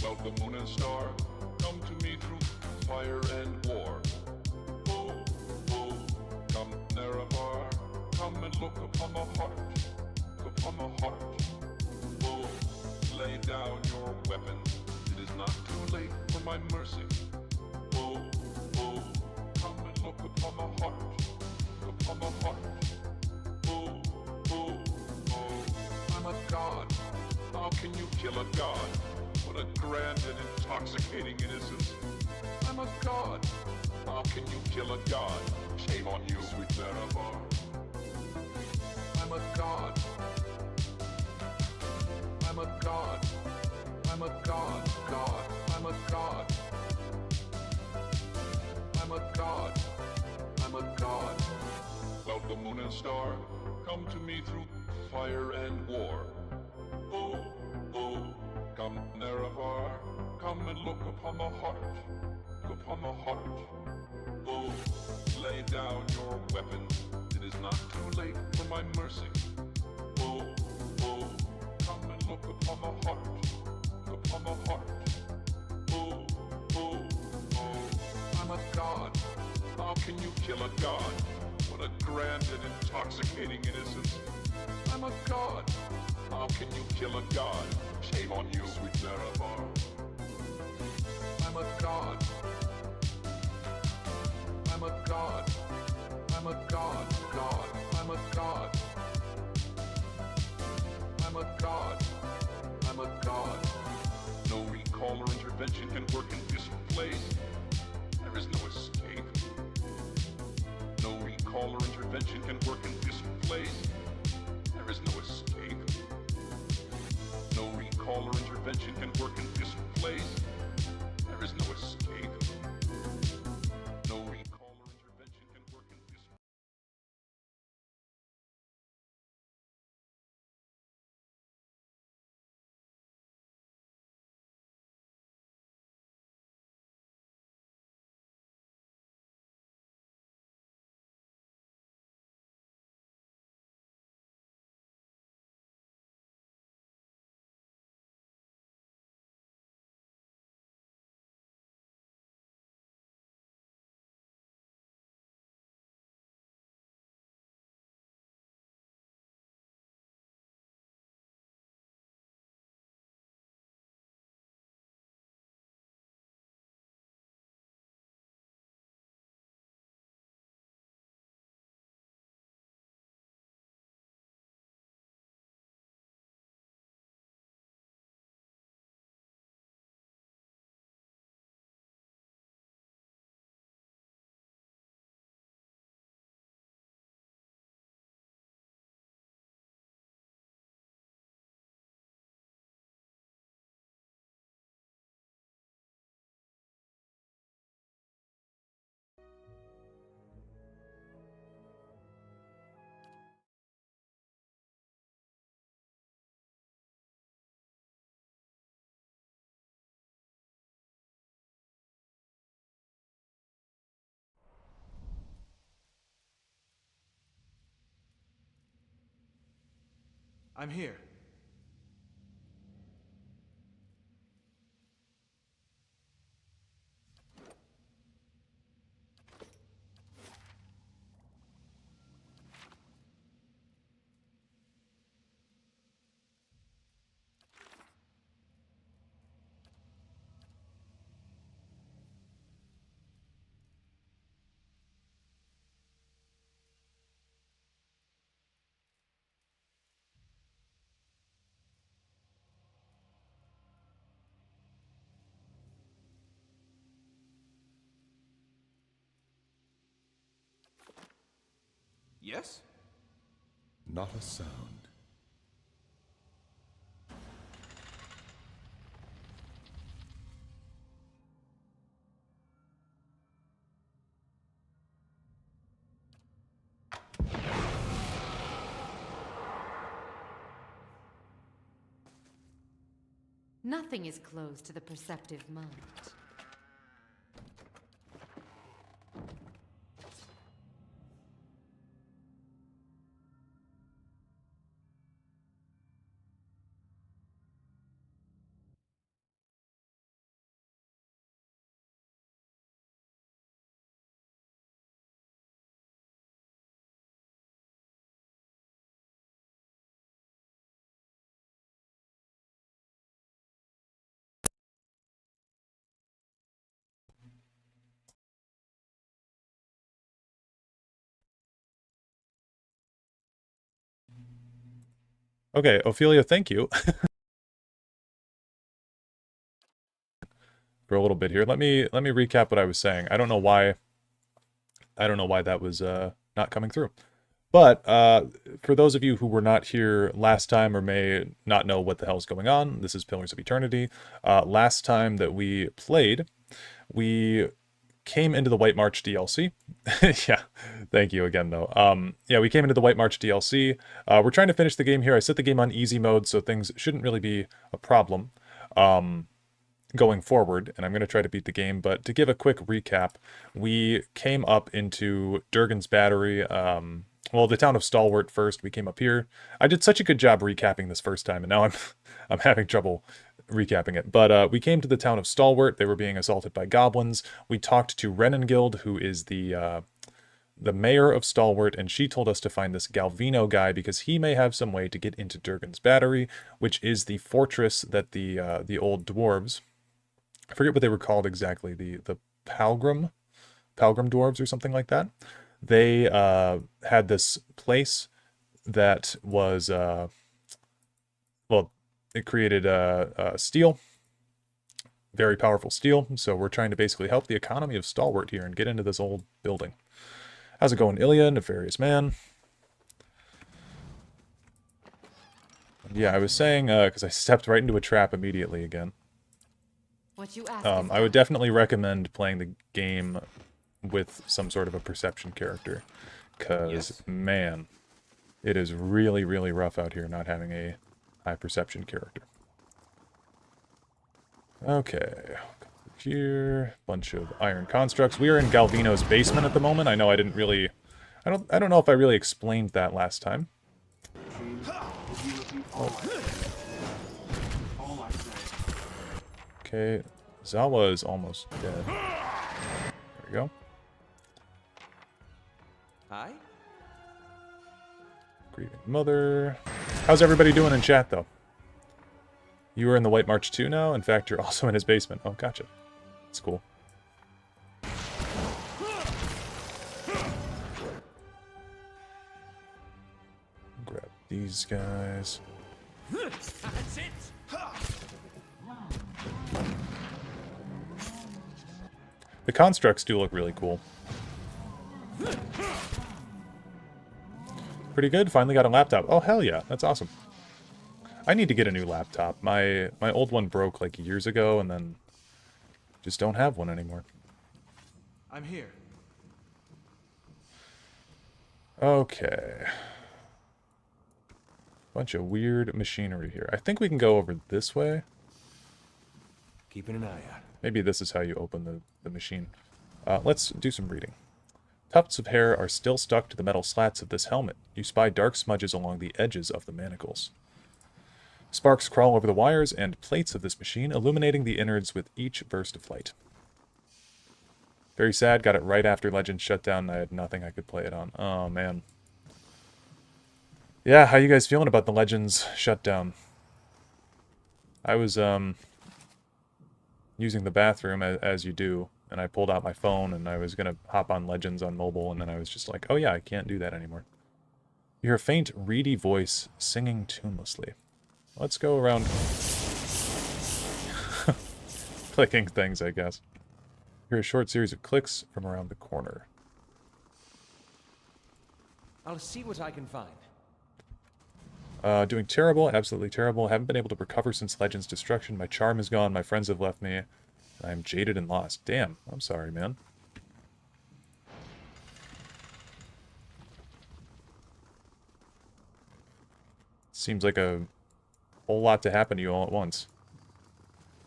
Well, the moon and star come to me through fire and war. Oh, oh, come Nerevar, come and look upon my heart, upon my heart. Oh, lay down your weapons, it is not too late for my mercy. Oh, oh, come and look upon my heart, upon my heart. Oh, oh, oh, I'm a god. How can you kill a god? What a grand and intoxicating innocence. I'm a god. How can you kill a god? Shame on you, sweet Nerevar. I'm a god. I'm a god. I'm a god, god. I'm a god. I'm a god. I'm a god. Well, the moon and star come to me through fire and war. Oh, oh, come Nerevar, come and look upon my heart, upon my heart. Oh, lay down your weapons, it is not too late for my mercy. Oh, oh, come and look upon my heart, upon my heart. Oh, oh, oh, I'm a god. How can you kill a god? What a grand and intoxicating innocence. I'm a god. How can you kill a god? Shame on you, sweet Nerevar. I'm a god. I'm a god. I'm a god, god. I'm a god. I'm a god. I'm a god. No recall or intervention can work in this place. There is no escape. No recall or intervention can work in this place. There is no escape. No recall or intervention can work in this place. There is no escape. No recall or intervention can work in this place. I'm here. Yes? Not a sound. Nothing is closed to the perceptive mind. Okay, Ophelia, thank you for a little bit here. Let me recap what I was saying. I don't know why that was not coming through. But for those of you who were not here last time or may not know what the hell is going on, this is Pillars of Eternity. Last time that we played, we came into the White March DLC. Yeah, thank you again, though. Yeah, we came into the White March DLC. We're trying to finish the game here. I set the game on easy mode, so things shouldn't really be a problem going forward, and I'm going to try to beat the game. But to give a quick recap, we came up into Durgan's Battery, well, the town of Stalwart first. We came up here. I did such a good job recapping this first time, and now I'm having trouble recapping it. But we came to the town of Stalwart. They were being assaulted by goblins. We talked to Renengild, who is the mayor of Stalwart, and she told us to find this Galvino guy because he may have some way to get into Durgan's Battery, which is the fortress that the old dwarves, I forget what they were called exactly, the Palgrim dwarves or something like that. They had this place that was, well, it created steel, very powerful steel. So we're trying to basically help the economy of Stalwart here and get into this old building. How's it going, Ilya, Nefarious Man? Yeah, I was saying, because I stepped right into a trap immediately again. What you asked I would definitely recommend playing the game with some sort of a perception character. Because, Yes. man, it is really, really rough out here not having a high perception character. Okay. Here, bunch of iron constructs. We are in Galvino's basement at the moment. I know I didn't really... I don't know if I really explained that last time. Okay, Zawa is almost dead. There we go. Hi? Grieving Mother. How's everybody doing in chat, though? You are in the White March 2 now? In fact, you're also in his basement. Oh, gotcha. That's cool. Grab these guys. That's it! The constructs do look really cool. Pretty good. Finally got a laptop. Oh, hell yeah. That's awesome. I need to get a new laptop. My old one broke like years ago, and then just don't have one anymore. I'm here. Okay. Bunch of weird machinery here. I think we can go over this way. Keeping an eye out. Maybe this is how you open the machine. Let's do some reading. Tufts of hair are still stuck to the metal slats of this helmet. You spy dark smudges along the edges of the manacles. Sparks crawl over the wires and plates of this machine, illuminating the innards with each burst of light. Very sad, got it right after Legends shut down and I had nothing I could play it on. Oh, man. Yeah, how you guys feeling about the Legends shutdown? I was, using the bathroom, as you do, and I pulled out my phone, and I was gonna hop on Legends on mobile, and then I was just like, oh yeah, I can't do that anymore. You hear a faint, reedy voice singing tunelessly. Let's go around clicking things, I guess. You hear a short series of clicks from around the corner. I'll see what I can find. Doing terrible, absolutely terrible. Haven't been able to recover since Legends' destruction. My charm is gone, my friends have left me, and I am jaded and lost. Damn, I'm sorry, man. Seems like a whole lot to happen to you all at once.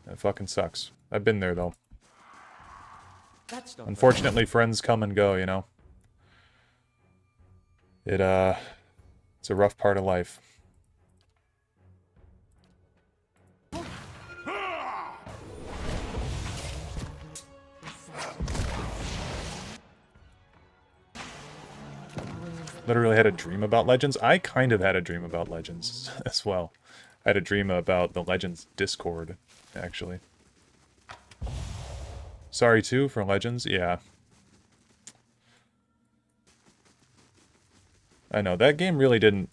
That fucking sucks. I've been there, though. That's not Unfortunately, friends come and go, you know? It's a rough part of life. Literally had a dream about Legends. I kind of had a dream about Legends as well. I had a dream about the Legends Discord, actually. Sorry, too, for Legends? Yeah. I know, that game really didn't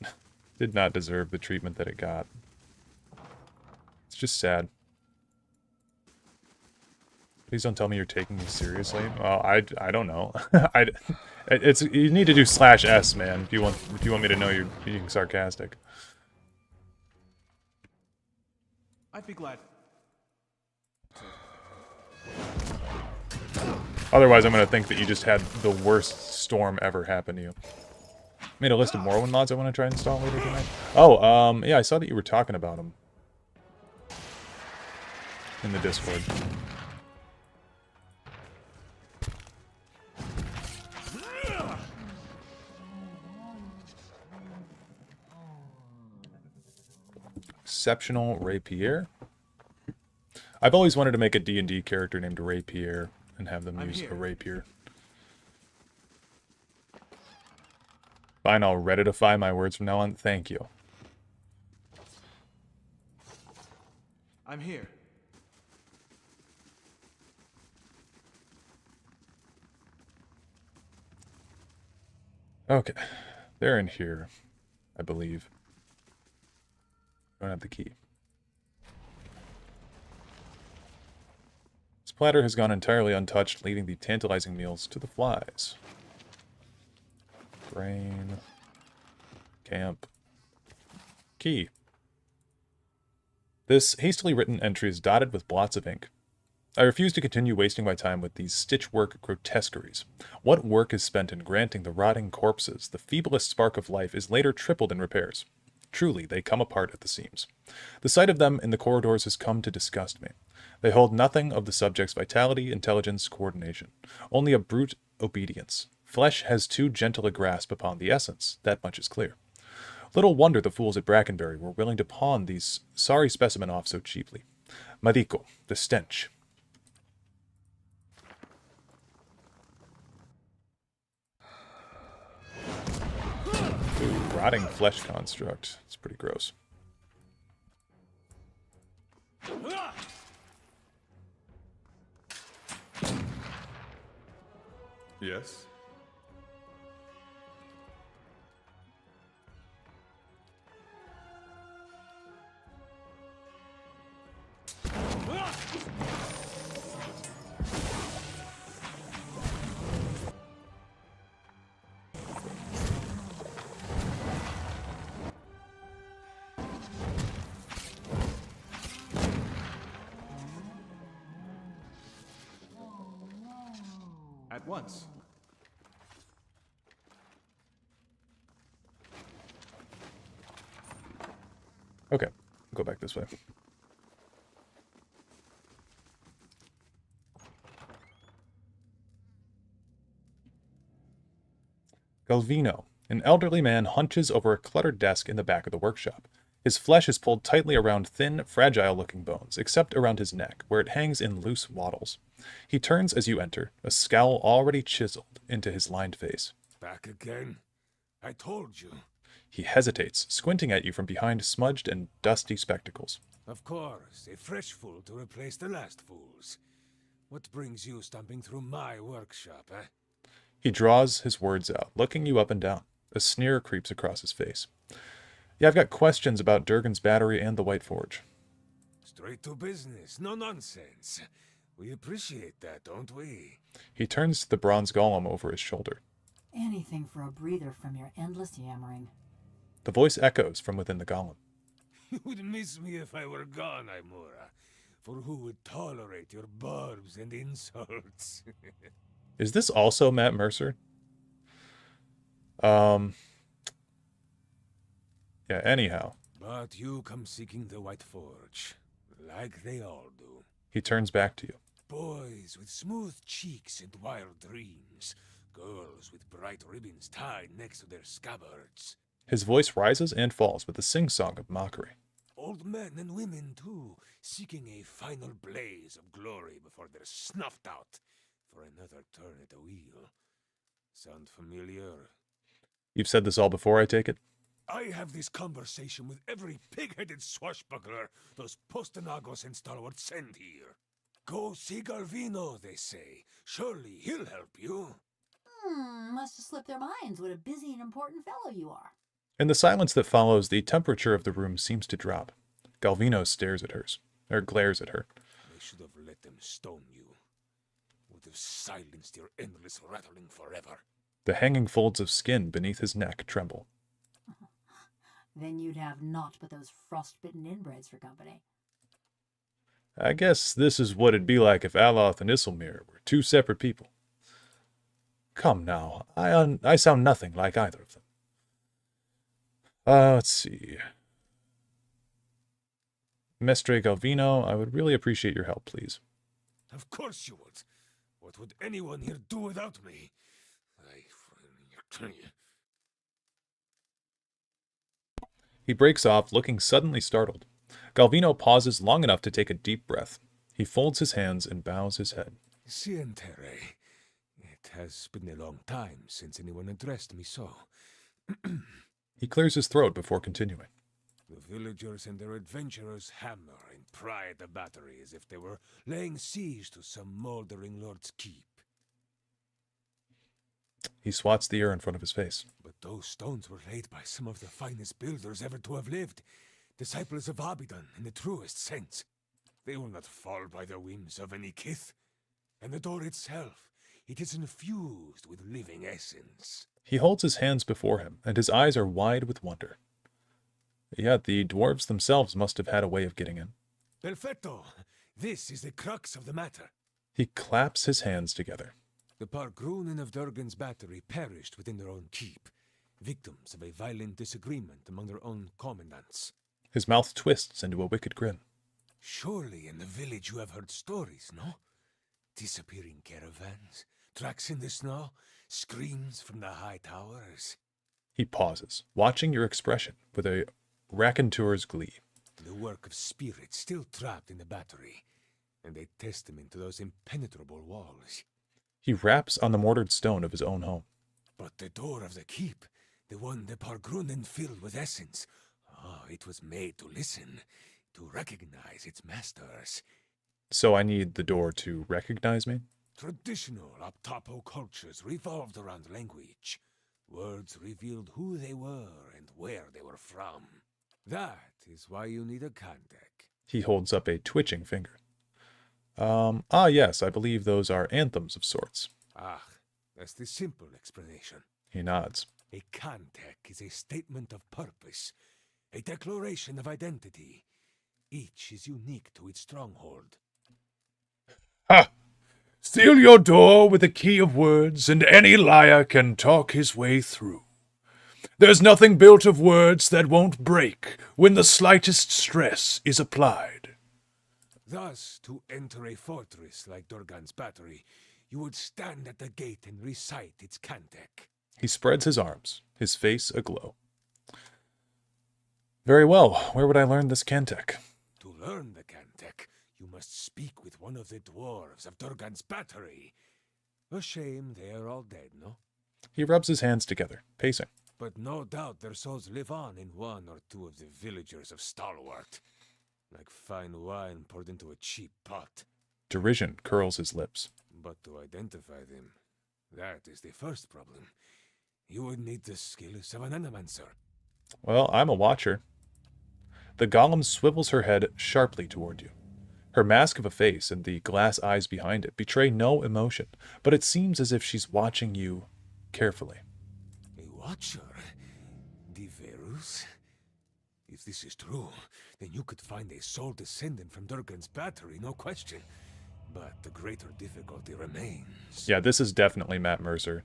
Did not deserve the treatment that it got. It's just sad. Please don't tell me you're taking me seriously. Well, I don't know. It's you need to do /S, man. If you want me to know you're being sarcastic. I'd be glad. Otherwise, I'm gonna think that you just had the worst storm ever happen to you. Made a list of Morrowind mods I want to try and install later tonight. Oh, yeah, I saw that you were talking about them in the Discord. Exceptional Rapier. I've always wanted to make a D&D character named Rapier and have them use a rapier. Fine, I'll Redditify my words from now on. Thank you. I'm here. Okay. They're in here, I believe. Don't have the key. This platter has gone entirely untouched, leaving the tantalizing meals to the flies. Brain. Camp. Key. This hastily written entry is dotted with blots of ink. I refuse to continue wasting my time with these stitchwork grotesqueries. What work is spent in granting the rotting corpses the feeblest spark of life is later tripled in repairs. Truly, they come apart at the seams. The sight of them in the corridors has come to disgust me. They hold nothing of the subject's vitality, intelligence, coordination. Only a brute obedience. Flesh has too gentle a grasp upon the essence, that much is clear. Little wonder the fools at Brackenbury were willing to pawn these sorry specimen off so cheaply. Marico, the stench. Ooh, rotting flesh construct. It's pretty gross. Yes? At once. Okay, go back this way. Galvino, an elderly man, hunches over a cluttered desk in the back of the workshop. His flesh is pulled tightly around thin, fragile-looking bones, except around his neck, where it hangs in loose waddles. He turns as you enter, a scowl already chiseled into his lined face. Back again? I told you. He hesitates, squinting at you from behind smudged and dusty spectacles. Of course, a fresh fool to replace the last fools. What brings you stomping through my workshop, eh? He draws his words out, looking you up and down. A sneer creeps across his face. Yeah, I've got questions about Durgan's battery and the White Forge. Straight to business, no nonsense. We appreciate that, don't we? He turns to the bronze golem over his shoulder. Anything for a breather from your endless yammering. The voice echoes from within the golem. You would miss me if I were gone, Aimura. For who would tolerate your barbs and insults? Is this also Matt Mercer? Yeah, anyhow. But you come seeking the White Forge, like they all do. He turns back to you. Boys with smooth cheeks and wild dreams. Girls with bright ribbons tied next to their scabbards. His voice rises and falls with a sing-song of mockery. Old men and women, too, seeking a final blaze of glory before they're snuffed out for another turn at the wheel. Sound familiar? You've said this all before, I take it? I have this conversation with every pig-headed swashbuckler those Postenagos and stalwarts send here. Go see Galvino, they say. Surely he'll help you. Must have slipped their minds what a busy and important fellow you are. In the silence that follows, the temperature of the room seems to drop. Galvino stares at hers, or glares at her. I should have let them stone you. Would have silenced your endless rattling forever. The hanging folds of skin beneath his neck tremble. Then you'd have naught but those frostbitten inbreds for company. I guess this is what it'd be like if Aloth and Isilmir were two separate people. Come now, I sound nothing like either of them. Let's see. Mestre Galvino, I would really appreciate your help, please. Of course you would. What would anyone here do without me? He breaks off, looking suddenly startled. Galvino pauses long enough to take a deep breath. He folds his hands and bows his head. Sientere. It has been a long time since anyone addressed me so. He clears his throat before continuing. The villagers and their adventurers hammer and pry at the battery as if they were laying siege to some moldering lord's keep. He swats the air in front of his face. But those stones were laid by some of the finest builders ever to have lived, disciples of Abidan in the truest sense. They will not fall by the whims of any kith. And the door itself, it is infused with living essence. He holds his hands before him, and his eyes are wide with wonder. Yet the dwarves themselves must have had a way of getting in. Perfetto! This is the crux of the matter. He claps his hands together. The Pargrunen of Durgan's battery perished within their own keep, victims of a violent disagreement among their own commandants. His mouth twists into a wicked grin. Surely in the village you have heard stories, no? Disappearing caravans, tracks in the snow, screams from the high towers. He pauses, watching your expression with a raconteur's glee. The work of spirits still trapped in the battery, and a testament to those impenetrable walls. He raps on the mortared stone of his own home. But the door of the keep, the one the Pargrunen filled with essence, it was made to listen, to recognize its masters. So I need the door to recognize me? Traditional Aptapo cultures revolved around language. Words revealed who they were and where they were from. That is why you need a Kantek. He holds up a twitching finger. Yes, I believe those are anthems of sorts. That's the simple explanation. He nods. A Kantek is a statement of purpose, a declaration of identity. Each is unique to its stronghold. Ha! Seal your door with a key of words, and any liar can talk his way through. There's nothing built of words that won't break when the slightest stress is applied. Thus, to enter a fortress like Durgan's battery, you would stand at the gate and recite its Kantek. He spreads his arms, his face aglow. Very well. Where would I learn this Kantek? To learn the Kantek, you must speak with one of the dwarves of Durgan's battery. A shame they are all dead, no? He rubs his hands together, pacing. But no doubt their souls live on in one or two of the villagers of Stalwart. Like fine wine poured into a cheap pot. Derision curls his lips. But to identify them, that is the first problem. You would need the skills of an animancer. Well, I'm a watcher. The golem swivels her head sharply toward you. Her mask of a face and the glass eyes behind it betray no emotion, but it seems as if she's watching you carefully. A watcher? Diverus? If this is true, then you could find a sole descendant from Durgan's battery, no question. But the greater difficulty remains. Yeah, this is definitely Matt Mercer.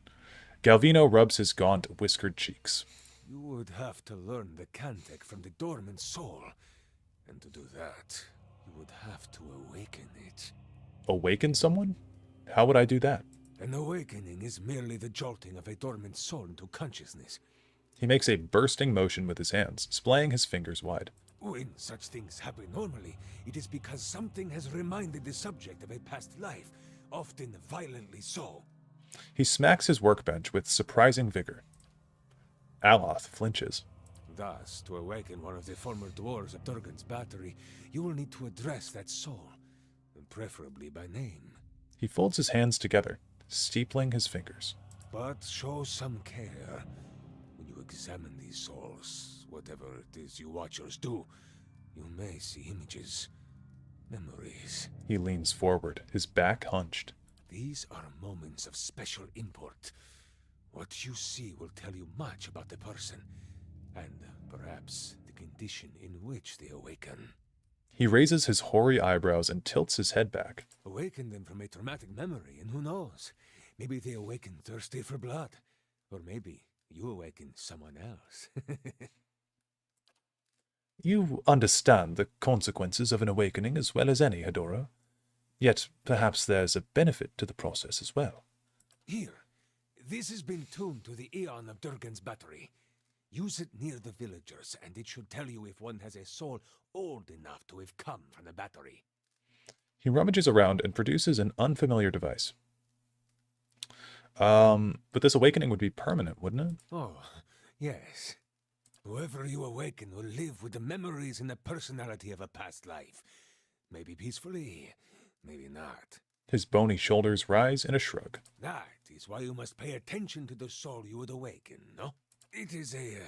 Galvino rubs his gaunt, whiskered cheeks. You would have to learn the Kantek from the dormant soul. And to do that, you would have to awaken it. Awaken someone? How would I do that? An awakening is merely the jolting of a dormant soul into consciousness. He makes a bursting motion with his hands, splaying his fingers wide. When such things happen normally, it is because something has reminded the subject of a past life, often violently so. He smacks his workbench with surprising vigor. Aloth flinches. Thus, to awaken one of the former dwarves of Durgan's battery, you will need to address that soul, and preferably by name. He folds his hands together, steepling his fingers. But show some care. When you examine these souls, whatever it is you watchers do, you may see images, memories. He leans forward, his back hunched. These are moments of special import. What you see will tell you much about the person, and perhaps the condition in which they awaken. He raises his hoary eyebrows and tilts his head back. Awaken them from a traumatic memory, and who knows? Maybe they awaken thirsty for blood. Or maybe you awaken someone else. You understand the consequences of an awakening as well as any, Hedora. Yet perhaps there's a benefit to the process as well. Here, this has been tuned to the Aeon of Durgan's battery. Use it near the villagers, and it should tell you if one has a soul old enough to have come from the battery. He rummages around and produces an unfamiliar device. But this awakening would be permanent, wouldn't it? Oh, yes. Whoever you awaken will live with the memories and the personality of a past life. Maybe peacefully, maybe not. His bony shoulders rise in a shrug. That is why you must pay attention to the soul you would awaken, no? It is a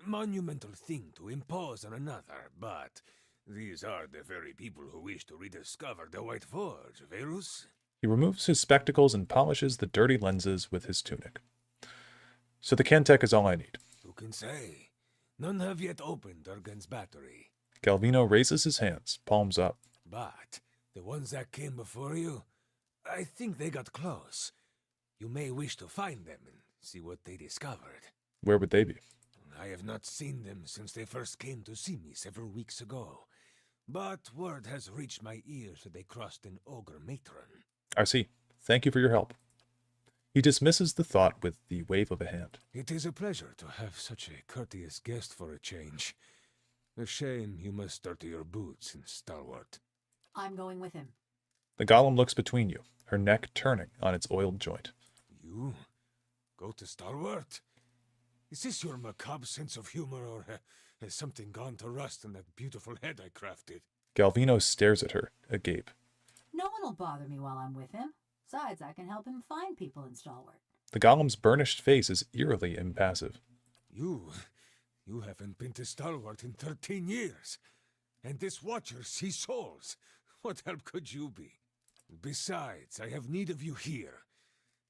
monumental thing to impose on another, but these are the very people who wish to rediscover the White Forge, Verus? He removes his spectacles and polishes the dirty lenses with his tunic. So the Kantech is all I need. Who can say? None have yet opened Durgan's battery. Galvino raises his hands, palms up. But the ones that came before you, I think they got close. You may wish to find them and see what they discovered. Where would they be? I have not seen them since they first came to see me several weeks ago. But word has reached my ears that they crossed an ogre matron. I see. Thank you for your help. He dismisses the thought with the wave of a hand. It is a pleasure to have such a courteous guest for a change. A shame you must dirty your boots in Stalwart. I'm going with him. The golem looks between you, her neck turning on its oiled joint. You? Go to Stalwart? Is this your macabre sense of humor, or has something gone to rust in that beautiful head I crafted? Galvino stares at her, agape. No one will bother me while I'm with him. Besides, I can help him find people in Stalwart. The golem's burnished face is eerily impassive. You haven't been to Stalwart in 13 years. And this watcher sees souls. What help could you be? Besides, I have need of you here.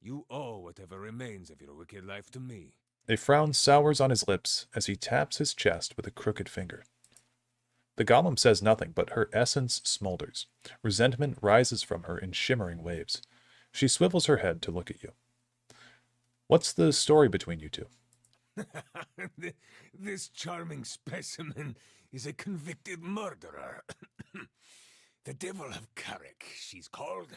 You owe whatever remains of your wicked life to me. A frown sours on his lips as he taps his chest with a crooked finger. The golem says nothing, but her essence smolders. Resentment rises from her in shimmering waves. She swivels her head to look at you. What's the story between you two? This charming specimen is a convicted murderer. The Devil of Carrick, she's called.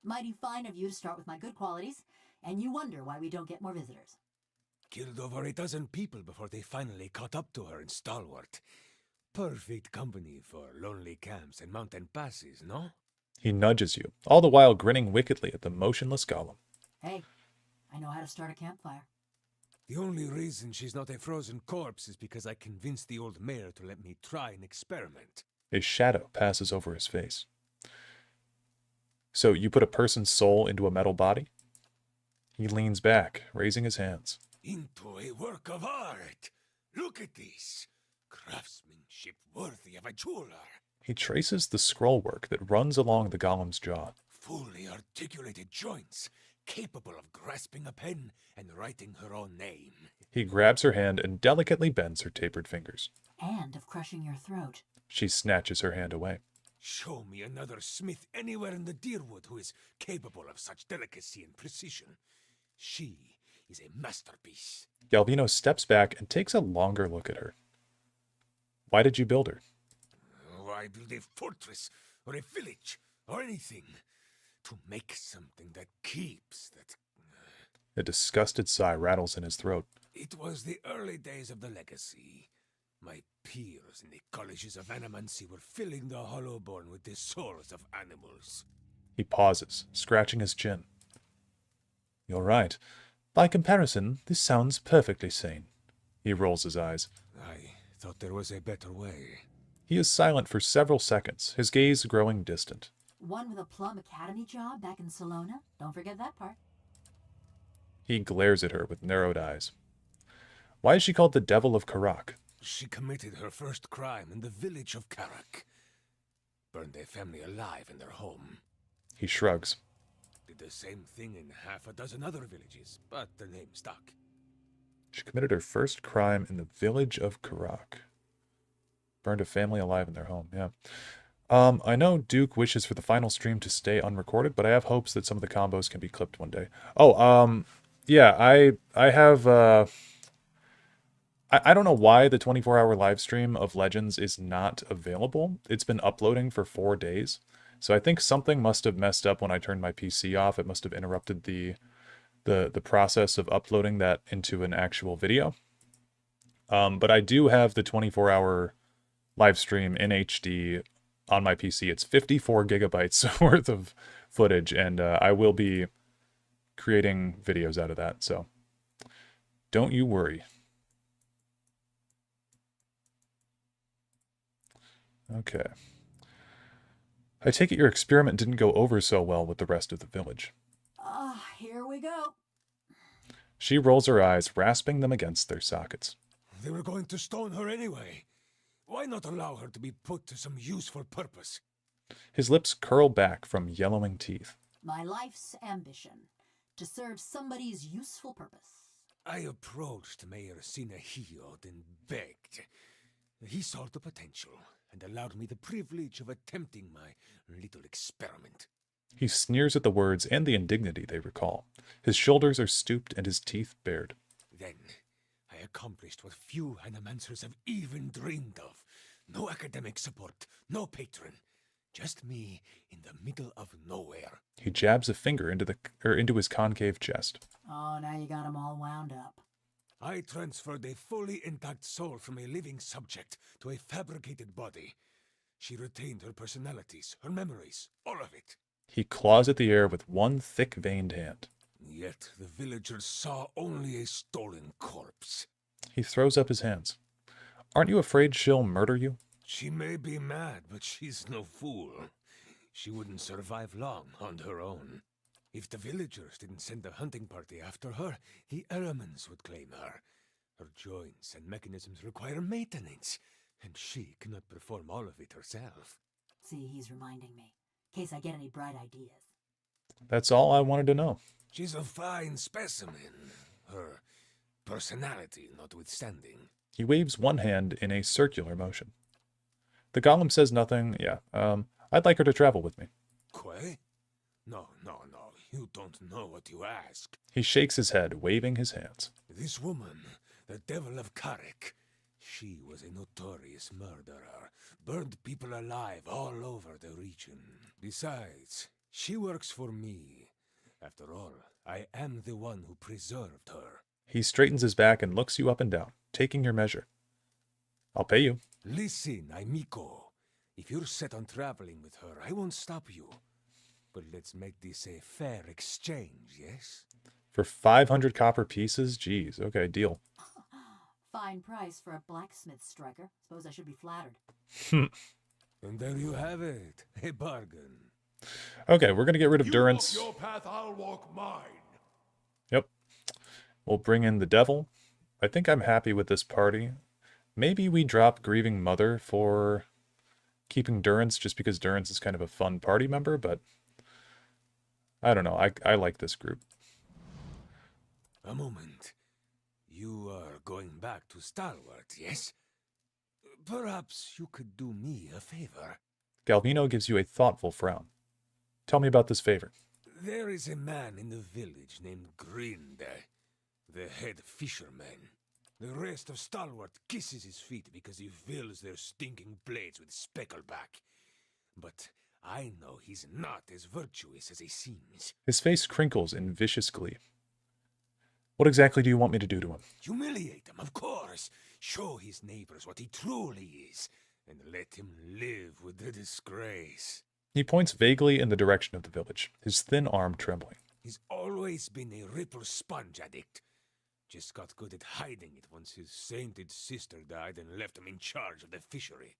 Mighty fine of you to start with my good qualities, and you wonder why we don't get more visitors. Killed over a dozen people before they finally caught up to her in Stalwart. Perfect company for lonely camps and mountain passes, no? He nudges you, all the while grinning wickedly at the motionless golem. Hey, I know how to start a campfire. The only reason she's not a frozen corpse is because I convinced the old mayor to let me try an experiment. A shadow passes over his face. So you put a person's soul into a metal body? He leans back, raising his hands. Into a work of art! Look at this! Craftsmanship worthy of a jeweler! He traces the scroll work that runs along the golem's jaw. Fully articulated joints, capable of grasping a pen and writing her own name. He grabs her hand and delicately bends her tapered fingers. And of crushing your throat. She snatches her hand away. Show me another smith anywhere in the Deerwood who is capable of such delicacy and precision. She is a masterpiece. Galvino steps back and takes a longer look at her. Why did you build her? Why build a fortress or a village or anything? To make something that keeps, that... A disgusted sigh rattles in his throat. It was the early days of the legacy. My peers in the colleges of animancy were filling the Hollowborn with the souls of animals. He pauses, scratching his chin. You're right. By comparison, this sounds perfectly sane. He rolls his eyes. I thought there was a better way. He is silent for several seconds, his gaze growing distant. One with a Plum Academy job back in Salona. Don't forget that part. He glares at her with narrowed eyes. Why is she called the Devil of Karak? She committed her first crime in the village of Karak. Burned a family alive in their home. He shrugs. Did the same thing in half a dozen other villages, but the name stuck. She committed her first crime in the village of Karak. Burned a family alive in their home, yeah. I know Duke wishes for the final stream to stay unrecorded, but I have hopes that some of the combos can be clipped one day. Oh, yeah, I have, I don't know why the 24-hour live stream of Legends is not available. It's been uploading for 4 days. So I think something must have messed up when I turned my PC off. It must have interrupted the process of uploading that into an actual video. But I do have the 24-hour live stream in HD on my PC. It's 54 gigabytes worth of footage, and I will be creating videos out of that, so don't you worry. Okay. I take it your experiment didn't go over so well with the rest of the village. Here we go. She rolls her eyes, rasping them against their sockets. They were going to stone her anyway. Why not allow her to be put to some useful purpose? His lips curl back from yellowing teeth. My life's ambition. To serve somebody's useful purpose. I approached Mayor Sinahiod and begged. He saw the potential and allowed me the privilege of attempting my little experiment. He sneers at the words and the indignity they recall. His shoulders are stooped and his teeth bared. Then, I accomplished what few animancers have even dreamed of. No academic support, no patron. Just me in the middle of nowhere. He jabs a finger into his concave chest. Oh, now you got him all wound up. I transferred a fully intact soul from a living subject to a fabricated body. She retained her personalities, her memories, all of it. He claws at the air with one thick-veined hand. Yet the villagers saw only a stolen corpse. He throws up his hands. Aren't you afraid she'll murder you? She may be mad, but she's no fool. She wouldn't survive long on her own. If the villagers didn't send a hunting party after her, the Ehrmans would claim her. Her joints and mechanisms require maintenance, and she cannot perform all of it herself. See, he's reminding me. In case I get any bright ideas. That's all I wanted to know. She's a fine specimen, her personality notwithstanding. He waves one hand in a circular motion. The golem says nothing. Yeah, I'd like her to travel with me. Quay? No. You don't know what you ask. He shakes his head, waving his hands. This woman, the Devil of Karak, she was a notorious murderer. Burned people alive all over the region. Besides, she works for me. After all, I am the one who preserved her. He straightens his back and looks you up and down, taking your measure. I'll pay you. Listen, Amico. If you're set on traveling with her, I won't stop you. But let's make this a fair exchange, yes? For 500 copper pieces? Jeez, okay, deal. Fine price for a blacksmith striker. Suppose I should be flattered. And there you have it, a bargain. Okay, we're going to get rid of Durance. You walk your path, I'll walk mine. Yep. We'll bring in the devil. I think I'm happy with this party. Maybe we drop Grieving Mother for keeping Durance, just because Durance is kind of a fun party member, but I don't know. I like this group. A moment. You are going back to Stalwart, yes? Perhaps you could do me a favor. Galvino gives you a thoughtful frown. Tell me about this favor. There is a man in the village named Grinde, the head fisherman. The rest of Stalwart kisses his feet because he fills their stinking blades with speckleback. But I know he's not as virtuous as he seems. His face crinkles in vicious glee. What exactly do you want me to do to him? Humiliate him, of course. Show his neighbors what he truly is, and let him live with the disgrace. He points vaguely in the direction of the village, his thin arm trembling. He's always been a ripple sponge addict. Just got good at hiding it once his sainted sister died and left him in charge of the fishery.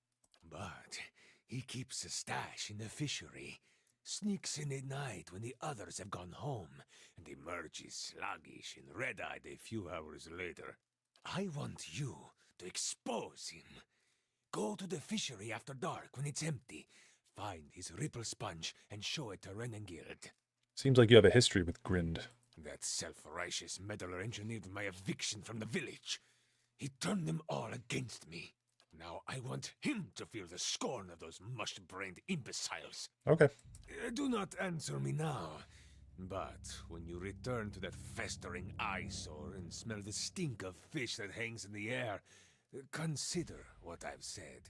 But he keeps a stash in the fishery, sneaks in at night when the others have gone home, and emerges sluggish and red-eyed a few hours later. I want you to expose him. Go to the fishery after dark when it's empty. Find his ripple sponge and show it to Renengild. Seems like you have a history with Grind. That self-righteous meddler engineered my eviction from the village. He turned them all against me. Now I want him to feel the scorn of those mush-brained imbeciles. Okay. Do not answer me now. But when you return to that festering eyesore and smell the stink of fish that hangs in the air, consider what I've said.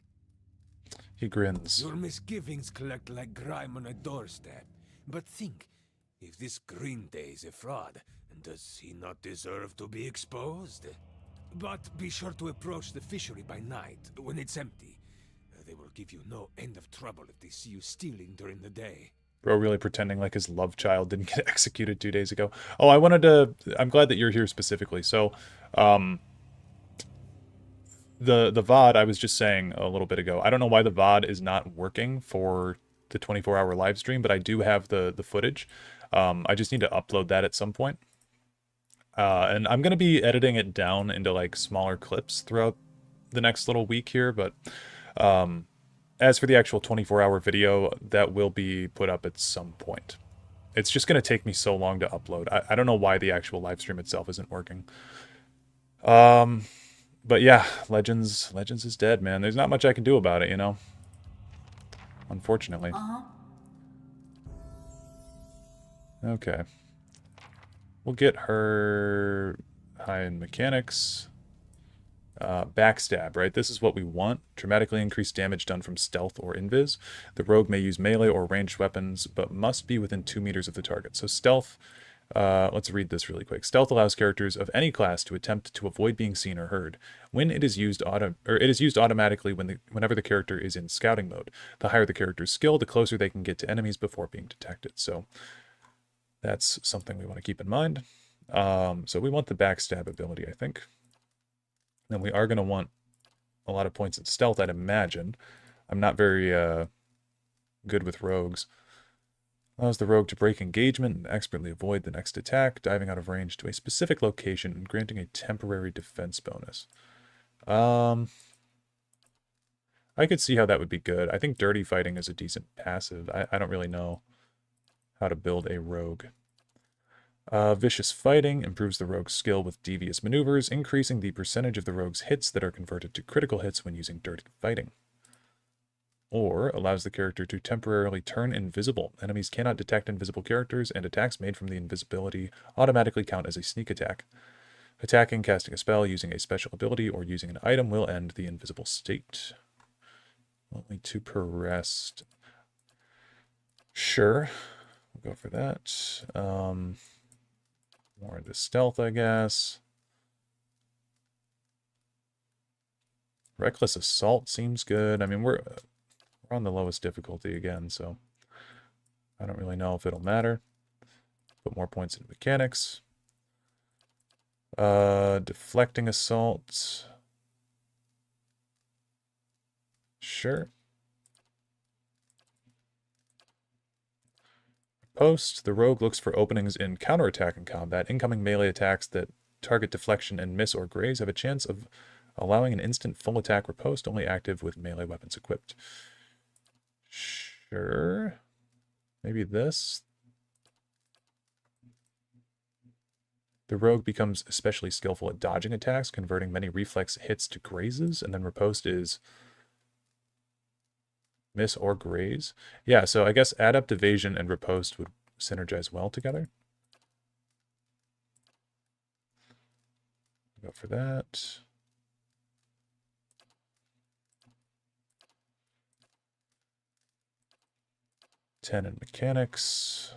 He grins. Your misgivings collect like grime on a doorstep. But think, if this Green Day is a fraud, does he not deserve to be exposed? But be sure to approach the fishery by night, when it's empty. They will give you no end of trouble if they see you stealing during the day. Bro really pretending like his love child didn't get executed 2 days ago. Oh, I'm glad that you're here specifically. So, the VOD I was just saying a little bit ago, I don't know why the VOD is not working for the 24-hour live stream, but I do have the footage. I just need to upload that at some point. And I'm going to be editing it down into like smaller clips throughout the next little week here, but as for the actual 24-hour video, that will be put up at some point. It's just going to take me so long to upload. I don't know why the actual live stream itself isn't working. But yeah, Legends is dead, man. There's not much I can do about it, you know? Unfortunately. Okay. We'll get her high in mechanics. Backstab, right? This is what we want. Dramatically increased damage done from stealth or invis. The rogue may use melee or ranged weapons, but must be within 2 meters of the target. So stealth, let's read this really quick. Stealth allows characters of any class to attempt to avoid being seen or heard. When it is used automatically whenever the character is in scouting mode. The higher the character's skill, the closer they can get to enemies before being detected. So that's something we want to keep in mind. So we want the backstab ability, I think. Then we are going to want a lot of points in stealth, I'd imagine. I'm not very good with rogues. Allows the rogue to break engagement and expertly avoid the next attack, diving out of range to a specific location and granting a temporary defense bonus. I could see how that would be good. I think dirty fighting is a decent passive. I don't really know how to build a rogue. Vicious fighting improves the rogue's skill with devious maneuvers, increasing the percentage of the rogue's hits that are converted to critical hits when using dirty fighting. Or allows the character to temporarily turn invisible. Enemies cannot detect invisible characters, and attacks made from the invisibility automatically count as a sneak attack. Attacking, casting a spell, using a special ability, or using an item will end the invisible state. Only 2 per rest. Sure. We'll go for that. More into stealth, I guess. Reckless assault seems good. I mean, we're on the lowest difficulty again, so I don't really know if it'll matter. Put more points into mechanics. Deflecting assault. Sure. Post, the rogue looks for openings in counterattack in combat. Incoming melee attacks that target deflection and miss or graze have a chance of allowing an instant full attack riposte, only active with melee weapons equipped. Sure. Maybe this. The rogue becomes especially skillful at dodging attacks, converting many reflex hits to grazes, and then riposte is miss or graze. Yeah, so I guess adept evasion and riposte would synergize well together. Go for that. Ten in mechanics.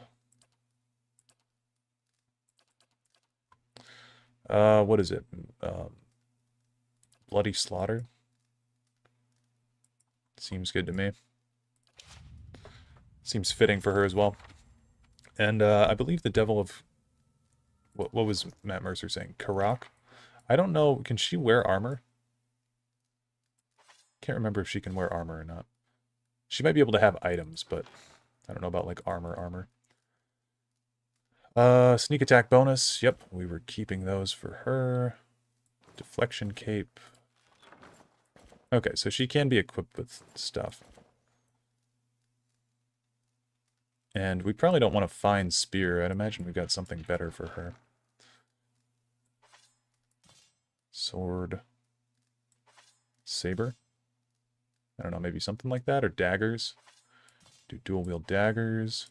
What is it? Bloody Slaughter. Seems good to me. Seems fitting for her as well. And I believe the Devil of... What was Matt Mercer saying? Karak? I don't know. Can she wear armor? Can't remember if she can wear armor or not. She might be able to have items, but I don't know about like armor. Sneak attack bonus. Yep, we were keeping those for her. Deflection cape. Okay, so she can be equipped with stuff. And we probably don't want to find spear. I'd imagine we've got something better for her. Sword. Saber. I don't know, maybe something like that, or daggers. Do dual wield daggers.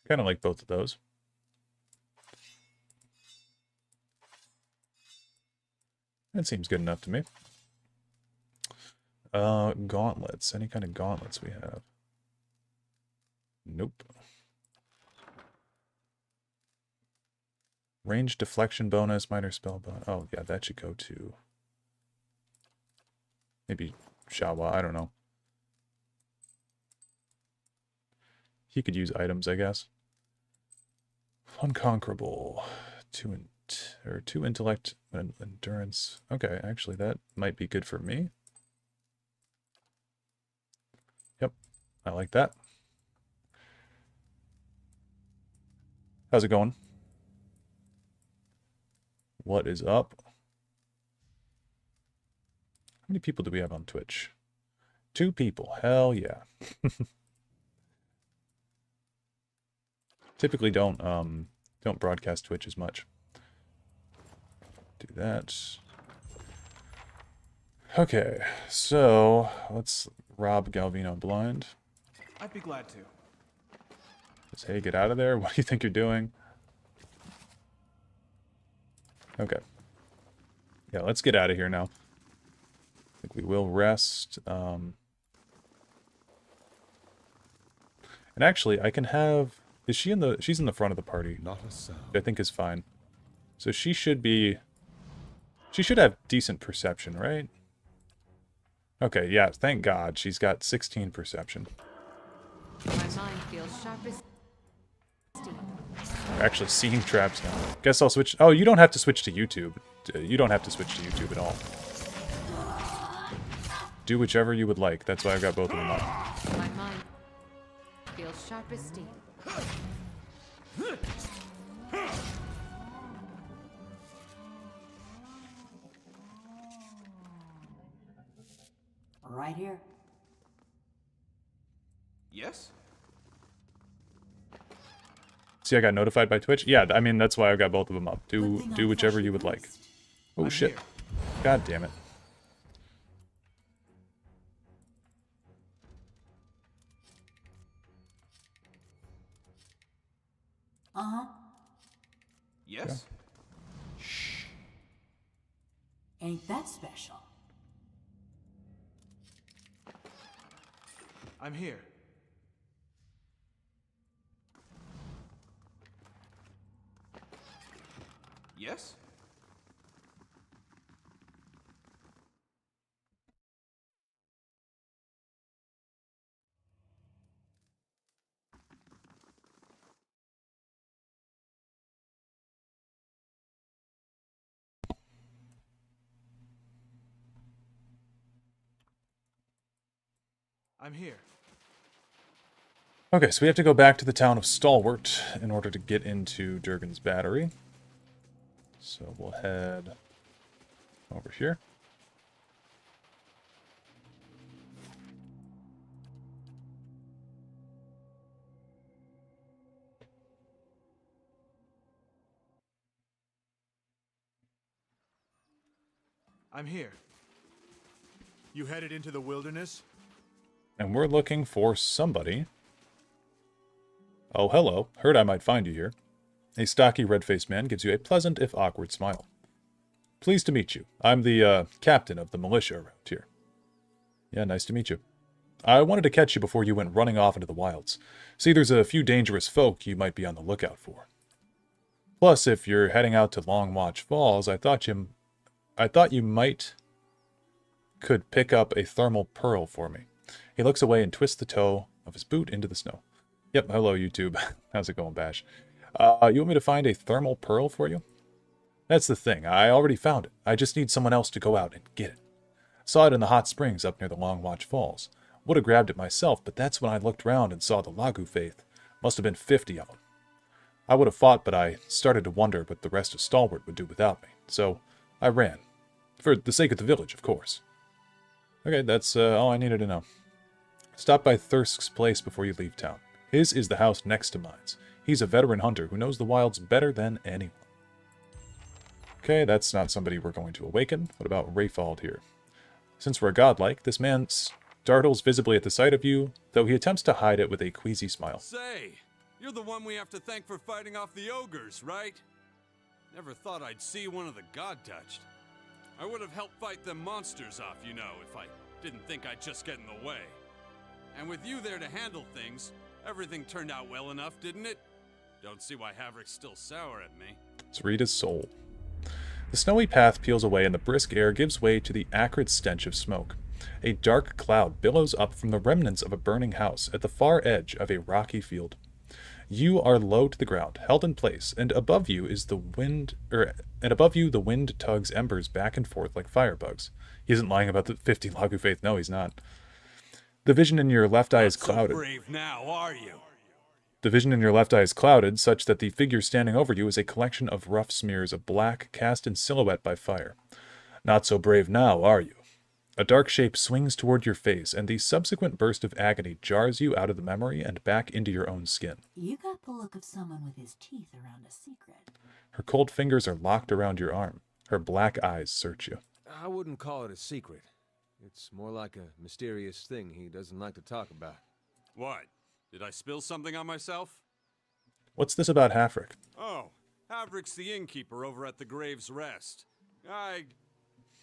Kind of like both of those. That seems good enough to me. Gauntlets. Any kind of gauntlets we have? Nope. Range deflection bonus, minor spell bonus. Oh, yeah, that should go to... maybe Shawa, I don't know. He could use items, I guess. Unconquerable. Two intellect and endurance. Okay, actually, that might be good for me. Yep, I like that. How's it going? What is up? How many people do we have on Twitch? 2 people. Hell yeah. Typically don't broadcast Twitch as much. Do that. Okay, so let's rob Galvino blind. I'd be glad to. Just, hey, get out of there. What do you think you're doing? Okay. Yeah, let's get out of here now. I think we will rest. And actually, I can have... Is she in the... She's in the front of the party. Not a sound. I think is fine. So she should be... She should have decent perception, right? Okay, yeah, thank God. She's got 16 perception. My mind feels sharp as steel. We're actually seeing traps now. Guess I'll switch... Oh, you don't have to switch to YouTube. You don't have to switch to YouTube at all. Do whichever you would like. That's why I've got both of them up. My mind feels sharp as steel. Right here. Yes? See, I got notified by Twitch? Yeah, I mean, that's why I've got both of them up. Good Do thing do I'm whichever fresh you would like. faced. Oh, I'm shit. here. God damn it. Uh-huh. Yes? Ain't that special? I'm here. Yes? I'm here. Okay, so we have to go back to the town of Stalwart in order to get into Durgan's Battery. So we'll head over here. I'm here. You headed into the wilderness? And we're looking for somebody. Oh, hello. Heard I might find you here. A stocky, red-faced man gives you a pleasant, if awkward, smile. Pleased to meet you. I'm the, captain of the militia around here. Yeah, nice to meet you. I wanted to catch you before you went running off into the wilds. See, there's a few dangerous folk you might be on the lookout for. Plus, if you're heading out to Long Watch Falls, I thought you might could pick up a thermal pearl for me. He looks away and twists the toe of his boot into the snow. Yep, hello YouTube. How's it going, Bash? You want me to find a thermal pearl for you? That's the thing. I already found it. I just need someone else to go out and get it. Saw it in the hot springs up near the Long Watch Falls. Would have grabbed it myself, but that's when I looked round and saw the Lagu Faith Must have been 50 of them. I would have fought, but I started to wonder what the rest of Stalwart would do without me, so I ran. For the sake of the village, of course. Okay, that's all I needed to know. Stop by Thirsk's place before you leave town. His is the house next to mine's. He's a veteran hunter who knows the wilds better than anyone. Okay, that's not somebody we're going to awaken. What about Rayfald here? Since we're godlike, this man startles visibly at the sight of you, though he attempts to hide it with a queasy smile. Say, you're the one we have to thank for fighting off the ogres, right? Never thought I'd see one of the god-touched. I would have helped fight them monsters off, you know, if I didn't think I'd just get in the way. And with you there to handle things, everything turned out well enough, didn't it? Don't see why Havrick's still sour at me. It's Rita's soul. The snowy path peels away and the brisk air gives way to the acrid stench of smoke. A dark cloud billows up from the remnants of a burning house at the far edge of a rocky field. You are low to the ground, held in place, and above you is the wind, the wind tugs embers back and forth like firebugs. He isn't lying about the 50 Lagu Faith. No, he's not. The vision in your left eye is clouded. So brave now, are you? The vision in your left eye is clouded, such that the figure standing over you is a collection of rough smears of black cast in silhouette by fire. Not so brave now, are you? A dark shape swings toward your face, and the subsequent burst of agony jars you out of the memory and back into your own skin. You got the look of someone with his teeth around a secret. Her cold fingers are locked around your arm. Her black eyes search you. I wouldn't call it a secret. It's more like a mysterious thing he doesn't like to talk about. What? Did I spill something on myself? What's this about Havrick? Oh, Havrick's the innkeeper over at the Grave's Rest. I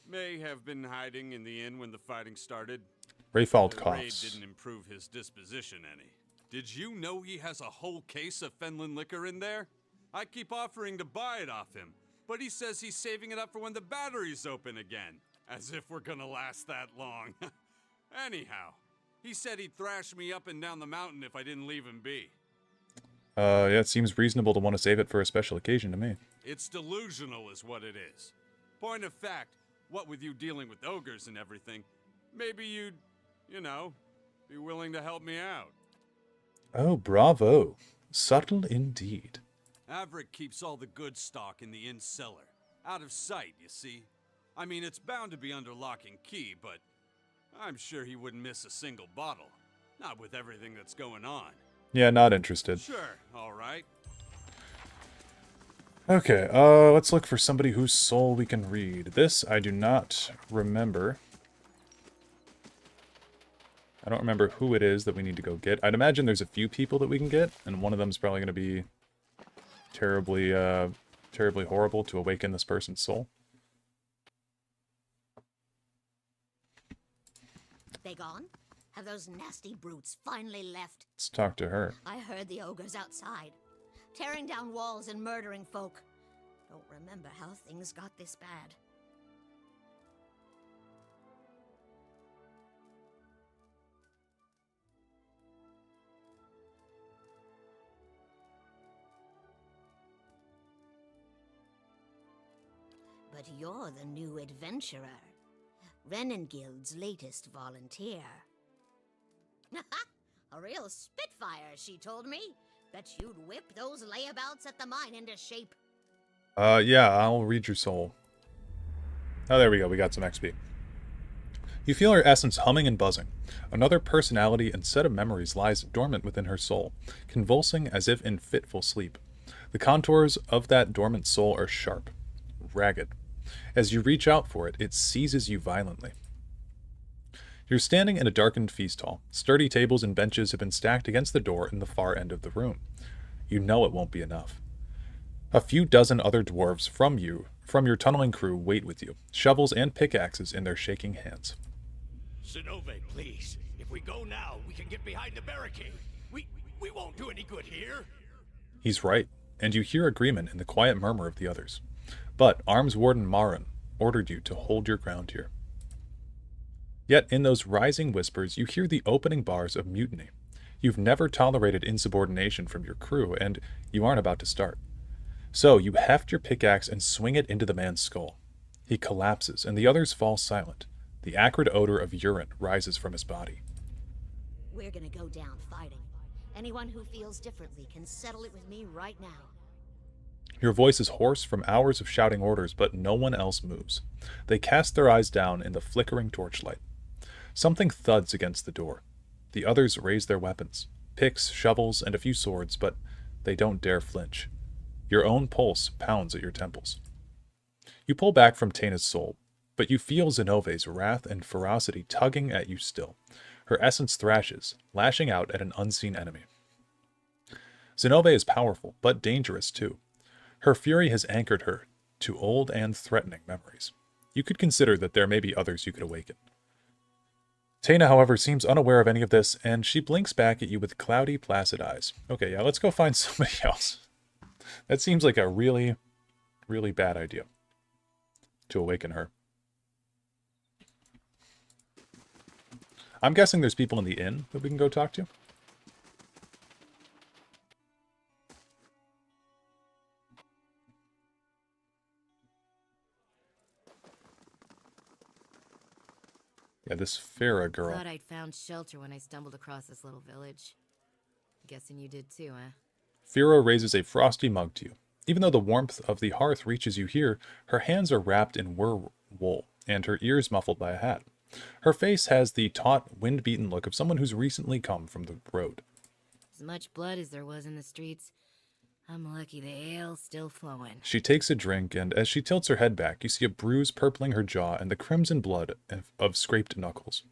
may have been hiding in the inn when the fighting started. Rayfald The raid coughs. didn't improve his disposition any. Did you know he has a whole case of Fenland liquor in there? I keep offering to buy it off him, but he says he's saving it up for when the battery's open again. As if we're gonna last that long. Anyhow, he said he'd thrash me up and down the mountain if I didn't leave him be. Yeah, it seems reasonable to want to save it for a special occasion to me. It's delusional is what it is. Point of fact, what with you dealing with ogres and everything, maybe you'd, you know, be willing to help me out. Oh, bravo. Subtle indeed. Havrick keeps all the good stock in the inn cellar. Out of sight, you see. I mean, it's bound to be under lock and key, but I'm sure he wouldn't miss a single bottle. Not with everything that's going on. Yeah, not interested. Sure, all right. Okay, let's look for somebody whose soul we can read. This I do not remember. I don't remember who it is that we need to go get. I'd imagine there's a few people that we can get, and one of them's probably going to be terribly, terribly horrible to awaken this person's soul. They gone? Have those nasty brutes finally left? Let's talk to her. I heard the ogres outside, tearing down walls and murdering folk. Don't remember how things got this bad. But you're the new adventurer. Renengild's latest volunteer. A real spitfire, she told me. Bet you'd whip those layabouts at the mine into shape. Yeah, I'll read your soul. Oh, there we go. We got some XP. You feel her essence humming and buzzing. Another personality and set of memories lies dormant within her soul, convulsing as if in fitful sleep. The contours of that dormant soul are sharp, ragged. As you reach out for it, it seizes you violently. You're standing in a darkened feast hall. Sturdy tables and benches have been stacked against the door in the far end of the room. You know it won't be enough. A few dozen other dwarves from your tunneling crew wait with you, shovels and pickaxes in their shaking hands. Sinove, please. If we go now, we can get behind the barricade. We won't do any good here. He's right, and you hear agreement in the quiet murmur of the others. But Arms Warden Marin ordered you to hold your ground here. Yet in those rising whispers, you hear the opening bars of mutiny. You've never tolerated insubordination from your crew, and you aren't about to start. So you heft your pickaxe and swing it into the man's skull. He collapses, and the others fall silent. The acrid odor of urine rises from his body. We're gonna go down fighting. Anyone who feels differently can settle it with me right now. Your voice is hoarse from hours of shouting orders, but no one else moves. They cast their eyes down in the flickering torchlight. Something thuds against the door. The others raise their weapons, picks, shovels, and a few swords, but they don't dare flinch. Your own pulse pounds at your temples. You pull back from Taina's soul, but you feel Zenove's wrath and ferocity tugging at you still. Her essence thrashes, lashing out at an unseen enemy. Zenove is powerful, but dangerous too. Her fury has anchored her to old and threatening memories. You could consider that there may be others you could awaken. Taina, however, seems unaware of any of this, and she blinks back at you with cloudy, placid eyes. Okay, yeah, let's go find somebody else. That seems like a really, really bad idea to awaken her. I'm guessing there's people in the inn that we can go talk to. Yeah, this Farah girl. Thought I'd found shelter when I stumbled across this little village. Guessing you did too, eh? Fira raises a frosty mug to you. Even though the warmth of the hearth reaches you here, her hands are wrapped in wool, and her ears muffled by a hat. Her face has the taut, wind-beaten look of someone who's recently come from the road. As much blood as there was in the streets, I'm lucky the ale's still flowing. She takes a drink, and as she tilts her head back, you see a bruise purpling her jaw and the crimson blood of scraped knuckles.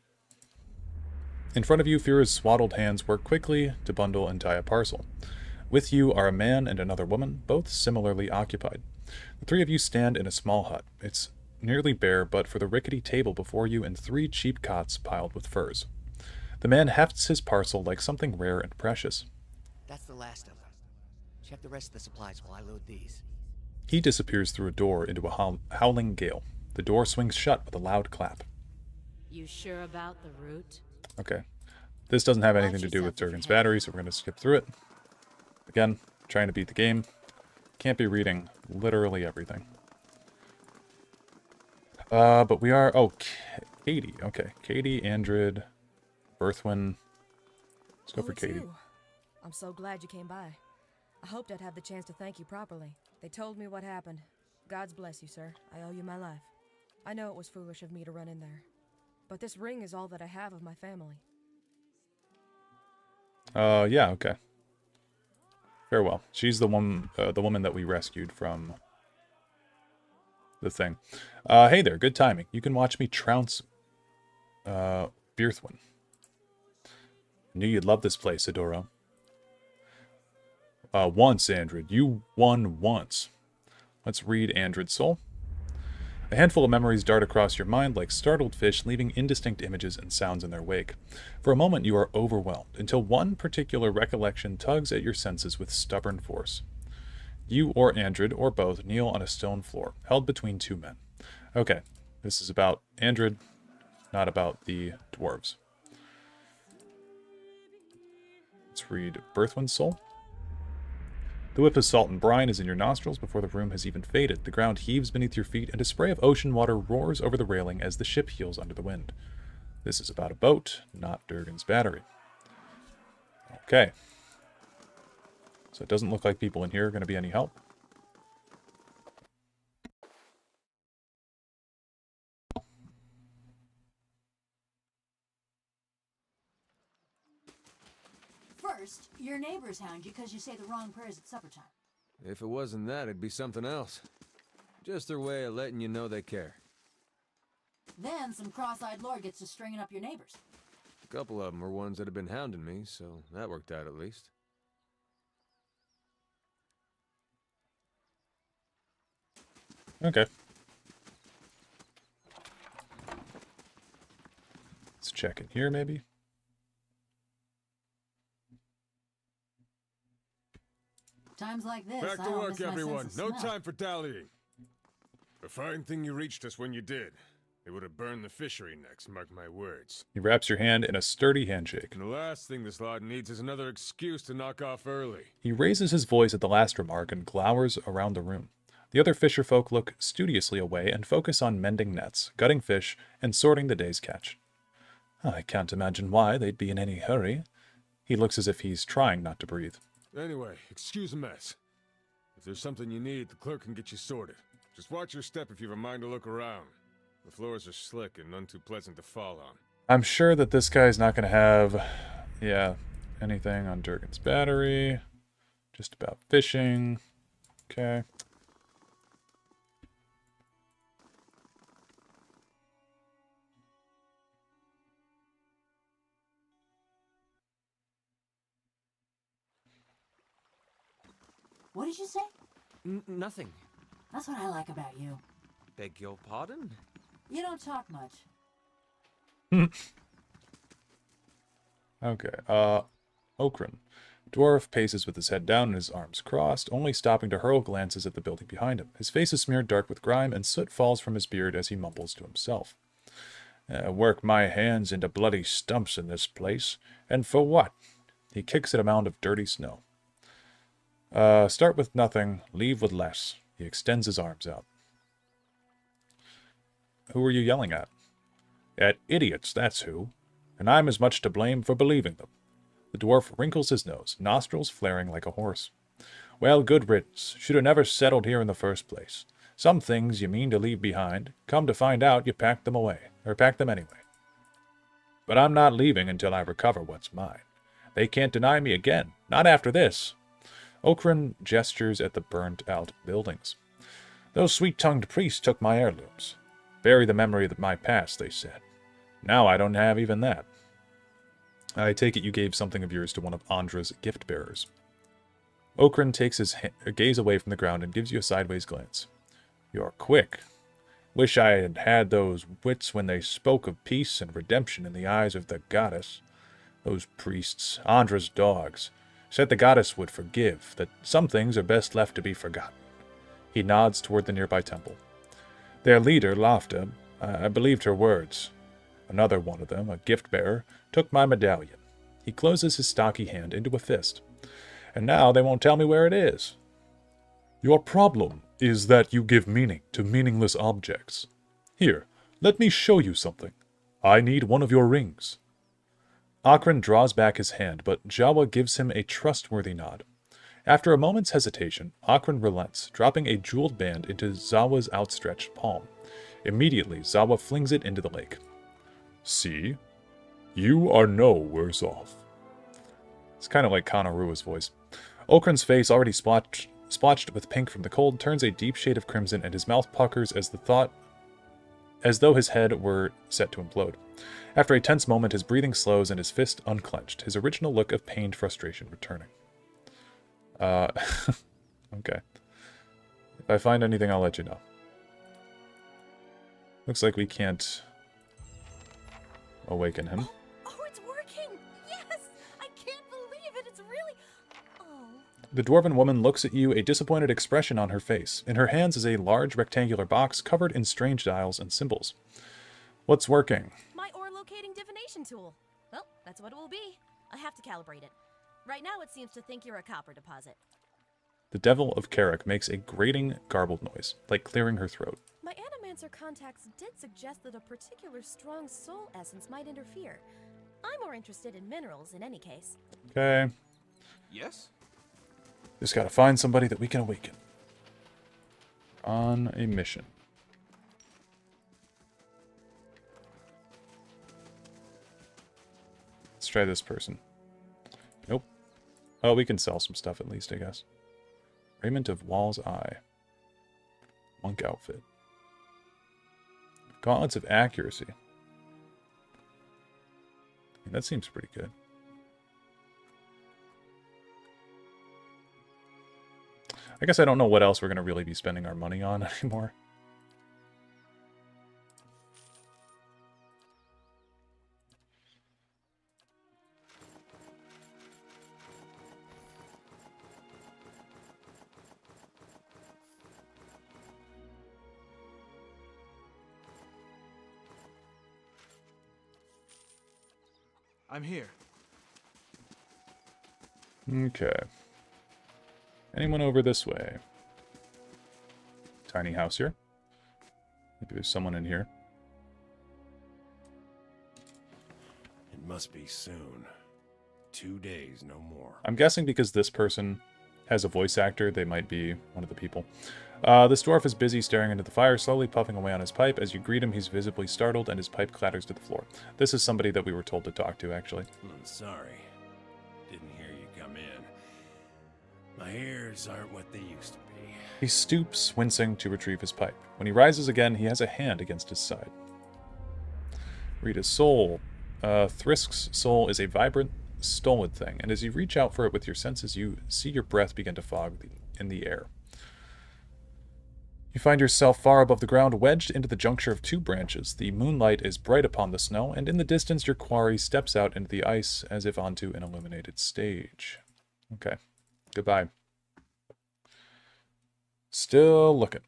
In front of you, Fira's swaddled hands work quickly to bundle and tie a parcel. With you are a man and another woman, both similarly occupied. The three of you stand in a small hut. It's nearly bare, but for the rickety table before you and 3 cheap cots piled with furs. The man hefts his parcel like something rare and precious. That's the last of them. Check the rest of the supplies while I load these. He disappears through a door into a howling gale. The door swings shut with a loud clap. You sure about the route? Okay. This doesn't have anything to do with Durgan's battery, so we're going to skip through it. Again, trying to beat the game. Can't be reading literally everything. But we are... Oh, Katie. Okay. Katie, Andrid, Berthwin. Let's go for Katie. I'm so glad you came by. I hoped I'd have the chance to thank you properly. They told me what happened. God's bless you, sir. I owe you my life. I know it was foolish of me to run in there. But this ring is all that I have of my family. Yeah, okay. Farewell. She's the woman that we rescued from the thing. Hey there, good timing. You can watch me trounce Berthwin. Knew you'd love this place, Adoro. Once, Andrid. You won once. Let's read Andrid's soul. A handful of memories dart across your mind like startled fish, leaving indistinct images and sounds in their wake. For a moment you are overwhelmed, until one particular recollection tugs at your senses with stubborn force. You or Andrid, or both, kneel on a stone floor, held between 2 men. Okay, this is about Andrid, not about the dwarves. Let's read Berthwin's soul. The whiff of salt and brine is in your nostrils before the room has even faded. The ground heaves beneath your feet, and a spray of ocean water roars over the railing as the ship heels under the wind. This is about a boat, not Durgan's battery. Okay. So it doesn't look like people in here are going to be any help. First, your neighbors hound you because you say the wrong prayers at supper time. If it wasn't that, it'd be something else. Just their way of letting you know they care. Then some cross-eyed lord gets to stringing up your neighbors. A couple of them were ones that had been hounding me, so that worked out at least. Okay. Let's check in here, maybe. Times like this, Back I to don't work, miss my everyone. sense of No smell. time for dallying. A fine thing you reached us when you did. They would have burned the fishery next, mark my words. He wraps your hand in a sturdy handshake. And the last thing this lot needs is another excuse to knock off early. He raises his voice at the last remark and glowers around the room. The other fisher folk look studiously away and focus on mending nets, gutting fish, and sorting the day's catch. I can't imagine why they'd be in any hurry. He looks as if he's trying not to breathe. Anyway, excuse the mess. If there's something you need, the clerk can get you sorted. Just watch your step if you have a mind to look around. The floors are slick and none too pleasant to fall on. I'm sure that this guy's not going to have, yeah, anything on Durgan's battery. Just about fishing. Okay. What did you say? Nothing. That's what I like about you. Beg your pardon? You don't talk much. Okay, Okran. Dwarf paces with his head down and his arms crossed, only stopping to hurl glances at the building behind him. His face is smeared dark with grime, and soot falls from his beard as he mumbles to himself. Work my hands into bloody stumps in this place, and for what? He kicks at a mound of dirty snow. Start with nothing, leave with less. He extends his arms out. Who are you yelling at? At idiots, that's who. And I'm as much to blame for believing them. The dwarf wrinkles his nose, nostrils flaring like a horse. Well, good riddance. Should have never settled here in the first place. Some things you mean to leave behind. Come to find out, you packed them away. Or packed them anyway. But I'm not leaving until I recover what's mine. They can't deny me again. Not after this. Okran gestures at the burnt-out buildings. Those sweet-tongued priests took my heirlooms. Bury the memory of my past, they said. Now I don't have even that. I take it you gave something of yours to one of Andra's gift-bearers. Okran takes his gaze away from the ground and gives you a sideways glance. You're quick. Wish I had had those wits when they spoke of peace and redemption in the eyes of the goddess. Those priests, Andra's dogs, said the goddess would forgive, that some things are best left to be forgotten. He nods toward the nearby temple. Their leader, Lafta, I believed her words. Another one of them, a gift-bearer, took my medallion. He closes his stocky hand into a fist. And now they won't tell me where it is. Your problem is that you give meaning to meaningless objects. Here, let me show you something. I need one of your rings. Okran draws back his hand, but Jawa gives him a trustworthy nod. After a moment's hesitation, Okran relents, dropping a jeweled band into Zawa's outstretched palm. Immediately, Zawa flings it into the lake. See? You are no worse off. It's kind of like Kanarua's voice. Okran's face, already splotched with pink from the cold, turns a deep shade of crimson, and his mouth puckers as though his head were set to implode. After a tense moment, his breathing slows and his fist unclenched, his original look of pained frustration returning. Okay. If I find anything, I'll let you know. Looks like we can't awaken him. Oh, it's working! Yes! I can't believe it! It's really... Oh. The dwarven woman looks at you, a disappointed expression on her face. In her hands is a large rectangular box covered in strange dials and symbols. What's working? My ore-locating divination tool. Well, that's what it will be. I have to calibrate it. Right now it seems to think you're a copper deposit. The Devil of Carrick makes a grating, garbled noise, like clearing her throat. My Animancer contacts did suggest that a particular strong soul essence might interfere. I'm more interested in minerals in any case. Okay. Yes? Just gotta find somebody that we can awaken. On a mission. Let's try this person. Nope. Oh, we can sell some stuff at least, I guess. Raiment of Wall's Eye. Monk outfit. Gauntlets of Accuracy. That seems pretty good. I guess I don't know what else we're going to really be spending our money on anymore. I'm here. Okay. Anyone over this way? Tiny house here. Maybe there's someone in here. It must be soon. 2 days, no more. I'm guessing because this person has a voice actor, they might be one of the people. This dwarf is busy staring into the fire, slowly puffing away on his pipe. As you greet him, he's visibly startled, and his pipe clatters to the floor. This is somebody that we were told to talk to, actually. Sorry. Didn't hear you come in. My ears aren't what they used to be. He stoops, wincing, to retrieve his pipe. When he rises again, he has a hand against his side. Read his soul. Thrisk's soul is a vibrant, stolen thing, and as you reach out for it with your senses, you see your breath begin to fog in the air. You find yourself far above the ground, wedged into the juncture of two branches. The moonlight is bright upon the snow, and in the distance your quarry steps out into the ice as if onto an illuminated stage. Okay. Goodbye. Still looking.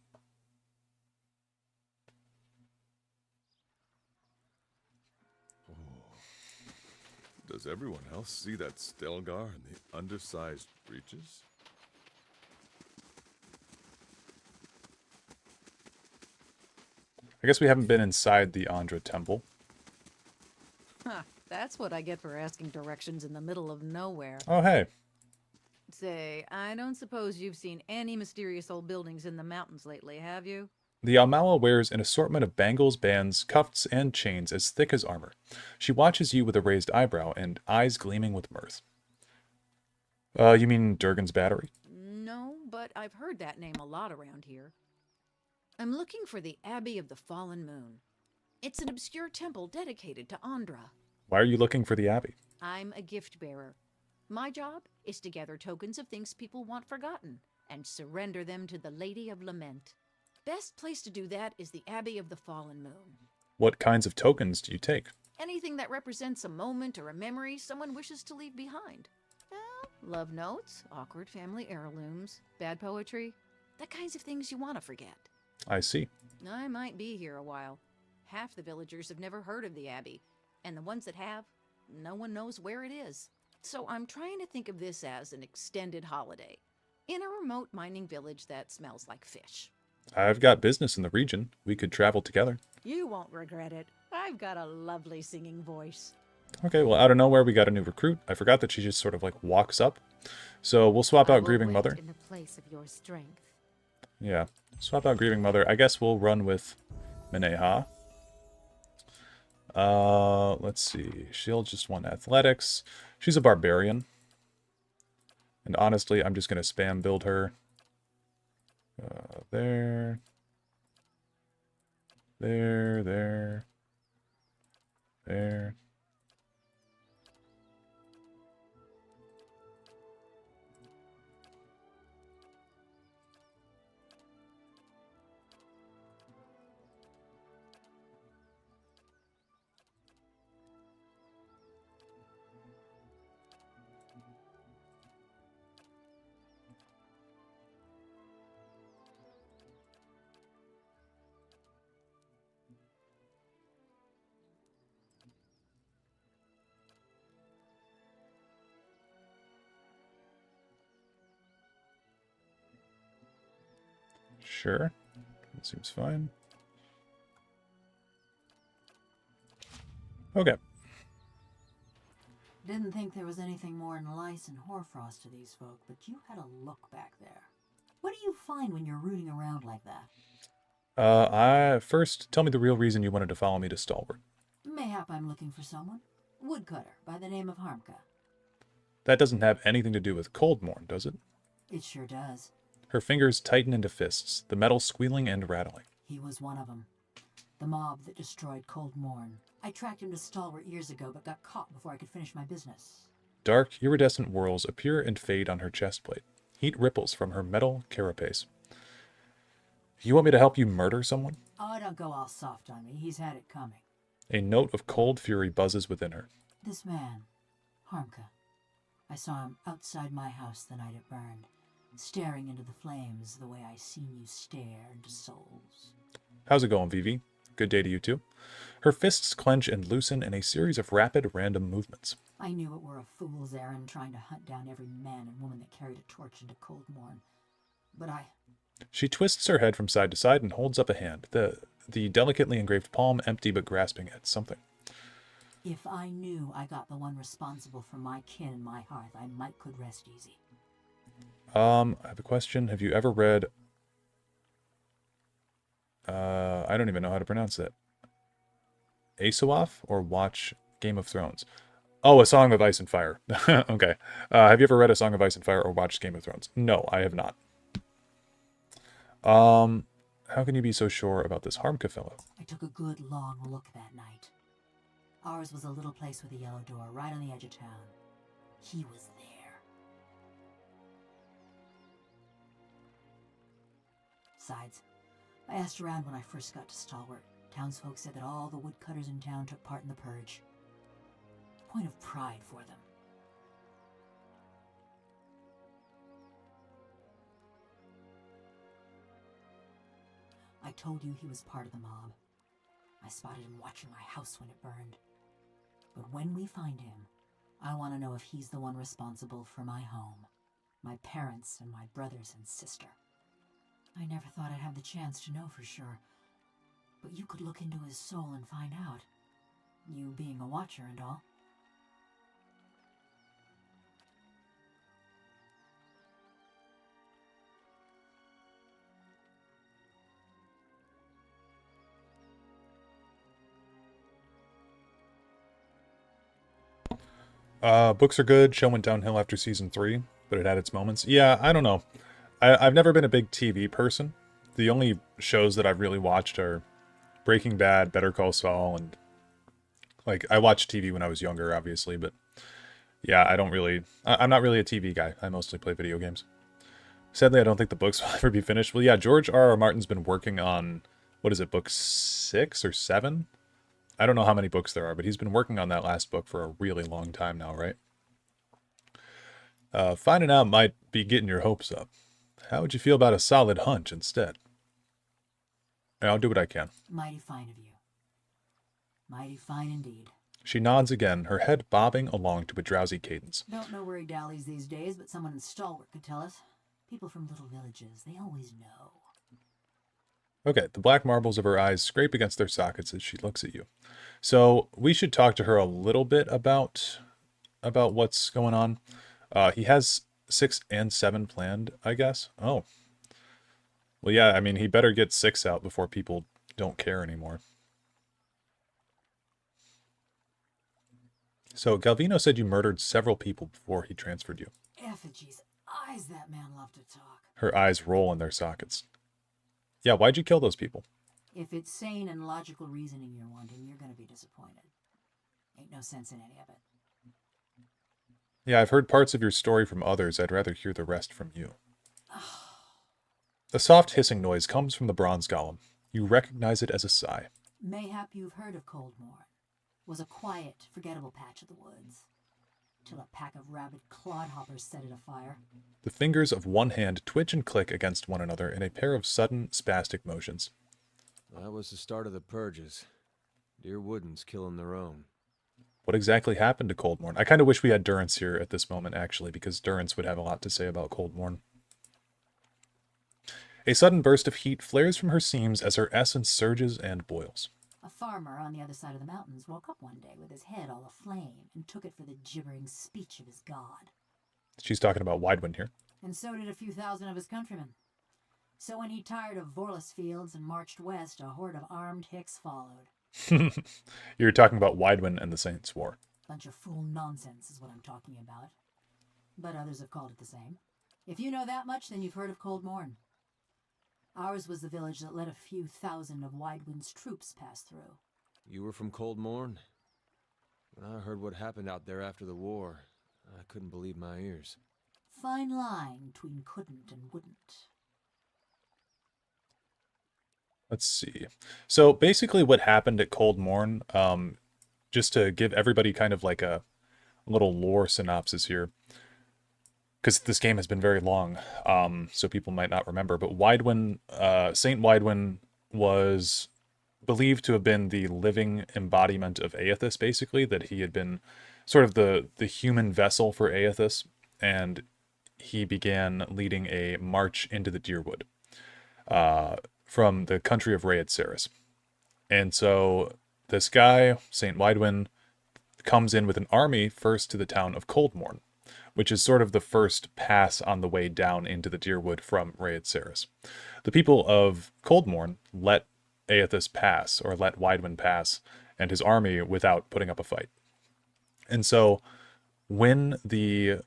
Does everyone else see that Stelgar and the undersized breeches? I guess we haven't been inside the Andra temple. Huh, that's what I get for asking directions in the middle of nowhere. Oh, hey. Say, I don't suppose you've seen any mysterious old buildings in the mountains lately, have you? The Almala wears an assortment of bangles, bands, cuffs, and chains as thick as armor. She watches you with a raised eyebrow and eyes gleaming with mirth. You mean Durgan's Battery? No, but I've heard that name a lot around here. I'm looking for the Abbey of the Fallen Moon. It's an obscure temple dedicated to Andra. Why are you looking for the Abbey? I'm a gift bearer. My job is to gather tokens of things people want forgotten and surrender them to the Lady of Lament. Best place to do that is the Abbey of the Fallen Moon. What kinds of tokens do you take? Anything that represents a moment or a memory someone wishes to leave behind. Love notes, awkward family heirlooms, bad poetry, the kinds of things you want to forget. I see. I might be here a while. Half the villagers have never heard of the Abbey, and the ones that have, no one knows where it is. So I'm trying to think of this as an extended holiday in a remote mining village that smells like fish. I've got business in the region. We could travel together. You won't regret it. I've got a lovely singing voice. Okay, well, out of nowhere, we got a new recruit. I forgot that she just sort of, like, walks up. So we'll swap out Grieving Mother. In the place of your strength. Yeah, swap out Grieving Mother. I guess we'll run with Mineha. Let's see. She'll just want athletics. She's a barbarian. And honestly, I'm just going to spam build her. There. There, there. There. Sure. That seems fine. Okay. Didn't think there was anything more than lice and hoarfrost to these folk, but you had a look back there. What do you find when you're rooting around like that? First, tell me the real reason you wanted to follow me to Stalwart. Mayhap I'm looking for someone. Woodcutter, by the name of Harmka. That doesn't have anything to do with Coldmorn, does it? It sure does. Her fingers tighten into fists, the metal squealing and rattling. He was one of them. The mob that destroyed Cold Morn. I tracked him to Stalwart years ago, but got caught before I could finish my business. Dark, iridescent whorls appear and fade on her chest plate. Heat ripples from her metal carapace. You want me to help you murder someone? Oh, don't go all soft on me. He's had it coming. A note of cold fury buzzes within her. This man, Harmka. I saw him outside my house the night it burned, staring into the flames the way I seen you stare into souls. How's it going, Vivi? Good day to you too. Her fists clench and loosen in a series of rapid, random movements. I knew it were a fool's errand trying to hunt down every man and woman that carried a torch into Cold Morn. But She twists her head from side to side and holds up a hand, the delicately engraved palm empty but grasping at something. If I knew I got the one responsible for my kin and my hearth, I might could rest easy. I have a question. Have you ever read... I don't even know how to pronounce that. Aesop or watch Game of Thrones? Oh, A Song of Ice and Fire. Okay. Have you ever read A Song of Ice and Fire or watched Game of Thrones? No, I have not. How can you be so sure about this Harmka fellow? I took a good long look that night. Ours was a little place with a yellow door right on the edge of town. He was there. Besides, I asked around when I first got to Stalwart. Townsfolk said that all the woodcutters in town took part in the purge. Point of pride for them. I told you he was part of the mob. I spotted him watching my house when it burned. But when we find him, I want to know if he's the one responsible for my home, my parents, and my brothers and sister. I never thought I'd have the chance to know for sure, but you could look into his soul and find out. You being a watcher and all. Books are good. Show went downhill after season 3, but it had its moments. Yeah, I don't know. I've never been a big TV person. The only shows that I've really watched are Breaking Bad, Better Call Saul, and like I watched TV when I was younger, obviously, but yeah, I'm not really a TV guy. I mostly play video games. Sadly, I don't think the books will ever be finished. Well, yeah, George R.R. Martin's been working on, what is it, book 6 or 7? I don't know how many books there are, but he's been working on that last book for a really long time now, right? Finding out might be getting your hopes up. How would you feel about a solid hunch instead? I'll do what I can. Mighty fine of you. Mighty fine indeed. She nods again, her head bobbing along to a drowsy cadence. Don't know where he dallies these days, but someone in Stalwart could tell us. People from little villages, they always know. Okay, the black marbles of her eyes scrape against their sockets as she looks at you. So we should talk to her a little bit about what's going on. He has 6 and 7 planned, I guess. Oh. Well, yeah, I mean, he better get 6 out before people don't care anymore. So Galvino said you murdered several people before he transferred you. Effigy's eyes, that man loved to talk. Her eyes roll in their sockets. Yeah, why'd you kill those people? If it's sane and logical reasoning you're wanting, you're gonna be disappointed. Ain't no sense in any of it. Yeah, I've heard parts of your story from others. I'd rather hear the rest from you. A soft hissing noise comes from the bronze golem. You recognize it as a sigh. Mayhap you've heard of Coldmore. Was a quiet, forgettable patch of the woods. Till a pack of rabid clodhoppers set it afire. The fingers of one hand twitch and click against one another in a pair of sudden, spastic motions. That was the start of the purges. Dear Woodens killing their own. What exactly happened to Coldmorn? I kind of wish we had Durrance here at this moment, actually, because Durrance would have a lot to say about Coldmorn. A sudden burst of heat flares from her seams as her essence surges and boils. A farmer on the other side of the mountains woke up one day with his head all aflame and took it for the gibbering speech of his god. She's talking about Widewind here. And so did a few thousand of his countrymen. So when he tired of Vorlus fields and marched west, a horde of armed Hicks followed. You're talking about Widewind and the Saints' War. Bunch of fool nonsense is what I'm talking about. But others have called it the same. If you know that much, then you've heard of Coldmorn. Ours was the village that let a few thousand of Widewind's troops pass through. You were from Coldmorn? When I heard what happened out there after the war, I couldn't believe my ears. Fine line between couldn't and wouldn't. Let's see. So basically what happened at Coldmorn, just to give everybody kind of like a little lore synopsis here, because this game has been very long, so people might not remember, but Widewind, Saint Widewind was believed to have been the living embodiment of Aethys, basically, that he had been sort of the human vessel for Aethys, and he began leading a march into the Deerwood from the country of Rhaedceres. And so this guy, Saint Widewind, comes in with an army first to the town of Coldmorn, which is sort of the first pass on the way down into the Deerwood from Rhaeadsaris. The people of Coldmorn let Aethys pass, or let Weidwyn pass, and his army without putting up a fight. And so when the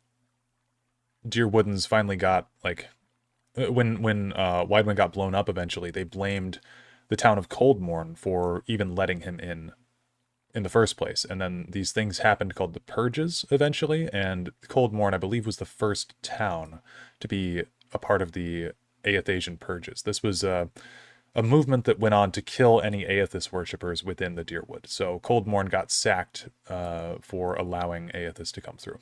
Deerwoodens finally got, like, when Weidwyn got blown up eventually, they blamed the town of Coldmorn for even letting him in the first place. And then these things happened called the Purges eventually, and Coldmorn, I believe, was the first town to be a part of the Aethasian Purges. This was a movement that went on to kill any Aethys worshippers within the Deerwood. So Coldmorn got sacked for allowing Aethys to come through.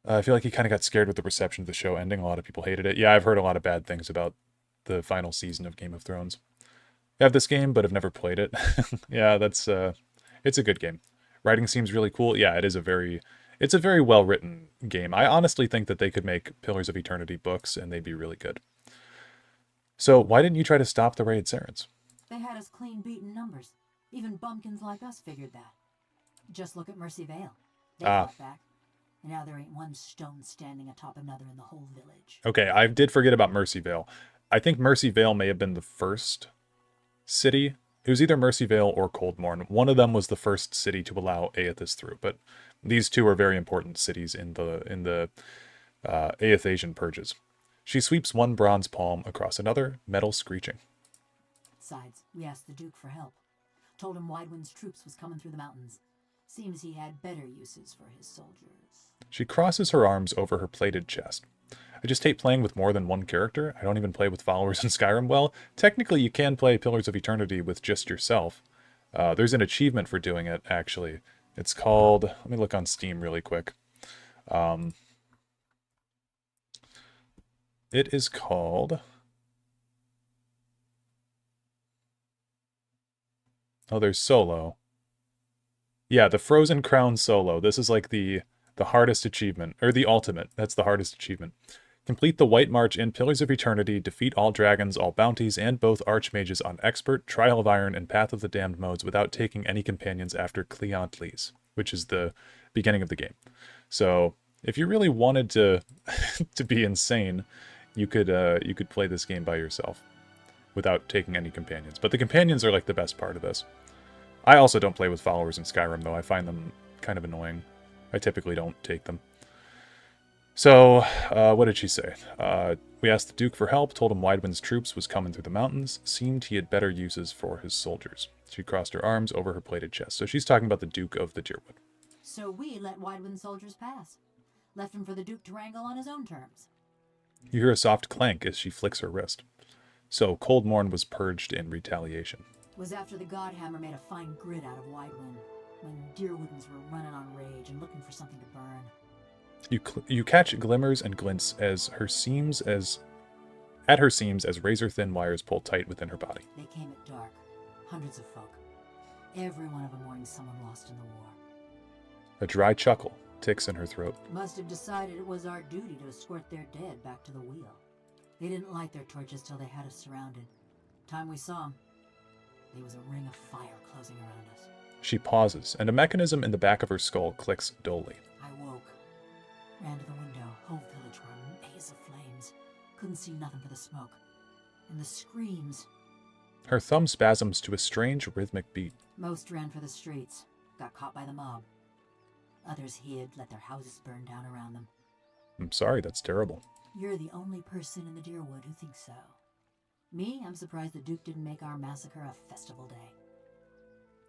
I feel like he kind of got scared with the reception of the show ending. A lot of people hated it. Yeah, I've heard a lot of bad things about the final season of Game of Thrones. I have this game, but have never played it. Yeah, it's a good game. Writing seems really cool. Yeah, it's a very well-written game. I honestly think that they could make Pillars of Eternity books, and they'd be really good. So why didn't you try to stop the Rhaeadserans? They had us clean beaten numbers. Even bumpkins like us figured that. Just look at Mercy Vale. They fought back. And now there ain't one stone standing atop another in the whole village. Okay, I did forget about Mercy Vale. I think Mercy Vale may have been the first city. It was either Mercy Vale or Coldmorn. One of them was the first city to allow Aethys through, but these two are very important cities in the Aethasian Purges. She sweeps one bronze palm across another, metal screeching. Besides, we asked the Duke for help. Told him Weidwyn's troops was coming through the mountains. Seems he had better uses for his soldiers. She crosses her arms over her plated chest. I just hate playing with more than one character. I don't even play with followers in Skyrim. Well, technically you can play Pillars of Eternity with just yourself. There's an achievement for doing it, actually. It's called... Let me look on Steam really quick. It is called... Oh, there's solo. Yeah, the Frozen Crown solo. This is like the hardest achievement, or the ultimate. That's the hardest achievement. Complete the White March in Pillars of Eternity, defeat all dragons, all bounties, and both archmages on Expert, Trial of Iron, and Path of the Damned modes without taking any companions after Cleant Lease, which is the beginning of the game. So if you really wanted to to be insane, you could play this game by yourself without taking any companions. But the companions are like the best part of this. I also don't play with followers in Skyrim, though. I find them kind of annoying. I typically don't take them. So, what did she say? We asked the Duke for help, told him Weidwyn's troops was coming through the mountains, seemed he had better uses for his soldiers. She crossed her arms over her plated chest. So she's talking about the Duke of the Deerwood. So we let Weidwyn's soldiers pass. Left him for the Duke to wrangle on his own terms. You hear a soft clank as she flicks her wrist. So Coldmorn was purged in retaliation. Was after the Godhammer made a fine grid out of Weidwyn, when Deerwoodens were running on rage and looking for something to burn. You catch glimmers and glints at her seams as razor-thin wires pull tight within her body. They came at dark. Hundreds of folk. Every one of them mourning someone lost in the war. A dry chuckle ticks in her throat. Must have decided it was our duty to escort their dead back to the wheel. They didn't light their torches till they had us surrounded. Time we saw them, there was a ring of fire closing around us. She pauses, and a mechanism in the back of her skull clicks dully. I woke. Ran to the window. Whole village were a maze of flames. Couldn't see nothing for the smoke. And the screams. Her thumb spasms to a strange rhythmic beat. Most ran for the streets. Got caught by the mob. Others hid, let their houses burn down around them. I'm sorry, that's terrible. You're the only person in the Deerwood who thinks so. Me, I'm surprised the Duke didn't make our massacre a festival day.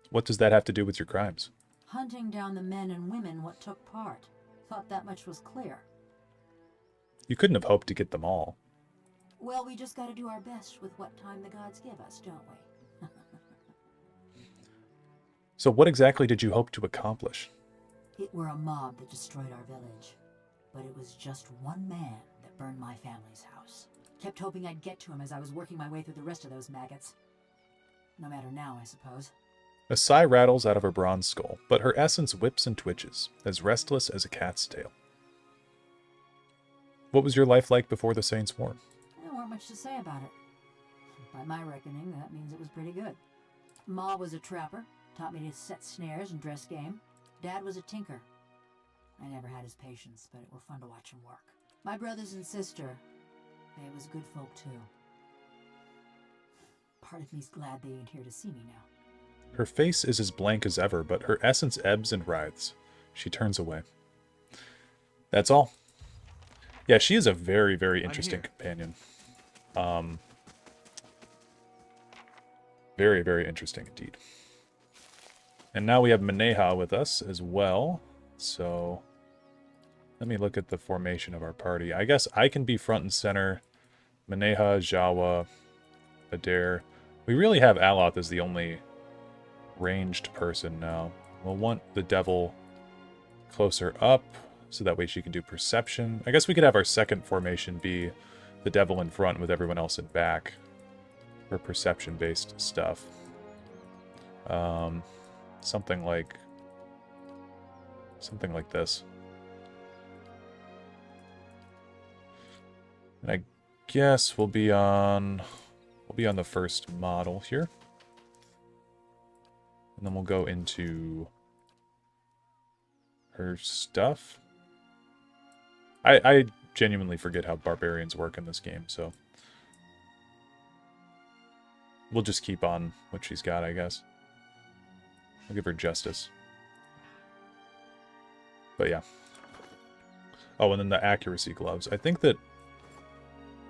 What does that have to do with your crimes? Hunting down the men and women what took part. Thought that much was clear. You couldn't have hoped to get them all. Well, we just gotta do our best with what time the gods give us, don't we? So what exactly did you hope to accomplish? It were a mob that destroyed our village. But it was just one man that burned my family's house. Kept hoping I'd get to him as I was working my way through the rest of those maggots. No matter now, I suppose. A sigh rattles out of her bronze skull, but her essence whips and twitches, as restless as a cat's tail. What was your life like before the Saints' War? There weren't much to say about it. By my reckoning, that means it was pretty good. Ma was a trapper. Taught me to set snares and dress game. Dad was a tinker. I never had his patience, but it were fun to watch him work. My brothers and sister, they was good folk too. Part of me's glad they ain't here to see me now. Her face is as blank as ever, but her essence ebbs and writhes. She turns away. That's all. Yeah, she is a very, very interesting companion. Very, very interesting indeed. And now we have Maneha with us as well. So let me look at the formation of our party. I guess I can be front and center. Maneha, Jawa, Adair. We really have Aloth as the only ranged person now. We'll want the devil closer up, so that way she can do perception. I guess we could have our second formation be the devil in front with everyone else in back for perception-based stuff. Something like this. And I guess we'll be on the first model here. And then we'll go into her stuff. I genuinely forget how barbarians work in this game, so we'll just keep on what she's got, I guess. I'll give her justice. But yeah. Oh, and then the accuracy gloves. I think that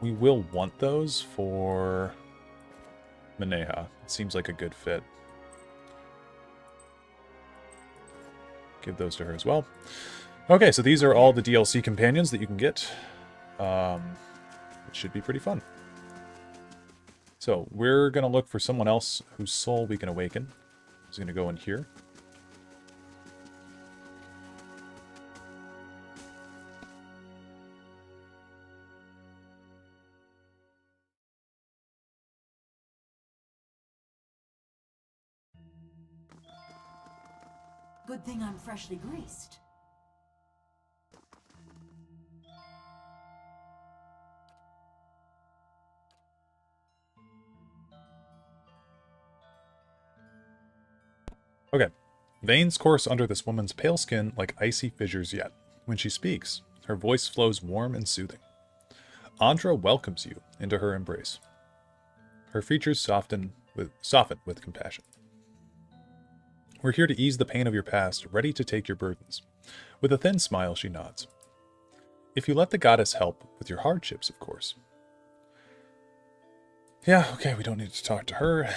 we will want those for Maneha. It seems like a good fit. Give those to her as well. Okay, so these are all the DLC companions that you can get. It should be pretty fun. So we're going to look for someone else whose soul we can awaken. He's going to go in here. Good thing I'm freshly greased. Okay. Veins course under this woman's pale skin like icy fissures yet. When she speaks, her voice flows warm and soothing. Andra welcomes you into her embrace. Her features soften with compassion. We're here to ease the pain of your past, ready to take your burdens. With a thin smile, she nods. If you let the goddess help with your hardships, of course. Yeah, okay, we don't need to talk to her.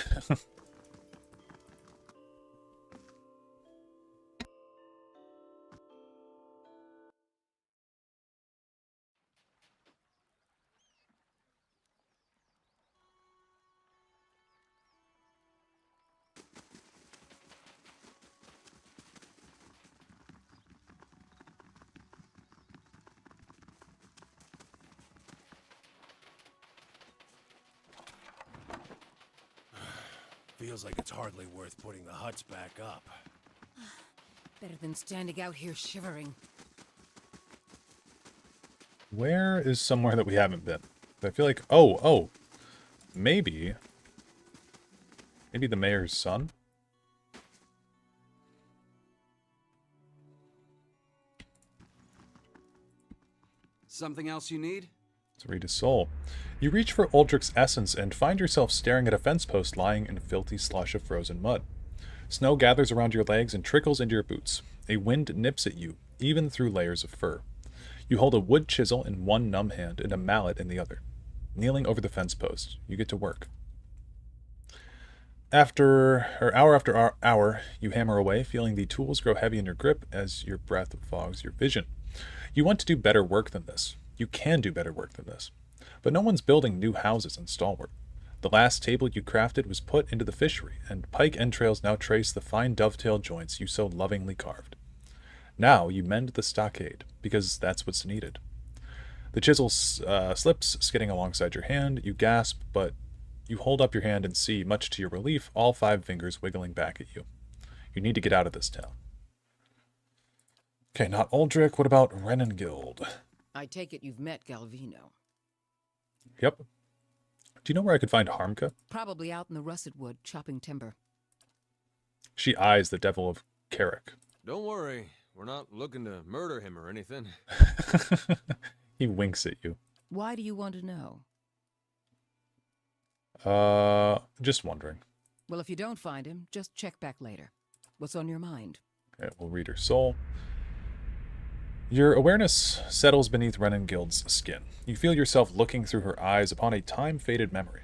Feels like it's hardly worth putting the huts back up. Better than standing out here shivering. Where is somewhere that we haven't been? I feel like... Oh. Maybe the mayor's son? Something else you need? To read his soul. You reach for Uldric's essence and find yourself staring at a fence post lying in a filthy slush of frozen mud. Snow gathers around your legs and trickles into your boots. A wind nips at you, even through layers of fur. You hold a wood chisel in one numb hand and a mallet in the other. Kneeling over the fence post, you get to work. Hour after hour, you hammer away, feeling the tools grow heavy in your grip as your breath fogs your vision. You want to do better work than this. You can do better work than this. But no one's building new houses in Stalwart. The last table you crafted was put into the fishery, and pike entrails now trace the fine dovetail joints you so lovingly carved. Now you mend the stockade, because that's what's needed. The chisel slips, skidding alongside your hand. You gasp, but you hold up your hand and see, much to your relief, all 5 fingers wiggling back at you. You need to get out of this town. Okay, not Uldric. What about Renengild? I take it you've met Galvino. Yep. Do you know where I could find Harmka? Probably out in the russet wood, chopping timber. She eyes the devil of Carrick. Don't worry. We're not looking to murder him or anything. He winks at you. Why do you want to know? Just wondering. Well, if you don't find him, just check back later. What's on your mind? Okay, we'll read her soul. Your awareness settles beneath Renengild's skin. You feel yourself looking through her eyes upon a time-faded memory.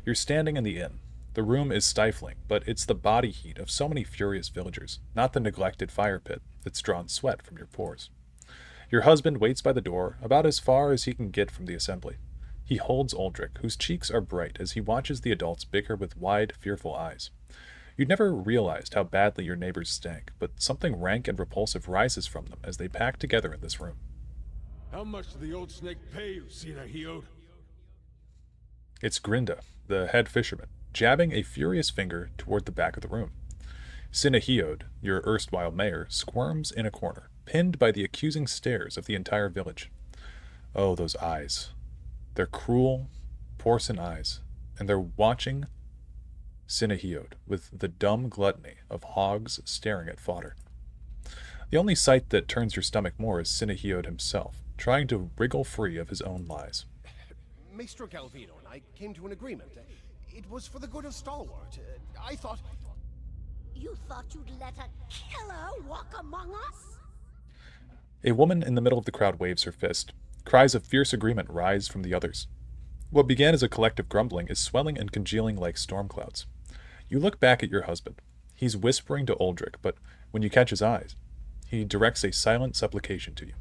You're standing in the inn. The room is stifling, but it's the body heat of so many furious villagers, not the neglected fire pit that's drawn sweat from your pores. Your husband waits by the door, about as far as he can get from the assembly. He holds Uldric, whose cheeks are bright as he watches the adults bicker with wide, fearful eyes. You'd never realized how badly your neighbors stank, but something rank and repulsive rises from them as they pack together in this room. How much did the old snake pay you, Sinahiod? It's Grinda, the head fisherman, jabbing a furious finger toward the back of the room. Sinahiod, your erstwhile mayor, squirms in a corner, pinned by the accusing stares of the entire village. Oh, those eyes. They're cruel, porcine eyes, and they're watching Sinahiod with the dumb gluttony of hogs staring at fodder. The only sight that turns your stomach more is Sinahiod himself, trying to wriggle free of his own lies. Maestro Galvino and I came to an agreement. It was for the good of Stalwart. I thought... You thought you'd let a killer walk among us? A woman in the middle of the crowd waves her fist. Cries of fierce agreement rise from the others. What began as a collective grumbling is swelling and congealing like storm clouds. You look back at your husband. He's whispering to Uldric, but when you catch his eyes, he directs a silent supplication to you.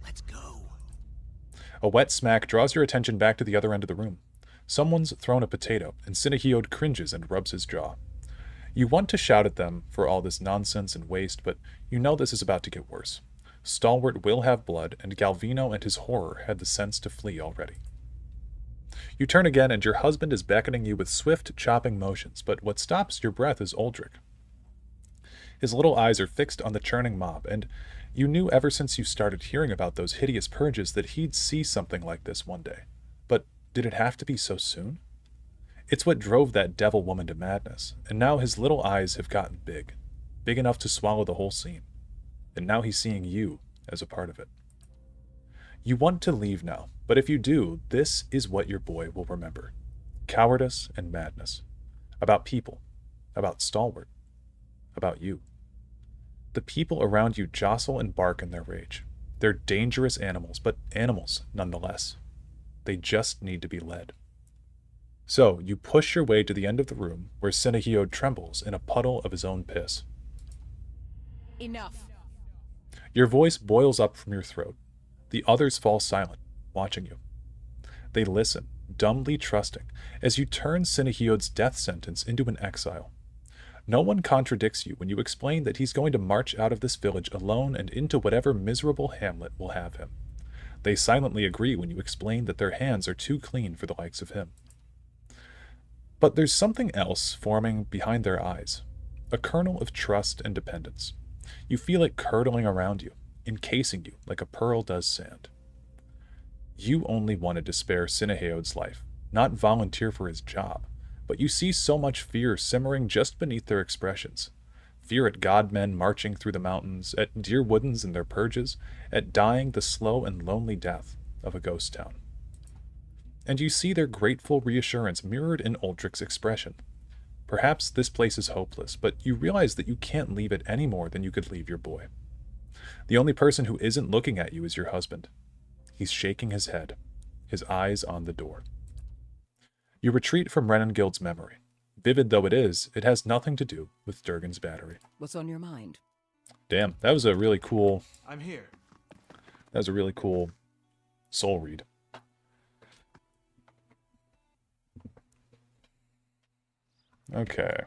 Let's go. A wet smack draws your attention back to the other end of the room. Someone's thrown a potato, and Sinahiod cringes and rubs his jaw. You want to shout at them for all this nonsense and waste, but you know this is about to get worse. Stalwart will have blood, and Galvino and his horror had the sense to flee already. You turn again, and your husband is beckoning you with swift, chopping motions, but what stops your breath is Uldric. His little eyes are fixed on the churning mob, and you knew ever since you started hearing about those hideous purges that he'd see something like this one day. But did it have to be so soon? It's what drove that devil woman to madness, and now his little eyes have gotten big enough to swallow the whole scene, and now he's seeing you as a part of it. You want to leave now, but if you do, this is what your boy will remember. Cowardice and madness. About people. About Stalwart. About you. The people around you jostle and bark in their rage. They're dangerous animals, but animals nonetheless. They just need to be led. So, you push your way to the end of the room where Sinahiod trembles in a puddle of his own piss. Enough. Your voice boils up from your throat. The others fall silent, watching you. They listen, dumbly trusting, as you turn Sinahiod's death sentence into an exile. No one contradicts you when you explain that he's going to march out of this village alone and into whatever miserable hamlet will have him. They silently agree when you explain that their hands are too clean for the likes of him. But there's something else forming behind their eyes, a kernel of trust and dependence. You feel it curdling around you, encasing you like a pearl does sand. You only wanted to spare Sinahiod's life, not volunteer for his job, but you see so much fear simmering just beneath their expressions. Fear at godmen marching through the mountains, at deer woodens in their purges, at dying the slow and lonely death of a ghost town. And you see their grateful reassurance mirrored in Uldric's expression. Perhaps this place is hopeless, but you realize that you can't leave it any more than you could leave your boy. The only person who isn't looking at you is your husband. He's shaking his head, his eyes on the door. You retreat from Renengild's memory. Vivid though it is, it has nothing to do with Durgan's battery. What's on your mind? Damn, that was a really cool... I'm here. That was a really cool soul read. Okay.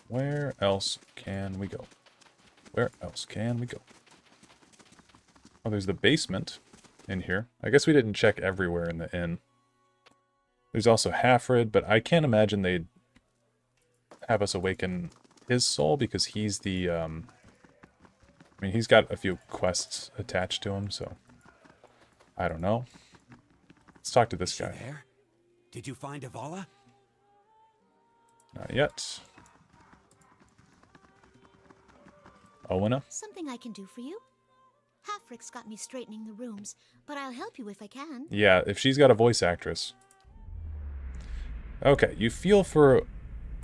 Where else can we go? Where else can we go? Oh, there's the basement in here. I guess we didn't check everywhere in the inn. There's also Hafred, but I can't imagine they'd have us awaken his soul because he's the, I mean, he's got a few quests attached to him, so I don't know. Let's talk to this guy. There? Did you find Avala? Not yet. Owena? Something I can do for you? Halfrick's got me straightening the rooms, but I'll help you if I can. Yeah, if she's got a voice actress. Okay, you feel for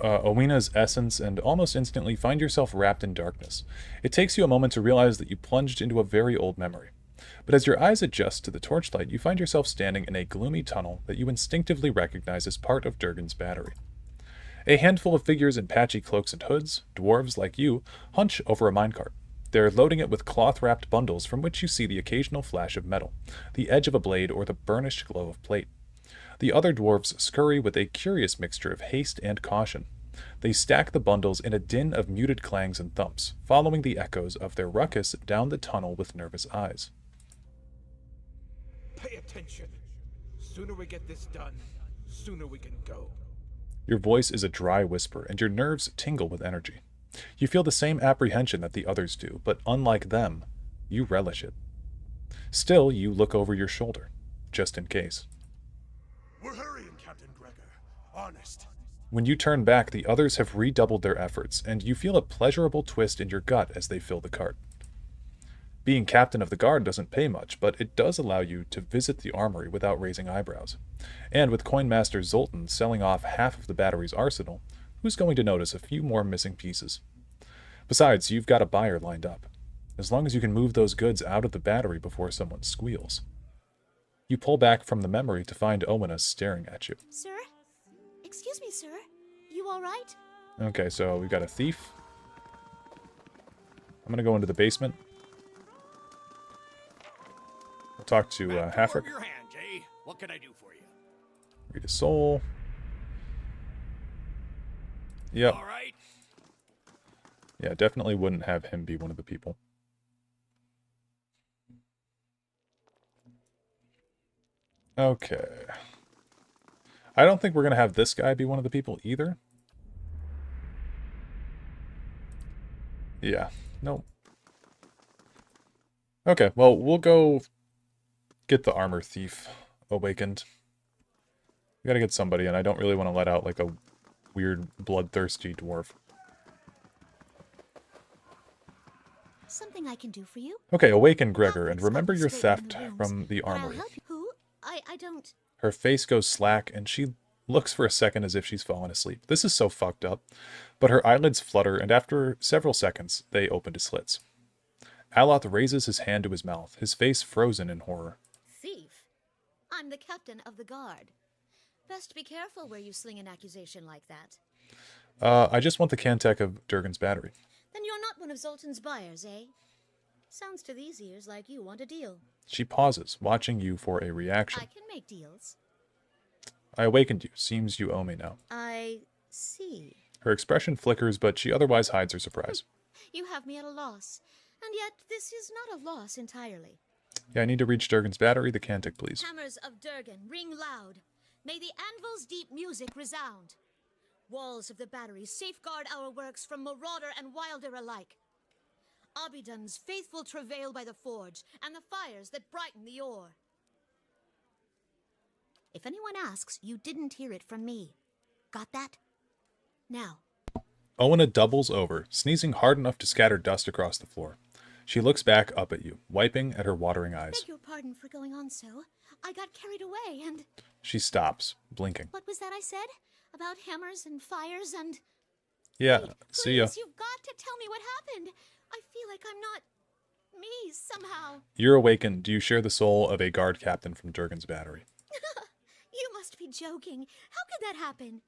Owena's essence and almost instantly find yourself wrapped in darkness. It takes you a moment to realize that you plunged into a very old memory. But as your eyes adjust to the torchlight, you find yourself standing in a gloomy tunnel that you instinctively recognize as part of Durgan's battery. A handful of figures in patchy cloaks and hoods, dwarves like you, hunch over a minecart. They're loading it with cloth-wrapped bundles from which you see the occasional flash of metal, the edge of a blade, or the burnished glow of plate. The other dwarves scurry with a curious mixture of haste and caution. They stack the bundles in a din of muted clangs and thumps, following the echoes of their ruckus down the tunnel with nervous eyes. Pay attention. Sooner we get this done, sooner we can go. Your voice is a dry whisper, and your nerves tingle with energy. You feel the same apprehension that the others do, but unlike them, you relish it. Still, you look over your shoulder, just in case. We're hurrying, Captain Gregor. Honest. When you turn back, the others have redoubled their efforts, and you feel a pleasurable twist in your gut as they fill the cart. Being captain of the guard doesn't pay much, but it does allow you to visit the armory without raising eyebrows. And with Coinmaster Zoltan selling off half of the battery's arsenal, who's going to notice a few more missing pieces? Besides, you've got a buyer lined up, as long as you can move those goods out of the battery before someone squeals. You pull back from the memory to find Owena staring at you. Sir? Excuse me, sir. You all right? Okay, so we've got a thief. I'm gonna go into the basement. I'll talk to Halfrick. Your hands, eh? What can I do for you? Read a soul. Yep. All right. Yeah, definitely wouldn't have him be one of the people. Okay. I don't think we're going to have this guy be one of the people either. Yeah, nope. Okay, well, we'll go get the armor thief awakened. We gotta get somebody, and I don't really want to let out, like, a weird, bloodthirsty dwarf. Something I can do for you? Okay, awaken Gregor, and remember your theft from the armory. Who? I don't... Her face goes slack, and she looks for a second as if she's fallen asleep. This is so fucked up. But her eyelids flutter, and after several seconds, they open to slits. Aloth raises his hand to his mouth, his face frozen in horror. Thief? I'm the captain of the guard. Best be careful where you sling an accusation like that. I just want the Cantech of Durgan's battery. Then you're not one of Zoltan's buyers, eh? Sounds to these ears like you want a deal. She pauses, watching you for a reaction. I can make deals. I awakened you. Seems you owe me now. I see. Her expression flickers, but she otherwise hides her surprise. You have me at a loss. And yet, this is not a loss entirely. Yeah, I need to reach Durgan's battery. The Cantech, please. Hammers of Durgan, ring loud. May the anvil's deep music resound. Walls of the battery safeguard our works from marauder and wilder alike. Abidon's faithful travail by the forge, and the fires that brighten the ore. If anyone asks, you didn't hear it from me. Got that? Now. Owena doubles over, sneezing hard enough to scatter dust across the floor. She looks back up at you, wiping at her watering eyes. Beg your pardon for going on so. I got carried away and... She stops, blinking. What was that I said? About hammers and fires and... Yeah, Wait, see ya. please, you've got to tell me what happened. I feel like I'm not... me, somehow. You're awakened. Do you share the soul of a guard captain from Durgan's battery? You must be joking. How could that happen?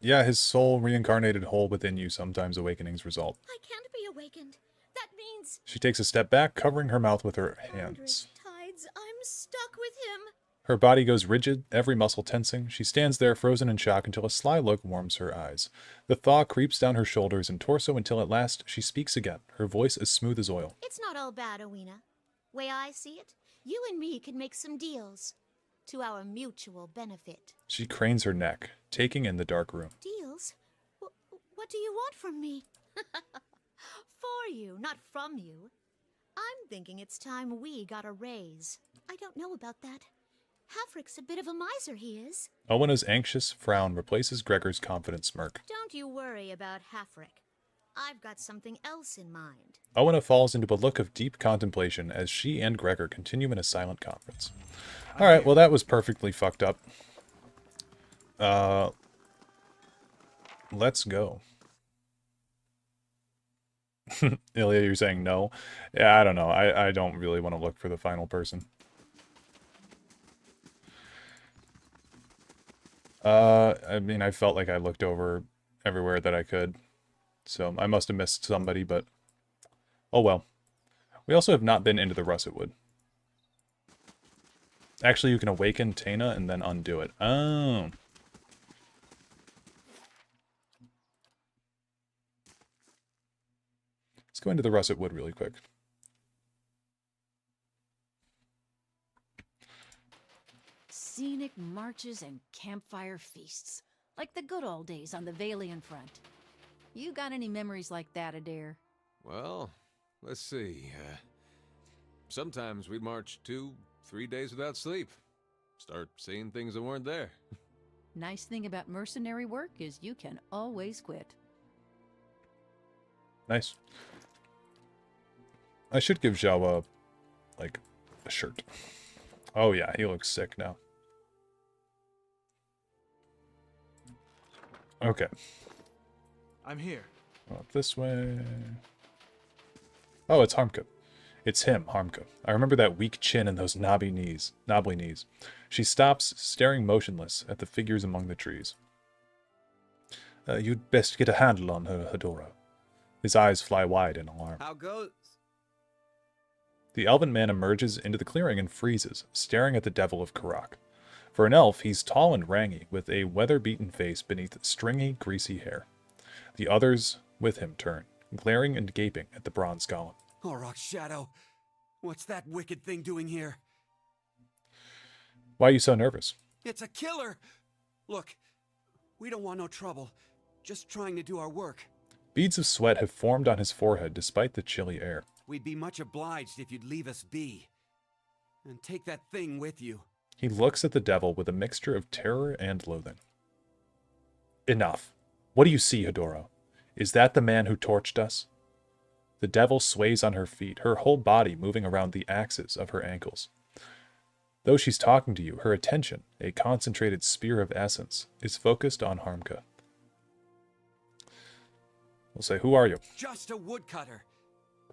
Yeah, his soul reincarnated whole within you. Sometimes awakenings result. I can't be awakened. That means... She takes a step back, covering her mouth with her hands. Tides, I'm stuck with him. Her body goes rigid, every muscle tensing. She stands there, frozen in shock, until a sly look warms her eyes. The thaw creeps down her shoulders and torso until at last she speaks again, her voice as smooth as oil. It's not all bad, Owena. Way I see it, you and me can make some deals. To our mutual benefit. She cranes her neck, taking in the dark room. Deals? What do you want from me? For you, not from you. I'm thinking it's time we got a raise. I don't know about that. Halfrick's a bit of a miser, he is. Owena's anxious frown replaces Gregor's confident smirk. Don't you worry about Halfrick. I've got something else in mind. Owena falls into a look of deep contemplation as she and Gregor continue in a silent conference. Alright, well that was perfectly fucked up. Let's go. Ilya, you're saying no? Yeah, I don't know. I don't really want to look for the final person. I mean, I felt like I looked over everywhere that I could. So I must have missed somebody, but oh well. We also have not been into the Russet Wood. Actually, you can awaken Taina and then undo it. Oh. Let's go into the Russet Wood really quick. Scenic marches and campfire feasts, like the good old days on the Valian front. You got any memories like that, Adair? Well, let's see. Sometimes we'd march 2-3 days without sleep. Start seeing things that weren't there. Nice thing about mercenary work is you can always quit. Nice. I should give Zhao like, a shirt. Oh yeah, he looks sick now. Okay. I'm here. Up this way. Oh, it's Harmka. It's him, Harmka. I remember that weak chin and those knobbly knees. She stops, staring motionless at the figures among the trees. You'd best get a handle on her, Hedora. His eyes fly wide in alarm. How goes? The elven man emerges into the clearing and freezes, staring at the devil of Karak. For an elf, he's tall and rangy, with a weather-beaten face beneath stringy, greasy hair. The others with him turn, glaring and gaping at the bronze golem. Auroch's shadow. What's that wicked thing doing here? Why are you so nervous? It's a killer! Look, we don't want no trouble. Just trying to do our work. Beads of sweat have formed on his forehead despite the chilly air. We'd be much obliged if you'd leave us be. And take that thing with you. He looks at the devil with a mixture of terror and loathing. Enough. What do you see, Hedora? Is that the man who torched us? The devil sways on her feet, her whole body moving around the axes of her ankles. Though she's talking to you, her attention, a concentrated spear of essence, is focused on Harmka. We'll say, who are you? Just a woodcutter.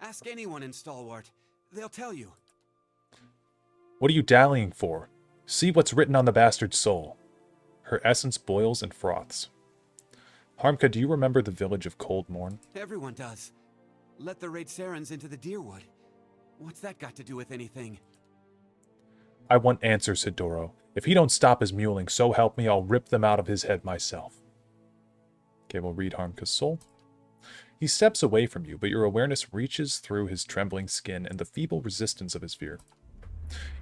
Ask anyone in Stalwart. They'll tell you. What are you dallying for? See what's written on the bastard's soul. Her essence boils and froths. Harmka, do you remember the village of Cold Morn? Everyone does. Let the Raid Sarens into the Deerwood. What's that got to do with anything? I want answers, Hedora. If he don't stop his mewling, so help me, I'll rip them out of his head myself. Okay, we'll read Harmka's soul. He steps away from you, but your awareness reaches through his trembling skin and the feeble resistance of his fear.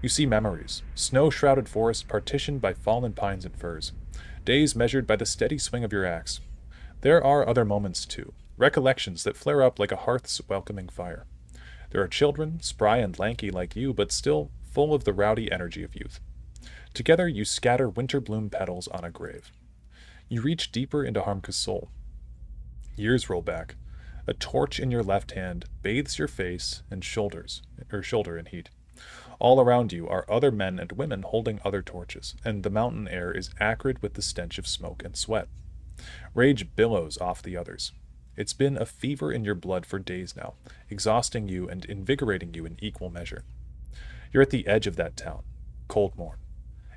You see memories, snow-shrouded forest partitioned by fallen pines and firs, days measured by the steady swing of your axe. There are other moments, too, recollections that flare up like a hearth's welcoming fire. There are children, spry and lanky like you, but still full of the rowdy energy of youth. Together, you scatter winter-bloom petals on a grave. You reach deeper into Harmka's soul. Years roll back. A torch in your left hand bathes your face and shoulder in heat. All around you are other men and women holding other torches, and the mountain air is acrid with the stench of smoke and sweat. Rage billows off the others. It's been a fever in your blood for days now, exhausting you and invigorating you in equal measure. You're at the edge of that town, Cold Morn.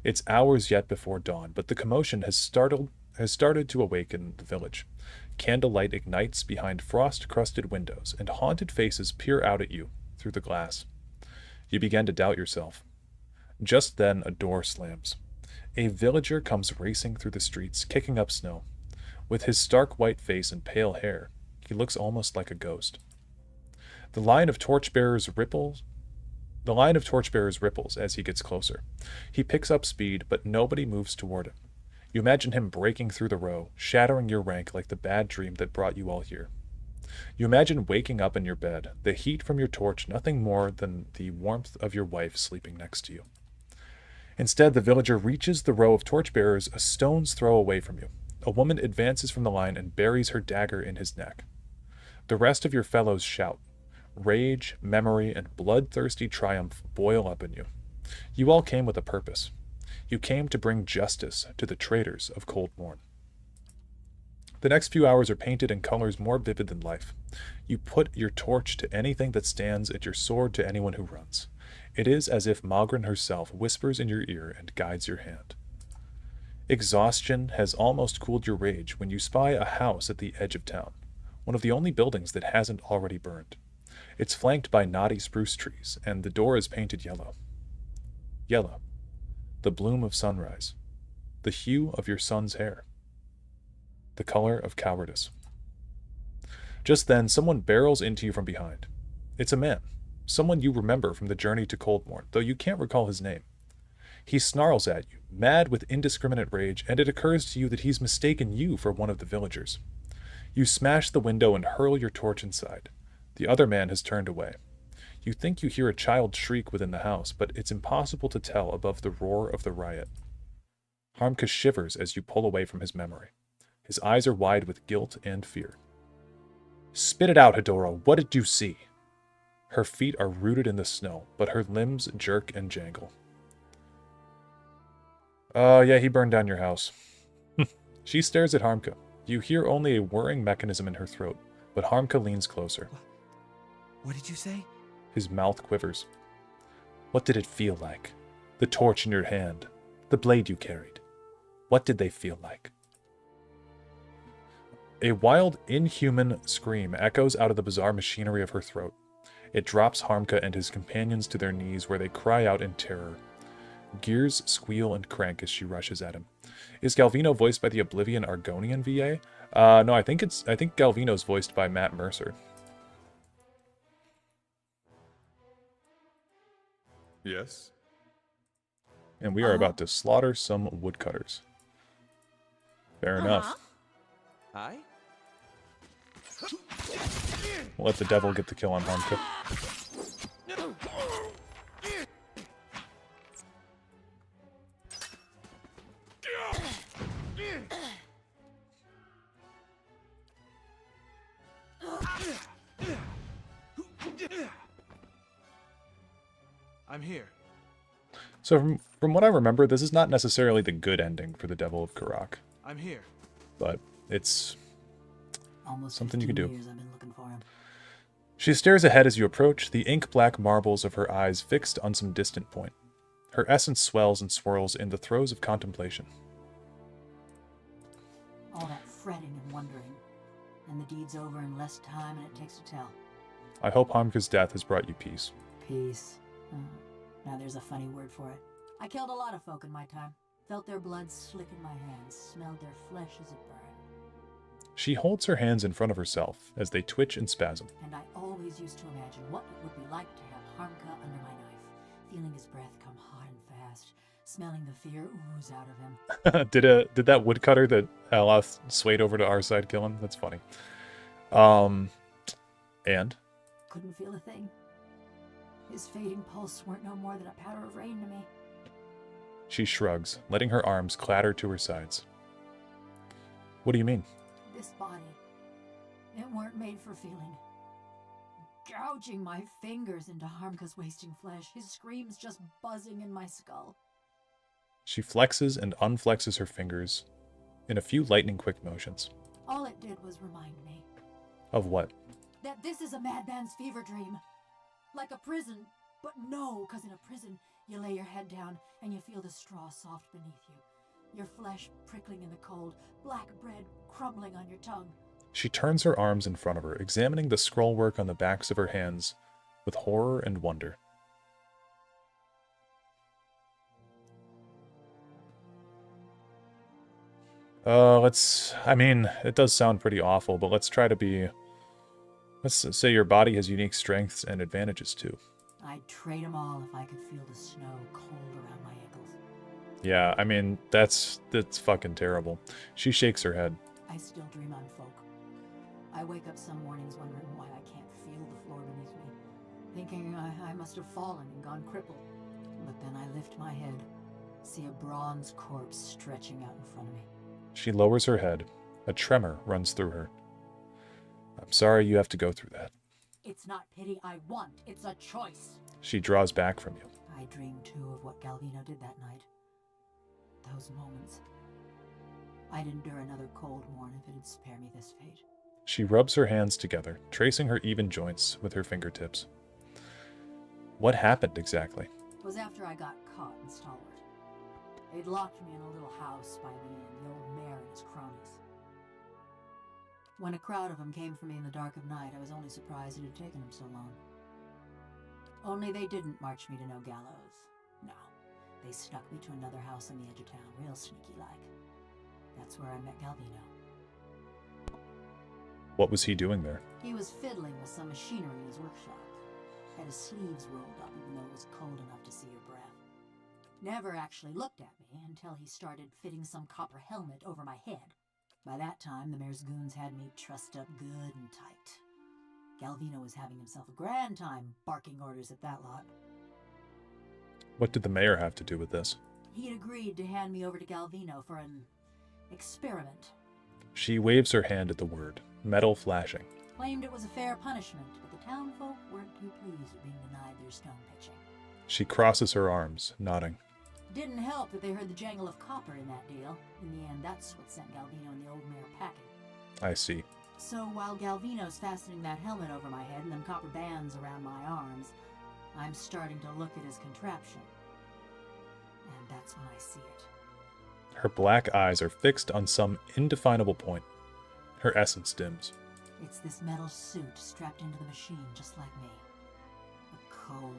It's hours yet before dawn, but the commotion has started to awaken the village. Candlelight ignites behind frost-crusted windows, and haunted faces peer out at you through the glass. You begin to doubt yourself. Just then, a door slams. A villager comes racing through the streets, kicking up snow. With his stark white face and pale hair, he looks almost like a ghost. The line of torchbearers ripples as he gets closer. He picks up speed, but nobody moves toward him. You imagine him breaking through the row, shattering your rank like the bad dream that brought you all here. You imagine waking up in your bed, the heat from your torch nothing more than the warmth of your wife sleeping next to you. Instead, the villager reaches the row of torchbearers a stone's throw away from you. A woman advances from the line and buries her dagger in his neck. The rest of your fellows shout. Rage, memory, and bloodthirsty triumph boil up in you. You all came with a purpose. You came to bring justice to the traitors of Cold Morn. The next few hours are painted in colors more vivid than life. You put your torch to anything that stands and your sword to anyone who runs. It is as if Magrin herself whispers in your ear and guides your hand. Exhaustion has almost cooled your rage when you spy a house at the edge of town, one of the only buildings that hasn't already burned. It's flanked by knotty spruce trees, and the door is painted yellow. Yellow. The bloom of sunrise. The hue of your son's hair. The color of cowardice. Just then, someone barrels into you from behind. It's a man. Someone you remember from the journey to Coldmorn, though you can't recall his name. He snarls at you, mad with indiscriminate rage, and it occurs to you that he's mistaken you for one of the villagers. You smash the window and hurl your torch inside. The other man has turned away. You think you hear a child shriek within the house, but it's impossible to tell above the roar of the riot. Harmka shivers as you pull away from his memory. His eyes are wide with guilt and fear. Spit it out, Hedora. What did you see? Her feet are rooted in the snow, but her limbs jerk and jangle. Oh, yeah, he burned down your house. She stares at Harmka. You hear only a whirring mechanism in her throat, but Harmka leans closer. What did you say? His mouth quivers. What did it feel like? The torch in your hand, the blade you carried. What did they feel like? A wild, inhuman scream echoes out of the bizarre machinery of her throat. It drops Harmka and his companions to their knees, where they cry out in terror. Gears squeal and crank as she rushes at him. Is Galvino voiced by the Oblivion Argonian VA? No, I think Galvino's voiced by Matt Mercer. Yes? And we are about to slaughter some woodcutters. Fair enough. Aye? We'll let the devil get the kill on Harmka. I'm here. So from what I remember, this is not necessarily the good ending for the Devil of Karak. I'm here. But it's Almost something you can do. years I've been looking for him. She stares ahead as you approach, the ink-black marbles of her eyes fixed on some distant point. Her essence swells and swirls in the throes of contemplation. All that fretting and wondering. And the deed's over in less time than it takes to tell. I hope Harmka's death has brought you peace. Peace. Now there's a funny word for it. I killed a lot of folk in my time. Felt their blood slick in my hands. Smelled their flesh as it burned. She holds her hands in front of herself as they twitch and spasm. And I always used to imagine what it would be like to have Harmka under my knife. Feeling his breath come hot and fast. Smelling the fear ooze out of him. Did that woodcutter that Aloth swayed over to our side kill him? That's funny. And? Couldn't feel a thing. His fading pulse weren't no more than a powder of rain to me. She shrugs, letting her arms clatter to her sides. What do you mean? This body, it weren't made for feeling. Gouging my fingers into Harmka's wasting flesh, his screams just buzzing in my skull. She flexes and unflexes her fingers in a few lightning-quick motions. All it did was remind me. Of what? That this is a madman's fever dream. Like a prison, but no, because in a prison, you lay your head down and you feel the straw soft beneath you. Your flesh prickling in the cold, black bread crumbling on your tongue. She turns her arms in front of her, examining the scrollwork on the backs of her hands with horror and wonder. It does sound pretty awful, but let's try to be... Let's say your body has unique strengths and advantages too. I'd trade them all if I could feel the snow cold around my ankles. Yeah, that's fucking terrible. She shakes her head. I still dream on folk. I wake up some mornings wondering why I can't feel the floor beneath me. Thinking I must have fallen and gone crippled. But then I lift my head, see a bronze corpse stretching out in front of me. She lowers her head. A tremor runs through her. I'm sorry you have to go through that. It's not pity I want, it's a choice. She draws back from you. I dreamed too of what Galvino did that night. Those moments. I'd endure another cold morn if it'd spare me this fate. She rubs her hands together, tracing her even joints with her fingertips. What happened exactly? It was after I got caught in Stalwart. They'd locked me in a little house by me and the old mayor and his cronies. When a crowd of them came for me in the dark of night, I was only surprised it had taken them so long. Only they didn't march me to no gallows. No, they snuck me to another house on the edge of town, real sneaky-like. That's where I met Galvino. What was he doing there? He was fiddling with some machinery in his workshop. Had his sleeves rolled up even though it was cold enough to see your breath. Never actually looked at me until he started fitting some copper helmet over my head. By that time, the mayor's goons had me trussed up good and tight. Galvino was having himself a grand time barking orders at that lot. What did the mayor have to do with this? He'd agreed to hand me over to Galvino for an experiment. She waves her hand at the word, metal flashing. Claimed it was a fair punishment, but the townfolk weren't too pleased at being denied their stone pitching. She crosses her arms, nodding. Didn't help that they heard the jangle of copper in that deal. In the end, that's what sent Galvino and the old mayor packing. I see. So while Galvino's fastening that helmet over my head and them copper bands around my arms, I'm starting to look at his contraption. And that's when I see it. Her black eyes are fixed on some indefinable point. Her essence dims. It's this metal suit strapped into the machine just like me. A cold,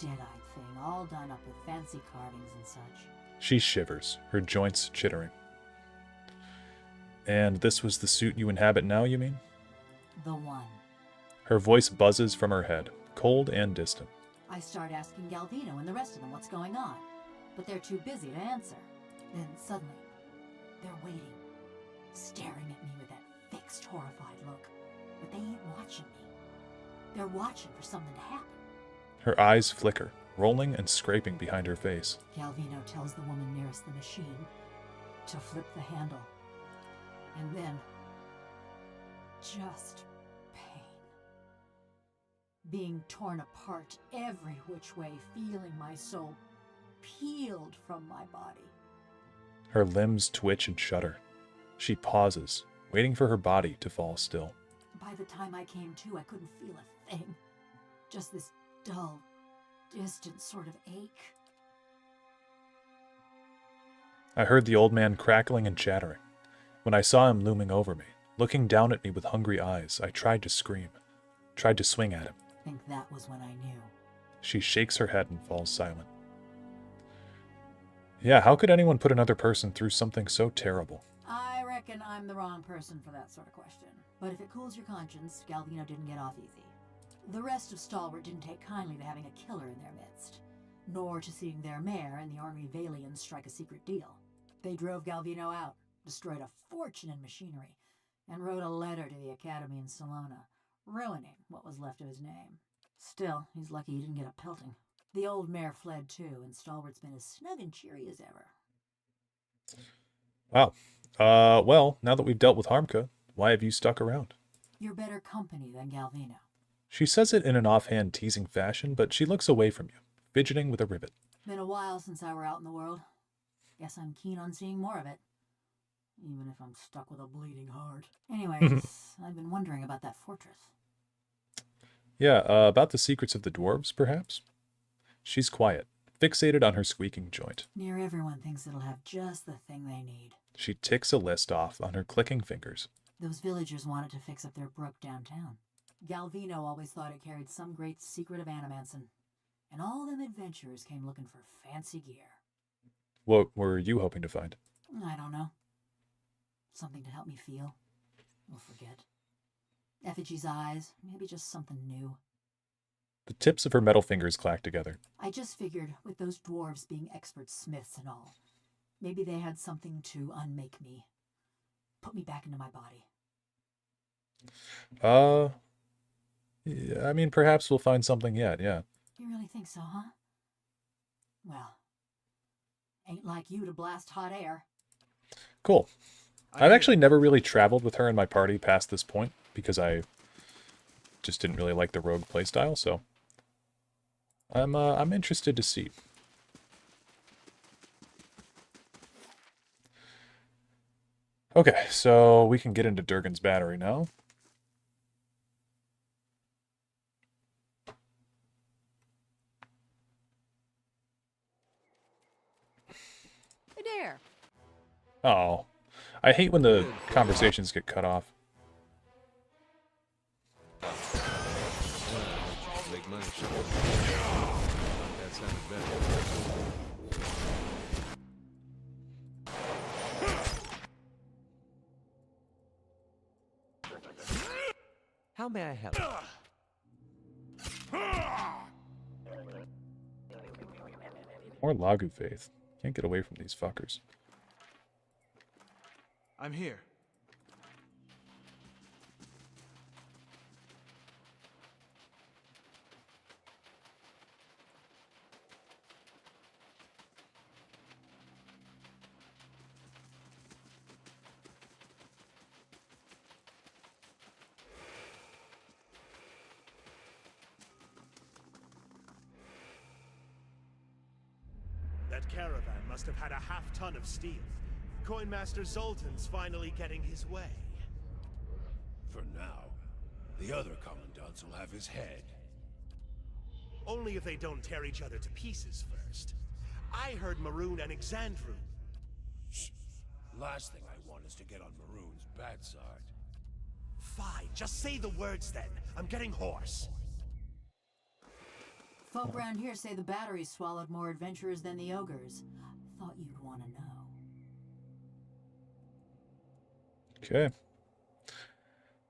dead-eyed thing, all done up with fancy carvings and such. She shivers, her joints chittering. And this was the suit you inhabit now, you mean? The one. Her voice buzzes from her head, cold and distant. I start asking Galvino and the rest of them what's going on, but they're too busy to answer. Then suddenly, they're waiting, staring at me with that fixed, horrified look. But they ain't watching me. They're watching for something to happen. Her eyes flicker, rolling and scraping behind her face. Galvino tells the woman nearest the machine to flip the handle. And then, just pain. Being torn apart every which way, feeling my soul peeled from my body. Her limbs twitch and shudder. She pauses, waiting for her body to fall still. By the time I came to, I couldn't feel a thing. Just this dull, distant sort of ache. I heard the old man crackling and chattering. When I saw him looming over me, looking down at me with hungry eyes, I tried to scream, tried to swing at him. I think that was when I knew. She shakes her head and falls silent. Yeah, how could anyone put another person through something so terrible? I reckon I'm the wrong person for that sort of question. But if it cools your conscience, Galvino didn't get off easy. The rest of Stalwart didn't take kindly to having a killer in their midst, nor to seeing their mayor and the Ornery Valians strike a secret deal. They drove Galvino out, destroyed a fortune in machinery, and wrote a letter to the Academy in Salona, ruining what was left of his name. Still, he's lucky he didn't get a pelting. The old mayor fled too, and Stalwart's been as snug and cheery as ever. Wow. Well, now that we've dealt with Harmka, why have you stuck around? You're better company than Galvino. She says it in an offhand, teasing fashion, but she looks away from you, fidgeting with a rivet. Been a while since I were out in the world. Guess I'm keen on seeing more of it. Even if I'm stuck with a bleeding heart. Anyways, I've been wondering about that fortress. Yeah, about the secrets of the dwarves, perhaps? She's quiet, fixated on her squeaking joint. Near everyone thinks it'll have just the thing they need. She ticks a list off on her clicking fingers. Those villagers wanted to fix up their brook downtown. Galvino always thought it carried some great secret of Animanson. And all them adventurers came looking for fancy gear. What were you hoping to find? I don't know. Something to help me feel. Or forget. Effigy's eyes, maybe just something new. The tips of her metal fingers clack together. I just figured, with those dwarves being expert smiths and all, maybe they had something to unmake me. Put me back into my body. Yeah, I mean, perhaps we'll find something yet, yeah. You really think so, huh? Well, Ain't like you to blast hot air. Cool. I've actually never really traveled with her in my party past this point because I just didn't really like the rogue playstyle, so I'm interested to see. Okay, so we can get into Durgan's battery now. Hey, Dare. Oh, I hate when the conversations get cut off. Make money. That sounded better. How may I help? More Lagu faith. Can't get away from these fuckers. I'm here. That caravan must have had a half-ton of steel. Coinmaster Zoltan's finally getting his way. For now. The other commandants will have his head. Only if they don't tear each other to pieces first. I heard Maroon and Exandru. Shh. Last thing I want is to get on Maroon's bad side. Fine, just say the words then. I'm getting hoarse. Folk round here say the battery swallowed more adventurers than the ogres. Thought you'd want to know. Okay.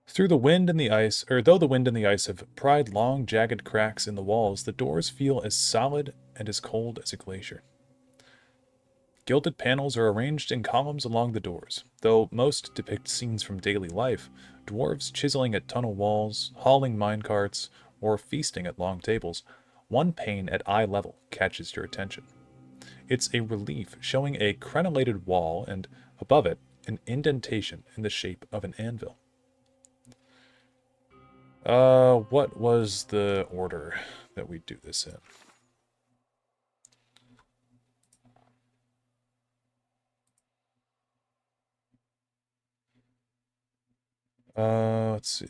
Through the wind and the ice, or though the wind and the ice have pried long, jagged cracks in the walls, the doors feel as solid and as cold as a glacier. Gilded panels are arranged in columns along the doors, though most depict scenes from daily life, dwarves chiseling at tunnel walls, hauling minecarts, or feasting at long tables. One pane at eye level catches your attention. It's a relief showing a crenellated wall and, above it, an indentation in the shape of an anvil. What was the order that we do this in? Let's see.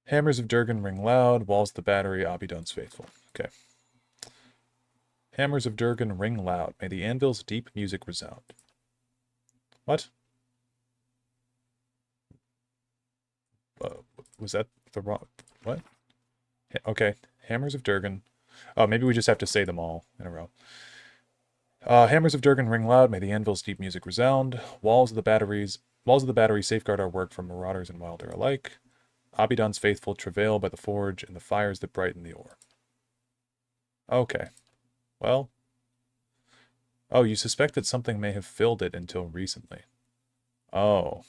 Hammers of Durgan ring loud, walls of the battery, Abidon's faithful. Okay. Hammers of Durgan ring loud, may the anvil's deep music resound. What? Was that the wrong... What? Okay, Hammers of Durgan. Oh, maybe we just have to say them all in a row. Hammers of Durgan ring loud, may the anvil's deep music resound. Walls of the battery safeguard our work from marauders and wilder alike. Abidon's faithful travail by the forge and the fires that brighten the ore. Okay. Well. Oh, you suspect that something may have filled it until recently. Oh.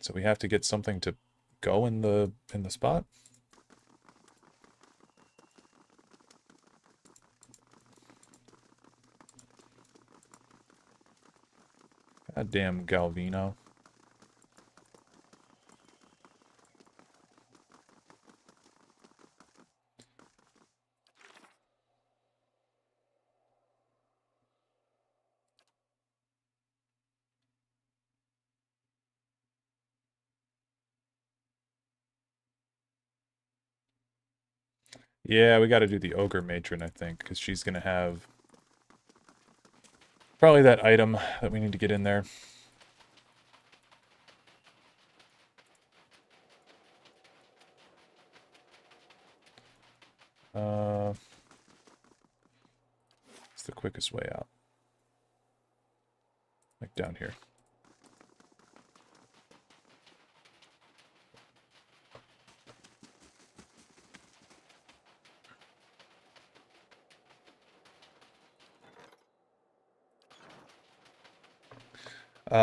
So we have to get something to go in the spot? Goddamn Galvino. Yeah, we got to do the Ogre Matron, I think, because she's going to have probably that item that we need to get in there. It's the quickest way out. Like down here.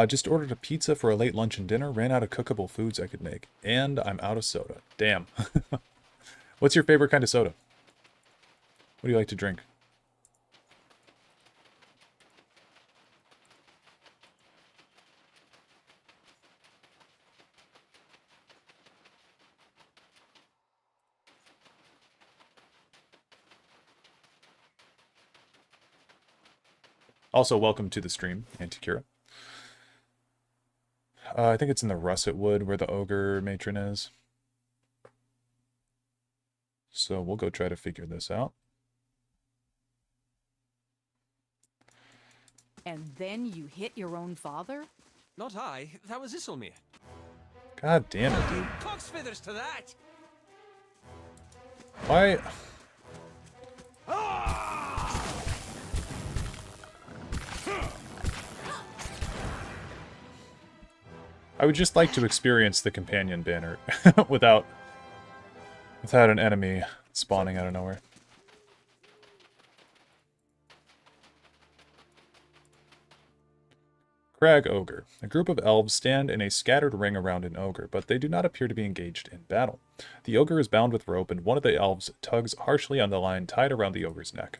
Just ordered a pizza for a late lunch and dinner. Ran out of cookable foods I could make. And I'm out of soda. Damn. What's your favorite kind of soda? What do you like to drink? Also, welcome to the stream, Antikira. I think it's in the Russet Wood where the ogre matron is. So we'll go try to figure this out. And then you hit your own father? Not I. That was Isilmir. God damn it, dude. Cock's feathers to that! Why? I would just like to experience the companion banner without an enemy spawning out of nowhere. Crag Ogre. A group of elves stand in a scattered ring around an ogre, but they do not appear to be engaged in battle. The ogre is bound with rope, and one of the elves tugs harshly on the line tied around the ogre's neck.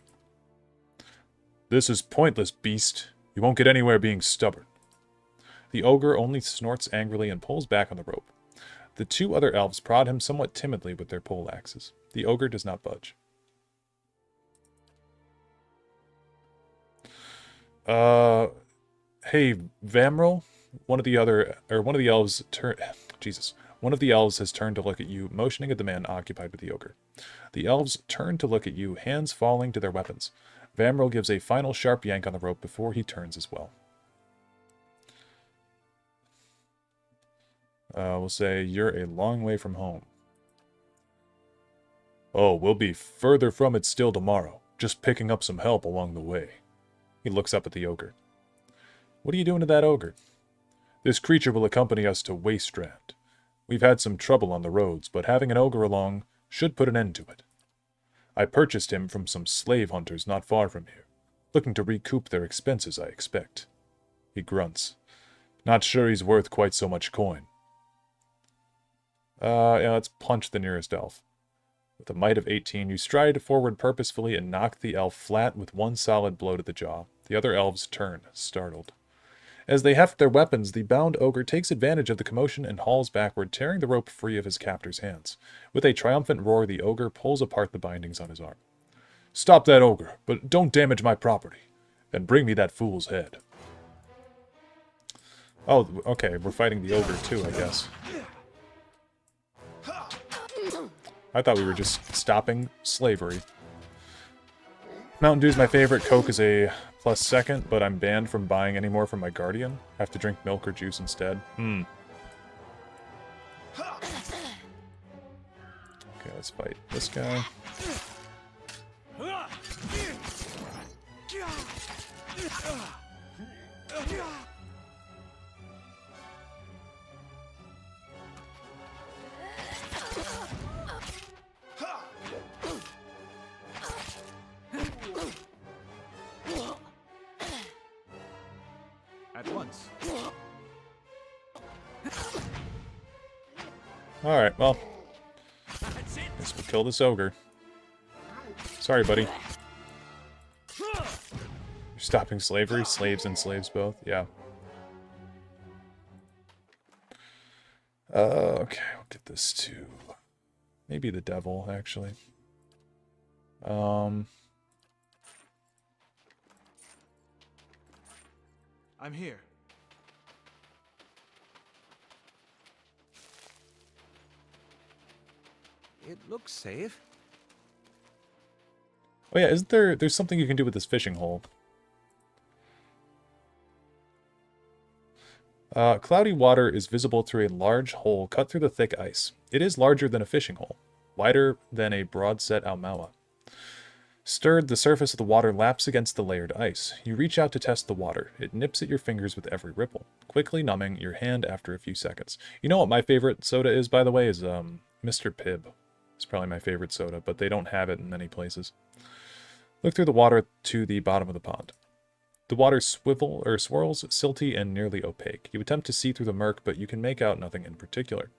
This is pointless, beast. You won't get anywhere being stubborn. The ogre only snorts angrily and pulls back on the rope. The two other elves prod him somewhat timidly with their pole axes. The ogre does not budge. Hey, Vamril, one of the elves has turned to look at you, motioning at the man occupied with the ogre. The elves turn to look at you, hands falling to their weapons. Vamril gives a final sharp yank on the rope before he turns as well. We'll say, you're a long way from home. Oh, we'll be further from it still tomorrow, just picking up some help along the way. He looks up at the ogre. What are you doing to that ogre? This creature will accompany us to Wasteland. We've had some trouble on the roads, but having an ogre along should put an end to it. I purchased him from some slave hunters not far from here, looking to recoup their expenses, I expect. He grunts. Not sure he's worth quite so much coin. Yeah, let's punch the nearest elf. With a might of 18, you stride forward purposefully and knock the elf flat with one solid blow to the jaw. The other elves turn, startled. As they heft their weapons, the bound ogre takes advantage of the commotion and hauls backward, tearing the rope free of his captor's hands. With a triumphant roar, the ogre pulls apart the bindings on his arm. Stop that ogre, but don't damage my property. Then bring me that fool's head. Oh, okay, we're fighting the ogre too, I guess. I thought we were just stopping slavery. Mountain Dew's my favorite. Coke is a plus second, but I'm banned from buying any more from my guardian. I have to drink milk or juice instead. Okay, let's fight this guy. At once. Alright, well. Guess we'll kill this ogre. Sorry, buddy. You're stopping slavery? Slaves and slaves both? Yeah. Okay, we'll get this to... maybe the devil, actually. I'm here. It looks safe. Oh yeah, there's something you can do with this fishing hole. Cloudy water is visible through a large hole cut through the thick ice. It is larger than a fishing hole, wider than a broad-set almawa. Stirred, the surface of the water laps against the layered ice. You reach out to test the water. It nips at your fingers with every ripple, quickly numbing your hand after a few seconds. You know what my favorite soda is, by the way, is Mr. Pibb. It's probably my favorite soda, but they don't have it in many places. Look through the water to the bottom of the pond. The water swirls, silty, and nearly opaque. You attempt to see through the murk, but you can make out nothing in particular.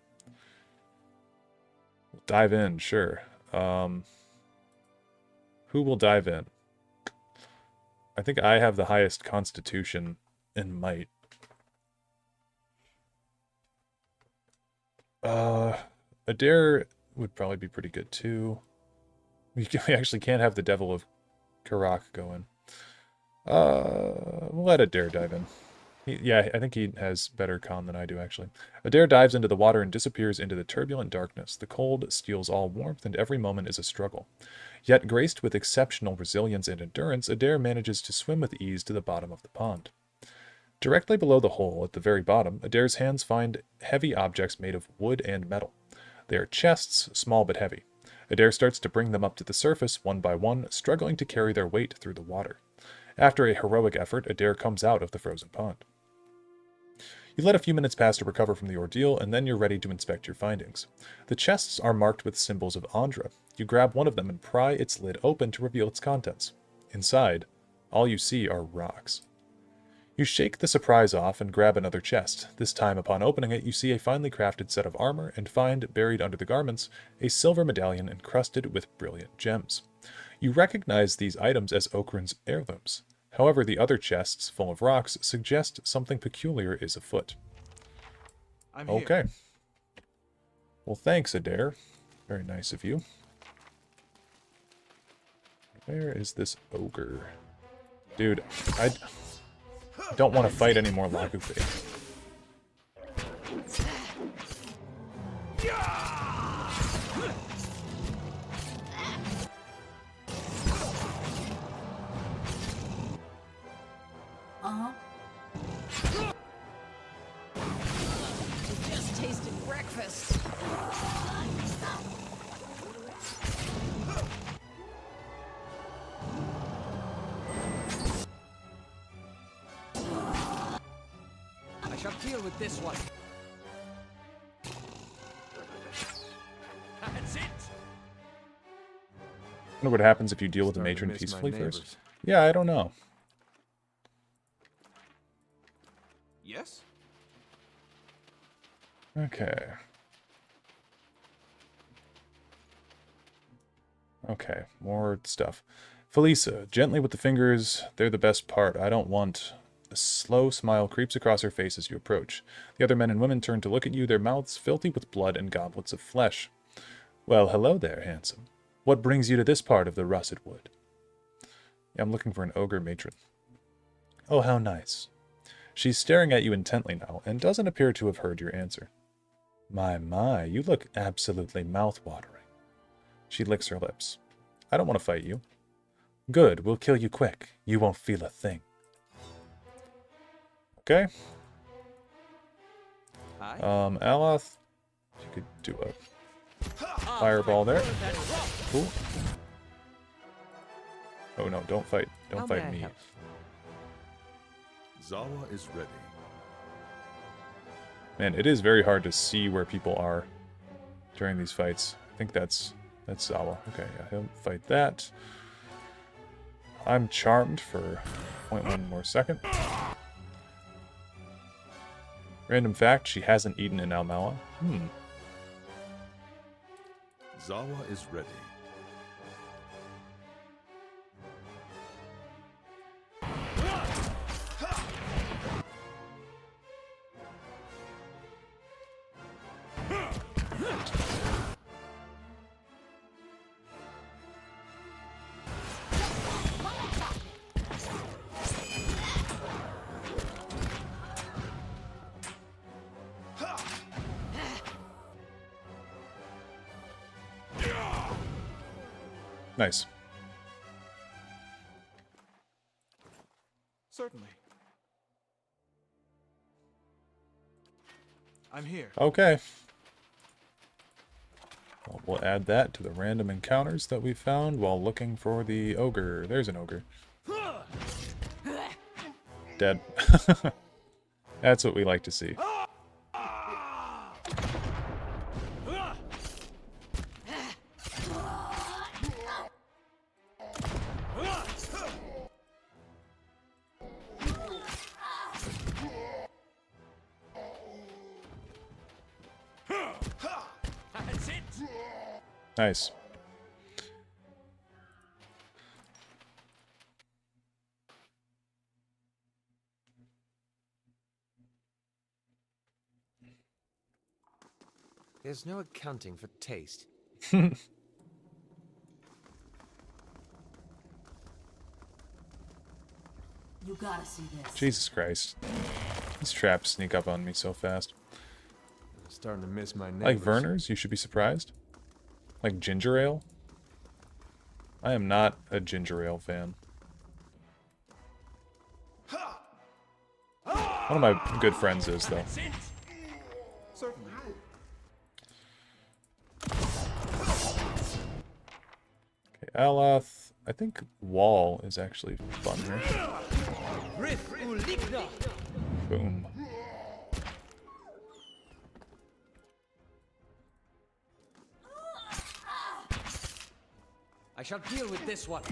Dive in, sure. Who will dive in? I think I have the highest constitution and might. Adair would probably be pretty good too. We actually can't have the Devil of Karak go in. We'll let Adair dive in. Yeah, I think he has better con than I do, actually. Adair dives into the water and disappears into the turbulent darkness. The cold steals all warmth, and every moment is a struggle. Yet, graced with exceptional resilience and endurance, Adair manages to swim with ease to the bottom of the pond. Directly below the hole, at the very bottom, Adair's hands find heavy objects made of wood and metal. They are chests, small but heavy. Adair starts to bring them up to the surface, one by one, struggling to carry their weight through the water. After a heroic effort, Adair comes out of the frozen pond. You let a few minutes pass to recover from the ordeal, and then you're ready to inspect your findings. The chests are marked with symbols of Andra. You grab one of them and pry its lid open to reveal its contents. Inside, all you see are rocks. You shake the surprise off and grab another chest. This time, upon opening it, you see a finely crafted set of armor and find, buried under the garments, a silver medallion encrusted with brilliant gems. You recognize these items as Okran's heirlooms. However, the other chests, full of rocks, suggest something peculiar is afoot. I'm here. Okay. Well, thanks, Adair. Very nice of you. Where is this ogre? Dude, I don't want to fight any more Lakufe. Just tasted breakfast. I shall deal with this one. That's it. I wonder what happens if you deal with the Starting to matron miss my peacefully neighbors. first. Yeah, I don't know. Yes? Okay. Okay, more stuff. Felisa, gently with the fingers, they're the best part. I don't want... A slow smile creeps across her face as you approach. The other men and women turn to look at you, their mouths filthy with blood and goblets of flesh. Well, hello there, handsome. What brings you to this part of the Russet Wood? Yeah, I'm looking for an ogre matron. Oh, how nice. She's staring at you intently now, and doesn't appear to have heard your answer. My, you look absolutely mouth-watering. She licks her lips. I don't want to fight you. Good, we'll kill you quick. You won't feel a thing. Okay. Hi. Aloth, you could do a fireball there. Cool. Oh no, don't fight. Don't fight me. Zawa is ready. Man, it is very hard to see where people are during these fights. I think that's Zawa. Okay, yeah, he'll fight that. I'm charmed for 0.1 more second. Random fact, she hasn't eaten in Almala. Zawa is ready. Nice. Certainly. I'm here. Okay. Well, we'll add that to the random encounters that we found while looking for the ogre. There's an ogre. Dead. That's what we like to see. Nice. There's no accounting for taste. You gotta see this. Jesus Christ. These traps sneak up on me so fast. I'm starting to miss my neighbors. Like Verner's, you should be surprised. Like ginger ale. I am not a ginger ale fan. One of my good friends is, though. Certainly. Okay, Dareloth. I think Wall is actually fun here. Boom. I shall deal with this one.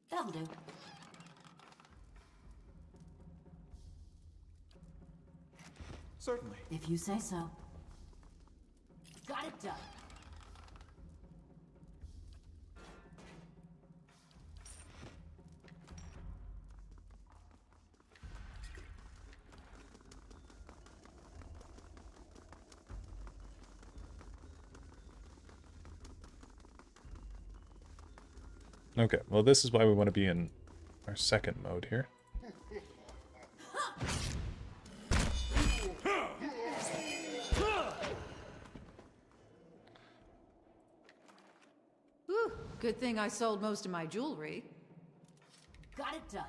That'll do. Certainly. If you say so. Got it done. Okay, well this is why we want to be in our second mode here. Whew, good thing I sold most of my jewelry. Got it done.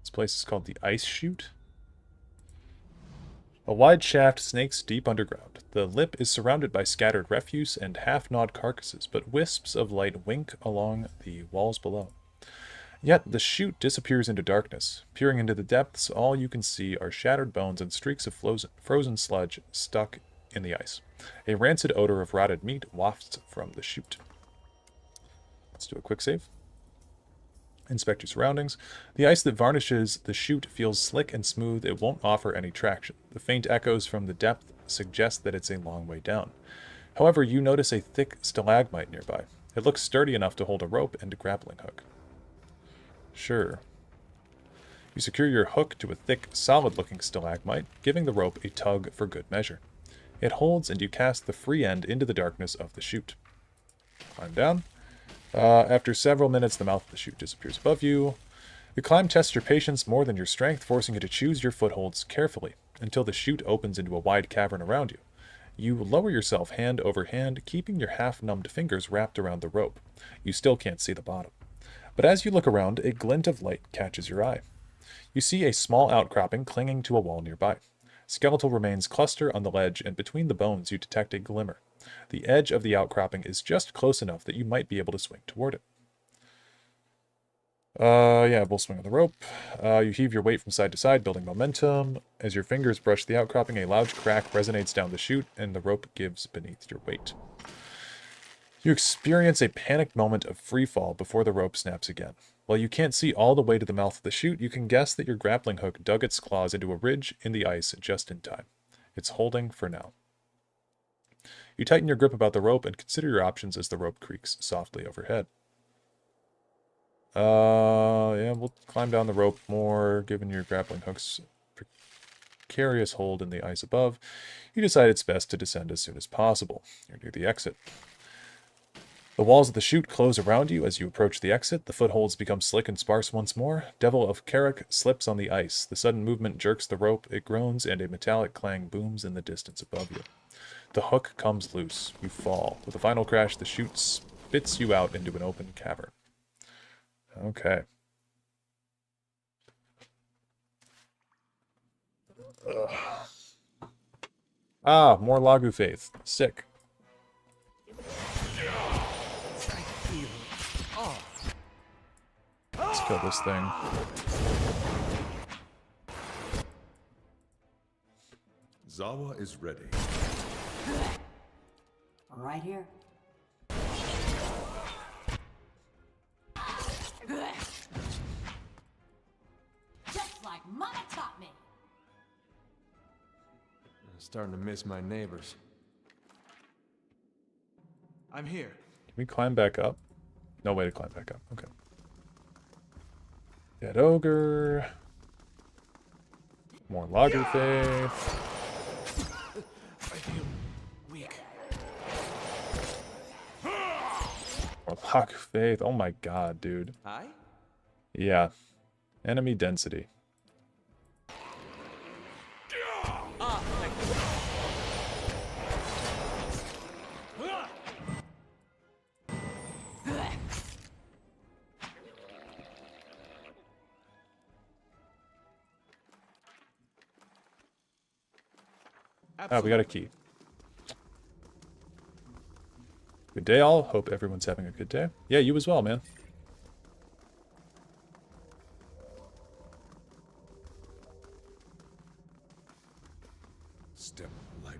This place is called the Ice Chute. A wide shaft snakes deep underground. The lip is surrounded by scattered refuse and half-gnawed carcasses, but wisps of light wink along the walls below. Yet the chute disappears into darkness. Peering into the depths, all you can see are shattered bones and streaks of frozen sludge stuck in the ice. A rancid odor of rotted meat wafts from the chute. Let's do a quick save. Inspect your surroundings. The ice that varnishes the chute feels slick and smooth. It won't offer any traction. The faint echoes from the depth suggest that it's a long way down. However, you notice a thick stalagmite nearby. It looks sturdy enough to hold a rope and a grappling hook. Sure. You secure your hook to a thick, solid-looking stalagmite, giving the rope a tug for good measure. It holds, and you cast the free end into the darkness of the chute. Climb down. After several minutes, the mouth of the chute disappears above you. The climb tests your patience more than your strength, forcing you to choose your footholds carefully, until the chute opens into a wide cavern around you. You lower yourself hand over hand, keeping your half-numbed fingers wrapped around the rope. You still can't see the bottom. But as you look around, a glint of light catches your eye. You see a small outcropping clinging to a wall nearby. Skeletal remains cluster on the ledge, and between the bones you detect a glimmer. The edge of the outcropping is just close enough that you might be able to swing toward it. Yeah, we'll swing on the rope. You heave your weight from side to side, building momentum. As your fingers brush the outcropping, a loud crack resonates down the chute, and the rope gives beneath your weight. You experience a panicked moment of free fall before the rope snaps again. While you can't see all the way to the mouth of the chute, you can guess that your grappling hook dug its claws into a ridge in the ice just in time. It's holding for now. You tighten your grip about the rope and consider your options as the rope creaks softly overhead. Yeah, we'll climb down the rope more, given your grappling hook's precarious hold in the ice above. You decide it's best to descend as soon as possible. You're near the exit. The walls of the chute close around you as you approach the exit. The footholds become slick and sparse once more. Devil of Carrick slips on the ice. The sudden movement jerks the rope. It groans, and a metallic clang booms in the distance above you. The hook comes loose. You fall. With a final crash, the chute spits you out into an open cavern. Okay. Ugh. Ah, more Lagu Faith. Sick. Kill this thing. Zawa is ready. Right here. Just like Mama taught me. I'm starting to miss my neighbors. I'm here. Can we climb back up? No way to climb back up. Okay. Dead ogre. More Lager Faith. I feel weak. More Lager Faith. Oh my god, dude. Hi? Yeah. Enemy density. Ah, we got a key. Good day, all. Hope everyone's having a good day. Yeah, you as well, man. Step lightly.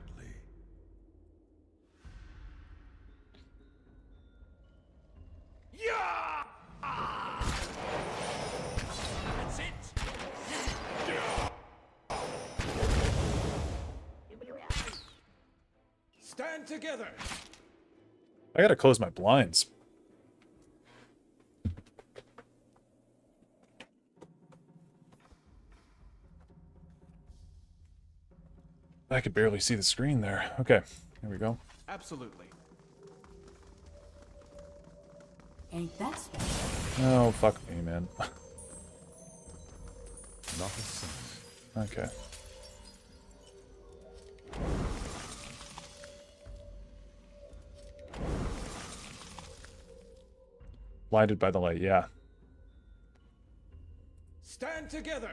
Yeah! That's it! Stand together. I gotta close my blinds. I could barely see the screen there. Okay, here we go. Absolutely. Ain't that special? Oh, fuck me, man. Not a sign. Okay. Blinded by the light, yeah. Stand together.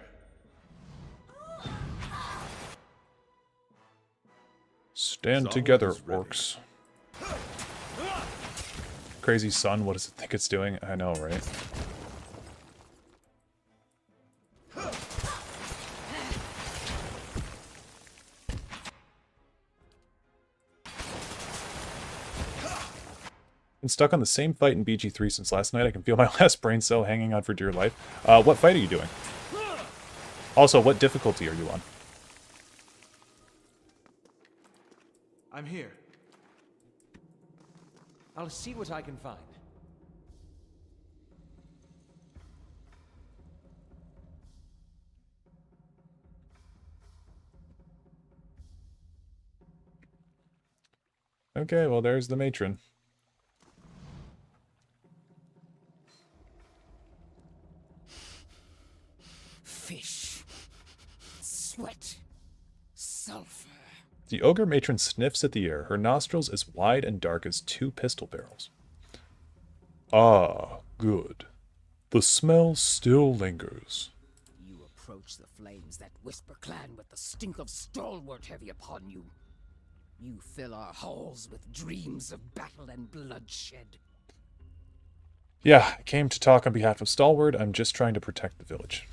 Stand together, orcs. Crazy sun, what does it think it's doing? I know, right? Been stuck on the same fight in BG3 since last night. I can feel my last brain cell hanging on for dear life. What fight are you doing? Also, what difficulty are you on? I'm here. I'll see what I can find. Okay, well, there's the matron. Fish. Sweat. Sulfur. The ogre matron sniffs at the air, her nostrils as wide and dark as two pistol barrels. Ah, good. The smell still lingers. You approach the flames that whisper clan with the stink of stalwart heavy upon you. You fill our halls with dreams of battle and bloodshed. Yeah, I came to talk on behalf of Stalwart. I'm just trying to protect the village.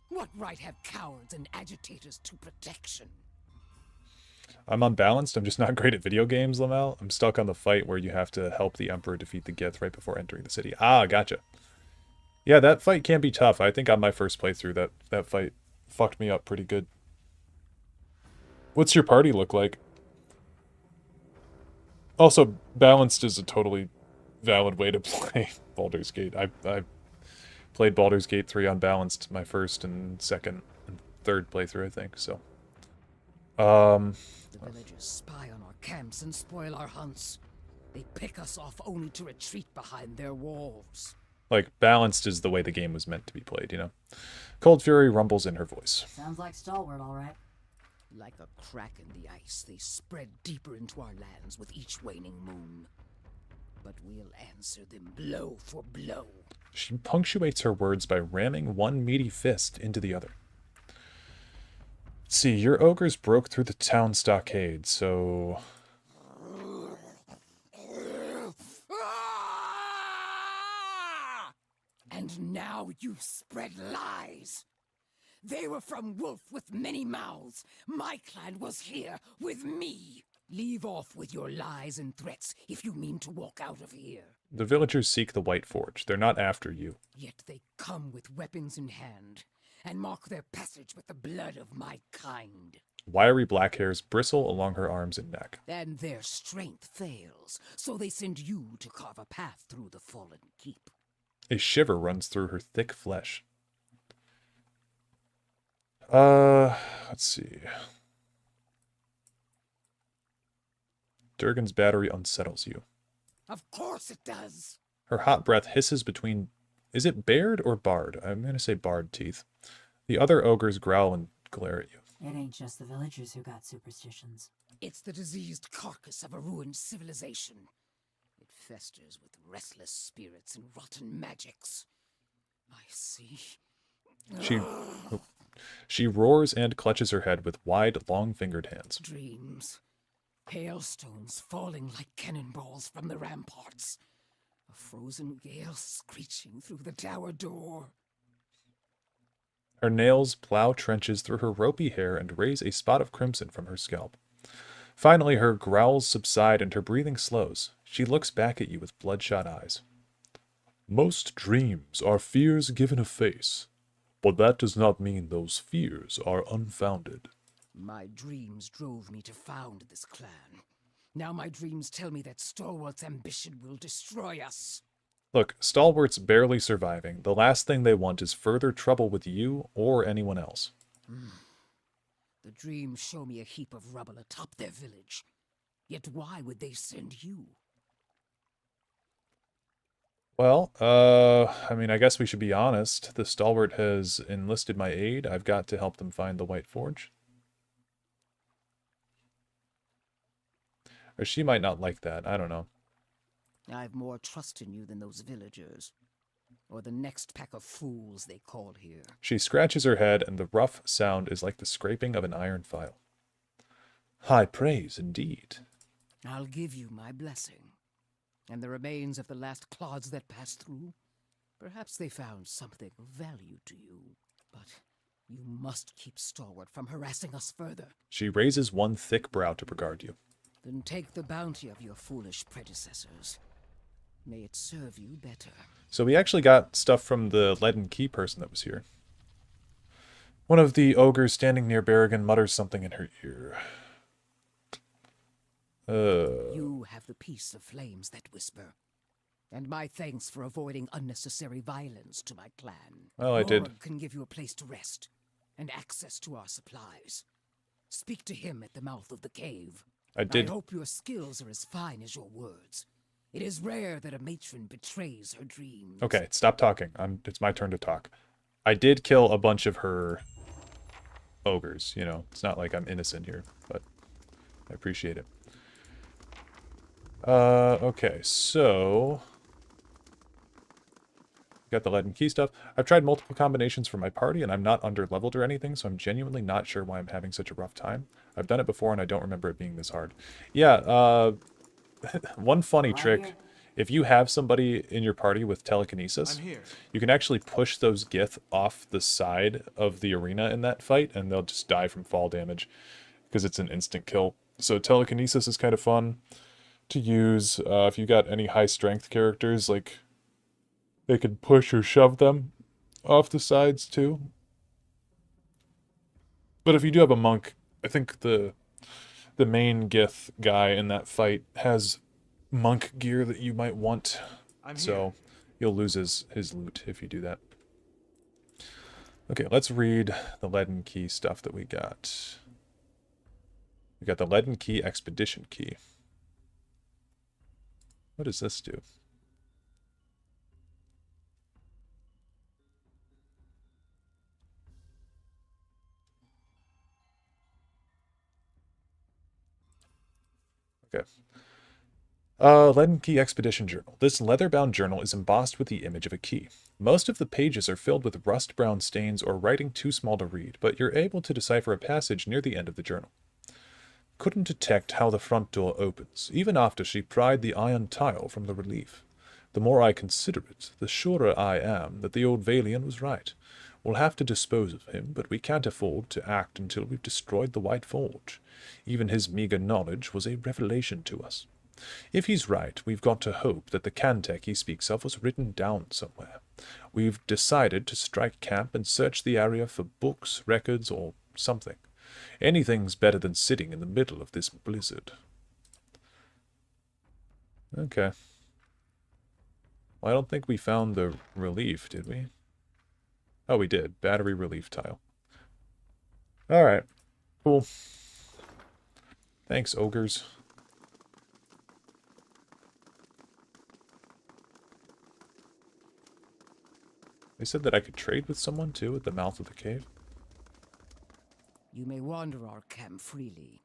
What right have cowards and agitators to protection? I'm unbalanced. I'm just not great at video games, Lamel. I'm stuck on the fight where you have to help the Emperor defeat the Gith right before entering the city. Ah, gotcha. Yeah, that fight can be tough. I think on my first playthrough, that fight fucked me up pretty good. What's your party look like? Also, balanced is a totally valid way to play Baldur's Gate. I played Baldur's Gate 3 unbalanced my first and second and third playthrough, I think, so. The villagers spy on our camps and spoil our hunts. They pick us off only to retreat behind their walls. Like, balanced is the way the game was meant to be played, you know? Cold Fury rumbles in her voice. Sounds like Stalwart, all right. Like a crack in the ice, they spread deeper into our lands with each waning moon. But we'll answer them blow for blow. She punctuates her words by ramming one meaty fist into the other. Let's see, your ogres broke through the town stockade, so... And now Now you spread lies. They were from Wolf with many mouths. My clan was here with me. Leave off with your lies and threats if you mean to walk out of here. The villagers seek the White Forge. They're not after you. Yet they come with weapons in hand and mark their passage with the blood of my kind. Wiry black hairs bristle along her arms and neck. And their strength fails, so they send you to carve a path through the fallen keep. A shiver runs through her thick flesh. Let's see. Durgan's battery unsettles you. Of course it does. Her hot breath hisses between... Is it bared or barred? I'm going to say barred teeth. The other ogres growl and glare at you. It ain't just the villagers who got superstitions. It's the diseased carcass of a ruined civilization. It festers with restless spirits and rotten magics. I see. She roars and clutches her head with wide, long-fingered hands. Dreams. Hailstones falling like cannonballs from the ramparts. A frozen gale screeching through the tower door. Her nails plow trenches through her ropey hair and raise a spot of crimson from her scalp. Finally, her growls subside and her breathing slows. She looks back at you with bloodshot eyes. Most dreams are fears given a face, but that does not mean those fears are unfounded. My dreams drove me to found this clan. Now my dreams tell me that Stalwart's ambition will destroy us. Look, Stalwart's barely surviving. The last thing they want is further trouble with you or anyone else. The dreams show me a heap of rubble atop their village. Yet why would they send you? Well, I mean, I guess we should be honest. The Stalwart has enlisted my aid. I've got to help them find the White Forge. Or she might not like that. I don't know. I've more trust in you than those villagers. Or the next pack of fools they call here. She scratches her head, and the rough sound is like the scraping of an iron file. High praise indeed. I'll give you my blessing. And the remains of the last clods that passed through. Perhaps they found something of value to you. But you must keep Stalwart from harassing us further. She raises one thick brow to regard you. Then take the bounty of your foolish predecessors. May it serve you better. So we actually got stuff from the Leaden Key person that was here. One of the ogres standing near Berrigan mutters something in her ear. You have the peace of flames that whisper. And my thanks for avoiding unnecessary violence to my clan. Well, I did. Morg can give you a place to rest and access to our supplies. Speak to him at the mouth of the cave. I did. I hope your skills are as fine as your words. It is rare that a matron betrays her dreams. Okay, stop talking. It's my turn to talk. I did kill a bunch of her ogres, you know. It's not like I'm innocent here, but I appreciate it. Okay, so... Got the Leaden Key stuff. I've tried multiple combinations for my party, and I'm not under-leveled or anything, so I'm genuinely not sure why I'm having such a rough time. I've done it before, and I don't remember it being this hard. Yeah, one funny trick. If you have somebody in your party with telekinesis, you can actually push those Gith off the side of the arena in that fight, and they'll just die from fall damage, because it's an instant kill. So telekinesis is kind of fun to use. If you got any high-strength characters, like... They could push or shove them off the sides, too. But if you do have a monk, I think the main Gith guy in that fight has monk gear that you might want. So you'll lose his loot if you do that. Okay, let's read the Leaden Key stuff that we got. We got the Leaden Key Expedition Key. What does this do? Okay. Leaden Key Expedition Journal. This leather-bound journal is embossed with the image of a key. Most of the pages are filled with rust-brown stains or writing too small to read, but you're able to decipher a passage near the end of the journal. Couldn't detect how the front door opens, even after she pried the iron tile from the relief. The more I consider it, the surer I am that the old Valian was right. We'll have to dispose of him, but we can't afford to act until we've destroyed the White Forge. Even his meager knowledge was a revelation to us. If he's right, we've got to hope that the Cantek he speaks of was written down somewhere. We've decided to strike camp and search the area for books, records, or something. Anything's better than sitting in the middle of this blizzard. Okay. Well, I don't think we found the relief, did we? Oh, we did. Battery relief tile. Alright. Cool. Thanks, ogres. They said that I could trade with someone, too, at the mouth of the cave. You may wander our camp freely.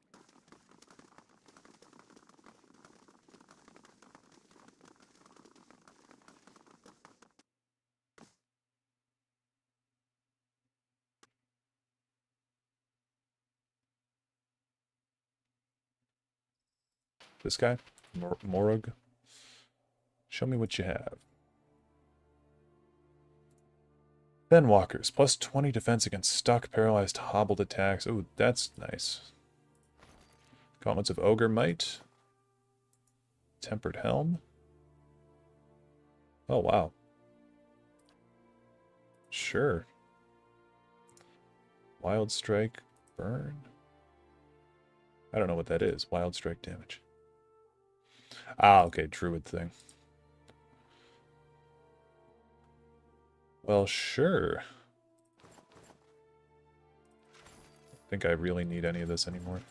This guy? Morug? Show me what you have. Walkers, plus 20 defense against stuck, paralyzed, hobbled attacks. Oh, that's nice. Gauntlets of Ogre Might. Tempered Helm. Oh, wow. Sure. Wild Strike. Burn. I don't know what that is. Wild Strike damage. Ah, okay. Druid thing. Well, sure. I think I really need any of this anymore.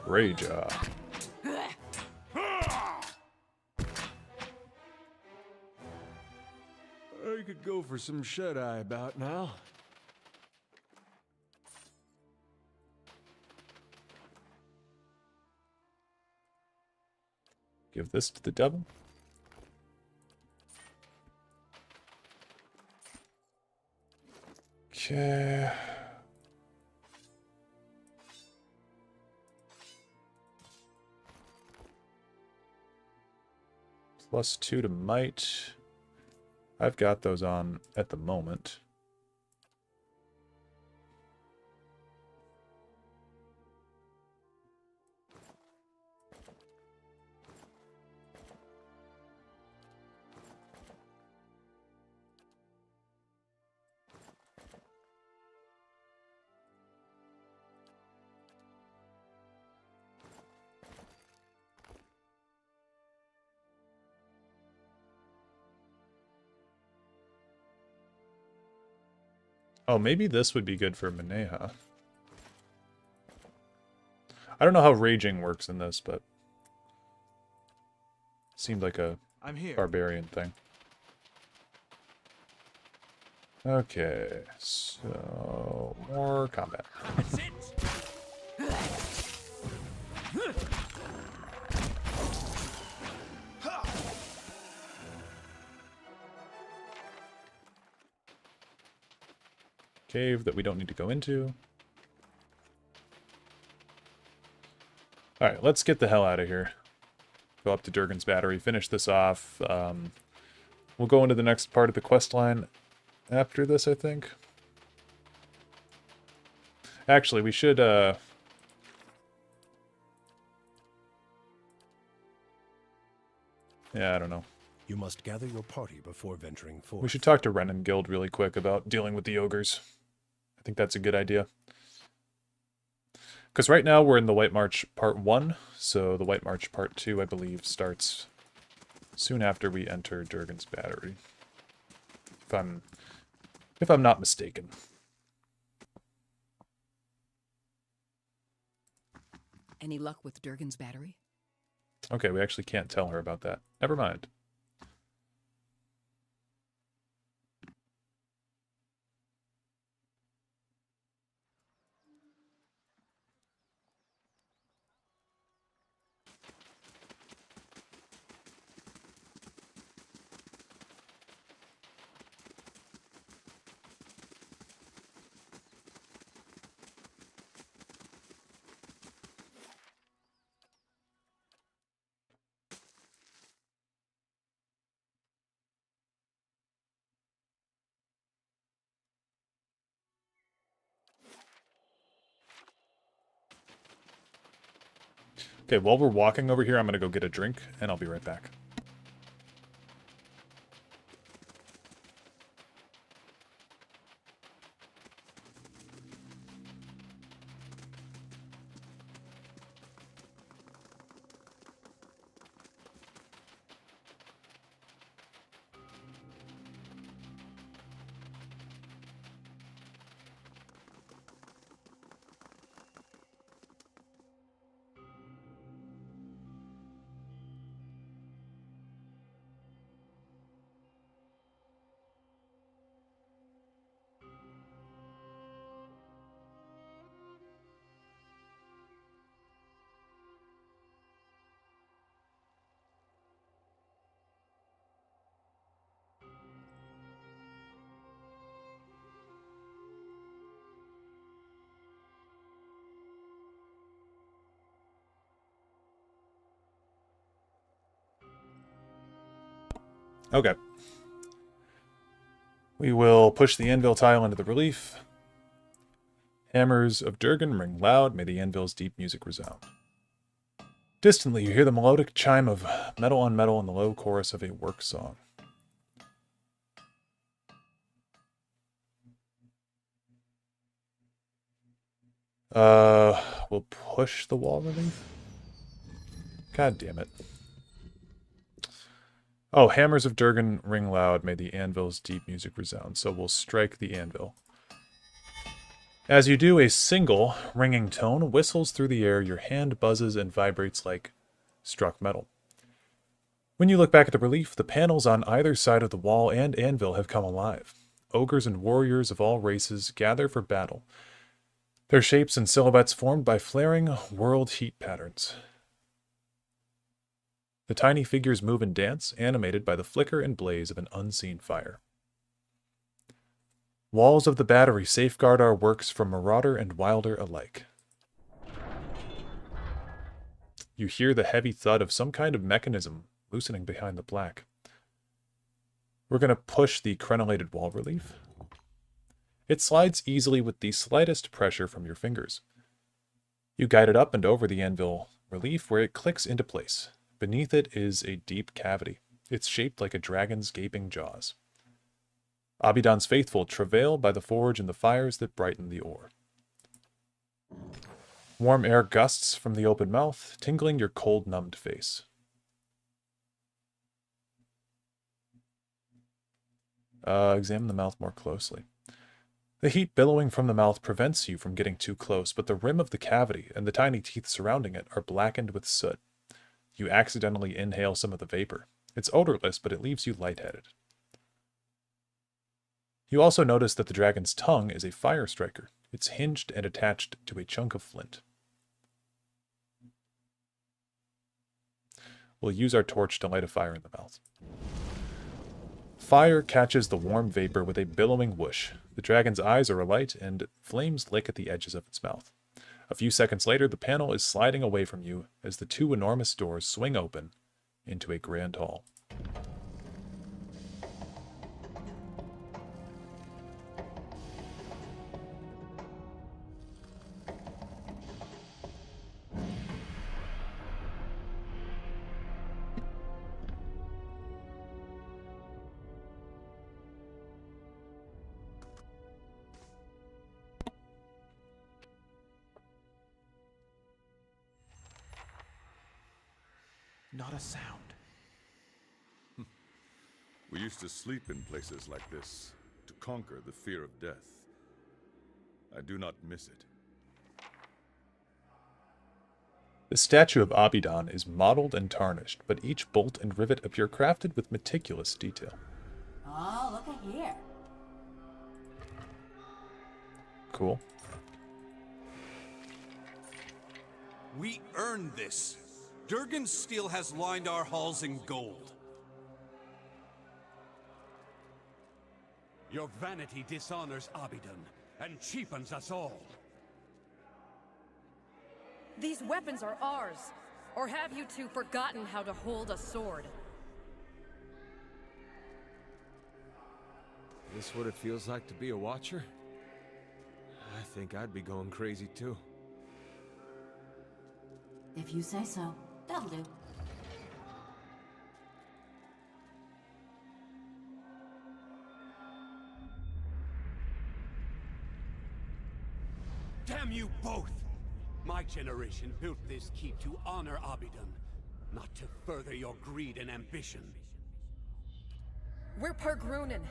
Raja. I could go for some shut-eye about now. Give this to the devil. Okay. Plus 2 to might. I've got those on at the moment. Oh, maybe this would be good for Maneha. I don't know how raging works in this, but seemed like a barbarian thing. Okay, so more combat. Cave that we don't need to go into. Alright, let's get the hell out of here. Go up to Durgan's Battery, finish this off. We'll go into the next part of the quest line after this, I think. Actually, we should, yeah, I don't know. You must gather your party before venturing forth. We should talk to Renan Guild really quick about dealing with the ogres. I think that's a good idea. Because right now we're in the White March Part 1, so the White March Part 2, I believe, starts soon after we enter Durgan's Battery. If I'm not mistaken. Any luck with Durgan's Battery? Okay, we actually can't tell her about that. Never mind. Okay, while we're walking over here, I'm going to go get a drink, and I'll be right back. Okay. We will push the anvil tile into the relief. Hammers of Durgan ring loud, may the anvil's deep music resound. Distantly, you hear the melodic chime of metal on metal in the low chorus of a work song. We'll push the wall relief? God damn it. Oh, hammers of Durgan ring loud, may the anvil's deep music resound. So we'll strike the anvil. As you do, a single ringing tone whistles through the air, your hand buzzes and vibrates like struck metal. When you look back at the relief, the panels on either side of the wall and anvil have come alive. Ogres and warriors of all races gather for battle, their shapes and silhouettes formed by flaring world heat patterns. The tiny figures move and dance, animated by the flicker and blaze of an unseen fire. Walls of the battery safeguard our works from marauder and wilder alike. You hear the heavy thud of some kind of mechanism loosening behind the black. We're going to push the crenellated wall relief. It slides easily with the slightest pressure from your fingers. You guide it up and over the anvil relief where it clicks into place. Beneath it is a deep cavity. It's shaped like a dragon's gaping jaws. Abidan's faithful travail by the forge and the fires that brighten the ore. Warm air gusts from the open mouth, tingling your cold, numbed face. Examine the mouth more closely. The heat billowing from the mouth prevents you from getting too close, but the rim of the cavity and the tiny teeth surrounding it are blackened with soot. You accidentally inhale some of the vapor. It's odorless, but it leaves you lightheaded. You also notice that the dragon's tongue is a fire striker. It's hinged and attached to a chunk of flint. We'll use our torch to light a fire in the mouth. Fire catches the warm vapor with a billowing whoosh. The dragon's eyes are alight, and flames lick at the edges of its mouth. A few seconds later, the panel is sliding away from you as the two enormous doors swing open into a grand hall. Not a sound. We used to sleep in places like this to conquer the fear of death. I do not miss it. The statue of Abidan is mottled and tarnished, but each bolt and rivet appear crafted with meticulous detail. Oh, look at here. Cool. We earned this. Durgan's steel has lined our halls in gold. Your vanity dishonors Abidan and cheapens us all. These weapons are ours. Or have you two forgotten how to hold a sword? This what it feels like to be a watcher? I think I'd be going crazy too. If you say so, that'll do. Damn you both! My generation built this keep to honor Abidan, not to further your greed and ambition. We're Pergrunin.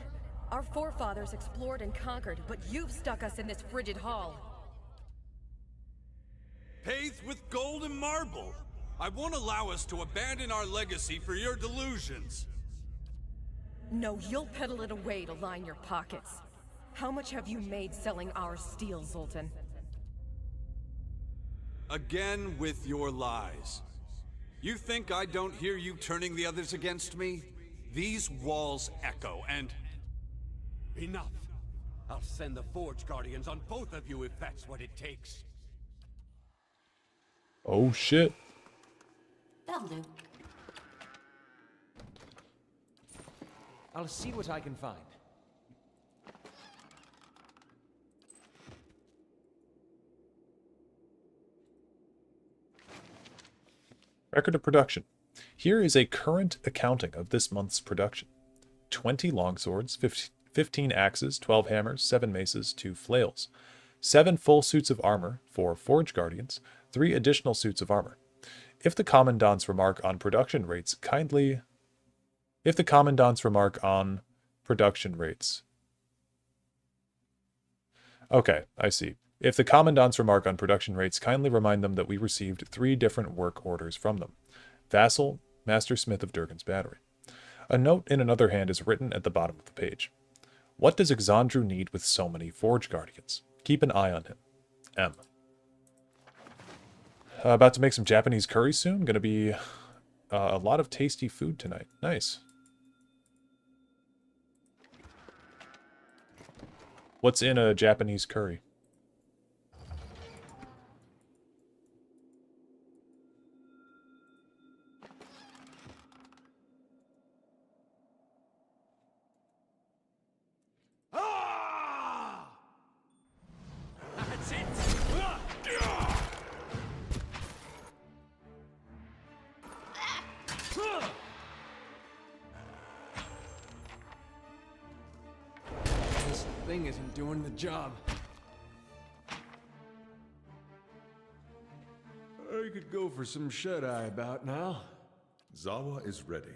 Our forefathers explored and conquered, but you've stuck us in this frigid hall. Paved with gold and marble. I won't allow us to abandon our legacy for your delusions. No, you'll peddle it away to line your pockets. How much have you made selling our steel, Zoltan? Again with your lies. You think I don't hear you turning the others against me? These walls echo, and... Enough! I'll send the Forge Guardians on both of you if that's what it takes. Oh shit. That'll do. I'll see what I can find. Record of production. Here is a current accounting of this month's production. 20 longswords, 15 axes, 12 hammers, 7 maces, 2 flails, 7 full suits of armor, 4 Forge Guardians, 3 additional suits of armor. If the Commandant's remark on production rates kindly... If the Commandant's remark on production rates... Okay, I see. If the Commandant's remark on production rates kindly remind them that we received 3 different work orders from them. Vassal, Master Smith of Durgan's Battery. A note in another hand is written at the bottom of the page. What does Exandru need with so many Forge Guardians? Keep an eye on him. M. About to make some Japanese curry soon. Gonna be a lot of tasty food tonight. Nice. What's in a Japanese curry? That's it! This thing isn't doing the job. I could go for some shut-eye about now. Zawa is ready.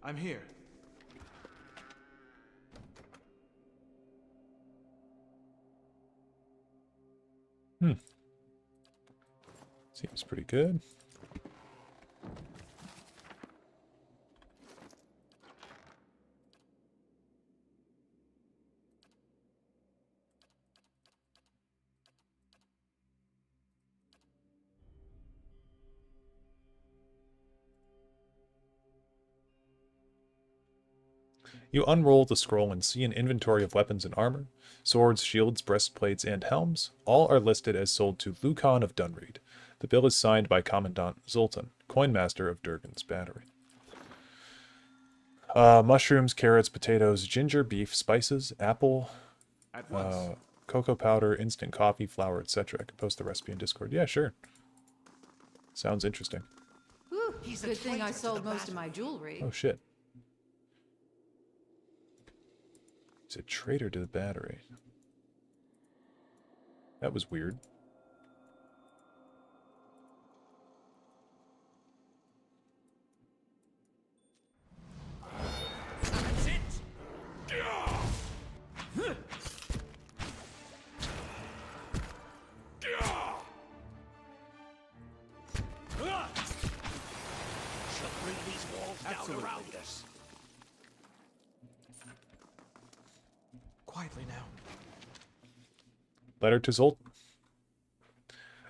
I'm here. Seems pretty good. You unroll the scroll and see an inventory of weapons and armor, swords, shields, breastplates, and helms. All are listed as sold to Lucan of Dunreed. The bill is signed by Commandant Zoltan, coinmaster of Durgan's Battery. Mushrooms, carrots, potatoes, ginger, beef, spices, apple, cocoa powder, instant coffee, flour, etc. I can post the recipe in Discord. Yeah, sure. Sounds interesting. Good thing I sold most of my jewelry. Oh, shit. He's a traitor to the battery. That was weird. That's it! Shall bring these walls down around us. Quietly now. Letter to Zoltan.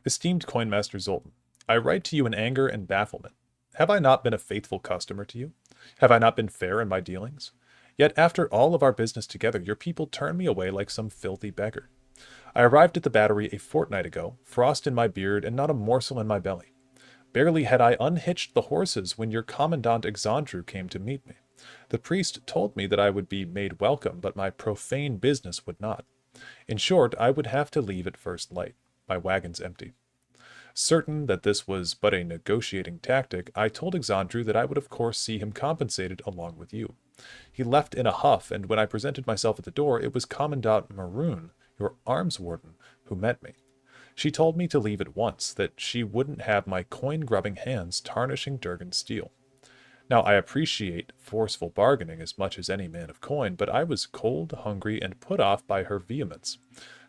Esteemed Coinmaster Zoltan, I write to you in anger and bafflement. Have I not been a faithful customer to you? Have I not been fair in my dealings? Yet after all of our business together, your people turn me away like some filthy beggar. I arrived at the battery a fortnight ago, frost in my beard and not a morsel in my belly. Barely had I unhitched the horses when your Commandant Exandru came to meet me. The priest told me that I would be made welcome, but my profane business would not. In short, I would have to leave at first light, my wagons empty. Certain that this was but a negotiating tactic, I told Exandru that I would of course see him compensated along with you. He left in a huff, and when I presented myself at the door, it was Commandant Maroon, your arms warden, who met me. She told me to leave at once, that she wouldn't have my coin-grubbing hands tarnishing Durgan's steel. Now, I appreciate forceful bargaining as much as any man of coin, but I was cold, hungry, and put off by her vehemence.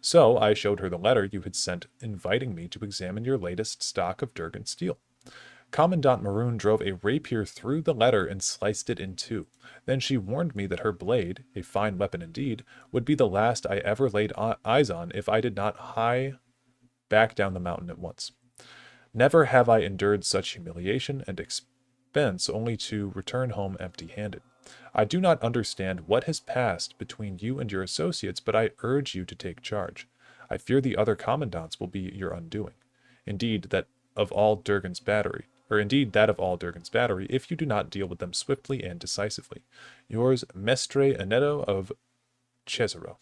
So I showed her the letter you had sent inviting me to examine your latest stock of Durgan steel. Commandant Maroon drove a rapier through the letter and sliced it in two. Then she warned me that her blade, a fine weapon indeed, would be the last I ever laid eyes on if I did not hie back down the mountain at once. Never have I endured such humiliation and expense only to return home empty-handed. I do not understand what has passed between you and your associates, but I urge you to take charge. I fear the other commandants will be your undoing. Indeed, that of all Durgan's battery, if you do not deal with them swiftly and decisively. Yours, Mestre Aneto of Cesaro,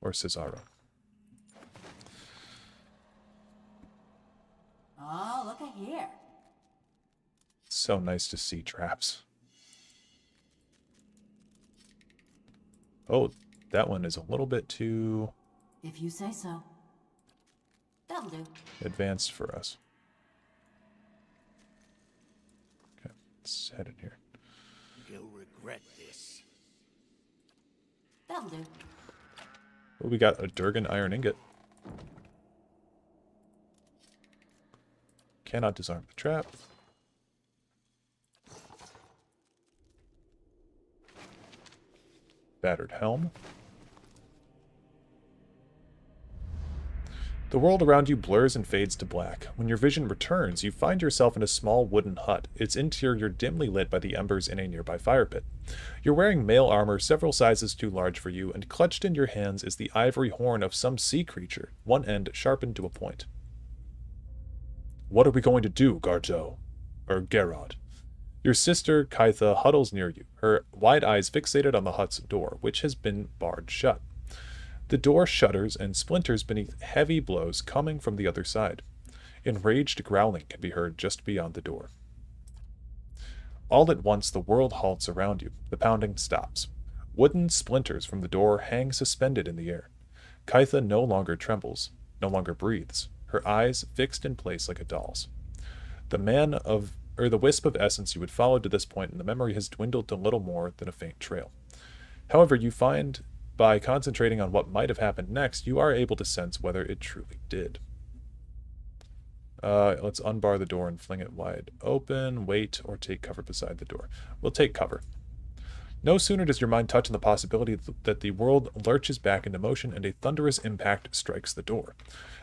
or Cesaro. Oh, look at here. So nice to see traps. Oh, that one is a little bit too If you say so. That'll do. advanced for us. Okay, let's head in here. You'll regret this. That'll do. Oh, we got a Durgan iron ingot. Cannot disarm the trap. Battered helm. The world around you blurs and fades to black. When your vision returns, you find yourself in a small wooden hut, its interior dimly lit by the embers in a nearby fire pit. You're wearing mail armor several sizes too large for you, and clutched in your hands is the ivory horn of some sea creature, one end sharpened to a point. What are we going to do, Garjo? Or Gerard? Your sister, Kaitha, huddles near you, her wide eyes fixated on the hut's door, which has been barred shut. The door shudders and splinters beneath heavy blows coming from the other side. Enraged growling can be heard just beyond the door. All at once the world halts around you. The pounding stops. Wooden splinters from the door hang suspended in the air. Kaitha no longer trembles, no longer breathes, her eyes fixed in place like a doll's. The wisp of essence you had followed to this point in the memory has dwindled to little more than a faint trail. However, you find, by concentrating on what might have happened next, you are able to sense whether it truly did. Let's unbar the door and fling it wide open, wait, or take cover beside the door. We'll take cover. No sooner does your mind touch on the possibility that the world lurches back into motion and a thunderous impact strikes the door.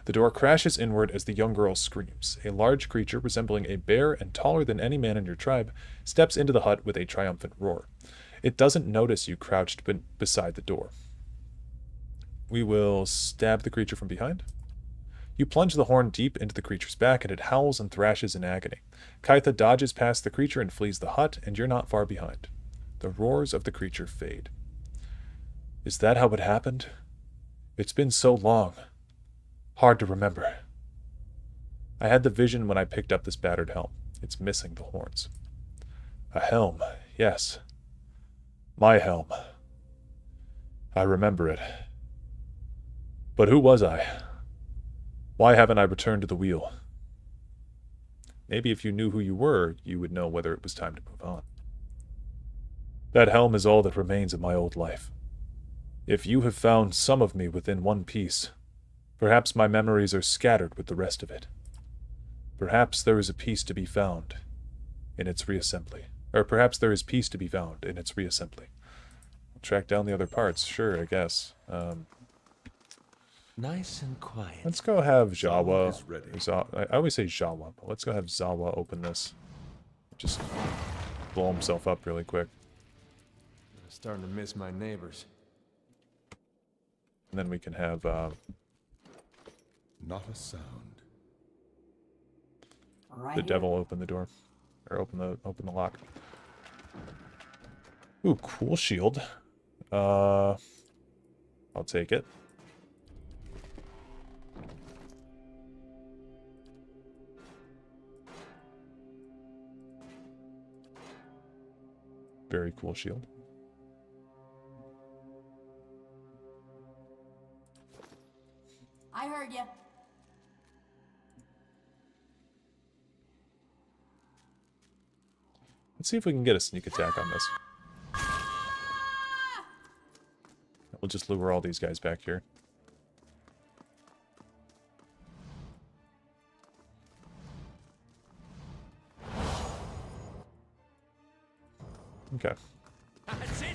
The door crashes inward as the young girl screams. A large creature resembling a bear and taller than any man in your tribe steps into the hut with a triumphant roar. It doesn't notice you crouched beside the door. We will stab the creature from behind. You plunge the horn deep into the creature's back, and it howls and thrashes in agony. Kaitha dodges past the creature and flees the hut, and you're not far behind. The roars of the creature fade. Is that how it happened? It's been so long. Hard to remember. I had the vision when I picked up this battered helm. It's missing the horns. A helm, yes. My helm. I remember it. But who was I? Why haven't I returned to the wheel? Maybe if you knew who you were, you would know whether it was time to move on. That helm is all that remains of my old life. If you have found some of me within one piece, perhaps my memories are scattered with the rest of it. Perhaps there is a piece to be found in its reassembly. Or perhaps there is peace to be found in its reassembly. I'll track down the other parts, sure, I guess. Nice and quiet. Let's go have Jawa. I always say Jawa, but let's go have Zawa open this. Just blow himself up really quick. I'm starting to miss my neighbors. And then we can have Not a sound. the devil open the door. Or open the lock. Ooh, cool shield. I'll take it. Very cool shield. I heard you. Let's see if we can get a sneak attack on this. We'll just lure all these guys back here. Okay. That's it.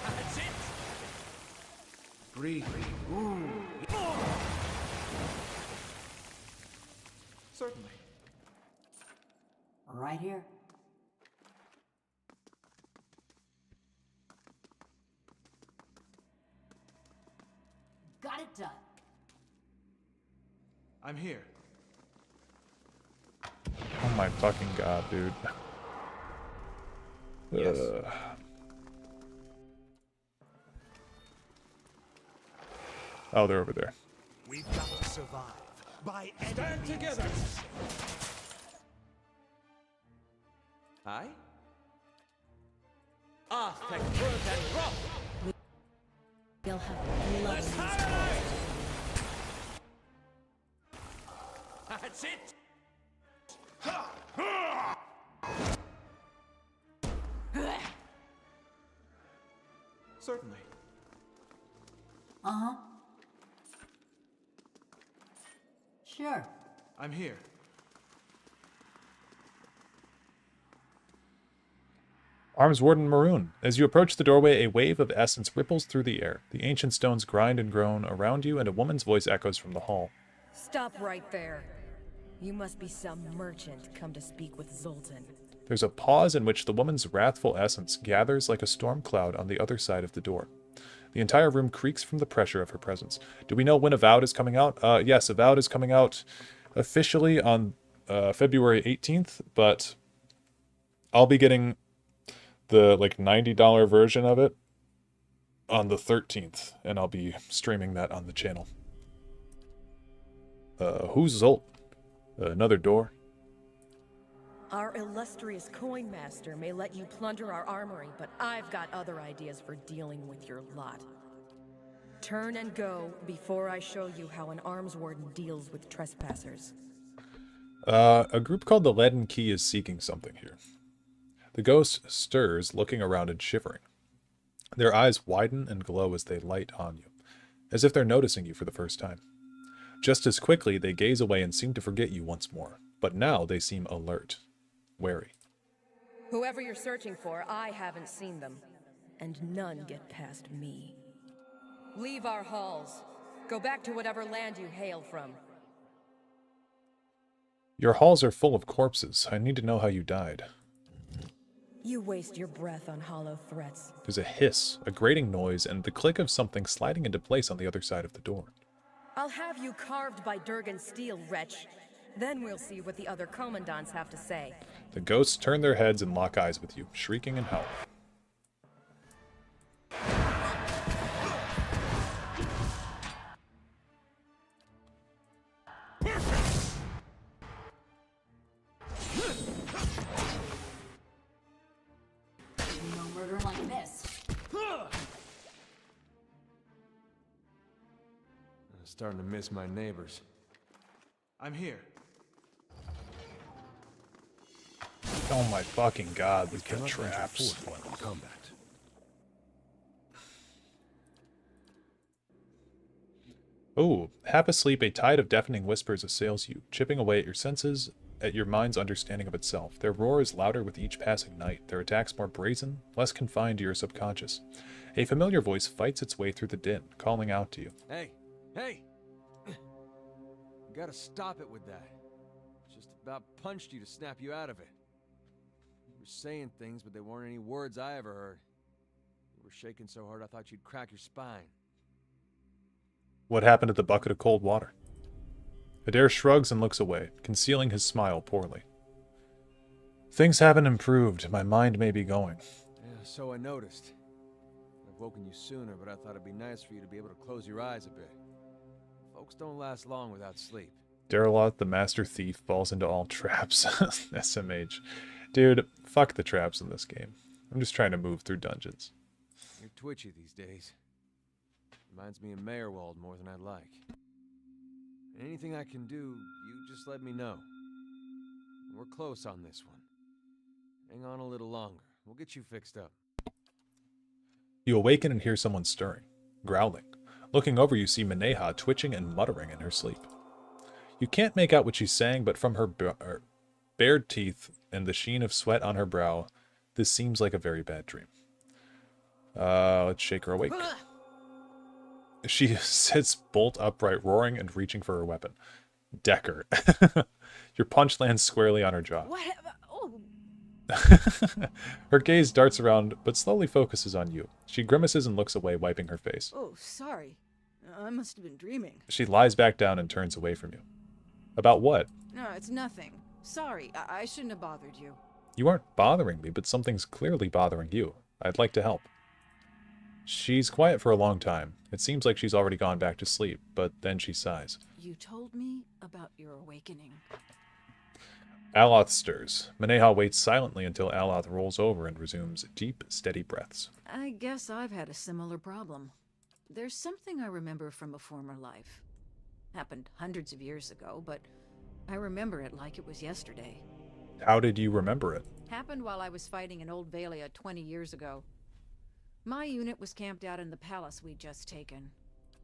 That's it. Breathe. Ooh. Certainly. Right here. Got it done. I'm here. Oh my fucking god, dude. Yes. Oh, they're over there. We've got to survive. By any Stand means together. necessary. Aye? Ah, thank you, and drop! They'll have blood. Let's have it! That's it. Certainly. Uh-huh. Sure. I'm here. Arms Warden Maroon. As you approach the doorway, a wave of essence ripples through the air. The ancient stones grind and groan around you, and a woman's voice echoes from the hall. Stop right there. You must be some merchant come to speak with Zoltan. There's a pause in which the woman's wrathful essence gathers like a storm cloud on the other side of the door. The entire room creaks from the pressure of her presence. Do we know when Avowed is coming out? Yes, Avowed is coming out officially on February 18th, but I'll be getting the like $90 version of it on the 13th, and I'll be streaming that on the channel. Who's Zolt? Another door? Our illustrious coin master may let you plunder our armory, but I've got other ideas for dealing with your lot. Turn and go before I show you how an arms warden deals with trespassers. A group called the Leaden Key is seeking something here. The ghost stirs, looking around and shivering. Their eyes widen and glow as they light on you, as if they're noticing you for the first time. Just as quickly, they gaze away and seem to forget you once more, but now they seem alert, wary. Whoever you're searching for, I haven't seen them, and none get past me. Leave our halls. Go back to whatever land you hail from. Your halls are full of corpses. I need to know how you died. You waste your breath on hollow threats. There's a hiss, a grating noise, and the click of something sliding into place on the other side of the door. I'll have you carved by Durgan's steel, wretch. Then we'll see what the other commandants have to say. The ghosts turn their heads and lock eyes with you, shrieking in hell. No murder like this. I'm starting to miss my neighbors. I'm here. Oh my fucking god, look at traps. While in combat. Oh, half asleep, a tide of deafening whispers assails you, chipping away at your senses, at your mind's understanding of itself. Their roar is louder with each passing night, their attacks more brazen, less confined to your subconscious. A familiar voice fights its way through the din, calling out to you. Hey! Hey! You gotta stop it with that. Just about punched you to snap you out of it. You were saying things, but they weren't any words I ever heard. You were shaking so hard I thought you'd crack your spine. What happened to the bucket of cold water? Adair shrugs and looks away, concealing his smile poorly. Things haven't improved. My mind may be going. Yeah, so I noticed. I've woken you sooner, but I thought it'd be nice for you to be able to close your eyes a bit. Folks don't last long without sleep. Dareloth, the master thief, falls into all traps. SMH. Dude, fuck the traps in this game. I'm just trying to move through dungeons. You're twitchy these days. Reminds me of Mayorwald more than I'd like. Anything I can do, you just let me know. We're close on this one. Hang on a little longer. We'll get you fixed up. You awaken and hear someone stirring, growling. Looking over, you see Mineha twitching and muttering in her sleep. You can't make out what she's saying, but from her bared teeth and the sheen of sweat on her brow, this seems like a very bad dream. Let's shake her awake. She sits bolt upright, roaring and reaching for her weapon. Decker. Your punch lands squarely on her jaw. What? Oh. Her gaze darts around, but slowly focuses on you. She grimaces and looks away, wiping her face. Oh, sorry. I must have been dreaming. She lies back down and turns away from you. About what? No, it's nothing. Sorry, I shouldn't have bothered you. You aren't bothering me, but something's clearly bothering you. I'd like to help. She's quiet for a long time. It seems like she's already gone back to sleep, but then she sighs. You told me about your awakening. Aloth stirs. Mineha waits silently until Aloth rolls over and resumes deep, steady breaths. I guess I've had a similar problem. There's something I remember from a former life. Happened hundreds of years ago, but I remember it like it was yesterday. How did you remember it? Happened while I was fighting in Old Valia 20 years ago. My unit was camped out in the palace we'd just taken.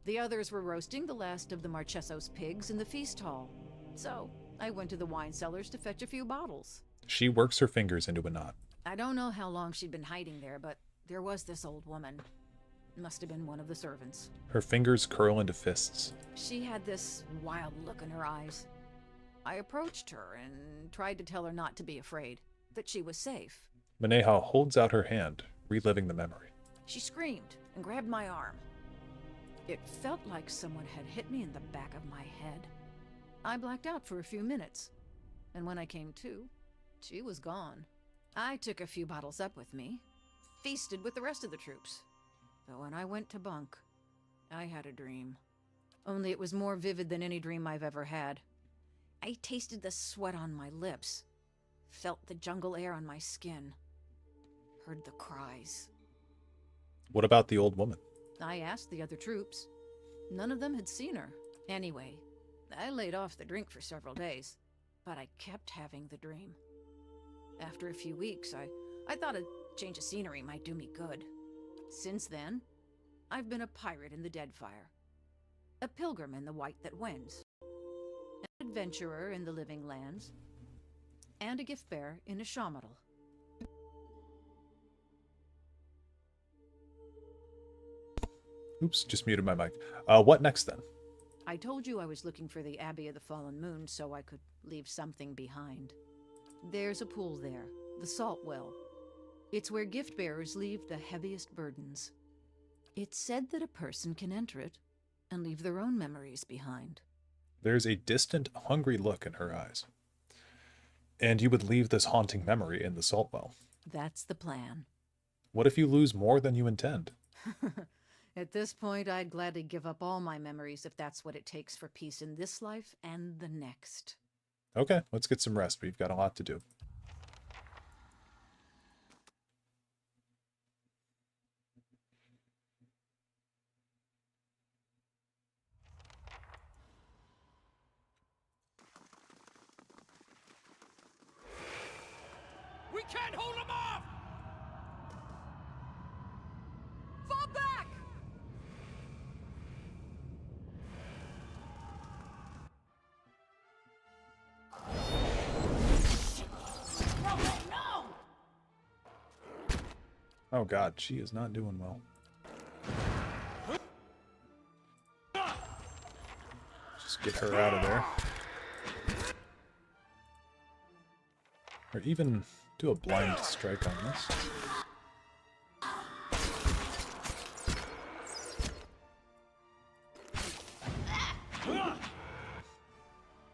The others were roasting the last of the Marcheso's pigs in the feast hall. So, I went to the wine cellars to fetch a few bottles. She works her fingers into a knot. I don't know how long she'd been hiding there, but there was this old woman. Must have been one of the servants. Her fingers curl into fists. She had this wild look in her eyes. I approached her and tried to tell her not to be afraid, that she was safe. Mineha holds out her hand, reliving the memory. She screamed and grabbed my arm. It felt like someone had hit me in the back of my head. I blacked out for a few minutes, and when I came to, she was gone. I took a few bottles up with me, feasted with the rest of the troops. But when I went to bunk, I had a dream. Only it was more vivid than any dream I've ever had. I tasted the sweat on my lips, felt the jungle air on my skin, heard the cries. What about the old woman? I asked the other troops. None of them had seen her. Anyway, I laid off the drink for several days, but I kept having the dream. After a few weeks, I thought a change of scenery might do me good. Since then, I've been a pirate in the Deadfire, a pilgrim in the White That Wends, an adventurer in the Living Lands, and a gift bearer in a Shamadal. Oops, just muted my mic. What next then? I told you I was looking for the Abbey of the Fallen Moon so I could leave something behind. There's a pool there, the Salt Well. It's where gift bearers leave the heaviest burdens. It's said that a person can enter it and leave their own memories behind. There's a distant, hungry look in her eyes. And you would leave this haunting memory in the salt well. That's the plan. What if you lose more than you intend? At this point, I'd gladly give up all my memories if that's what it takes for peace in this life and the next. Okay, let's get some rest. We've got a lot to do. We can't hold them off! Fall back! No! Oh god, she is not doing well. Just get her out of there. Or even do a blind strike on this.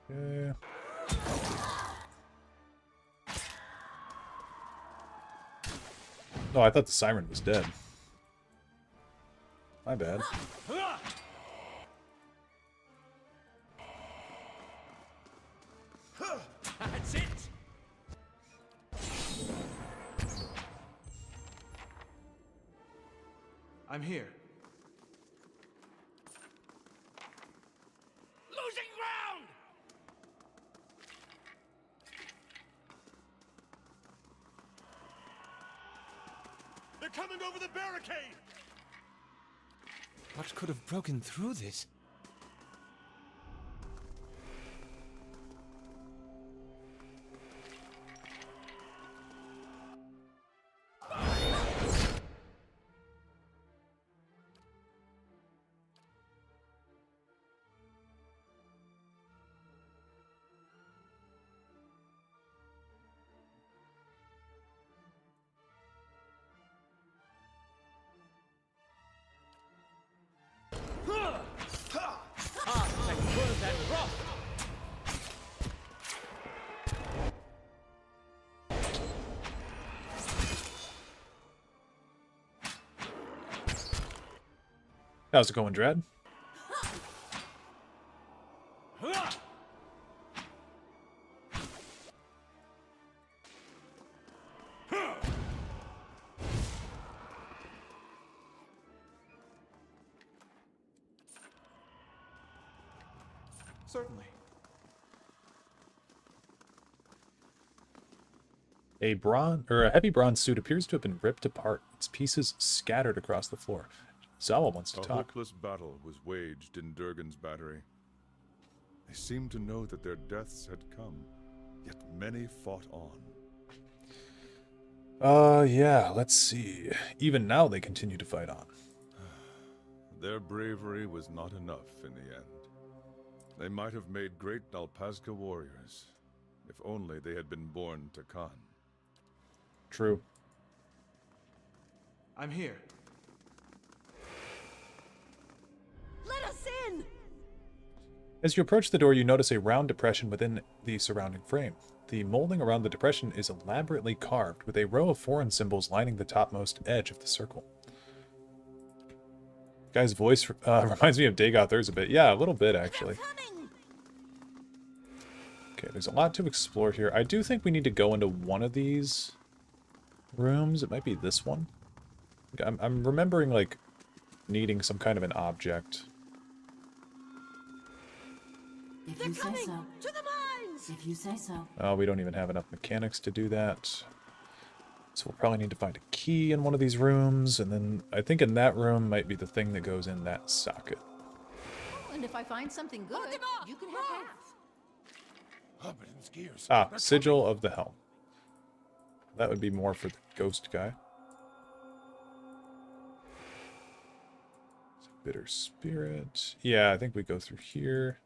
Yeah. Oh, I thought the siren was dead. My bad. That's it! I'm here. Losing ground! They're coming over the barricade! What could have broken through this? How's it going, Dread? Certainly. A heavy bronze suit appears to have been ripped apart, its pieces scattered across the floor. Zawa wants to A talk. hopeless battle was waged in Durgan's battery. They seemed to know that their deaths had come, yet many fought on. Yeah, let's see. Even now they continue to fight on. Their bravery was not enough in the end. They might have made great Nalpazka warriors, if only they had been born to Khan. True. I'm here. Let us in! As you approach the door, you notice a round depression within the surrounding frame. The molding around the depression is elaborately carved, with a row of foreign symbols lining the topmost edge of the circle. Guy's voice reminds me of Dagoth Urs a bit. Yeah, a little bit, actually. Okay, there's a lot to explore here. I do think we need to go into one of these rooms. It might be this one. I'm remembering, like, needing some kind of an object. If you say so. To the mines! If you say so. Oh, we don't even have enough mechanics to do that. So we'll probably need to find a key in one of these rooms, and then I think in that room might be the thing that goes in that socket. And if I find something good, you can have half. Ah, Sigil of the Helm. That would be more for the ghost guy. Bitter Spirit. Yeah, I think we go through here.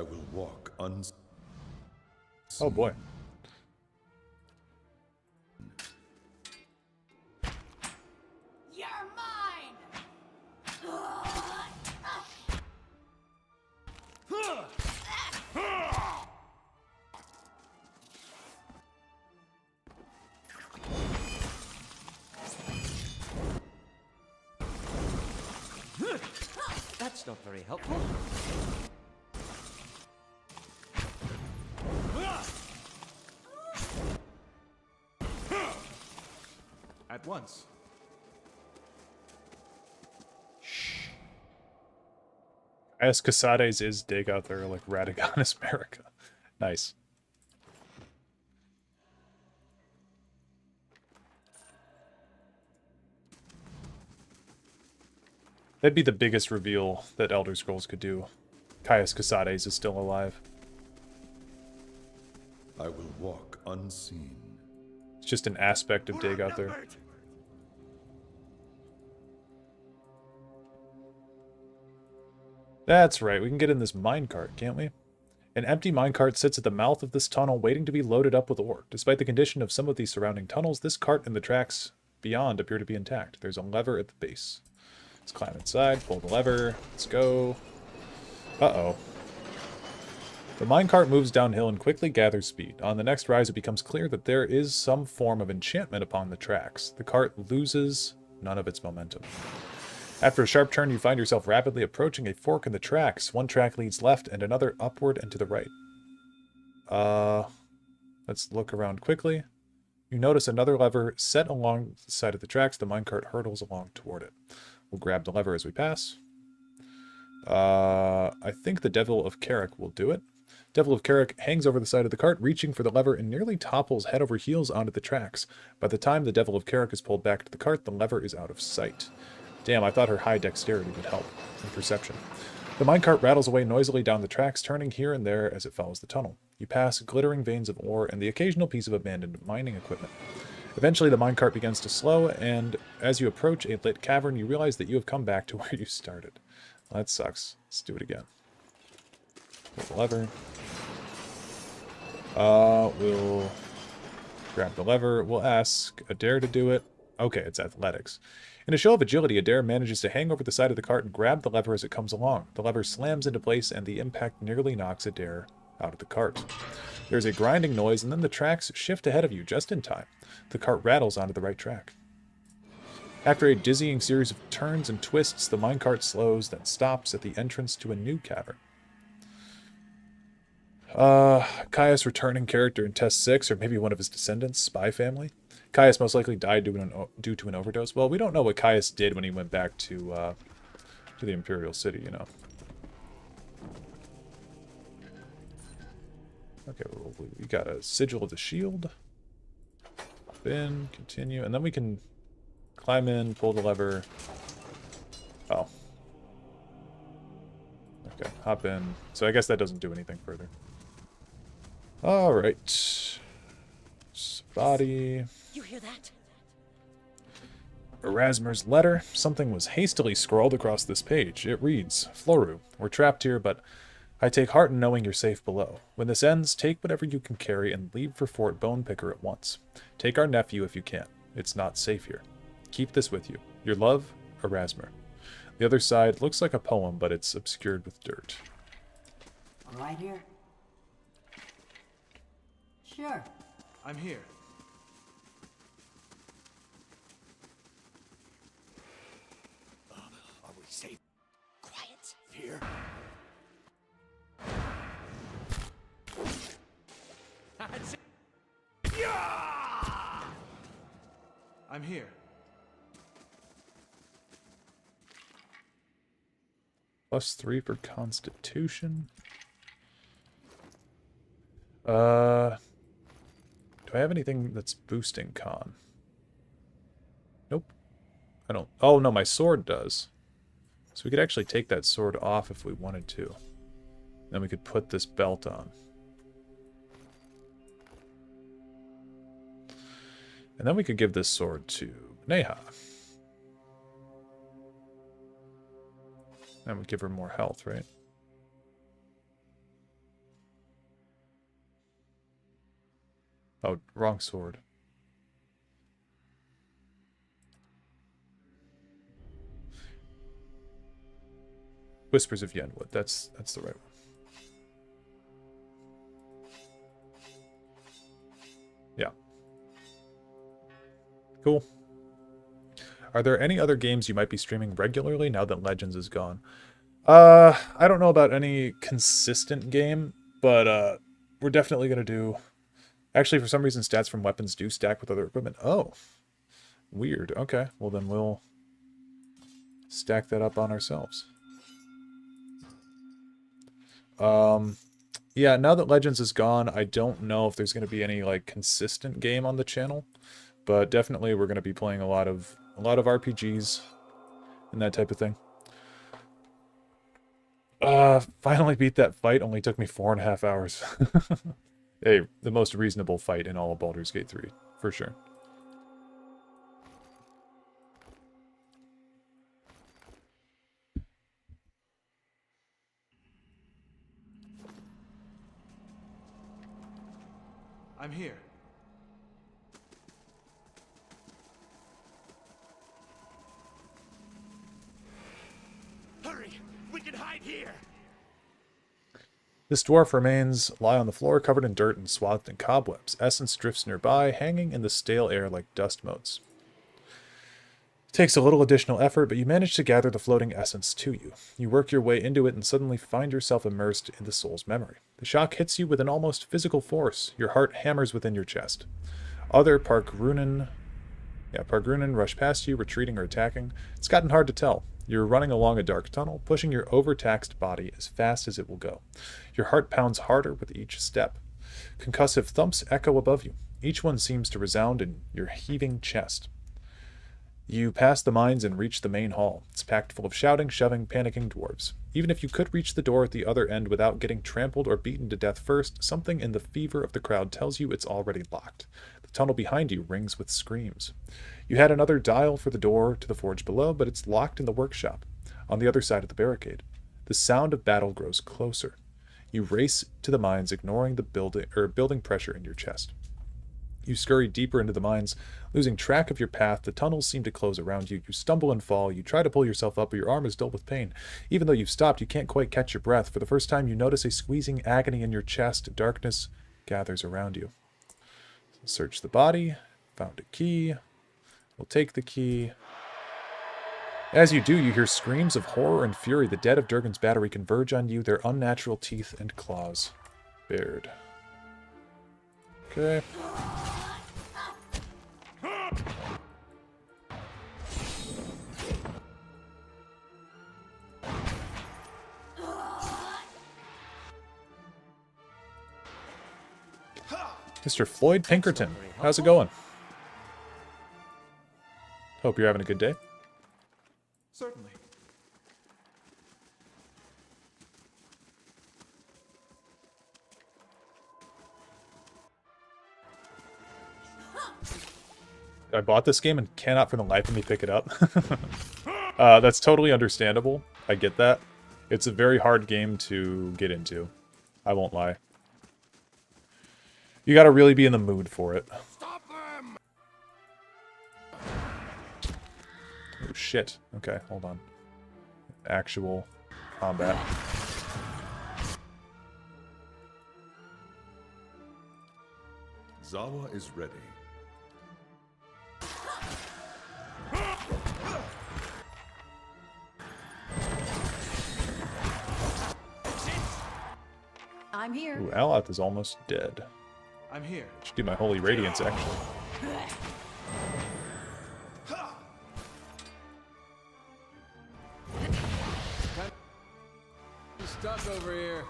I will walk unseen. Oh boy. You're mine! That's not very helpful. At once. As Casades is dig out there like Radagon is America. Nice. That'd be the biggest reveal that Elder Scrolls could do. Caius Casades is still alive. I will walk unseen. It's just an aspect of dig out there. That's right, we can get in this minecart, can't we? An empty minecart sits at the mouth of this tunnel waiting to be loaded up with ore. Despite the condition of some of these surrounding tunnels, this cart and the tracks beyond appear to be intact. There's a lever at the base. Let's climb inside, pull the lever, let's go. Uh-oh. The minecart moves downhill and quickly gathers speed. On the next rise, it becomes clear that there is some form of enchantment upon the tracks. The cart loses none of its momentum. After a sharp turn, you find yourself rapidly approaching a fork in the tracks. One track leads left and another upward and to the right. Let's look around quickly. You notice another lever set along the side of the tracks. The minecart hurtles along toward it. We'll grab the lever as we pass. I think the Devil of Carrick will do it. Devil of Carrick hangs over the side of the cart, reaching for the lever, and nearly topples head over heels onto the tracks. By the time the Devil of Carrick is pulled back to the cart, the lever is out of sight. Damn, I thought her high dexterity would help in perception. The minecart rattles away noisily down the tracks, turning here and there as it follows the tunnel. You pass glittering veins of ore and the occasional piece of abandoned mining equipment. Eventually, the minecart begins to slow, and as you approach a lit cavern, you realize that you have come back to where you started. Well, that sucks. Let's do it again. Pull the lever. We'll grab the lever. We'll ask Adair to do it. Okay, it's athletics. In a show of agility, Adair manages to hang over the side of the cart and grab the lever as it comes along. The lever slams into place, and the impact nearly knocks Adair out of the cart. There's a grinding noise, and then the tracks shift ahead of you just in time. The cart rattles onto the right track. After a dizzying series of turns and twists, the minecart slows, then stops at the entrance to a new cavern. Caius returning character in Test 6, or maybe one of his descendants, Spy Family. Caius most likely died due to an overdose. Well, we don't know what Caius did when he went back to the Imperial City, you know. Okay, we got a Sigil of the Shield. Hop in, continue, and then we can climb in, pull the lever. Oh. Okay, hop in. So I guess that doesn't do anything further. Alright. Body. You hear that? Erasmer's letter. Something was hastily scrawled across this page. It reads, Floru, we're trapped here, but I take heart in knowing you're safe below. When this ends, take whatever you can carry and leave for Fort Bonepicker at once. Take our nephew if you can. It's not safe here. Keep this with you. Your love, Erasmer. The other side looks like a poem, but it's obscured with dirt. Right here? Sure. I'm here. Are we safe? Quiet. Here. That's it. Yeah! I'm here. +3 for Constitution. Do I have anything that's boosting con? Nope. I don't. Oh, no, my sword does. So we could actually take that sword off if we wanted to. Then we could put this belt on. And then we could give this sword to Neha. That would give her more health, right? Oh, wrong sword. Whispers of Yenwood. That's the right one. Yeah. Cool. Are there any other games you might be streaming regularly now that Legends is gone? I don't know about any consistent game, but we're definitely gonna do. Actually, for some reason, stats from weapons do stack with other equipment. Oh, weird. Okay, well then we'll stack that up on ourselves. Yeah, now that Legends is gone, I don't know if there's going to be any like consistent game on the channel, but definitely we're going to be playing a lot of RPGs and that type of thing. Finally beat that fight. Only took me 4.5 hours. Hey, the most reasonable fight in all of Baldur's Gate 3, for sure. I'm here. Hurry! We can hide here! This dwarf remains lie on the floor covered in dirt and swathed in cobwebs. Essence drifts nearby, hanging in the stale air like dust motes. It takes a little additional effort, but you manage to gather the floating essence to you. You work your way into it and suddenly find yourself immersed in the soul's memory. The shock hits you with an almost physical force. Your heart hammers within your chest. Other Pargrunen rush past you, retreating or attacking. It's gotten hard to tell. You're running along a dark tunnel, pushing your overtaxed body as fast as it will go. Your heart pounds harder with each step. Concussive thumps echo above you. Each one seems to resound in your heaving chest. You pass the mines and reach the main hall. It's packed full of shouting, shoving, panicking dwarves. Even if you could reach the door at the other end without getting trampled or beaten to death first, something in the fever of the crowd tells you it's already locked. The tunnel behind you rings with screams. You had another dial for the door to the forge below, but it's locked in the workshop, on the other side of the barricade. The sound of battle grows closer. You race to the mines, ignoring the building pressure in your chest. You scurry deeper into the mines, losing track of your path. The tunnels seem to close around you. You stumble and fall. You try to pull yourself up, but your arm is dull with pain. Even though you've stopped, you can't quite catch your breath. For the first time, you notice a squeezing agony in your chest. Darkness gathers around you. Search the body. Found a key. We'll take the key. As you do, you hear screams of horror and fury. The dead of Durgan's battery converge on you, their unnatural teeth and claws bared. Okay. Mr. Floyd Pinkerton, how's it going? Hope you're having a good day. Certainly. I bought this game and cannot for the life of me pick it up. That's totally understandable. I get that. It's a very hard game to get into. I won't lie. You gotta really be in the mood for it. Stop them! Oh shit. Okay, hold on. Actual combat. Zawa is ready. I'm here. Ooh, Aloth is almost dead. I'm here. Should do my Holy Radiance, actually. Stuck over here.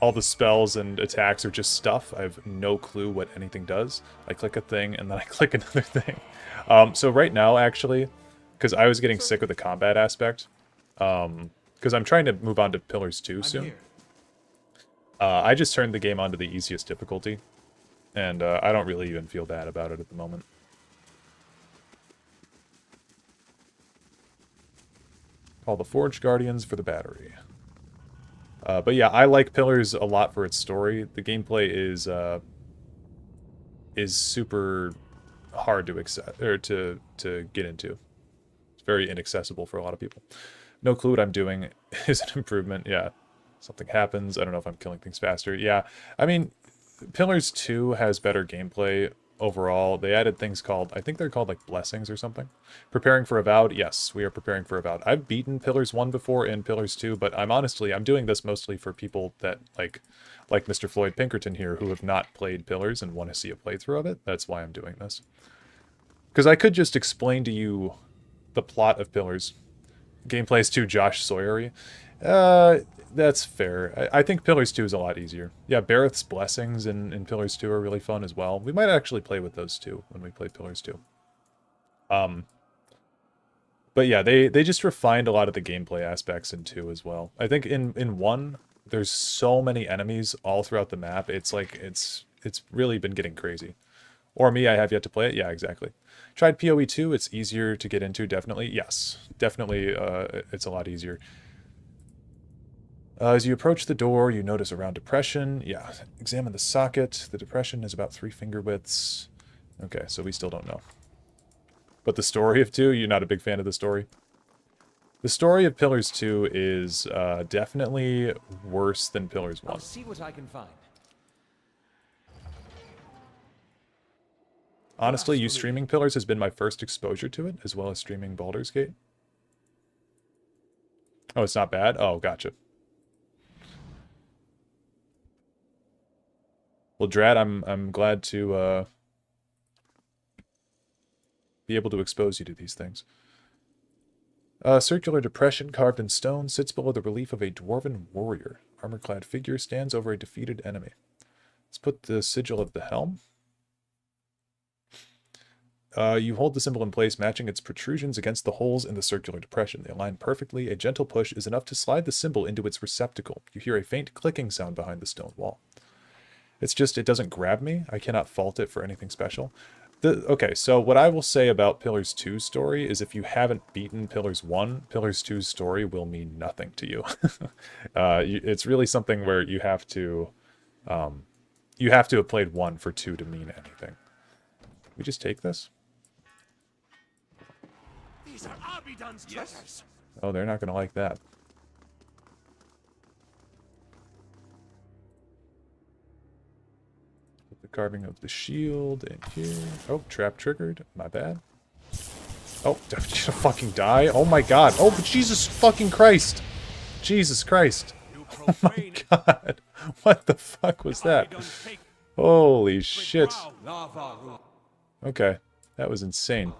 All the spells and attacks are just stuff. I have no clue what anything does. I click a thing and then I click another thing. So right now, actually, because I was getting sick of the combat aspect, because I'm trying to move on to Pillars 2 soon. I just turned the game onto the easiest difficulty, and I don't really even feel bad about it at the moment. Call the Forge Guardians for the battery. But yeah, I like Pillars a lot for its story. The gameplay is super hard to accept or to get into. It's very inaccessible for a lot of people. No clue what I'm doing is an improvement. Yeah, something happens. I don't know if I'm killing things faster. Yeah, I mean, Pillars 2 has better gameplay overall. They added things called, I think they're called like blessings or something. Preparing for Avowed. Yes, we are preparing for Avowed. I've beaten Pillars 1 before and Pillars 2, but I'm doing this mostly for people that like Mr. Floyd Pinkerton here who have not played Pillars and want to see a playthrough of it. That's why I'm doing this. Because I could just explain to you the plot of Pillars. Gameplay is too Josh Sawyer-y. That's fair. I think Pillars 2 is a lot easier. Yeah, Bareth's Blessings in Pillars 2 are really fun as well. We might actually play with those too when we play Pillars 2. But yeah, they just refined a lot of the gameplay aspects in 2 as well. I think in 1, there's so many enemies all throughout the map. It's like, it's really been getting crazy. Or me, I have yet to play it. Yeah, exactly. Tried PoE 2, it's easier to get into, definitely. Yes, definitely it's a lot easier. As you approach the door, you notice a round depression. Yeah, examine the socket. The depression is about 3 finger widths. Okay, so we still don't know. But the story of 2, you're not a big fan of the story? The story of Pillars 2 is definitely worse than Pillars 1. I'll see what I can find. Honestly, you streaming Pillars has been my first exposure to it, as well as streaming Baldur's Gate. Oh, it's not bad? Oh, gotcha. Well, Drad, I'm glad to be able to expose you to these things. Circular depression carved in stone sits below the relief of a dwarven warrior. Armor-clad figure stands over a defeated enemy. Let's put the sigil of the helm. You hold the symbol in place, matching its protrusions against the holes in the circular depression. They align perfectly. A gentle push is enough to slide the symbol into its receptacle. You hear a faint clicking sound behind the stone wall. It's just, it doesn't grab me. I cannot fault it for anything special. Okay, so what I will say about Pillars 2's story is if you haven't beaten Pillars 1, Pillars 2's story will mean nothing to you. It's really something where you have to have played 1 for 2 to mean anything. We just take this? These are Abidon's treasures. Oh, they're not going to like that. Put the carving of the shield in here. Oh, trap triggered. My bad. Oh, did you fucking die? Oh my god. Oh, but Jesus fucking Christ. Jesus Christ. Oh my god. What the fuck was that? Holy shit. Okay. That was insane.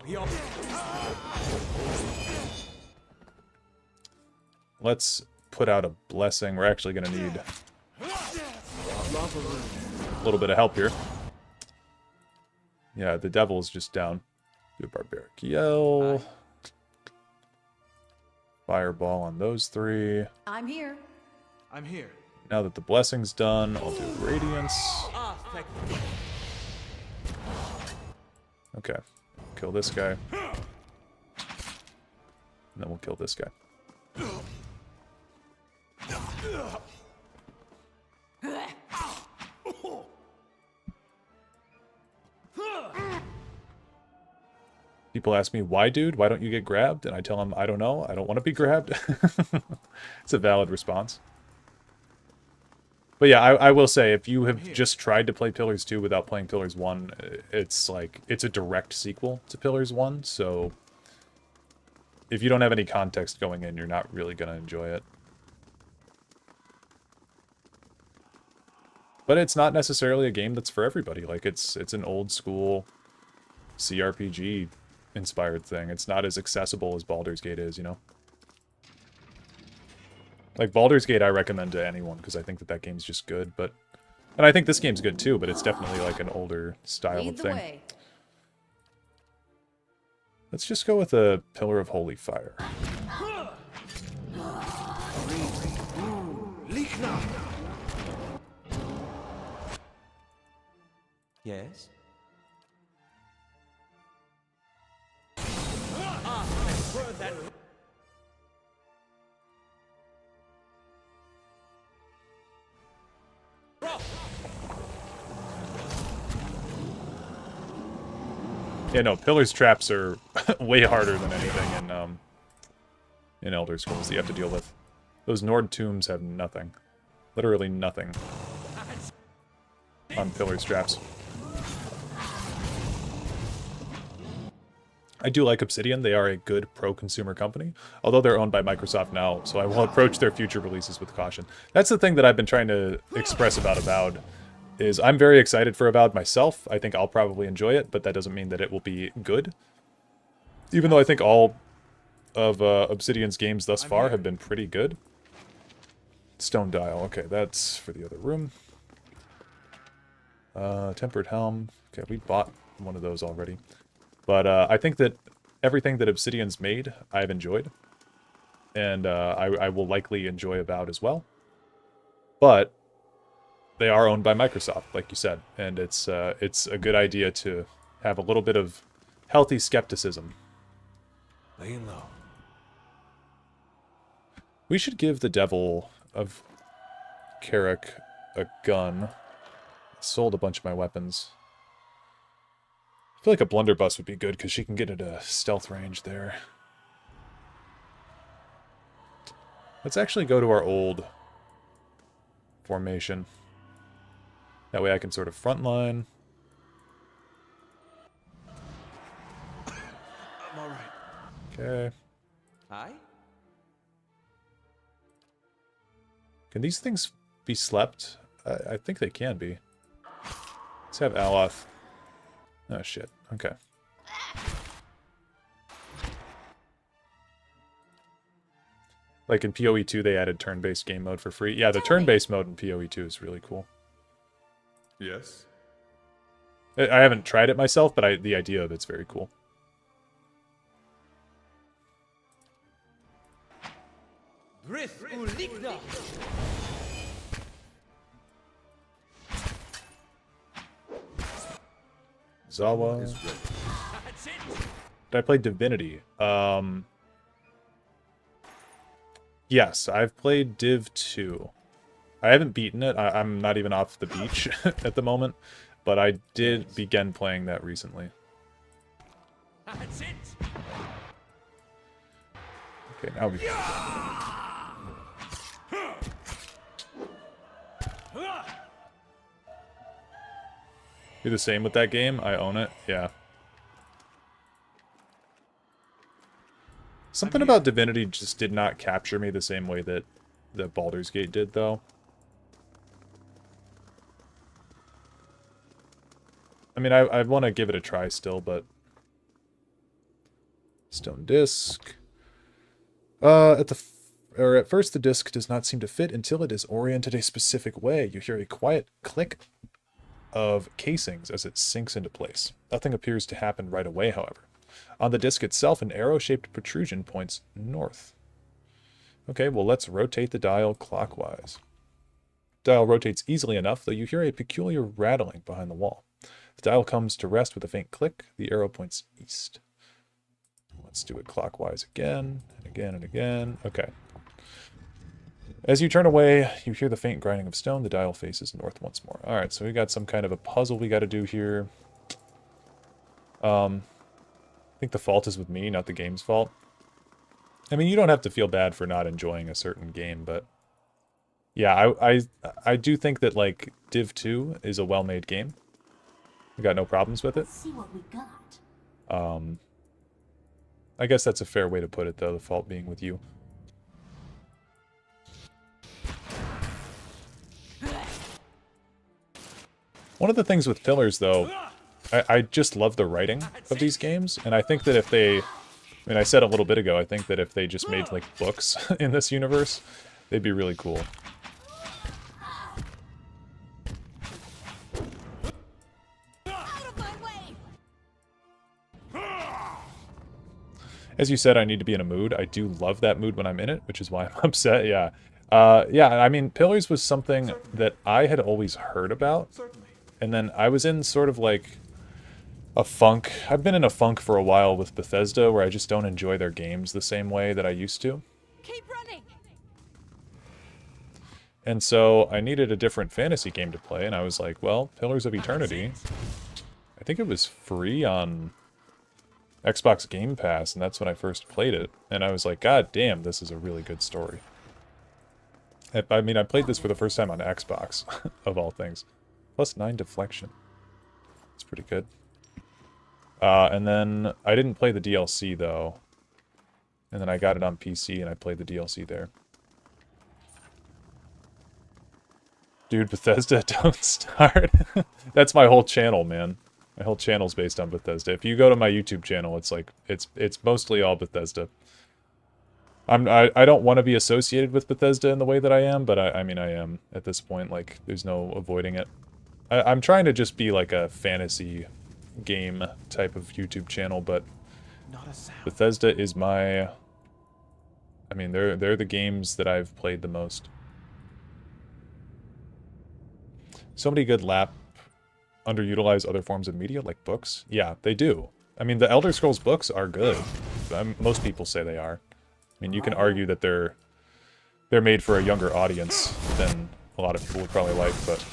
Let's put out a blessing. We're actually going to need a little bit of help here. Yeah, the devil is just down. Do a barbaric yell. Fireball on those 3. I'm here. I'm here. Now that the blessing's done, I'll do radiance. Okay. Kill this guy. And then we'll kill this guy. People ask me, why, dude? Why don't you get grabbed? And I tell them, I don't know. I don't want to be grabbed. It's a valid response. But yeah, I will say, if you have just tried to play Pillars 2 without playing Pillars 1, it's like, it's a direct sequel to Pillars 1, so if you don't have any context going in, you're not really going to enjoy it. But it's not necessarily a game that's for everybody. Like, it's an old school CRPG inspired thing. It's not as accessible as Baldur's Gate is, you know? Like, Baldur's Gate I recommend to anyone, because I think that game's just good, but... And I think this game's good too, but it's definitely like an older style of thing. Let's just go with a Pillar of Holy Fire. Yes? Yeah, no, Pillar's traps are way harder than anything in Elder Scrolls that you have to deal with. Those Nord tombs have nothing. Literally nothing on Pillar's traps. I do like Obsidian. They are a good pro-consumer company, although they're owned by Microsoft now, so I will approach their future releases with caution. That's the thing that I've been trying to express about Avowed, is I'm very excited for Avowed myself. I think I'll probably enjoy it, but that doesn't mean that it will be good. Even though I think all of Obsidian's games thus far have been pretty good. Stone Dial. Okay, that's for the other room. Tempered Helm. Okay, we bought one of those already. But I think that everything that Obsidian's made, I've enjoyed. And I will likely enjoy Avowed as well. But they are owned by Microsoft, like you said. And it's a good idea to have a little bit of healthy skepticism. Laying low. We should give the Devil of Carrick a gun. I sold a bunch of my weapons. I feel like a blunderbuss would be good because she can get into stealth range there. Let's actually go to our old formation. That way I can sort of frontline. I'm alright. Okay. Hi? Can these things be slept? I think they can be. Let's have Dareloth. Oh, shit. Okay. Like in PoE 2, they added turn-based game mode for free. Yeah, the turn-based mode in PoE 2 is really cool. Yes? I haven't tried it myself, but the idea of it's very cool. Zawa. Did I play Divinity? Yes, I've played Div 2. I haven't beaten it. I'm not even off the beach at the moment, but I did begin playing that recently. That's it. Okay, now we... Do the same with that game? I own it. Yeah. Something about Divinity just did not capture me the same way that Baldur's Gate did, though. I mean, I want to give it a try still, but... Stone disc. At first, the disc does not seem to fit until it is oriented a specific way. You hear a quiet click of casings as it sinks into place. Nothing appears to happen right away, however. On the disc itself, an arrow-shaped protrusion points north. Okay, well, let's rotate the dial clockwise. Dial rotates easily enough, though you hear a peculiar rattling behind the wall. The dial comes to rest with a faint click. The arrow points east. Let's do it clockwise again, and again, and again. Okay. As you turn away, you hear the faint grinding of stone. The dial faces north once more. Alright, so we got some kind of a puzzle we got to do here. I think the fault is with me, not the game's fault. I mean, you don't have to feel bad for not enjoying a certain game, but... Yeah, I do think that, like, Div 2 is a well-made game. We got no problems with it. Let's see what we got. I guess that's a fair way to put it, though, the fault being with you. One of the things with Pillars, though, I just love the writing of these games, and I think that if they... I mean, I said a little bit ago, I think that if they just made, like, books in this universe, they'd be really cool. As you said, I need to be in a mood. I do love that mood when I'm in it, which is why I'm upset, yeah. Yeah, I mean, Pillars was something that I had always heard about. And then I was in sort of like a funk. I've been in a funk for a while with Bethesda where I just don't enjoy their games the same way that I used to. Keep running. And so I needed a different fantasy game to play, and I was like, well, Pillars of Eternity. I think it was free on Xbox Game Pass, and that's when I first played it. And I was like, God damn, this is a really good story. I mean, I played this for the first time on Xbox, of all things. Plus 9 deflection. It's pretty good. And then I didn't play the DLC, though. And then I got it on PC, and I played the DLC there. Dude, Bethesda, don't start. That's my whole channel, man. My whole channel's based on Bethesda. If you go to my YouTube channel, it's like, it's mostly all Bethesda. I don't want to be associated with Bethesda in the way that I am, but I mean, I am at this point. Like, there's no avoiding it. I'm trying to just be like a fantasy game type of YouTube channel, but Bethesda is my... I mean, they're the games that I've played the most. So many good underutilized other forms of media, like books. Yeah, they do. I mean, the Elder Scrolls books are good. Most people say they are. I mean, you can argue that they're made for a younger audience than a lot of people would probably like, but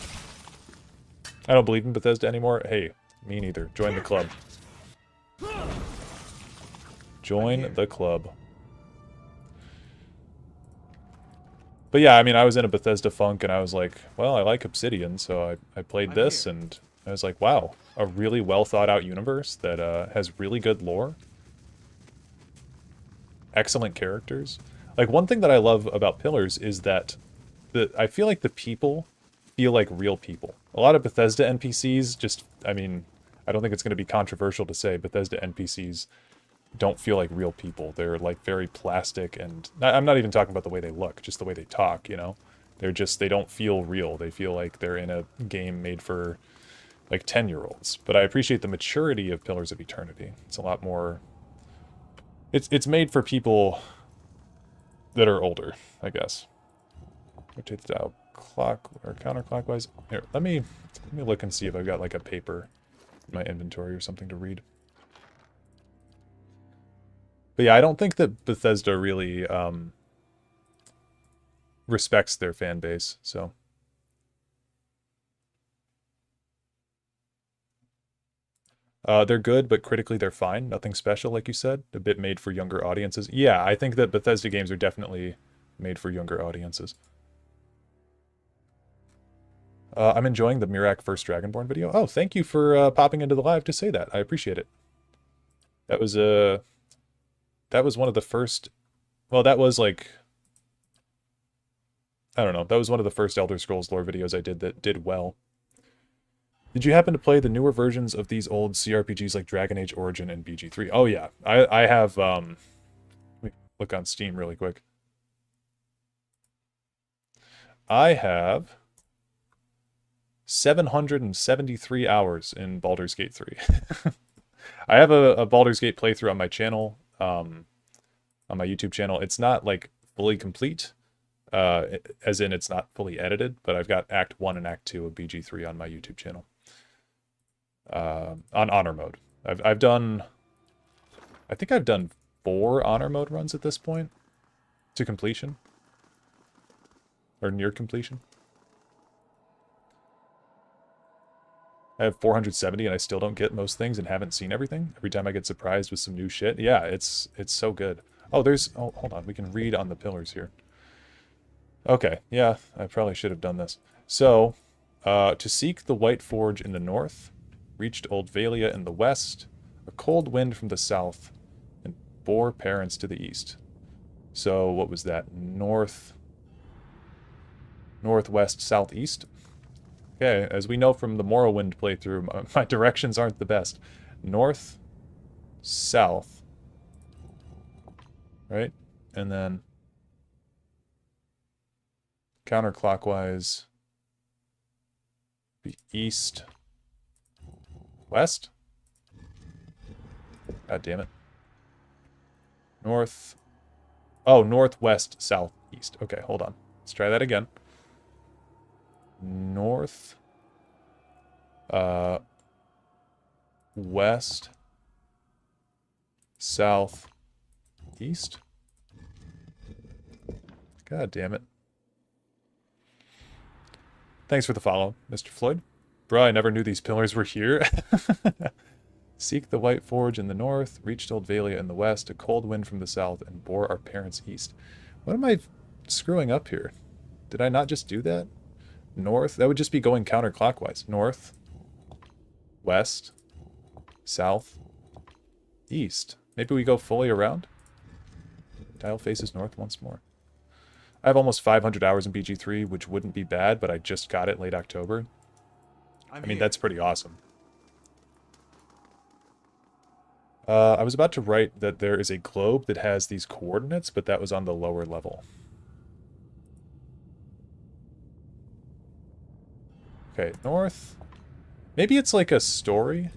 I don't believe in Bethesda anymore. Hey, me neither. Join the club. Join the club. But yeah, I mean, I was in a Bethesda funk, and I was like, well, I like Obsidian, so I played this, and I was like, wow, a really well-thought-out universe that has really good lore. Excellent characters. Like, one thing that I love about Pillars is that I feel like the people feel like real people. A lot of Bethesda NPCs just, I mean, I don't think it's going to be controversial to say Bethesda NPCs don't feel like real people. They're like very plastic, and I'm not even talking about the way they look, just the way they talk, you know? They don't feel real. They feel like they're in a game made for like 10-year-olds. But I appreciate the maturity of Pillars of Eternity. It's a lot more... It's made for people that are older, I guess. Rotate the dial clock or counterclockwise. Here, let me look and see if I've got like a paper in my inventory or something to read. But yeah, I don't think that Bethesda really respects their fan base, so... they're good, but critically they're fine. Nothing special, like you said. A bit made for younger audiences. Yeah, I think that Bethesda games are definitely made for younger audiences. I'm enjoying the Mirac First Dragonborn video. Oh, thank you for popping into the live to say that. I appreciate it. That was one of the first... Well, that was like... I don't know. That was one of the first Elder Scrolls lore videos I did that did well. Did you happen to play the newer versions of these old CRPGs like Dragon Age Origin and BG3? Oh yeah, I have, let me look on Steam really quick. I have 773 hours in Baldur's Gate 3. I have a Baldur's Gate playthrough on my channel, on my YouTube channel. It's not like fully complete, as in it's not fully edited, but I've got Act 1 and Act 2 of BG3 on my YouTube channel. On honor mode. I've done... I think I've done 4 honor mode runs at this point. To completion. Or near completion. I have 470 and I still don't get most things and haven't seen everything. Every time I get surprised with some new shit. Yeah, it's so good. Oh, there's... Oh, hold on. We can read on the pillars here. Okay, yeah, I probably should have done this. So, to seek the White Forge in the north... reached Old Valia in the west, a cold wind from the south, and bore parents to the east. So, what was that? Northwest, southeast? Okay, as we know from the Morrowind playthrough, my directions aren't the best. North, south, right? And then counterclockwise, be east, west? God damn it. North. Oh, northwest, southeast. Okay, hold on. Let's try that again. North. West. South. East. God damn it. Thanks for the follow, Mr. Floyd. Bro, I never knew these pillars were here. Seek the White Forge in the north, reached Old Valia in the west, a cold wind from the south, and bore our parents east. What am I screwing up here? Did I not just do that? North? That would just be going counterclockwise. North, west, south, east. Maybe we go fully around? Dial faces north once more. I have almost 500 hours in BG3, which wouldn't be bad, but I just got it late October. I mean, that's pretty awesome. I was about to write that there is a globe that has these coordinates, but that was on the lower level. Okay, north. Maybe it's like a story.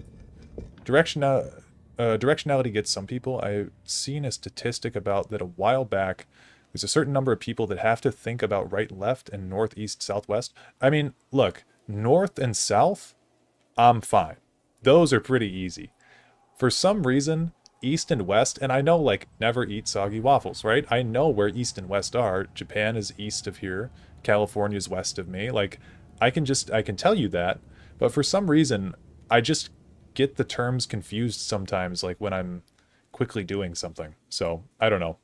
Directionality gets some people. I've seen a statistic about that a while back. There's a certain number of people that have to think about right, left, and north, east, southwest. I mean, look, north and south, I'm fine. Those are pretty easy. For some reason, east and west, and I know, like, never eat soggy waffles, right? I know where east and west are. Japan is east of here. California's west of me. Like, I can tell you that, but for some reason, I just get the terms confused sometimes, like when I'm quickly doing something. So, I don't know.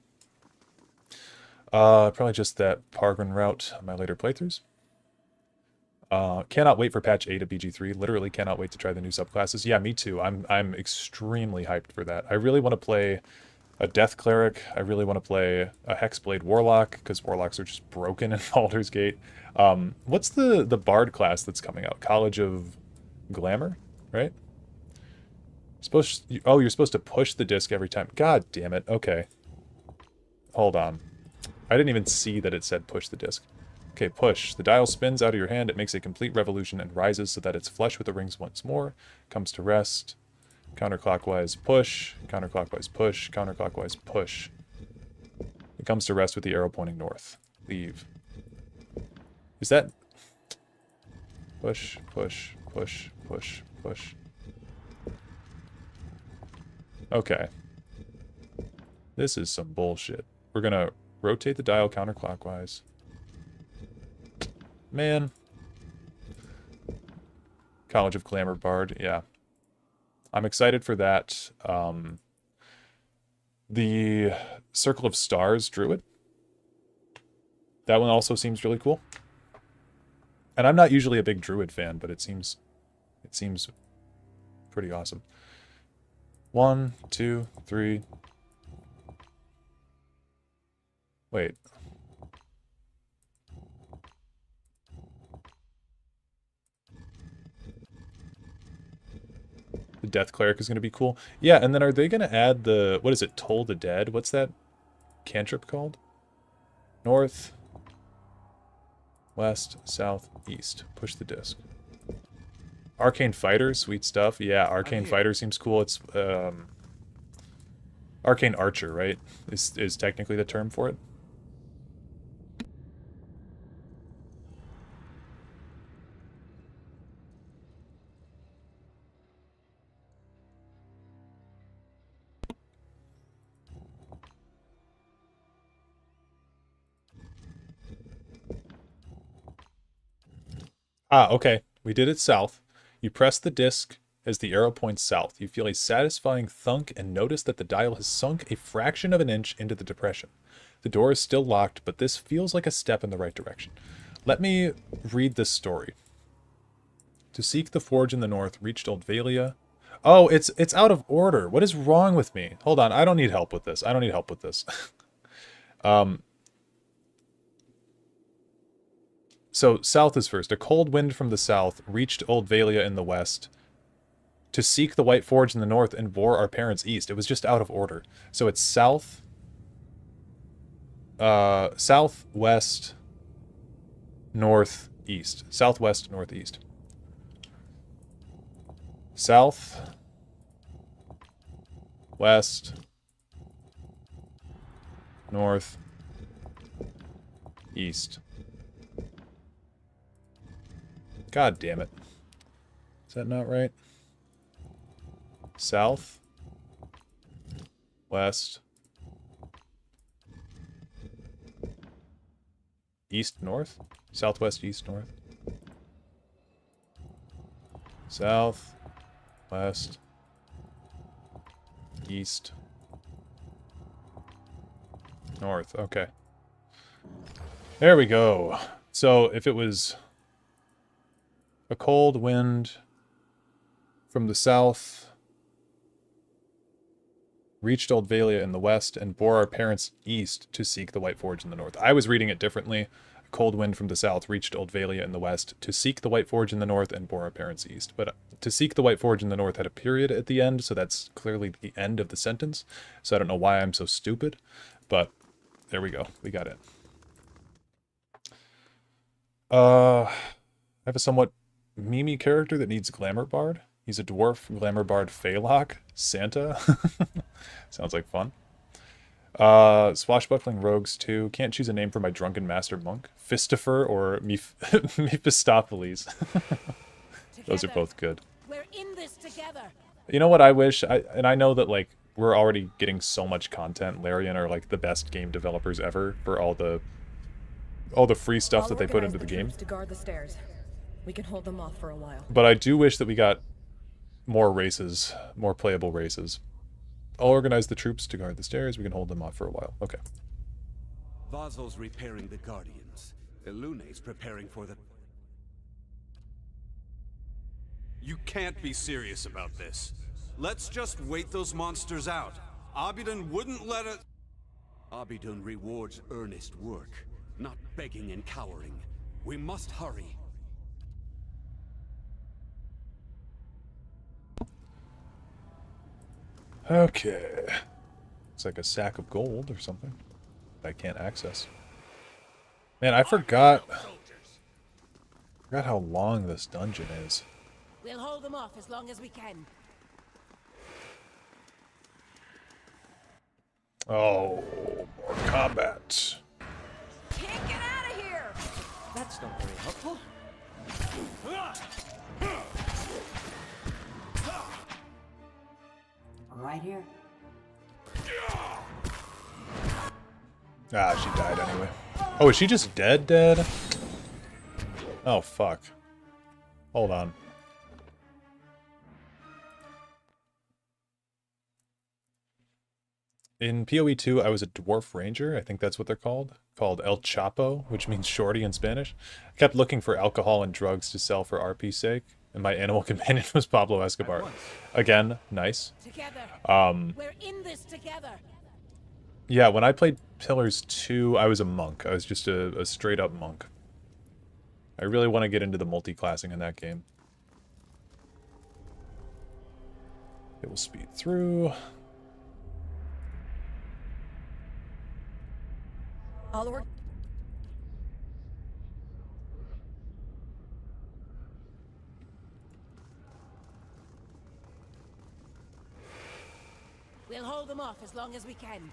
Probably just that Pargrin route on my later playthroughs. Cannot wait for patch 8 of BG3. Literally cannot wait to try the new subclasses. Yeah, me too. I'm extremely hyped for that. I really want to play a Death Cleric. I really want to play a Hexblade Warlock, because Warlocks are just broken in Baldur's Gate. What's the Bard class that's coming out? College of Glamour, right? You're supposed to push the disc every time. God damn it. Okay. Hold on. I didn't even see that it said push the disc. Okay, push. The dial spins out of your hand. It makes a complete revolution and rises so that it's flush with the rings once more. Comes to rest. Counterclockwise push. Counterclockwise push. Counterclockwise push. It comes to rest with the arrow pointing north. Leave. Is that... Push, push, push, push, push. Okay. This is some bullshit. We're gonna rotate the dial counterclockwise. Man. College of Glamour Bard, yeah. I'm excited for that. The Circle of Stars Druid. That one also seems really cool. And I'm not usually a big Druid fan, but it seems pretty awesome. 1, 2, 3. Wait. The Death Cleric is going to be cool. Yeah, and then are they going to add the... What is it? Toll the Dead? What's that cantrip called? North, west, south, east. Push the disc. Arcane Fighter, sweet stuff. Yeah, Arcane Fighter seems cool. It's Arcane Archer, right? Is technically the term for it. Ah, okay. We did it south. You press the disc as the arrow points south. You feel a satisfying thunk and notice that the dial has sunk a fraction of an inch into the depression. The door is still locked, but this feels like a step in the right direction. Let me read this story. To seek the forge in the north, reached Old Valia. Oh, it's out of order. What is wrong with me? Hold on, I don't need help with this. I don't need help with this. So, south is first. A cold wind from the south reached Old Valia in the west. To seek the White Forge in the north and bore our parents east. It was just out of order. So it's south, southwest, northeast. Southwest, northeast. South, west, north, east. God damn it. Is that not right? South, west, east, north? Southwest, east, north. South, west, East. North, okay. There we go. So if it was a cold wind from the south, reached Old Valia in the west, and bore our parents east to seek the White Forge in the north. I was reading it differently. A cold wind from the south reached Old Valia in the west to seek the White Forge in the north and bore our parents east. But to seek the White Forge in the north had a period at the end, so that's clearly the end of the sentence. So I don't know why I'm so stupid, but there we go. We got it. I have a somewhat memey character that needs Glamour Bard. He's a dwarf Glamour Bard Phalok. Santa. Sounds like fun. Swashbuckling Rogues 2. Can't choose a name for my Drunken Master Monk. Fistifer or Mephistopheles. Those are both good. We're in this together. You know what I wish? And I know that, like, we're already getting so much content. Larian are, like, the best game developers ever for all the free stuff that they put into the game. To guard the stairs. We can hold them off for a while. But I do wish that we got more races, more playable races. I'll organize the troops to guard the stairs. We can hold them off for a while. Okay. Vazel's repairing the Guardians. Ilune's preparing for the... You can't be serious about this. Let's just wait those monsters out. Abidun wouldn't let us... Abidun rewards earnest work, not begging and cowering. We must hurry. Okay. Looks like a sack of gold or something that I can't access. Man, I forgot how long this dungeon is. We'll hold them off as long as we can. Oh, more combat. Can't get out of here. That's not very helpful. Right here. Ah, she died anyway. Oh, is she just dead? Oh, fuck. Hold on. In PoE 2, I was a dwarf ranger. I think that's what they're called El Chapo, which means shorty in Spanish. I kept looking for alcohol and drugs to sell for RP's sake, and my animal companion was Pablo Escobar. Again, nice. Together. We're in this together. Yeah, when I played Pillars 2, I was a monk. I was just a straight-up monk. I really want to get into the multi-classing in that game. It will speed through. All work. We'll hold them off as long as we can.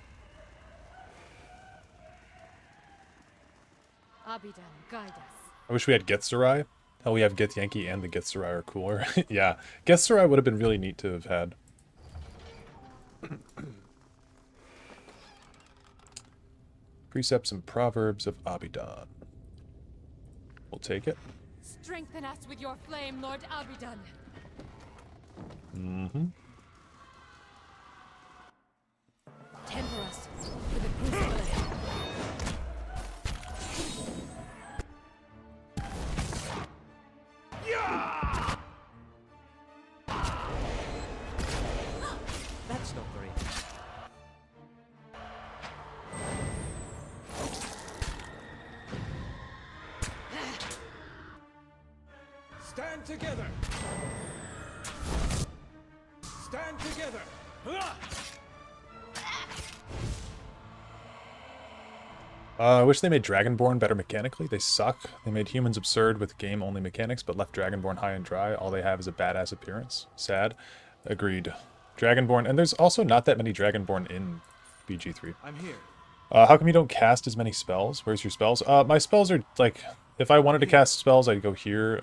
Abidan, guide us. I wish we had Getzerai. Hell, we have Get Yankee and the Getzerai are cooler. Yeah, Getzerai would have been really neat to have had. Precepts and Proverbs of Abidan. We'll take it. Strengthen us with your flame, Lord Abidan. Mm-hmm. Temper us with the crucible ahead. That's not very... Stand together! Stand together! I wish they made Dragonborn better mechanically. They suck. They made humans absurd with game-only mechanics, but left Dragonborn high and dry. All they have is a badass appearance. Sad. Agreed. Dragonborn, and there's also not that many Dragonborn in BG3. I'm here. How come you don't cast as many spells? Where's your spells? My spells are, like, if I wanted to cast spells, I'd go here.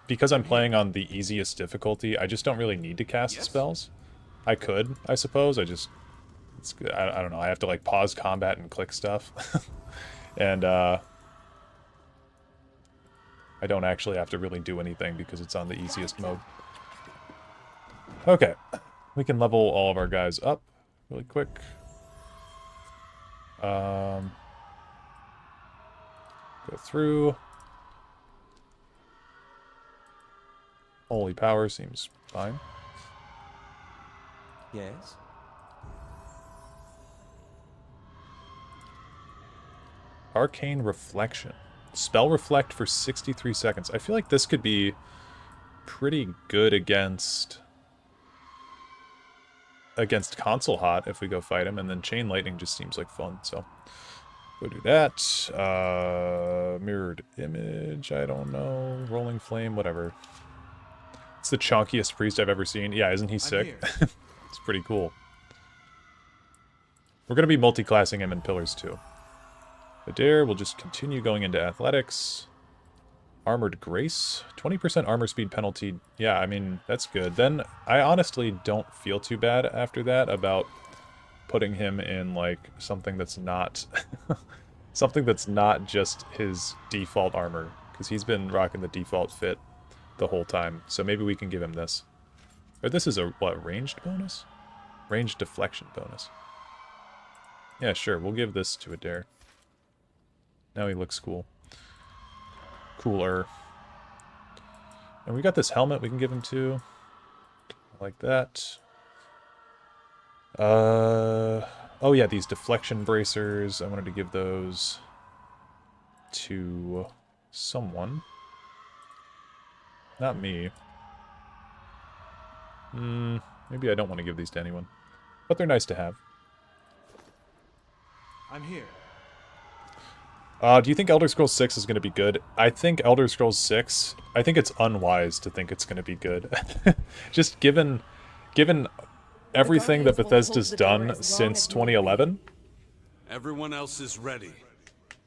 Because I'm playing on the easiest difficulty, I just don't really need to cast spells. I could, I suppose. I don't know. I have to, like, pause combat and click stuff. And, I don't actually have to really do anything because it's on the easiest mode. Okay. We can level all of our guys up really quick. Go through. Holy power seems fine. Yes? Arcane Reflection. Spell Reflect for 63 seconds. I feel like this could be pretty good against Console Hot if we go fight him, and then Chain Lightning just seems like fun, so go do that. Mirrored Image, I don't know. Rolling Flame, whatever. It's the chonkiest priest I've ever seen. Yeah, isn't he sick? It's pretty cool. We're going to be multi-classing him in Pillars too. Adair will just continue going into Athletics. Armored Grace, 20% armor speed penalty. Yeah, I mean, that's good. Then I honestly don't feel too bad after that about putting him in like something that's not something that's not just his default armor, because he's been rocking the default fit the whole time. So maybe we can give him this. Or this is a what, ranged bonus? Ranged deflection bonus. Yeah, sure, we'll give this to Adair. Now he looks cool. Cooler. And we got this helmet we can give him to. Like that. Oh yeah, these deflection bracers. I wanted to give those to someone. Not me. Maybe I don't want to give these to anyone. But they're nice to have. I'm here. Do you think Elder Scrolls 6 is going to be good? I think Elder Scrolls 6, I think it's unwise to think it's going to be good. Just given everything that Bethesda's done since 2011. Everyone else is ready.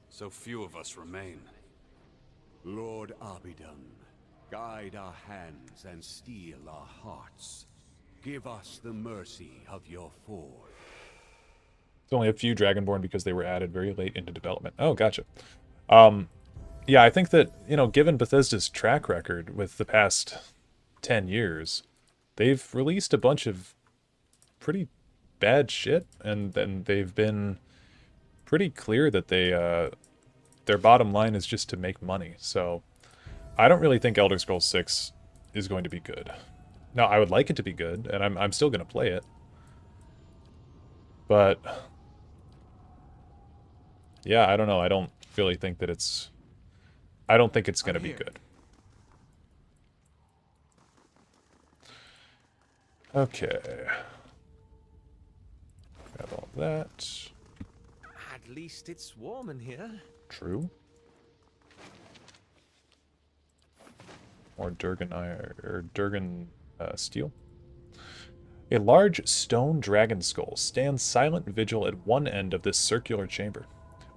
So few of us remain. Lord Abidon, guide our hands and steel our hearts. Give us the mercy of your forge. There's only a few Dragonborn because they were added very late into development. Oh, gotcha. Yeah, I think that, you know, given Bethesda's track record with the past 10 years, they've released a bunch of pretty bad shit, and then they've been pretty clear that they, their bottom line is just to make money. So I don't really think Elder Scrolls 6 is going to be good. Now, I would like it to be good, and I'm still going to play it. But yeah, I don't know. I don't really think that it's... I don't think it's going to be good. Okay. Got all that. At least it's warm in here. True. More Durgan iron, or Durgan steel. A large stone dragon skull stands silent vigil at one end of this circular chamber.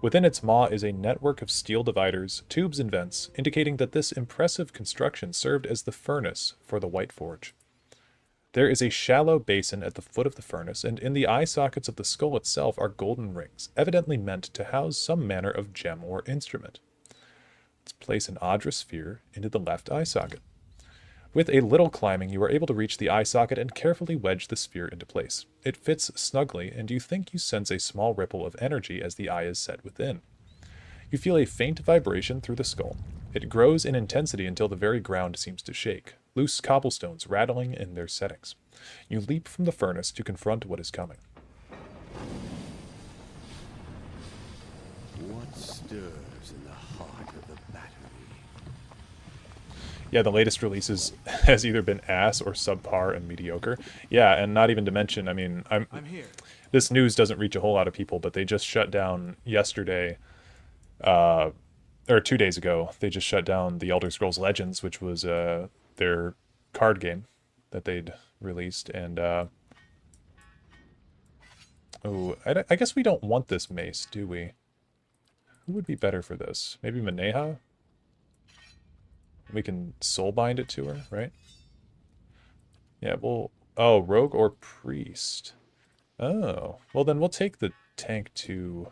Within its maw is a network of steel dividers, tubes, and vents, indicating that this impressive construction served as the furnace for the White Forge. There is a shallow basin at the foot of the furnace, and in the eye sockets of the skull itself are golden rings, evidently meant to house some manner of gem or instrument. Let's place an Adra sphere into the left eye socket. With a little climbing, you are able to reach the eye socket and carefully wedge the sphere into place. It fits snugly, and you think you sense a small ripple of energy as the eye is set within. You feel a faint vibration through the skull. It grows in intensity until the very ground seems to shake, loose cobblestones rattling in their settings. You leap from the furnace to confront what is coming. What stirs in the heart of the battery? Yeah, the latest releases has either been ass or subpar and mediocre. Yeah, and not even to mention, I mean, I'm here. This news doesn't reach a whole lot of people, but they just shut down yesterday, or 2 days ago, they just shut down the Elder Scrolls Legends, which was their card game that they'd released, and I guess we don't want this mace, do we? Who would be better for this? Maybe Maneha? We can soulbind it to her, right? Yeah, well... Oh, rogue or priest? Oh, well then we'll take the tank to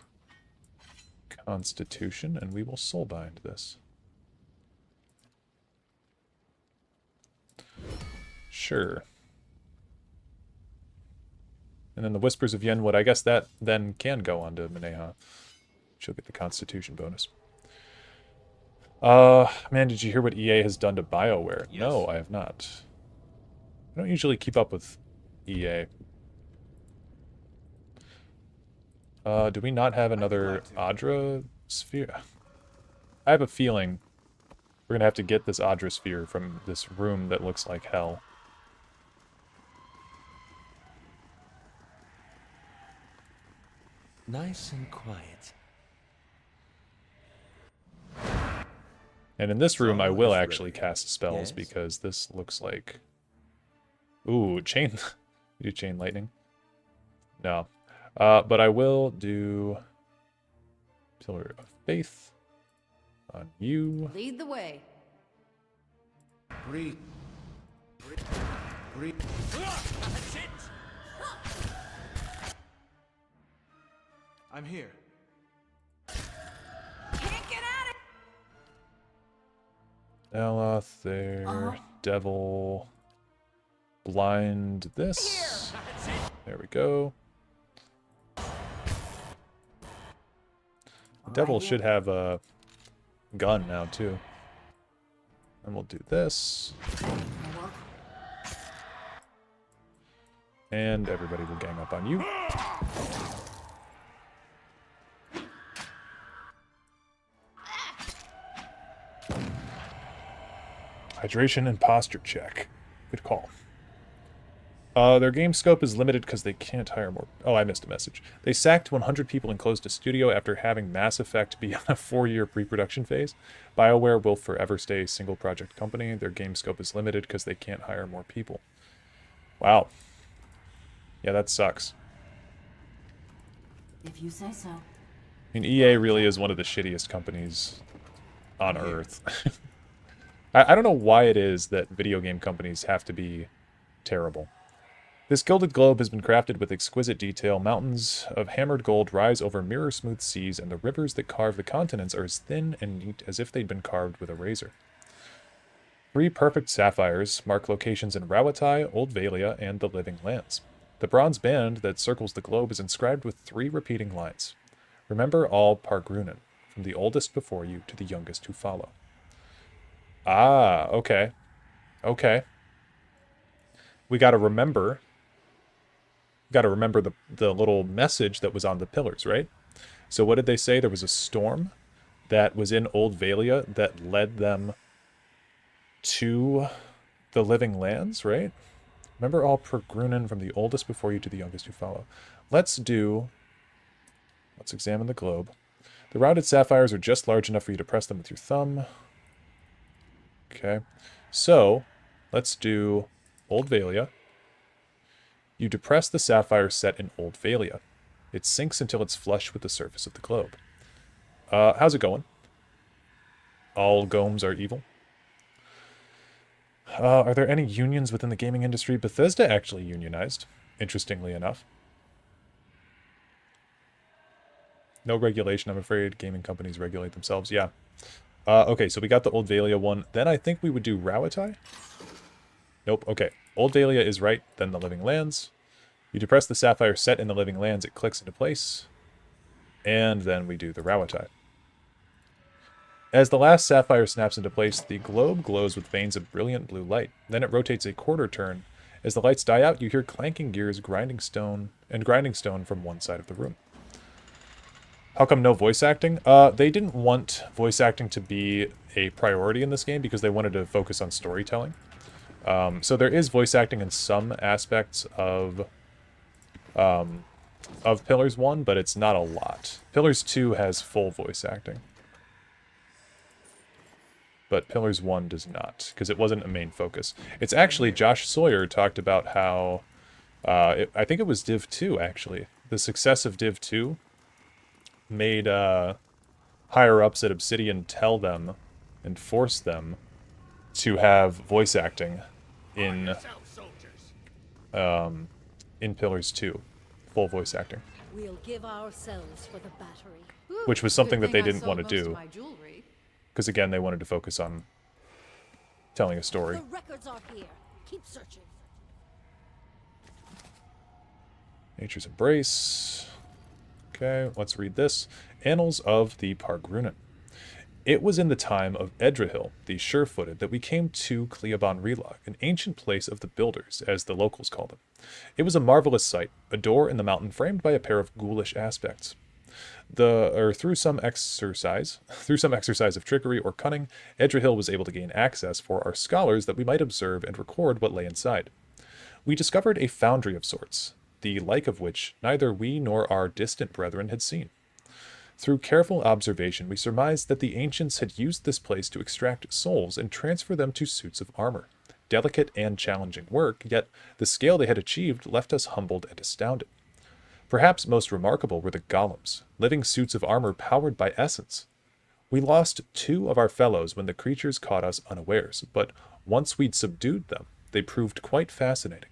Constitution, and we will soulbind this. Sure. And then the Whispers of Yenwood, I guess that then can go on to Maneha. She'll get the Constitution bonus. Man, did you hear what EA has done to BioWare? Yes. No, I have not. I don't usually keep up with EA. Do we not have another Adra sphere? I have a feeling we're gonna have to get this Adra sphere from this room that looks like hell. Nice and quiet. And in this room, I will actually cast spells because this looks like... Ooh, chain... do chain lightning? No. But I will do... Pillar of Faith on you. Lead the way. Breathe. Breathe. That's it! I'm here. Can't get at it! Dareloth there. Devil. Blind this. There we go. The devil should have a gun now, too. And we'll do this. And everybody will gang up on you. Hydration and posture check. Good call. Their game scope is limited because they can't hire more... Oh, I missed a message. They sacked 100 people and closed a studio after having Mass Effect be on a 4-year pre-production phase. BioWare will forever stay a single-project company. Their game scope is limited because they can't hire more people. Wow. Yeah, that sucks. If you say so. I mean, EA really is one of the shittiest companies on Earth. I don't know why it is that video game companies have to be terrible. This gilded globe has been crafted with exquisite detail. Mountains of hammered gold rise over mirror-smooth seas, and the rivers that carve the continents are as thin and neat as if they'd been carved with a razor. 3 perfect sapphires mark locations in Rawatai, Old Valia, and the Living Lands. The bronze band that circles the globe is inscribed with 3 repeating lines. Remember all Pargrunen, from the oldest before you to the youngest who follow. Ah, okay. Okay. We gotta remember... Got to remember the little message that was on the pillars, right? So what did they say? There was a storm that was in Old Valia that led them to the Living Lands, right? Remember all Pargrunen, from the oldest before you to the youngest who follow. Let's examine the globe. The rounded sapphires are just large enough for you to press them with your thumb. Okay. So, let's do Old Valia. You depress the sapphire set in Old Valia. It sinks until it's flush with the surface of the globe. How's it going? All golems are evil. Are there any unions within the gaming industry? Bethesda actually unionized, interestingly enough. No regulation, I'm afraid. Gaming companies regulate themselves. Yeah. Okay, so we got the Old Valia one. Then I think we would do Rawatai. Nope, okay. Old Valia is right, then the Living Lands. You depress the sapphire set in the Living Lands, it clicks into place. And then we do the Rawatai. As the last sapphire snaps into place, the globe glows with veins of brilliant blue light. Then it rotates a quarter turn. As the lights die out, you hear clanking gears, grinding stone from one side of the room. How come no voice acting? They didn't want voice acting to be a priority in this game because they wanted to focus on storytelling. So there is voice acting in some aspects of Pillars 1, but it's not a lot. Pillars 2 has full voice acting. But Pillars 1 does not, because it wasn't a main focus. It's actually, Josh Sawyer talked about how, I think it was Div 2, actually. The success of Div 2 made higher-ups at Obsidian tell them and force them to have voice acting in Pillars 2. Full voice acting. We'll give ourselves for the battery. Which was something that they didn't want to do. Because again, they wanted to focus on telling a story. The records are here. Keep searching. Nature's Embrace. Okay, let's read this. Annals of the Pargrunen. It was in the time of Edrahil, the sure-footed, that we came to Cleoban Relog, an ancient place of the builders, as the locals called it. It was a marvelous sight, a door in the mountain framed by a pair of ghoulish aspects. Through some exercise of trickery or cunning, Edrahil was able to gain access for our scholars that we might observe and record what lay inside. We discovered a foundry of sorts, the like of which neither we nor our distant brethren had seen. Through careful observation, we surmised that the ancients had used this place to extract souls and transfer them to suits of armor. Delicate and challenging work, yet the scale they had achieved left us humbled and astounded. Perhaps most remarkable were the golems, living suits of armor powered by essence. We lost 2 of our fellows when the creatures caught us unawares, but once we'd subdued them, they proved quite fascinating.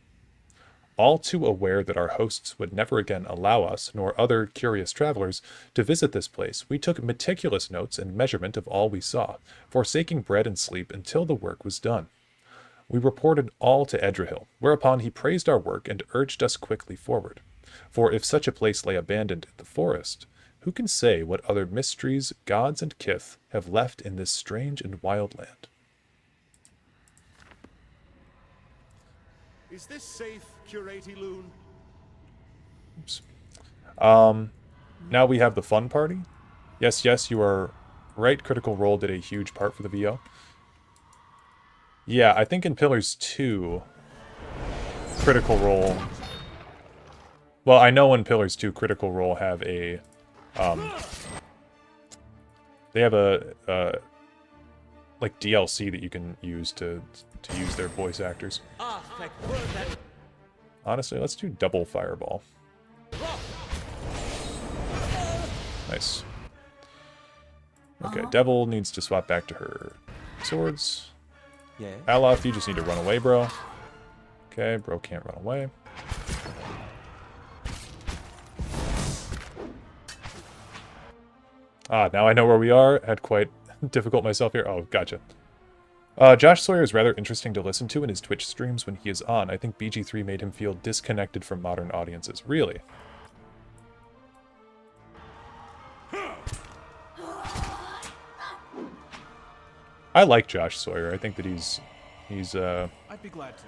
All too aware that our hosts would never again allow us, nor other curious travelers, to visit this place, we took meticulous notes and measurement of all we saw, forsaking bread and sleep until the work was done. We reported all to Edrahil, whereupon he praised our work and urged us quickly forward. For if such a place lay abandoned in the forest, who can say what other mysteries gods and kith have left in this strange and wild land? Is this safe, Curate Loon? Oops. Now we have the fun party. Yes, you are right. Critical Role did a huge part for the VO. Yeah, I think in Pillars 2, Critical Role... Well, I know in Pillars 2, Critical Role have a... they have a... like DLC that you can use to use their voice actors. Honestly, let's do double fireball. Nice. Okay, Devil needs to swap back to her swords. Yeah. Dareloth, you just need to run away, bro. Okay, bro can't run away. Now I know where we are. Had quite difficult myself here. Oh, gotcha. Josh Sawyer is rather interesting to listen to in his Twitch streams when he is on. I think BG3 made him feel disconnected from modern audiences. Really? I like Josh Sawyer. I think that he's I'd be glad to.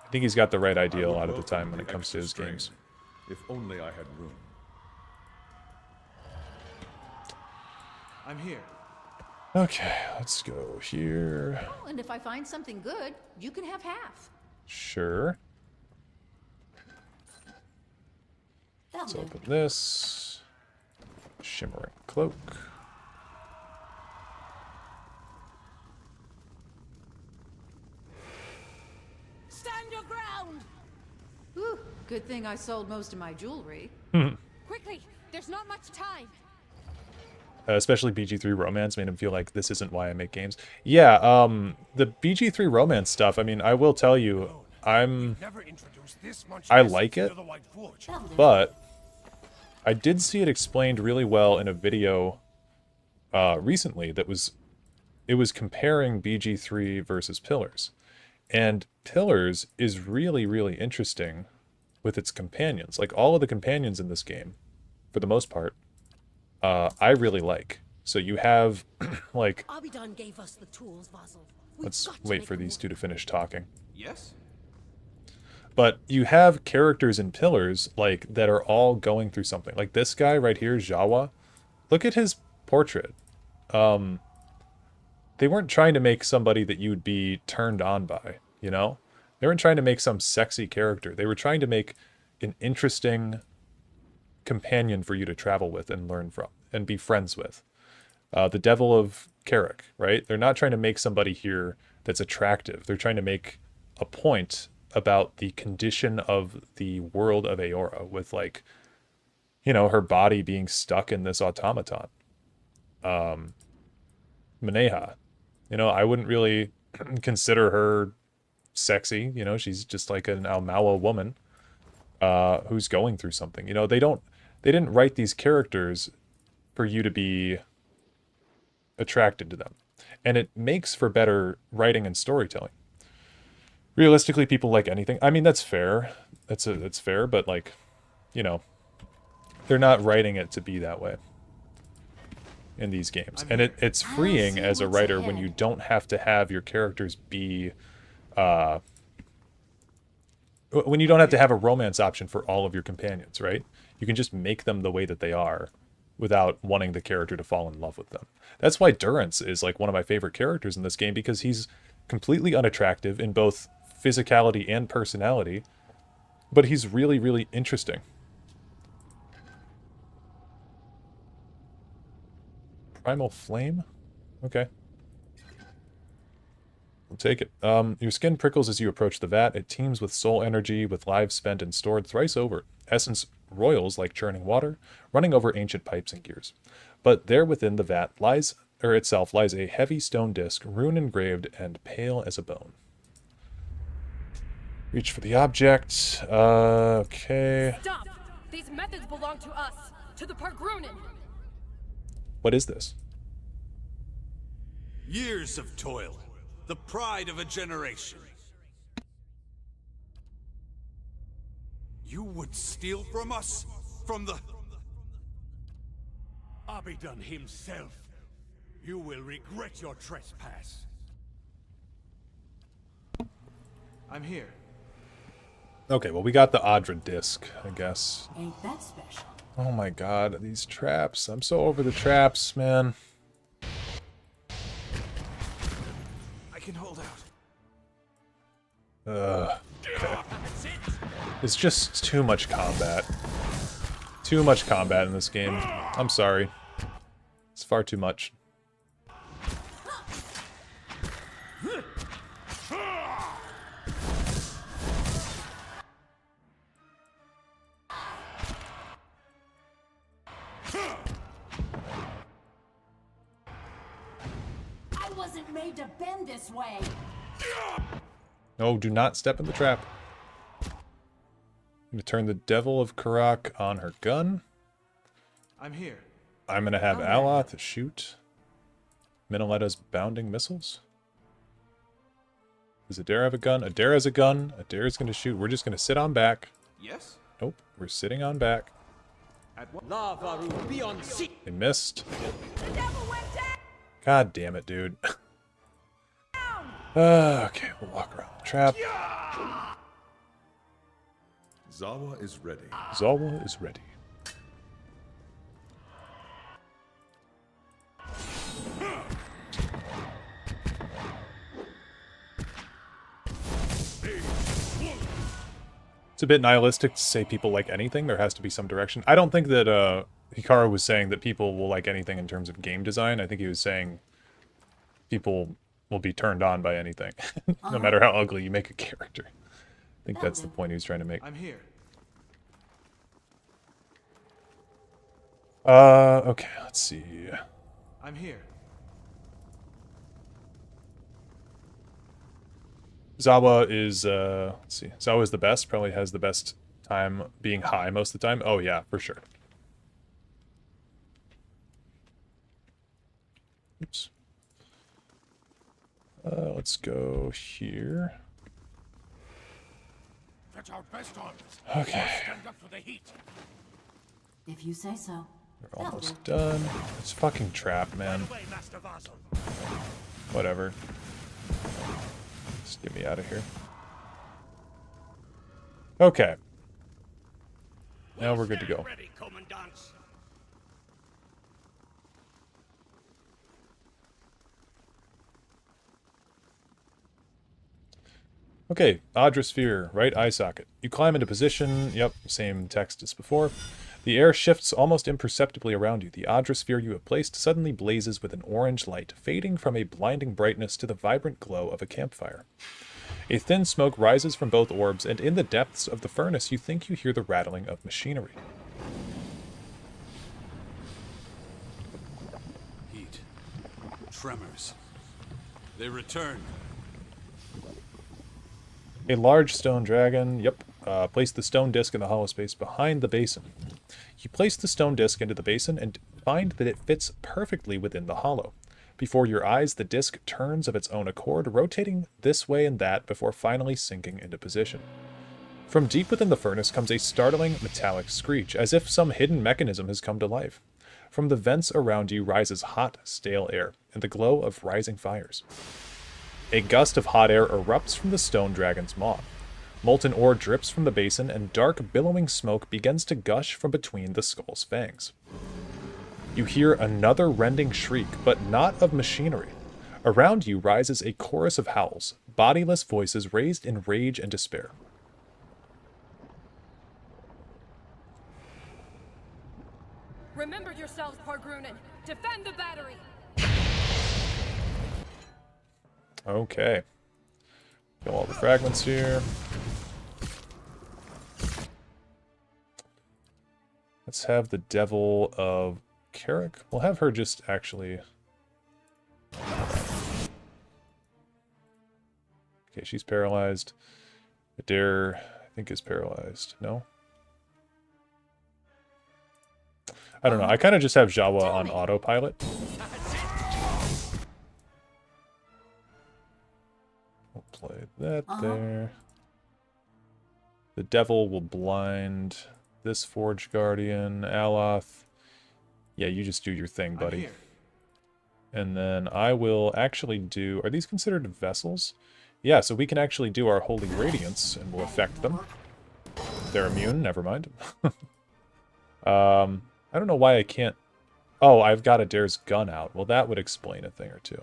I think he's got the right idea a lot of the time when it comes to his games. If only I had room. I'm here. Okay, let's go here. Oh, and if I find something good, you can have half. Sure. Let's open this. Shimmering Cloak. Stand your ground! Whew, good thing I sold most of my jewelry. Quickly, there's not much time. Especially BG3 Romance made him feel like this isn't why I make games. Yeah, the BG3 Romance stuff, I mean, I will tell you, I like it, but I did see it explained really well in a video recently that it was comparing BG3 versus Pillars. And Pillars is really, really interesting with its companions. Like, all of the companions in this game, for the most part, I really like. So you have, like... Abidon gave us the tools, Vasil. Let's wait for these two to finish talking. Yes? But you have characters in Pillars, like, that are all going through something. Like this guy right here, Jawa. Look at his portrait. They weren't trying to make somebody that you'd be turned on by, you know? They weren't trying to make some sexy character. They were trying to make an interesting companion for you to travel with and learn from and be friends with. The Devil of Carrick, right? They're not trying to make somebody here that's attractive. They're trying to make a point about the condition of the world of Aora with, like, you know, her body being stuck in this automaton. Maneha, you know, I wouldn't really consider her sexy. You know, she's just like an Almawa woman who's going through something. You know, they didn't write these characters for you to be attracted to them. And it makes for better writing and storytelling. realistically, people like anything. I mean, that's fair. That's fair, but like, you know, they're not writing it to be that way in these games. And it's freeing as a writer when you don't have to have your characters be when you don't have to have a romance option for all of your companions, right? You can just make them the way that they are without wanting the character to fall in love with them. That's why Durance is like one of my favorite characters in this game, because he's completely unattractive in both physicality and personality, but he's really, really interesting. Primal Flame? Okay. We'll take it. Your skin prickles as you approach the vat. It teems with soul energy, with lives spent and stored thrice over. Essence roils like churning water, running over ancient pipes and gears. But there within the vat itself lies a heavy stone disc, rune engraved and pale as a bone. Reach for the object. Okay. Stop! These methods belong to us, to the Pargrunen. What is this? Years of toil. The pride of a generation. You would steal from us? From the... Abidan himself. You will regret your trespass. I'm here. Okay, well, we got the Audra disc, I guess. Ain't that special? Oh my god, these traps. I'm so over the traps, man. I can hold out. Okay. It's just too much combat. Too much combat in this game. I'm sorry. It's far too much. I wasn't made to bend this way. No, do not step in the trap. I'm gonna turn the Devil of Karak on her gun. I'm here. I'm gonna have Aloth shoot Minaletto's bounding missiles. Does Adair have a gun? Adair has a gun. Adair's gonna shoot. We're just gonna sit on back. Yes? Nope, we're sitting on back. They missed. God damn it, dude. Okay, we'll walk around the trap. Zawa is ready. Zawa is ready. It's a bit nihilistic to say people like anything. There has to be some direction. I don't think that Hikaru was saying that people will like anything in terms of game design. I think he was saying people will be turned on by anything, no matter how ugly you make a character. I think that's the point he was trying to make. I'm here. Okay, let's see. I'm here. Zawa is, let's see. Zawa is the best, probably has the best time being high most of the time. Oh yeah, for sure. Oops. Let's go here. That's our best arms. Okay. Stand up to the heat. If you say so. We're almost done. It's fucking trap, man. Whatever. Just get me out of here. Okay. Now we're good to go. Okay, Audra Sphere, right eye socket. You climb into position. Yep, same text as before. The air shifts almost imperceptibly around you. The Audra Sphere you have placed suddenly blazes with an orange light, fading from a blinding brightness to the vibrant glow of a campfire. A thin smoke rises from both orbs, and in the depths of the furnace you think you hear the rattling of machinery. Heat. Tremors. They return. A large stone dragon, yep. Place the stone disc in the hollow space behind the basin. You place the stone disc into the basin and find that it fits perfectly within the hollow. Before your eyes, the disc turns of its own accord, rotating this way and that before finally sinking into position. From deep within the furnace comes a startling metallic screech, as if some hidden mechanism has come to life. From the vents around you rises hot, stale air, and the glow of rising fires. A gust of hot air erupts from the stone dragon's maw. Molten ore drips from the basin, and dark, billowing smoke begins to gush from between the skull's fangs. You hear another rending shriek, but not of machinery. Around you rises a chorus of howls, bodiless voices raised in rage and despair. Remember yourselves, Pargrunen. Defend the battery. Okay. Kill all the fragments here. Let's have the Devil of Carrick. We'll have her just actually... Okay, she's paralyzed. Adair, I think, is paralyzed. No? I don't know. I kind of just have Jawa on autopilot. We'll play that there. The Devil will blind this Forge Guardian. Aloth. Yeah, you just do your thing, buddy. And then I will actually do... Are these considered vessels? Yeah, so we can actually do our Holy Radiance, and we'll affect them. They're immune, never mind. I don't know why I can't... Oh, I've got Adair's gun out. Well, that would explain a thing or two.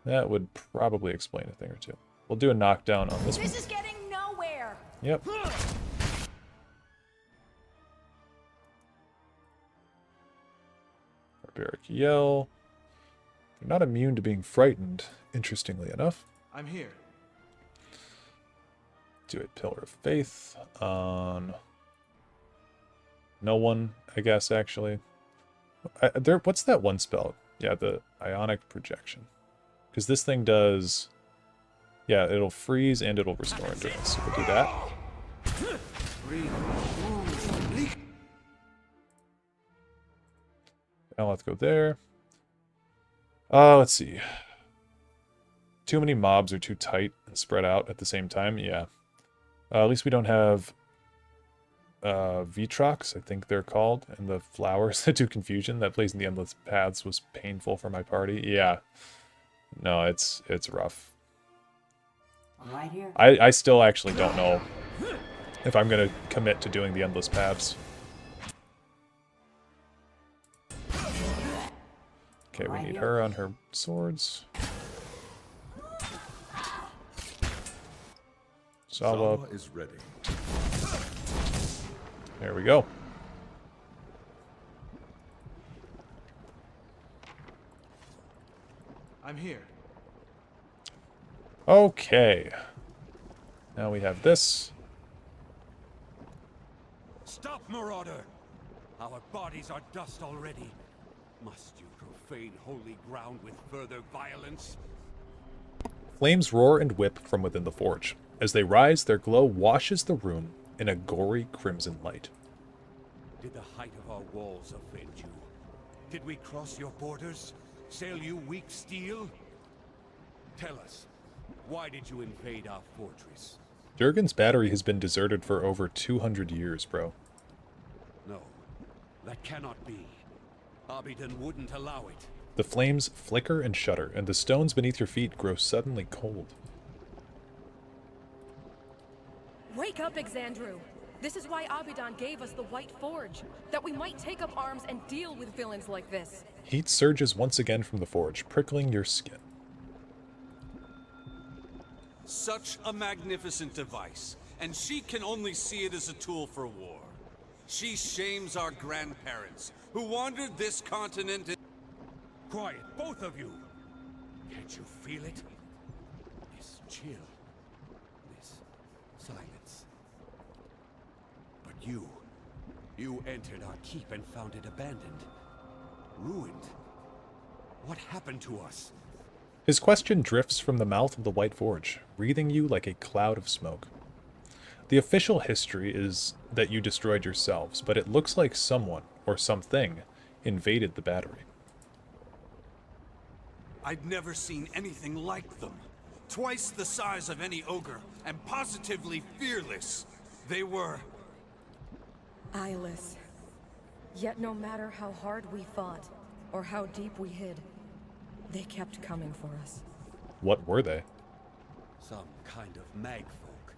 That would probably explain a thing or two. We'll do a knockdown on this one. This is getting nowhere. Yep. Barbaric Yell. They're not immune to being frightened, interestingly enough. I'm here. Do a Pillar of Faith on... No one, I guess, actually. What's that one spell? Yeah, the Ionic Projection. Because this thing does... Yeah, it'll freeze and it'll restore endurance. So we'll do that. Now let's go there. Let's see. Too many mobs are too tight and spread out at the same time. Yeah. At least we don't have... Vitrox, I think they're called, and the flowers that do confusion. That Blazing the Endless Paths was painful for my party. Yeah. No, it's rough. Right here. I still actually don't know if I'm going to commit to doing the Endless Paths. Okay, we need her on her swords. Sawa is ready. There we go. I'm here. Okay. Now we have this. Stop, Marauder! Our bodies are dust already. Must you profane holy ground with further violence? Flames roar and whip from within the forge. As they rise, their glow washes the room in a gory crimson light. Did the height of our walls offend you? Did we cross your borders? Sell you weak steel? Tell us, why did you invade our fortress? Durgan's battery has been deserted for over 200 years, bro. No, that cannot be. Abidon wouldn't allow it. The flames flicker and shudder, and the stones beneath your feet grow suddenly cold. Wake up, Exandru. This is why Abidan gave us the White Forge, that we might take up arms and deal with villains like this. Heat surges once again from the forge, prickling your skin. Such a magnificent device, and she can only see it as a tool for war. She shames our grandparents, who wandered this continent in... Quiet, both of you! Can't you feel it? This chill. This silence. But you entered our keep and found it abandoned. Ruined. What happened to us? His question drifts from the mouth of the White Forge, wreathing you like a cloud of smoke. The official history is that you destroyed yourselves, but it looks like someone, or something, invaded the battery. I'd never seen anything like them. Twice the size of any ogre, and positively fearless. They were... eyeless. Yet no matter how hard we fought, or how deep we hid, they kept coming for us. What were they? Some kind of magfolk,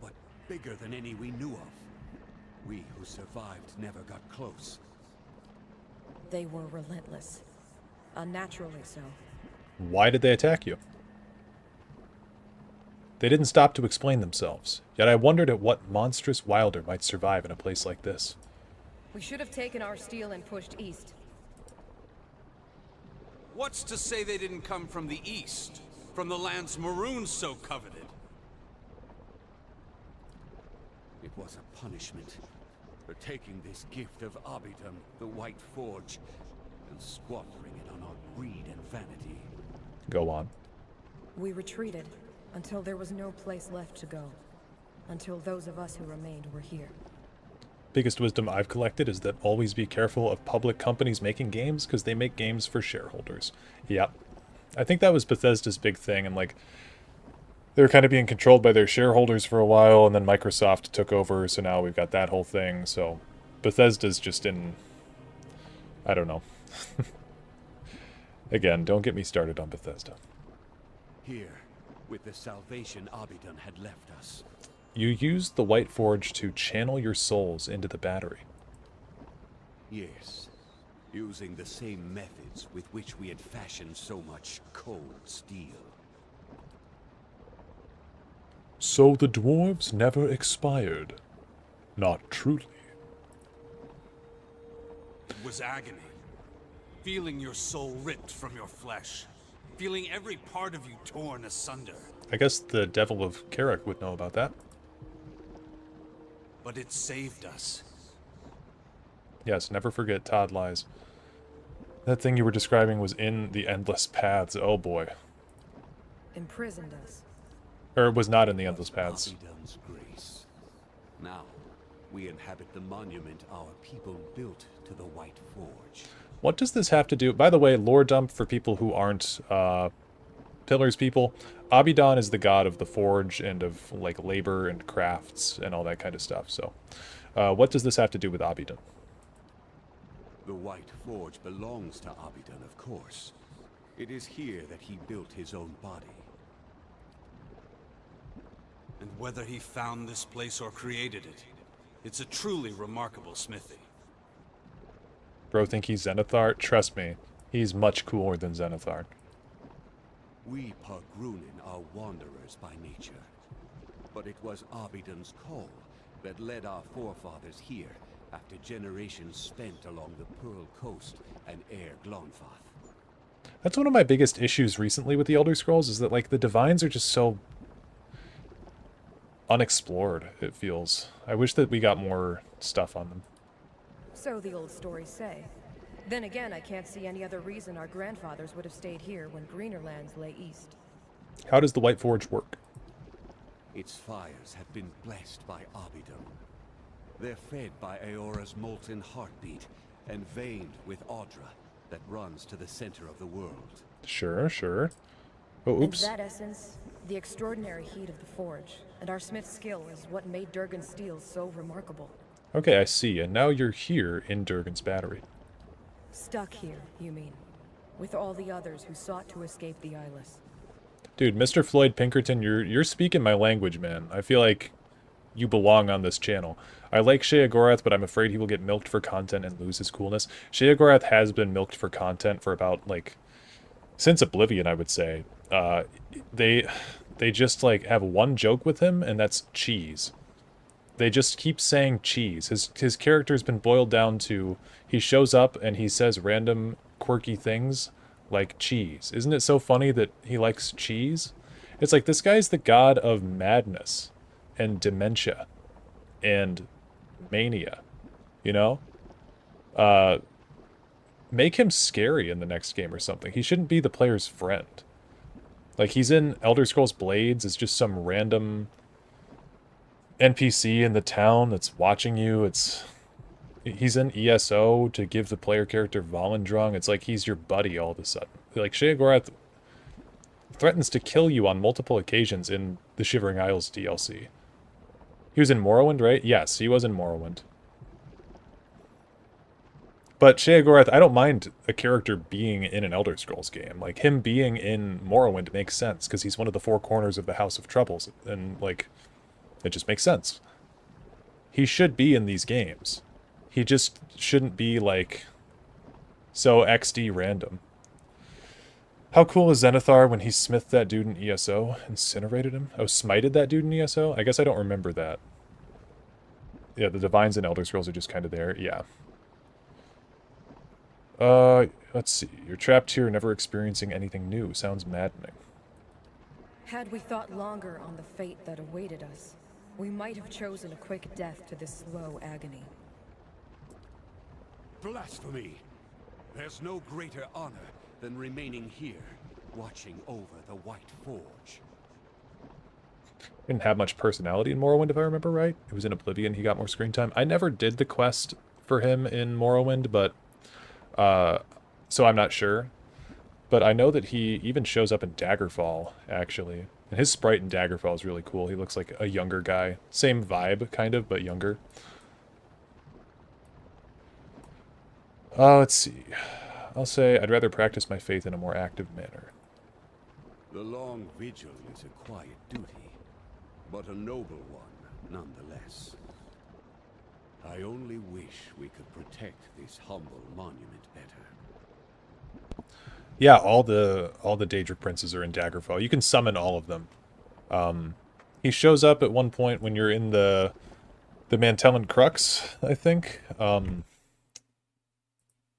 but bigger than any we knew of. We who survived never got close. They were relentless. Unnaturally so. Why did they attack you? They didn't stop to explain themselves, yet I wondered at what monstrous wilder might survive in a place like this. We should have taken our steel and pushed east. What's to say they didn't come from the east? From the lands Maroon so coveted? It was a punishment for taking this gift of Abidan, the White Forge, and squandering it on our greed and vanity. Go on. We retreated until there was no place left to go. Until those of us who remained were here. Biggest wisdom I've collected is that always be careful of public companies making games, because they make games for shareholders. Yep. I think that was Bethesda's big thing, and like, they were kind of being controlled by their shareholders for a while, and then Microsoft took over, so now we've got that whole thing, so Bethesda's just in... I don't know. Again, don't get me started on Bethesda. Here, with the salvation Abidan had left us. You used the White Forge to channel your souls into the battery. Yes, using the same methods with which we had fashioned so much cold steel. So the dwarves never expired. Not truly. It was agony. Feeling your soul ripped from your flesh. Feeling every part of you torn asunder. I guess the Devil of Carrick would know about that. But it saved us. Yes, never forget Todd lies. That thing you were describing was in the Endless Paths. Oh boy. Imprisoned us. Or it was not in the Endless Paths. Abidan's grace. Now, we inhabit the monument our people built to the White Forge. What does this have to do... By the way, lore dump for people who aren't Pillars people. Abidan is the god of the forge and of like labor and crafts and all that kind of stuff. So, what does this have to do with Abidan? The White Forge belongs to Abidan, of course. It is here that he built his own body. And whether he found this place or created it, it's a truly remarkable smithy. Bro, think he's Zenithar? Trust me, he's much cooler than Zenithar. We Pagrunin are wanderers by nature. But it was Abidan's call that led our forefathers here after generations spent along the Pearl Coast and Air Glonfath. That's one of my biggest issues recently with the Elder Scrolls, is that like the Divines are just so unexplored, it feels. I wish that we got more stuff on them. So the old stories say. Then again, I can't see any other reason our grandfathers would have stayed here when greener lands lay east. How does the White Forge work? Its fires have been blessed by Abidan. They're fed by Aora's molten heartbeat and veined with Audra that runs to the center of the world. Sure, sure. Oh, oops. In that essence, the extraordinary heat of the forge and our smith's skill is what made Durgan's steel so remarkable. Okay, I see. And now you're here in Durgan's battery. Stuck here, you mean? With all the others who sought to escape the Eyeless. Dude, Mr. Floyd Pinkerton, you're speaking my language, man. I feel like you belong on this channel. I like Sheogorath, but I'm afraid he will get milked for content and lose his coolness. Sheogorath has been milked for content for about, like, since Oblivion, I would say. They just, like, have one joke with him, and that's cheese. They just keep saying cheese. His character's been boiled down to, he shows up and he says random quirky things like cheese. Isn't it so funny that he likes cheese? It's like, this guy's the god of madness and dementia and mania, you know? Make him scary in the next game or something. He shouldn't be the player's friend. Like, he's in Elder Scrolls Blades as just some random NPC in the town that's watching you. He's in ESO to give the player character Volendrung. It's like he's your buddy all of a sudden. like, Sheogorath threatens to kill you on multiple occasions in the Shivering Isles DLC. He was in Morrowind, right? Yes, he was in Morrowind. But Sheogorath, I don't mind a character being in an Elder Scrolls game. Like, him being in Morrowind makes sense, because he's one of the four corners of the House of Troubles, and, like, it just makes sense. He should be in these games. He just shouldn't be, like, so XD random. How cool is Zenithar when he smithed that dude in ESO? Incinerated him? Oh, smited that dude in ESO? I guess I don't remember that. Yeah, the Divines and Elder Scrolls are just kind of there. Yeah. Let's see. You're trapped here, never experiencing anything new. Sounds maddening. Had we thought longer on the fate that awaited us, we might have chosen a quick death to this slow agony. Blasphemy! There's no greater honor than remaining here, watching over the White Forge. Didn't have much personality in Morrowind, if I remember right. It was in Oblivion, he got more screen time. I never did the quest for him in Morrowind, but so I'm not sure. But I know that he even shows up in Daggerfall, actually. And his sprite in Daggerfall is really cool. He looks like a younger guy. Same vibe, kind of, but younger. Let's see. I'll say I'd rather practice my faith in a more active manner. The long vigil is a quiet duty, but a noble one nonetheless. I only wish we could protect this humble monument better. Yeah, all the Daedric princes are in Daggerfall. You can summon all of them. He shows up at one point when you're in the Mantellan Crux, I think.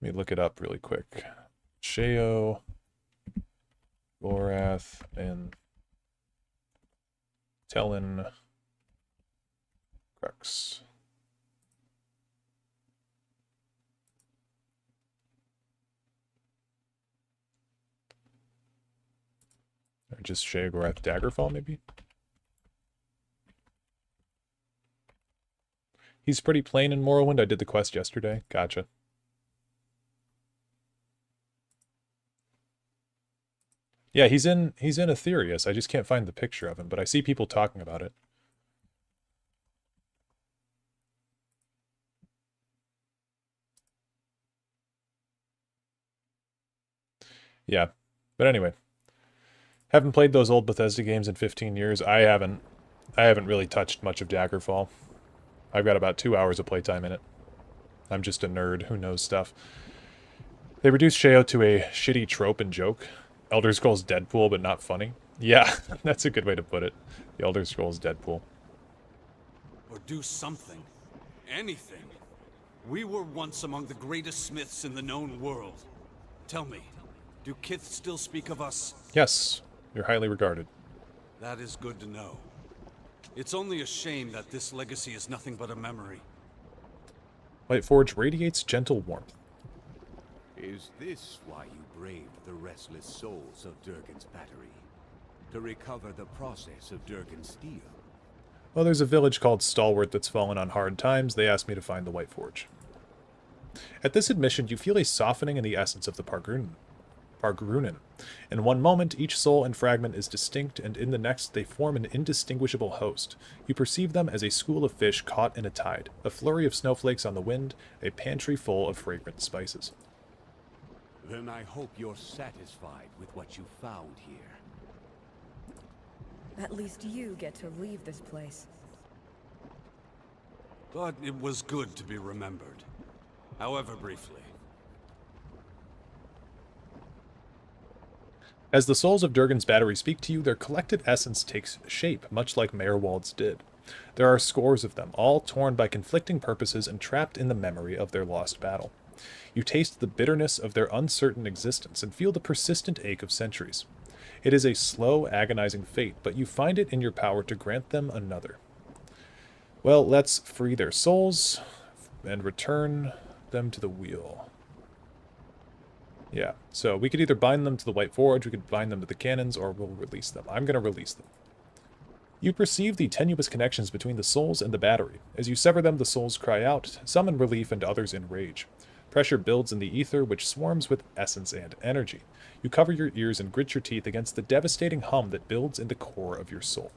Let me look it up really quick. Sheo, Gorath, and Tellan Crux. Or just Sheogorath Daggerfall, maybe? He's pretty plain in Morrowind. I did the quest yesterday. Gotcha. Yeah, he's in Aetherius. I just can't find the picture of him, but I see people talking about it. Yeah. But anyway. Haven't played those old Bethesda games in 15 years. I haven't really touched much of Daggerfall. I've got about 2 hours of playtime in it. I'm just a nerd who knows stuff. They reduced Sheo to a shitty trope and joke. Elder Scrolls Deadpool, but not funny. Yeah, that's a good way to put it. The Elder Scrolls Deadpool. Or do something. Anything. We were once among the greatest smiths in the known world. Tell me, do Kith still speak of us? Yes, you're highly regarded. That is good to know. It's only a shame that this legacy is nothing but a memory. Lightforge radiates gentle warmth. Is this why you braved the restless souls of Durgan's battery? To recover the process of Durgan's steel? Well, there's a village called Stalwart that's fallen on hard times. They asked me to find the White Forge. At this admission, you feel a softening in the essence of the Pargrunen. In one moment, each soul and fragment is distinct, and in the next, they form an indistinguishable host. You perceive them as a school of fish caught in a tide, a flurry of snowflakes on the wind, a pantry full of fragrant spices. Then I hope you're satisfied with what you found here. At least you get to leave this place. But it was good to be remembered. However briefly. As the souls of Durgan's battery speak to you, their collected essence takes shape, much like Mayorwald's did. There are scores of them, all torn by conflicting purposes and trapped in the memory of their lost battle. You taste the bitterness of their uncertain existence and feel the persistent ache of centuries. It is a slow, agonizing fate, but you find it in your power to grant them another. Well, let's free their souls and return them to the wheel. Yeah, so we could either bind them to the White Forge, we could bind them to the cannons, or we'll release them. I'm going to release them. You perceive the tenuous connections between the souls and the battery. As you sever them, the souls cry out, some in relief and others in rage. Pressure builds in the ether, which swarms with essence and energy. You cover your ears and grit your teeth against the devastating hum that builds in the core of your soul.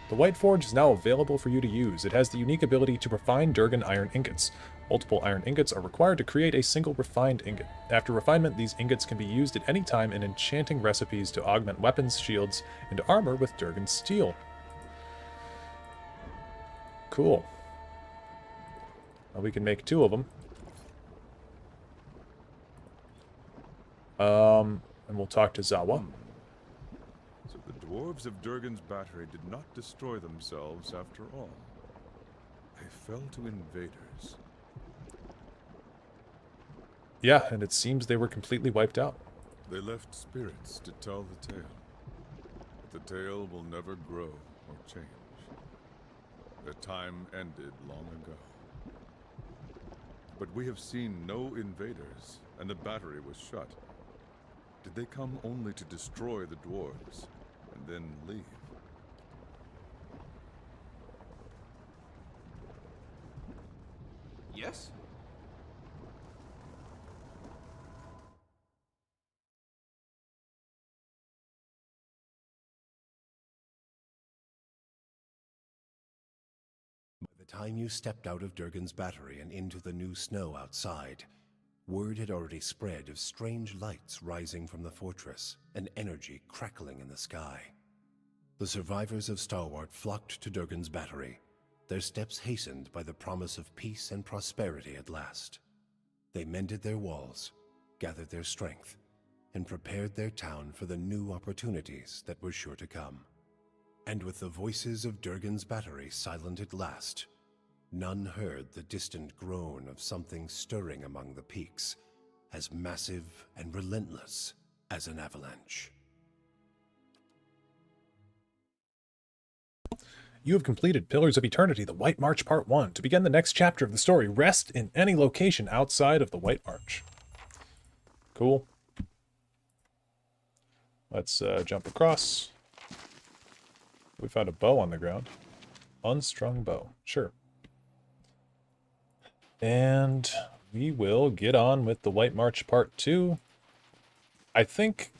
The White Forge is now available for you to use. It has the unique ability to refine Durgan iron ingots. Multiple iron ingots are required to create a single refined ingot. After refinement, these ingots can be used at any time in enchanting recipes to augment weapons, shields, and armor with Durgan steel. Cool. Well, we can make 2 of them. And we'll talk to Zawa. So the dwarves of Durgan's battery did not destroy themselves after all. They fell to invaders. Yeah, and it seems they were completely wiped out. They left spirits to tell the tale. But the tale will never grow or change. Their time ended long ago. But we have seen no invaders, and the battery was shut. Did they come only to destroy the dwarves, and then leave? Yes? By the time you stepped out of Durgan's battery and into the new snow outside, word had already spread of strange lights rising from the fortress, and energy crackling in the sky. The survivors of Stalwart flocked to Durgan's battery, their steps hastened by the promise of peace and prosperity at last. They mended their walls, gathered their strength, and prepared their town for the new opportunities that were sure to come. And with the voices of Durgan's battery silent at last, none heard the distant groan of something stirring among the peaks, as massive and relentless as an avalanche. You have completed Pillars of Eternity, the White March Part 1. To begin the next chapter of the story, rest in any location outside of the White March. Cool. Let's jump across. We found a bow on the ground. Unstrung bow. Sure. And we will get on with the White March Part 2. I think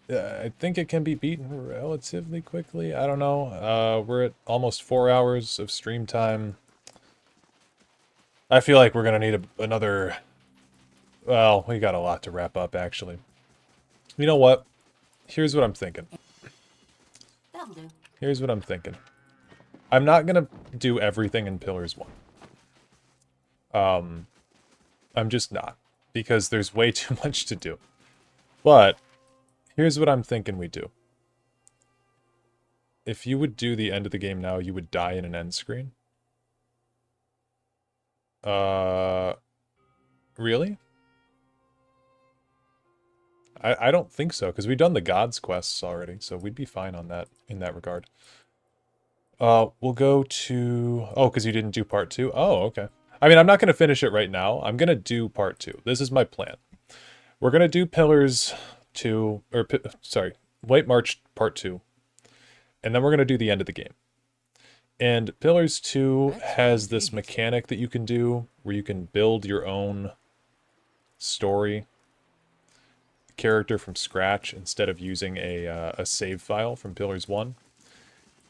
it can be beaten relatively quickly. I don't know. We're at almost 4 hours of stream time. I feel like we're going to need another... Well, we got a lot to wrap up, actually. You know what? Here's what I'm thinking. That'll do. Here's what I'm thinking. I'm not going to do everything in Pillars 1. I'm just not. Because there's way too much to do. But... here's what I'm thinking we do. If you would do the end of the game now, you would die in an end screen. Really? I don't think so, because we've done the gods quests already, so we'd be fine on that in that regard. We'll go to... oh, because you didn't do part 2? Oh, okay. I mean, I'm not going to finish it right now. I'm going to do part 2. This is my plan. We're going to do Pillars... 2, or sorry, White March Part 2, and then we're going to do the end of the game. And Pillars 2 has this mechanic that you can do where you can build your own story character from scratch instead of using a save file from Pillars 1.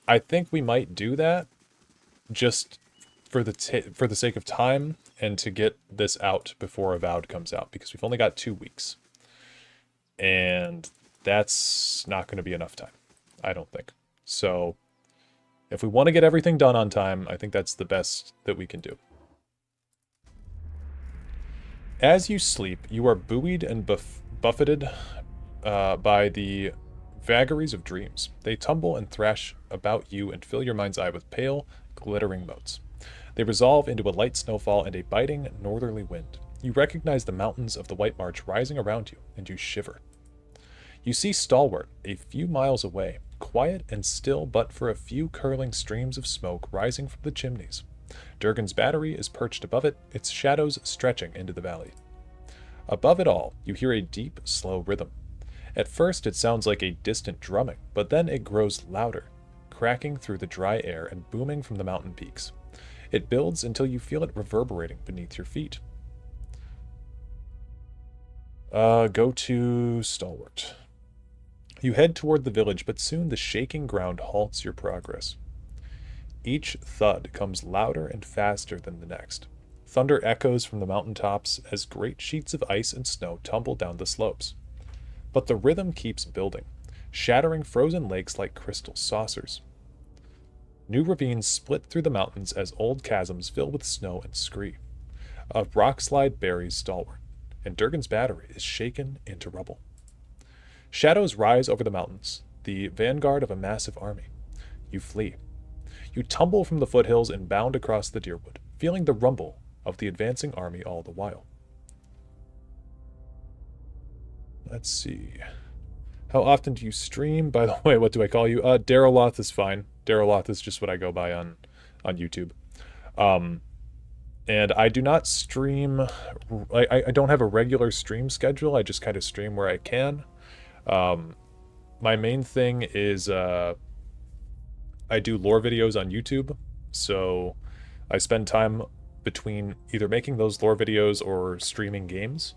I think we might do that just for the sake of time and to get this out before Avowed comes out, because we've only got 2 weeks. And that's not going to be enough time, I don't think. So, if we want to get everything done on time, I think that's the best that we can do. As you sleep, you are buoyed and buffeted by the vagaries of dreams. They tumble and thrash about you and fill your mind's eye with pale, glittering motes. They resolve into a light snowfall and a biting northerly wind. You recognize the mountains of the White March rising around you, and you shiver. You see Stalwart a few miles away, quiet and still but for a few curling streams of smoke rising from the chimneys. Durgan's battery is perched above it, its shadows stretching into the valley. Above it all, you hear a deep, slow rhythm. At first, it sounds like a distant drumming, but then it grows louder, cracking through the dry air and booming from the mountain peaks. It builds until you feel it reverberating beneath your feet. Go to Stalwart. You head toward the village, but soon the shaking ground halts your progress. Each thud comes louder and faster than the next. Thunder echoes from the mountaintops as great sheets of ice and snow tumble down the slopes. But the rhythm keeps building, shattering frozen lakes like crystal saucers. New ravines split through the mountains as old chasms fill with snow and scree. A rockslide buries Stalwart, and Durgan's battery is shaken into rubble. Shadows rise over the mountains, the vanguard of a massive army. You flee. You tumble from the foothills and bound across the Deerwood, feeling the rumble of the advancing army all the while. Let's see. How often do you stream? By the way, what do I call you? Dareloth is fine. Dareloth is just what I go by on YouTube. And I do not stream... I don't have a regular stream schedule. I just kind of stream where I can. My main thing is... I do lore videos on YouTube, so I spend time between either making those lore videos or streaming games.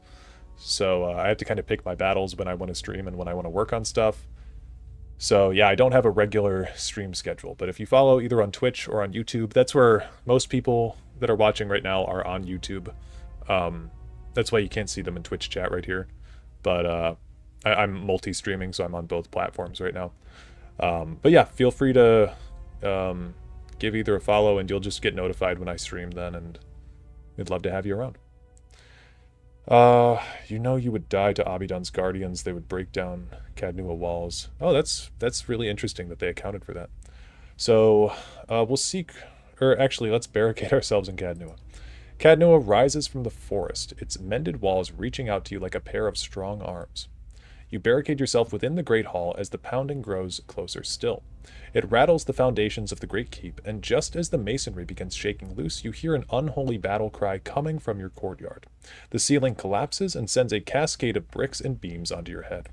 So I have to kind of pick my battles when I want to stream and when I want to work on stuff. So yeah, I don't have a regular stream schedule, but if you follow either on Twitch or on YouTube, that's where most people that are watching right now are on YouTube. That's why you can't see them in Twitch chat right here. But I'm multi-streaming, so I'm on both platforms right now. But yeah, feel free to give either a follow and you'll just get notified when I stream then, and we'd love to have you around. You know you would die to Abidan's guardians. They would break down Cadnua walls. Oh, that's really interesting that they accounted for that. So, we'll seek... Or actually, let's barricade ourselves in Cadnua. Cadnua rises from the forest, its mended walls reaching out to you like a pair of strong arms. You barricade yourself within the Great Hall as the pounding grows closer still. It rattles the foundations of the Great Keep, and just as the masonry begins shaking loose, you hear an unholy battle cry coming from your courtyard. The ceiling collapses and sends a cascade of bricks and beams onto your head.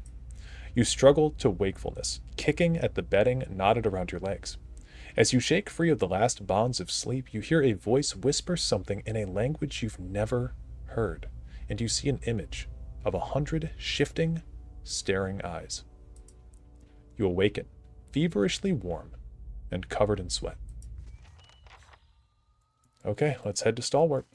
You struggle to wakefulness, kicking at the bedding knotted around your legs. As you shake free of the last bonds of sleep, you hear a voice whisper something in a language you've never heard, and you see an image of 100 shifting, staring eyes. You awaken, feverishly warm and covered in sweat. Okay, let's head to Stalwart.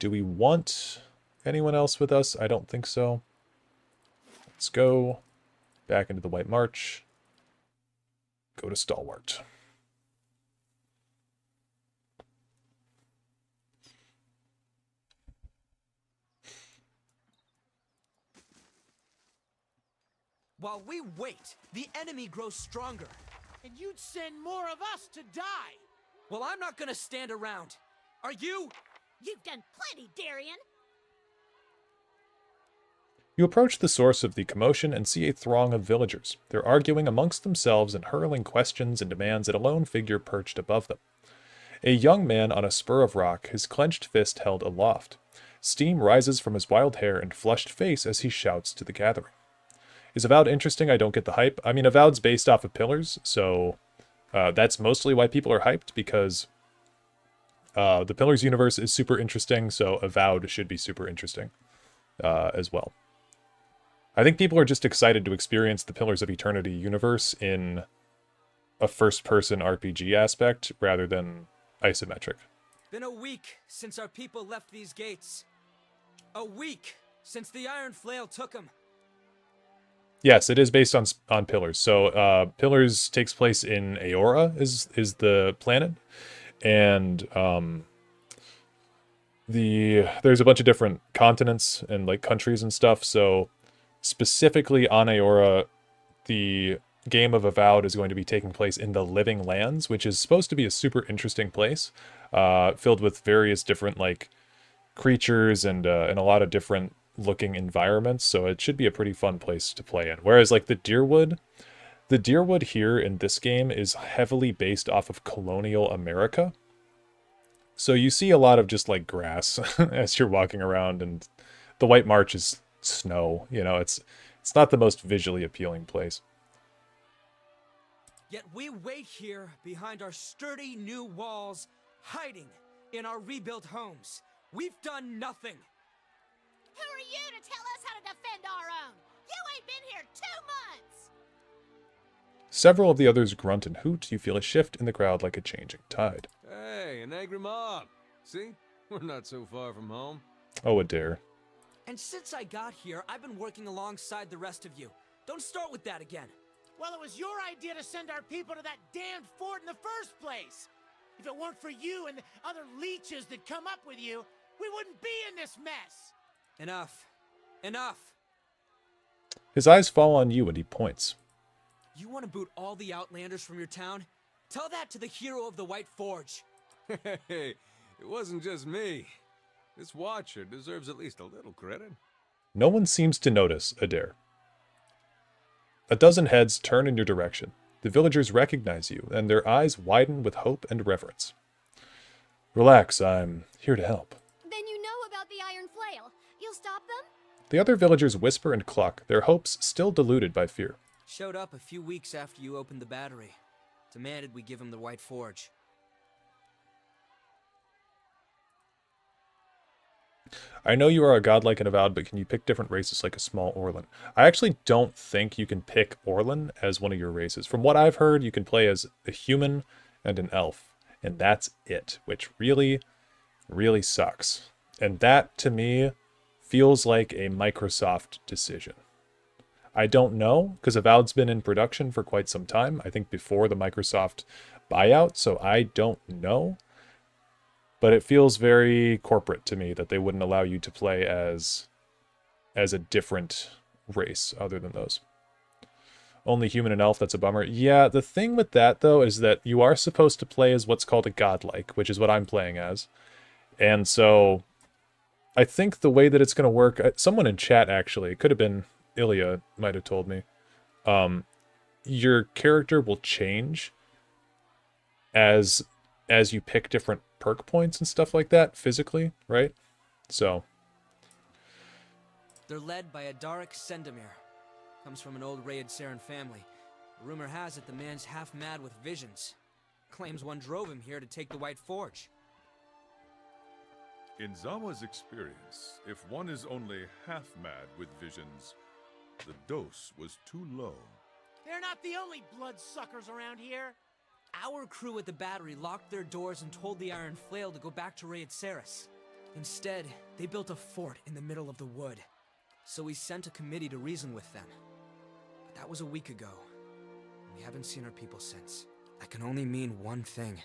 Do we want anyone else with us? I don't think so. Let's go back into the White March. Go to Stalwart. While we wait, the enemy grows stronger. And you'd send more of us to die! Well, I'm not gonna stand around. Are you? You've done plenty, Darien! You approach the source of the commotion and see a throng of villagers. They're arguing amongst themselves and hurling questions and demands at a lone figure perched above them. A young man on a spur of rock, his clenched fist held aloft. Steam rises from his wild hair and flushed face as he shouts to the gathering. Is Avowed interesting? I don't get the hype. I mean, Avowed's based off of Pillars, so that's mostly why people are hyped, because the Pillars universe is super interesting, so Avowed should be super interesting as well. I think people are just excited to experience the Pillars of Eternity universe in a first-person RPG aspect rather than isometric. Been a week since our people left these gates. A week since the Iron Flail took them. Yes, it is based on Pillars. So Pillars takes place in Eora is the planet, and there's a bunch of different continents and like countries and stuff. So specifically on Eora, the game of Avowed is going to be taking place in the Living Lands, which is supposed to be a super interesting place, filled with various different like creatures and a lot of different looking environments, so it should be a pretty fun place to play in. Whereas like the Deerwood here in this game is heavily based off of colonial America, So you see a lot of just like grass as you're walking around, and the White March is snow. You know, it's not the most visually appealing place. Yet we wait here behind our sturdy new walls, hiding in our rebuilt homes. We've done nothing. Who are you to tell us how to defend our own? You ain't been here 2 months! Several of the others grunt and hoot. You feel a shift in the crowd like a changing tide. Hey, an angry mob. See? We're not so far from home. Oh, Adair. And since I got here, I've been working alongside the rest of you. Don't start with that again. Well, it was your idea to send our people to that damned fort in the first place. If it weren't for you and the other leeches that come up with you, we wouldn't be in this mess. Enough. Enough. His eyes fall on you and he points. You want to boot all the Outlanders from your town? Tell that to the hero of the White Forge. Hey, it wasn't just me. This Watcher deserves at least a little credit. No one seems to notice Adair. A dozen heads turn in your direction. The villagers recognize you, and their eyes widen with hope and reverence. Relax, I'm here to help. Then you know about the Iron Flail. You'll stop them? The other villagers whisper and cluck, their hopes still diluted by fear. Showed up a few weeks after you opened the battery. Demanded we give him the White Forge. I know you are a godlike and avowed, but can you pick different races like a small Orlan? I actually don't think you can pick Orlan as one of your races. From what I've heard, you can play as a human and an elf, and that's it, which really, really sucks. And that, to me, feels like a Microsoft decision. I don't know, because Avowed's been in production for quite some time. I think before the Microsoft buyout, so I don't know. But it feels very corporate to me that they wouldn't allow you to play as a different race other than those. Only human and elf, that's a bummer. Yeah, the thing with that, though, is that you are supposed to play as what's called a godlike, which is what I'm playing as. And so I think the way that it's going to work, someone in chat, actually, it could have been Ilya, might have told me, your character will change as you pick different perk points and stuff like that physically, right? So They're led by Adarik Sendamir. Comes from an old Raid Saren family. Rumor has it the man's half mad with visions. Claims one drove him here to take the White Forge. In Zawa's experience, if one is only half mad with visions, the dose was too low. They're not the only bloodsuckers around here. Our crew at the battery locked their doors and told the Iron Flail to go back to Raid Saris. Instead, they built a fort in the middle of the wood. So we sent a committee to reason with them. But that was a week ago. We haven't seen our people since. That can only mean one thing.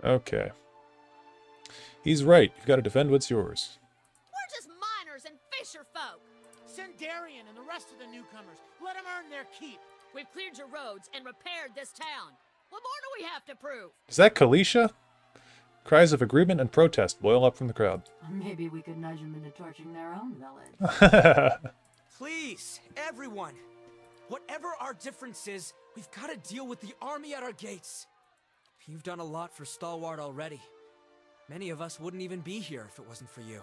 okay. He's right. You've got to defend what's yours. We're just miners and fisher folk. Send Darien and the rest of the newcomers. Let them earn their keep. We've cleared your roads and repaired this town. What more do we have to prove? Is that Kalisha? Cries of agreement and protest boil up from the crowd. Maybe we could nudge them into torching their own village. Please, everyone. Whatever our difference is, we've got to deal with the army at our gates. You've done a lot for Stalwart already. Many of us wouldn't even be here if it wasn't for you.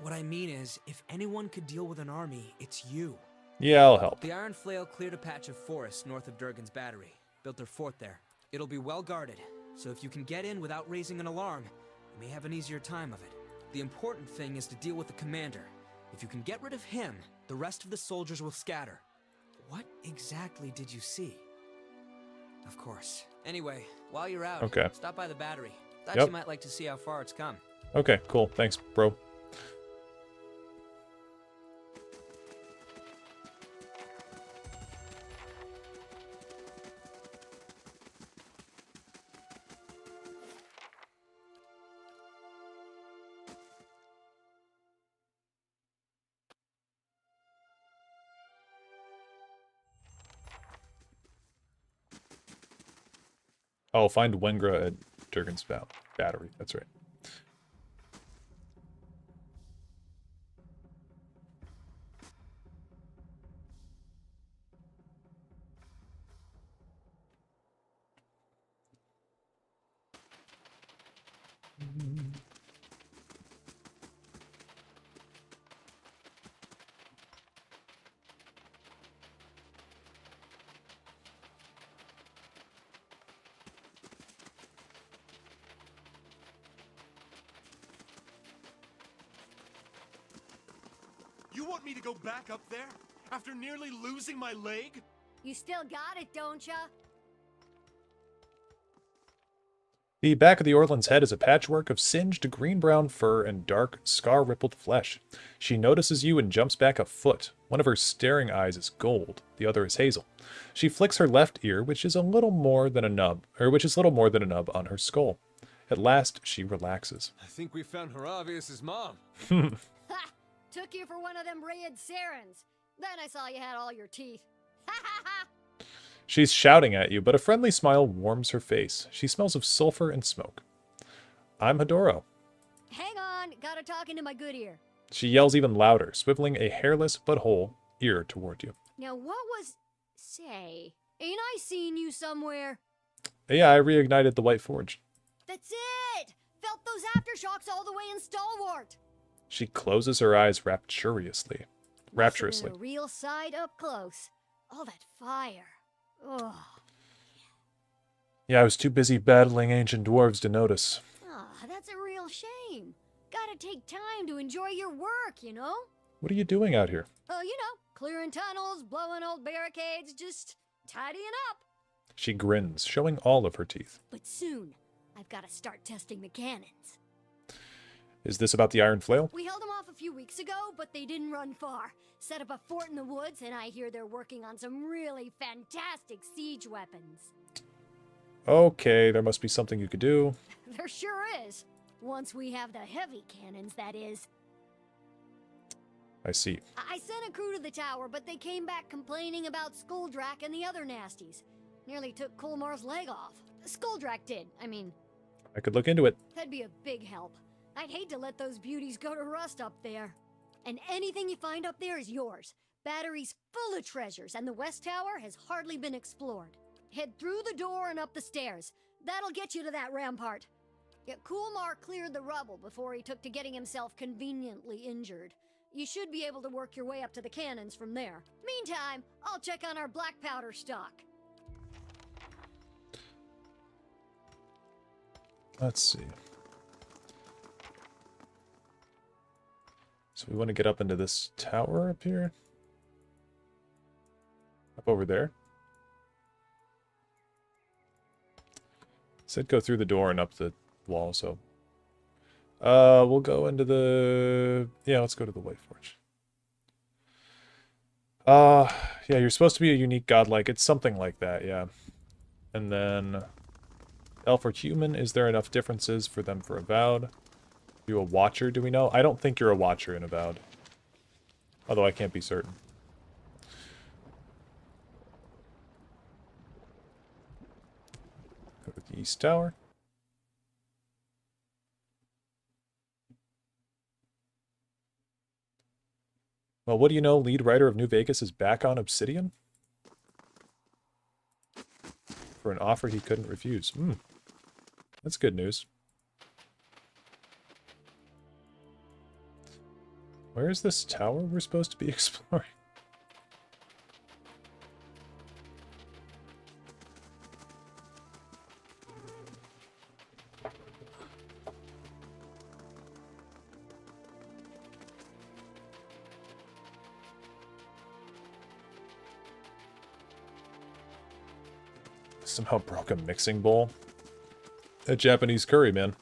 What I mean is, if anyone could deal with an army, it's you. Yeah, I'll help. The Iron Flail cleared a patch of forest north of Durgan's battery. Built their fort there. It'll be well guarded, so if you can get in without raising an alarm, you may have an easier time of it. The important thing is to deal with the commander. If you can get rid of him, the rest of the soldiers will scatter. What exactly did you see? Of course. Anyway, while you're out, Okay. stop by the battery. Thought Yep. you might like to see how far it's come. Okay, cool. Thanks, bro. Oh, find Wengra at Durgan's battery. That's right. You want me to go back up there? After nearly losing my leg? You still got it, don't ya? The back of the Orland's head is a patchwork of singed green-brown fur and dark, scar-rippled flesh. She notices you and jumps back a foot. One of her staring eyes is gold, the other is hazel. She flicks her left ear, which is little more than a nub on her skull. At last, she relaxes. I think we found Horavius' mom. Ha! Took you for one of them Rayid Sarens. Then I saw you had all your teeth. Ha ha ha! She's shouting at you, but a friendly smile warms her face. She smells of sulfur and smoke. I'm Hedoro. Hang on, gotta talk into my good ear. She yells even louder, swiveling a hairless but whole ear toward you. Now what was... Say, ain't I seen you somewhere? Yeah, I reignited the White Forge. That's it! Felt those aftershocks all the way in Stalwart. She closes her eyes rapturously. Seen a real side up close. All that fire. Ugh. Yeah, I was too busy battling ancient dwarves to notice. Ah, that's a real shame. Gotta take time to enjoy your work, you know? What are you doing out here? Oh, you know, clearing tunnels, blowing old barricades, just tidying up. She grins, showing all of her teeth. But soon, I've gotta start testing the cannons. Is this about the iron flail? We held them off a few weeks ago, but they didn't run far. Set up a fort in the woods, and I hear they're working on some really fantastic siege weapons. Okay, there must be something you could do. There sure is. Once we have the heavy cannons, that is. I see. I sent a crew to the tower, but they came back complaining about Skuldrak and the other nasties. Nearly took Colmar's leg off. Skuldrak did, I mean. I could look into it. That'd be a big help. I'd hate to let those beauties go to rust up there. And anything you find up there is yours. Battery's full of treasures, and the West Tower has hardly been explored. Head through the door and up the stairs. That'll get you to that rampart. Yeah, Coolmar cleared the rubble before he took to getting himself conveniently injured. You should be able to work your way up to the cannons from there. Meantime, I'll check on our black powder stock. Let's see. So we want to get up into this tower up here? Up over there? Said go through the door and up the wall, so... we'll go into the... Yeah, let's go to the White Forge. Yeah, you're supposed to be a unique godlike. It's something like that, yeah. And then... Elf or human, is there enough differences for them for Avowed? You a watcher, do we know? I don't think you're a watcher in Avowed. Although I can't be certain. Go to the East Tower. Well, what do you know? Lead writer of New Vegas is back on Obsidian? For an offer he couldn't refuse. That's good news. Where is this tower we're supposed to be exploring? Somehow broke a mixing bowl. A Japanese curry, man.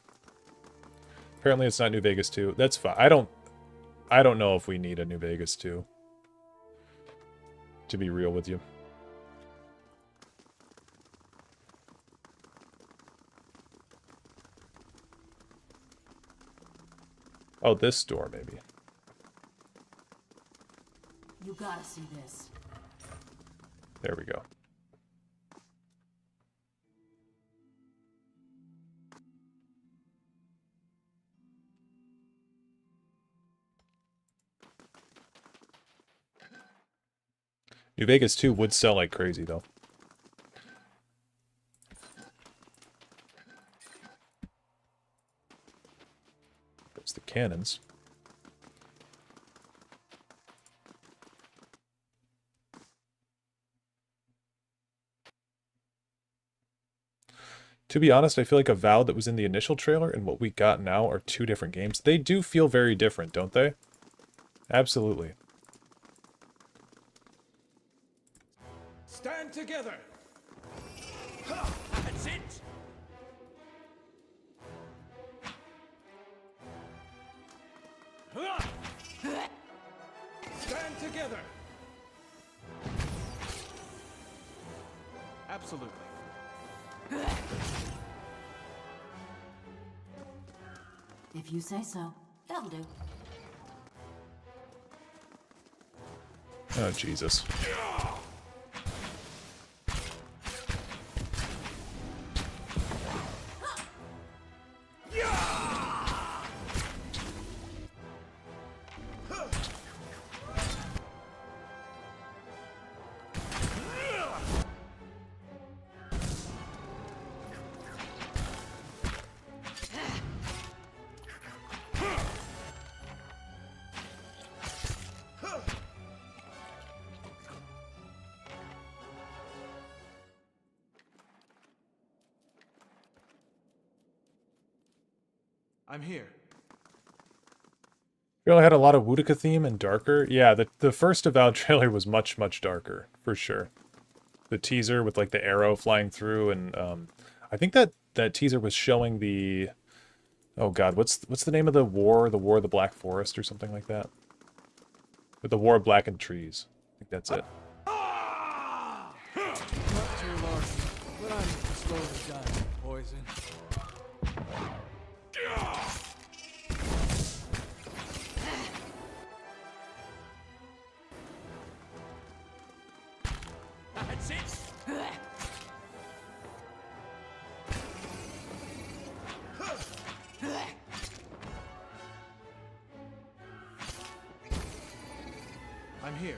Apparently it's not New Vegas 2. That's fine. I don't know if we need a New Vegas 2. To be real with you. Oh, this door, maybe. You gotta see this. There we go. New Vegas 2 would sell like crazy, though. There's the cannons. To be honest, I feel like Avowed that was in the initial trailer and what we got now are two different games. They do feel very different, don't they? Absolutely. together! That's it! Stand together! Absolutely. If you say so, that'll do. Oh, Jesus. I'm here. Trailer had a lot of Wootica theme and darker. Yeah, the first Avowed trailer was much, much darker, for sure. The teaser with like the arrow flying through, and I think that teaser was showing the, oh god, what's the name of the war? The War of the Black Forest or something like that? Or the War of Blackened Trees. I think that's it. Not too large, but I'm slowly dying of poison. That's it! I'm here.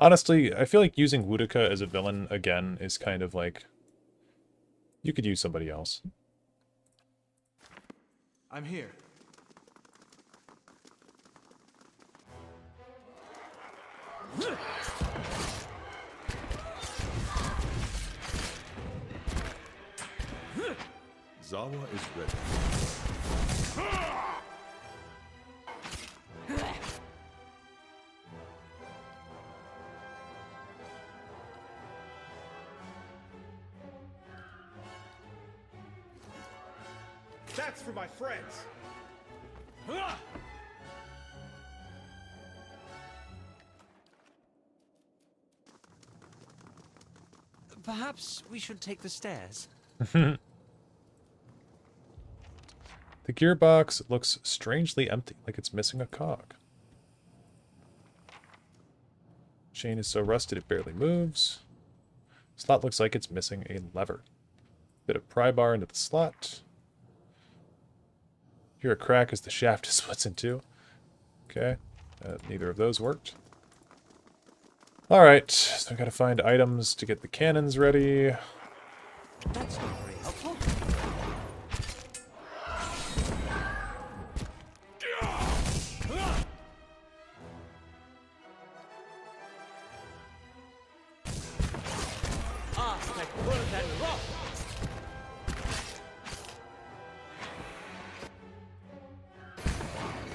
Honestly, I feel like using Wootica as a villain again is kind of like, you could use somebody else. I'm here. Zawa is ready. That's for my friends. Perhaps we should take the stairs. The gearbox looks strangely empty, like it's missing a cog. Chain is so rusted it barely moves. Slot looks like it's missing a lever. Bit of pry bar into the slot. Hear a crack as the shaft splits in two. Okay, neither of those worked. Alright, so I gotta find items to get the cannons ready. That's not very helpful.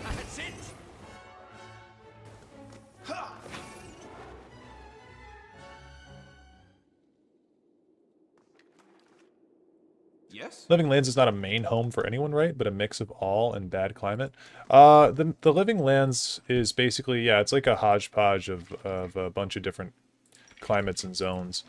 That's it! Yes? Living Lands is not a main home for anyone, right? But a mix of all and bad climate. The Living Lands is basically, yeah, it's like a hodgepodge of a bunch of different climates and zones.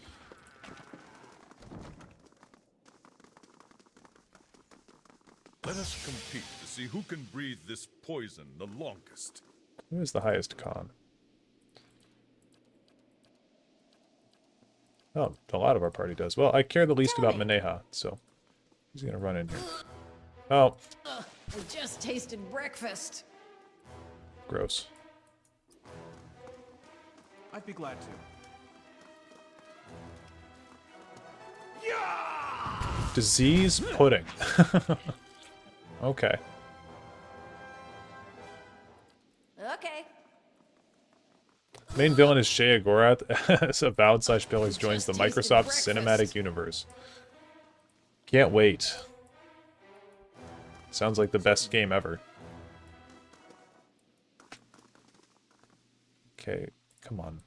Let us compete to see who can breathe this poison the longest. Who is the highest con? Oh, a lot of our party does. Well, I care the least about Maneha, so he's gonna run in here. Oh, I just tasted breakfast. gross. I'd be glad to. Disease pudding. Okay. Okay. Main villain is Shea Agorath as Avowed/Pillars joins the Microsoft Cinematic Universe. Can't wait. Sounds like the best game ever. Okay, come on.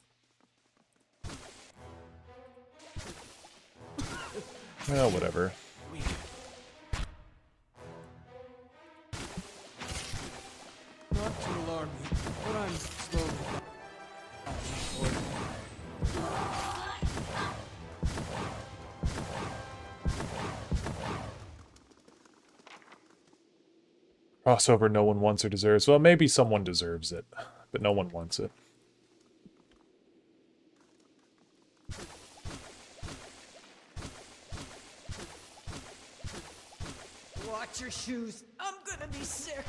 Well, whatever. Not to alarm you, but I'm slowly Crossover no one wants or deserves. Well, maybe someone deserves it, but no one wants it. Watch your shoes. I'm gonna be sick.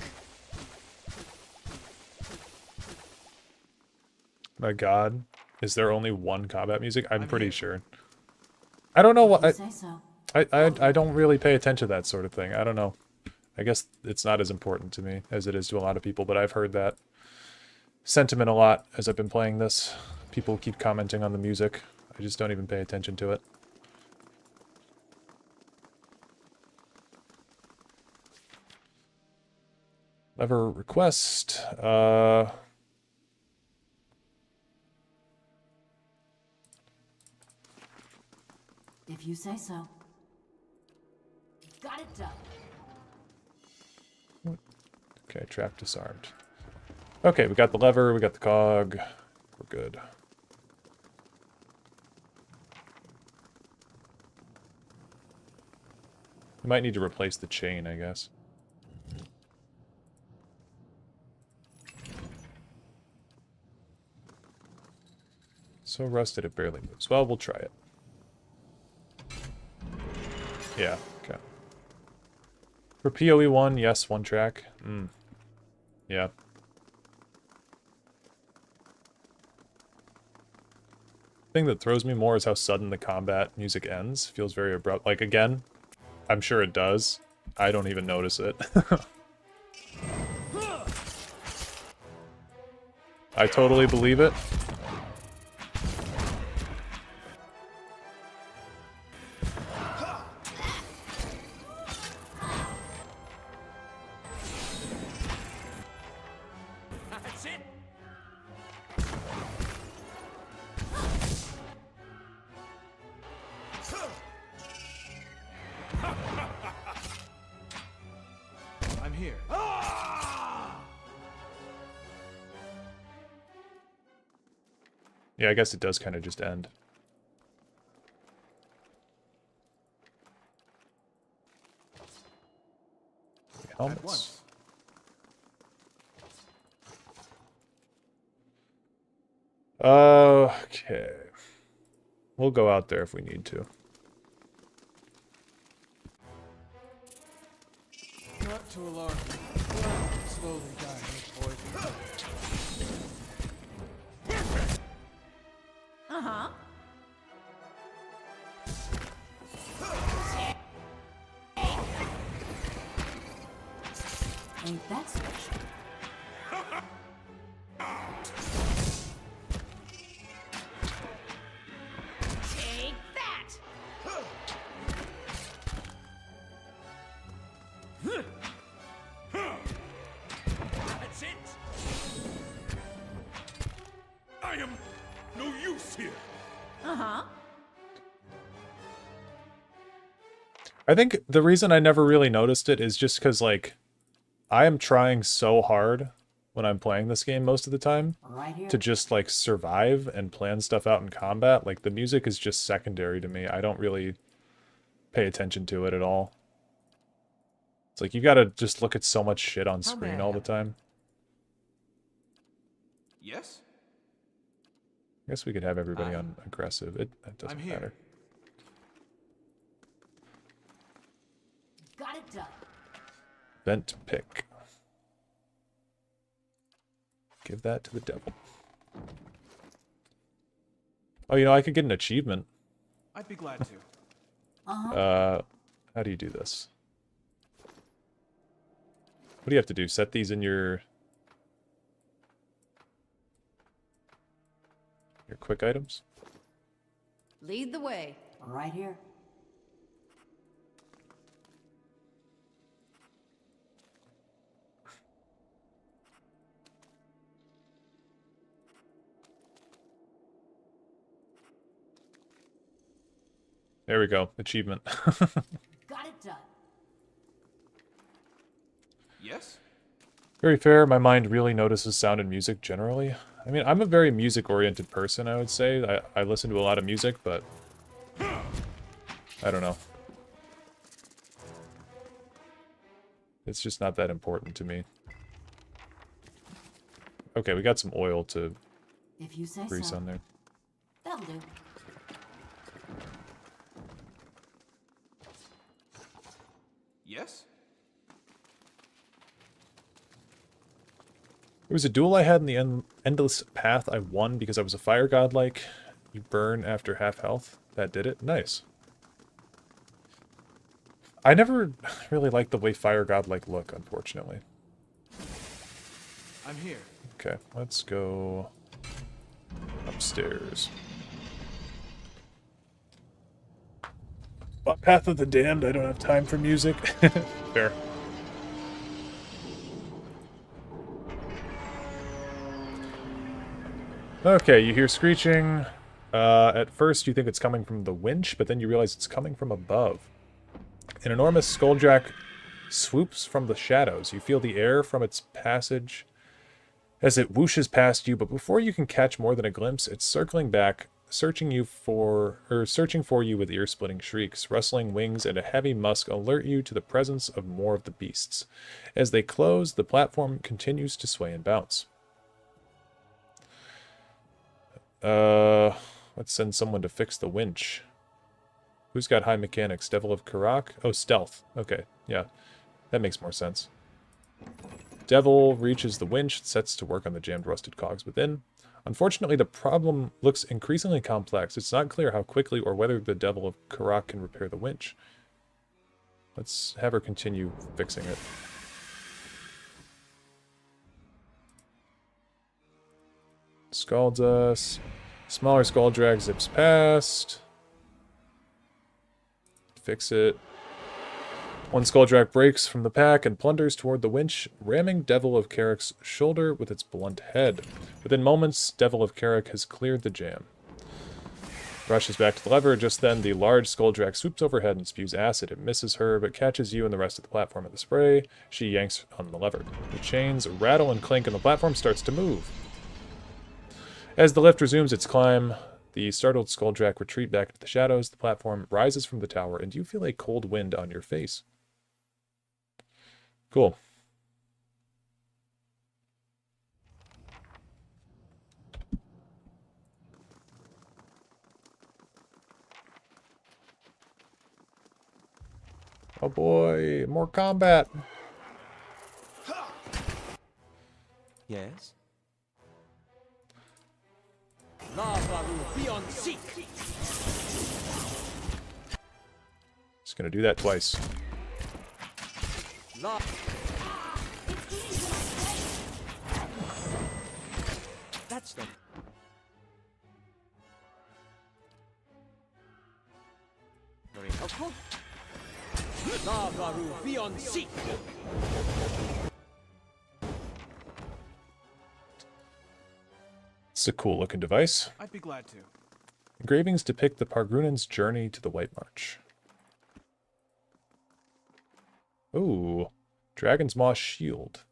My god. Is there only one combat music? I'm pretty sure. I don't know what... I don't really pay attention to that sort of thing. I don't know. I guess it's not as important to me as it is to a lot of people, but I've heard that sentiment a lot as I've been playing this. People keep commenting on the music. I just don't even pay attention to it. Lever request. If you say so. Got it done. Okay, trap disarmed. Okay, we got the lever, we got the cog. We're good. We might need to replace the chain, I guess. So rusted it barely moves. Well, we'll try it. Yeah, okay. For PoE 1, yes, one track. Yeah. The thing that throws me more is how sudden the combat music ends. Feels very abrupt. Like, again, I'm sure it does. I don't even notice it. I totally believe it. That's it. I'm here. Yeah, I guess it does kind of just end. Helmets. Okay. We'll go out there if we need to. Not to alarm you, but I'm slowly dying of poison. Uh-huh. Ain't that special? Take that! That's it! I am no use here! Uh-huh. I think the reason I never really noticed it is just because, like, I am trying so hard when I'm playing this game most of the time to just, like, survive and plan stuff out in combat. Like, the music is just secondary to me. I don't really pay attention to it at all. It's like, you gotta just look at so much shit on screen all the time. Yes? I guess we could have everybody on aggressive. It doesn't matter. Got it done. Vent pick. Give that to the devil. Oh, you know, I could get an achievement. I'd be glad to. How do you do this? What do you have to do? Set these in your quick items? Lead the way. Right here. There we go. Achievement. Got it done. Yes? Very fair. My mind really notices sound and music generally. I mean, I'm a very music-oriented person, I would say. I listen to a lot of music, but I don't know. It's just not that important to me. Okay, we got some oil to If you say grease so. on there. That'll do. Yes? It was a duel I had in the Endless Path. I won because I was a fire god-like. You burn after half health. That did it. Nice. I never really liked the way fire god-like look, unfortunately. I'm here. Okay, let's go upstairs. Path of the Damned, I don't have time for music. Fair. Okay, you hear screeching. At first you think it's coming from the winch, but then you realize it's coming from above. An enormous skulljack swoops from the shadows. You feel the air from its passage as it whooshes past you, but before you can catch more than a glimpse, it's circling back, searching for you with ear-splitting shrieks. Rustling wings and a heavy musk alert you to the presence of more of the beasts. As they close, the platform continues to sway and bounce. Let's send someone to fix the winch. Who's got high mechanics? Devil of Karak? Oh, stealth. Okay, yeah. That makes more sense. Devil reaches the winch, sets to work on the jammed rusted cogs within. Unfortunately, the problem looks increasingly complex. It's not clear how quickly or whether the Devil of Karak can repair the winch. Let's have her continue fixing it. Scalds us. Smaller skull drag zips past. Fix it. One skulldrack breaks from the pack and plunders toward the winch, ramming Devil of Karak's shoulder with its blunt head. Within moments, Devil of Karak has cleared the jam. Rushes back to the lever. Just then, the large skulldrack swoops overhead and spews acid. It misses her, but catches you and the rest of the platform at the spray. She yanks on the lever. The chains rattle and clink, and the platform starts to move. As the lift resumes its climb, the startled skulldrack retreat back into the shadows. The platform rises from the tower, and you feel a cold wind on your face. Cool. Oh boy, more combat. Yes? Just gonna do that twice. That's the... Very helpful. Lavaru beyond seek. It's a cool looking device. I'd be glad to. Engravings depict the Pargrunan's journey to the White March. Ooh, Dragon's Maw shield.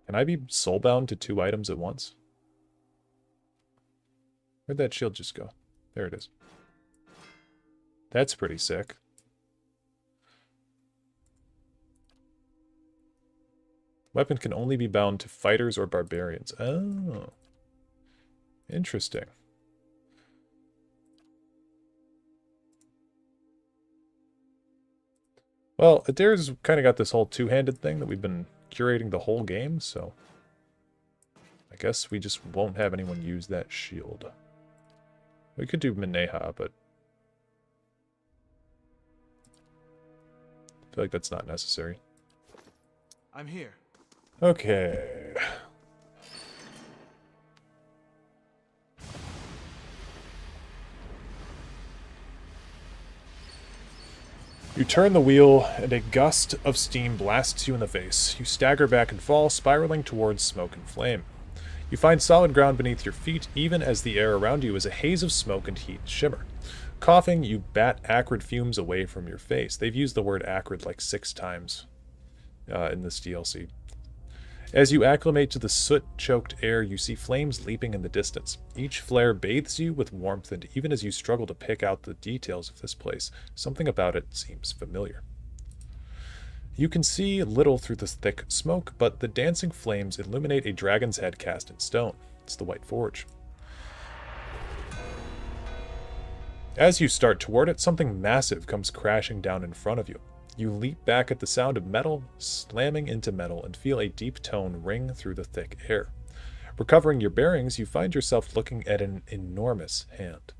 Can I be soulbound to 2 items at once? Where'd that shield just go? There it is. That's pretty sick. Weapon can only be bound to fighters or barbarians. Oh. Interesting. Well, Adair's kind of got this whole two-handed thing that we've been curating the whole game, so I guess we just won't have anyone use that shield. We could do Mineha, but I feel like that's not necessary. I'm here. Okay. You turn the wheel, and a gust of steam blasts you in the face. You stagger back and fall, spiraling towards smoke and flame. You find solid ground beneath your feet, even as the air around you is a haze of smoke and heat shimmer. Coughing, you bat acrid fumes away from your face. They've used the word acrid like 6 times in this DLC. As you acclimate to the soot-choked air, you see flames leaping in the distance. Each flare bathes you with warmth, and even as you struggle to pick out the details of this place, something about it seems familiar. You can see little through the thick smoke, but the dancing flames illuminate a dragon's head cast in stone. It's the White Forge. As you start toward it, something massive comes crashing down in front of you. You leap back at the sound of metal slamming into metal and feel a deep tone ring through the thick air. Recovering your bearings, you find yourself looking at an enormous hand.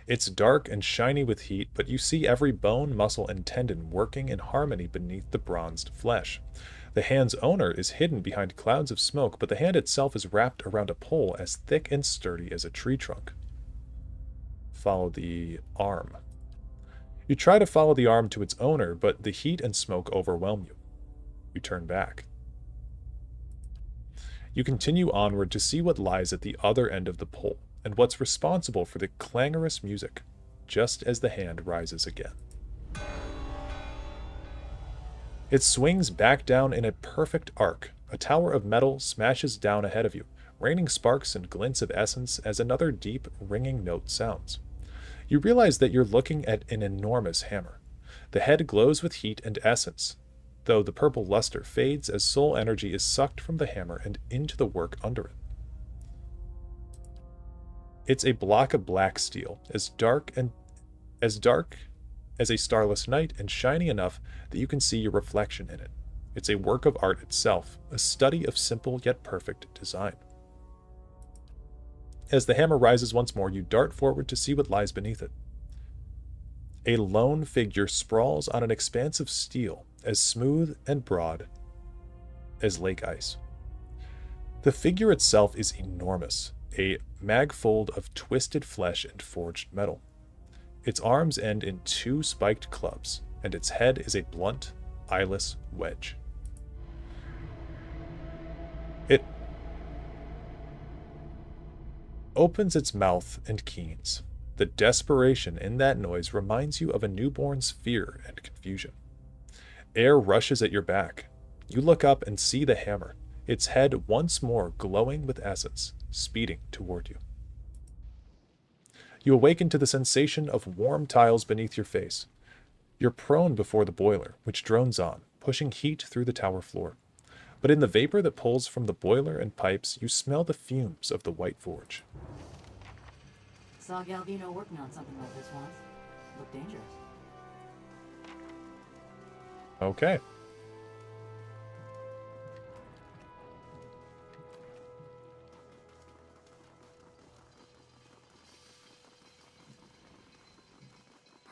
It's dark and shiny with heat, but you see every bone, muscle, and tendon working in harmony beneath the bronzed flesh. The hand's owner is hidden behind clouds of smoke, but the hand itself is wrapped around a pole as thick and sturdy as a tree trunk. Follow the arm. You try to follow the arm to its owner, but the heat and smoke overwhelm you. You turn back. You continue onward to see what lies at the other end of the pole, and what's responsible for the clangorous music, just as the hand rises again. It swings back down in a perfect arc. A tower of metal smashes down ahead of you, raining sparks and glints of essence as another deep, ringing note sounds. You realize that you're looking at an enormous hammer. The head glows with heat and essence, though the purple luster fades as soul energy is sucked from the hammer and into the work under it. It's a block of black steel, as dark as a starless night and shiny enough that you can see your reflection in it. It's a work of art itself, a study of simple yet perfect design. As the hammer rises once more, you dart forward to see what lies beneath it. A lone figure sprawls on an expanse of steel, as smooth and broad as lake ice. The figure itself is enormous, a magfold of twisted flesh and forged metal. Its arms end in 2 spiked clubs, and its head is a blunt, eyeless wedge. It opens its mouth and keens. The desperation in that noise reminds you of a newborn's fear and confusion. Air rushes at your back. You look up and see the hammer, its head once more glowing with essence, speeding toward you. You awaken to the sensation of warm tiles beneath your face. You're prone before the boiler, which drones on, pushing heat through the tower floor. But in the vapor that pulls from the boiler and pipes, you smell the fumes of the White Forge. Saw Galvino working on something like this once. Looked dangerous. Okay.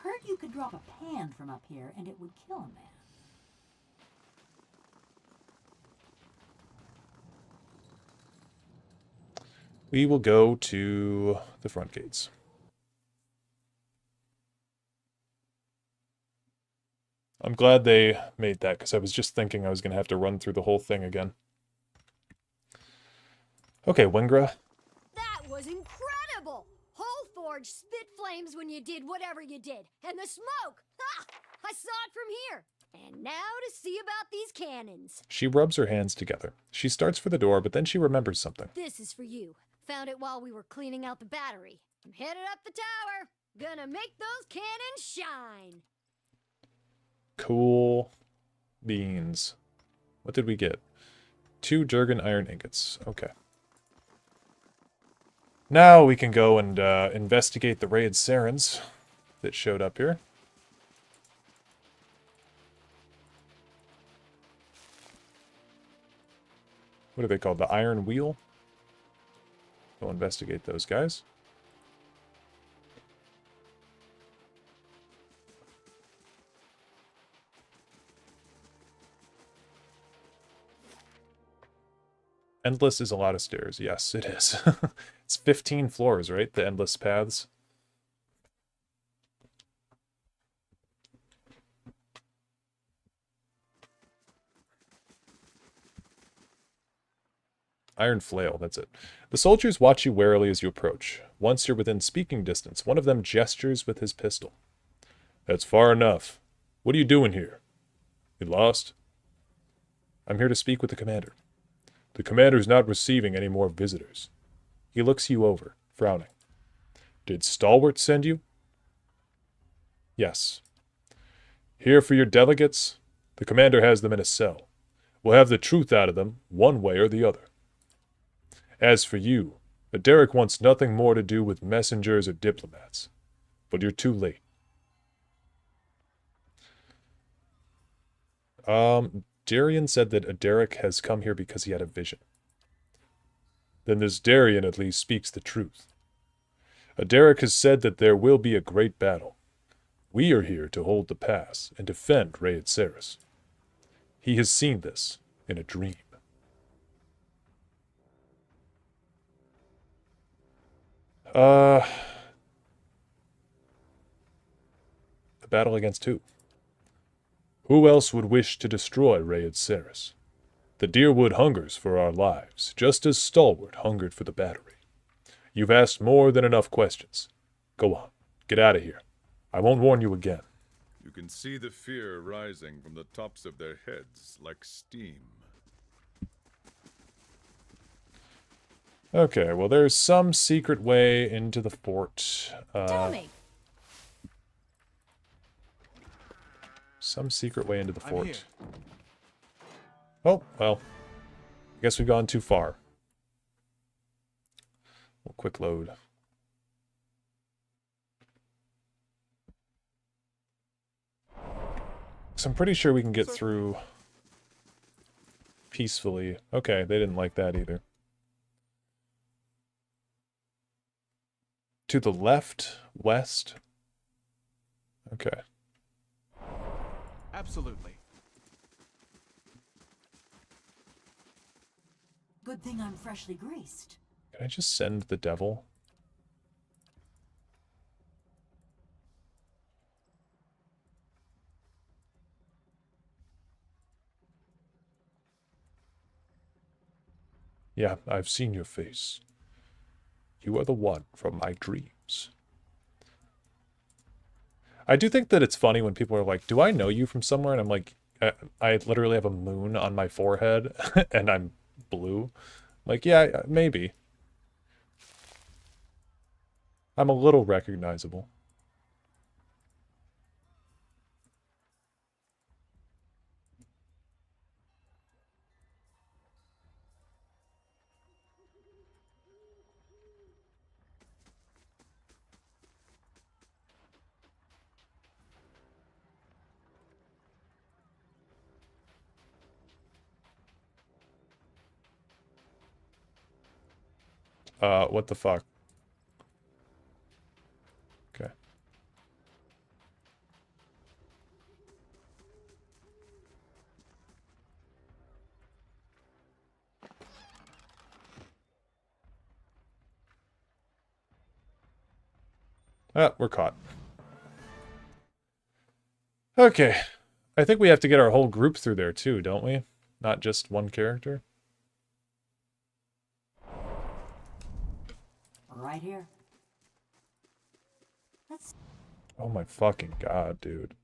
Heard you could drop a pan from up here and it would kill a man. We will go to the front gates. I'm glad they made that, because I was just thinking I was going to have to run through the whole thing again. Okay, Wingra. That was incredible! Whole forge spit flames when you did whatever you did. And the smoke! Ha! I saw it from here. And now to see about these cannons. She rubs her hands together. She starts for the door, but then she remembers something. This is for you. Found it while we were cleaning out the battery. I'm headed up the tower. Gonna make those cannons shine. Cool beans. What did we get? 2 Durgan iron ingots. Okay. Now we can go and investigate the raid Sarens that showed up here. What are they called? The Iron Wheel? Go investigate those guys. Endless is a lot of stairs. Yes, it is. It's 15 floors, right? The endless paths. Iron flail, that's it. The soldiers watch you warily as you approach. Once you're within speaking distance, one of them gestures with his pistol. That's far enough. What are you doing here? You lost? I'm here to speak with the commander. The commander's not receiving any more visitors. He looks you over, frowning. Did Stalwart send you? Yes. Here for your delegates? The commander has them in a cell. We'll have the truth out of them, one way or the other. As for you, Derek wants nothing more to do with messengers or diplomats. But you're too late. Darian said that Derek has come here because he had a vision. Then this Darian at least speaks the truth. Derek has said that there will be a great battle. We are here to hold the pass and defend Rayed Saris. He has seen this in a dream. A battle against who? Who else would wish to destroy Rayed Saris? The Deerwood hungers for our lives, just as Stalwart hungered for the battery. You've asked more than enough questions. Go on, get out of here. I won't warn you again. You can see the fear rising from the tops of their heads like steam. Okay, well, there's some secret way into the fort. Tell me. Some secret way into the I'm fort. here. Oh, well. I guess we've gone too far. We'll quick load. So I'm pretty sure we can get through peacefully. Okay, they didn't like that either. To the left, west. Okay. Absolutely. Good thing I'm freshly greased. Can I just send the devil? Yeah, I've seen your face. You are the one from my dreams. I do think that it's funny when people are like, do I know you from somewhere? And I'm like, I literally have a moon on my forehead and I'm blue. Like, yeah, maybe. I'm a little recognizable. What the fuck? Okay. Ah, we're caught. Okay. I think we have to get our whole group through there too, don't we? Not just one character? Right here. Let's... Oh my fucking god, dude.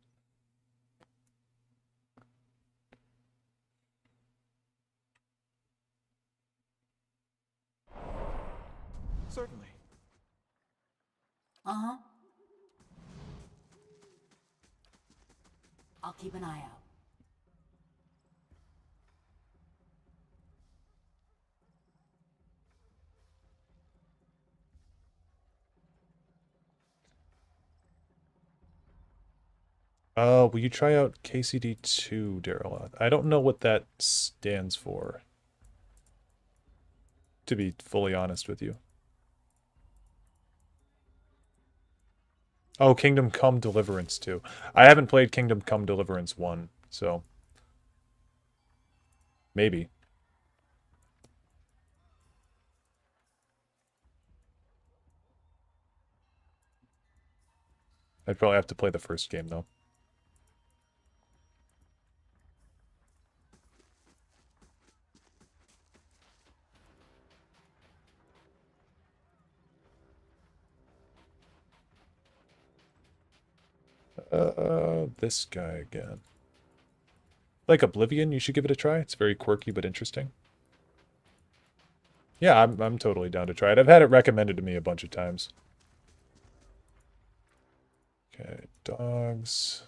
Certainly. Uh-huh. I'll keep an eye out. Will you try out KCD2, Dareloth? I don't know what that stands for, to be fully honest with you. Oh, Kingdom Come Deliverance 2. I haven't played Kingdom Come Deliverance 1, so... maybe. I'd probably have to play the first game, though. This guy again. Like Oblivion, you should give it a try. It's very quirky but interesting. Yeah, I'm totally down to try it. I've had it recommended to me a bunch of times. Okay, dogs.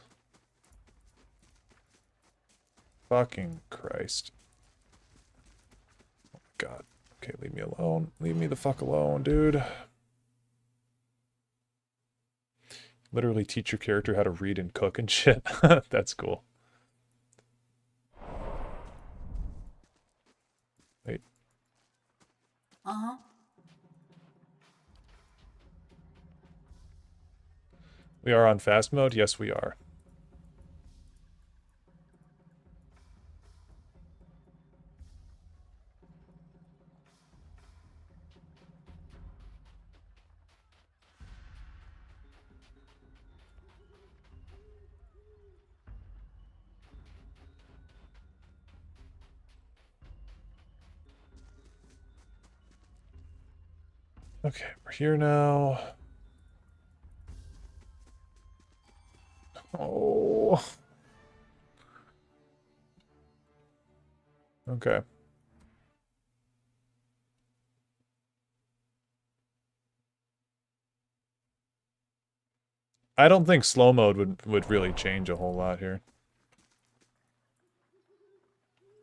Fucking Christ. Oh my god. Okay, leave me alone. Leave me the fuck alone, dude. Literally teach your character how to read and cook and shit. That's cool. Wait. Uh-huh. We are on fast mode? Yes, we are. Okay, we're here now. Oh. Okay. I don't think slow mode would really change a whole lot here.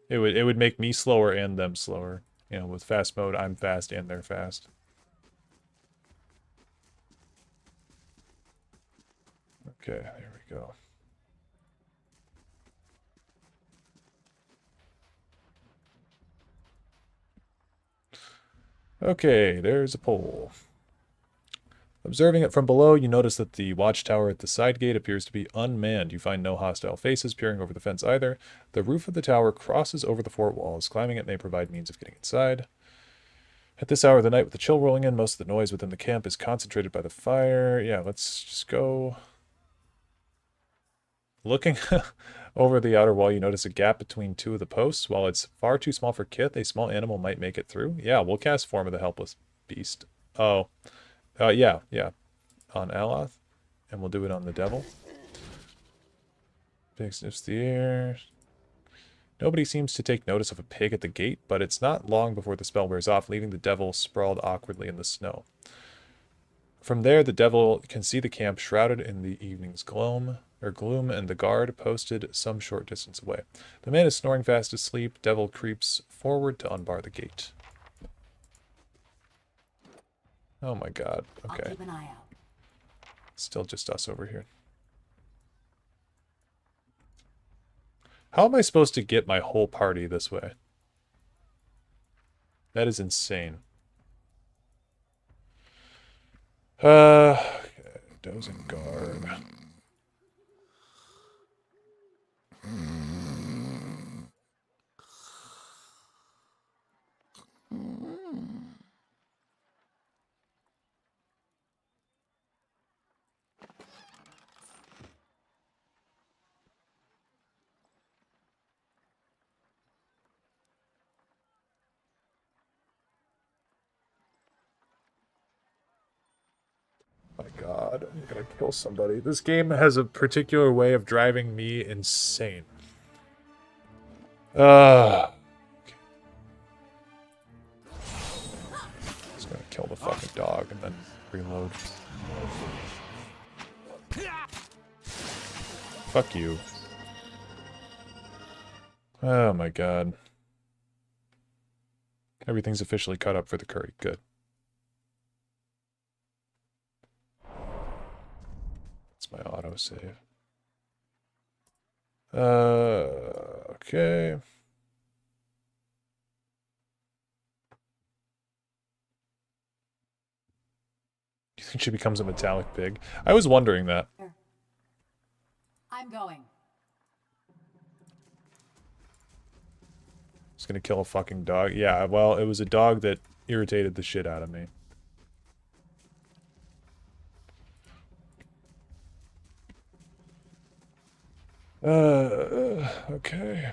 It would make me slower and them slower. You know, with fast mode, I'm fast and they're fast. Okay, there we go. Okay, there's a pole. Observing it from below, you notice that the watchtower at the side gate appears to be unmanned. You find no hostile faces peering over the fence either. The roof of the tower crosses over the fort walls. Climbing it may provide means of getting inside. At this hour of the night with the chill rolling in, most of the noise within the camp is concentrated by the fire. Yeah, let's just go. Looking over the outer wall, you notice a gap between two of the posts. While it's far too small for Kith, a small animal might make it through. Yeah, we'll cast Form of the Helpless Beast. Oh. Yeah. On Dareloth. And we'll do it on the devil. Pig sniffs the air. Nobody seems to take notice of a pig at the gate, but it's not long before the spell wears off, leaving the devil sprawled awkwardly in the snow. From there, the devil can see the camp shrouded in the evening's gloom, and the guard posted some short distance away. The man is snoring fast asleep. Devil creeps forward to unbar the gate. Oh my god. Okay. I'll keep an eye out. Still just us over here. How am I supposed to get my whole party this way? That is insane. Dozing guard. My god, I'm gonna kill somebody. This game has a particular way of driving me insane. Okay. Just gonna kill the fucking dog and then reload. Fuck you. Oh my god. Everything's officially cut up for the curry. Good. That's my autosave. Okay. You think she becomes a metallic pig? I was wondering that. I'm going. Just gonna kill a fucking dog. Yeah, well, it was a dog that irritated the shit out of me. Okay.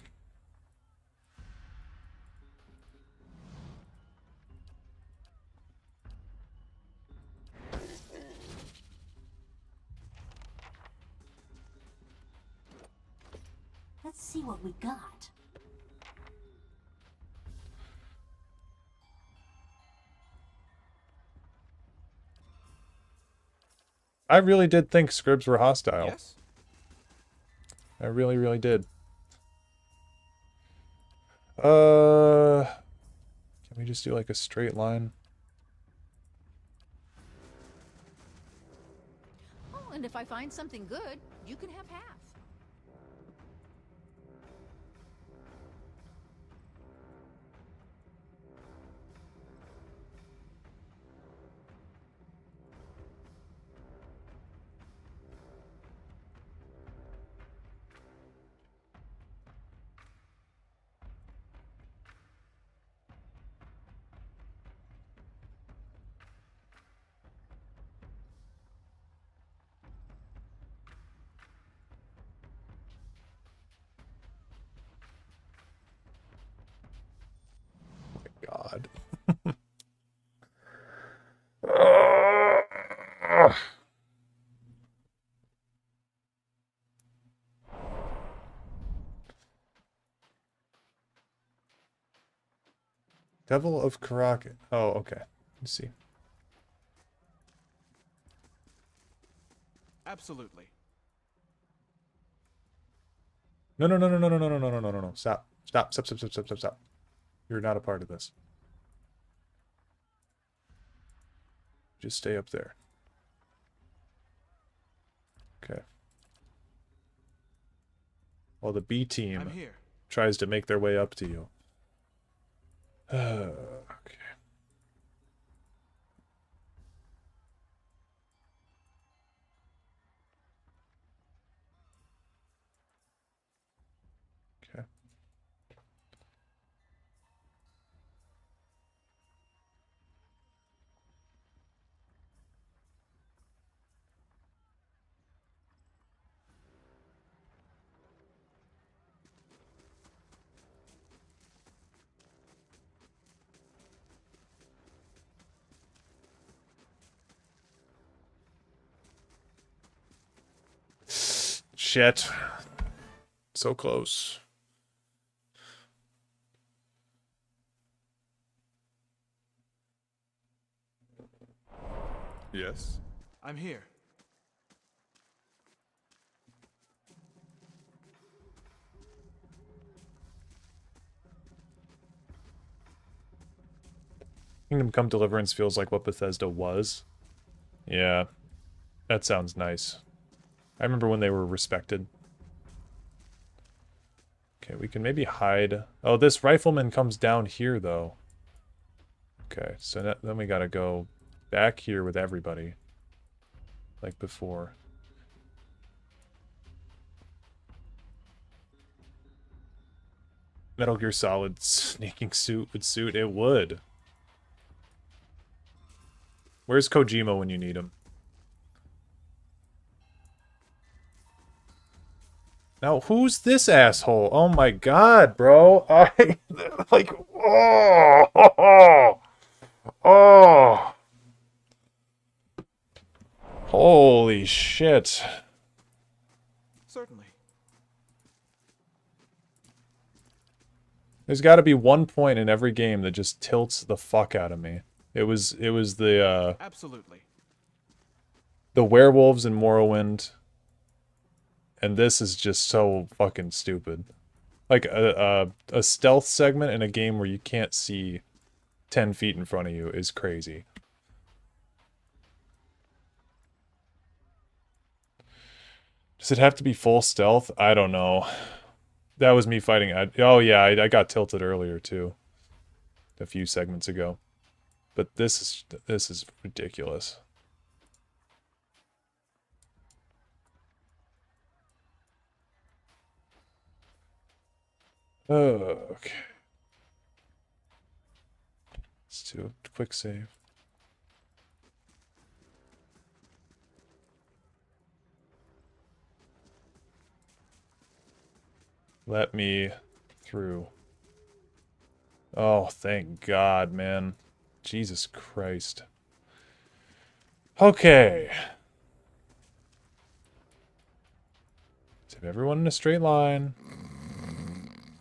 see what we got. I really did think scribs were hostile. Yes? I really, really did. Can we just do like a straight line? Oh, and if I find something good, you can have half. God. Devil of Karak. Oh, okay. Let's see. Absolutely. No, no, no, no, no, no, no, no, no, no, no, no, no. Stop. Stop, stop, stop, stop, stop, stop, stop. You're not a part of this. Just stay up there. Okay. While the B team I'm here. tries to make their way up to you. Okay. Okay. Shit. So close. Yes? I'm here. Kingdom Come Deliverance feels like what Bethesda was. Yeah. That sounds nice. I remember when they were respected. Okay, we can maybe hide. Oh, this rifleman comes down here, though. Okay, so then we gotta go back here with everybody. Like before. Metal Gear Solid sneaking suit would suit. It would. Where's Kojima when you need him? Now, who's this asshole? Oh my god, bro. I like oh. Holy shit. Certainly. There's got to be one point in every game that just tilts the fuck out of me. It was the Absolutely. the werewolves in Morrowind. And this is just so fucking stupid. Like a stealth segment in a game where you can't see 10 feet in front of you is crazy. Does it have to be full stealth? I don't know. That was me fighting. Oh yeah, I got tilted earlier too. A few segments ago. But this is ridiculous. Okay. Let's do a quick save. Let me through. Oh, thank God, man. Jesus Christ. Okay. Save everyone in a straight line.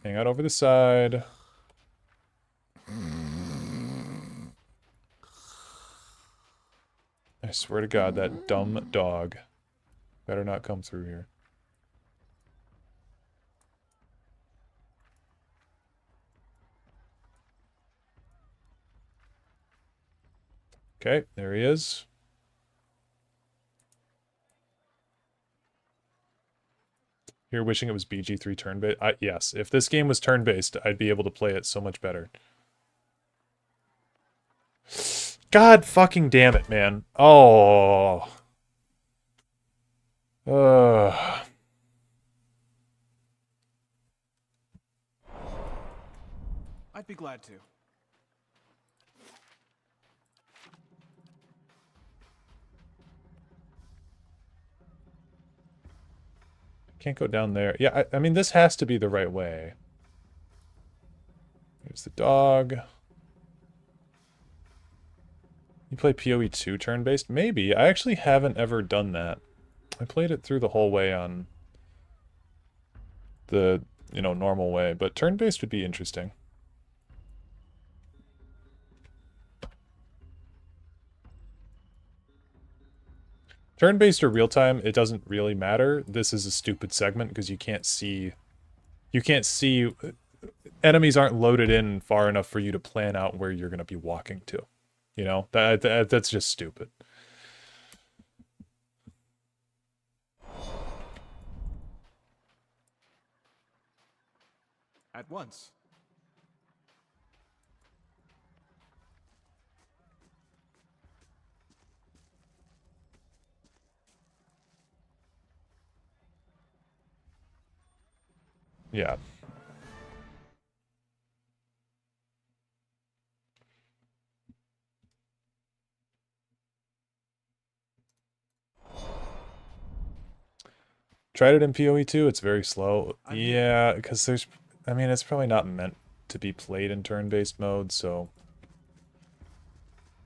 Hang out over the side. I swear to God, that dumb dog better not come through here. Okay, there he is. You're wishing it was BG3 turn-based? Yes, if this game was turn-based, I'd be able to play it so much better. God fucking damn it, man. Oh. I'd be glad to. Can't go down there. Yeah, I mean, this has to be the right way. Here's the dog. You play PoE 2 turn-based? Maybe. I actually haven't ever done that. I played it through the whole way on the, normal way, but turn-based would be interesting. Turn-based or real-time, it doesn't really matter. This is a stupid segment because you can't see... Enemies aren't loaded in far enough for you to plan out where you're going to be walking to. That's just stupid. At once. Yeah. Tried it in PoE 2, it's very slow. Yeah, because it's probably not meant to be played in turn-based mode, so...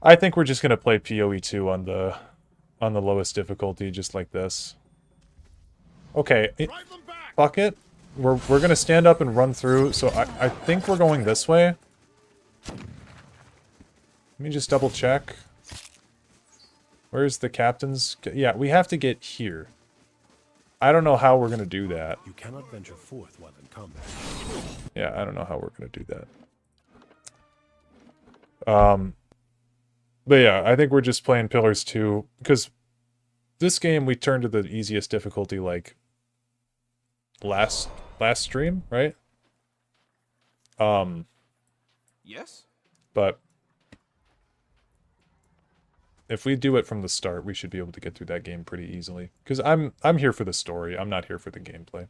I think we're just going to play PoE 2 on the lowest difficulty, just like this. Okay, fuck it. We're going to stand up and run through, so I think we're going this way. Let me just double check. Where's the captain's... Yeah, we have to get here. I don't know how we're going to do that. You cannot venture forth while in combat. Yeah, I don't know how we're going to do that. But yeah, I think we're just playing Pillars 2, because this game we turned to the easiest difficulty, like, last stream, right? Yes? But if we do it from the start, we should be able to get through that game pretty easily. Because I'm here for the story. I'm not here for the gameplay.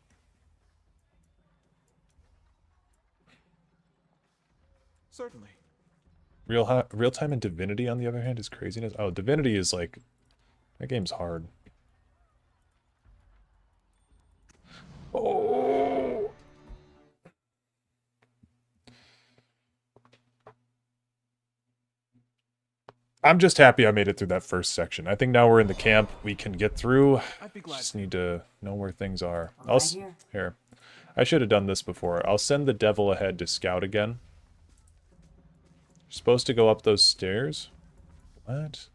Certainly. Real-time and Divinity, on the other hand, is craziness. Oh, Divinity is like... That game's hard. Oh! I'm just happy I made it through that first section. I think now we're in the camp. We can get through. Just need to know where things are. Here. I should have done this before. I'll send the devil ahead to scout again. You're supposed to go up those stairs? What?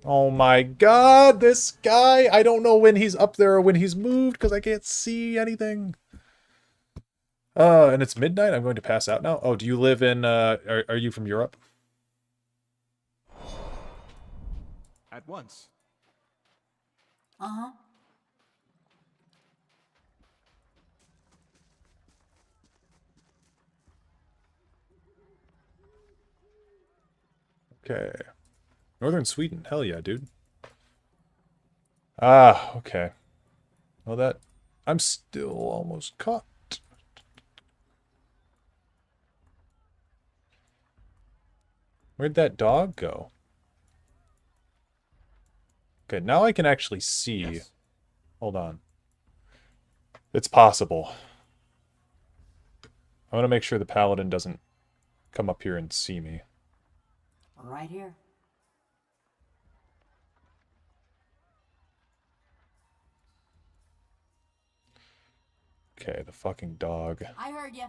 Oh my god, this guy! I don't know when he's up there or when he's moved because I can't see anything. And it's midnight? I'm going to pass out now? Oh, do you live in, are you from Europe? At once. Uh-huh. Okay. Northern Sweden. Hell yeah, dude. Ah, okay. Well, I'm still almost caught. Where'd that dog go? Okay, now I can actually see. Yes. Hold on. It's possible. I want to make sure the paladin doesn't come up here and see me. Right here. Okay, the fucking dog. I heard you.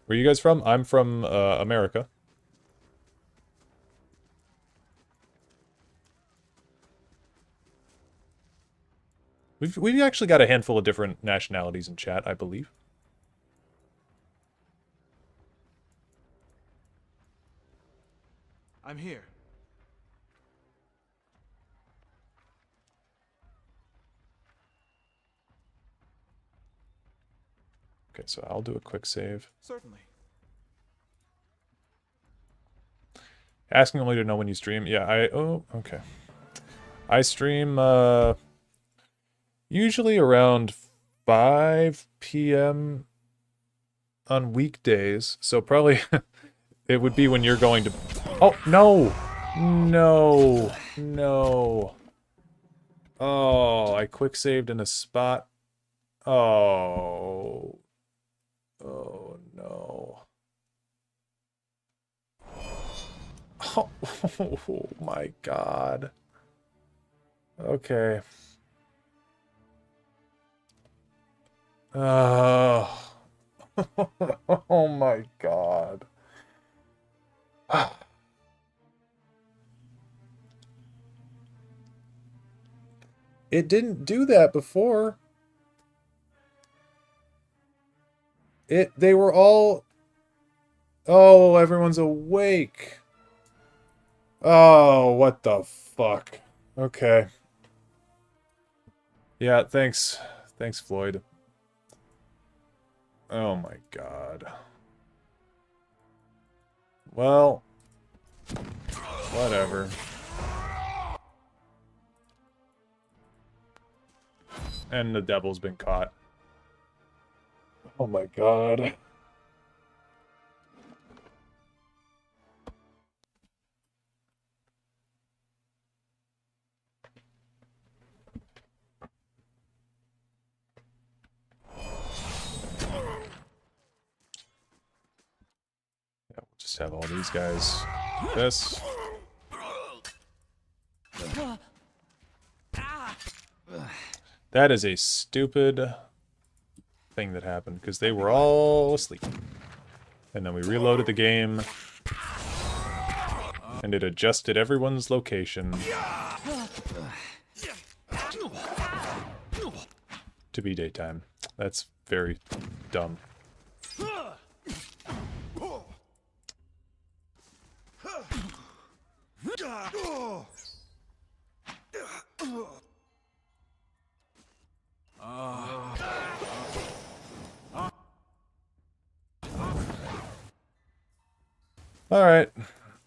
Where are you guys from? I'm from America. We've actually got a handful of different nationalities in chat, I believe. I'm here. Okay, so I'll do a quick save. Certainly. Asking only to know when you stream. Yeah, oh, okay. I stream usually around 5 p.m. on weekdays. So probably it would be when you're going to... Oh, no! No! No! Oh, I quick saved in a spot. Oh. Oh, no. Oh, oh my god. Okay. Oh. Oh my god. It didn't do that before. They were all... Oh, everyone's awake. Oh, what the fuck. Okay. Yeah, thanks. Thanks, Floyd. Oh my god. Well, whatever. And the devil's been caught. Oh my god. Yeah, we'll just have all these guys. This. That is a stupid thing that happened, because they were all asleep. And then we reloaded the game, and it adjusted everyone's location to be daytime. That's very dumb. Alright.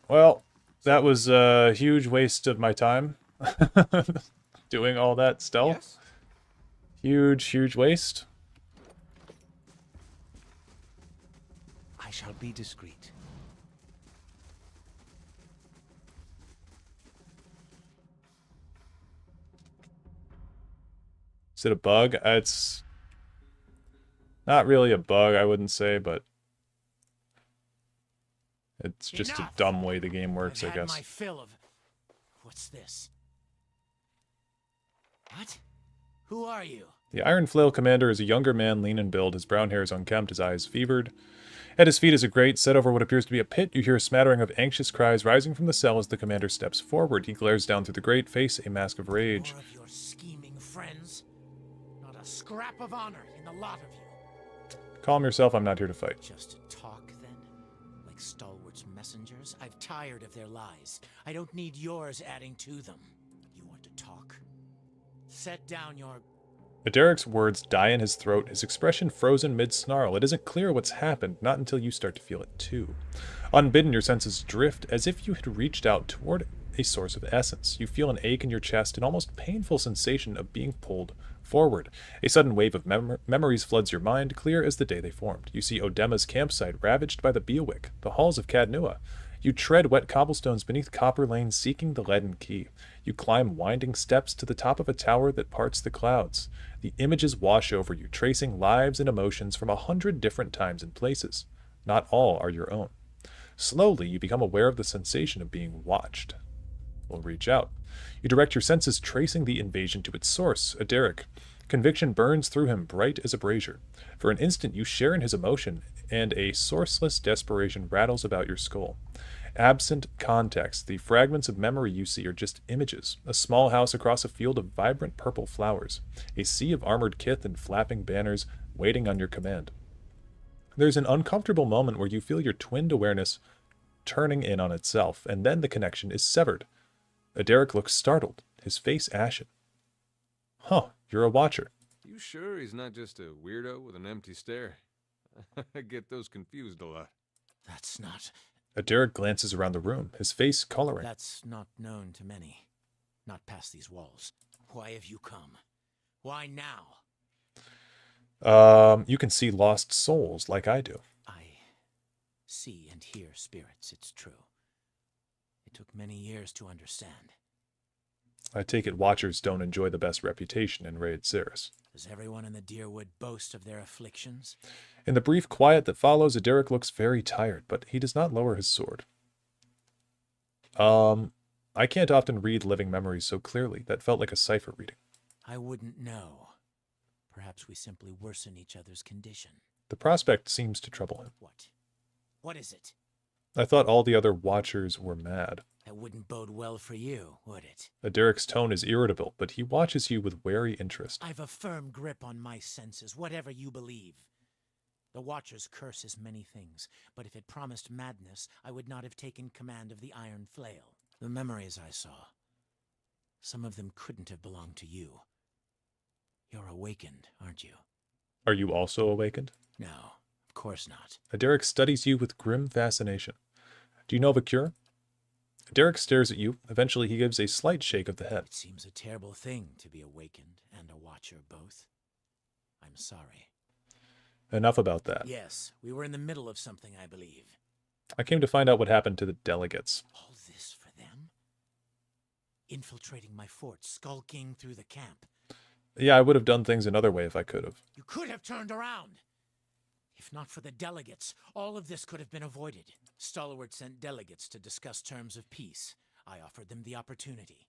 Well, that was a huge waste of my time. Doing all that stealth. Yes. Huge, huge waste. I shall be discreet. Is it a bug? It's not really a bug, I wouldn't say, but it's just a dumb way the game works, I guess. My fill of... What's this? What? Who are you? The Iron Flail Commander is a younger man, lean in build. His brown hair is unkempt, his eyes fevered. At his feet is a grate set over what appears to be a pit. You hear a smattering of anxious cries rising from the cell as the commander steps forward. He glares down through the grate, face a mask of rage. More of your scheming friends? Not a scrap of honor in the lot of you. Calm yourself, I'm not here to fight. Just to talk, then? Like stalwart messengers? I've tired of their lies. I don't need yours adding to them. You want to talk? Set down your... Aderic's words die in his throat, his expression frozen mid-snarl. It isn't clear what's happened, not until you start to feel it too. Unbidden, your senses drift, as if you had reached out toward a source of essence. You feel an ache in your chest, an almost painful sensation of being pulled forward. A sudden wave of memories floods your mind, clear as the day they formed. You see Odema's campsite ravaged by the Beowick, the halls of Cadnua. You tread wet cobblestones beneath copper lanes seeking the leaden key. You climb winding steps to the top of a tower that parts the clouds. The images wash over you, tracing lives and emotions from 100 different times and places. Not all are your own. Slowly, you become aware of the sensation of being watched. will reach out. You direct your senses tracing the invasion to its source, Aderic. Conviction burns through him bright as a brazier. For an instant you share in his emotion, and a sourceless desperation rattles about your skull. Absent context, the fragments of memory you see are just images. A small house across a field of vibrant purple flowers. A sea of armored kith and flapping banners waiting on your command. There's an uncomfortable moment where you feel your twinned awareness turning in on itself, and then the connection is severed. Aderic looks startled, his face ashen. Huh, you're a watcher. You sure he's not just a weirdo with an empty stare? I get those confused a lot. That's not... Aderic glances around the room, his face coloring. That's not known to many. Not past these walls. Why have you come? Why now? You can see lost souls like I do. I see and hear spirits, it's true. It took many years to understand. I take it Watchers don't enjoy the best reputation in Raid Ceres. Does everyone in the Deerwood boast of their afflictions? In the brief quiet that follows, Aderic looks very tired, but he does not lower his sword. I can't often read living memories so clearly. That felt like a cipher reading. I wouldn't know. Perhaps we simply worsen each other's condition. The prospect seems to trouble him. What? What is it? I thought all the other Watchers were mad. That wouldn't bode well for you, would it? Aderic's tone is irritable, but he watches you with wary interest. I've a firm grip on my senses, whatever you believe. The Watcher's curse is many things, but if it promised madness, I would not have taken command of the Iron Flail. The memories I saw, some of them couldn't have belonged to you. You're awakened, aren't you? Are you also awakened? No, of course not. Aderic studies you with grim fascination. Do you know of a cure? Aderic stares at you. Eventually he gives a slight shake of the head. It seems a terrible thing to be awakened and a Watcher both. I'm sorry. Enough about that. Yes, we were in the middle of something, I believe. I came to find out what happened to the delegates. All this for them? Infiltrating my fort, skulking through the camp. Yeah, I would have done things another way if I could have. You could have turned around. If not for the delegates, all of this could have been avoided. Stalwart sent delegates to discuss terms of peace. I offered them the opportunity.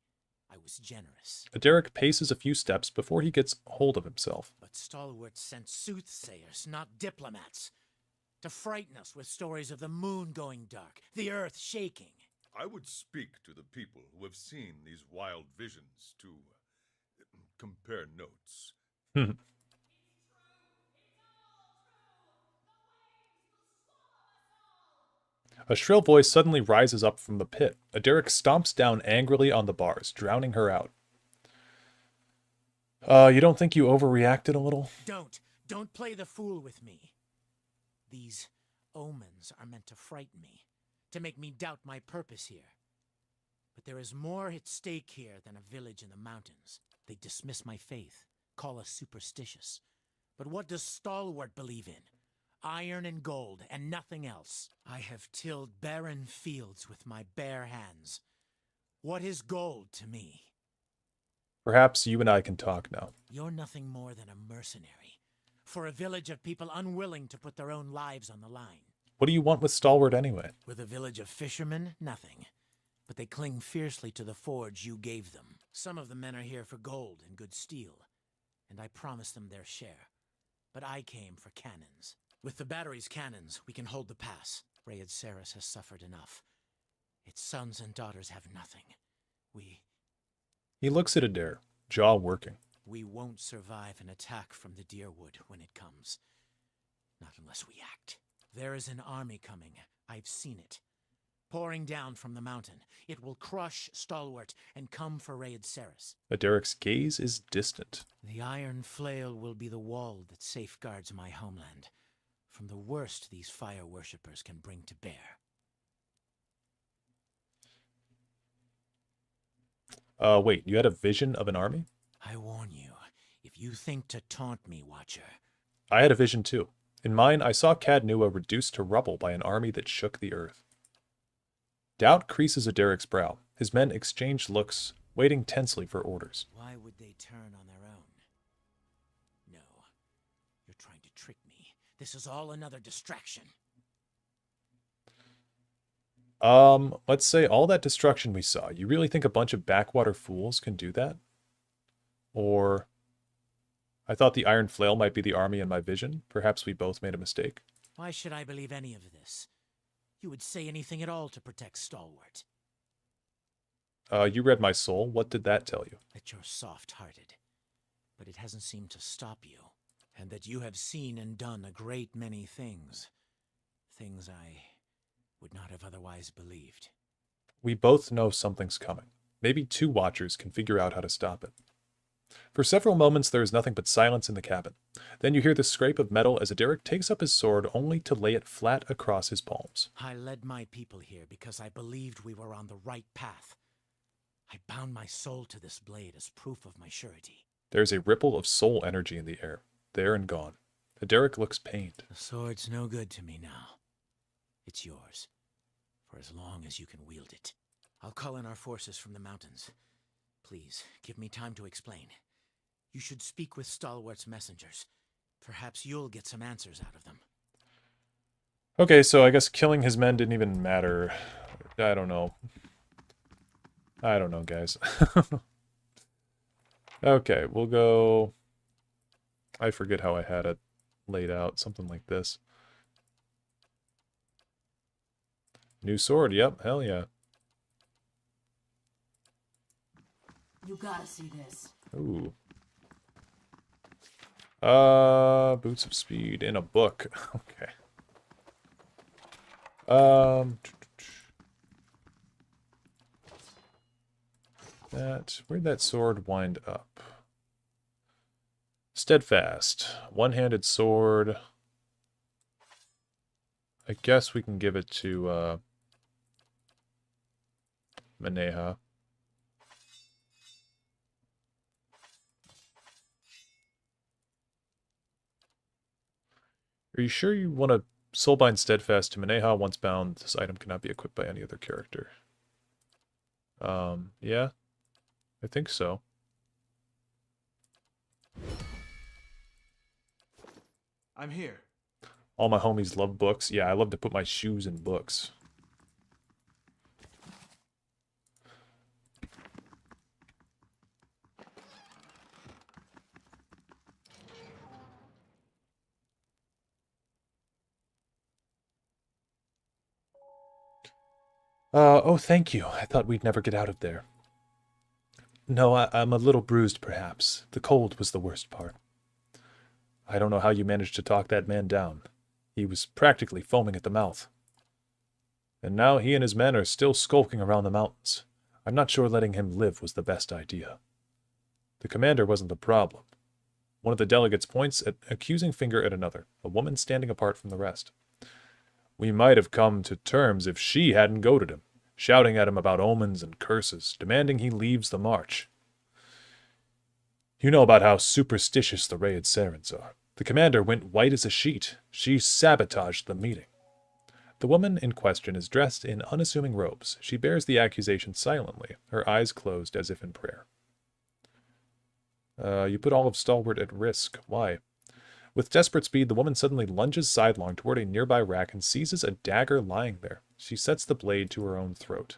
I was generous. Aderic paces a few steps before he gets hold of himself. But Stalwart sent soothsayers, not diplomats, to frighten us with stories of the moon going dark, the earth shaking. I would speak to the people who have seen these wild visions to compare notes. A shrill voice suddenly rises up from the pit. Aderic stomps down angrily on the bars, drowning her out. You don't think you overreacted a little? Don't play the fool with me. These omens are meant to frighten me, to make me doubt my purpose here. But there is more at stake here than a village in the mountains. They dismiss my faith, call us superstitious. But what does Stalwart believe in? Iron and gold, and nothing else. I have tilled barren fields with my bare hands. What is gold to me? Perhaps you and I can talk now. You're nothing more than a mercenary, for a village of people unwilling to put their own lives on the line. What do you want with Stalwart anyway? With a village of fishermen, nothing. But they cling fiercely to the forge you gave them. Some of the men are here for gold and good steel, and I promised them their share. But I came for cannons. With the battery's cannons, we can hold the pass. Raid Ceres has suffered enough. Its sons and daughters have nothing. He looks at Adair, jaw working. We won't survive an attack from the Deerwood when it comes. Not unless we act. There is an army coming. I've seen it. Pouring down from the mountain. It will crush Stalwart and come for Raid Ceres. Aderic's gaze is distant. The Iron Flail will be the wall that safeguards my homeland from the worst these fire worshippers can bring to bear. Wait, you had a vision of an army? I warn you, if you think to taunt me, Watcher. I had a vision too. In mine, I saw Cadnua reduced to rubble by an army that shook the earth. Doubt creases Aderic's brow. His men exchange looks, waiting tensely for orders. Why would they turn on their own? No, you're trying to trick me. This is all another distraction. Let's say all that destruction we saw. You really think a bunch of backwater fools can do that? Or I thought the Iron Flail might be the army in my vision. Perhaps we both made a mistake. Why should I believe any of this? You would say anything at all to protect Stalwart. You read my soul. What did that tell you? That you're soft-hearted, but it hasn't seemed to stop you. And that you have seen and done a great many things. Things I would not have otherwise believed. We both know something's coming. Maybe 2 Watchers can figure out how to stop it. For several moments there is nothing but silence in the cabin. Then you hear the scrape of metal as Derek takes up his sword only to lay it flat across his palms. I led my people here because I believed we were on the right path. I bound my soul to this blade as proof of my surety. There's a ripple of soul energy in the air. There and gone. Derek looks pained. The sword's no good to me now. It's yours, for as long as you can wield it. I'll call in our forces from the mountains. Please, give me time to explain. You should speak with Stalwart's messengers. Perhaps you'll get some answers out of them. Okay, so I guess killing his men didn't even matter. I don't know. I don't know, guys. Okay, we'll go... I forget how I had it laid out. Something like this. New sword, yep, hell yeah. You gotta see this. Ooh. Boots of Speed in a book. Okay. Where'd that sword wind up? Steadfast. One-handed sword. I guess we can give it to, Maneha. Are you sure you want to soulbind Steadfast to Maneha? Once bound, this item cannot be equipped by any other character. Yeah. I think so. I'm here. All my homies love books. Yeah, I love to put my shoes in books. Oh, thank you. I thought we'd never get out of there. No, I'm a little bruised, perhaps. The cold was the worst part. I don't know how you managed to talk that man down. He was practically foaming at the mouth. And now he and his men are still skulking around the mountains. I'm not sure letting him live was the best idea. The commander wasn't the problem. One of the delegates points an accusing finger at another, a woman standing apart from the rest. We might have come to terms if she hadn't goaded him, shouting at him about omens and curses, demanding he leaves the march. You know about how superstitious the Rayed Sarens are. The commander went white as a sheet. She sabotaged the meeting. The woman in question is dressed in unassuming robes. She bears the accusation silently, her eyes closed as if in prayer. You put all of Stalwart at risk. Why? With desperate speed, the woman suddenly lunges sidelong toward a nearby rack and seizes a dagger lying there. She sets the blade to her own throat.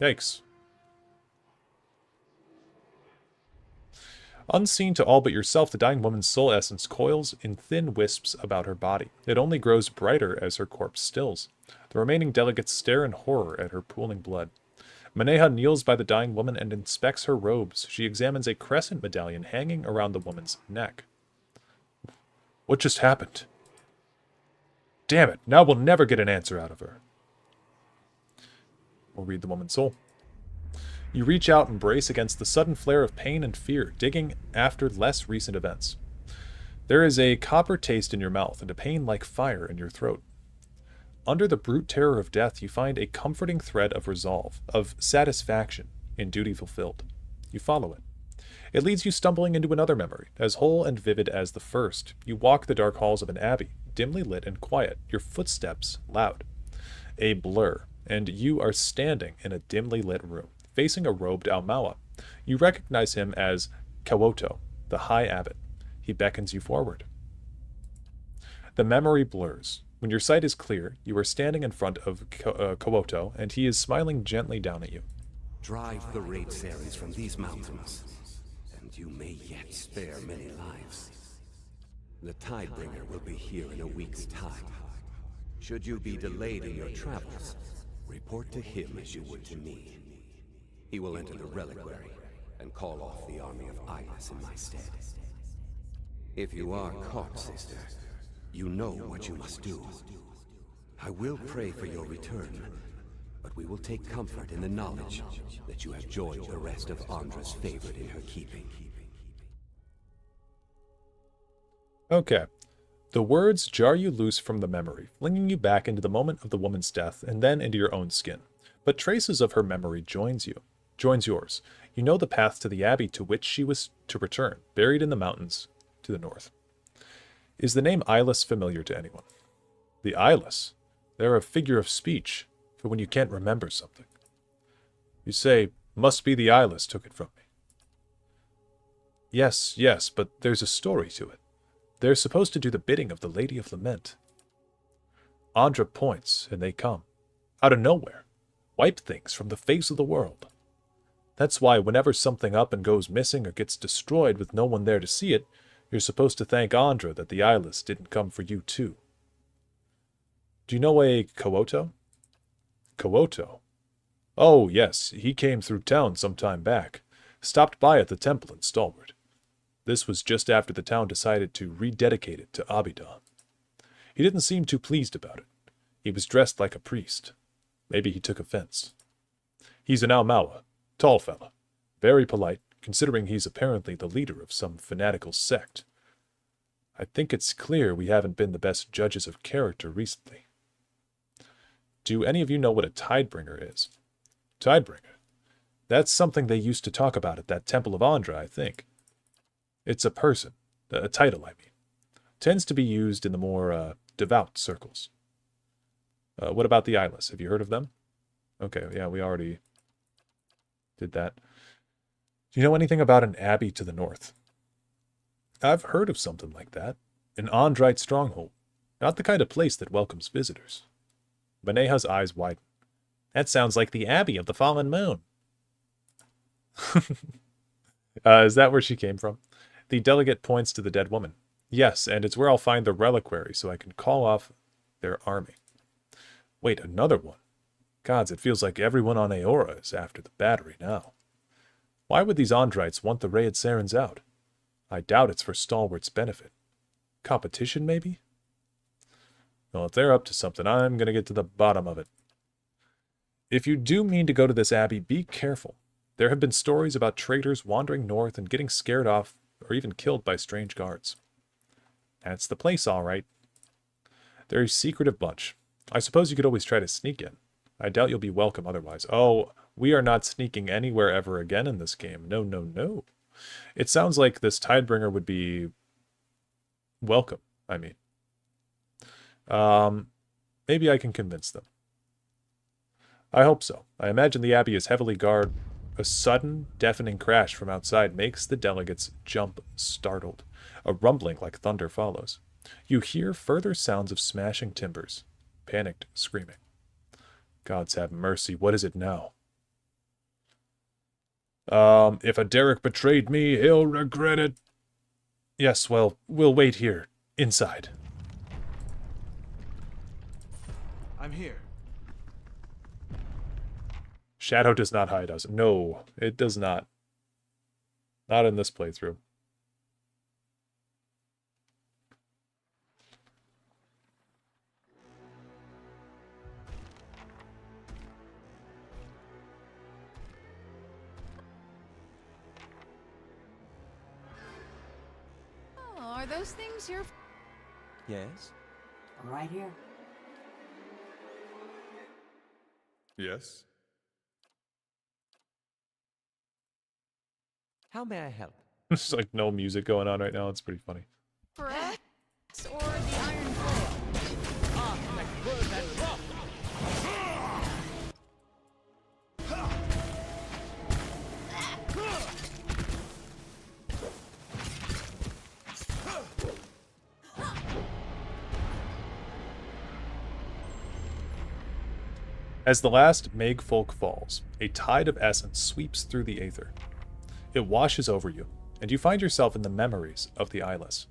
Yikes. Unseen to all but yourself, the dying woman's soul essence coils in thin wisps about her body. It only grows brighter as her corpse stills. The remaining delegates stare in horror at her pooling blood. Maneha kneels by the dying woman and inspects her robes. She examines a crescent medallion hanging around the woman's neck. What just happened? Damn it, now we'll never get an answer out of her. We'll read the woman's soul. You reach out and brace against the sudden flare of pain and fear, digging after less recent events. There is a copper taste in your mouth and a pain like fire in your throat. Under the brute terror of death, you find a comforting thread of resolve, of satisfaction in duty fulfilled. You follow it. It leads you stumbling into another memory, as whole and vivid as the first. You walk the dark halls of an abbey, dimly lit and quiet, your footsteps loud. A blur, and you are standing in a dimly lit room, facing a robed Aumaua. You recognize him as Kawoto, the High Abbot. He beckons you forward. The memory blurs. When your sight is clear, you are standing in front of Kowoto, and he is smiling gently down at you. Drive the raid Sarens from these mountains, and you may yet spare many lives. The Tidebringer will be here in a week's time. Should you be delayed in your travels, report to him as you would to me. He will enter the reliquary and call off the army of Eyeless in my stead. If you are caught, sister, you know what you must do. I will pray for your return, but we will take comfort in the knowledge that you have joined the rest of Andra's favorite in her keeping. Okay. The words jar you loose from the memory, flinging you back into the moment of the woman's death and then into your own skin. But traces of her memory joins yours. You know the path to the abbey to which she was to return, buried in the mountains to the north. Is the name Eyeless familiar to anyone? The Eyeless? They're a figure of speech for when you can't remember something. You say, must be the Eyeless took it from me. Yes, but there's a story to it. They're supposed to do the bidding of the Lady of Lament. Andra points, and they come. Out of nowhere. Wipe things from the face of the world. That's why whenever something up and goes missing or gets destroyed with no one there to see it, you're supposed to thank Andra that the Eyeless didn't come for you too. Do you know a Kowoto? Kowoto? Oh, yes, he came through town some time back. Stopped by at the temple in Stalwart. This was just after the town decided to rededicate it to Abidan. He didn't seem too pleased about it. He was dressed like a priest. Maybe he took offense. He's an Aumaua, tall fella. Very polite, considering he's apparently the leader of some fanatical sect. I think it's clear we haven't been the best judges of character recently. Do any of you know what a Tidebringer is? Tidebringer? That's something they used to talk about at that Temple of Andra, I think. It's a person, a title, I mean. Tends to be used in the more devout circles. What about the Eyeless? Have you heard of them? Okay, yeah, we already did that. Do you know anything about an abbey to the north? I've heard of something like that. An Andrite stronghold. Not the kind of place that welcomes visitors. Maneha's eyes widen. That sounds like the Abbey of the Fallen Moon. Is that where she came from? The delegate points to the dead woman. Yes, and it's where I'll find the reliquary so I can call off their army. Wait, another one? Gods, it feels like everyone on Aora is after the battery now. Why would these Andrites want the Rayed Sarens out? I doubt it's for Stalwart's benefit. Competition, maybe? Well, if they're up to something, I'm going to get to the bottom of it. If you do mean to go to this abbey, be careful. There have been stories about traitors wandering north and getting scared off or even killed by strange guards. That's the place, all right. They're a secretive bunch. I suppose you could always try to sneak in. I doubt you'll be welcome otherwise. Oh, we are not sneaking anywhere ever again in this game. No, no, no. It sounds like this Tidebringer would be welcome, I mean. Maybe I can convince them. I hope so. I imagine the abbey is heavily guarded. A sudden, deafening crash from outside makes the delegates jump startled. A rumbling like thunder follows. You hear further sounds of smashing timbers. Panicked screaming. Gods have mercy, what is it now? If a Derek betrayed me, he'll regret it. Yes, well, we'll wait here, inside. I'm here. Shadow does not hide us. No, it does not. Not in this playthrough. Oh, are those things here? Yes? Right here. Yes? How may I help? There's like no music going on right now. It's pretty funny. For us or the Iron Flail? As the last Megfolk falls, a tide of essence sweeps through the aether. It washes over you, and you find yourself in the memories of the eyeless.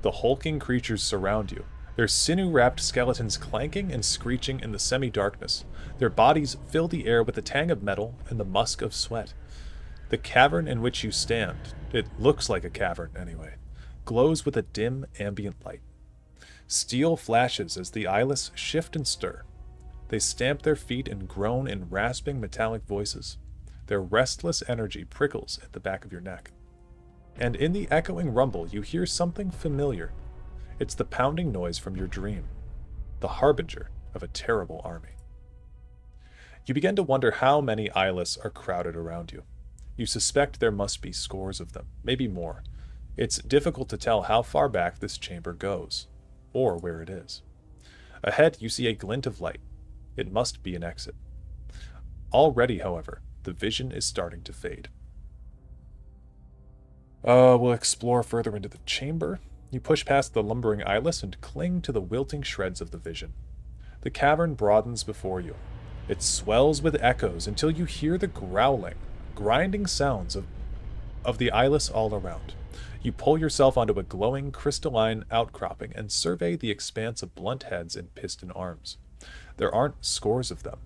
The hulking creatures surround you, their sinew-wrapped skeletons clanking and screeching in the semi-darkness. Their bodies fill the air with the tang of metal and the musk of sweat. The cavern in which you stand, it looks like a cavern anyway, glows with a dim ambient light. Steel flashes as the eyeless shift and stir. They stamp their feet and groan in rasping metallic voices. Their restless energy prickles at the back of your neck. And in the echoing rumble, you hear something familiar. It's the pounding noise from your dream, the harbinger of a terrible army. You begin to wonder how many eyeless are crowded around you. You suspect there must be scores of them, maybe more. It's difficult to tell how far back this chamber goes, or where it is. Ahead, you see a glint of light. It must be an exit. Already, however, the vision is starting to fade. We'll explore further into the chamber. You push past the lumbering eyeless and cling to the wilting shreds of the vision. The cavern broadens before you. It swells with echoes until you hear the growling, grinding sounds of the eyeless all around. You pull yourself onto a glowing, crystalline outcropping and survey the expanse of blunt heads and piston arms. There aren't scores of them.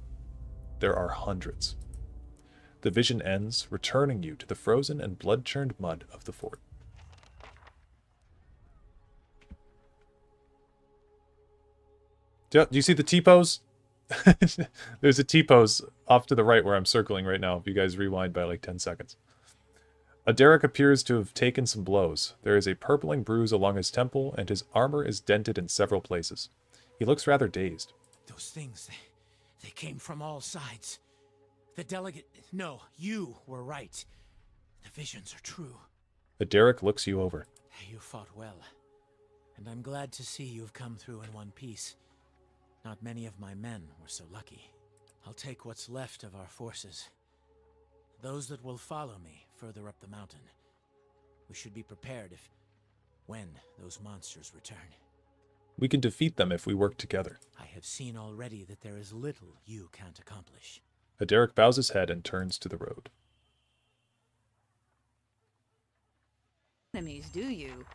There are hundreds. The vision ends, returning you to the frozen and blood-churned mud of the fort. Do you see the T-pose? There's a T-pose off to the right where I'm circling right now, if you guys rewind by like 10 seconds. Derek appears to have taken some blows. There is a purpling bruise along his temple, and his armor is dented in several places. He looks rather dazed. Those things, they came from all sides. The delegate... No, you were right. The visions are true. Derek looks you over. You fought well. And I'm glad to see you've come through in one piece. Not many of my men were so lucky. I'll take what's left of our forces. Those that will follow me further up the mountain. We should be prepared when those monsters return. We can defeat them if we work together. I have seen already that there is little you can't accomplish. Derek bows his head and turns to the road. Enemies, do you?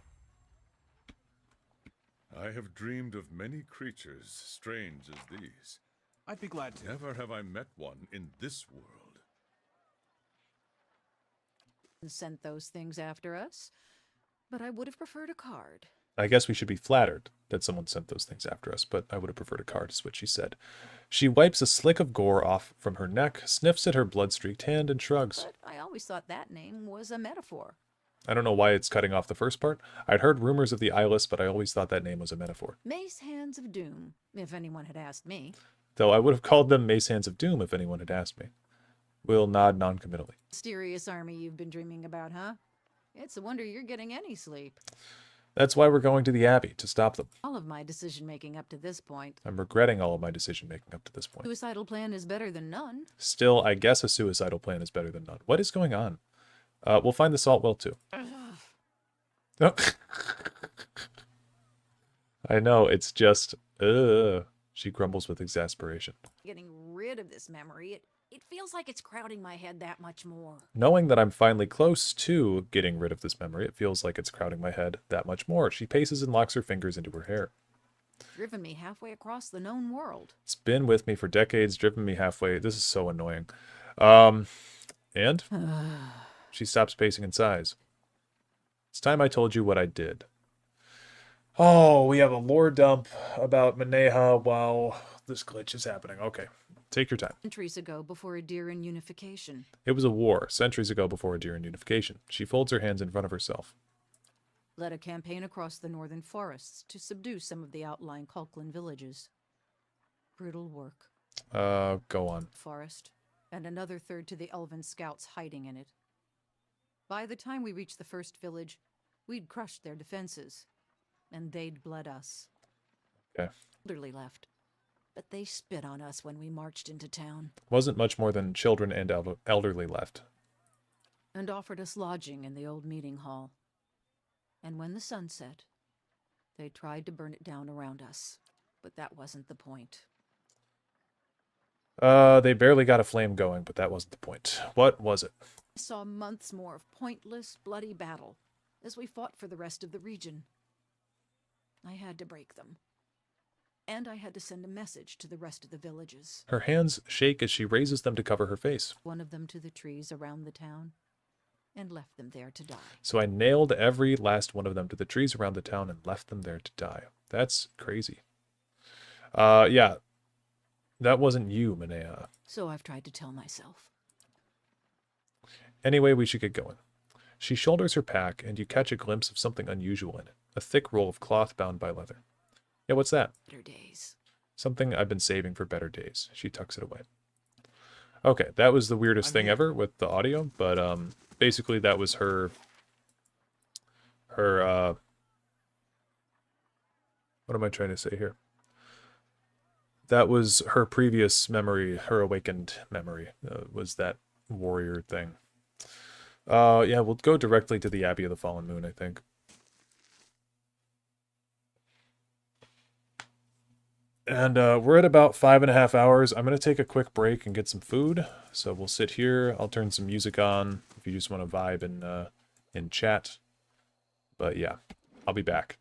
I have dreamed of many creatures strange as these. I'd be glad to. Never have I met one in this world. Sent those things after us, but I would have preferred a card. I guess we should be flattered that someone sent those things after us, but I would have preferred a card, is what she said. She wipes a slick of gore off from her neck, sniffs at her blood-streaked hand, and shrugs. But I always thought that name was a metaphor. I don't know why it's cutting off the first part. I'd heard rumors of the eyeless, but I always thought that name was a metaphor. Mace Hands of Doom, if anyone had asked me. Though I would have called them Mace Hands of Doom if anyone had asked me. Will nod non-committally. Mysterious army you've been dreaming about, huh? It's a wonder you're getting any sleep. That's why we're going to the Abbey, to stop them. All of my decision-making up to this point. I'm regretting all of my decision-making up to this point. Suicidal plan is better than none. Still, I guess a suicidal plan is better than none. What is going on? We'll find the salt well, too. Oh. I know, it's just... She grumbles with exasperation. Getting rid of this memory, it feels like it's crowding my head that much more. Knowing that I'm finally close to getting rid of this memory, it feels like it's crowding my head that much more. She paces and locks her fingers into her hair. Driven me halfway across the known world. It's been with me for decades, driven me halfway. This is so annoying. And? She stops pacing and sighs. It's time I told you what I did. Oh, we have a lore dump about Maneha while this glitch is happening. Okay, take your time. Centuries ago, before Adiran unification. It was a war, centuries ago before Adiran unification. She folds her hands in front of herself. Led a campaign across the northern forests to subdue some of the outlying Kulklan villages. Brutal work. Go on. Forest, and another third to the elven scouts hiding in it. By the time we reached the first village, we'd crushed their defenses, and they'd bled us. Okay. Elderly left, but they spit on us when we marched into town. Wasn't much more than children and elderly left. And offered us lodging in the old meeting hall. And when the sun set, they tried to burn it down around us. but that wasn't the point. They barely got a flame going, but that wasn't the point. What was it? I saw months more of pointless, bloody battle as we fought for the rest of the region. I had to break them. And I had to send a message to the rest of the villages. Her hands shake as she raises them to cover her face. One of them to the trees around the town, and left them there to die. So I nailed every last one of them to the trees around the town and left them there to die. That's crazy. Yeah. That wasn't you, Manea. So I've tried to tell myself. Anyway, we should get going. She shoulders her pack, and you catch a glimpse of something unusual in it. A thick roll of cloth bound by leather. Yeah, what's that? Better days. Something I've been saving for better days. She tucks it away. Okay, that was the weirdest thing ever with the audio, but basically that was her what am I trying to say here? That was her previous memory, her awakened memory, was that warrior thing. Yeah, we'll go directly to the Abbey of the Fallen Moon, I think. And we're at about 5.5 hours. I'm going to take a quick break and get some food. So we'll sit here. I'll turn some music on if you just want to vibe in chat. But yeah, I'll be back.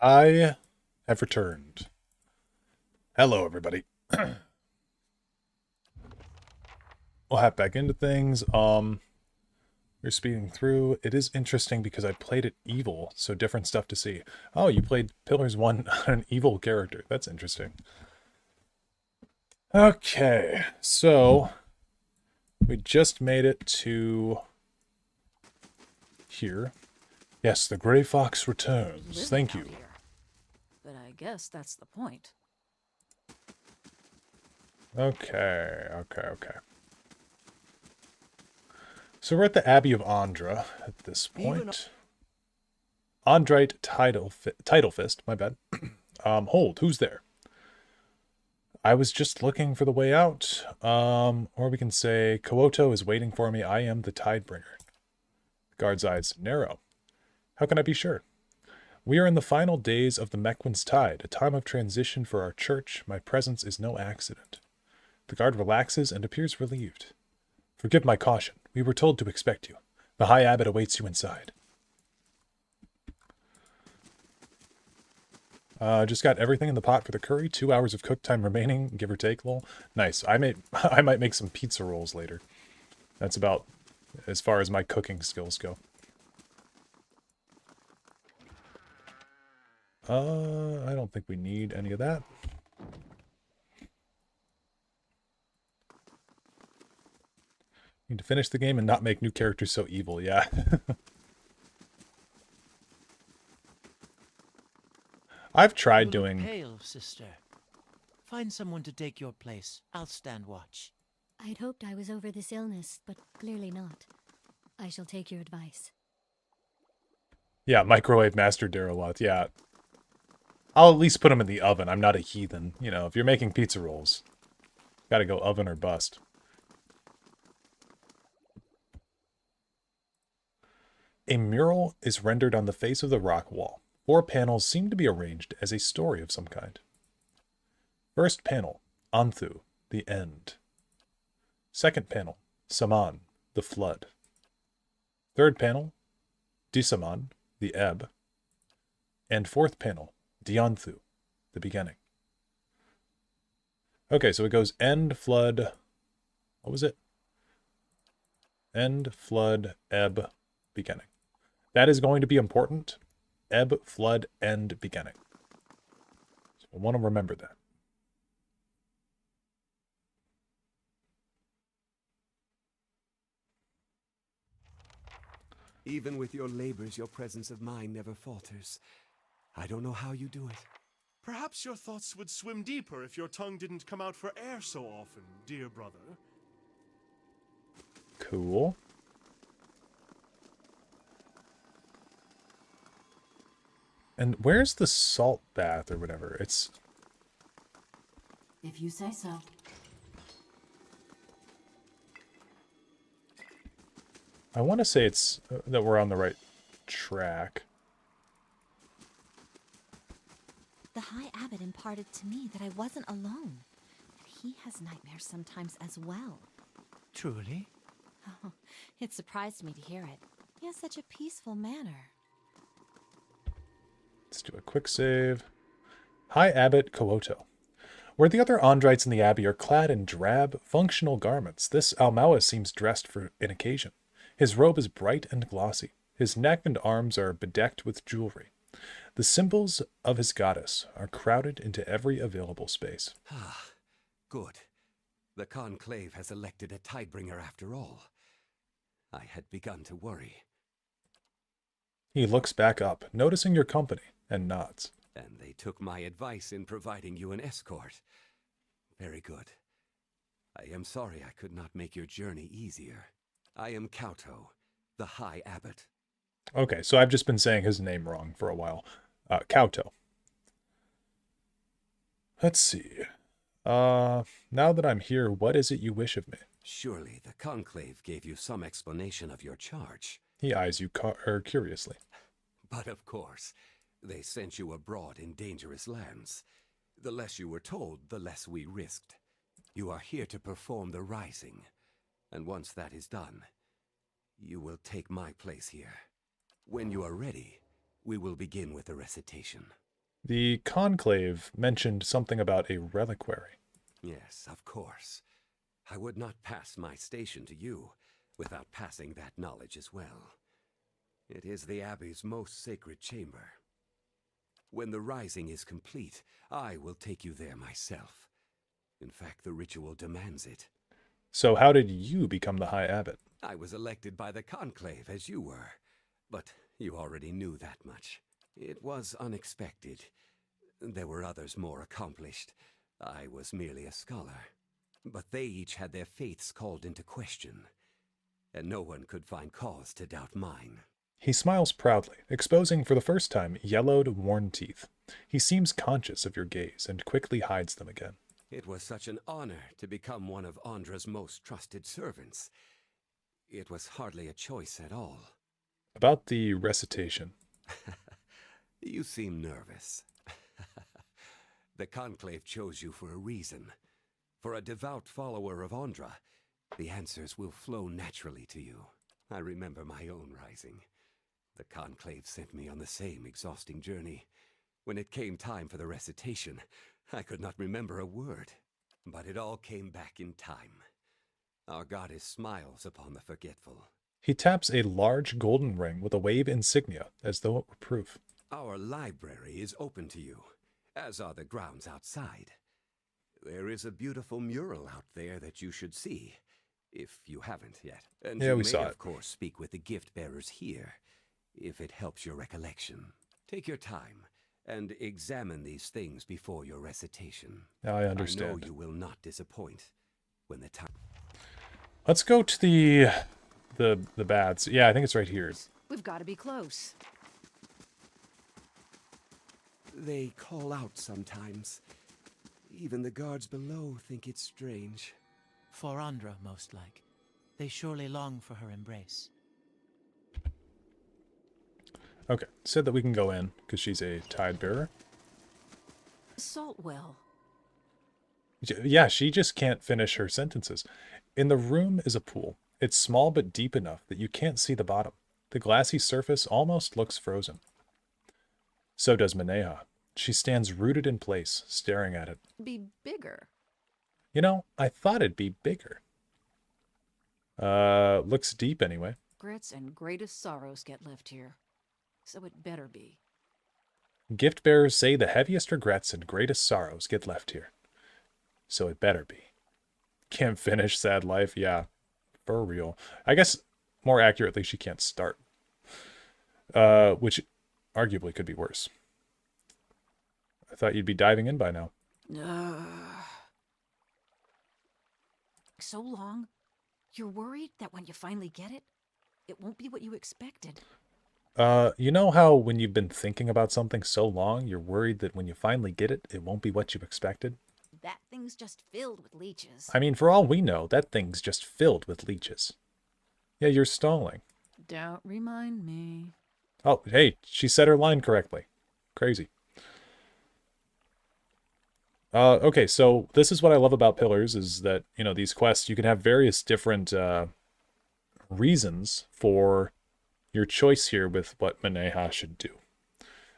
I have returned. Hello, everybody. We'll hop back into things. We're speeding through. It is interesting because I played it evil, so different stuff to see. Oh, you played Pillars 1 on an evil character. That's interesting. Okay, so we just made it to here. Yes, the Grey Fox returns. Thank you. Here. But I guess that's the point. Okay. So we're at the Abbey of Andra at this point. Andrite Title Fist, my bad. Hold, who's there? I was just looking for the way out. Or we can say, Kyoto is waiting for me. I am the Tidebringer. The guard's eyes narrow. How can I be sure? We are in the final days of the Mequin's Tide, a time of transition for our church. My presence is no accident. The guard relaxes and appears relieved. Forgive my caution. We were told to expect you. The High Abbot awaits you inside. Just got everything in the pot for the curry. 2 hours of cook time remaining, give or take, lol. Nice. I might make some pizza rolls later. That's about as far as my cooking skills go. I don't think we need any of that. Need to finish the game and not make new characters so evil, yeah. I've tried doing... Pale, sister. Find someone to take your place. I'll stand watch. I'd hoped I was over this illness, but clearly not. I shall take your advice. Yeah, Microwave Master Dareloth, yeah. I'll at least put him in the oven. I'm not a heathen. You know, if you're making pizza rolls, gotta go oven or bust. A mural is rendered on the face of the rock wall. 4 panels seem to be arranged as a story of some kind. First panel, Anthu, the end. Second panel, Saman, the flood. Third panel, Disaman, the ebb. And fourth panel, Dianthu, the beginning. Okay, so it goes end, flood, what was it? End, flood, ebb, beginning. That is going to be important. Ebb, flood, end, beginning. So I want to remember that. Even with your labors, your presence of mind never falters. I don't know how you do it. Perhaps your thoughts would swim deeper if your tongue didn't come out for air so often, dear brother. Cool. And where's the salt bath or whatever? It's... If you say so. I want to say it's that we're on the right track. The High Abbot imparted to me that I wasn't alone. That he has nightmares sometimes as well. Truly? Oh, it surprised me to hear it. He has such a peaceful manner. Let's do a quick save. High Abbot Kyoto. Where the other Andrites in the Abbey are clad in drab, functional garments, this Almawa seems dressed for an occasion. His robe is bright and glossy. His neck and arms are bedecked with jewelry. The symbols of his goddess are crowded into every available space. Ah, good. The Conclave has elected a Tidebringer after all. I had begun to worry. He looks back up, noticing your company, and nods. And they took my advice in providing you an escort. Very good. I am sorry I could not make your journey easier. I am Kyoto, the High Abbot. Okay, so I've just been saying his name wrong for a while. Kyoto. Let's see. Now that I'm here, what is it you wish of me? Surely the Conclave gave you some explanation of your charge. He eyes you curiously. But of course, they sent you abroad in dangerous lands. The less you were told, the less we risked. You are here to perform the Rising. And once that is done, you will take my place here. When you are ready, we will begin with the recitation. The conclave mentioned something about a reliquary. Yes, of course. I would not pass my station to you without passing that knowledge as well. It is the Abbey's most sacred chamber. When the rising is complete, I will take you there myself. In fact, the ritual demands it. So how did you become the High Abbot? I was elected by the Conclave, as you were. But you already knew that much. It was unexpected. There were others more accomplished. I was merely a scholar. But they each had their faiths called into question. And no one could find cause to doubt mine. He smiles proudly, exposing for the first time yellowed, worn teeth. He seems conscious of your gaze and quickly hides them again. It was such an honor to become one of Andra's most trusted servants. It was hardly a choice at all. About the recitation. You seem nervous. The Conclave chose you for a reason. For a devout follower of Andra, the answers will flow naturally to you. I remember my own rising. The Conclave sent me on the same exhausting journey. When it came time for the recitation, I could not remember a word. But it all came back in time. Our goddess smiles upon the forgetful. He taps a large golden ring with a wave insignia, as though it were proof. Our library is open to you, as are the grounds outside. There is a beautiful mural out there that you should see, if you haven't yet. And Yeah, you we may, saw it. of course, speak with the gift bearers here, if it helps your recollection. Take your time and examine these things before your recitation. I understand. I know you will not disappoint when the time... Let's go to the baths. Yeah, I think it's right here. We've got to be close. They call out sometimes. Even the guards below think it's strange. For Andra, most like. They surely long for her embrace. Okay, said that we can go in, because she's a tide bearer. Saltwell. Yeah, she just can't finish her sentences. In the room is a pool. It's small but deep enough that you can't see the bottom. The glassy surface almost looks frozen. So does Maneha. She stands rooted in place, staring at it. Be bigger. You know, I thought it'd be bigger. Looks deep anyway. Regrets and greatest sorrows get left here. So it better be. Gift bearers say the heaviest regrets and greatest sorrows get left here. So it better be. Can't finish sad life, yeah. For real. I guess, more accurately, she can't start. Which arguably could be worse. I thought you'd be diving in by now. So long? You're worried that when you finally get it, it won't be what you expected? You know how when you've been thinking about something so long, you're worried that when you finally get it, it won't be what you expected? That thing's just filled with leeches. I mean, for all we know, that thing's just filled with leeches. Yeah, you're stalling. Don't remind me. Oh, hey, she said her line correctly. Crazy. Okay, so this is what I love about Pillars, is that, you know, these quests, you can have various different reasons for your choice here with what Maneha should do.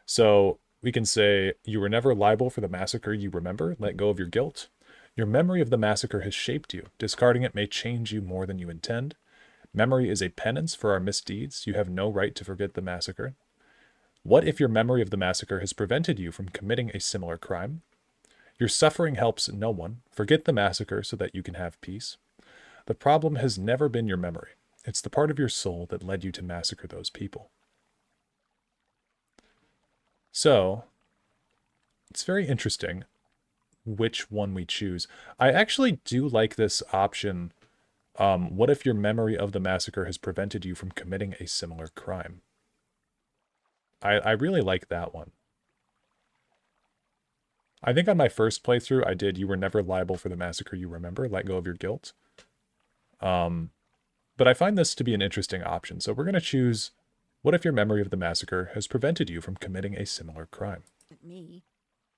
So we can say, you were never liable for the massacre you remember. Let go of your guilt. Your memory of the massacre has shaped you. Discarding it may change you more than you intend. Memory is a penance for our misdeeds. You have no right to forget the massacre. What if your memory of the massacre has prevented you from committing a similar crime? Your suffering helps no one. Forget the massacre so that you can have peace. The problem has never been your memory. It's the part of your soul that led you to massacre those people. So, it's very interesting which one we choose. I actually do like this option. What if your memory of the massacre has prevented you from committing a similar crime? I really like that one. I think on my first playthrough, I did, you were never liable for the massacre you remember. Let go of your guilt. But I find this to be an interesting option. So we're going to choose, what if your memory of the massacre has prevented you from committing a similar crime? Me?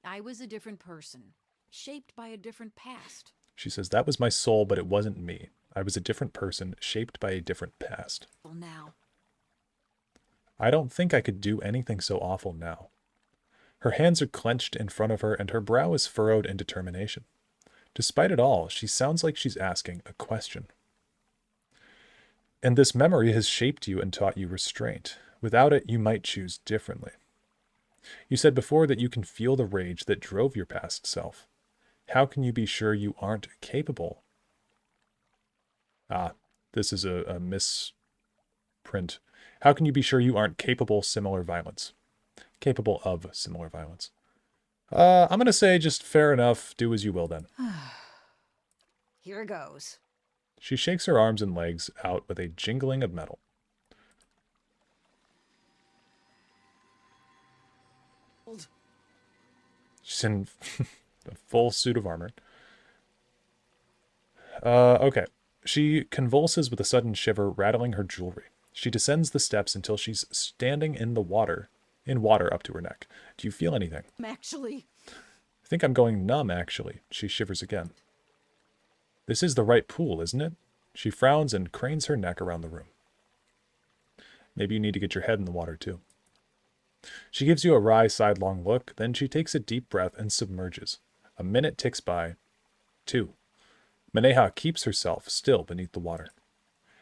I was a different person, shaped by a different past. She says, that was my soul, but it wasn't me. I was a different person, shaped by a different past. Well, now. I don't think I could do anything so awful now. Her hands are clenched in front of her, and her brow is furrowed in determination. Despite it all, she sounds like she's asking a question. And this memory has shaped you and taught you restraint. Without it, you might choose differently. You said before that you can feel the rage that drove your past self. How can you be sure you aren't capable? Ah, this is a misprint. How can you be sure you aren't capable of similar violence? Capable of similar violence. I'm going to say just fair enough. Do as you will then. Here goes. She shakes her arms and legs out with a jingling of metal. She's in a full suit of armor. Okay. She convulses with a sudden shiver, rattling her jewelry. She descends the steps until she's standing in water up to her neck. Do you feel anything? Actually, I think I'm going numb, actually. She shivers again. This is the right pool, isn't it? She frowns and cranes her neck around the room. Maybe you need to get your head in the water, too. She gives you a wry, sidelong look, then she takes a deep breath and submerges. A minute ticks by. 2. Maneha keeps herself still beneath the water.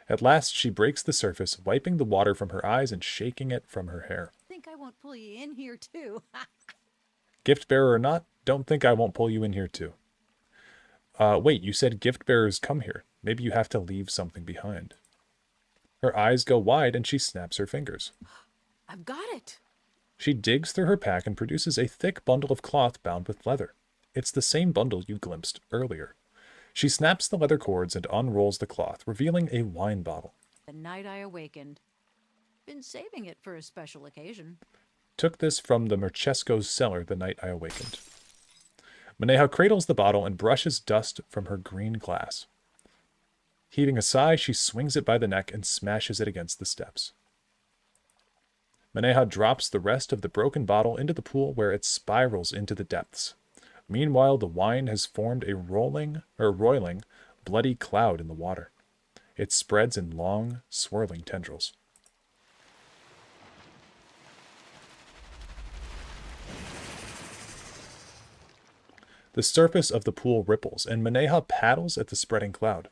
At last, she breaks the surface, wiping the water from her eyes and shaking it from her hair. think I won't pull you in here, too. Gift bearer or not, don't think I won't pull you in here, too. Wait, you said gift bearers come here. Maybe you have to leave something behind. Her eyes go wide and she snaps her fingers. I've got it. She digs through her pack and produces a thick bundle of cloth bound with leather. It's the same bundle you glimpsed earlier. She snaps the leather cords and unrolls the cloth, revealing a wine bottle. The night I awakened. Been saving it for a special occasion. Took this from the Merchesco's cellar the night I awakened. Maneha cradles the bottle and brushes dust from her green glass. Heaving a sigh, she swings it by the neck and smashes it against the steps. Maneha drops the rest of the broken bottle into the pool where it spirals into the depths. Meanwhile, the wine has formed a roiling, bloody cloud in the water. It spreads in long, swirling tendrils. The surface of the pool ripples, and Maneha paddles at the spreading cloud.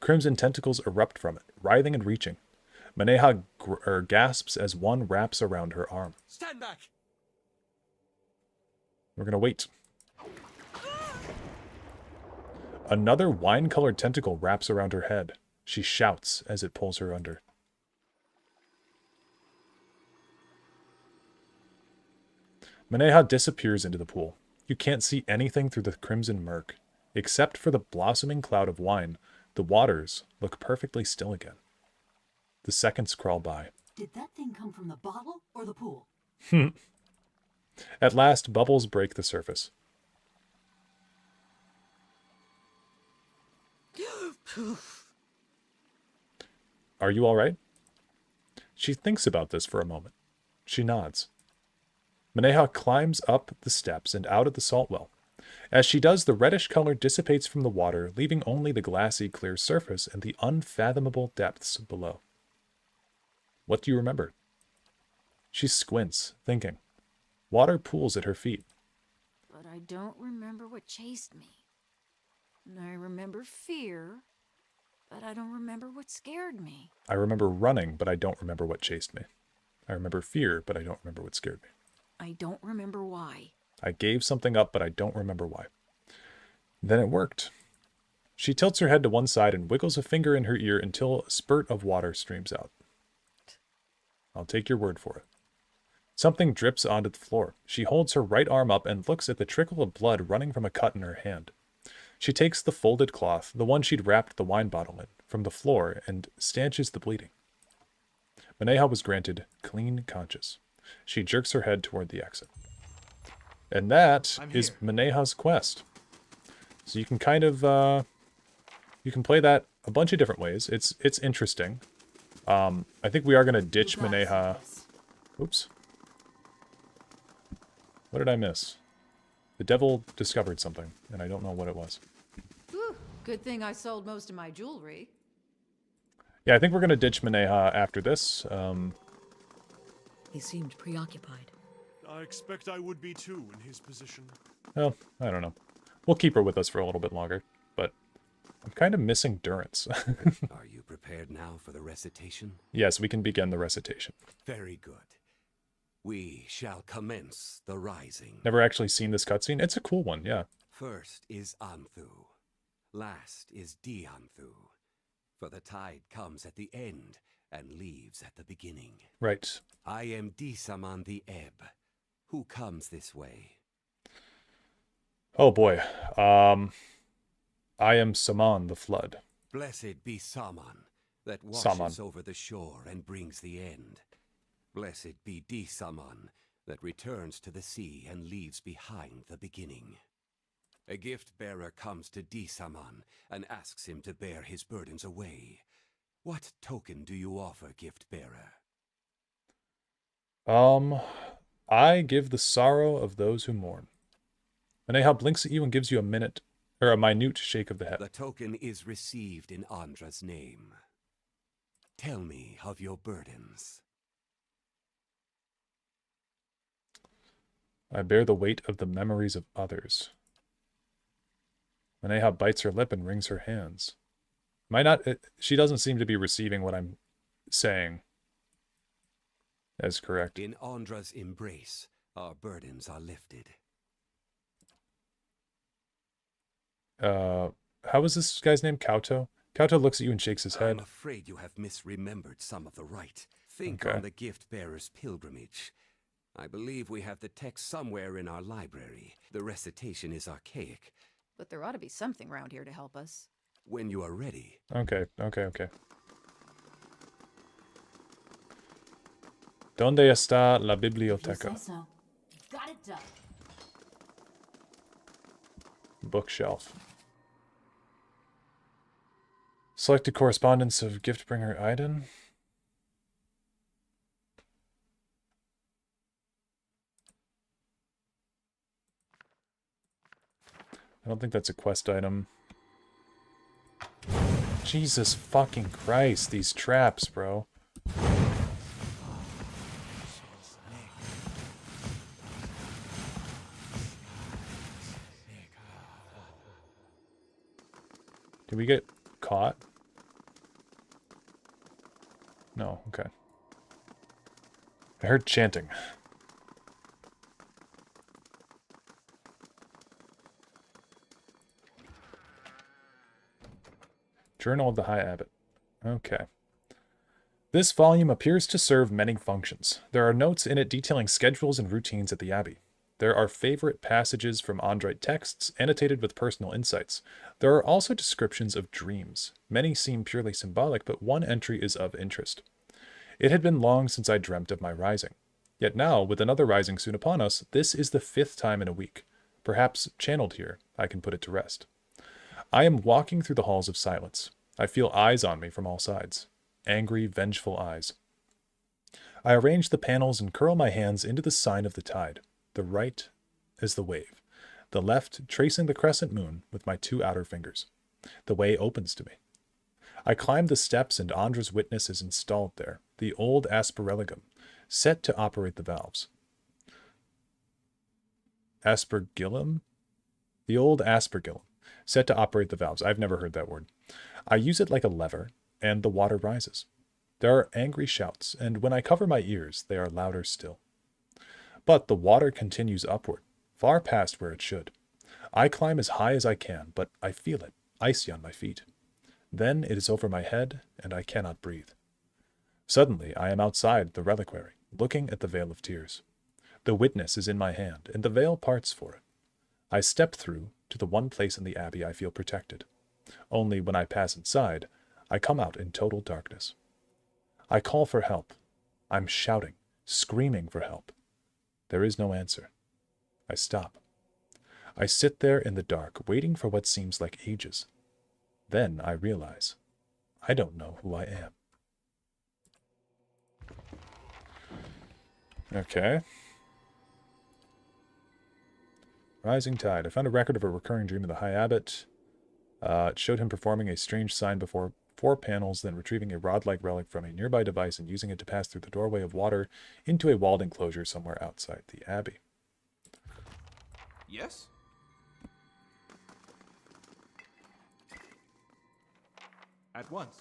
Crimson tentacles erupt from it, writhing and reaching. Maneha gasps as one wraps around her arm. Stand back! We're gonna wait. Another wine-colored tentacle wraps around her head. She shouts as it pulls her under. Maneha disappears into the pool. You can't see anything through the crimson murk. Except for the blossoming cloud of wine, the waters look perfectly still again. The seconds crawl by. Did that thing come from the bottle or the pool? At last, bubbles break the surface. Are you all right? She thinks about this for a moment. She nods. Maneha climbs up the steps and out of the salt well. As she does, the reddish color dissipates from the water, leaving only the glassy, clear surface and the unfathomable depths below. What do you remember? She squints, thinking. Water pools at her feet. But I don't remember what chased me. And I remember fear, but I don't remember what scared me. I remember running, but I don't remember what chased me. I remember fear, but I don't remember what scared me. I don't remember why. I gave something up, but I don't remember why. Then it worked. She tilts her head to one side and wiggles a finger in her ear until a spurt of water streams out. I'll take your word for it. Something drips onto the floor. She holds her right arm up and looks at the trickle of blood running from a cut in her hand. She takes the folded cloth, the one she'd wrapped the wine bottle in, from the floor and stanches the bleeding. Maneha was granted clean conscience. She jerks her head toward the exit. And that is Maneha's quest. So you can kind of, you can play that a bunch of different ways. It's interesting. I think we are going to ditch Maneha. Oops. What did I miss? The devil discovered something, and I don't know what it was. Whew, good thing I sold most of my jewelry. Yeah, I think we're going to ditch Maneha after this. He seemed preoccupied. I expect I would be too in his position. Well, I don't know. We'll keep her with us for a little bit longer, but I'm kind of missing Durance. Are you prepared now for the recitation? Yes, we can begin the recitation. Very good. We shall commence the rising. Never actually seen this cutscene. It's a cool one, yeah. First is Anthu. Last is Dianthu. For the tide comes at the end and leaves at the beginning. Right. I am Disaman the Ebb. Who comes this way? Oh boy. I am Saman the Flood. Blessed be Saman, that washes Saman. over the shore and brings the end. Blessed be Disaman, that returns to the sea and leaves behind the beginning. A gift-bearer comes to Disaman and asks him to bear his burdens away. What token do you offer, gift-bearer? I give the sorrow of those who mourn. Maneha blinks at you and gives you a minute, or a minute shake of the head. The token is received in Andra's name. Tell me of your burdens. I bear the weight of the memories of others. Maneha bites her lip and wrings her hands. Am I not... she doesn't seem to be receiving what I'm saying. That's correct. In Andra's embrace, our burdens are lifted. How is this guy's name? Kauto? Kauto looks at you and shakes his head. I'm afraid you have misremembered some of the rite. Think on the gift-bearer's pilgrimage. I believe we have the text somewhere in our library. The recitation is archaic. But there ought to be something around here to help us. When you are ready. Okay. ¿Dónde está la biblioteca? If you say so. Got it done. Bookshelf. Selected correspondence of gift-bringer Aiden. I don't think that's a quest item. Jesus fucking Christ, these traps, bro. Did we get caught? No, okay. I heard chanting. Journal of the High Abbot. Okay. This volume appears to serve many functions. There are notes in it detailing schedules and routines at the Abbey. There are favorite passages from Andrite texts, annotated with personal insights. There are also descriptions of dreams. Many seem purely symbolic, but one entry is of interest. It had been long since I dreamt of my rising. Yet now, with another rising soon upon us, this is the 5th time in a week. Perhaps, channeled here, I can put it to rest. I am walking through the halls of silence. I feel eyes on me from all sides. Angry, vengeful eyes. I arrange the panels and curl my hands into the sign of the tide. The right is the wave. The left tracing the crescent moon with my 2 outer fingers. The way opens to me. I climb the steps and Andra's witness is installed there, the old aspergillum, set to operate the valves. Aspergillum? The old aspergillum. Set to operate the valves. I've never heard that word. I use it like a lever, and the water rises. There are angry shouts, and when I cover my ears, they are louder still. But the water continues upward, far past where it should. I climb as high as I can, but I feel it, icy on my feet. Then it is over my head, and I cannot breathe. Suddenly, I am outside the reliquary, looking at the Veil of Tears. The witness is in my hand, and the veil parts for it. I step through to the one place in the Abbey I feel protected. Only when I pass inside, I come out in total darkness. I call for help. I'm shouting, screaming for help. There is no answer. I stop. I sit there in the dark, waiting for what seems like ages. Then I realize I don't know who I am. Okay. Rising Tide. I found a record of a recurring dream of the High Abbot. It showed him performing a strange sign before 4 panels, then retrieving a rod-like relic from a nearby device and using it to pass through the doorway of water into a walled enclosure somewhere outside the abbey. Yes? At once.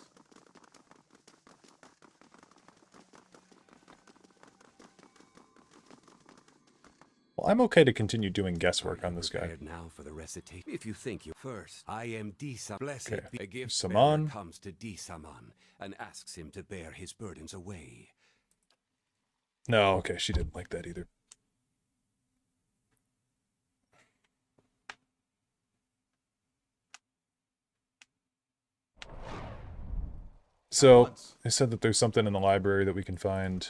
Well, I'm okay to continue doing guesswork on this guy. Now for the recitation. If you think you first, I am Disa. Blessed Okay. be a gift Saman. bearer comes to Disaman and asks him to bear his burdens away. No, okay, she didn't like that either. So, they said that there's something in the library that we can find.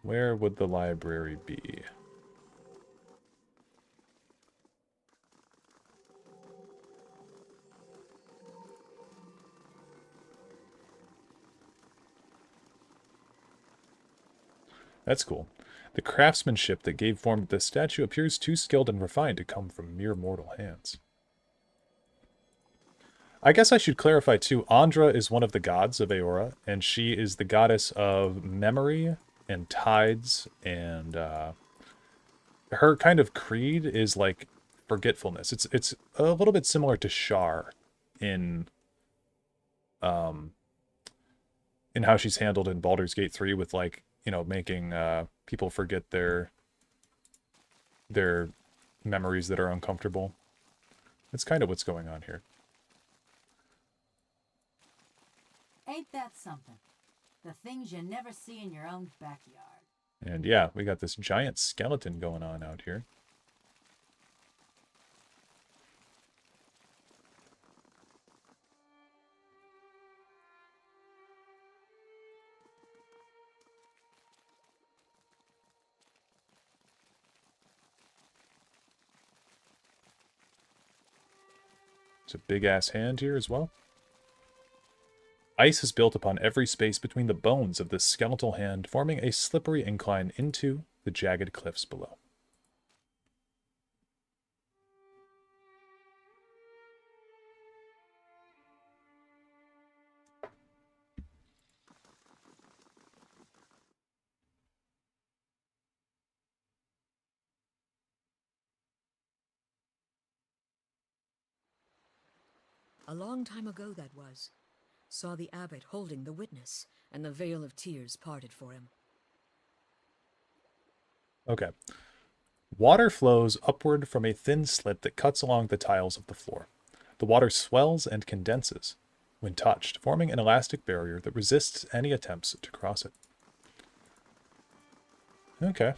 Where would the library be? That's cool. The craftsmanship that gave form to this statue appears too skilled and refined to come from mere mortal hands. I guess I should clarify too, Andra is one of the gods of Aora, and she is the goddess of memory and tides, and her kind of creed is like forgetfulness. It's a little bit similar to Shar in how she's handled in Baldur's Gate 3 with, like, you know, making people forget their memories that are uncomfortable. That's kind of what's going on here. Ain't that something? The things you never see in your own backyard. And yeah, we got this giant skeleton going on out here. It's a big-ass hand here as well. Ice is built upon every space between the bones of this skeletal hand, forming a slippery incline into the jagged cliffs below. A long time ago that was. Saw the abbot holding the witness, and the veil of tears parted for him. Okay. Water flows upward from a thin slit that cuts along the tiles of the floor. The water swells and condenses when touched, forming an elastic barrier that resists any attempts to cross it. Okay.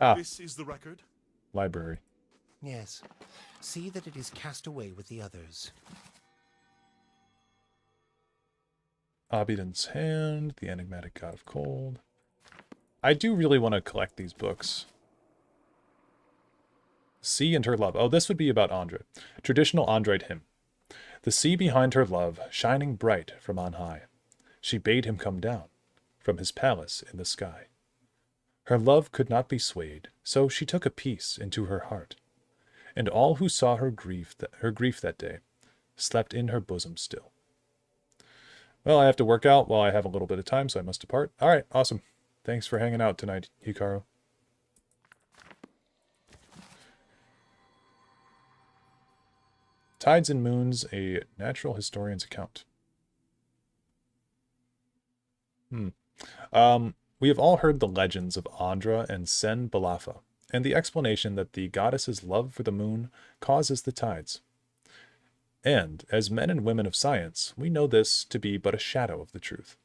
Ah. This is the record? Library. Yes. See that it is cast away with the others. Abidan's Hand, the Enigmatic God of Cold. I do really want to collect these books. Sea and Her Love. Oh, this would be about Andra. Traditional Android hymn. The sea behind her love, shining bright from on high. She bade him come down from his palace in the sky. Her love could not be swayed, so she took a peace into her heart. And all who saw her grief that day slept in her bosom still. Well, I have to work out while I have a little bit of time, so I must depart. All right, awesome. Thanks for hanging out tonight, Hikaru. Tides and Moons, a natural historian's account. We have all heard the legends of Andra and Sen Balafa, and the explanation that the goddess's love for the moon causes the tides. And, as men and women of science, we know this to be but a shadow of the truth.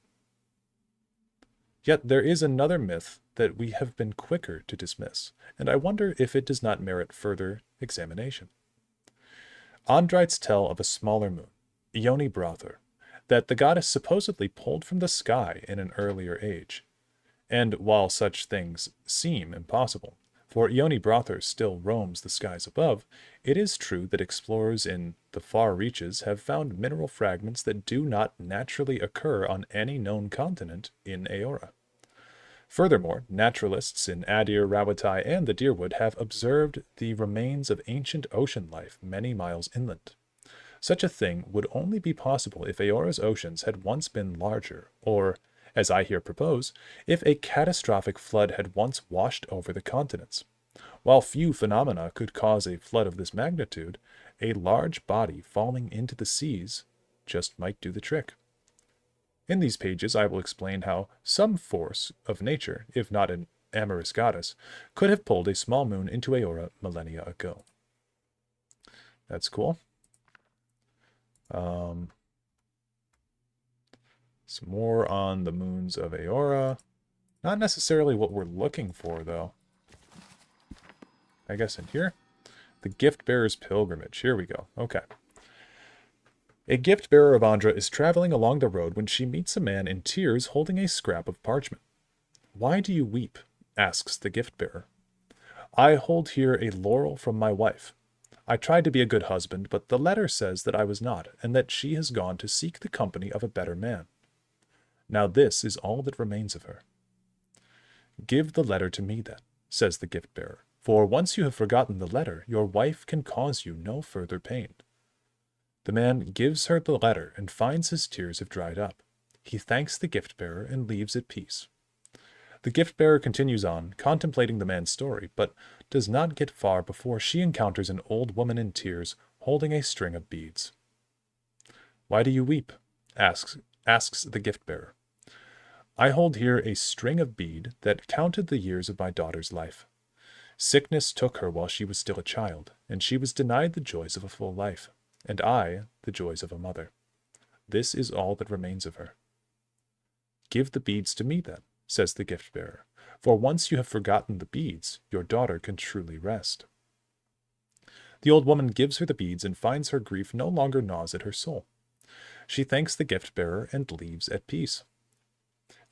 Yet there is another myth that we have been quicker to dismiss, and I wonder if it does not merit further examination. Andrites tell of a smaller moon, Ioni Brother, that the goddess supposedly pulled from the sky in an earlier age. And while such things seem impossible, For Ione Brothers still roams the skies above, it is true that explorers in the far reaches have found mineral fragments that do not naturally occur on any known continent in Eora. Furthermore, naturalists in Adir, Rawatai, and the Deerwood have observed the remains of ancient ocean life many miles inland. Such a thing would only be possible if Eora's oceans had once been larger, or, as I here propose, if a catastrophic flood had once washed over the continents. While few phenomena could cause a flood of this magnitude, a large body falling into the seas just might do the trick. In these pages I will explain how some force of nature, if not an amorous goddess, could have pulled a small moon into Eora millennia ago. That's cool. Some more on the moons of Eora. Not necessarily what we're looking for, though. I guess in here? The Gift Bearer's Pilgrimage. Here we go. Okay. A gift bearer of Andra is traveling along the road when she meets a man in tears holding a scrap of parchment. "Why do you weep?" asks the gift bearer. "I hold here a laurel from my wife. I tried to be a good husband, but the letter says that I was not, and that she has gone to seek the company of a better man. Now this is all that remains of her." "Give the letter to me, then," says the gift bearer, "for once you have forgotten the letter, your wife can cause you no further pain." The man gives her the letter and finds his tears have dried up. He thanks the gift bearer and leaves at peace. The gift bearer continues on, contemplating the man's story, but does not get far before she encounters an old woman in tears holding a string of beads. "Why do you weep?" asks the gift bearer. "I hold here a string of bead that counted the years of my daughter's life. Sickness took her while she was still a child, and she was denied the joys of a full life, and I the joys of a mother. This is all that remains of her." "Give the beads to me, then," says the gift bearer, "for once you have forgotten the beads, your daughter can truly rest." The old woman gives her the beads and finds her grief no longer gnaws at her soul. She thanks the gift bearer and leaves at peace.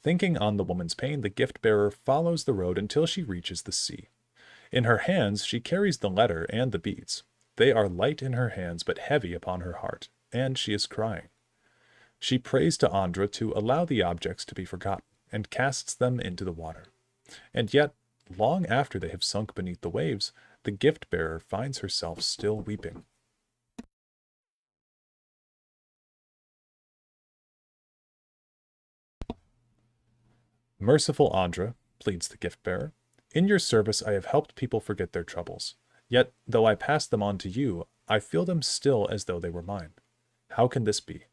Thinking on the woman's pain, the gift bearer follows the road until she reaches the sea. In her hands she carries the letter and the beads. They are light in her hands but heavy upon her heart, and she is crying. She prays to Andra to allow the objects to be forgotten, and casts them into the water. And yet, long after they have sunk beneath the waves, the gift-bearer finds herself still weeping. "Merciful Andra," pleads the gift-bearer, "in your service I have helped people forget their troubles. Yet, though I pass them on to you, I feel them still as though they were mine. How can this be?"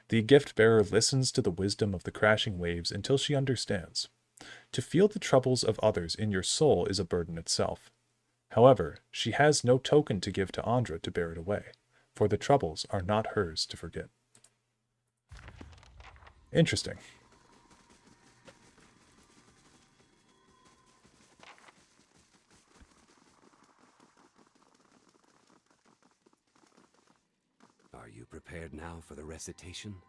The gift-bearer listens to the wisdom of the crashing waves until she understands. To feel the troubles of others in your soul is a burden itself. However, she has no token to give to Andra to bear it away, for the troubles are not hers to forget. Interesting. Are you prepared now for the recitation?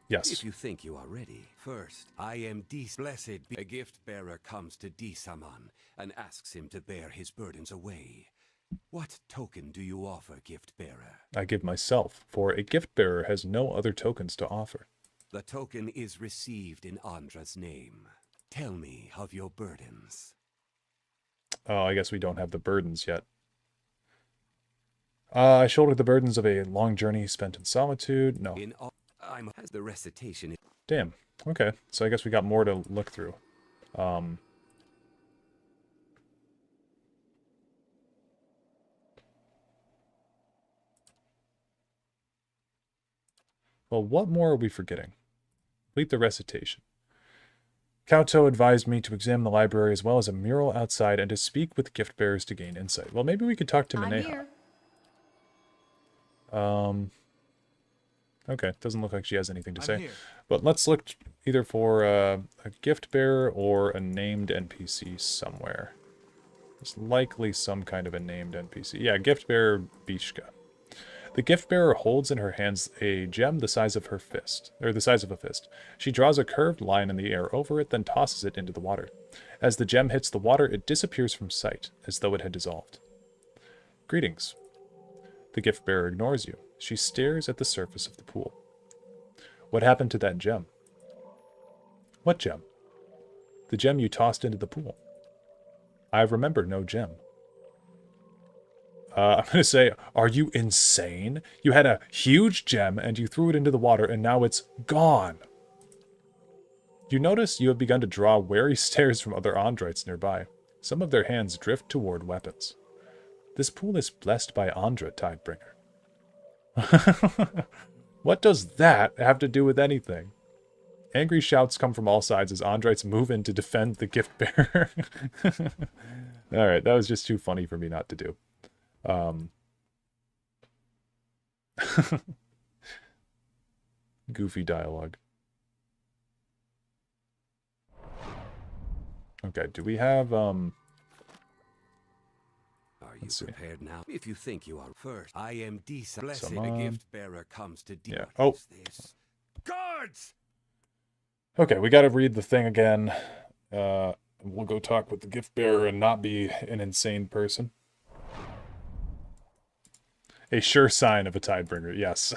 Yes. If you think you are ready. First, I am blessed be. A gift bearer comes to Disaman and asks him to bear his burdens away. What token do you offer, gift bearer? I give myself, for a gift-bearer has no other tokens to offer. The token is received in Andra's name. Tell me of your burdens. Oh, I guess we don't have the burdens yet. I shoulder the burdens of a long journey spent in solitude. No. Has the recitation. Damn. Okay. So I guess we got more to look through. Well, what more are we forgetting? Complete the recitation. Kauto advised me to examine the library as well as a mural outside and to speak with gift bearers to gain insight. Well, maybe we could talk to Maneha. Okay, doesn't look like she has anything to say. But let's look either for a gift bearer or a named NPC somewhere. There's likely some kind of a named NPC. Yeah, gift bearer Bishka. The gift bearer holds in her hands a gem the size of her fist, or the size of a fist. She draws a curved line in the air over it, then tosses it into the water. As the gem hits the water, it disappears from sight, as though it had dissolved. Greetings. The gift bearer ignores you. She stares at the surface of the pool. What happened to that gem? What gem? The gem you tossed into the pool. I remember no gem. I'm going to say, are you insane? You had a huge gem and you threw it into the water and now it's gone. You notice you have begun to draw wary stares from other Andrites nearby. Some of their hands drift toward weapons. This pool is blessed by Andra, Tidebringer. What does that have to do with anything? Angry shouts come from all sides as Andrites move in to defend the gift bearer. Alright, that was just too funny for me not to do. Goofy dialogue. Okay, do we have, Are you prepared now? If you think you are first, I am Disa. Blessed a gift bearer comes to deal with this. Guards! Okay, we gotta read the thing again. We'll go talk with the gift bearer and not be an insane person. A sure sign of a Tidebringer, yes.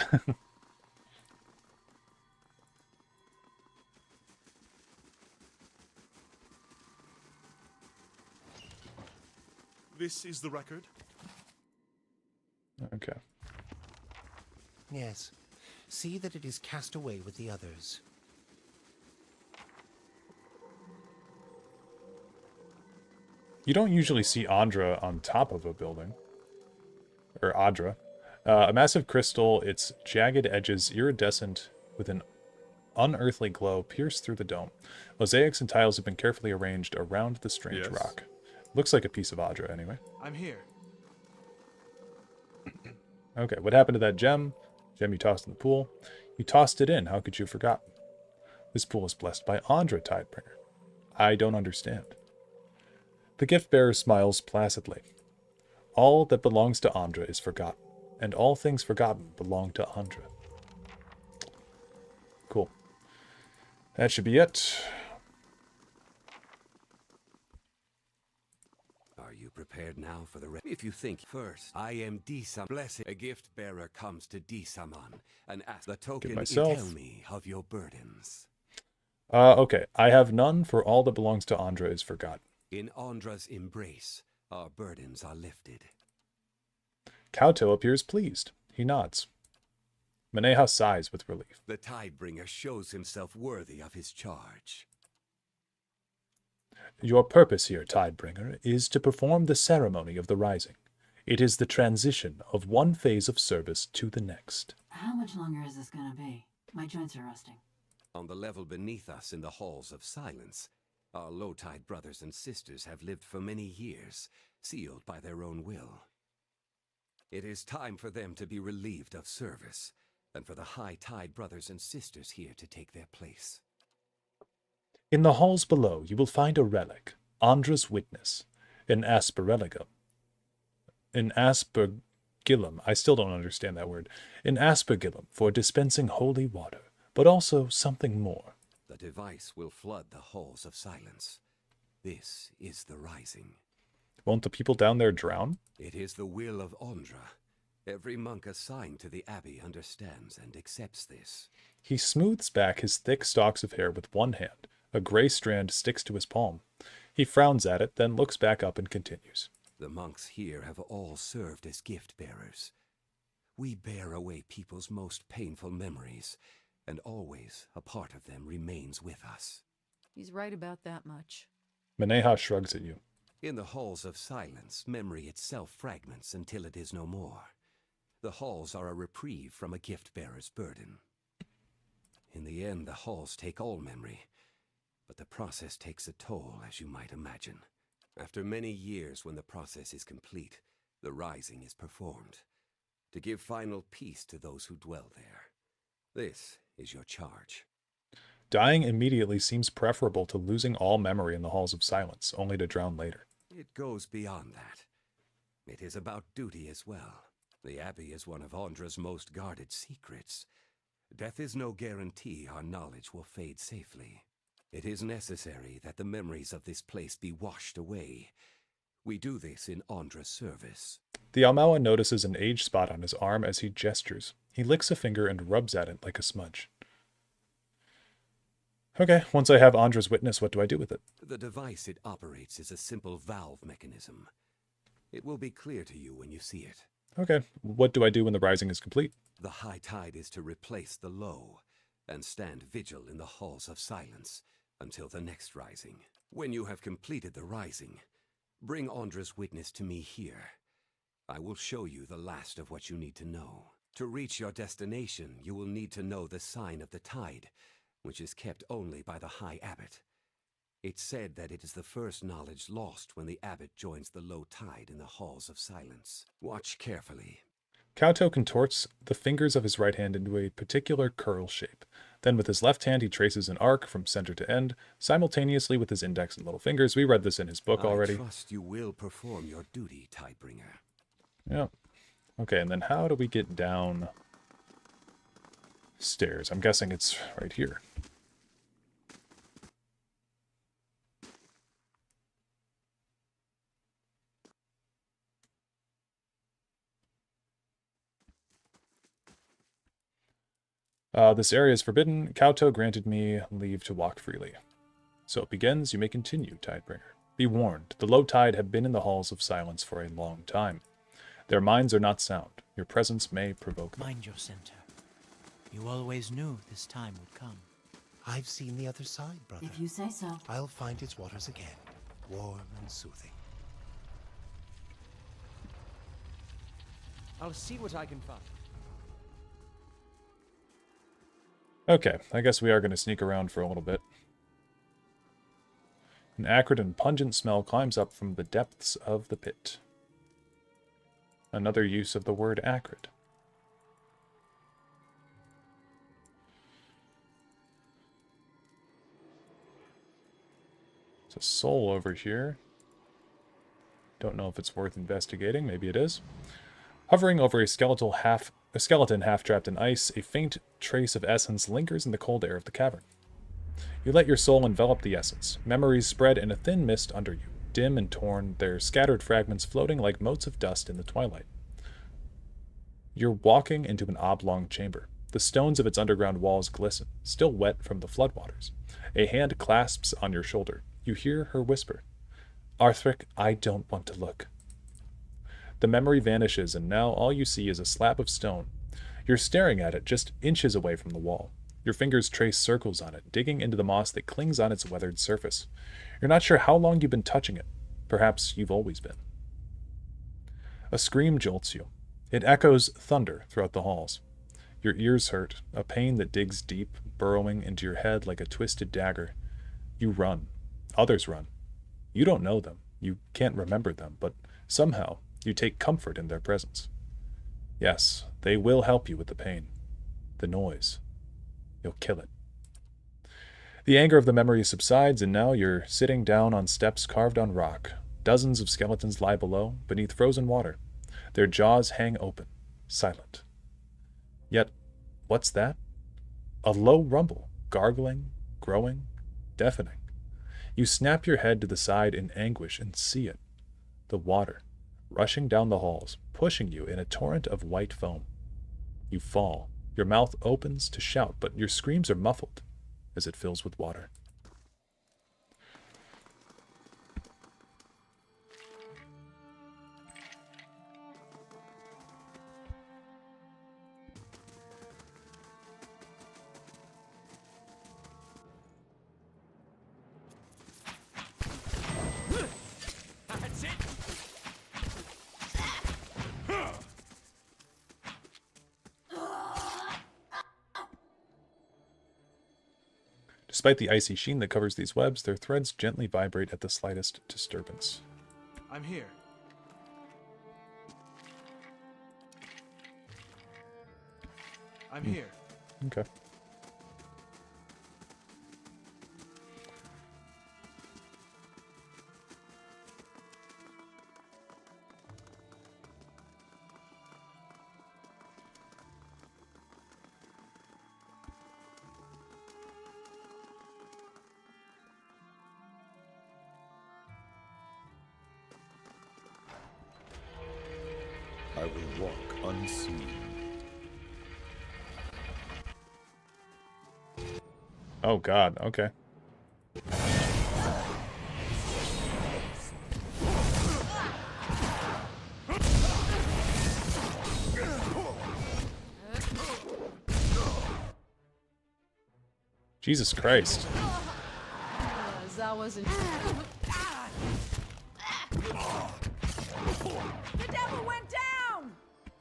This is the record? Okay. Yes. See that it is cast away with the others. You don't usually see Andra on top of a building. Or Adra. A massive crystal, its jagged edges iridescent with an unearthly glow, pierce through the dome. Mosaics and tiles have been carefully arranged around the strange rock. Looks like a piece of Adra, anyway. I'm here. Okay, what happened to that gem? Gem you tossed in the pool. You tossed it in. How could you have forgotten? This pool is blessed by Andra, Tidebringer. I don't understand. The gift bearer smiles placidly. All that belongs to Andra is forgotten, and all things forgotten belong to Andra. Cool. That should be it. Are you prepared now for the rest? If you think first, I am Disam. Blessed a gift bearer comes to Disaman and asks the token tell me of your burdens. Okay. I have none, for all that belongs to Andra is forgotten. In Andra's embrace, our burdens are lifted. Kauto appears pleased. He nods. Maneha sighs with relief. The Tidebringer shows himself worthy of his charge. Your purpose here, Tidebringer, is to perform the ceremony of the rising. It is the transition of one phase of service to the next. How much longer is this gonna be? My joints are rusting. On the level beneath us in the halls of silence, our low-tide brothers and sisters have lived for many years, sealed by their own will. It is time for them to be relieved of service, and for the high-tide brothers and sisters here to take their place. In the halls below, you will find a relic, Andra's witness, an aspergillum. An aspergillum, I still don't understand that word. An aspergillum for dispensing holy water, but also something more. The device will flood the halls of silence. This is the rising. Won't the people down there drown? It is the will of Andra. Every monk assigned to the abbey understands and accepts this. He smooths back his thick stalks of hair with one hand. A gray strand sticks to his palm. He frowns at it, then looks back up and continues. The monks here have all served as gift bearers. We bear away people's most painful memories, and always a part of them remains with us. He's right about that much. Maneha shrugs at you. In the halls of silence, memory itself fragments until it is no more. The halls are a reprieve from a gift-bearer's burden. In the end, the halls take all memory, but the process takes a toll, as you might imagine. After many years, when the process is complete, the rising is performed, to give final peace to those who dwell there. This is your charge. Dying immediately seems preferable to losing all memory in the halls of silence, only to drown later. It goes beyond that. It is about duty as well. The Abbey is one of Andra's most guarded secrets. Death is no guarantee our knowledge will fade safely. It is necessary that the memories of this place be washed away. We do this in Andra's service. The Almawa notices an age spot on his arm as he gestures. He licks a finger and rubs at it like a smudge. Okay, once I have Andra's witness, what do I do with it? The device it operates is a simple valve mechanism. It will be clear to you when you see it. Okay, what do I do when the rising is complete? The high tide is to replace the low, and stand vigil in the halls of silence until the next rising. When you have completed the rising, bring Andra's witness to me here. I will show you the last of what you need to know. To reach your destination, you will need to know the sign of the tide, which is kept only by the High Abbot. It's said that it is the first knowledge lost when the Abbot joins the low tide in the halls of silence. Watch carefully. Kauto contorts the fingers of his right hand into a particular curl shape. Then with his left hand he traces an arc from center to end, simultaneously with his index and little fingers. We read this in his book already. I trust you will perform your duty, Tidebringer. Yeah. Okay, and then how do we get down stairs? I'm guessing it's right here. This area is forbidden. Kauto granted me leave to walk freely. So it begins. You may continue, Tidebringer. Be warned, the low tide have been in the halls of silence for a long time. Their minds are not sound. Your presence may provoke them. Mind your center. You always knew this time would come. I've seen the other side, brother. If you say so. I'll find its waters again, warm and soothing. I'll see what I can find. Okay, I guess we are going to sneak around for a little bit. An acrid and pungent smell climbs up from the depths of the pit. Another use of the word acrid. There's a soul over here. Don't know if it's worth investigating. Maybe it is. Hovering over a skeleton half trapped in ice, a faint trace of essence lingers in the cold air of the cavern. You let your soul envelop the essence. Memories spread in a thin mist under you, dim and torn, their scattered fragments floating like motes of dust in the twilight. You're walking into an oblong chamber. The stones of its underground walls glisten, still wet from the floodwaters. A hand clasps on your shoulder. You hear her whisper, "Arthric, I don't want to look." The memory vanishes, and now all you see is a slab of stone. You're staring at it just inches away from the wall. Your fingers trace circles on it, digging into the moss that clings on its weathered surface. You're not sure how long you've been touching it. Perhaps you've always been. A scream jolts you. It echoes thunder throughout the halls. Your ears hurt, a pain that digs deep, burrowing into your head like a twisted dagger. You run. Others run. You don't know them. You can't remember them, but somehow you take comfort in their presence. Yes, they will help you with the pain. The noise. You'll kill it. The anger of the memory subsides, and now you're sitting down on steps carved on rock. Dozens of skeletons lie below, beneath frozen water. Their jaws hang open, silent. Yet, what's that? A low rumble, gargling, growing, deafening. You snap your head to the side in anguish and see it. The water, rushing down the halls, pushing you in a torrent of white foam. You fall. Your mouth opens to shout, but your screams are muffled as it fills with water. That's it! Despite the icy sheen that covers these webs, their threads gently vibrate at the slightest disturbance. I'm here. I'm here. Okay. walk unseen. Oh god, okay. Jesus Christ. Zawa's in... The devil went down!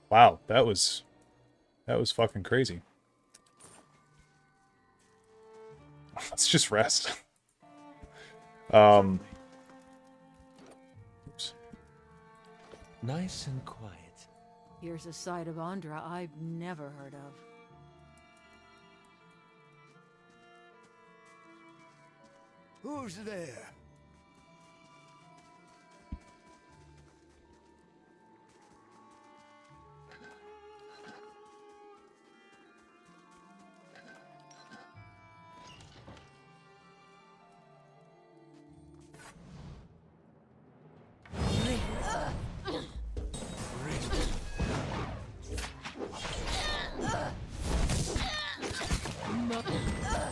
Wow, that was fucking crazy. Let's just rest. Oops. Nice and quiet. Here's a side of Andra I've never heard of. Who's there?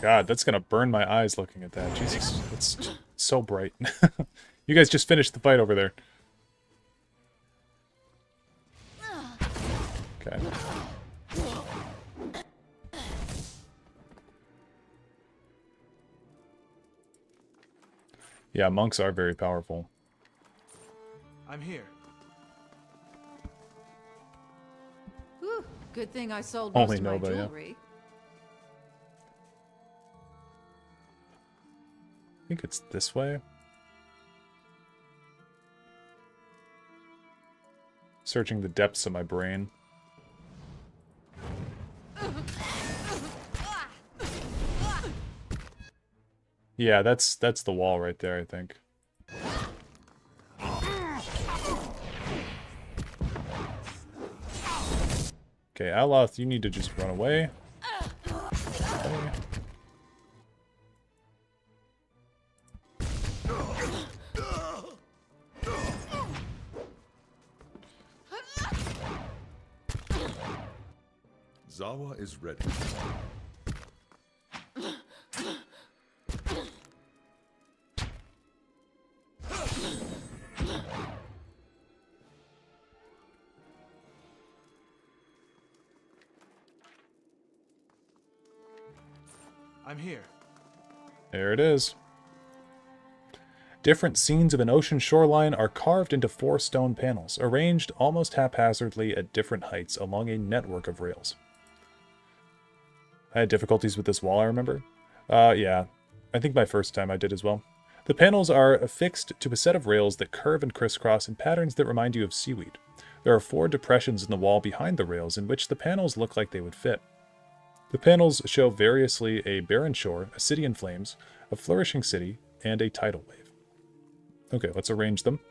God, that's gonna burn my eyes looking at that. Jesus, it's so bright. You guys just finished the fight over there. Okay. Yeah, monks are very powerful. I'm here. Whew, good thing I sold Only most of my Nova, yeah. jewelry. I think it's this way. Searching the depths of my brain. Yeah, that's the wall right there, I think. Okay, Dareloth, you need to just run away. Okay. Zawa is ready. I'm here. There it is. Different scenes of an ocean shoreline are carved into 4 stone panels, arranged almost haphazardly at different heights along a network of rails. I had difficulties with this wall, I remember. Yeah. I think my first time I did as well. The panels are affixed to a set of rails that curve and crisscross in patterns that remind you of seaweed. There are 4 depressions in the wall behind the rails in which the panels look like they would fit. The panels show variously a barren shore, a city in flames, a flourishing city, and a tidal wave. Okay, let's arrange them.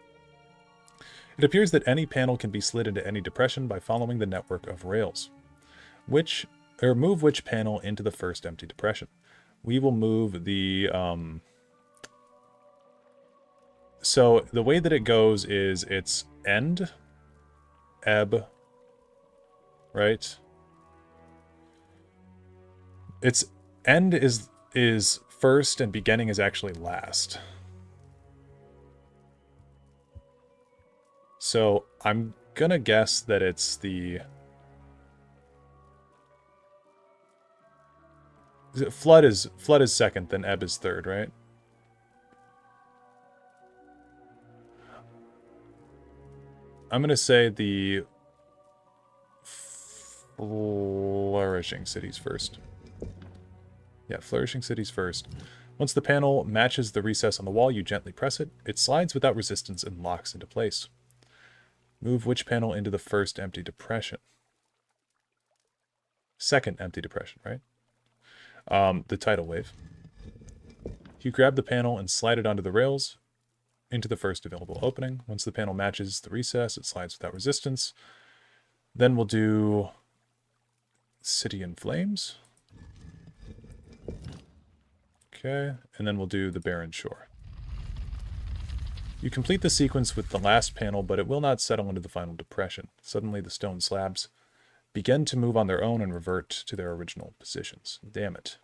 It appears that any panel can be slid into any depression by following the network of rails. Move which panel into the first empty depression. We will move the... So the way that it goes is it's end, ebb, right? It's end is first and beginning is actually last. So I'm gonna guess that it's the... Flood is second, then ebb is third, right? I'm gonna say the flourishing cities first. Yeah, flourishing cities first. Once the panel matches the recess on the wall, you gently press it. It slides without resistance and locks into place. Move which panel into the first empty depression? Second empty depression, right? The tidal wave. You grab the panel and slide it onto the rails into the first available opening. Once the panel matches the recess, it slides without resistance. Then we'll do City in Flames. Okay, and then we'll do the Barren Shore. You complete the sequence with the last panel, but it will not settle into the final depression. Suddenly the stone slabs begin to move on their own and revert to their original positions. Damn it.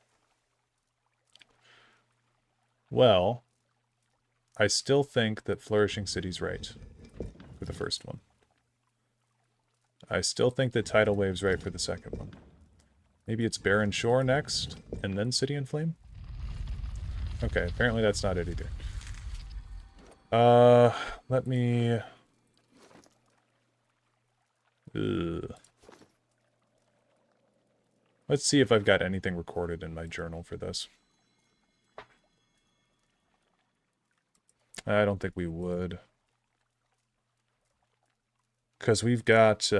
Well, I still think that Flourishing City's right for the first one. I still think that Tidal Wave's right for the second one. Maybe it's Barren Shore next, and then City in Flame? Okay, apparently that's not it either. Let me... Let's see if I've got anything recorded in my journal for this. I don't think we would. Because we've got...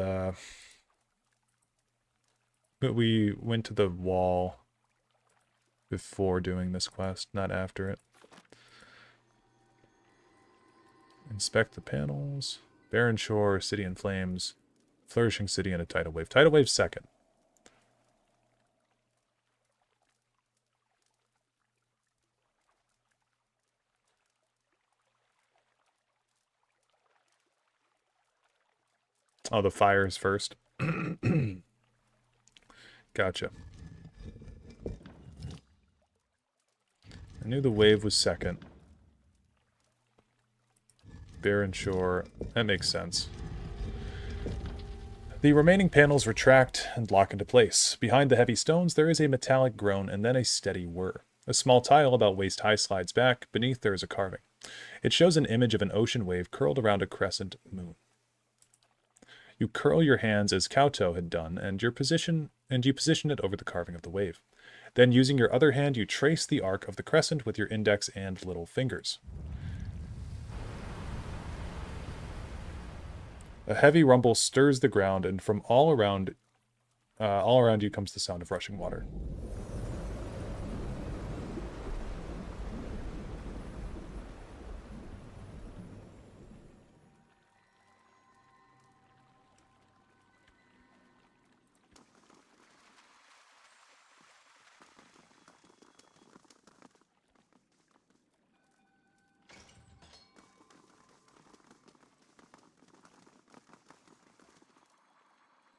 we went to the wall before doing this quest, not after it. Inspect the panels. Barren Shore, City in Flames, Flourishing City, and a Tidal Wave. Tidal Wave's second. Oh, the fire's first. Gotcha. I knew the wave was second. Barren Shore. That makes sense. The remaining panels retract and lock into place. Behind the heavy stones, there is a metallic groan and then a steady whir. A small tile about waist high slides back. Beneath there is a carving. It shows an image of an ocean wave curled around a crescent moon. You curl your hands as Kauto had done, and you position it over the carving of the wave. Then, using your other hand, you trace the arc of the crescent with your index and little fingers. A heavy rumble stirs the ground, and from all around you comes the sound of rushing water.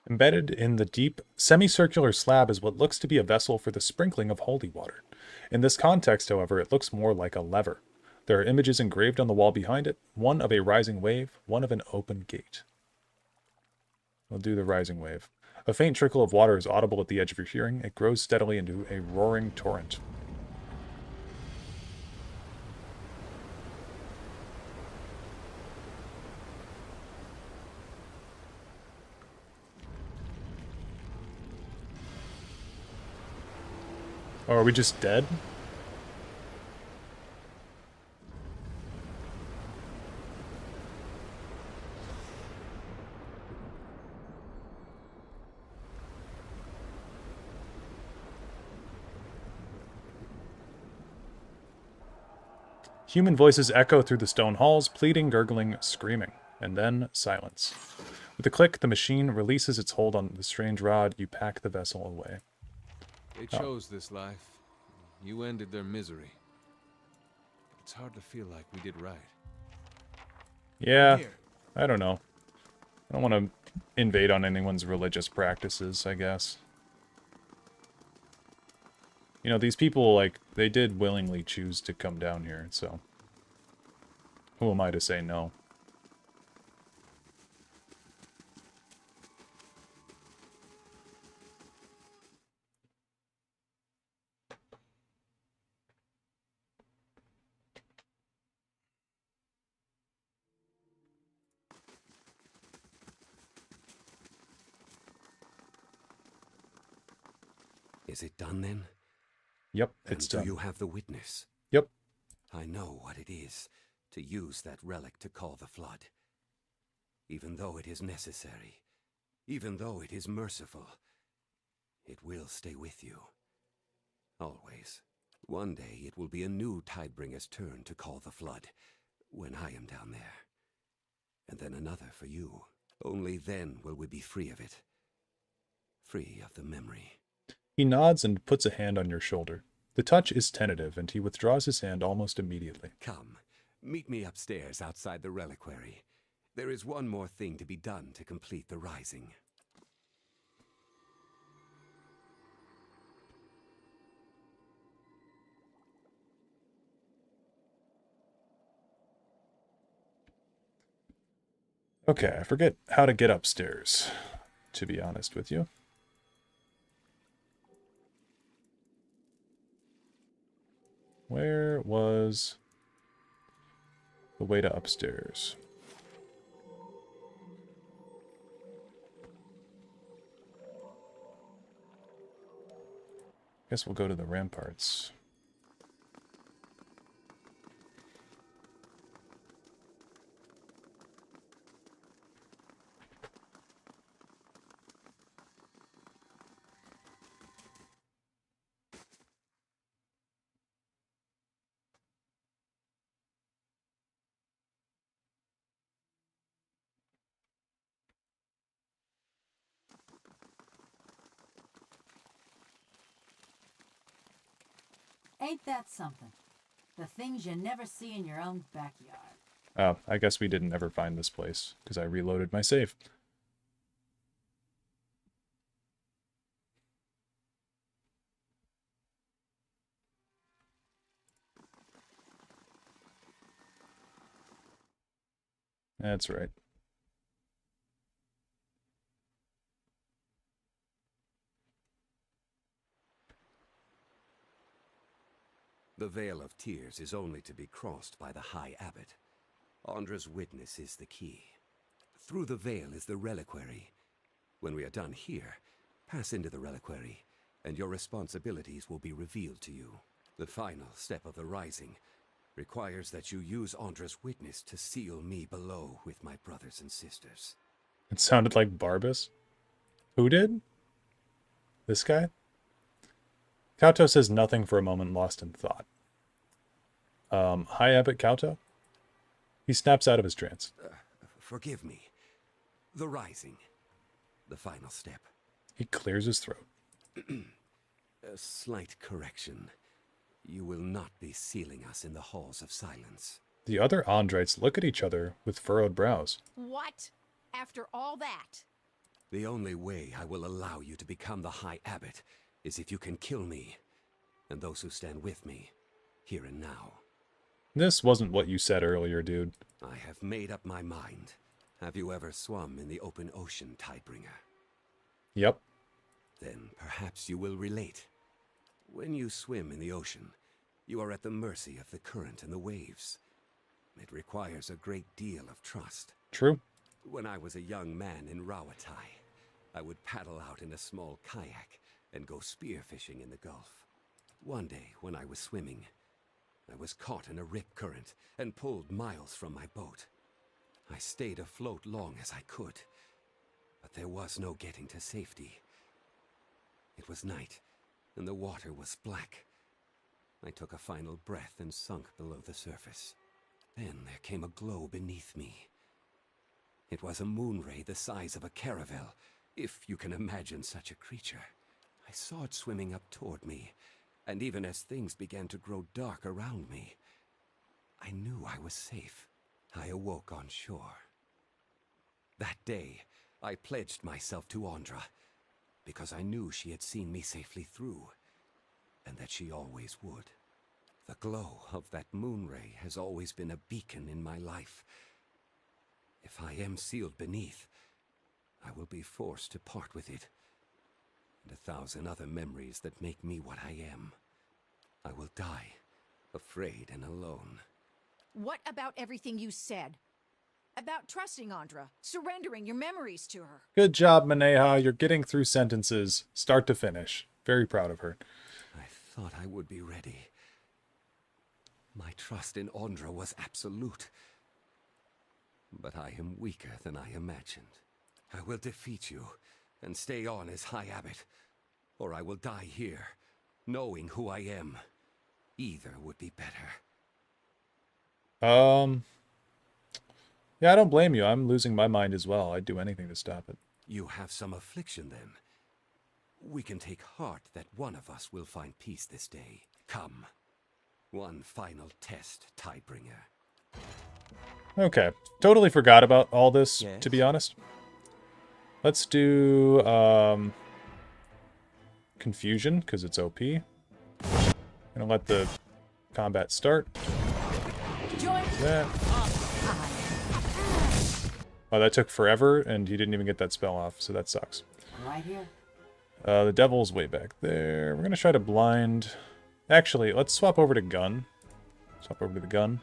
Embedded in the deep, semicircular slab is what looks to be a vessel for the sprinkling of holy water. In this context, however, it looks more like a lever. There are images engraved on the wall behind it, one of a rising wave, one of an open gate. We'll do the rising wave. A faint trickle of water is audible at the edge of your hearing. It grows steadily into a roaring torrent. Oh, are we just dead? Human voices echo through the stone halls, pleading, gurgling, screaming, and then silence. With a click, the machine releases its hold on the strange rod. You pack the vessel away. They chose this life. You ended their misery. It's hard to feel like we did right. Yeah, I don't know. I don't want to invade on anyone's religious practices, I guess. You know, these people, like, they did willingly choose to come down here, so who am I to say no? Is it done then? Yep, and it's done. Do you have the witness? Yep. I know what it is to use that relic to call the flood. Even though it is necessary, even though it is merciful, it will stay with you. Always. One day it will be a new Tidebringer's turn to call the flood, when I am down there. And then another for you. Only then will we be free of it. Free of the memory. He nods and puts a hand on your shoulder. The touch is tentative, and he withdraws his hand almost immediately. Come, Meet me upstairs outside the reliquary. There is one more thing to be done to complete the rising. Okay, I forget how to get upstairs, to be honest with you. Where was the way to upstairs? Guess we'll go to the ramparts. Ain't that something? The things you never see in your own backyard. Oh, I guess we didn't ever find this place, because I reloaded my save. That's right. The Vale of Tears is only to be crossed by the High Abbot. Andra's witness is the key. Through the Vale is the reliquary. When we are done here, pass into the reliquary, and your responsibilities will be revealed to you. The final step of the rising requires that you use Andra's witness to seal me below with my brothers and sisters. It sounded like Barbas. Who did? This guy? Kauto says nothing for a moment, lost in thought. High Abbot Kauto? He snaps out of his trance. Forgive me. The rising. The final step. He clears his throat. A slight correction. You will not be sealing us in the halls of silence. The other Andrites look at each other with furrowed brows. What? After all that? The only way I will allow you to become the High Abbot is if you can kill me, and those who stand with me, here and now. This wasn't what you said earlier, dude. I have made up my mind. Have you ever swum in the open ocean, Tidebringer? Yep. Then perhaps you will relate. When you swim in the ocean, you are at the mercy of the current and the waves. It requires a great deal of trust. True. When I was a young man in Rawatai, I would paddle out in a small kayak and go spearfishing in the Gulf. One day, when I was swimming, I was caught in a rip current and pulled miles from my boat. I stayed afloat long as I could, but there was no getting to safety. It was night, and the water was black. I took a final breath and sunk below the surface. Then there came a glow beneath me. It was a moonray the size of a caravel, if you can imagine such a creature. I saw it swimming up toward me, and even as things began to grow dark around me, I knew I was safe. I awoke on shore. That day, I pledged myself to Andra, because I knew she had seen me safely through, and that she always would. The glow of that moonray has always been a beacon in my life. If I am sealed beneath, I will be forced to part with it, and 1,000 other memories that make me what I am. I will die, afraid and alone. What about everything you said? About trusting Andra, surrendering your memories to her. Good job, Maneha. You're getting through sentences, start to finish. Very proud of her. I thought I would be ready. My trust in Andra was absolute. But I am weaker than I imagined. I will defeat you and stay on as High Abbot, or I will die here, knowing who I am. Either would be better. Yeah, I don't blame you. I'm losing my mind as well. I'd do anything to stop it. You have some affliction, then. We can take heart that one of us will find peace this day. Come. One final test, Tidebringer. Okay. Totally forgot about all this, to be honest. Let's do Confusion, because it's OP. Gonna let the combat start. That. Oh, that took forever, and he didn't even get that spell off, so that sucks. Right here. The devil's way back there. We're gonna try to blind... Actually, let's swap over to gun. Swap over to the gun.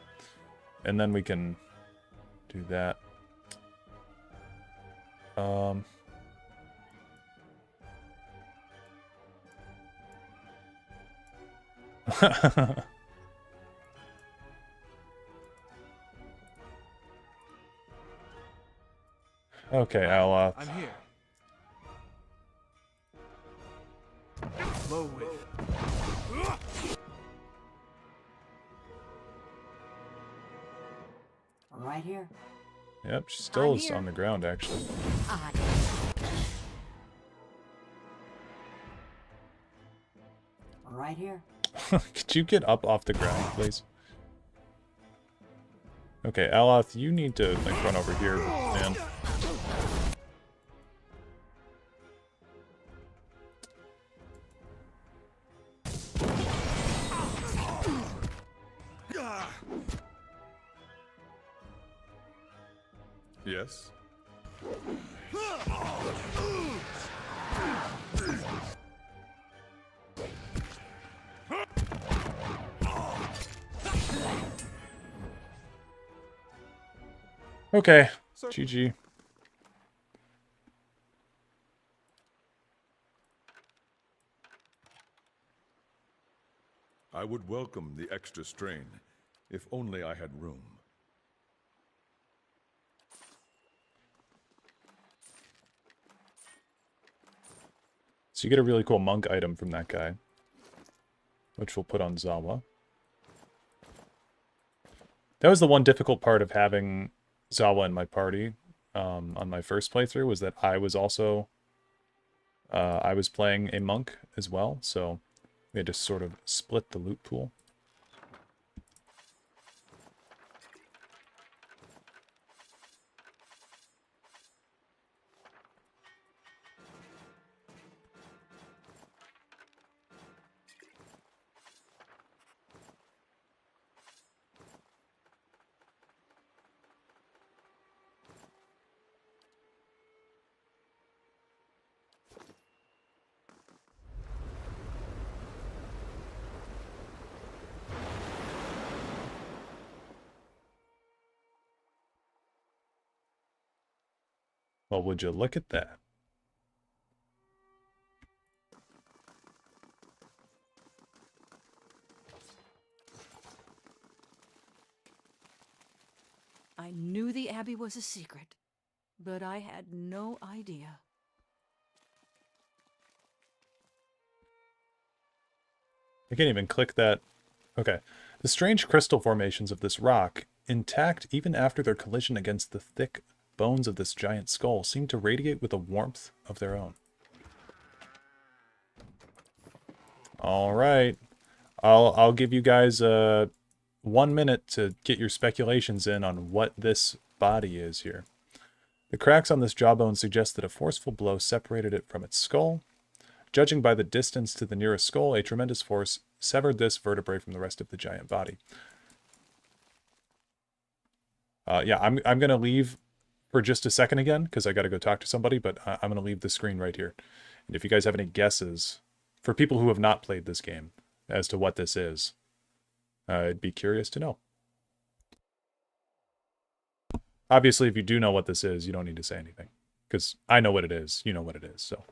And then we can do that. Okay, Dareloth. I'm here. Low with. Right here. Yep, she still is on the ground, actually. Right here. Could you get up off the ground, please? Okay, Dareloth, you need to like run over here, man. Yes? Okay, GG. I would welcome the extra strain, if only I had room. So you get a really cool monk item from that guy, which we'll put on Zawa. That was the one difficult part of having Zawa in my party on my first playthrough, was that I was also I was playing a monk as well, so we had to sort of split the loot pool. Well, would you look at that? I knew the Abbey was a secret, but I had no idea. I can't even click that. Okay. The strange crystal formations of this rock, intact even after their collision against the thick bones of this giant skull, seem to radiate with a warmth of their own. All right. I'll give you guys 1 minute to get your speculations in on what this body is here. The cracks on this jawbone suggest that a forceful blow separated it from its skull. Judging by the distance to the nearest skull, a tremendous force severed this vertebrae from the rest of the giant body. Yeah, I'm going to leave for just a second again, because I got to go talk to somebody, but I'm going to leave the screen right here. And if you guys have any guesses, for people who have not played this game, as to what this is, I'd be curious to know. Obviously, if you do know what this is, you don't need to say anything. Because I know what it is, you know what it is, so...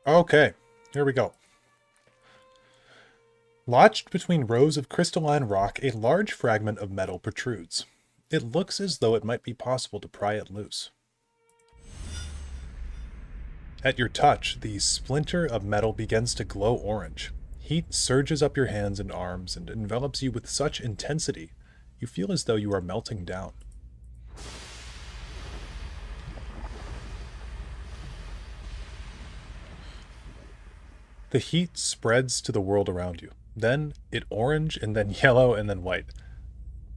Okay, here we go. Lodged between rows of crystalline rock, a large fragment of metal protrudes. It looks as though it might be possible to pry it loose. At your touch, the splinter of metal begins to glow orange. Heat surges up your hands and arms and envelops you with such intensity, you feel as though you are melting down. The heat spreads to the world around you. Then it orange, and then yellow, and then white.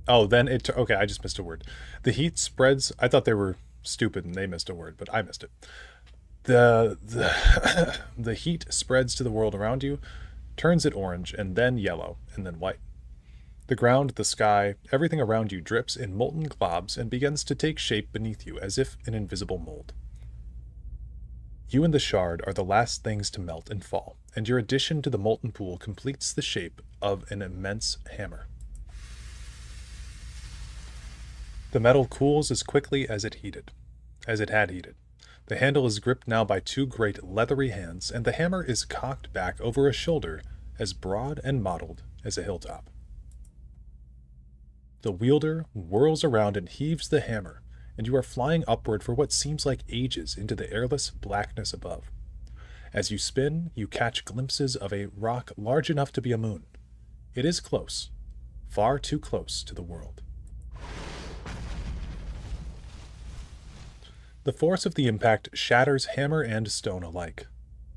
Oh, then it... Okay, I just missed a word. The heat spreads... I thought they were stupid and they missed a word, but I missed it. The heat spreads to the world around you, turns it orange, and then yellow, and then white. The ground, the sky, everything around you drips in molten globs and begins to take shape beneath you as if an invisible mold. You and the shard are the last things to melt and fall, and your addition to the molten pool completes the shape of an immense hammer. The metal cools as quickly as it had heated. The handle is gripped now by two great leathery hands, and the hammer is cocked back over a shoulder as broad and mottled as a hilltop. The wielder whirls around and heaves the hammer, and you are flying upward for what seems like ages into the airless blackness above. As you spin, you catch glimpses of a rock large enough to be a moon. It is close, far too close to the world. The force of the impact shatters hammer and stone alike.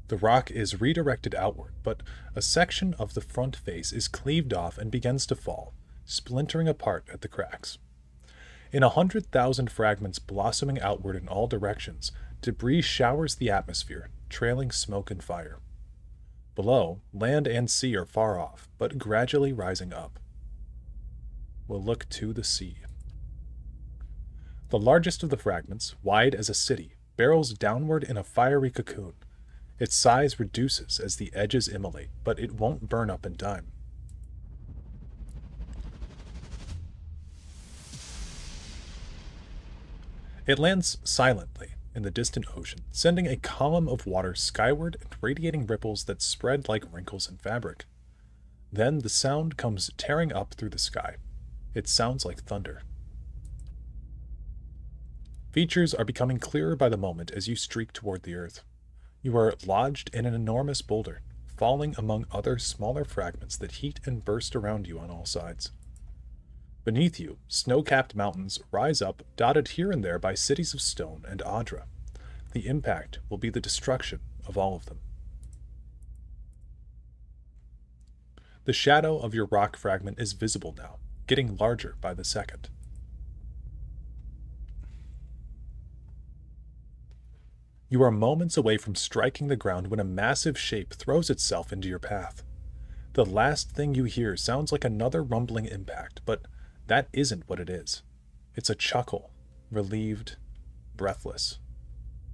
The rock is redirected outward, but a section of the front face is cleaved off and begins to fall, splintering apart at the cracks. In 100,000 fragments blossoming outward in all directions, debris showers the atmosphere, trailing smoke and fire. Below, land and sea are far off, but gradually rising up. We'll look to the sea. The largest of the fragments, wide as a city, barrels downward in a fiery cocoon. Its size reduces as the edges immolate, but it won't burn up in time. It lands silently in the distant ocean, sending a column of water skyward and radiating ripples that spread like wrinkles in fabric. Then the sound comes tearing up through the sky. It sounds like thunder. Features are becoming clearer by the moment as you streak toward the earth. You are lodged in an enormous boulder, falling among other smaller fragments that heat and burst around you on all sides. Beneath you, snow-capped mountains rise up, dotted here and there by cities of stone and Audra. The impact will be the destruction of all of them. The shadow of your rock fragment is visible now, getting larger by the second. You are moments away from striking the ground when a massive shape throws itself into your path. The last thing you hear sounds like another rumbling impact, but that isn't what it is. It's a chuckle, relieved, breathless.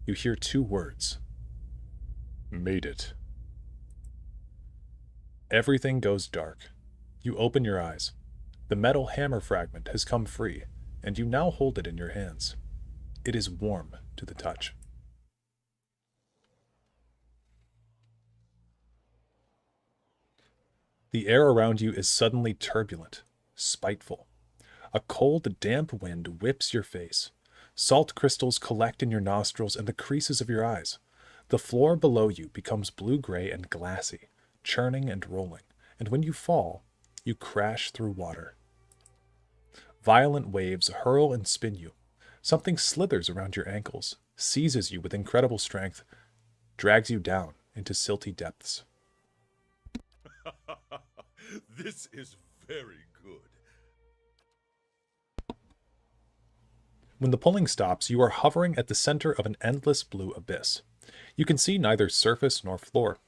You hear two words. Made it. Everything goes dark. You open your eyes. The metal hammer fragment has come free, and you now hold it in your hands. It is warm to the touch. The air around you is suddenly turbulent, spiteful. A cold, damp wind whips your face. Salt crystals collect in your nostrils and the creases of your eyes. The floor below you becomes blue-gray and glassy, churning and rolling, and when you fall, you crash through water. Violent waves hurl and spin you. Something slithers around your ankles, seizes you with incredible strength, drags you down into silty depths. This is very good. When the pulling stops, you are hovering at the center of an endless blue abyss. You can see neither surface nor floor.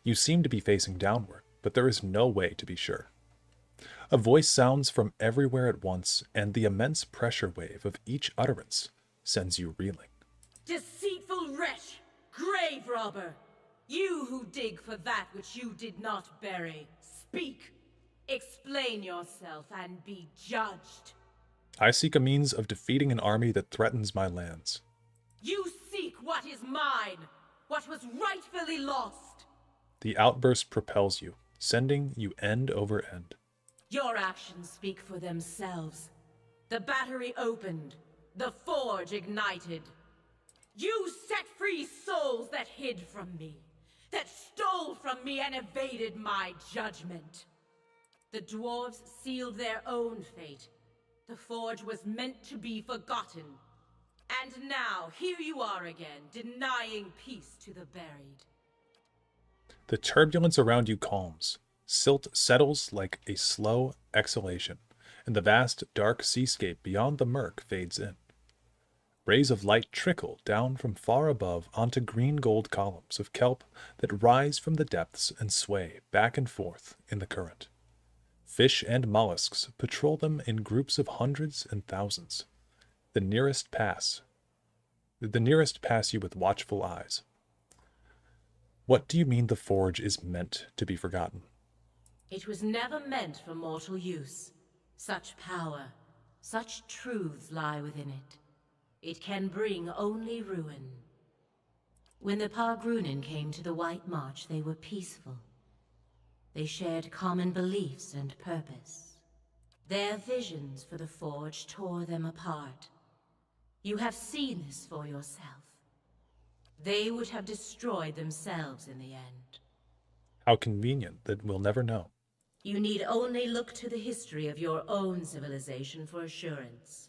You seem to be facing downward, but there is no way to be sure. A voice sounds from everywhere at once, and the immense pressure wave of each utterance sends you reeling. Deceitful wretch! Grave robber! You who dig for that which you did not bury, speak! Explain yourself and be judged. I seek a means of defeating an army that threatens my lands. You seek what is mine! what was rightfully lost. The outburst propels you, sending you end over end. Your actions speak for themselves. The battery opened, the forge ignited. You set free souls that hid from me, that stole from me and evaded my judgment. The dwarves sealed their own fate. The forge was meant to be forgotten. And now, here you are again, denying peace to the buried. The turbulence around you calms. Silt settles like a slow exhalation, and the vast, dark seascape beyond the murk fades in. Rays of light trickle down from far above onto green-gold columns of kelp that rise from the depths and sway back and forth in the current. Fish and mollusks patrol them in groups of hundreds and thousands. The nearest pass you with watchful eyes. What do you mean the forge is meant to be forgotten? It was never meant for mortal use. Such power, such truths lie within it. It can bring only ruin. When the Pargrunin came to the White March, they were peaceful. They shared common beliefs and purpose. Their visions for the Forge tore them apart. You have seen this for yourself. They would have destroyed themselves in the end. How convenient that we'll never know. You need only look to the history of your own civilization for assurance.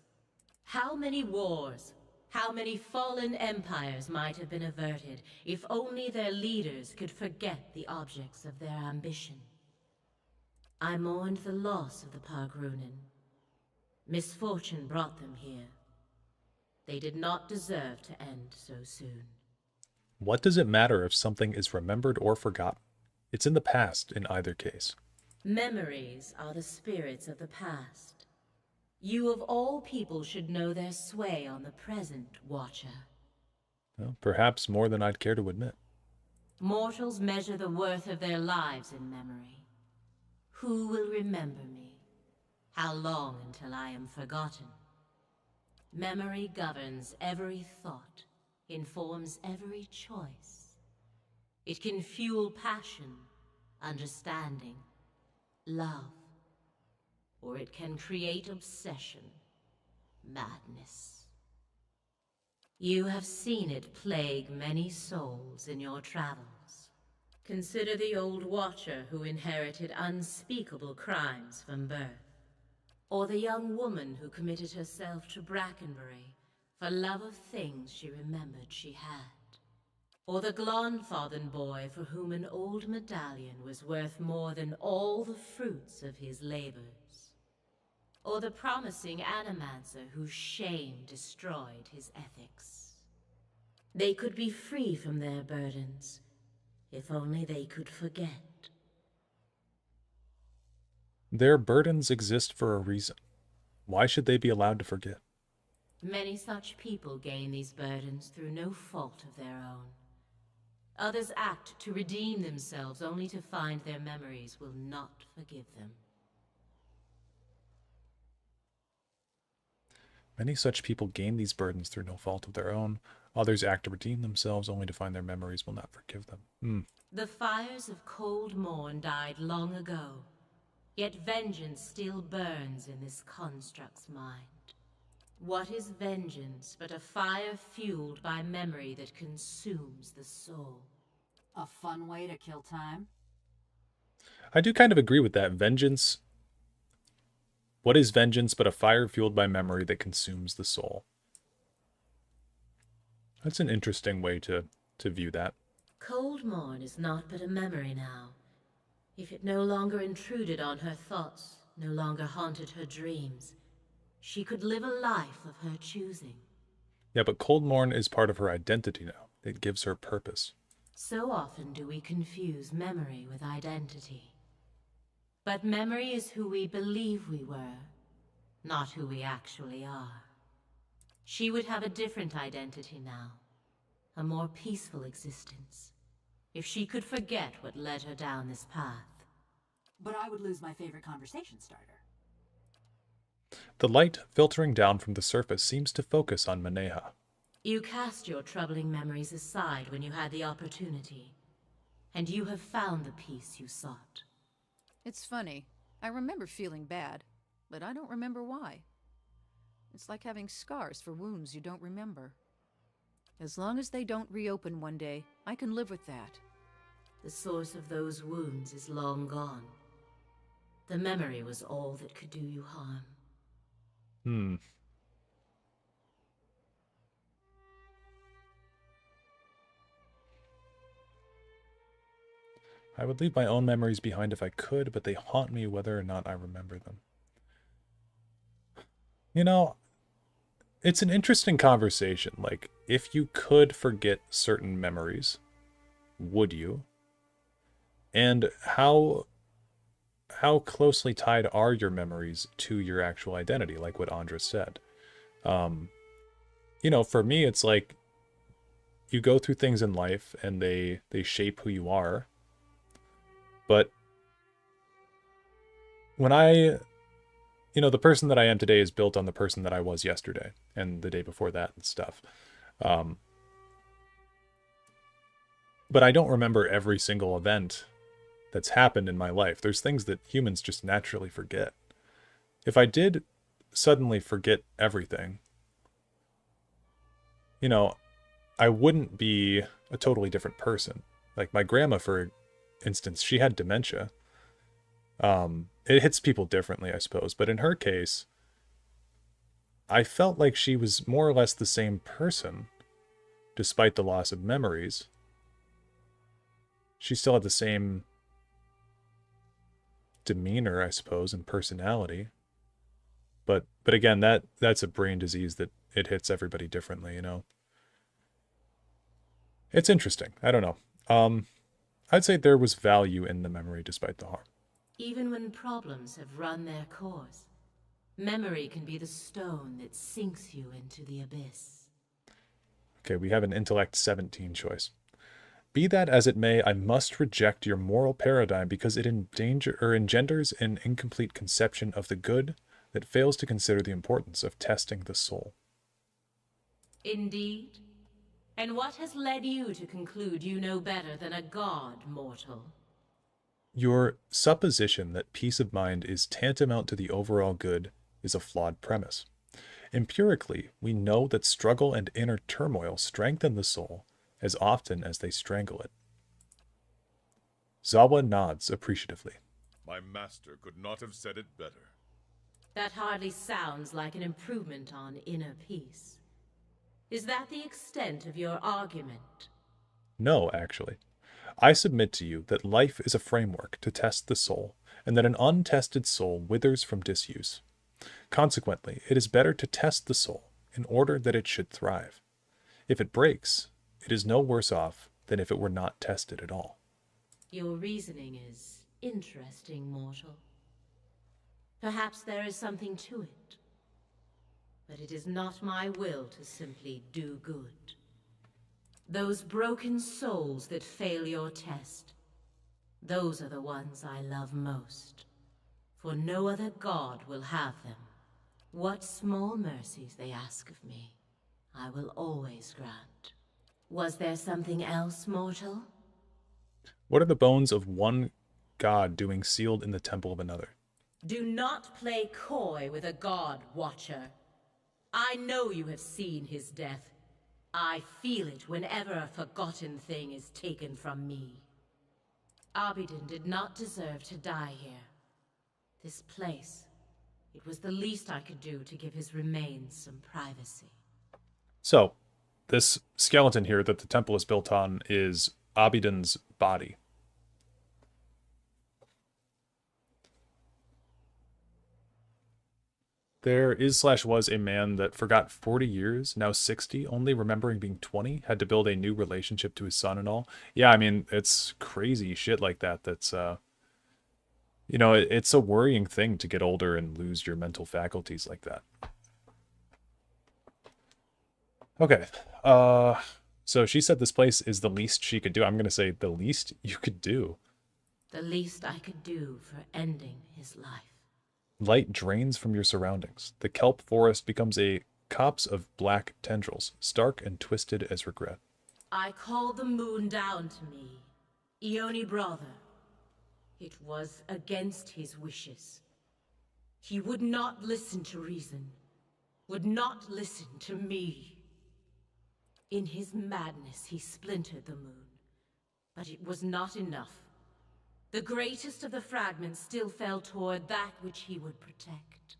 How many wars, how many fallen empires might have been averted if only their leaders could forget the objects of their ambition. I mourned the loss of the Pargrunin. Misfortune brought them here. They did not deserve to end so soon. What does it matter if something is remembered or forgotten? It's in the past in either case. Memories are the spirits of the past. You of all people should know their sway on the present, Watcher. Well, perhaps more than I'd care to admit. Mortals measure the worth of their lives in memory. Who will remember me? How long until I am forgotten? Memory governs every thought, informs every choice. It can fuel passion, understanding, love, or it can create obsession, madness. You have seen it plague many souls in your travels. Consider the old Watcher who inherited unspeakable crimes from birth, or the young woman who committed herself to Brackenbury for love of things she remembered she had. Or the Glonfathen boy for whom an old medallion was worth more than all the fruits of his labors. Or the promising animancer whose shame destroyed his ethics. They could be free from their burdens, if only they could forget. Their burdens exist for a reason. Why should they be allowed to forget? Many such people gain these burdens through no fault of their own. Others act to redeem themselves only to find their memories will not forgive them. Many such people gain these burdens through no fault of their own. Others act to redeem themselves only to find their memories will not forgive them. The fires of Cold Morn died long ago, yet vengeance still burns in this construct's mind. What is vengeance but a fire fueled by memory that consumes the soul? A fun way to kill time? I do kind of agree with that. Vengeance. What is vengeance but a fire fueled by memory that consumes the soul? That's an interesting way to view that. Cold Morn is not but a memory now. If it no longer intruded on her thoughts, no longer haunted her dreams, she could live a life of her choosing. Yeah, but Cold Morn is part of her identity now. It gives her purpose. So often do we confuse memory with identity. But memory is who we believe we were, not who we actually are. She would have a different identity now, a more peaceful existence, if she could forget what led her down this path. But I would lose my favorite conversation starter. The light filtering down from the surface seems to focus on Maneha. You cast your troubling memories aside when you had the opportunity, and you have found the peace you sought. It's funny. I remember feeling bad, but I don't remember why. It's like having scars for wounds you don't remember. As long as they don't reopen one day, I can live with that. The source of those wounds is long gone. The memory was all that could do you harm. I would leave my own memories behind if I could, but they haunt me whether or not I remember them. You know, it's an interesting conversation. Like, if you could forget certain memories, would you? And how closely tied are your memories to your actual identity, like what Andra said? You know, for me, it's like you go through things in life and they shape who you are. But when the person that I am today is built on the person that I was yesterday and the day before that and stuff. But I don't remember every single event that's happened in my life. There's things that humans just naturally forget. If I did suddenly forget everything, you know, I wouldn't be a totally different person. Like my grandma, for instance, she had dementia. It hits people differently, I suppose, but in her case, I felt like she was more or less the same person, despite the loss of memories. She still had the same demeanor, I suppose, and personality. But again, that's a brain disease that it hits everybody differently, you know. It's interesting. I don't know. I'd say there was value in the memory despite the harm. Even when problems have run their course, memory can be the stone that sinks you into the abyss. Okay, we have an intellect 17 choice. Be that as it may, I must reject your moral paradigm because it engenders an incomplete conception of the good that fails to consider the importance of testing the soul. Indeed? And what has led you to conclude you know better than a god, mortal? Your supposition that peace of mind is tantamount to the overall good is a flawed premise. Empirically, we know that struggle and inner turmoil strengthen the soul as often as they strangle it. Zawa nods appreciatively. My master could not have said it better. That hardly sounds like an improvement on inner peace. Is that the extent of your argument? No, actually. I submit to you that life is a framework to test the soul, and that an untested soul withers from disuse. Consequently, it is better to test the soul in order that it should thrive. If it breaks, it is no worse off than if it were not tested at all. Your reasoning is interesting, mortal. Perhaps there is something to it. But it is not my will to simply do good. Those broken souls that fail your test, those are the ones I love most. For no other god will have them. What small mercies they ask of me, I will always grant. Was there something else, mortal? What are the bones of one god doing sealed in the temple of another? Do not play coy with a god, Watcher. I know you have seen his death. I feel it whenever a forgotten thing is taken from me. Abidin did not deserve to die here. This place, it was the least I could do to give his remains some privacy. So, this skeleton here that the temple is built on is Abidin's body. There was a man that forgot 40 years, now 60, only remembering being 20, had to build a new relationship to his son and all. Yeah, I mean, it's crazy shit like that that's, you know, it's a worrying thing to get older and lose your mental faculties like that. Okay, so she said this place is the least she could do. I'm going to say the least you could do. The least I could do for ending his life. Light drains from your surroundings. The kelp forest becomes a copse of black tendrils, stark and twisted as regret. I called the moon down to me, Ione brother. It was against his wishes. He would not listen to reason, would not listen to me. In his madness, he splintered the moon, but it was not enough. The greatest of the fragments still fell toward that which he would protect.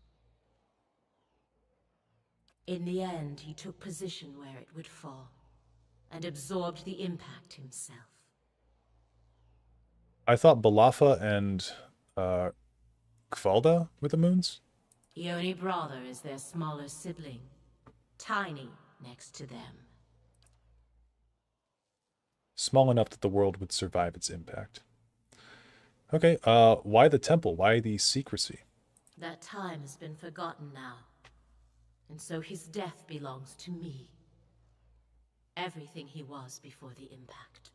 In the end, he took position where it would fall, and absorbed the impact himself. I thought Balafa and Kvalda were the moons? Ione brother is their smaller sibling, tiny next to them. Small enough that the world would survive its impact. Okay, why the temple? Why the secrecy? That time has been forgotten now, and so his death belongs to me. Everything he was before the impact.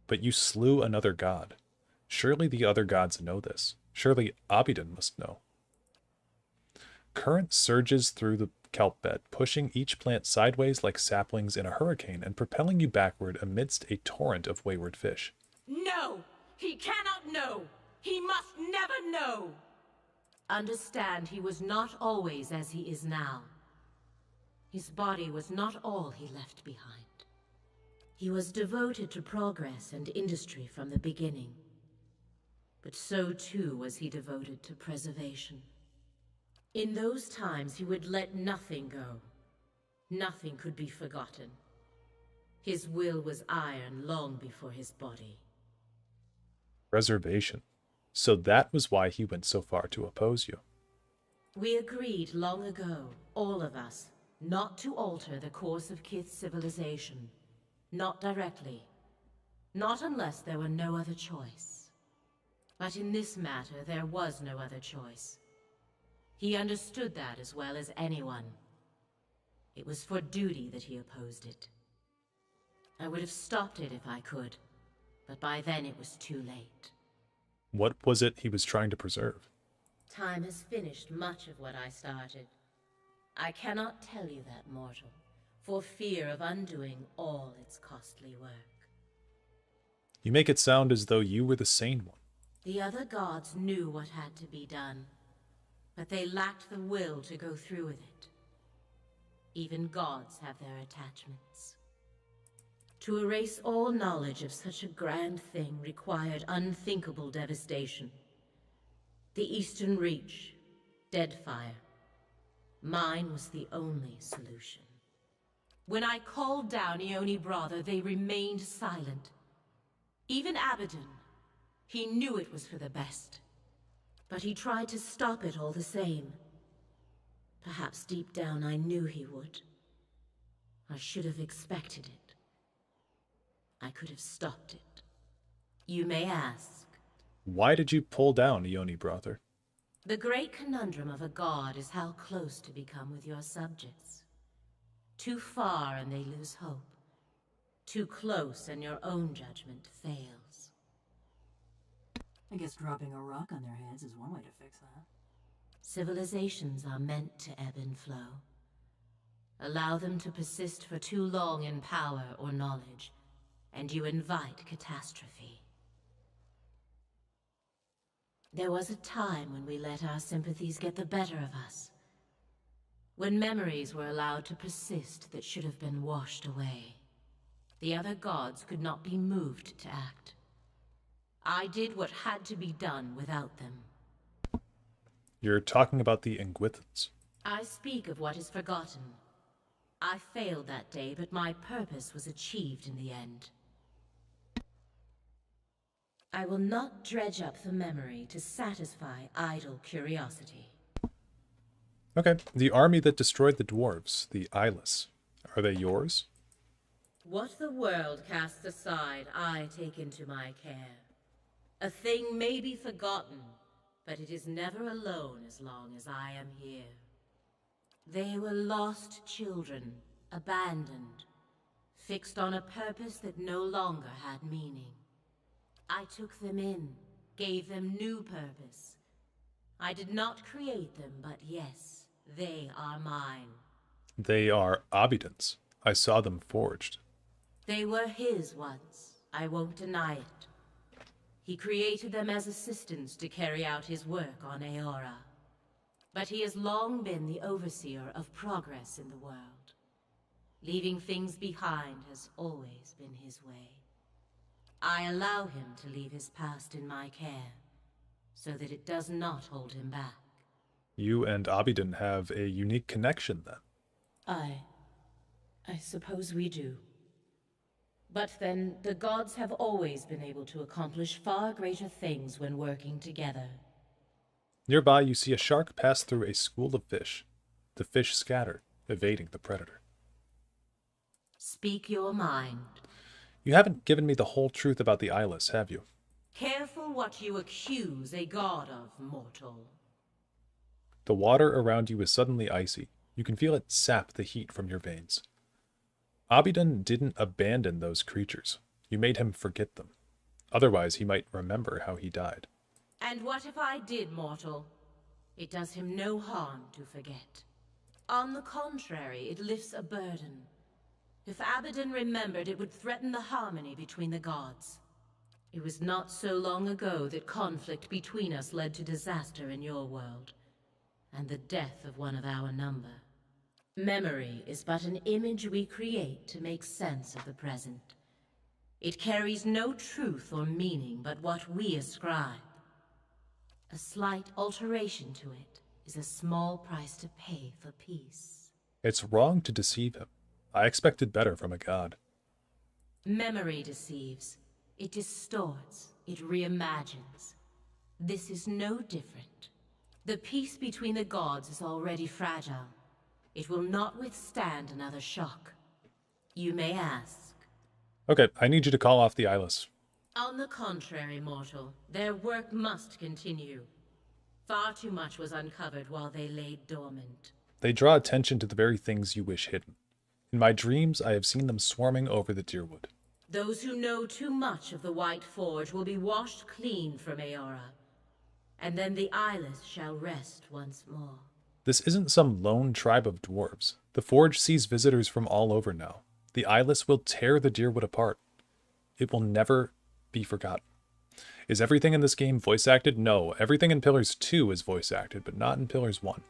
But you slew another god. Surely the other gods know this. Surely Abidan must know. Current surges through the kelp bed, pushing each plant sideways like saplings in a hurricane and propelling you backward amidst a torrent of wayward fish. No! He cannot know! He must never know! Understand, he was not always as he is now. His body was not all he left behind. He was devoted to progress and industry from the beginning. But so too was he devoted to preservation. In those times he would let nothing go. Nothing could be forgotten. His will was iron long before his body. Preservation. So that was why he went so far to oppose you. We agreed long ago, all of us, not to alter the course of Kith's civilization. Not directly. Not unless there were no other choice. But in this matter, there was no other choice. He understood that as well as anyone. It was for duty that he opposed it. I would have stopped it if I could, but by then it was too late. What was it he was trying to preserve? Time has finished much of what I started. I cannot tell you that, mortal, for fear of undoing all its costly work. You make it sound as though you were the sane one. The other gods knew what had to be done, but they lacked the will to go through with it. Even gods have their attachments. To erase all knowledge of such a grand thing required unthinkable devastation. The Eastern Reach, Deadfire. Mine was the only solution. When I called down Ione brother, they remained silent. Even Abaddon. He knew it was for the best. But he tried to stop it all the same. Perhaps deep down I knew he would. I should have expected it. I could have stopped it. You may ask. Why did you pull down Ione brother? The great conundrum of a god is how close to become with your subjects. Too far and they lose hope. Too close and your own judgment fails. I guess dropping a rock on their heads is one way to fix that. Civilizations are meant to ebb and flow. Allow them to persist for too long in power or knowledge, and you invite catastrophe. There was a time when we let our sympathies get the better of us. When memories were allowed to persist that should have been washed away. The other gods could not be moved to act. I did what had to be done without them. You're talking about the Ingwithans. I speak of what is forgotten. I failed that day, but my purpose was achieved in the end. I will not dredge up the memory to satisfy idle curiosity. Okay, the army that destroyed the dwarves, the Eyeless, are they yours? What the world casts aside, I take into my care. A thing may be forgotten, but it is never alone as long as I am here. They were lost children, abandoned, fixed on a purpose that no longer had meaning. I took them in, gave them new purpose. I did not create them, but yes, they are mine. They are Abidans. I saw them forged. They were his once. I won't deny it. He created them as assistants to carry out his work on Aora. But he has long been the overseer of progress in the world. Leaving things behind has always been his way. I allow him to leave his past in my care, so that it does not hold him back. You and Abidan have a unique connection, then. I suppose we do. But then, the gods have always been able to accomplish far greater things when working together. Nearby, you see a shark pass through a school of fish. The fish scatter, evading the predator. Speak your mind. You haven't given me the whole truth about the eyeless, have you? Careful what you accuse a god of, mortal. The water around you is suddenly icy. You can feel it sap the heat from your veins. Abidan didn't abandon those creatures. You made him forget them. Otherwise, he might remember how he died. And what if I did, mortal? It does him no harm to forget. On the contrary, it lifts a burden. If Abidan remembered, it would threaten the harmony between the gods. It was not so long ago that conflict between us led to disaster in your world, and the death of one of our number. Memory is but an image we create to make sense of the present. It carries no truth or meaning but what we ascribe. A slight alteration to it is a small price to pay for peace. It's wrong to deceive him. I expected better from a god. Memory deceives. It distorts. It reimagines. This is no different. The peace between the gods is already fragile. It will not withstand another shock. You may ask. Okay, I need you to call off the eyeless. On the contrary, mortal, their work must continue. Far too much was uncovered while they lay dormant. They draw attention to the very things you wish hidden. In my dreams, I have seen them swarming over the Deerwood. Those who know too much of the White Forge will be washed clean from Aora, and then the eyeless shall rest once more. This isn't some lone tribe of dwarves. The Forge sees visitors from all over now. The eyeless will tear the Deerwood apart. It will never be forgotten. Is everything in this game voice acted? No. Everything in Pillars 2 is voice acted, but not in Pillars 1.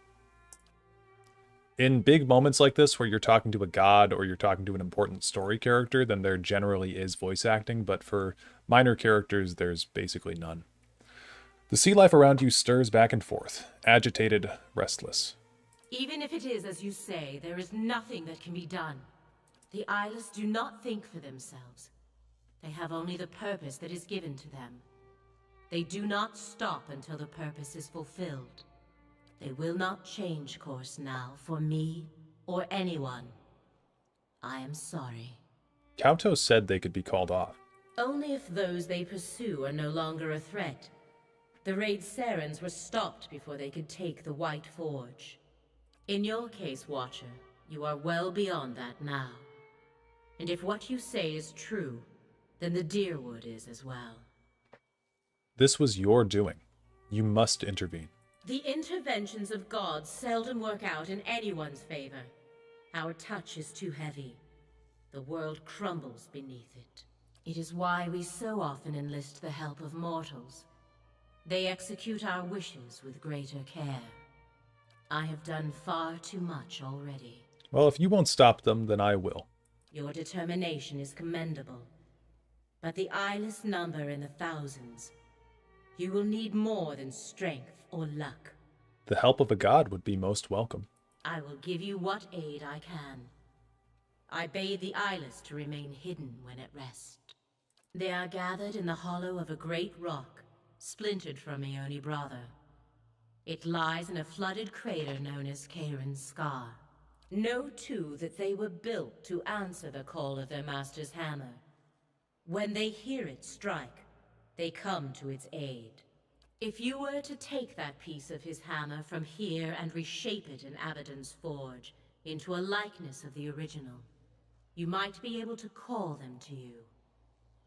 In big moments like this, where you're talking to a god or you're talking to an important story character, then there generally is voice acting, but for minor characters, there's basically none. The sea life around you stirs back and forth, agitated, restless. Even if it is as you say, there is nothing that can be done. The eyeless do not think for themselves. They have only the purpose that is given to them. They do not stop until the purpose is fulfilled. They will not change course now for me or anyone. I am sorry. Kauto said they could be called off. Only if those they pursue are no longer a threat. The Raid Sarens were stopped before they could take the White Forge. In your case, Watcher, you are well beyond that now. And if what you say is true, then the Deerwood is as well. This was your doing. You must intervene. The interventions of gods seldom work out in anyone's favor. Our touch is too heavy. The world crumbles beneath it. It is why we so often enlist the help of mortals. They execute our wishes with greater care. I have done far too much already. Well, if you won't stop them, then I will. Your determination is commendable. But the eyeless number in the thousands. You will need more than strength or luck. The help of a god would be most welcome. I will give you what aid I can. I bade the eyeless to remain hidden when at rest. They are gathered in the hollow of a great rock, splintered from Ione Brother. It lies in a flooded crater known as Kairin's Scar. Know, too, that they were built to answer the call of their master's hammer. When they hear it strike, they come to its aid. If you were to take that piece of his hammer from here and reshape it in Abidan's forge into a likeness of the original, you might be able to call them to you.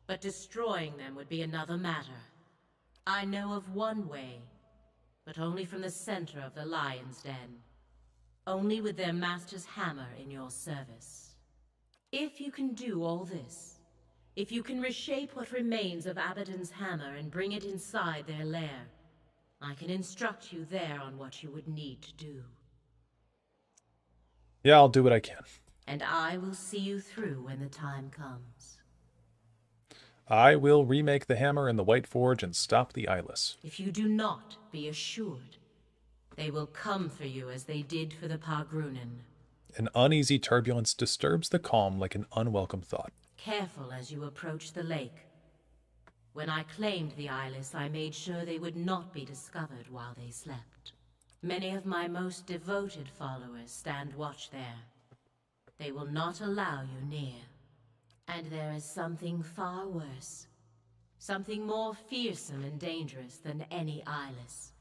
But destroying them would be another matter. I know of one way, but only from the center of the Lion's Den. only with their master's hammer in your service. If you can do all this, if you can reshape what remains of Abaddon's hammer and bring it inside their lair, I can instruct you there on what you would need to do. Yeah, I'll do what I can. And I will see you through when the time comes. I will remake the hammer in the White Forge and stop the eyeless. If you do not, be assured, they will come for you as they did for the Pargrunen. An uneasy turbulence disturbs the calm like an unwelcome thought. Careful as you approach the lake. When I claimed the eyeless, I made sure they would not be discovered while they slept. Many of my most devoted followers stand watch there. They will not allow you near. And there is something far worse. Something more fearsome and dangerous than any eyeless.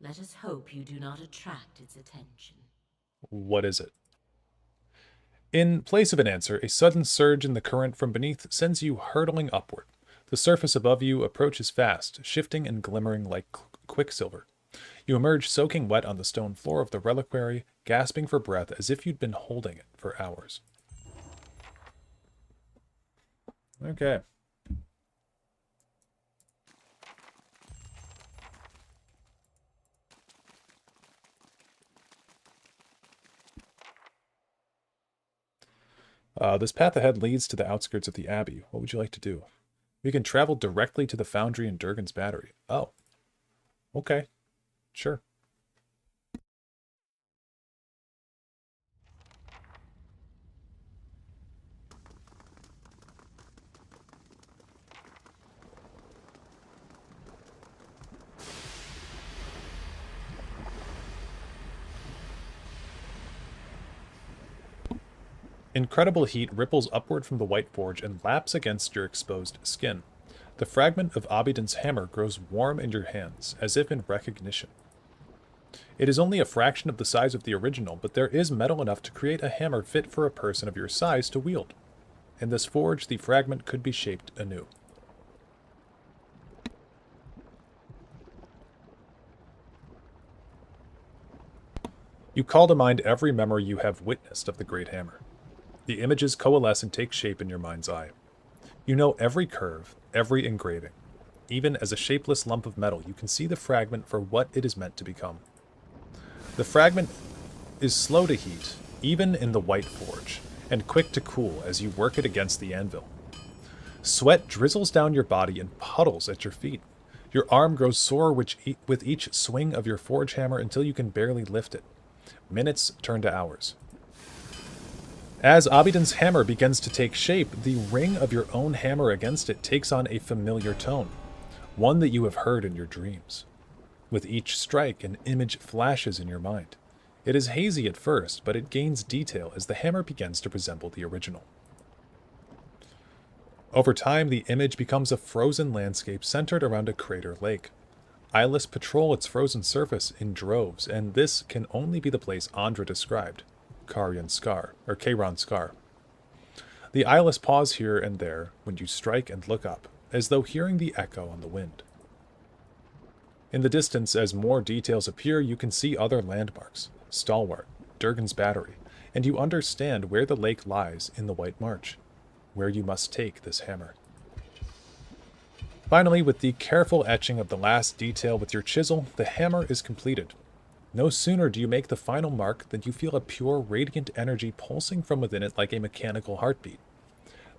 Let us hope you do not attract its attention. What is it? In place of an answer, a sudden surge in the current from beneath sends you hurtling upward. The surface above you approaches fast, shifting and glimmering like quicksilver. You emerge soaking wet on the stone floor of the reliquary, gasping for breath as if you'd been holding it for hours. Okay. This path ahead leads to the outskirts of the Abbey. What would you like to do? We can travel directly to the foundry in Durgan's Battery. Oh. Okay. Sure. Incredible heat ripples upward from the White Forge and laps against your exposed skin. The fragment of Abidan's hammer grows warm in your hands, as if in recognition. It is only a fraction of the size of the original, but there is metal enough to create a hammer fit for a person of your size to wield. In this forge, the fragment could be shaped anew. You call to mind every memory you have witnessed of the Great Hammer. The images coalesce and take shape in your mind's eye. You know every curve, every engraving. Even as a shapeless lump of metal, you can see the fragment for what it is meant to become. The fragment is slow to heat, even in the White Forge, and quick to cool as you work it against the anvil. Sweat drizzles down your body and puddles at your feet. Your arm grows sore with each swing of your forge hammer until you can barely lift it. Minutes turn to hours. As Abidan's hammer begins to take shape, the ring of your own hammer against it takes on a familiar tone, one that you have heard in your dreams. With each strike, an image flashes in your mind. It is hazy at first, but it gains detail as the hammer begins to resemble the original. Over time, the image becomes a frozen landscape centered around a crater lake. Eyeless patrol its frozen surface in droves, and this can only be the place Andra described. Kairon Scar. The eyeless pause here and there when you strike and look up, as though hearing the echo on the wind. In the distance, as more details appear, you can see other landmarks, Stalwart, Durgan's Battery, and you understand where the lake lies in the White March, where you must take this hammer. Finally, with the careful etching of the last detail with your chisel, the hammer is completed. No sooner do you make the final mark than you feel a pure, radiant energy pulsing from within it like a mechanical heartbeat.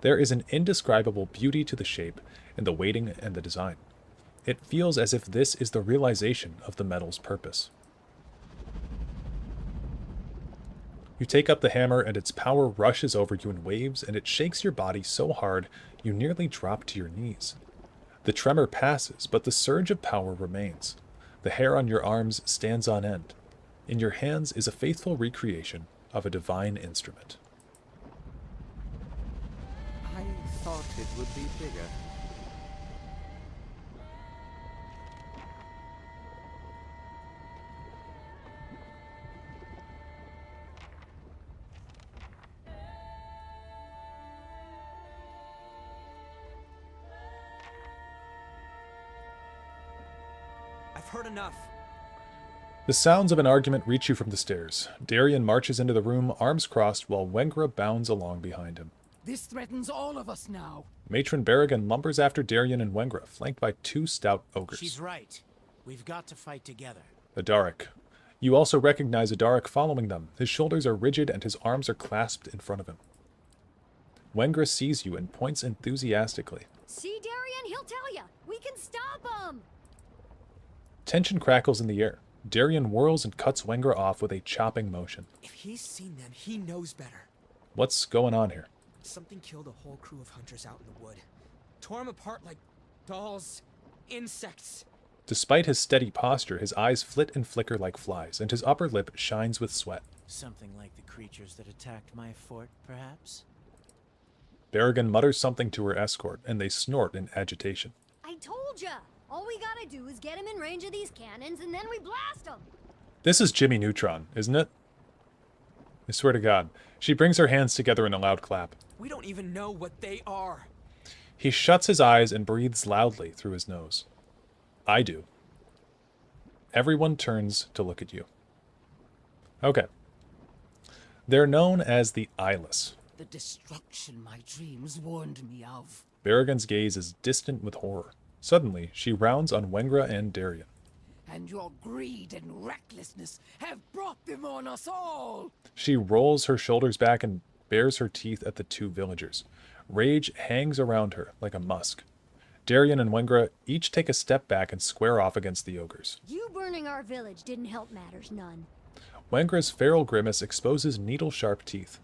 There is an indescribable beauty to the shape, and the weighting and the design. It feels as if this is the realization of the metal's purpose. You take up the hammer and its power rushes over you in waves, and it shakes your body so hard you nearly drop to your knees. The tremor passes, but the surge of power remains. The hair on your arms stands on end. In your hands is a faithful recreation of a divine instrument. I thought it would be bigger. I've heard enough. The sounds of an argument reach you from the stairs. Darien marches into the room, arms crossed, while Wengra bounds along behind him. This threatens all of us now. Matron Berrigan lumbers after Darien and Wengra, flanked by 2 stout ogres. She's right. We've got to fight together. Adaric. You also recognize Adaric following them. His shoulders are rigid and his arms are clasped in front of him. Wengra sees you and points enthusiastically. See, Darien? He'll tell ya. We can stop him. Tension crackles in the air. Darien whirls and cuts Wengra off with a chopping motion. If he's seen them, he knows better. What's going on here? Something killed a whole crew of hunters out in the wood. Tore them apart like dolls, insects. Despite his steady posture, his eyes flit and flicker like flies, and his upper lip shines with sweat. Something like the creatures that attacked my fort, perhaps? Berrigan mutters something to her escort, and they snort in agitation. I told ya! All we gotta do is get him in range of these cannons, and then we blast him! This is Jimmy Neutron, isn't it? I swear to God. She brings her hands together in a loud clap. We don't even know what they are. He shuts his eyes and breathes loudly through his nose. I do. Everyone turns to look at you. Okay. They're known as the Eyeless. The destruction my dreams warned me of. Berrigan's gaze is distant with horror. Suddenly, she rounds on Wengra and Darien. And your greed and recklessness have brought them on us all. She rolls her shoulders back and bares her teeth at the 2 villagers. Rage hangs around her like a musk. Darien and Wengra each take a step back and square off against the ogres. You burning our village didn't help matters none. Wengra's feral grimace exposes needle-sharp teeth.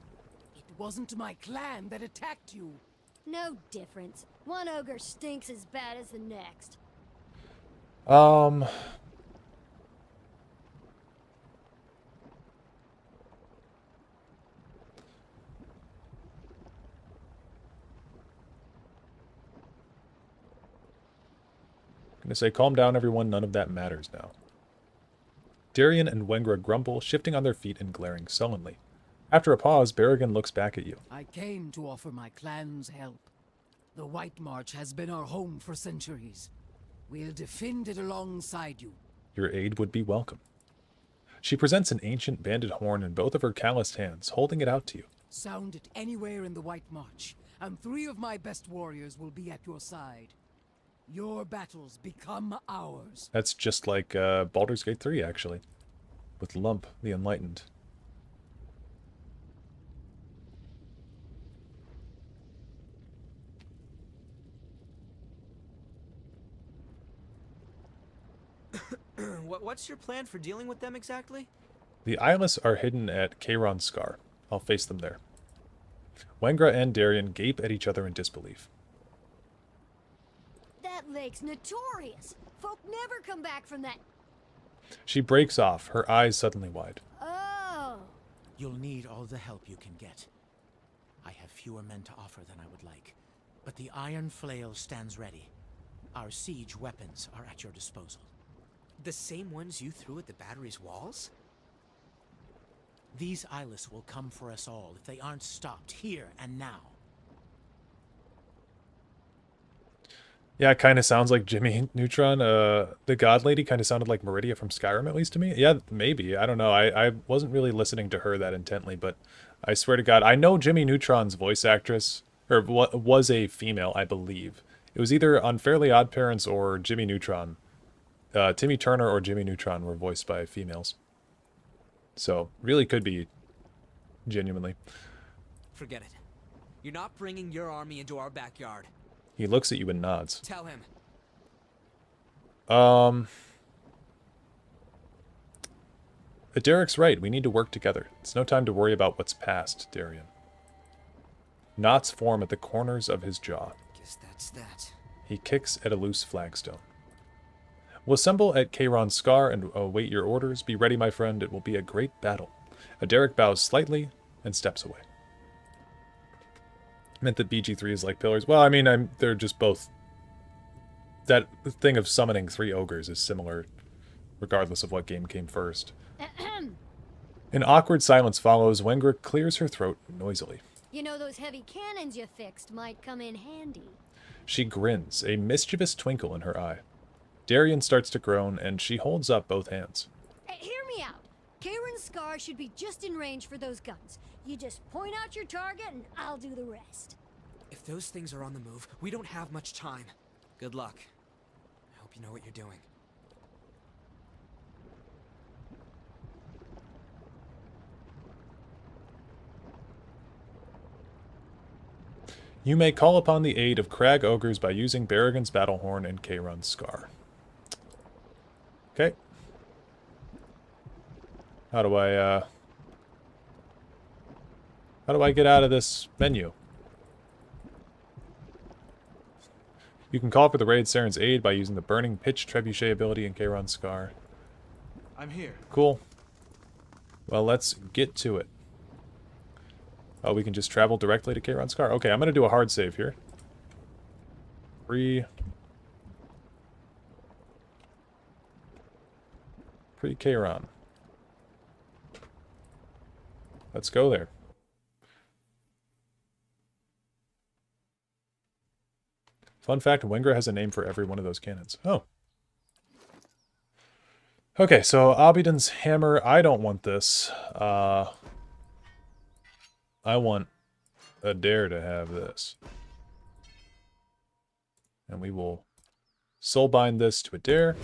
It wasn't my clan that attacked you. No difference. One ogre stinks as bad as the next. I'm gonna say, calm down, everyone. None of that matters now. Darien and Wengra grumble, shifting on their feet and glaring sullenly. After a pause, Berrigan looks back at you. I came to offer my clan's help. The White March has been our home for centuries. We'll defend it alongside you. Your aid would be welcome. She presents an ancient banded horn in both of her calloused hands, holding it out to you. Sound it anywhere in the White March, and 3 of my best warriors will be at your side. Your battles become ours. That's just like Baldur's Gate 3, actually. With Lump, the Enlightened. What's your plan for dealing with them exactly? The Eyeless are hidden at Kairon's Scar. I'll face them there. Wengra and Darien gape at each other in disbelief. That lake's notorious. Folk never come back from that. She breaks off, her eyes suddenly wide. Oh. You'll need all the help you can get. I have fewer men to offer than I would like, but the Iron Flail stands ready. Our siege weapons are at your disposal. The same ones you threw at the battery's walls? These Eyeless will come for us all if they aren't stopped here and now. Yeah, it kind of sounds like Jimmy Neutron. The God Lady kind of sounded like Meridia from Skyrim, at least to me. Yeah, maybe. I don't know. I wasn't really listening to her that intently, but I swear to God, I know Jimmy Neutron's voice actress, or was a female, I believe. It was either on Fairly Odd Parents or Jimmy Neutron. Timmy Turner or Jimmy Neutron were voiced by females. So, really could be genuinely. Forget it. You're not bringing your army into our backyard. He looks at you and nods. Tell him. Derek's right. We need to work together. It's no time to worry about what's past, Darien. Knots form at the corners of his jaw. Guess that's that. He kicks at a loose flagstone. We'll assemble at Kairon's Scar and await your orders. Be ready, my friend. It will be a great battle. Derek bows slightly and steps away. Meant that BG3 is like pillars. Well, I mean, they're just both... That thing of summoning 3 ogres is similar, regardless of what game came first. An awkward silence follows. Wengra clears her throat noisily. You know, those heavy cannons you fixed might come in handy. She grins, a mischievous twinkle in her eye. Darien starts to groan, and she holds up both hands. Here, Kieran's Scar should be just in range for those guns. You just point out your target and I'll do the rest. If those things are on the move, we don't have much time. Good luck. I hope you know what you're doing. You may call upon the aid of Crag Ogres by using Barrigan's Battlehorn and Kieran's Scar. Okay. How do I get out of this menu? You can call for the Raid Saren's aid by using the Burning Pitch Trebuchet ability in Kieran's Scar. I'm here. Cool. Well, let's get to it. Oh, we can just travel directly to Kieran's Scar. Okay, I'm going to do a hard save here. Pre-Kieran. Let's go there. Fun fact, Wengra has a name for every one of those cannons. Oh. Okay, so Abidan's hammer. I don't want this. I want Adair to have this. And we will soulbind this to Adair.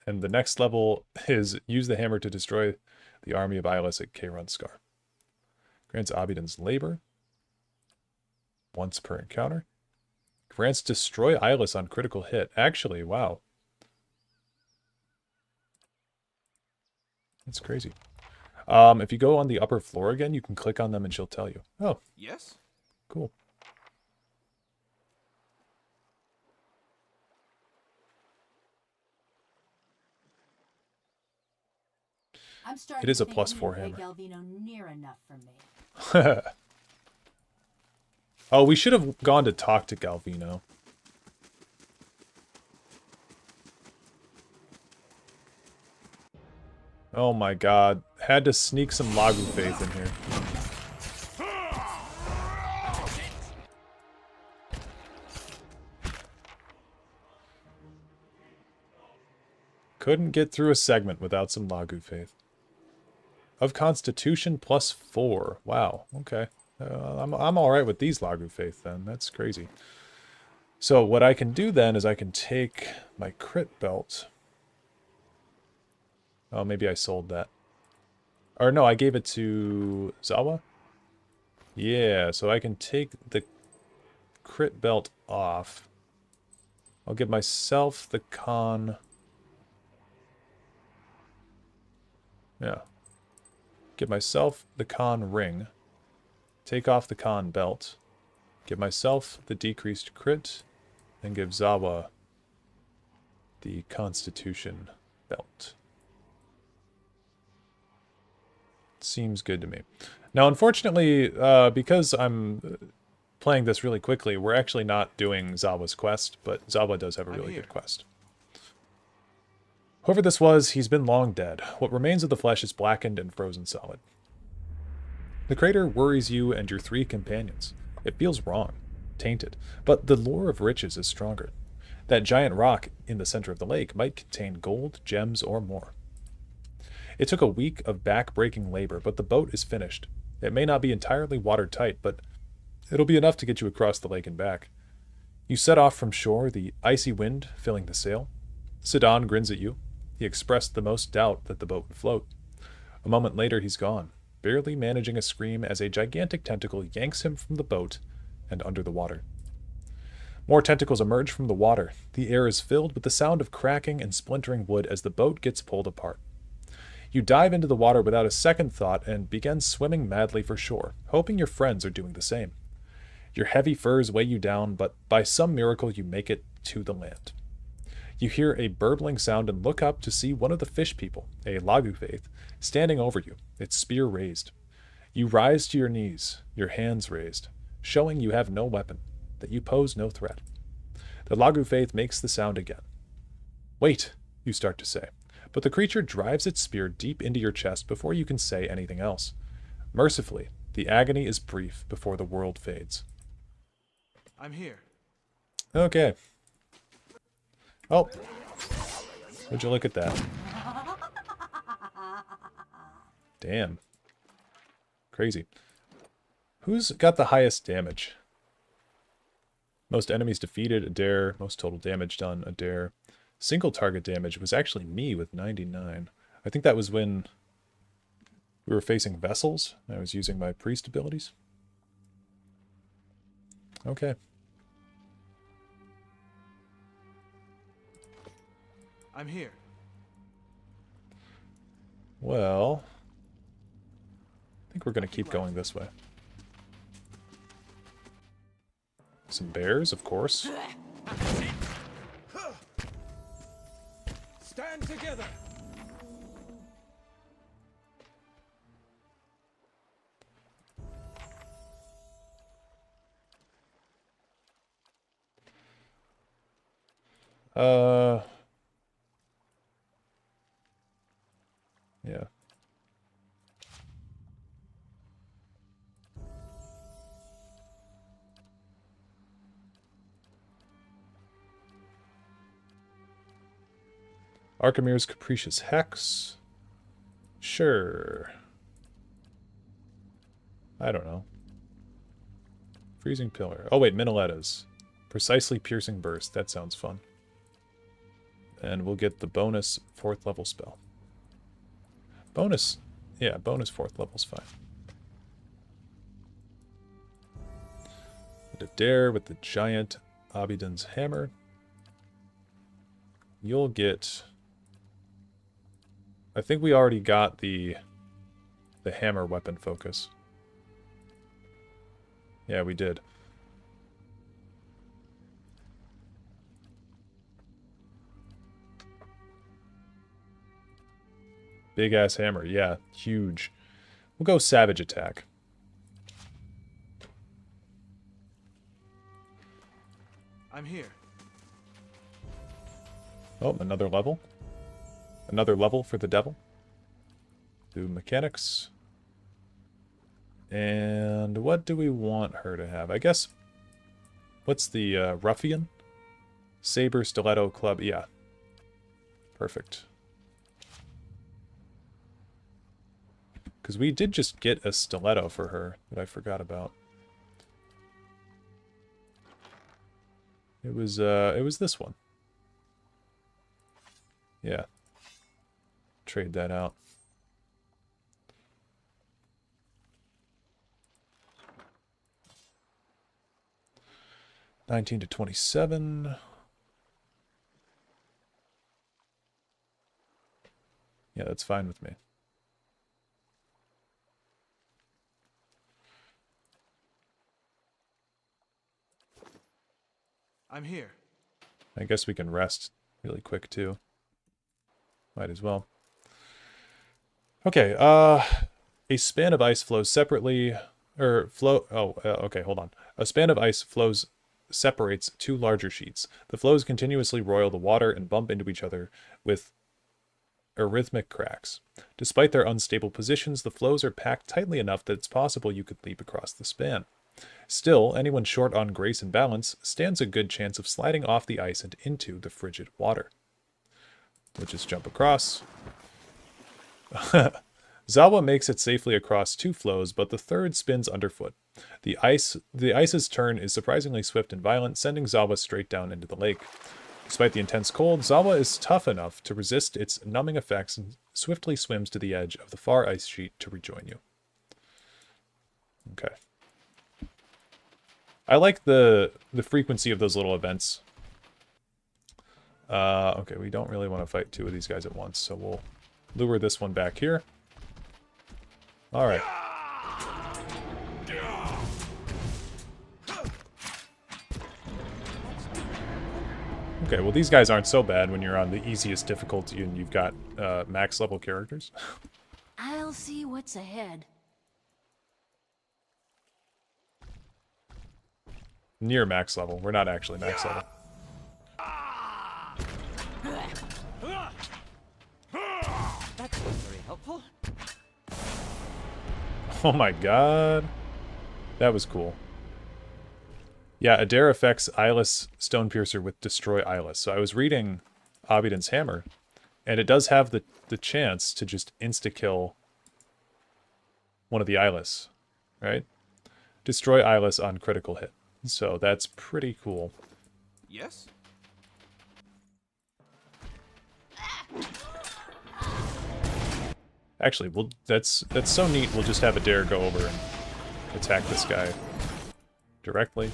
And the next level is use the hammer to destroy the army of Eyeless at Kieran's Scar. Grants Abidan's labor. Once per encounter. Grants destroy Eyeless on critical hit. Actually, wow. That's crazy. If you go on the upper floor again, you can click on them and she'll tell you. Oh. Yes? Cool. I'm starting It is to a think plus I 4 didn't hammer. make Galvino near enough for me. Oh, we should have gone to talk to Galvino. Oh my god. Had to sneak some Lagu Faith in here. Couldn't get through a segment without some Lagu Faith. Of Constitution plus 4. Wow, okay. I'm alright with these Lagu Faith then. That's crazy. So what I can do then is I can take my crit belt. Oh, maybe I sold that. Or no, I gave it to Zawa? Yeah, so I can take the crit belt off. I'll give myself the con... Yeah. Give myself the con ring. Take off the con belt. Give myself the decreased crit. And give Zawa the constitution belt. Seems good to me. Now, unfortunately, because I'm playing this really quickly, we're actually not doing Zawa's quest, but Zawa does have a really good quest. Whoever this was, he's been long dead. What remains of the flesh is blackened and frozen solid. The crater worries you and your 3 companions. It feels wrong, tainted, but the lure of riches is stronger. That giant rock in the center of the lake might contain gold, gems, or more. It took a week of back-breaking labor, but the boat is finished. It may not be entirely watertight, but it'll be enough to get you across the lake and back. You set off from shore, the icy wind filling the sail. Sidon grins at you. He expressed the most doubt that the boat would float. A moment later, he's gone, barely managing a scream as a gigantic tentacle yanks him from the boat and under the water. More tentacles emerge from the water. The air is filled with the sound of cracking and splintering wood as the boat gets pulled apart. You dive into the water without a second thought and begin swimming madly for shore, hoping your friends are doing the same. Your heavy furs weigh you down, but by some miracle you make it to the land. You hear a burbling sound and look up to see one of the fish people, a Lagu Faith, standing over you, its spear raised. You rise to your knees, your hands raised, showing you have no weapon, that you pose no threat. The Lagu Faith makes the sound again. Wait, you start to say, but the creature drives its spear deep into your chest before you can say anything else. Mercifully, the agony is brief before the world fades. I'm here. Okay. Oh. Would you look at that? Damn. Crazy. Who's got the highest damage? Most enemies defeated, a dare. Most total damage done, a dare. Single target damage was actually me with 99. I think that was when we were facing vessels. I was using my priest abilities. Okay. I'm here. Well, I think we're going to keep going this way. Some bears, of course. Stand together. Yeah. Archimir's Capricious Hex. Sure. I don't know. Freezing Pillar. Oh wait, Minolettas. Precisely Piercing Burst. That sounds fun. And we'll get the bonus 4th level spell. Bonus. Yeah, bonus 4th level's fine. And a dare with the giant Abidan's hammer. You'll get... I think we already got the hammer weapon focus. Yeah, we did. Big ass hammer, yeah, huge. We'll go Savage Attack. I'm here. Oh, another level. Another level for the devil. Do mechanics. And what do we want her to have? I guess, what's the ruffian? Saber, stiletto, club, yeah. Perfect. Because we did just get a stiletto for her that I forgot about. It was this one. Yeah. Trade that out. $19 to $27. Yeah, that's fine with me. I'm here. I guess we can rest really quick too. Might as well. Okay, a span of ice flows separately, okay, hold on. A span of ice flows separates two larger sheets. The flows continuously roil the water and bump into each other with arrhythmic cracks. Despite their unstable positions, the flows are packed tightly enough that it's possible you could leap across the span. Still, anyone short on grace and balance stands a good chance of sliding off the ice and into the frigid water. We'll just jump across. Zawa makes it safely across two flows, but the third spins underfoot. The ice's turn is surprisingly swift and violent, sending Zawa straight down into the lake. Despite the intense cold, Zawa is tough enough to resist its numbing effects and swiftly swims to the edge of the far ice sheet to rejoin you. Okay. I like the frequency of those little events. Okay, we don't really want to fight two of these guys at once, so we'll lure this one back here. Alright. Okay, well these guys aren't so bad when you're on the easiest difficulty and you've got max level characters. I'll see what's ahead. Near max level. We're not actually max level. That's not very helpful. Oh my god. That was cool. Yeah, Adair affects Eyeless Stonepiercer with Destroy Eyeless. So I was reading Abidin's Hammer, and it does have the chance to just insta-kill one of the Eyeless, right? Destroy Eyeless on critical hit. So that's pretty cool. Yes? Actually, that's so neat. We'll just have Adair go over and attack this guy directly.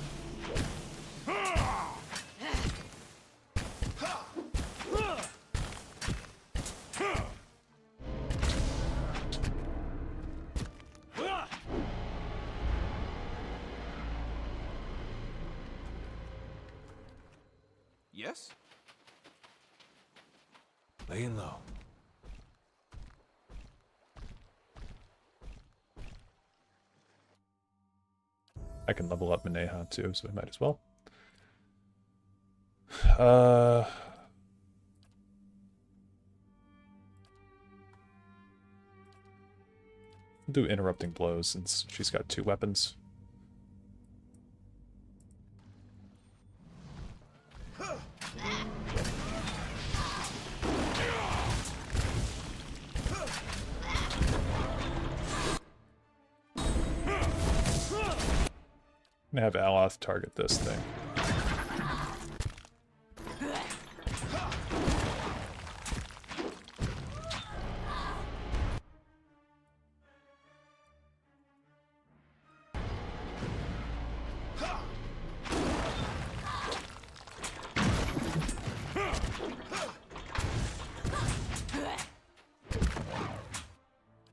Yes? Laying low. I can level up Maneha too, so I might as well. Do Interrupting Blows since she's got 2 weapons. I'm gonna have Dareloth target this thing.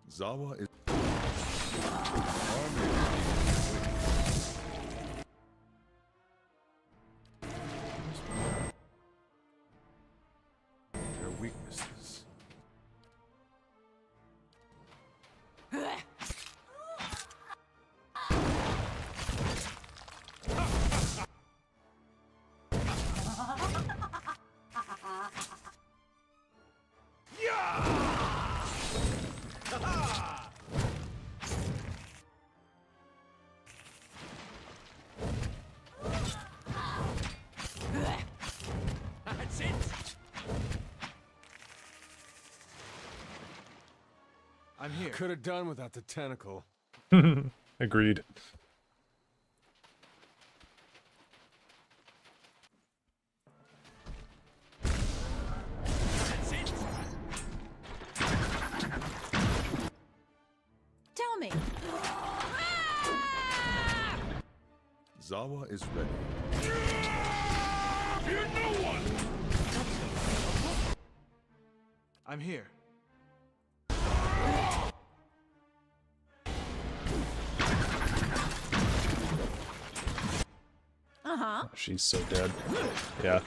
Zawa is... Their weaknesses. That's it! I'm here. Could have done without the tentacle. Agreed. Tell me. Zawa is ready. Fear no one! I'm here. Uh-huh. She's so dead. Yeah.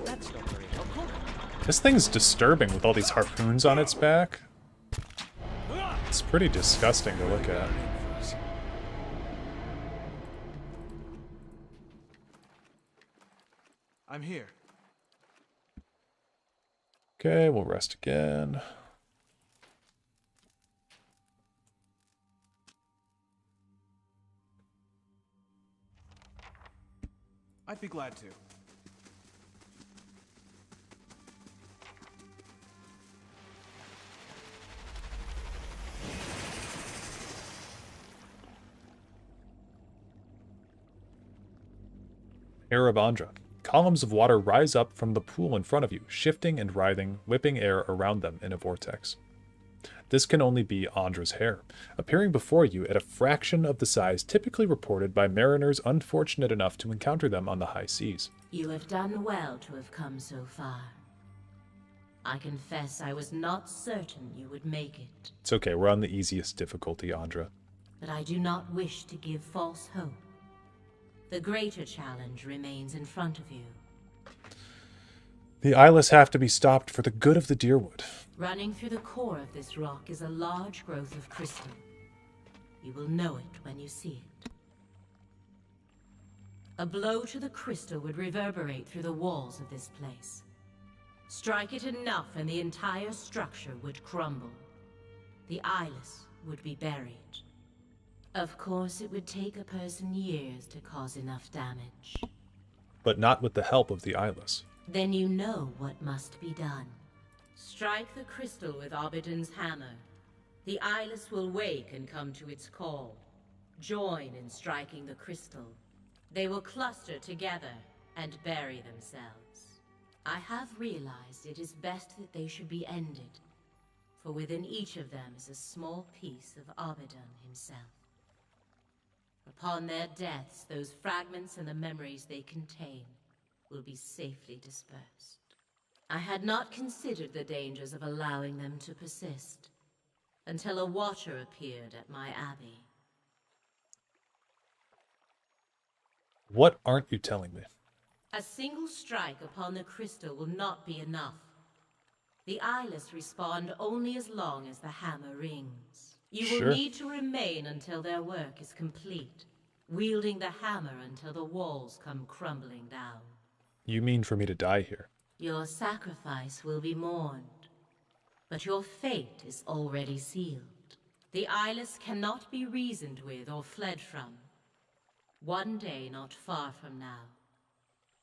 That's not very helpful. This thing's disturbing with all these harpoons on its back. It's pretty disgusting to look at. I'm here. Okay, we'll rest again. I'd be glad to. Air of Andra. Columns of water rise up from the pool in front of you, shifting and writhing, whipping air around them in a vortex. This can only be Andra's hair, appearing before you at a fraction of the size typically reported by mariners unfortunate enough to encounter them on the high seas. You have done well to have come so far. I confess I was not certain you would make it, It's okay, we're on the easiest difficulty, Andra. but I do not wish to give false hope. The greater challenge remains in front of you. The eyeless have to be stopped for the good of the Deerwood. Running through the core of this rock is a large growth of crystal. You will know it when you see it. A blow to the crystal would reverberate through the walls of this place. Strike it enough and the entire structure would crumble. The eyeless would be buried. Of course, it would take a person years to cause enough damage. But not with the help of the eyeless. Then you know what must be done. Strike the crystal with Obidon's hammer. The eyeless will wake and come to its call. Join in striking the crystal. They will cluster together and bury themselves. I have realized it is best that they should be ended, for within each of them is a small piece of Obidon himself. Upon their deaths, those fragments and the memories they contain will be safely dispersed. I had not considered the dangers of allowing them to persist, until a watcher appeared at my abbey. What aren't you telling me? A single strike upon the crystal will not be enough. The eyeless respond only as long as the hammer rings. You will need to remain until their work is complete, wielding the hammer until the walls come crumbling down. You mean for me to die here? Your sacrifice will be mourned, but your fate is already sealed. The eyeless cannot be reasoned with or fled from. One day not far from now,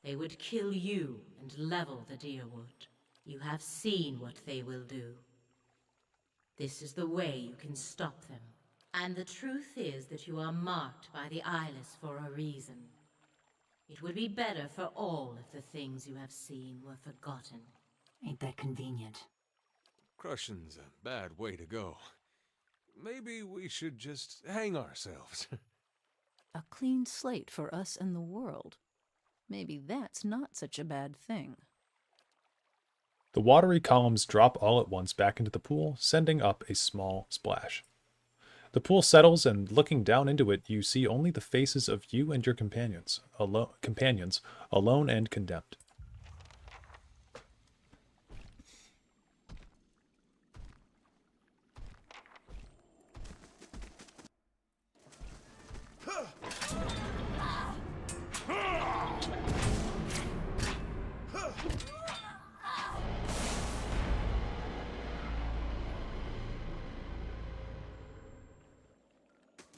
they would kill you and level the Deerwood. You have seen what they will do. This is the way you can stop them. And the truth is that you are marked by the eyeless for a reason. It would be better for all if the things you have seen were forgotten. Ain't that convenient? Crushing's a bad way to go. Maybe we should just hang ourselves. A clean slate for us and the world. Maybe that's not such a bad thing. The watery columns drop all at once back into the pool, sending up a small splash. The pool settles, and looking down into it, you see only the faces of you and your companions, alone and condemned.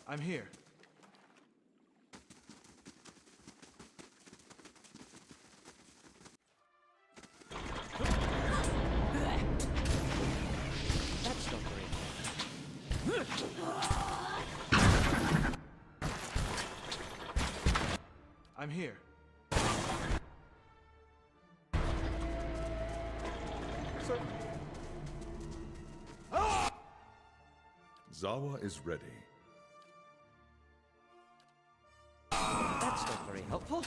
I'm here. That's not very I'm here. Sir. Zawa is ready. That's not very helpful.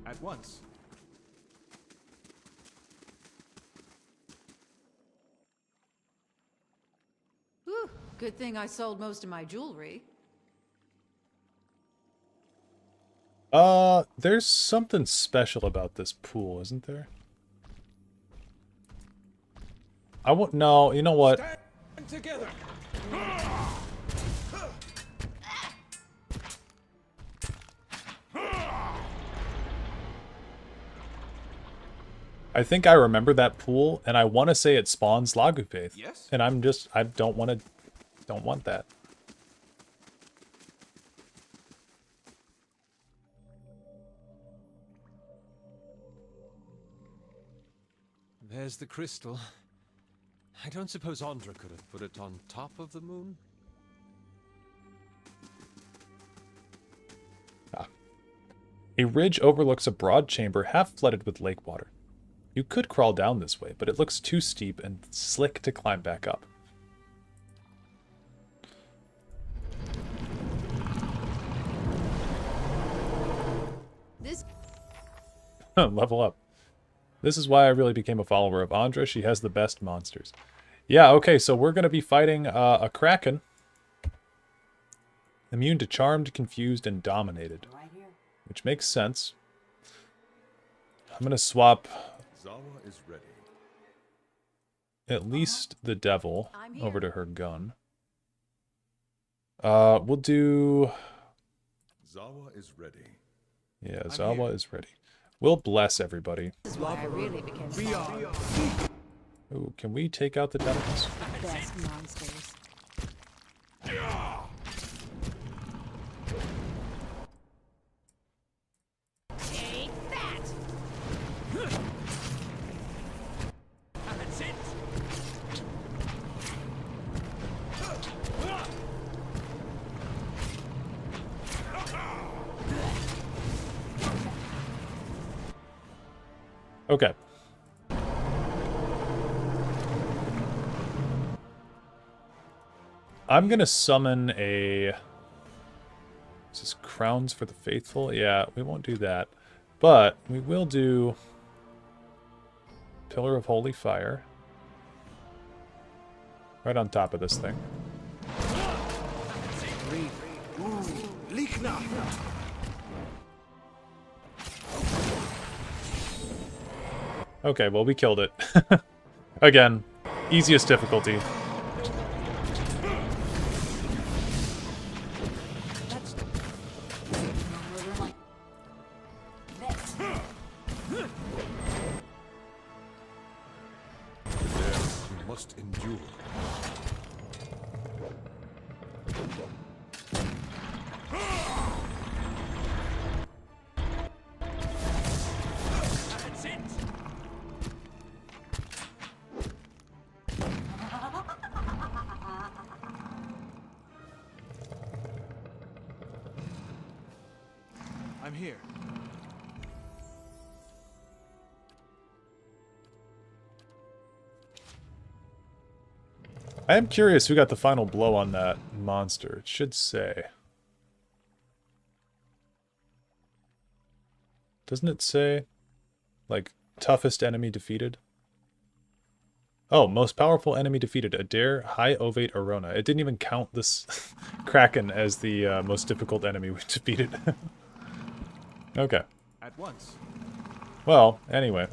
At once. Whew, good thing I sold most of my jewelry. There's something special about this pool, isn't there? I won't. No, you know what? Stand together. I think I remember that pool, and I want to say it spawns Lagufaith. Yes? And I don't want that. There's the crystal. I don't suppose Andra could have put it on top of the moon? A ridge overlooks a broad chamber half flooded with lake water. You could crawl down this way, but it looks too steep and slick to climb back up. This Level up. This is why I really became a follower of Andra. She has the best monsters. Yeah, okay, so we're going to be fighting a Kraken. Immune to Charmed, Confused, and Dominated. Which makes sense. I'm going to swap Zawa is ready. at least the devil over to her gun. We'll do... Zawa is ready. Yeah, Zawa is ready. We'll bless everybody. This is why I really became Ooh, can we take out the tentacles? best monsters. Take that! That's it! Okay. I'm gonna summon a... Is this Crowns for the Faithful? Yeah, we won't do that. But we will do Pillar of Holy Fire. Right on top of this thing. Okay, well, we killed it. Again, easiest difficulty. We must endure. That's it! I'm here. I am curious who got the final blow on that monster. It should say. Doesn't it say, like, toughest enemy defeated? Oh, most powerful enemy defeated. Adair, High Ovate Arona. It didn't even count this Kraken as the most difficult enemy we defeated. Okay. At once. Well, anyway.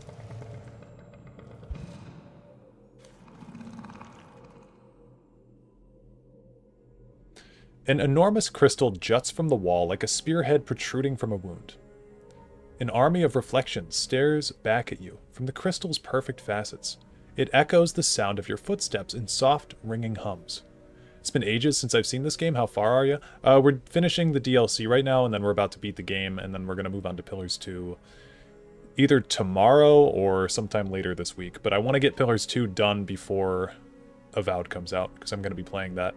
An enormous crystal juts from the wall like a spearhead protruding from a wound. An army of reflections stares back at you from the crystal's perfect facets. It echoes the sound of your footsteps in soft, ringing hums. It's been ages since I've seen this game. How far are you? We're finishing the DLC right now, and then we're about to beat the game, and then we're going to move on to Pillars 2 either tomorrow or sometime later this week. But I want to get Pillars 2 done before Avowed comes out, because I'm going to be playing that.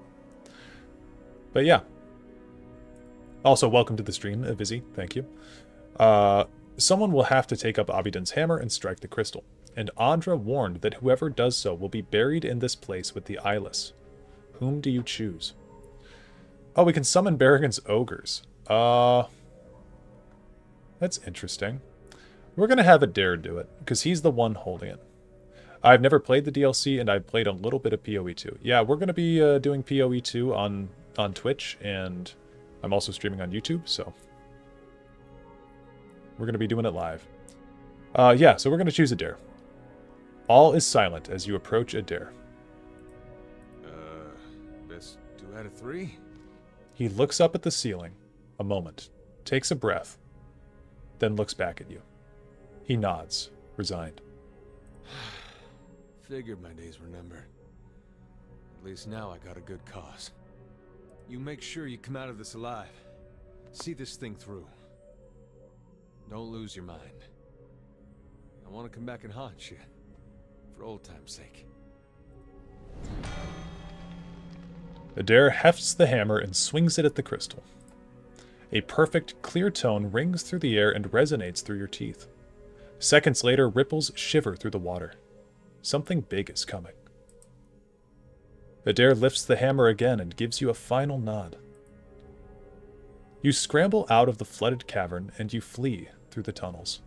But yeah. Also, welcome to the stream, Vizzy. Thank you. Someone will have to take up Abidan's hammer and strike the crystal. And Andra warned that whoever does so will be buried in this place with the eyeless. Whom do you choose? Oh, we can summon Berrigan's ogres. That's interesting. We're going to have Adair do it, because he's the one holding it. I've never played the DLC, and I've played a little bit of PoE 2. Yeah, we're going to be doing PoE 2 on Twitch, and I'm also streaming on YouTube, so we're going to be doing it live. Yeah, so we're going to choose Adair. All is silent as you approach Adair. Best 2 out of 3? He looks up at the ceiling, a moment, takes a breath, then looks back at you. He nods, resigned. Figured my days were numbered. At least now I got a good cause. You make sure you come out of this alive. See this thing through. Don't lose your mind. I want to come back and haunt you. For old time's sake. Adair hefts the hammer and swings it at the crystal. A perfect, clear tone rings through the air and resonates through your teeth. Seconds later, ripples shiver through the water. Something big is coming. Adair lifts the hammer again and gives you a final nod. You scramble out of the flooded cavern and you flee through the tunnels.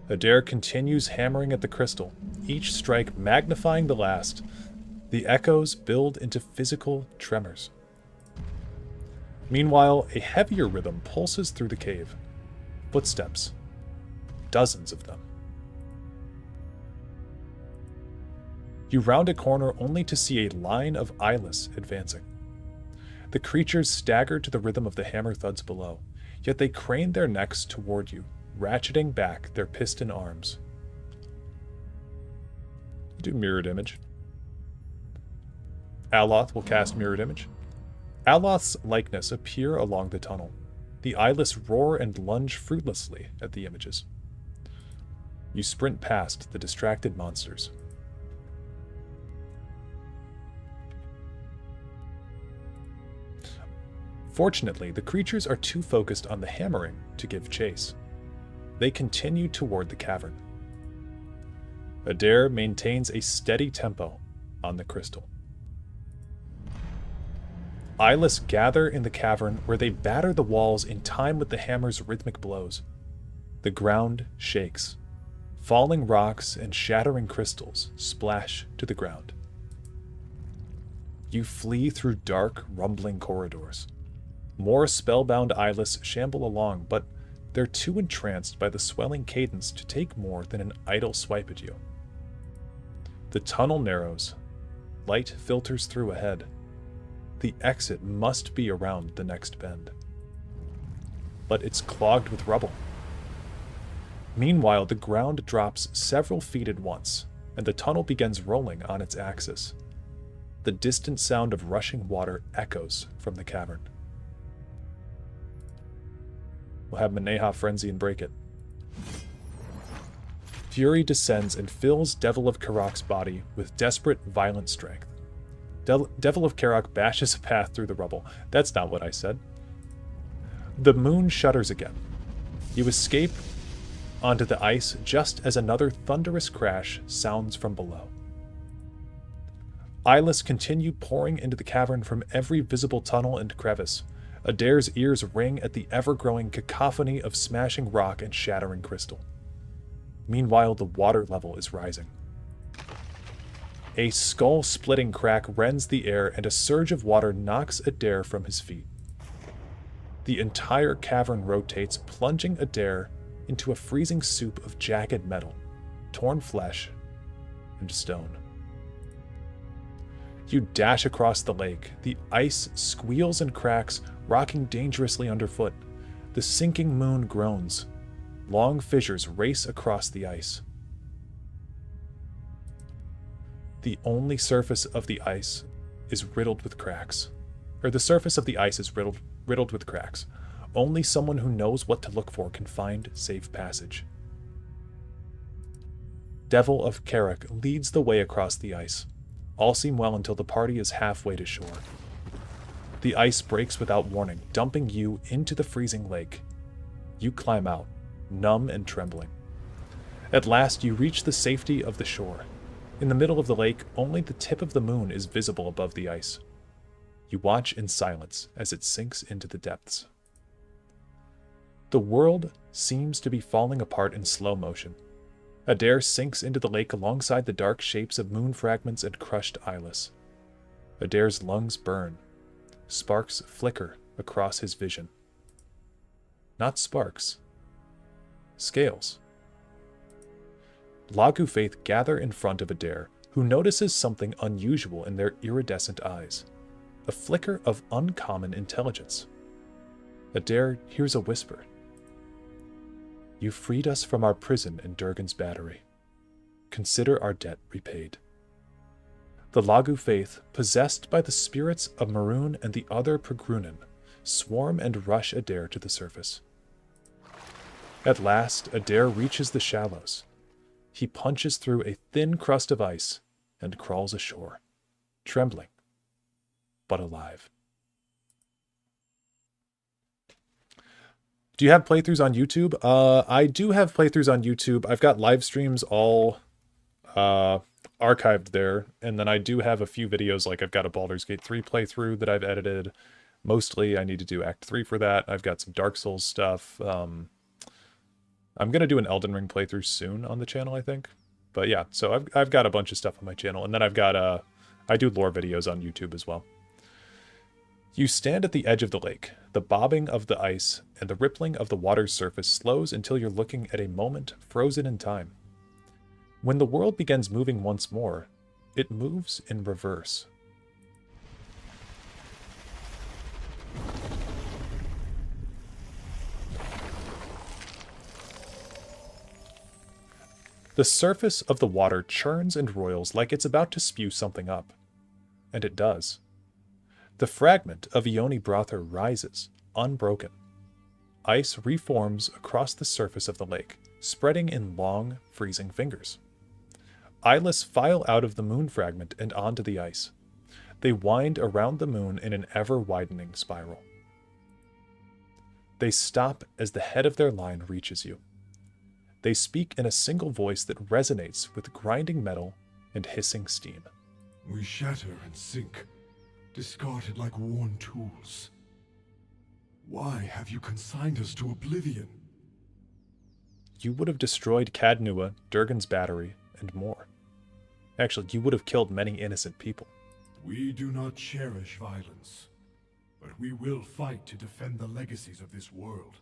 Adair continues hammering at the crystal, each strike magnifying the last. The echoes build into physical tremors. Meanwhile, a heavier rhythm pulses through the cave. Footsteps. Dozens of them. You round a corner only to see a line of eyeless advancing. The creatures stagger to the rhythm of the hammer thuds below, yet they crane their necks toward you, ratcheting back their piston arms. Do mirrored image. Dareloth will cast mirrored image. Dareloth's likeness appear along the tunnel. The eyeless roar and lunge fruitlessly at the images. You sprint past the distracted monsters. Fortunately, the creatures are too focused on the hammering to give chase. They continue toward the cavern. Adair maintains a steady tempo on the crystal. Eyeless gather in the cavern where they batter the walls in time with the hammer's rhythmic blows. The ground shakes. Falling rocks and shattering crystals splash to the ground. You flee through dark, rumbling corridors. More spellbound eyeless shamble along, but they're too entranced by the swelling cadence to take more than an idle swipe at you. The tunnel narrows. Light filters through ahead. The exit must be around the next bend. But it's clogged with rubble. Meanwhile, the ground drops several feet at once, and the tunnel begins rolling on its axis. The distant sound of rushing water echoes from the cavern. We'll have Maneha frenzy and break it. Fury descends and fills Devil of Karak's body with desperate, violent strength. Devil of Karak bashes a path through the rubble. That's not what I said. The moon shudders again. You escape onto the ice just as another thunderous crash sounds from below. Eyeless continue pouring into the cavern from every visible tunnel and crevice. Adair's ears ring at the ever-growing cacophony of smashing rock and shattering crystal. Meanwhile, the water level is rising. A skull-splitting crack rends the air, and a surge of water knocks Adair from his feet. The entire cavern rotates, plunging Adair into a freezing soup of jagged metal, torn flesh, and stone. You dash across the lake. The ice squeals and cracks, rocking dangerously underfoot. The sinking moon groans. Long fissures race across the ice. The only surface of the ice is riddled with cracks. Or the surface of the ice is riddled with cracks. Only someone who knows what to look for can find safe passage. Devil of Karak leads the way across the ice. All seem well until the party is halfway to shore. The ice breaks without warning, dumping you into the freezing lake. You climb out, numb and trembling. At last, you reach the safety of the shore. In the middle of the lake, only the tip of the moon is visible above the ice. You watch in silence as it sinks into the depths. The world seems to be falling apart in slow motion. Adair sinks into the lake alongside the dark shapes of moon fragments and crushed eyeless. Adair's lungs burn. Sparks flicker across his vision. Not sparks. Scales. Lagu Faith gather in front of Adair, who notices something unusual in their iridescent eyes. A flicker of uncommon intelligence. Adair hears a whisper. You freed us from our prison in Durgan's Battery. Consider our debt repaid. The Lagu Faith, possessed by the spirits of Maroon and the other Pegrunin, swarm and rush Adair to the surface. At last, Adair reaches the shallows. He punches through a thin crust of ice and crawls ashore, trembling, but alive. Do you have playthroughs on YouTube? I do have playthroughs on YouTube. I've got live streams all archived there, and then I do have a few videos, like I've got a Baldur's Gate 3 playthrough that I've edited. Mostly, I need to do Act 3 for that. I've got some Dark Souls stuff. I'm going to do an Elden Ring playthrough soon on the channel, I think. But yeah, so I've got a bunch of stuff on my channel, and then I've got I do lore videos on YouTube as well. You stand at the edge of the lake. The bobbing of the ice and the rippling of the water's surface slows until you're looking at a moment frozen in time. When the world begins moving once more, it moves in reverse. The surface of the water churns and roils like it's about to spew something up. And it does. The fragment of Ione Brother rises, unbroken. Ice reforms across the surface of the lake, spreading in long, freezing fingers. Eyeless file out of the moon fragment and onto the ice. They wind around the moon in an ever-widening spiral. They stop as the head of their line reaches you. They speak in a single voice that resonates with grinding metal and hissing steam. We shatter and sink, discarded like worn tools. Why have you consigned us to oblivion? You would have destroyed Cadnua, Durgan's battery, and more. Actually, you would have killed many innocent people. We do not cherish violence, but we will fight to defend the legacies of this world.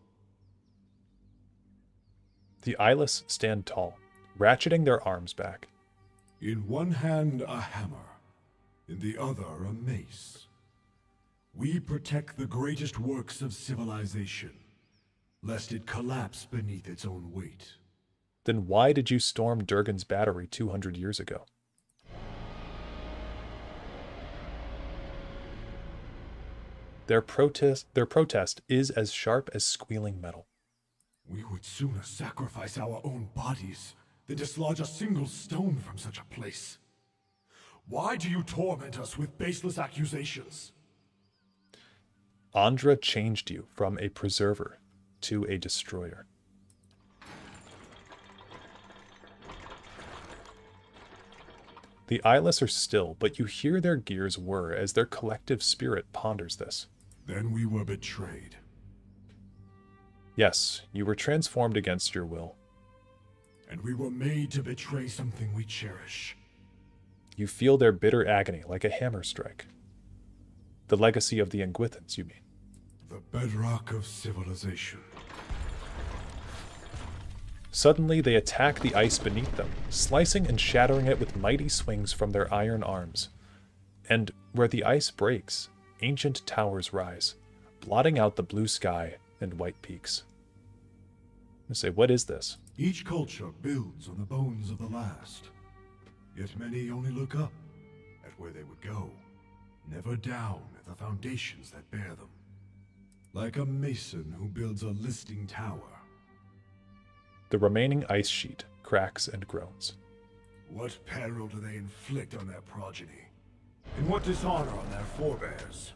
The eyeless stand tall, ratcheting their arms back. In one hand a hammer, in the other a mace. We protect the greatest works of civilization, lest it collapse beneath its own weight. Then why did you storm Durgan's battery 200 years ago? Their protest is as sharp as squealing metal. We would sooner sacrifice our own bodies than dislodge a single stone from such a place. Why do you torment us with baseless accusations? Andra changed you from a preserver to a destroyer. The eyeless are still, but you hear their gears whir as their collective spirit ponders this. Then we were betrayed. Yes, you were transformed against your will. And we were made to betray something we cherish. You feel their bitter agony like a hammer strike. The legacy of the Engwithans, you mean? The bedrock of civilization. Suddenly they attack the ice beneath them, slicing and shattering it with mighty swings from their iron arms. And where the ice breaks, ancient towers rise, blotting out the blue sky and white peaks. I say, what is this? Each culture builds on the bones of the last. Yet many only look up at where they would go, never down at the foundations that bear them. Like a mason who builds a listing tower. The remaining ice sheet cracks and groans. What peril do they inflict on their progeny? And what dishonor on their forebears?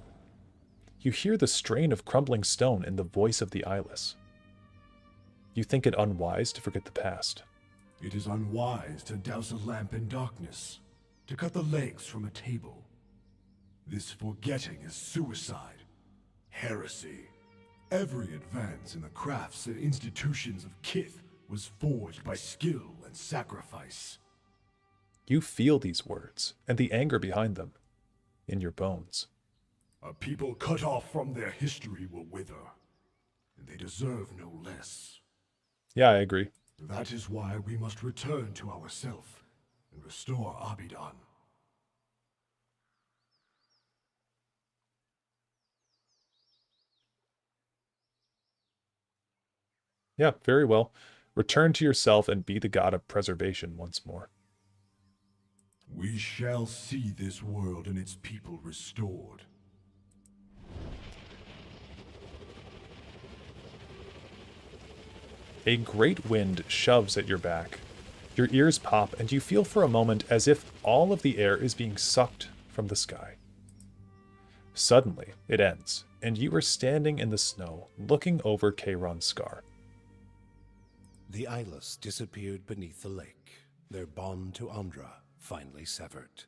You hear the strain of crumbling stone in the voice of the eyeless. You think it unwise to forget the past. It is unwise to douse a lamp in darkness, to cut the legs from a table. This forgetting is suicide, heresy. Every advance in the crafts and institutions of Kith was forged by skill and sacrifice. You feel these words, and the anger behind them, in your bones. A people cut off from their history will wither, and they deserve no less. Yeah, I agree. That is why we must return to ourself and restore Abidan. Yeah, very well. Return to yourself and be the god of preservation once more. We shall see this world and its people restored. A great wind shoves at your back. Your ears pop, and you feel for a moment as if all of the air is being sucked from the sky. Suddenly, it ends, and you are standing in the snow, looking over Kairon's scar. The eyeless disappeared beneath the lake, their bond to Andra finally severed.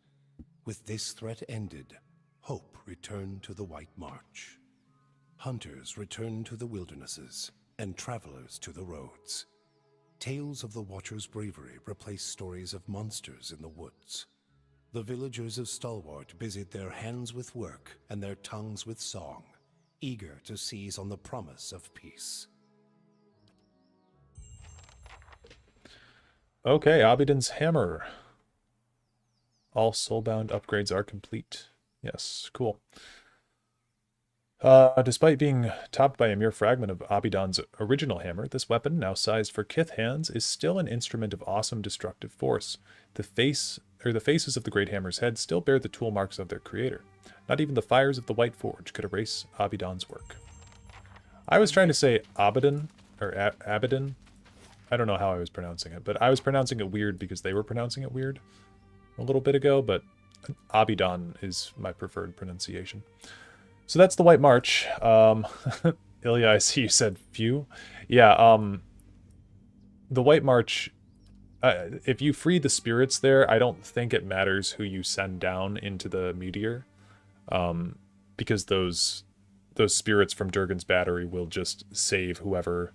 With this threat ended, hope returned to the White March. Hunters returned to the wildernesses, and travelers to the roads. Tales of the Watcher's bravery replaced stories of monsters in the woods. The villagers of Stalwart busied their hands with work and their tongues with song, eager to seize on the promise of peace. Okay, Abidin's hammer. All soulbound upgrades are complete. Yes, cool. Despite being topped by a mere fragment of Abidan's original hammer, this weapon, now sized for Kith hands, is still an instrument of awesome destructive force. The faces of the Great Hammer's head still bear the tool marks of their creator. Not even the fires of the White Forge could erase Abidan's work. I was trying to say Abidan, or Abidan. I don't know how I was pronouncing it, but I was pronouncing it weird because they were pronouncing it weird a little bit ago, but Abidan is my preferred pronunciation. So that's the White March. Ilya, I see you said few. Yeah, the White March, if you free the spirits there, I don't think it matters who you send down into the meteor, because those spirits from Durgan's Battery will just save whoever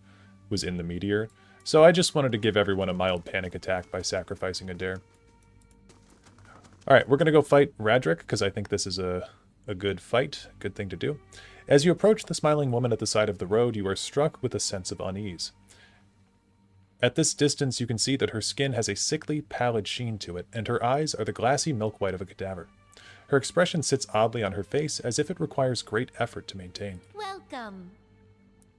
was in the meteor. So I just wanted to give everyone a mild panic attack by sacrificing a dare. Alright, we're going to go fight Radric, because I think this is a good fight, good thing to do. As you approach the smiling woman at the side of the road, you are struck with a sense of unease. At this distance, you can see that her skin has a sickly, pallid sheen to it, and her eyes are the glassy milk white of a cadaver. Her expression sits oddly on her face, as if it requires great effort to maintain. Welcome.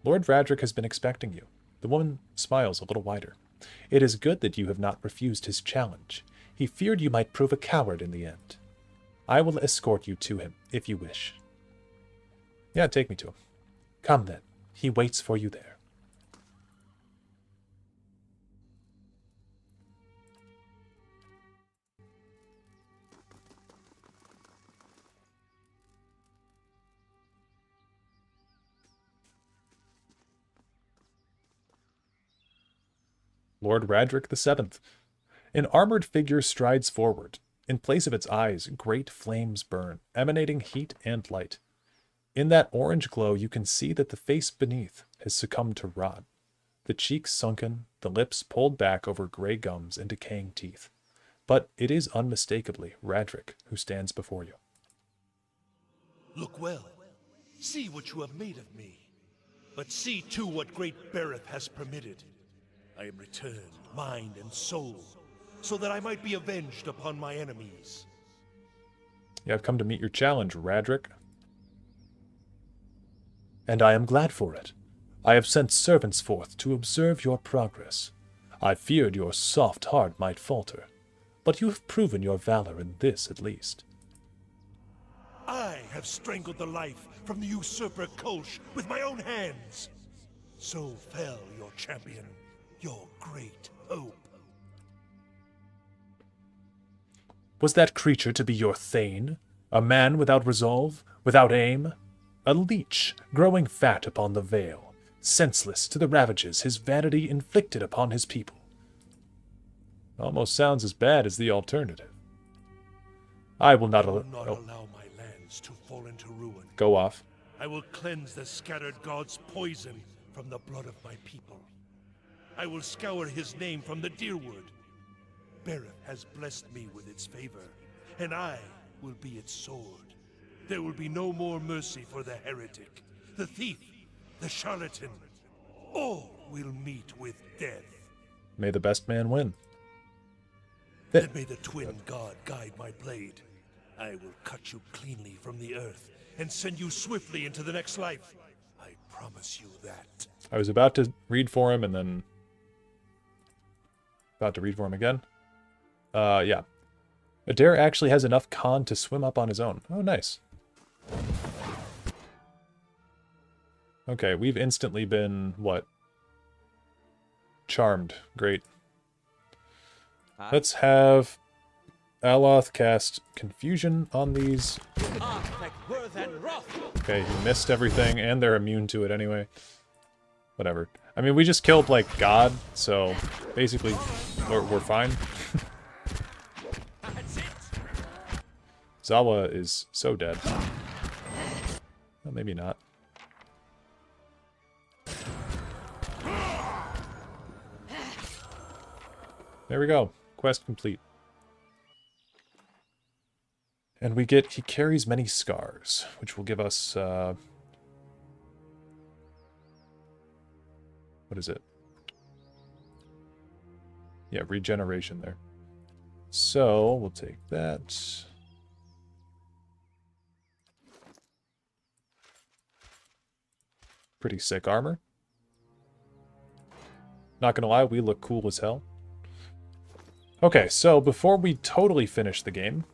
Lord Radric has been expecting you. The woman smiles a little wider. It is good that you have not refused his challenge. He feared you might prove a coward in the end. I will escort you to him, if you wish. Yeah, take me to him. Come then. He waits for you there. Lord Radric VII. An armored figure strides forward. In place of its eyes, great flames burn, emanating heat and light. In that orange glow, you can see that the face beneath has succumbed to rot. The cheeks sunken, the lips pulled back over gray gums and decaying teeth. But it is unmistakably Radric who stands before you. Look well. See what you have made of me. But see too what great Bereth has permitted. I am returned, mind and soul, so that I might be avenged upon my enemies. You have come to meet your challenge, Radric. And I am glad for it. I have sent servants forth to observe your progress. I feared your soft heart might falter, but you have proven your valor in this at least. I have strangled the life from the usurper Kolsch with my own hands. So fell your champion, your great hope. Was that creature to be your Thane? A man without resolve, without aim? A leech, growing fat upon the veil, senseless to the ravages his vanity inflicted upon his people. Almost sounds as bad as the alternative. I will not allow my lands to fall into ruin. Go off. I will cleanse the scattered god's poison from the blood of my people. I will scour his name from the Deerwood. Bereth has blessed me with its favor, and I will be its sword. There will be no more mercy for the heretic, the thief, the charlatan. All will meet with death. May the best man win. Then may the twin god guide my blade. I will cut you cleanly from the earth and send you swiftly into the next life. I promise you that. I was about to read for him and then about to read for him again. Yeah. Adair actually has enough con to swim up on his own. Oh, nice. Okay, we've instantly been, what? Charmed. Great. Let's have Dareloth cast Confusion on these. Okay, he missed everything, and they're immune to it anyway. Whatever. I mean, we just killed, like, God, so basically we're fine. Zawa is so dead. Well, maybe not. There we go. Quest complete. And we get, he carries many scars, which will give us, what is it? Yeah, regeneration there. So, we'll take that. Pretty sick armor. Not gonna lie, we look cool as hell. Okay, so before we totally finish the game...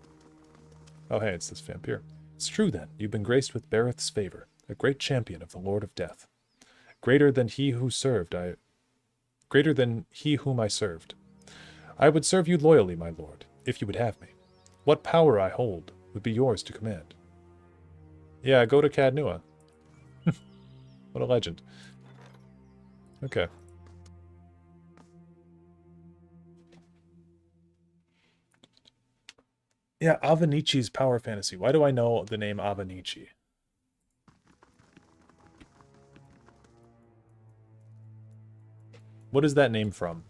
Oh, hey, it's this vampire. It's true, then. You've been graced with Bareth's favor, a great champion of the Lord of Death. Greater than he who served, Greater than he whom I served. I would serve you loyally, my lord, if you would have me. What power I hold would be yours to command. Yeah, go to Cadnua. What a legend. Okay. Yeah, Avanici's Power Fantasy. Why do I know the name Avanici? What is that name from?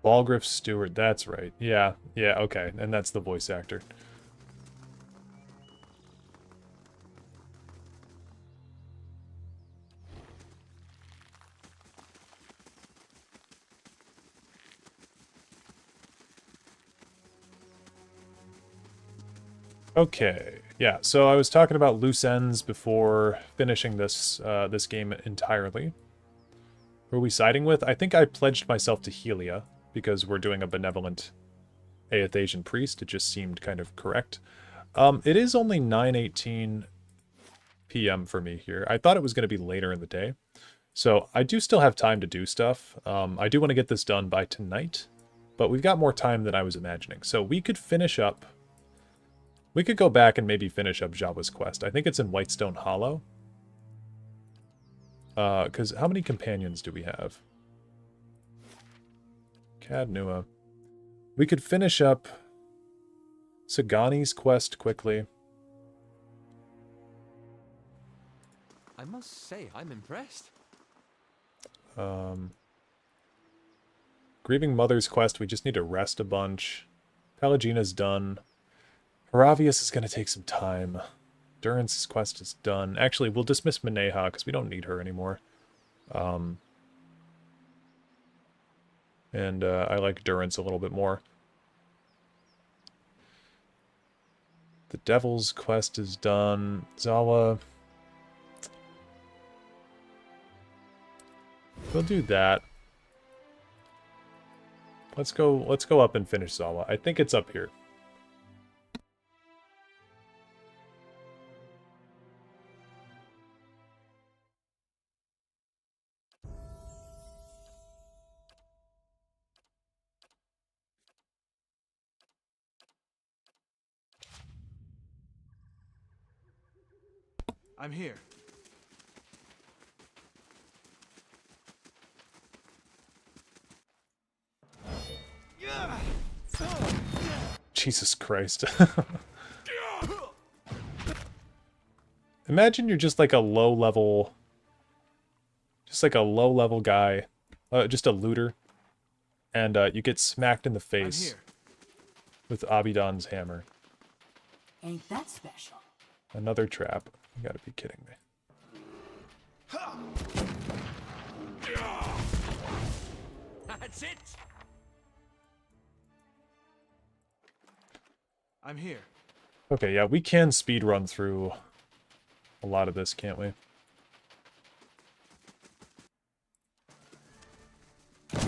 Balgriff Stewart, that's right. Yeah, okay. And that's the voice actor. Okay, yeah, so I was talking about loose ends before finishing this this game entirely. Who are we siding with? I think I pledged myself to Helia, because we're doing a benevolent Aethasian priest. It just seemed kind of correct. It is only 9:18 p.m. for me here. I thought it was going to be later in the day. So I do still have time to do stuff. I do want to get this done by tonight, but we've got more time than I was imagining. So we could finish up... We could go back and maybe finish up Jawa's quest. I think it's in Whitestone Hollow. Because how many companions do we have? Cadnua. We could finish up Sagani's quest quickly. I must say, I'm impressed. Grieving Mother's quest, we just need to rest a bunch. Pelagina's done. Haravius is going to take some time. Durance's quest is done. Actually, we'll dismiss Maneha because we don't need her anymore. And I like Durance a little bit more. The Devil's quest is done. Zawa. We'll do that. Let's go up and finish Zawa. I think it's up here. I'm here. Jesus Christ. Imagine you're just like a low-level... Just like a low-level guy. Just a looter. And you get smacked in the face with Abidan's hammer. Ain't that special? Another trap. You gotta be kidding me. That's it. I'm here. Okay, yeah, we can speed run through a lot of this, can't we? There's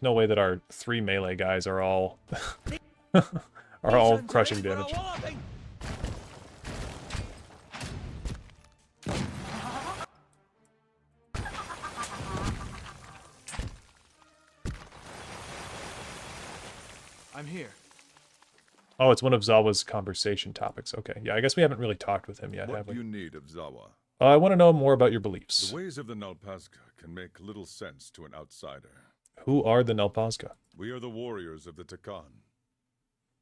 no way that our 3 melee guys are all are all crushing damage. I'm here. Oh, it's one of Zawa's conversation topics. Okay, yeah, I guess we haven't really talked with him yet, have What we? do you need of Zawa? I want to know more about your beliefs. The ways of the Nalpazga can make little sense to an outsider. Who are the Nalpazga? We are the warriors of the Takan.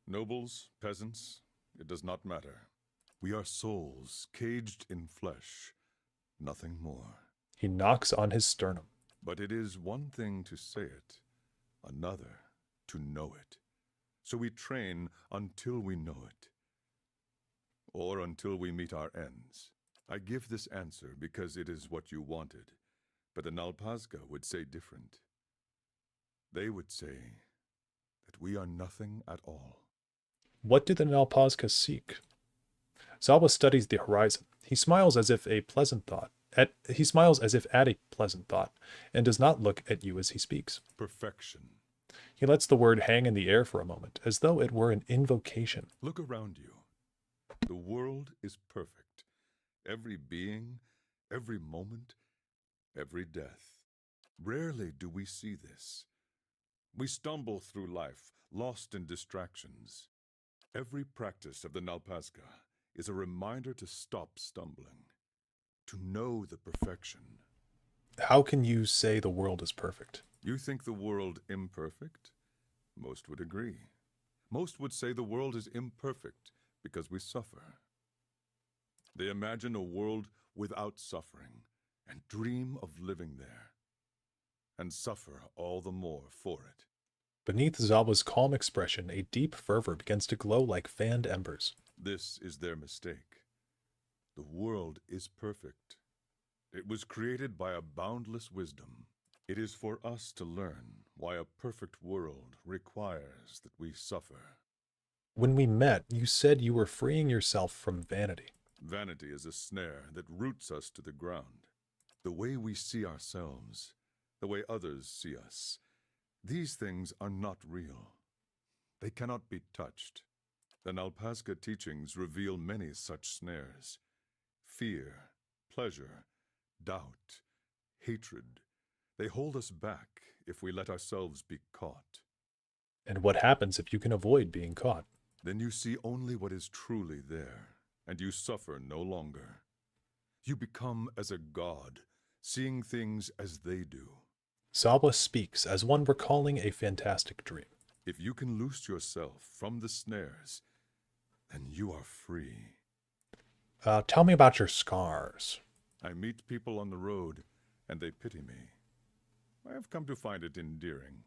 Nobles, peasants, it does not matter. We are souls caged in flesh, nothing more. He knocks on his sternum. But it is one thing to say it, another to know it. So we train until we know it, or until we meet our ends. I give this answer because it is what you wanted, but the Nalpazga would say different. They would say that we are nothing at all. What do the Nalpazga seek? Zalba studies the horizon. He smiles as if at a pleasant thought, and does not look at you as he speaks. Perfection. He lets the word hang in the air for a moment, as though it were an invocation. Look around you. The world is perfect. Every being, every moment, every death. Rarely do we see this. We stumble through life, lost in distractions. Every practice of the Nalpazga is a reminder to stop stumbling, to know the perfection. How can you say the world is perfect? You think the world imperfect? Most would agree. Most would say the world is imperfect because we suffer. They imagine a world without suffering and dream of living there, and suffer all the more for it. Beneath Zalba's calm expression, a deep fervor begins to glow like fanned embers. This is their mistake. The world is perfect. It was created by a boundless wisdom. It is for us to learn why a perfect world requires that we suffer. When we met, you said you were freeing yourself from vanity. Vanity is a snare that roots us to the ground. The way we see ourselves, the way others see us, these things are not real. They cannot be touched. The Nalpazga teachings reveal many such snares. Fear, pleasure, doubt, hatred. They hold us back if we let ourselves be caught. And what happens if you can avoid being caught? Then you see only what is truly there, and you suffer no longer. You become as a god, seeing things as they do. Zalba speaks as one recalling a fantastic dream. If you can loose yourself from the snares, then you are free. Tell me about your scars. I meet people on the road, and they pity me. I have come to find it endearing.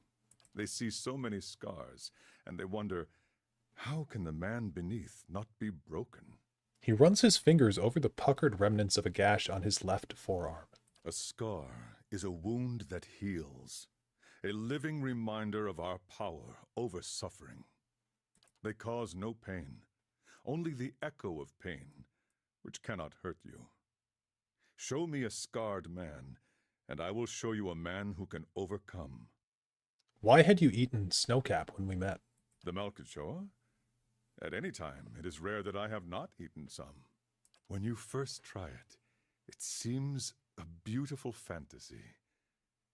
They see so many scars, and they wonder, how can the man beneath not be broken? He runs his fingers over the puckered remnants of a gash on his left forearm. A scar is a wound that heals, a living reminder of our power over suffering. They cause no pain, only the echo of pain, which cannot hurt you. Show me a scarred man, and I will show you a man who can overcome. Why had you eaten Snowcap when we met? The Malkachoa? At any time, it is rare that I have not eaten some. When you first try it, it seems a beautiful fantasy.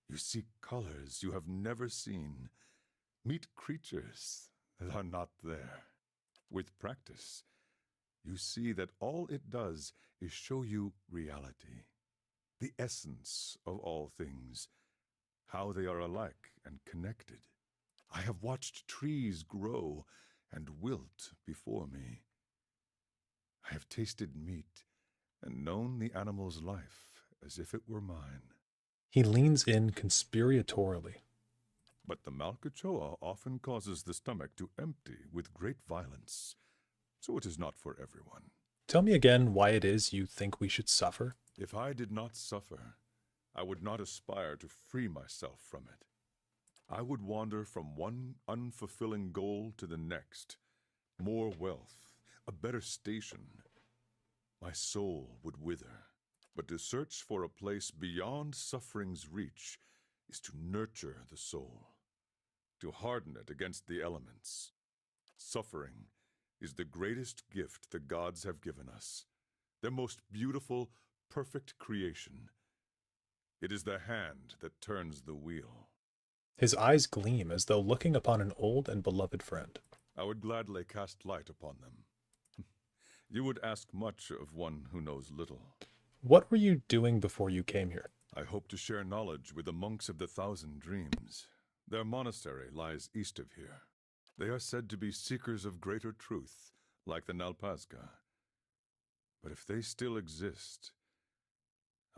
You see colors you have never seen, meet creatures that are not there. With practice, you see that all it does is show you reality, the essence of all things, how they are alike and connected. I have watched trees grow and wilt before me. I have tasted meat and known the animal's life as if it were mine. He leans in conspiratorially. But the Malkachoa often causes the stomach to empty with great violence, so it is not for everyone. Tell me again why it is you think we should suffer? If I did not suffer, I would not aspire to free myself from it. I would wander from one unfulfilling goal to the next. More wealth, a better station. My soul would wither. But to search for a place beyond suffering's reach is to nurture the soul, to harden it against the elements. Suffering is the greatest gift the gods have given us, their most beautiful, perfect creation. It is the hand that turns the wheel. His eyes gleam as though looking upon an old and beloved friend. I would gladly cast light upon them. You would ask much of one who knows little. What were you doing before you came here? I hope to share knowledge with the monks of the Thousand Dreams. Their monastery lies east of here. They are said to be seekers of greater truth, like the Nalpazga. But if they still exist,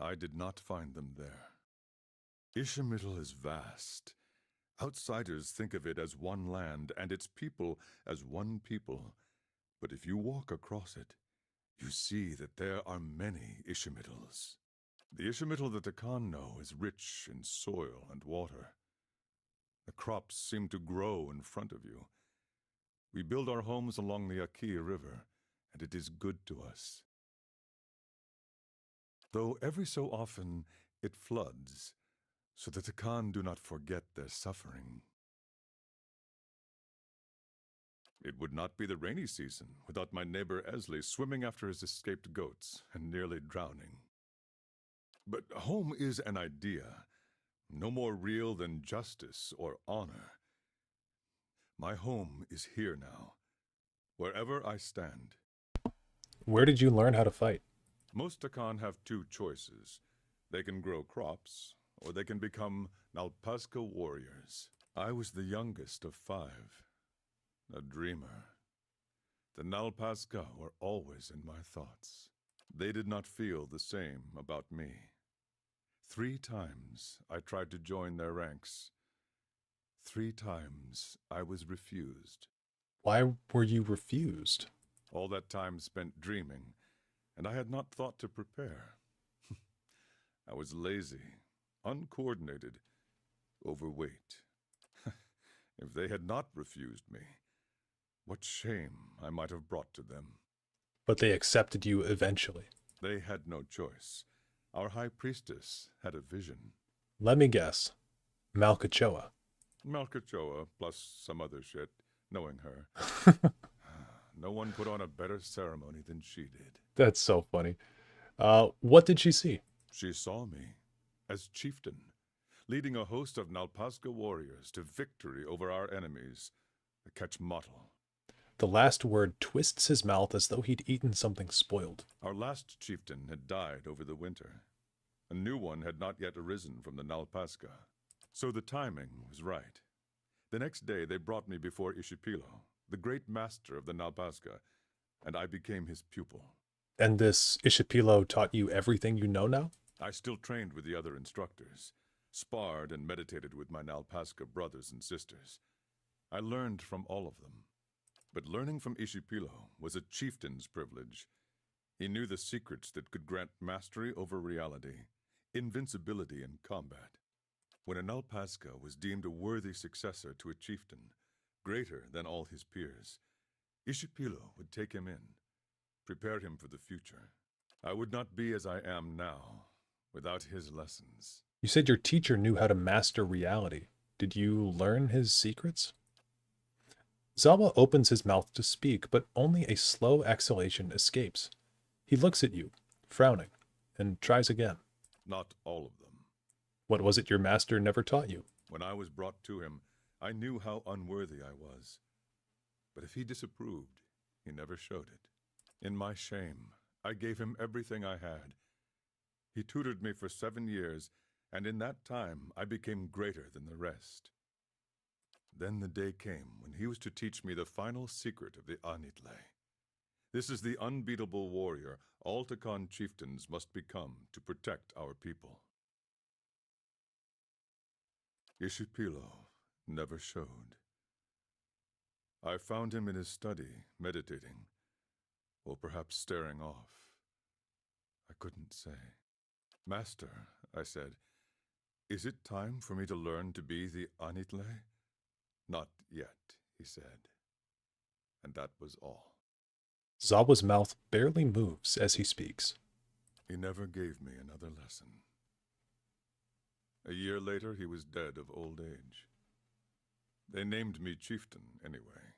I did not find them there. Ishamital is vast. Outsiders think of it as one land and its people as one people. But if you walk across it, you see that there are many Ishamitals. The Ishamital that the Khan know is rich in soil and water. The crops seem to grow in front of you. We build our homes along the Akia River, and it is good to us. Though every so often it floods, so that the Khan do not forget their suffering. It would not be the rainy season without my neighbor Esley swimming after his escaped goats and nearly drowning. But home is an idea, no more real than justice or honor. My home is here now, wherever I stand. Where did you learn how to fight? Most Takan have two choices. They can grow crops, or they can become Nalpazga warriors. I was the youngest of 5, a dreamer. The Nalpazga were always in my thoughts. They did not feel the same about me. 3 times I tried to join their ranks. 3 times I was refused. Why were you refused? All that time spent dreaming, and I had not thought to prepare. I was lazy, uncoordinated, overweight. If they had not refused me, what shame I might have brought to them. But they accepted you eventually. They had no choice. Our high priestess had a vision. Let me guess. Malkachoa. Malkachoa, plus some other shit, knowing her. No one put on a better ceremony than she did. That's so funny. What did she see? She saw me as chieftain, leading a host of Nalpazga warriors to victory over our enemies, the Kechmatl. The last word twists his mouth as though he'd eaten something spoiled. Our last chieftain had died over the winter. A new one had not yet arisen from the Nalpazga. So the timing was right. The next day they brought me before Ishipilo, the great master of the Nalpazga, and I became his pupil. And this Ishipilo taught you everything you know now? I still trained with the other instructors, sparred and meditated with my Nalpazga brothers and sisters. I learned from all of them. But learning from Ishipilo was a chieftain's privilege. He knew the secrets that could grant mastery over reality, invincibility in combat. When a Nalpazga was deemed a worthy successor to a chieftain, greater than all his peers, Ishipilo would take him in, prepare him for the future. I would not be as I am now without his lessons. You said your teacher knew how to master reality. Did you learn his secrets? Zalba opens his mouth to speak, but only a slow exhalation escapes. He looks at you, frowning, and tries again. Not all of them. What was it your master never taught you? When I was brought to him, I knew how unworthy I was. But if he disapproved, he never showed it. In my shame, I gave him everything I had. He tutored me for 7 years, and in that time I became greater than the rest. Then the day came when he was to teach me the final secret of the Anitle. This is the unbeatable warrior all Takan chieftains must become to protect our people. Ishipilo never showed. I found him in his study, meditating, or perhaps staring off. I couldn't say. Master, I said, is it time for me to learn to be the Anitle? Not yet, he said. And that was all. Zalba's mouth barely moves as he speaks. He never gave me another lesson. A year later, he was dead of old age. They named me chieftain anyway.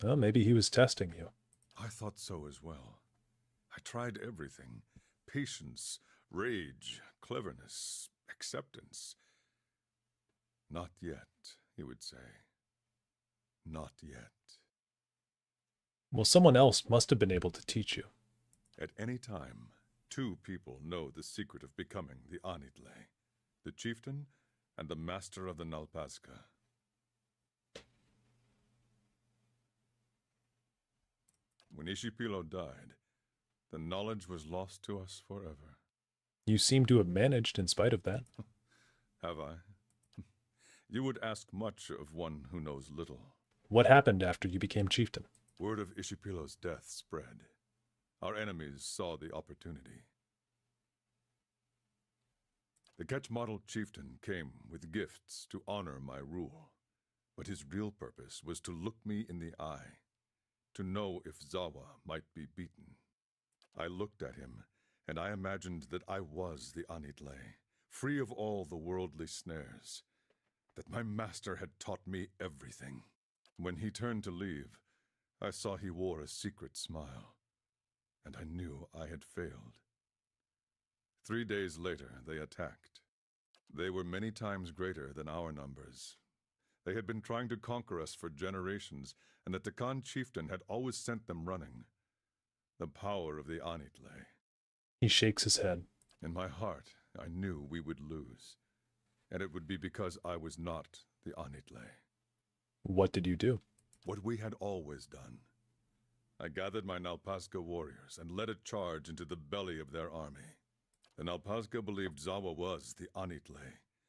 Well, maybe he was testing you. I thought so as well. I tried everything. Patience, rage, cleverness, acceptance. Not yet, he would say. Not yet. Well, someone else must have been able to teach you. At any time, two people know the secret of becoming the Anitle, the chieftain and the master of the Nalpazka. When Ishipilo died, the knowledge was lost to us forever. You seem to have managed in spite of that. Have I? You would ask much of one who knows little. What happened after you became chieftain? Word of Ishipilo's death spread. Our enemies saw the opportunity. The Ketchmodel chieftain came with gifts to honor my rule, but his real purpose was to look me in the eye, to know if Zawa might be beaten. I looked at him, and I imagined that I was the Anitle, free of all the worldly snares, that my master had taught me everything. When he turned to leave, I saw he wore a secret smile, and I knew I had failed. 3 days later, they attacked. They were many times greater than our numbers. They had been trying to conquer us for generations, and the Takan chieftain had always sent them running. The power of the Anitle. He shakes his head. In my heart, I knew we would lose, and it would be because I was not the Anitle. What did you do? What we had always done. I gathered my Nalpazka warriors and led a charge into the belly of their army. The Nalpazka believed Zawa was the Anitle,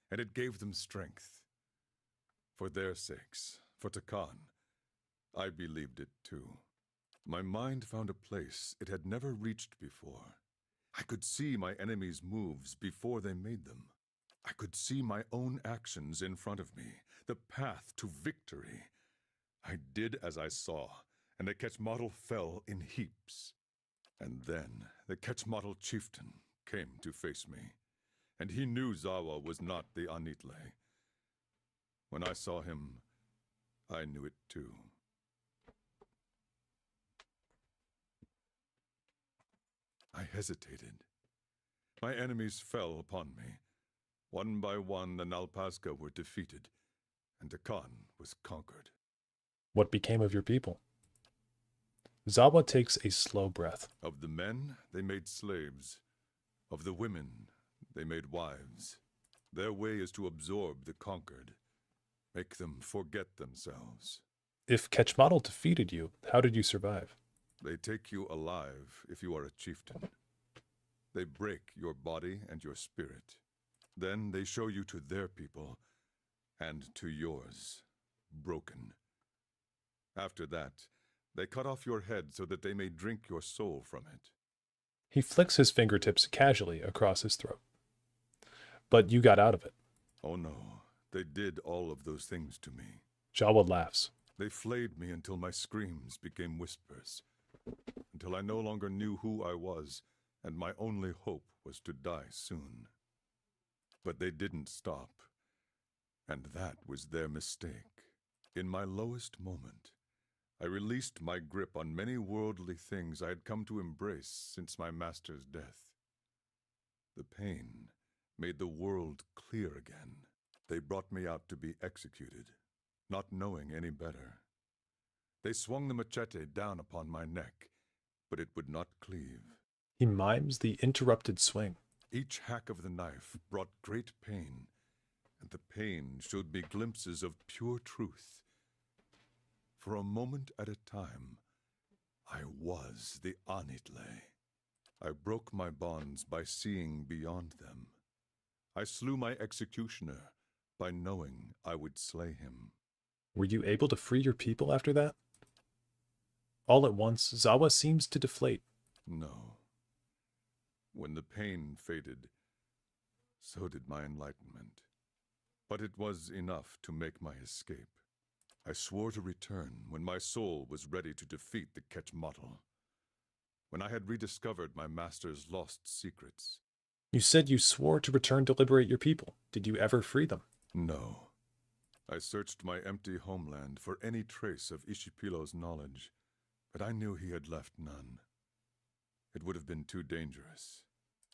and it gave them strength. For their sakes, for Takan, I believed it too. My mind found a place it had never reached before. I could see my enemies' moves before they made them. I could see my own actions in front of me, the path to victory. I did as I saw, and the Ketchmodel fell in heaps. And then the Ketchmodel chieftain came to face me, and he knew Zawa was not the Anitle. When I saw him, I knew it too. I hesitated. My enemies fell upon me. One by one, the Nalpazka were defeated, and Takan was conquered. What became of your people? Zawa takes a slow breath. Of the men, they made slaves. Of the women, they made wives. Their way is to absorb the conquered, make them forget themselves. If Ketchmodel defeated you, how did you survive? They take you alive if you are a chieftain. They break your body and your spirit. Then they show you to their people and to yours, broken. After that, they cut off your head so that they may drink your soul from it. He flicks his fingertips casually across his throat. But you got out of it. Oh no, they did all of those things to me. Jawa laughs. They flayed me until my screams became whispers, until I no longer knew who I was, and my only hope was to die soon. But they didn't stop, and that was their mistake. In my lowest moment, I released my grip on many worldly things I had come to embrace since my master's death. The pain made the world clear again. They brought me out to be executed, not knowing any better. They swung the machete down upon my neck, but it would not cleave. He mimes the interrupted swing. Each hack of the knife brought great pain, and the pain showed me glimpses of pure truth. For a moment at a time, I was the Anitle. I broke my bonds by seeing beyond them. I slew my executioner by knowing I would slay him. Were you able to free your people after that? All at once, Zawa seems to deflate. No. When the pain faded, so did my enlightenment. But it was enough to make my escape. I swore to return when my soul was ready to defeat the Ketchmodel. When I had rediscovered my master's lost secrets. You said you swore to return to liberate your people. Did you ever free them? No. I searched my empty homeland for any trace of Ishipilo's knowledge, but I knew he had left none. It would have been too dangerous.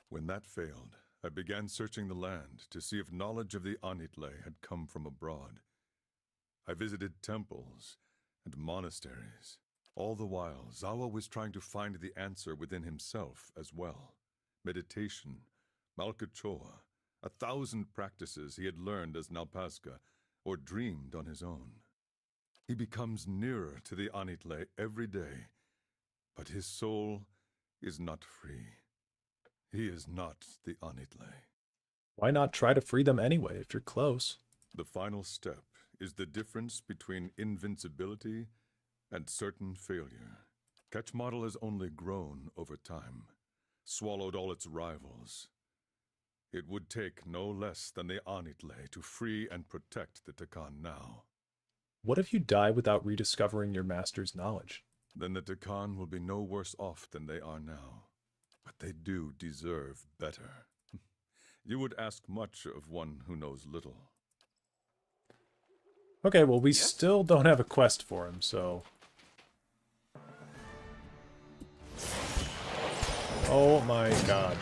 When that failed, I began searching the land to see if knowledge of the Anitle had come from abroad. I visited temples and monasteries. All the while, Zawa was trying to find the answer within himself as well, meditation, malkachoa, 1,000 practices he had learned as Nalpazga or dreamed on his own. He becomes nearer to the Anitle every day, but his soul is not free. He is not the Anitle. Why not try to free them anyway if you're close? The final step is the difference between invincibility and certain failure. Ketchmodel has only grown over time, swallowed all its rivals. It would take no less than the Anitle to free and protect the Takan now. What if you die without rediscovering your master's knowledge? Then the Takan will be no worse off than they are now. But they do deserve better. You would ask much of one who knows little. Okay, well, we still don't have a quest for him, so... Oh my god.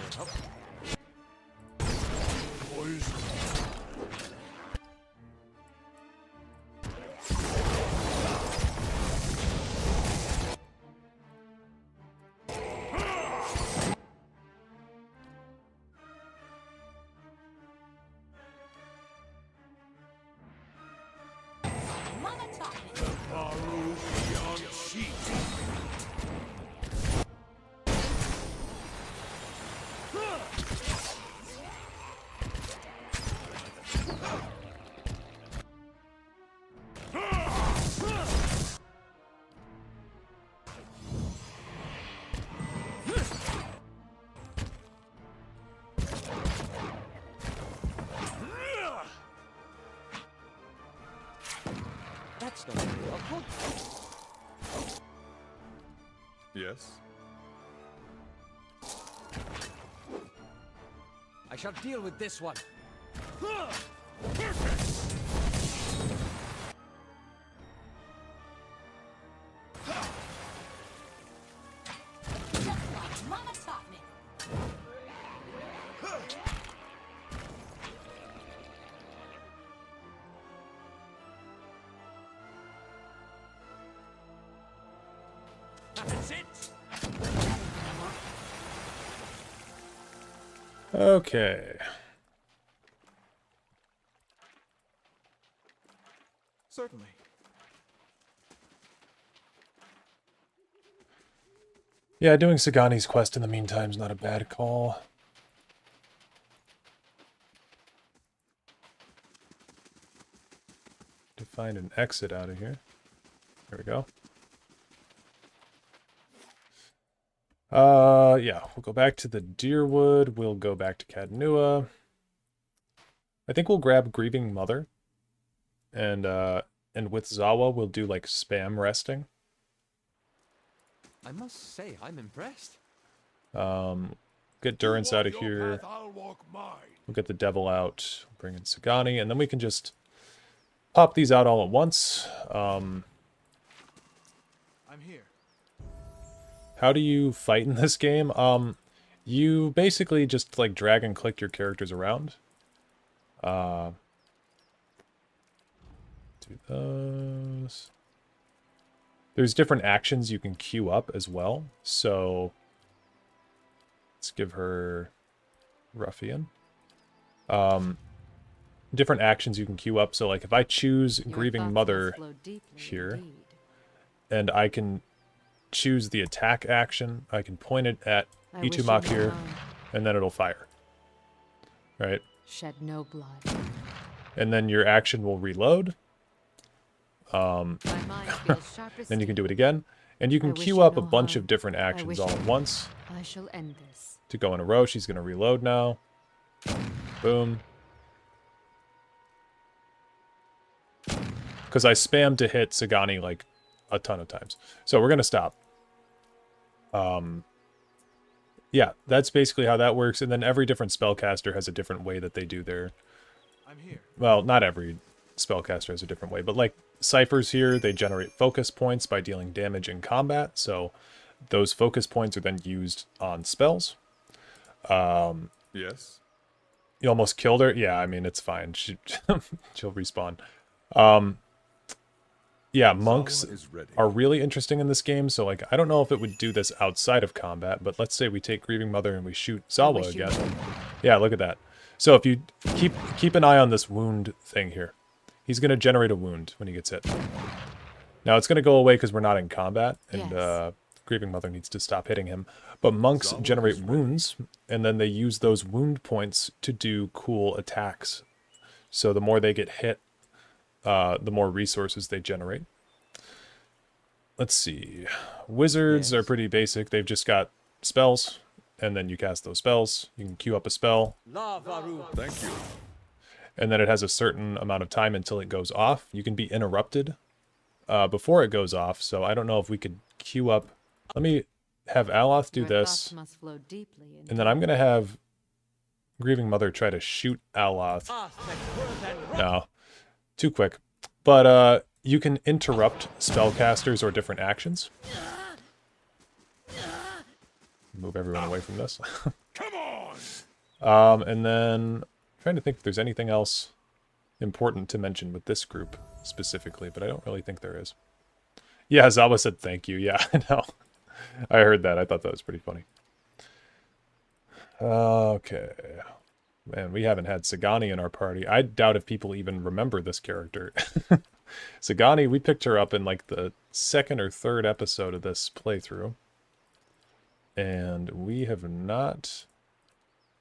That's not real. Yes? I shall deal with this one. Mama taught me. That's it. Okay. Certainly. Yeah, doing Sagani's quest in the meantime is not a bad call. To find an exit out of here. There we go. Yeah, we'll go back to the Deerwood. We'll go back to Cadnua. I think we'll grab Grieving Mother. And with Zawa, we'll do, like, spam resting. I must say, I'm impressed. Get Durance out of here. We'll get the Devil out. Bring in Sagani. And then we can just pop these out all at once. I'm here. How do you fight in this game? You basically just, like, drag and click your characters around. Do those. There's different actions you can queue up as well. So let's give her Ruffian. Different actions you can queue up. So like if I choose Grieving Mother here, and I can choose the attack action, I can point it at Itumak here, and then it'll fire. Right? Shed no blood. And then your action will reload. Then you can do it again. And you can queue up a bunch of different actions all at once. I shall end this. To go in a row, she's going to reload now. Boom. Because I spammed to hit Sagani like a ton of times. So we're going to stop. Yeah, that's basically how that works. And then every different spellcaster has a different way that they do their... I'm here. Well, not every spellcaster has a different way, but like Ciphers here, they generate focus points by dealing damage in combat. So those focus points are then used on spells. Yes. You almost killed her? Yeah, I mean, it's fine. She'll respawn. yeah, monks Zawa is ready. are really interesting in this game, so like I don't know if it would do this outside of combat, but let's say we take Grieving Mother and we shoot Zawa again. Yeah, look at that. So if you keep an eye on this wound thing here. He's going to generate a wound when he gets hit. Now it's going to go away because we're not in combat, and Grieving Mother needs to stop hitting him. But monks generate wounds, and then they use those wound points to do cool attacks. So the more they get hit, the more resources they generate. Let's see. Wizards are pretty basic. They've just got spells, and then you cast those spells. You can queue up a spell. Thank you. And then it has a certain amount of time until it goes off. You can be interrupted before it goes off, so I don't know if we could queue up. Let me have Aloth do this, and then I'm going to have Grieving Mother try to shoot Aloth. No, too quick. But you can interrupt spellcasters or different actions. Move everyone away from this. Come on! And then trying to think if there's anything else important to mention with this group specifically, but I don't really think there is. Yeah, Zawa said thank you. Yeah, I know. I heard that. I thought that was pretty funny. Okay. Man, we haven't had Sagani in our party. I doubt if people even remember this character. Sagani, we picked her up in like the second or third episode of this playthrough. And we have not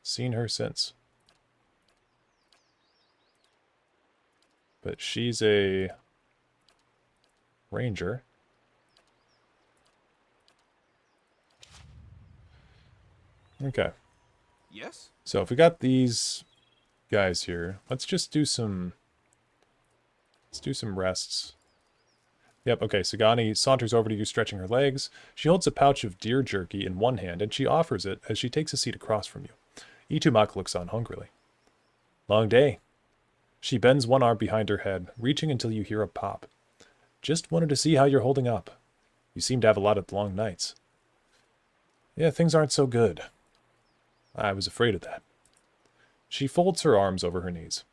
seen her since. But she's a ranger. Okay. Yes? So if we got these guys here, let's just do some... Let's do some rests. Yep, okay, Sagani saunters over to you, stretching her legs. She holds a pouch of deer jerky in one hand, and she offers it as she takes a seat across from you. Itumak looks on hungrily. Long day. She bends one arm behind her head, reaching until you hear a pop. Just wanted to see how you're holding up. You seem to have a lot of long nights. Yeah, things aren't so good. I was afraid of that. She folds her arms over her knees.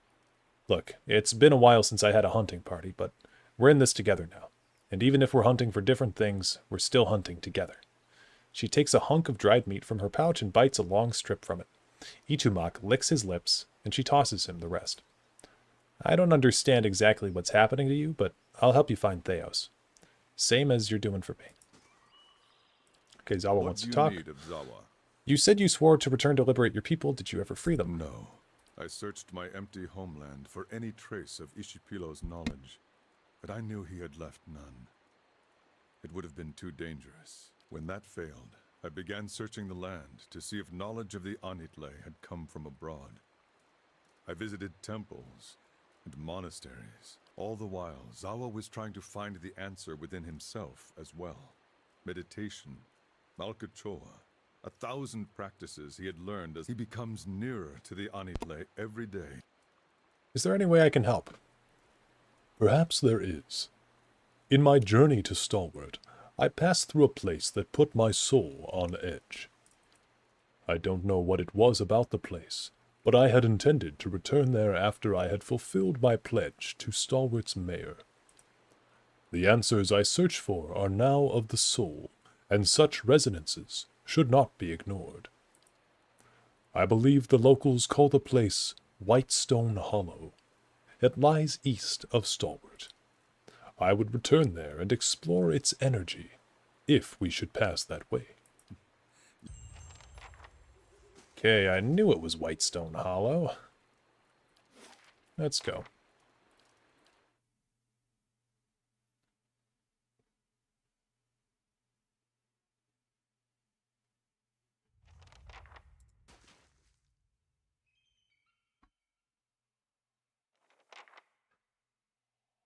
Look, it's been a while since I had a hunting party, but we're in this together now. And even if we're hunting for different things, we're still hunting together. She takes a hunk of dried meat from her pouch and bites a long strip from it. Itumak licks his lips, and she tosses him the rest. I don't understand exactly what's happening to you, but I'll help you find Theos. Same as you're doing for me. Okay, Zawa wants to talk. What do you need of Zawa? You said you swore to return to liberate your people. Did you ever free them? No. I searched my empty homeland for any trace of Ishipilo's knowledge, but I knew he had left none. It would have been too dangerous. When that failed, I began searching the land to see if knowledge of the Anitle had come from abroad. I visited temples and monasteries. All the while, Zawa was trying to find the answer within himself as well. Meditation, Malkachoa, 1,000 practices he had learned as he becomes nearer to the Anitle every day. Is there any way I can help? Perhaps there is. In my journey to Stalwart, I passed through a place that put my soul on edge. I don't know what it was about the place, but I had intended to return there after I had fulfilled my pledge to Stalwart's mayor. The answers I search for are now of the soul, and such resonances should not be ignored. I believe the locals call the place Whitestone Hollow. It lies east of Stalwart. I would return there and explore its energy, if we should pass that way. Okay, I knew it was Whitestone Hollow. Let's go.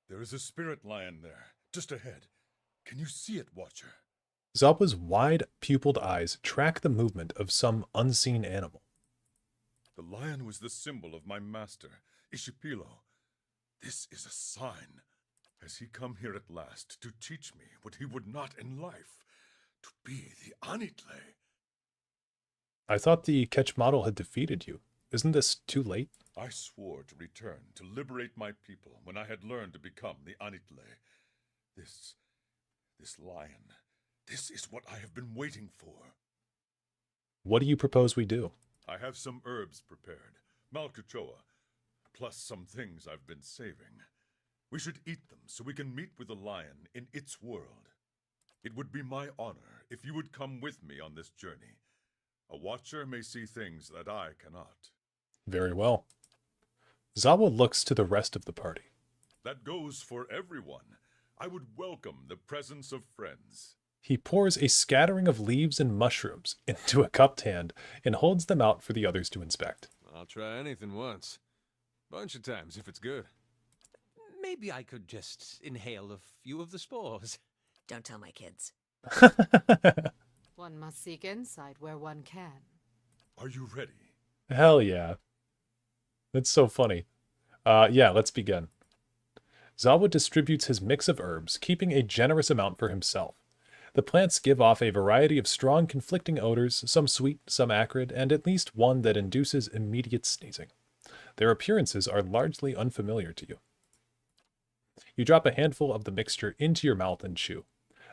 There is a spirit lion there, just ahead. Can you see it, Watcher? Zawa's wide-pupiled eyes track the movement of some unseen animal. The lion was the symbol of my master, Ishipilo. This is a sign. Has he come here at last to teach me what he would not in life? To be the Anitle? I thought the Ketch model had defeated you. Isn't this too late? I swore to return to liberate my people when I had learned to become the Anitle. This lion. This is what I have been waiting for. What do you propose we do? I have some herbs prepared. Malkachoa. Plus some things I've been saving. We should eat them so we can meet with the lion in its world. It would be my honor if you would come with me on this journey. A watcher may see things that I cannot. Very well. Zawa looks to the rest of the party. That goes for everyone. I would welcome the presence of friends. He pours a scattering of leaves and mushrooms into a cupped hand and holds them out for the others to inspect. I'll try anything once. Bunch of times if it's good. Maybe I could just inhale a few of the spores. Don't tell my kids. One must seek insight where one can. Are you ready? Hell yeah. That's so funny. Yeah, let's begin. Zawa distributes his mix of herbs, keeping a generous amount for himself. The plants give off a variety of strong conflicting odors, some sweet, some acrid, and at least one that induces immediate sneezing. Their appearances are largely unfamiliar to you. You drop a handful of the mixture into your mouth and chew.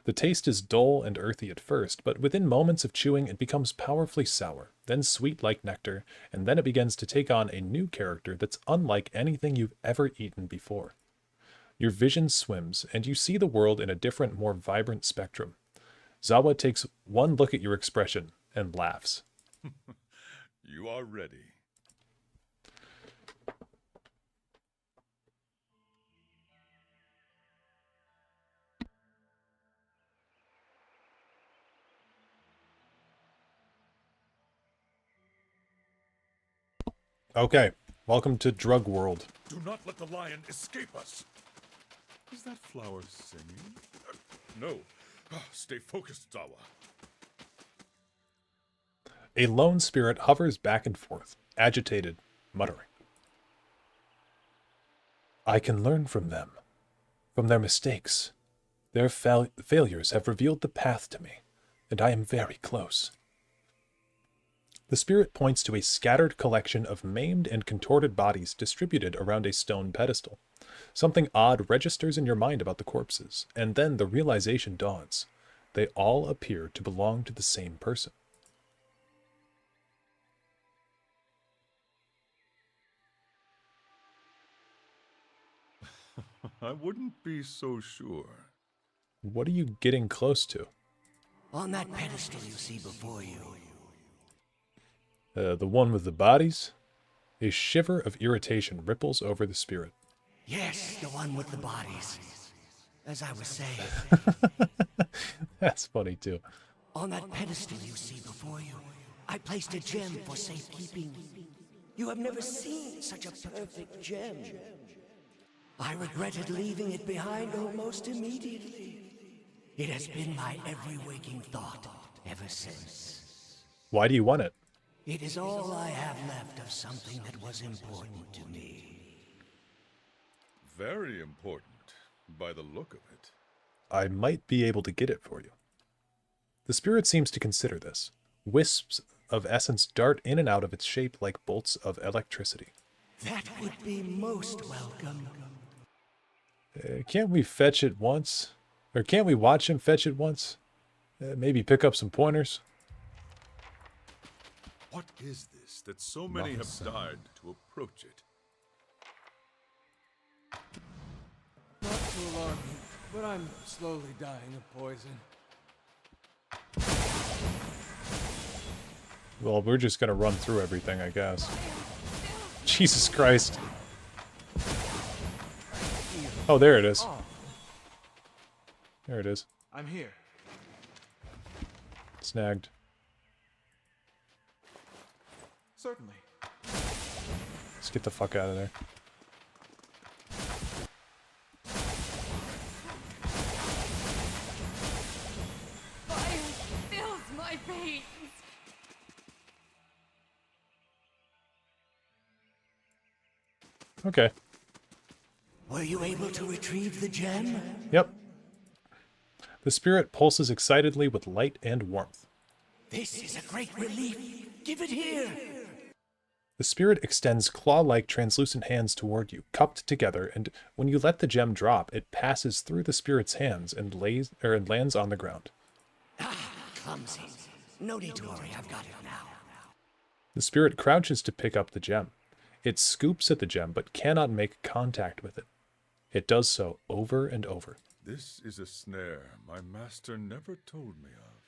The taste is dull and earthy at first, but within moments of chewing it becomes powerfully sour, then sweet like nectar, and then it begins to take on a new character that's unlike anything you've ever eaten before. Your vision swims, and you see the world in a different, more vibrant spectrum. Zawa takes one look at your expression and laughs. You are ready. Okay, welcome to Drug World. Do not let the lion escape us. Is that flower singing? No. Stay focused, Zawa. A lone spirit hovers back and forth, agitated, muttering. I can learn from them, from their mistakes. Their failures have revealed the path to me, and I am very close. The spirit points to a scattered collection of maimed and contorted bodies distributed around a stone pedestal. Something odd registers in your mind about the corpses, and then the realization dawns. They all appear to belong to the same person. I wouldn't be so sure. What are you getting close to? On that pedestal you see before you. The one with the bodies? A shiver of irritation ripples over the spirit. Yes, the one with the bodies. As I was saying. That's funny too. On that pedestal you see before you, I placed a gem for safekeeping. You have never seen such a perfect gem. I regretted leaving it behind almost immediately. It has been my every waking thought ever since. Why do you want it? It is all I have left of something that was important to me. Very important, by the look of it. I might be able to get it for you. The spirit seems to consider this. Wisps of essence dart in and out of its shape like bolts of electricity. That would be most welcome. Can't we fetch it once? Or can't we watch him fetch it once? Maybe pick up some pointers? What is this that so many have died to approach it? Not to alarm you, but I'm slowly dying of poison. Well, we're just gonna run through everything, I guess. Jesus Christ. Oh, there it is. There it is. I'm here. Snagged. Certainly. Let's get the fuck out of there. Fire fills my veins. Okay. Were you able to retrieve the gem? Yep. The spirit pulses excitedly with light and warmth. This is a great relief. Give it here. The spirit extends claw-like translucent hands toward you, cupped together, and when you let the gem drop, it passes through the spirit's hands and lands on the ground. Clumsy. No need to worry, I've got it now. The spirit crouches to pick up the gem. It scoops at the gem, but cannot make contact with it. It does so over and over. This is a snare my master never told me of.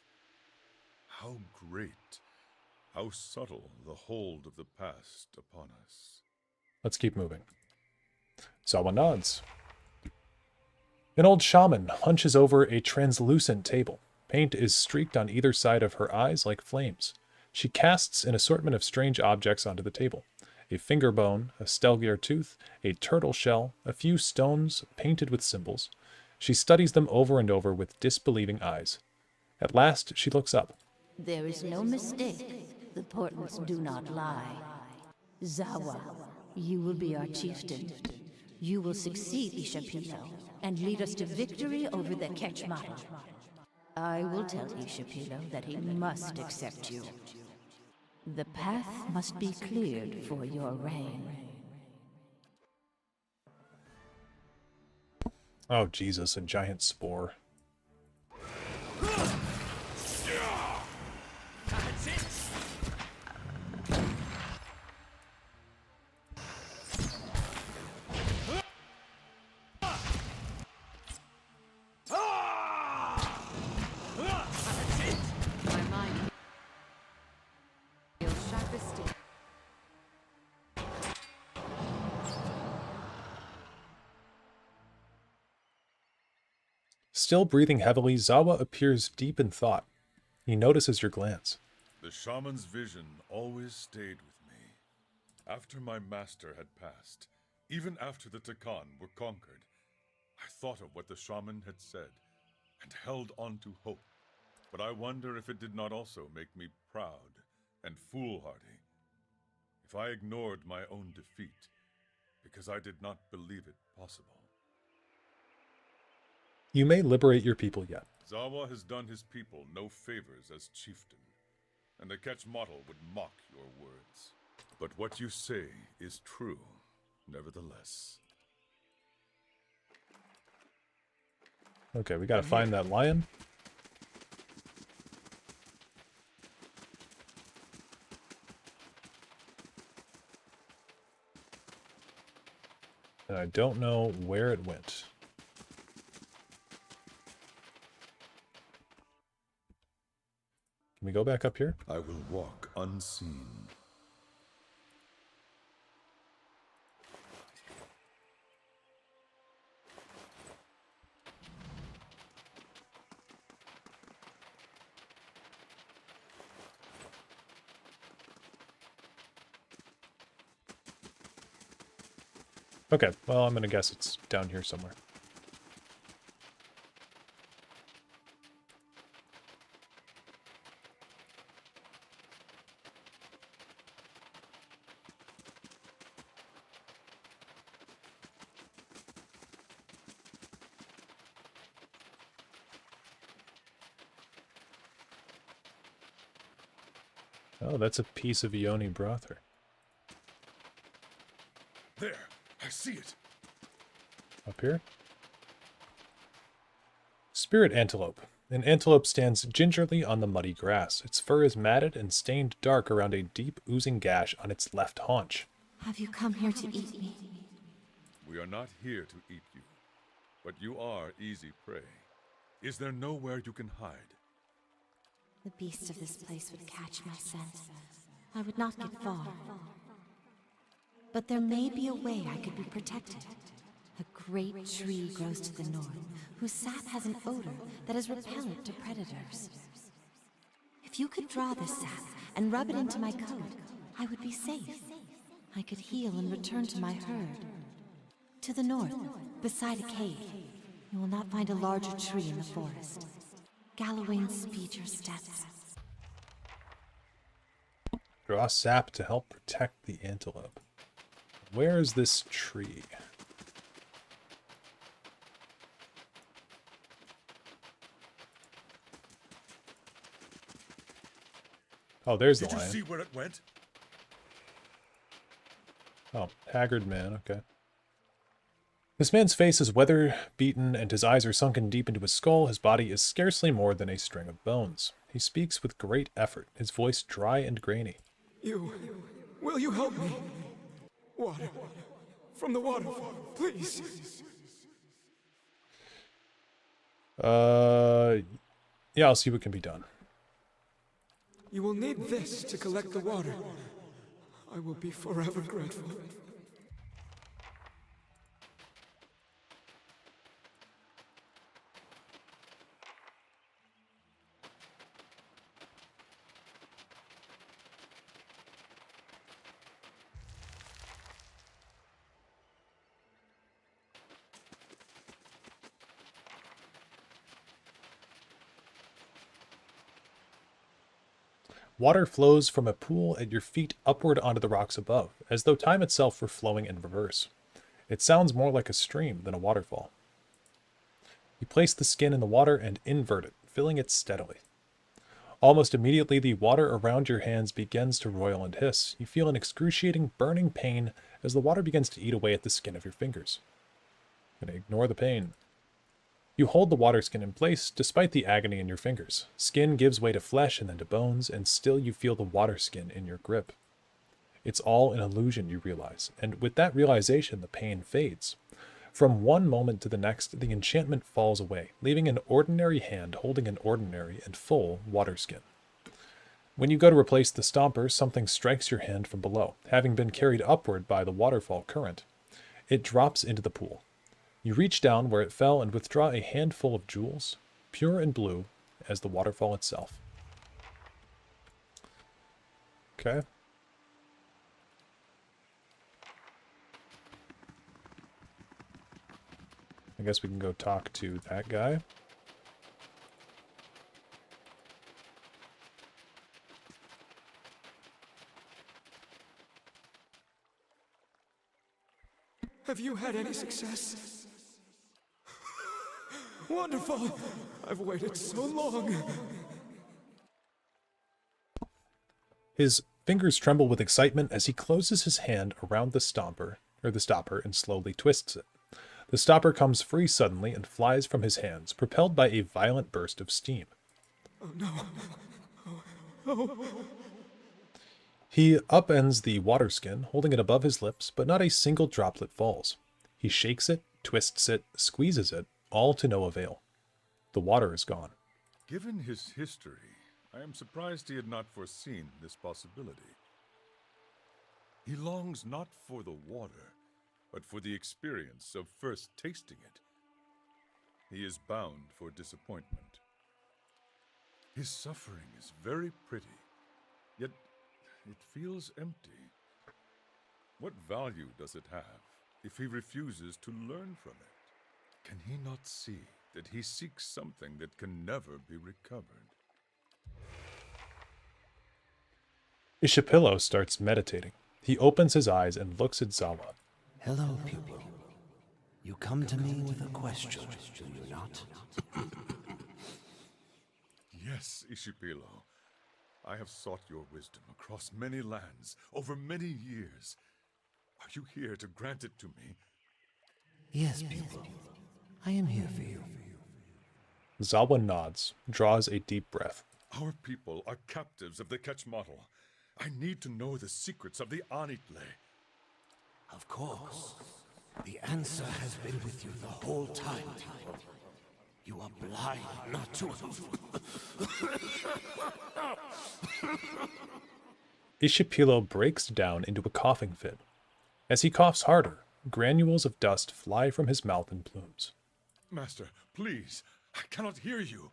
How great, how subtle the hold of the past upon us. Let's keep moving. Zawa nods. An old shaman hunches over a translucent table. Paint is streaked on either side of her eyes like flames. She casts an assortment of strange objects onto the table. A finger bone, a Stelgir tooth, a turtle shell, a few stones painted with symbols. She studies them over and over with disbelieving eyes. At last, she looks up. There is no mistake. The portents do not lie. Zawa, you will be our chieftain. You will succeed Ishapilo and lead us to victory over the Kechmata. I will tell Ishapilo that he must accept you. The path must be cleared for your reign. Oh, Jesus, a giant spore. My mind feels sharp as steel. Still breathing heavily, Zawa appears deep in thought. He notices your glance. The shaman's vision always stayed with me. After my master had passed, even after the Takan were conquered, I thought of what the shaman had said and held on to hope. But I wonder if it did not also make me proud and foolhardy. If I ignored my own defeat because I did not believe it possible. You may liberate your people yet. Zawa has done his people no favors as chieftain, and the Kechmata would mock your words. But what you say is true, nevertheless. Okay, we gotta find that lion. And I don't know where it went. Can we go back up here? I will walk unseen. Okay, well, I'm gonna guess it's down here somewhere. Oh, that's a piece of Ioni Brother. There, I see it. Up here? Spirit antelope. An antelope stands gingerly on the muddy grass. Its fur is matted and stained dark around a deep, oozing gash on its left haunch. Have you come here to eat me? We are not here to eat you, but you are easy prey. Is there nowhere you can hide? The beasts of this place would catch my scent. I would not get far. But there may be a way I could be protected. A great tree grows to the north, whose sap has an odor that is repellent to predators. If you could draw this sap and rub it into my coat, I would be safe. I could heal and return to my herd. To the north, beside a cave, you will not find a larger tree in the forest. Galawain speed your steps. Draw sap to help protect the antelope. Where is this tree? Oh, there's the lion. Did you see where it went? Oh, haggard man, okay. This man's face is weather-beaten and his eyes are sunken deep into his skull. His body is scarcely more than a string of bones. He speaks with great effort, his voice dry and grainy. Will you help me? Water. From the waterfall, please. Yeah, I'll see what can be done. You will need this to collect the water. I will be forever grateful. Water flows from a pool at your feet upward onto the rocks above, as though time itself were flowing in reverse. It sounds more like a stream than a waterfall. You place the skin in the water and invert it, filling it steadily. Almost immediately, the water around your hands begins to roil and hiss. You feel an excruciating, burning pain as the water begins to eat away at the skin of your fingers. I'm gonna ignore the pain. You hold the water skin in place, despite the agony in your fingers. Skin gives way to flesh and then to bones, and still you feel the water skin in your grip. It's all an illusion, you realize, and with that realization, the pain fades. From one moment to the next, the enchantment falls away, leaving an ordinary hand holding an ordinary and full water skin. When you go to replace the stomper, something strikes your hand from below, having been carried upward by the waterfall current. It drops into the pool. You reach down where it fell and withdraw a handful of jewels, pure and blue as the waterfall itself. Okay. I guess we can go talk to that guy. Have you had any success? Wonderful! I've waited so long. His fingers tremble with excitement as he closes his hand around the stopper, and slowly twists it. The stopper comes free suddenly and flies from his hands, propelled by a violent burst of steam. Oh no. Oh. He upends the water skin, holding it above his lips, but not a single droplet falls. He shakes it, twists it, squeezes it, all to no avail. The water is gone. Given his history, I am surprised he had not foreseen this possibility. He longs not for the water, but for the experience of first tasting it. He is bound for disappointment. His suffering is very pretty, yet it feels empty. What value does it have if he refuses to learn from it? Can he not see that he seeks something that can never be recovered? Ishapillo starts meditating. He opens his eyes and looks at Zawa. Hello, pupil. You come to me with a question, do you not? Yes, Ishapillo. I have sought your wisdom across many lands, over many years. Are you here to grant it to me? Yes, pupil. I am here for you. Zawa nods, draws a deep breath. Our people are captives of the Ketchmotl. I need to know the secrets of the Anitle. Of course. The answer has been with you the whole time, pupil. You are blind not to... Ishapillo breaks down into a coughing fit. As he coughs harder, granules of dust fly from his mouth in plumes. Master, please, I cannot hear you.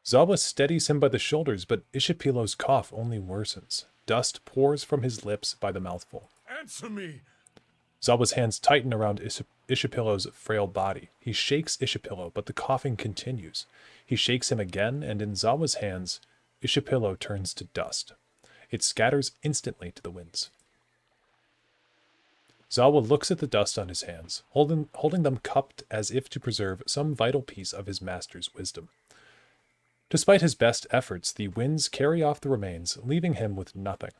Zawa steadies him by the shoulders, but Ishapillo's cough only worsens. Dust pours from his lips by the mouthful. Answer me! Zawa's hands tighten around Ishapillo's frail body. He shakes Ishapillo, but the coughing continues. He shakes him again, and in Zawa's hands, Ishapillo turns to dust. It scatters instantly to the winds. Zawa looks at the dust on his hands, holding them cupped as if to preserve some vital piece of his master's wisdom. Despite his best efforts, the winds carry off the remains, leaving him with nothing.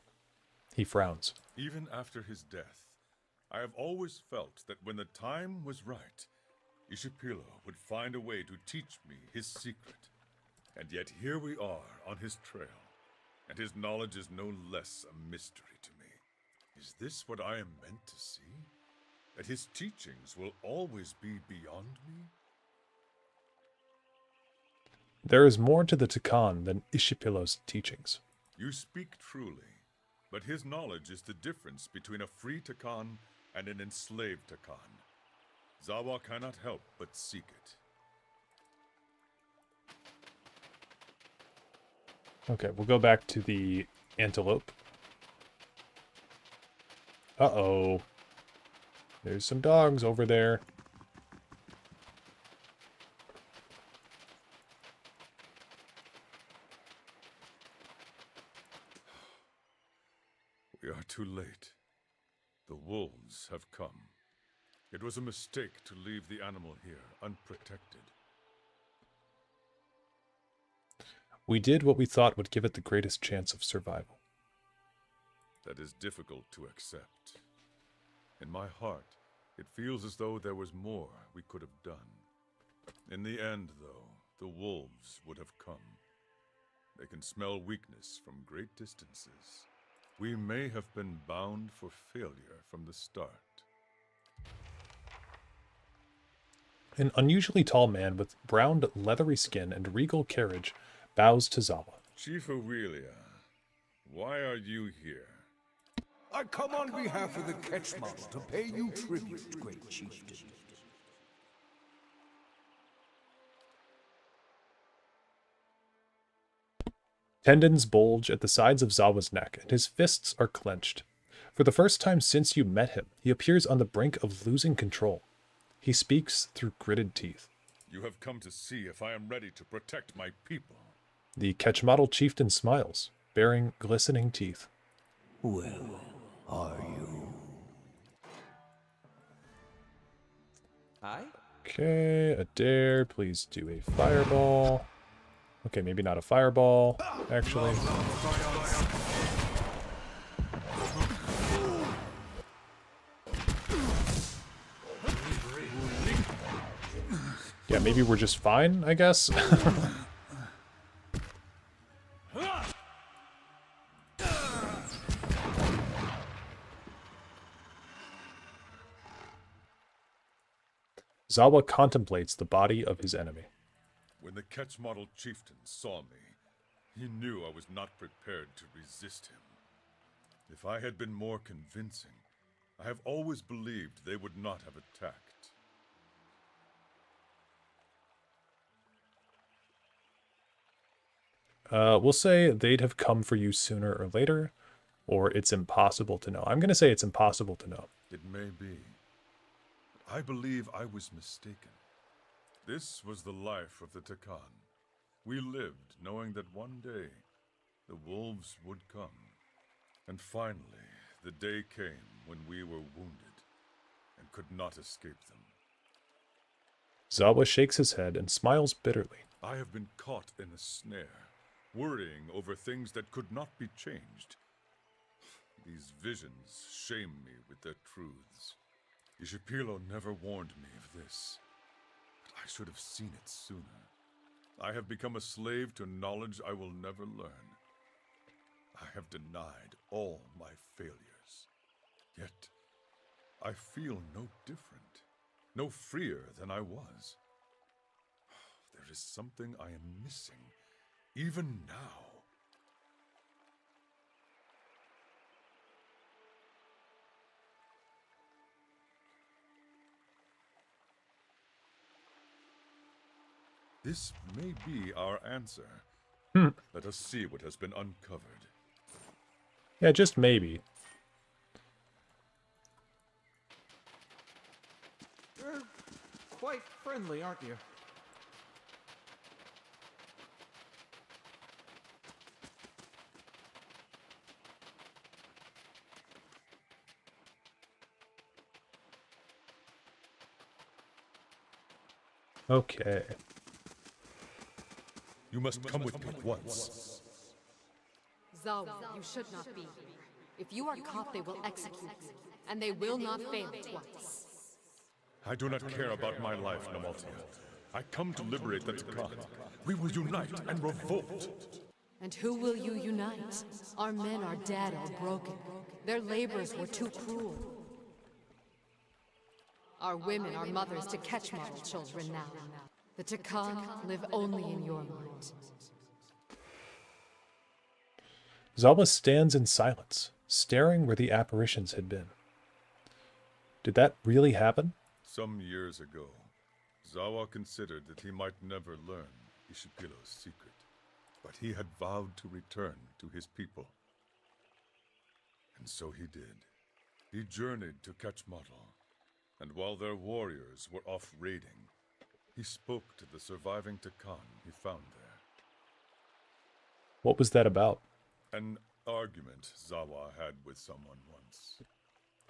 He frowns. Even after his death, I have always felt that when the time was right, Ishipilo would find a way to teach me his secret. And yet here we are on his trail, and his knowledge is no less a mystery to me. Is this what I am meant to see? That his teachings will always be beyond me? There is more to the Takan than Ishipilo's teachings. You speak truly, but his knowledge is the difference between a free Takan and an enslaved Takan. Zawa cannot help but seek it. Okay, we'll go back to the antelope. Uh-oh. There's some dogs over there. We are too late. The wolves have come. It was a mistake to leave the animal here, unprotected. We did what we thought would give it the greatest chance of survival. That is difficult to accept. In my heart, it feels as though there was more we could have done. In the end, though, the wolves would have come. They can smell weakness from great distances. We may have been bound for failure from the start. An unusually tall man with browned, leathery skin and regal carriage bows to Zawa. Chief Aurelia, why are you here? I come on behalf of the Ketchmodel to pay you tribute, great chieftain. Tendons bulge at the sides of Zawa's neck, and his fists are clenched. For the first time since you met him, he appears on the brink of losing control. He speaks through gritted teeth. You have come to see if I am ready to protect my people. The Ketchmodel chieftain smiles, baring glistening teeth. Well, are you? Aye? Okay, a dare. Please do a fireball. Okay, maybe not a fireball, actually. Yeah, maybe we're just fine, I guess. Zawa contemplates the body of his enemy. When the Ketchmodel chieftain saw me, he knew I was not prepared to resist him. If I had been more convincing, I have always believed they would not have attacked. We'll say they'd have come for you sooner or later, or it's impossible to know. I'm going to say it's impossible to know. It may be. I believe I was mistaken. This was the life of the Takan. We lived knowing that one day the wolves would come. And finally, the day came when we were wounded and could not escape them. Zawa shakes his head and smiles bitterly. I have been caught in a snare, worrying over things that could not be changed. These visions shame me with their truths. Ishipilo never warned me of this, but I should have seen it sooner. I have become a slave to knowledge I will never learn. I have denied all my failures. Yet, I feel no different, no freer than I was. There is something I am missing, even now. This may be our answer. Let us see what has been uncovered. Yeah, just maybe. You're quite friendly, aren't you? Okay. You must come with me at once. Zawa, you should not be here. If you are caught, they will execute you, and they will not fail twice. I do not care about my life, Namaltia. I come to liberate the Takan. We will unite and revolt. And who will you unite? Our men are dead or broken. Their labors were too cruel. Our women are mothers to catch model children now. The Takan live only in your mind. Zawa stands in silence, staring where the apparitions had been. Did that really happen? Some years ago, Zawa considered that he might never learn Ishipilo's secret, but he had vowed to return to his people. And so he did. He journeyed to Kachmadal, and while their warriors were off raiding, he spoke to the surviving Takan he found there. What was that about? An argument Zawa had with someone once.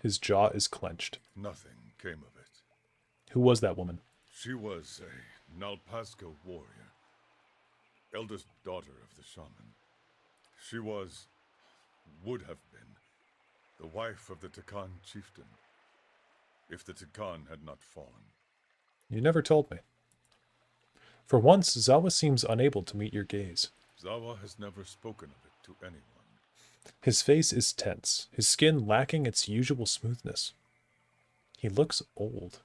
His jaw is clenched. Nothing came of it. Who was that woman? She was a Nalpazga warrior, eldest daughter of the shaman. She would have been, the wife of the Takan chieftain, if the Takan had not fallen. You never told me. For once, Zawa seems unable to meet your gaze. Zawa has never spoken of it to anyone. His face is tense, his skin lacking its usual smoothness. He looks old.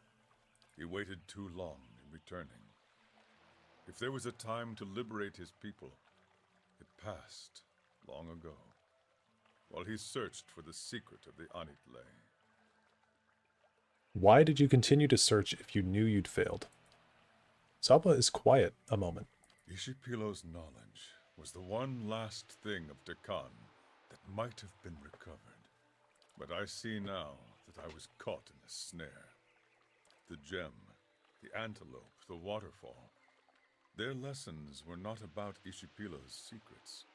He waited too long in returning. If there was a time to liberate his people, it passed long ago, while he searched for the secret of the Anitle. Why did you continue to search if you knew you'd failed? Zawa is quiet a moment. Ishipilo's knowledge was the one last thing of Takan that might have been recovered. But I see now that I was caught in a snare. The gem, the antelope, the waterfall. Their lessons were not about Ishipilo's secrets.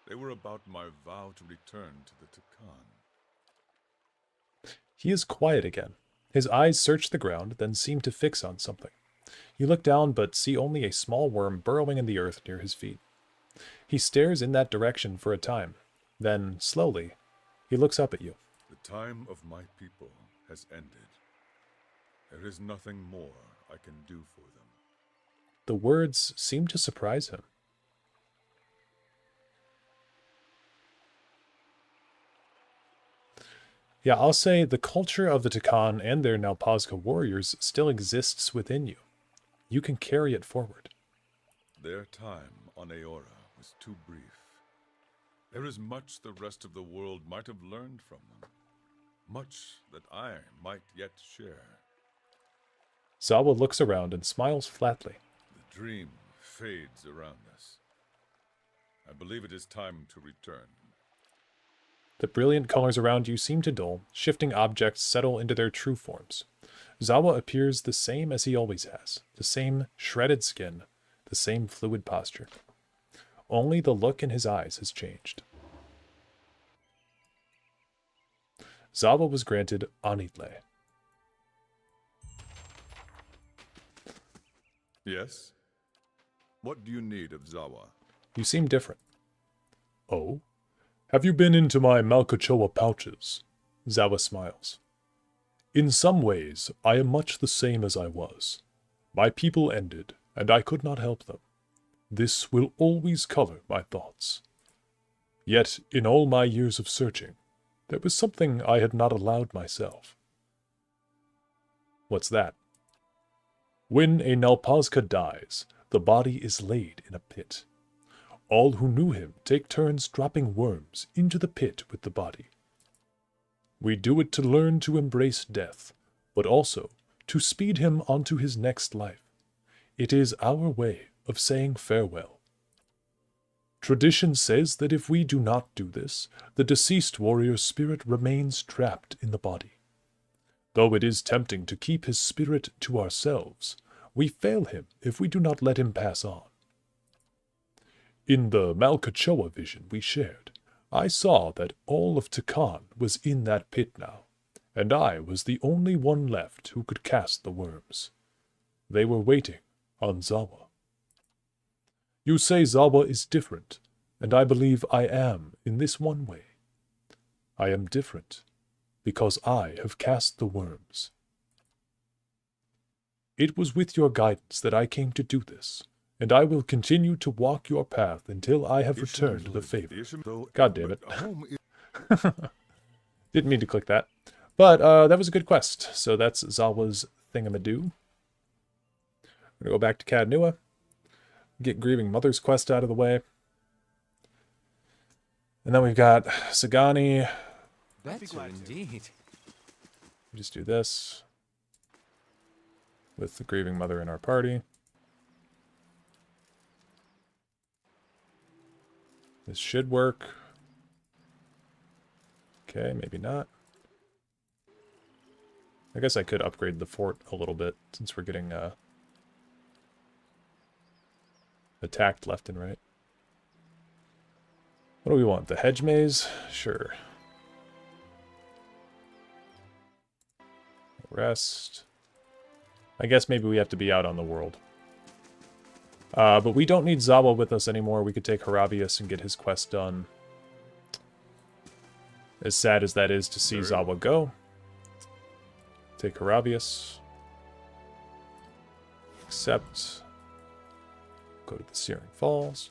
They were about my vow to return to the Takan. He is quiet again. His eyes search the ground, then seem to fix on something. You look down, but see only a small worm burrowing in the earth near his feet. He stares in that direction for a time. Then, slowly, he looks up at you. The time of my people has ended. There is nothing more I can do for them. The words seem to surprise him. Yeah, I'll say the culture of the Takan and their Nalpazga warriors still exists within you. You can carry it forward. Their time on Aora was too brief. There is much the rest of the world might have learned from them. Much that I might yet share. Zawa looks around and smiles flatly. The dream fades around us. I believe it is time to return. The brilliant colors around you seem to dull, shifting objects settle into their true forms. Zawa appears the same as he always has, the same shredded skin, the same fluid posture. Only the look in his eyes has changed. Zawa was granted Anitle. Yes? What do you need of Zawa? You seem different. Oh? Have you been into my Malkachoa pouches? Zawa smiles. In some ways, I am much the same as I was. My people ended, and I could not help them. This will always color my thoughts. Yet, in all my years of searching, there was something I had not allowed myself. What's that? When a Nalpazga dies, the body is laid in a pit. All who knew him take turns dropping worms into the pit with the body. We do it to learn to embrace death, but also to speed him onto his next life. It is our way of saying farewell. Tradition says that if we do not do this, the deceased warrior's spirit remains trapped in the body. Though it is tempting to keep his spirit to ourselves, we fail him if we do not let him pass on. In the Malkachoa vision we shared, I saw that all of Takan was in that pit now, and I was the only one left who could cast the worms. They were waiting on Zawa. You say Zawa is different, and I believe I am in this one way. I am different, because I have cast the worms. It was with your guidance that I came to do this, and I will continue to walk your path until I have returned the favor. God damn it. Didn't mean to click that. But that was a good quest. So that's Zawa's Thingamadoo. I'm going to go back to Cadnua. Get Grieving Mother's quest out of the way. And then we've got Sagani. Better indeed. Just do this. With the Grieving Mother in our party. This should work. Okay, maybe not. I guess I could upgrade the fort a little bit, since we're getting attacked left and right. What do we want? The hedge maze? Sure. Rest. I guess maybe we have to be out on the world. But we don't need Zawa with us anymore. We could take Harabius and get his quest done. As sad as that is to see Zawa go. Take Harabius. Accept. Go to the Searing Falls.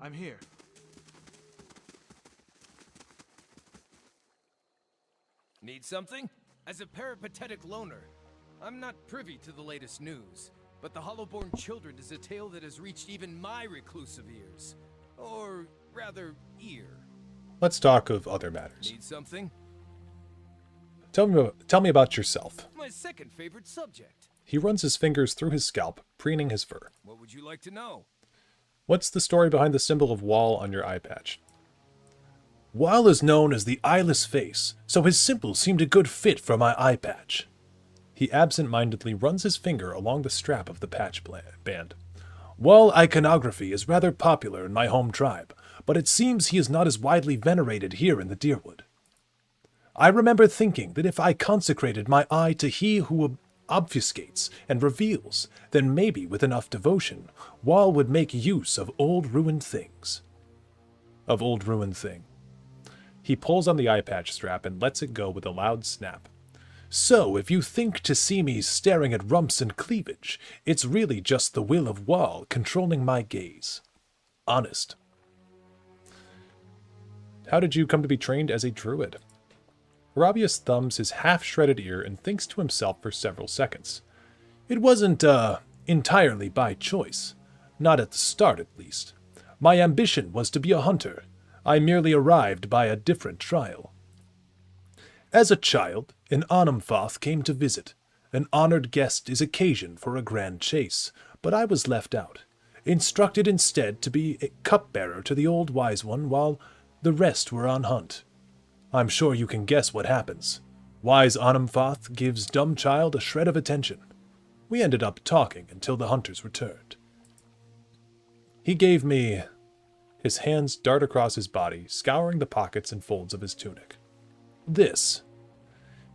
I'm here. Need something? As a peripatetic loner, I'm not privy to the latest news, but the Hollowborn Children is a tale that has reached even my reclusive ears. Or, rather, ear. Let's talk of other matters. Need something? Tell me about yourself. My second favorite subject. He runs his fingers through his scalp, preening his fur. What would you like to know? What's the story behind the symbol of Wall on your eye patch? Wall is known as the Eyeless Face, so his symbol seemed a good fit for my eye patch. He absent-mindedly runs his finger along the strap of the patch band. Wall iconography is rather popular in my home tribe, but it seems he is not as widely venerated here in the Deerwood. I remember thinking that if I consecrated my eye to he who obfuscates and reveals, then maybe with enough devotion, Wall would make use of old ruined things. Of old ruined thing. He pulls on the eye patch strap and lets it go with a loud snap. So, if you think to see me staring at rumps and cleavage, it's really just the will of Wall controlling my gaze. Honest. How did you come to be trained as a druid? Harabius thumbs his half-shredded ear and thinks to himself for several seconds. It wasn't, entirely by choice. Not at the start, at least. My ambition was to be a hunter. I merely arrived by a different trial. As a child, an Anamthoth came to visit. An honored guest is occasion for a grand chase, but I was left out. Instructed instead to be a cupbearer to the Old Wise One while the rest were on hunt. I'm sure you can guess what happens. Wise Anamthoth gives dumb child a shred of attention. We ended up talking until the hunters returned. He gave me... His hands dart across his body, scouring the pockets and folds of his tunic. This.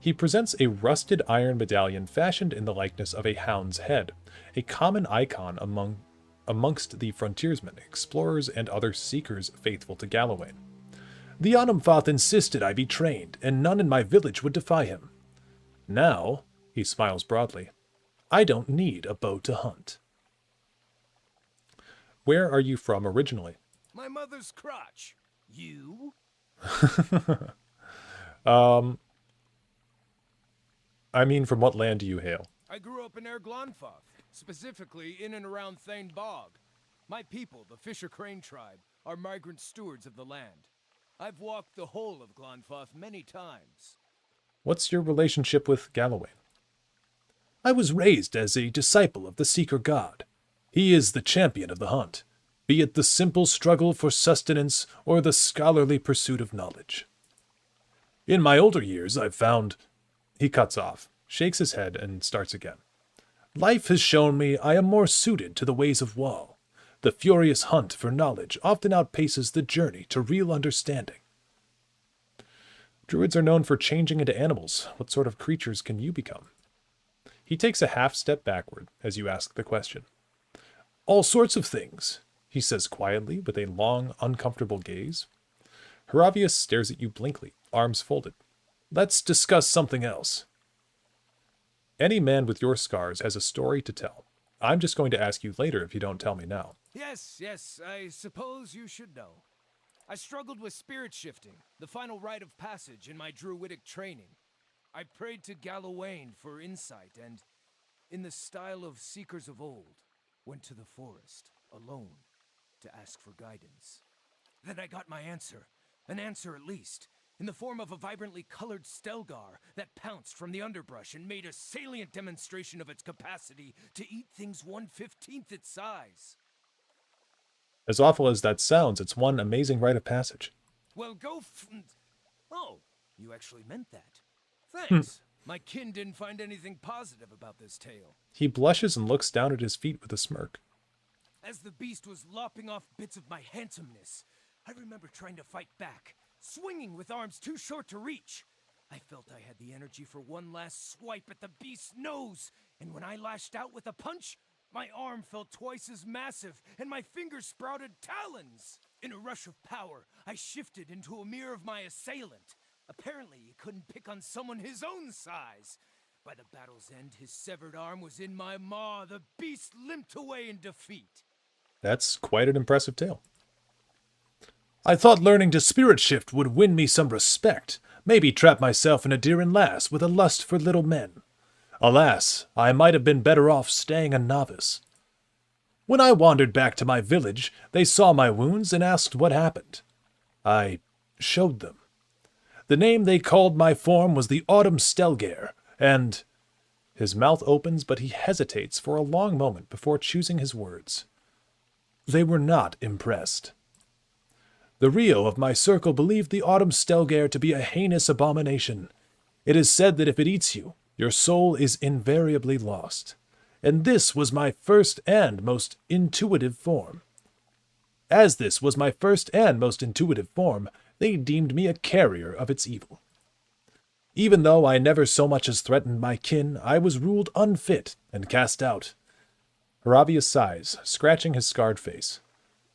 He presents a rusted iron medallion fashioned in the likeness of a hound's head, a common icon amongst the frontiersmen, explorers, and other seekers faithful to Galloway. The Anamthoth insisted I be trained, and none in my village would defy him. Now, he smiles broadly, I don't need a bow to hunt. Where are you from originally? My mother's crotch. You? I mean, from what land do you hail? I grew up in Glonfoth, specifically in and around Thane Bog. My people, the Fisher Crane tribe, are migrant stewards of the land. I've walked the whole of Glonfoth many times. What's your relationship with Galloway? I was raised as a disciple of the Seeker God. He is the champion of the hunt, be it the simple struggle for sustenance or the scholarly pursuit of knowledge. In my older years, I've found... He cuts off, shakes his head, and starts again. Life has shown me I am more suited to the ways of Wall. The furious hunt for knowledge often outpaces the journey to real understanding. Druids are known for changing into animals. What sort of creatures can you become? He takes a half step backward as you ask the question. All sorts of things, he says quietly with a long, uncomfortable gaze. Haravius stares at you blankly, arms folded. Let's discuss something else. Any man with your scars has a story to tell. I'm just going to ask you later if you don't tell me now. Yes, I suppose you should know. I struggled with spirit shifting, the final rite of passage in my druidic training. I prayed to Galawain for insight and, in the style of seekers of old, went to the forest, alone, to ask for guidance. Then I got my answer, an answer at least, in the form of a vibrantly colored Stelgar that pounced from the underbrush and made a salient demonstration of its capacity to eat things 1/15 its size. As awful as that sounds, it's one amazing rite of passage. Well, Oh, you actually meant that. Thanks. My kin didn't find anything positive about this tale. He blushes and looks down at his feet with a smirk. As the beast was lopping off bits of my handsomeness, I remember trying to fight back, swinging with arms too short to reach. I felt I had the energy for one last swipe at the beast's nose, and when I lashed out with a punch, my arm felt twice as massive, and my fingers sprouted talons. In a rush of power, I shifted into a mirror of my assailant. Apparently, he couldn't pick on someone his own size. By the battle's end, his severed arm was in my maw. The beast limped away in defeat. That's quite an impressive tale. I thought learning to spirit shift would win me some respect, maybe trap myself in a Diran lass with a lust for little men. Alas, I might have been better off staying a novice. When I wandered back to my village, they saw my wounds and asked what happened. I showed them. The name they called my form was the Autumn Stelgar, and... His mouth opens, but he hesitates for a long moment before choosing his words. They were not impressed. The Rio of my circle believed the Autumn Stelgar to be a heinous abomination. It is said that if it eats you, your soul is invariably lost. And this was my first and most intuitive form. As this was my first and most intuitive form, they deemed me a carrier of its evil. Even though I never so much as threatened my kin, I was ruled unfit and cast out. Haravius sighs, scratching his scarred face.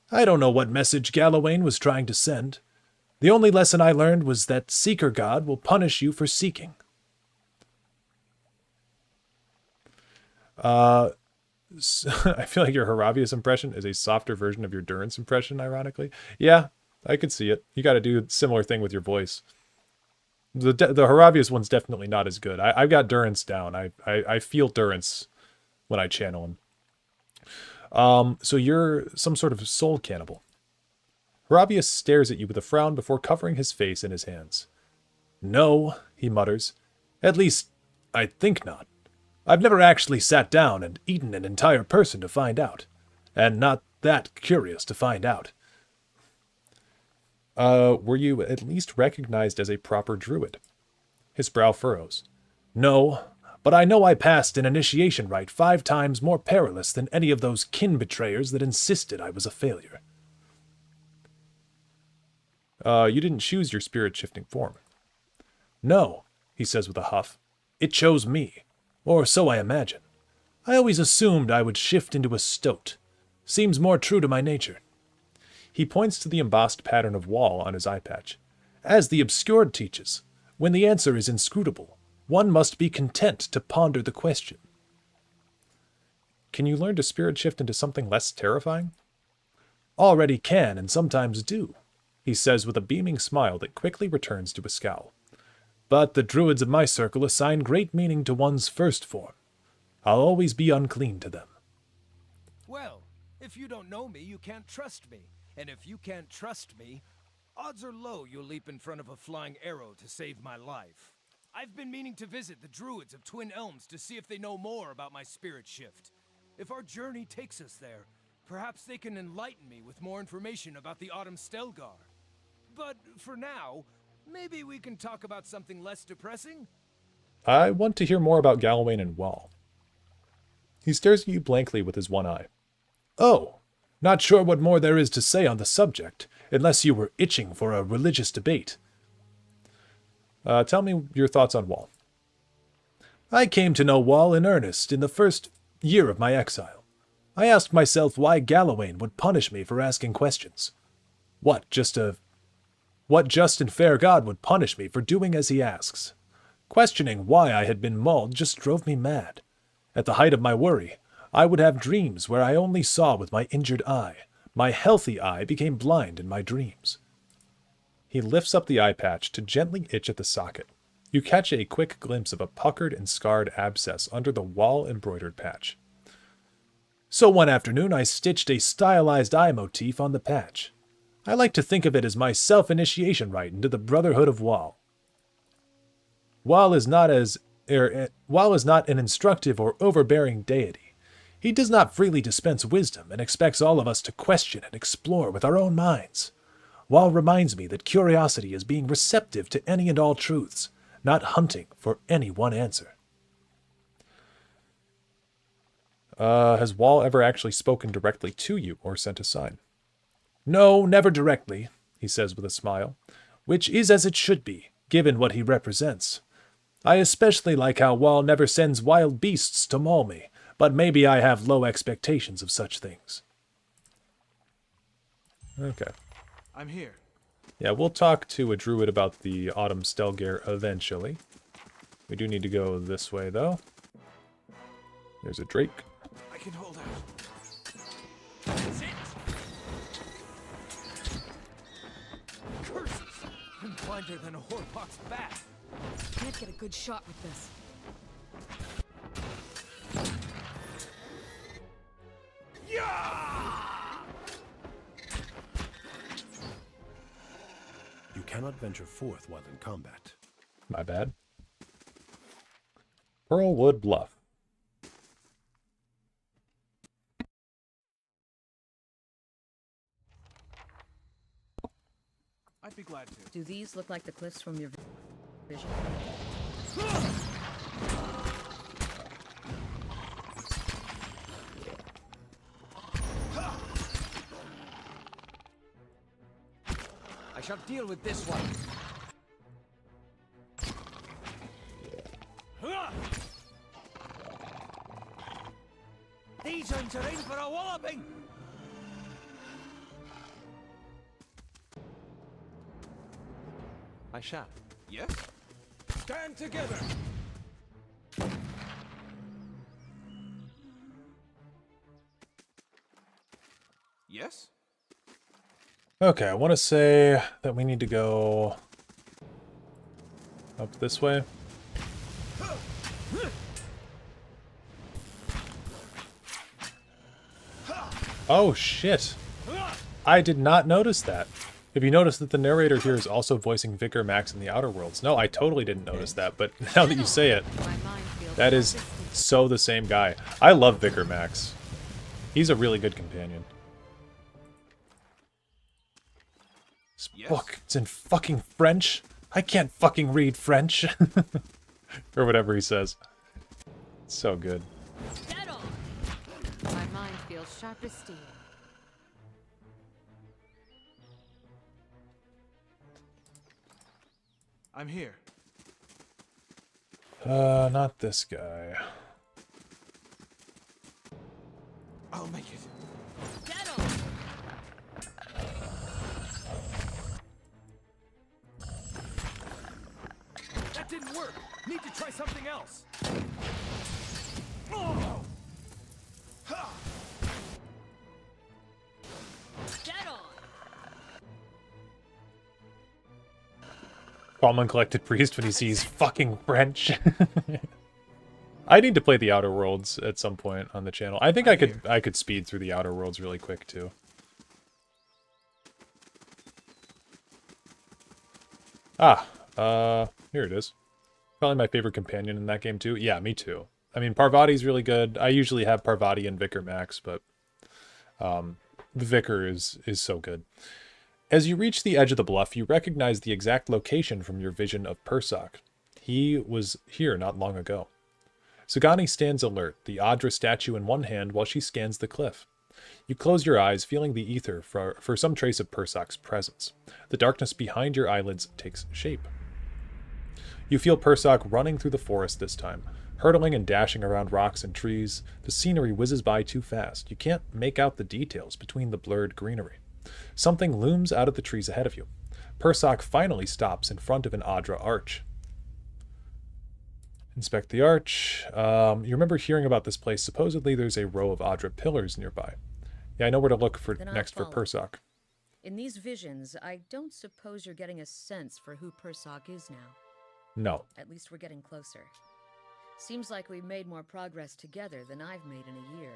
I don't know what message Galawain was trying to send. The only lesson I learned was that Seeker God will punish you for seeking. I feel like your Haravius impression is a softer version of your Durance impression, ironically. Yeah, I could see it. You got to do a similar thing with your voice. The Haravius one's definitely not as good. I've got Durance down. I feel Durance when I channel him. So you're some sort of soul cannibal. Haravius stares at you with a frown before covering his face in his hands. No, he mutters. At least, I think not. I've never actually sat down and eaten an entire person to find out. And not that curious to find out. Were you at least recognized as a proper druid? His brow furrows. No, but I know I passed an initiation rite 5 times more perilous than any of those kin betrayers that insisted I was a failure. You didn't choose your spirit-shifting form. No, he says with a huff. It chose me. Or so I imagine. I always assumed I would shift into a stoat. Seems more true to my nature. He points to the embossed pattern of wall on his eye patch. As the Obscured teaches, when the answer is inscrutable, one must be content to ponder the question. Can you learn to spirit shift into something less terrifying? Already can, and sometimes do, he says with a beaming smile that quickly returns to a scowl. But the druids of my circle assign great meaning to one's first form. I'll always be unclean to them. Well, if you don't know me, you can't trust me. And if you can't trust me, odds are low you'll leap in front of a flying arrow to save my life. I've been meaning to visit the druids of Twin Elms to see if they know more about my spirit shift. If our journey takes us there, perhaps they can enlighten me with more information about the Autumn Stelgar. But for now, maybe we can talk about something less depressing? I want to hear more about Galawain and Wall. He stares at you blankly with his one eye. Oh, not sure what more there is to say on the subject, unless you were itching for a religious debate. Tell me your thoughts on Wall. I came to know Wall in earnest in the first year of my exile. I asked myself why Galawain would punish me for asking questions. What just and fair God would punish me for doing as he asks? Questioning why I had been mauled just drove me mad. At the height of my worry, I would have dreams where I only saw with my injured eye. My healthy eye became blind in my dreams. He lifts up the eye patch to gently itch at the socket. You catch a quick glimpse of a puckered and scarred abscess under the wall-embroidered patch. So one afternoon I stitched a stylized eye motif on the patch. I like to think of it as my self-initiation rite into the Brotherhood of Wall. Wall is not an instructive or overbearing deity. He does not freely dispense wisdom and expects all of us to question and explore with our own minds. Wall reminds me that curiosity is being receptive to any and all truths, not hunting for any one answer. Has Wall ever actually spoken directly to you or sent a sign? No, never directly, he says with a smile, which is as it should be, given what he represents. I especially like how Wall never sends wild beasts to maul me, but maybe I have low expectations of such things. Okay. I'm here. Yeah, we'll talk to a druid about the Autumn Stelgar eventually. We do need to go this way, though. There's a drake. I can hold out. That's it! Curses! I'm blinder than a whorepox bat. Can't get a good shot with this. You cannot venture forth while in combat. My bad. Pearlwood Bluff. I'd be glad to. Do these look like the cliffs from your vision? I shall deal with this one. These ones are in for a walloping! I shall. Yes? Stand together! Yes? Okay, I want to say that we need to go up this way. Oh, shit. I did not notice that. Have you noticed that the narrator here is also voicing Vicar Max in the Outer Worlds? No, I totally didn't notice that, but now that you say it, that is so the same guy. I love Vicar Max. He's a really good companion. This book, it's in fucking French. I can't fucking read French. Or whatever he says. It's so good. My mind feels sharp as steel. I'm here. Not this guy. I'll make it. That didn't work! Need to try something else! Oh! Ha! Calm and collected priest when he sees fucking French. I need to play the Outer Worlds at some point on the channel. I think I could speed through the Outer Worlds really quick too. Here it is. Probably my favorite companion in that game too. Yeah, me too. I mean, Parvati's really good. I usually have Parvati and Vicar max, but the Vicar is so good. As you reach the edge of the bluff, you recognize the exact location from your vision of Persak. He was here not long ago. Sugani stands alert, the Adra statue in one hand while she scans the cliff. You close your eyes, feeling the ether for some trace of Persak's presence. The darkness behind your eyelids takes shape. You feel Persak running through the forest this time, hurtling and dashing around rocks and trees. The scenery whizzes by too fast. You can't make out the details between the blurred greenery. Something looms out of the trees ahead of you. Persak finally stops in front of an Adra arch. Inspect the arch. You remember hearing about this place. Supposedly there's a row of Adra pillars nearby. Yeah, I know where to look for next for Persak. In these visions, I don't suppose you're getting a sense for who Persak is now. No. At least we're getting closer. Seems like we've made more progress together than I've made in a year.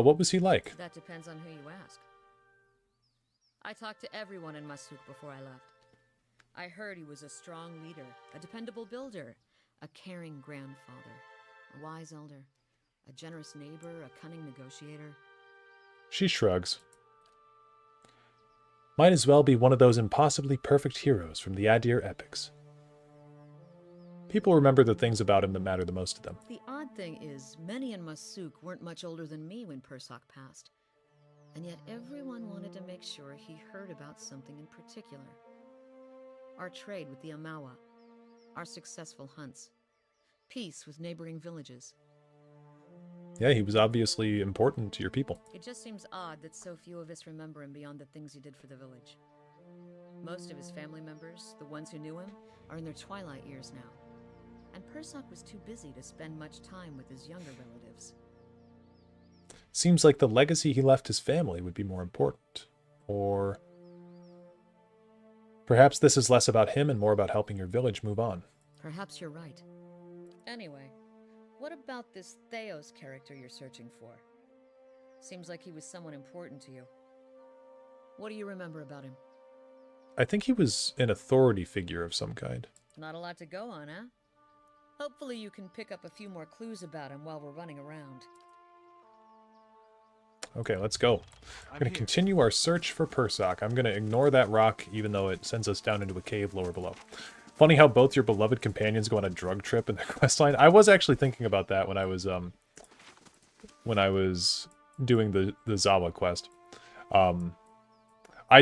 What was he like? That depends on who you ask. I talked to everyone in Masuk before I left. I heard he was a strong leader, a dependable builder, a caring grandfather, a wise elder, a generous neighbor, a cunning negotiator. She shrugs. Might as well be one of those impossibly perfect heroes from the Adir epics. People remember the things about him that matter the most to them. The odd thing is, many in Masuk weren't much older than me when Persak passed. And yet everyone wanted to make sure he heard about something in particular. Our trade with the Amawa, our successful hunts, peace with neighboring villages. Yeah, he was obviously important to your people. It just seems odd that so few of us remember him beyond the things he did for the village. Most of his family members, the ones who knew him, are in their twilight years now. And Persak was too busy to spend much time with his younger relatives. Seems like the legacy he left his family would be more important. Or perhaps this is less about him and more about helping your village move on. Perhaps you're right. Anyway, what about this Theos character you're searching for? Seems like he was someone important to you. What do you remember about him? I think he was an authority figure of some kind. Not a lot to go on, huh? Hopefully you can pick up a few more clues about him while we're running around. Okay, let's go. We're going to continue our search for Persak. I'm going to ignore that rock, even though it sends us down into a cave lower below. Funny how both your beloved companions go on a drug trip in the questline. I was actually thinking about that when I was doing the Zawa quest. I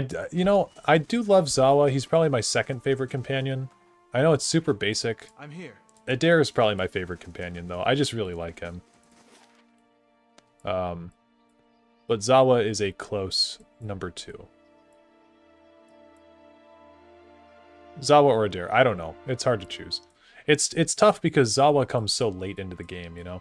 do love Zawa. He's probably my second favorite companion. I know it's super basic. I'm here. Adair is probably my favorite companion, though. I just really like him. But Zawa is a close number 2. Zawa or Adair, I don't know. It's hard to choose. It's tough because Zawa comes so late into the game, you know?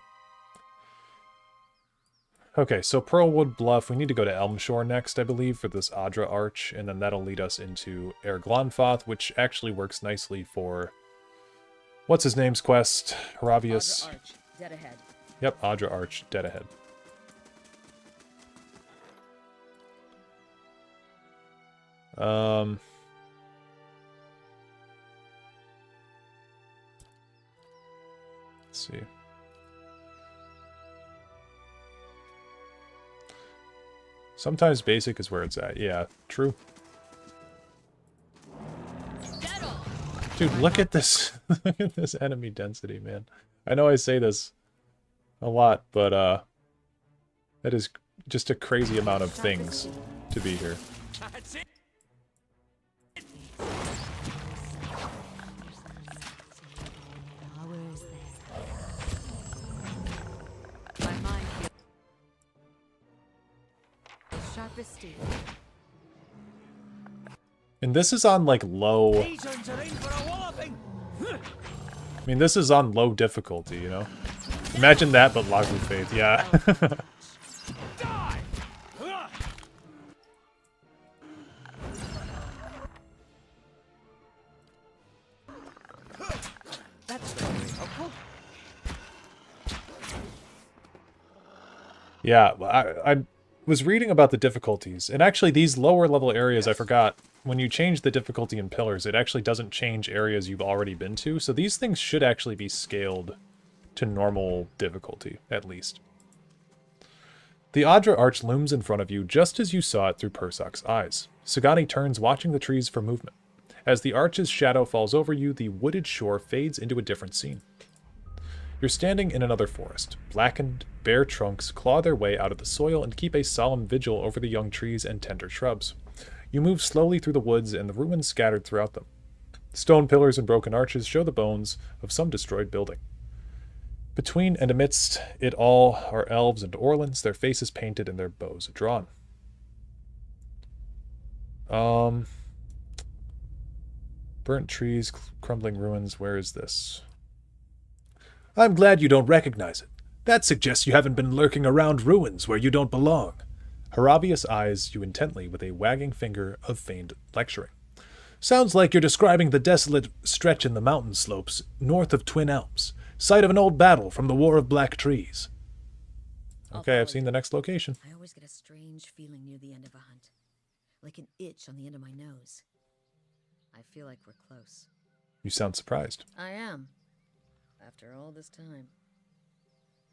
Okay, so Pearlwood Bluff, we need to go to Elmshore next, I believe, for this Adra Arch, and then that'll lead us into Erglonfoth, which actually works nicely for... What's his name's quest? Haravius. Adra Arch, dead ahead. Yep, Adra Arch, dead ahead. Let's see. Sometimes basic is where it's at. Yeah, true. Dude, look at this. Look at this enemy density, man. I know I say this a lot, but that is just a crazy amount of things to be here. And this is on like low. I mean, this is on low difficulty, you know? Imagine that, but Lagu Faith, yeah. Yeah, I was reading about the difficulties, and actually these lower level areas, I forgot, when you change the difficulty in pillars, it actually doesn't change areas you've already been to. So these things should actually be scaled to normal difficulty, at least. The Adra Arch looms in front of you just as you saw it through Persoc's eyes. Sagani turns, watching the trees for movement. As the arch's shadow falls over you, the wooded shore fades into a different scene. You're standing in another forest. Blackened, bare trunks claw their way out of the soil and keep a solemn vigil over the young trees and tender shrubs. You move slowly through the woods and the ruins scattered throughout them. Stone pillars and broken arches show the bones of some destroyed building. Between and amidst it all are elves and orlans, their faces painted and their bows drawn. Burnt trees, crumbling ruins, where is this? I'm glad you don't recognize it. That suggests you haven't been lurking around ruins where you don't belong. Harabius eyes you intently with a wagging finger of feigned lecturing. Sounds like you're describing the desolate stretch in the mountain slopes north of Twin Elms, site of an old battle from the War of Black Trees. Okay, I've seen the next location. I always get a strange feeling near the end of a hunt. Like an itch on the end of my nose. I feel like we're close. You sound surprised. I am. After all this time.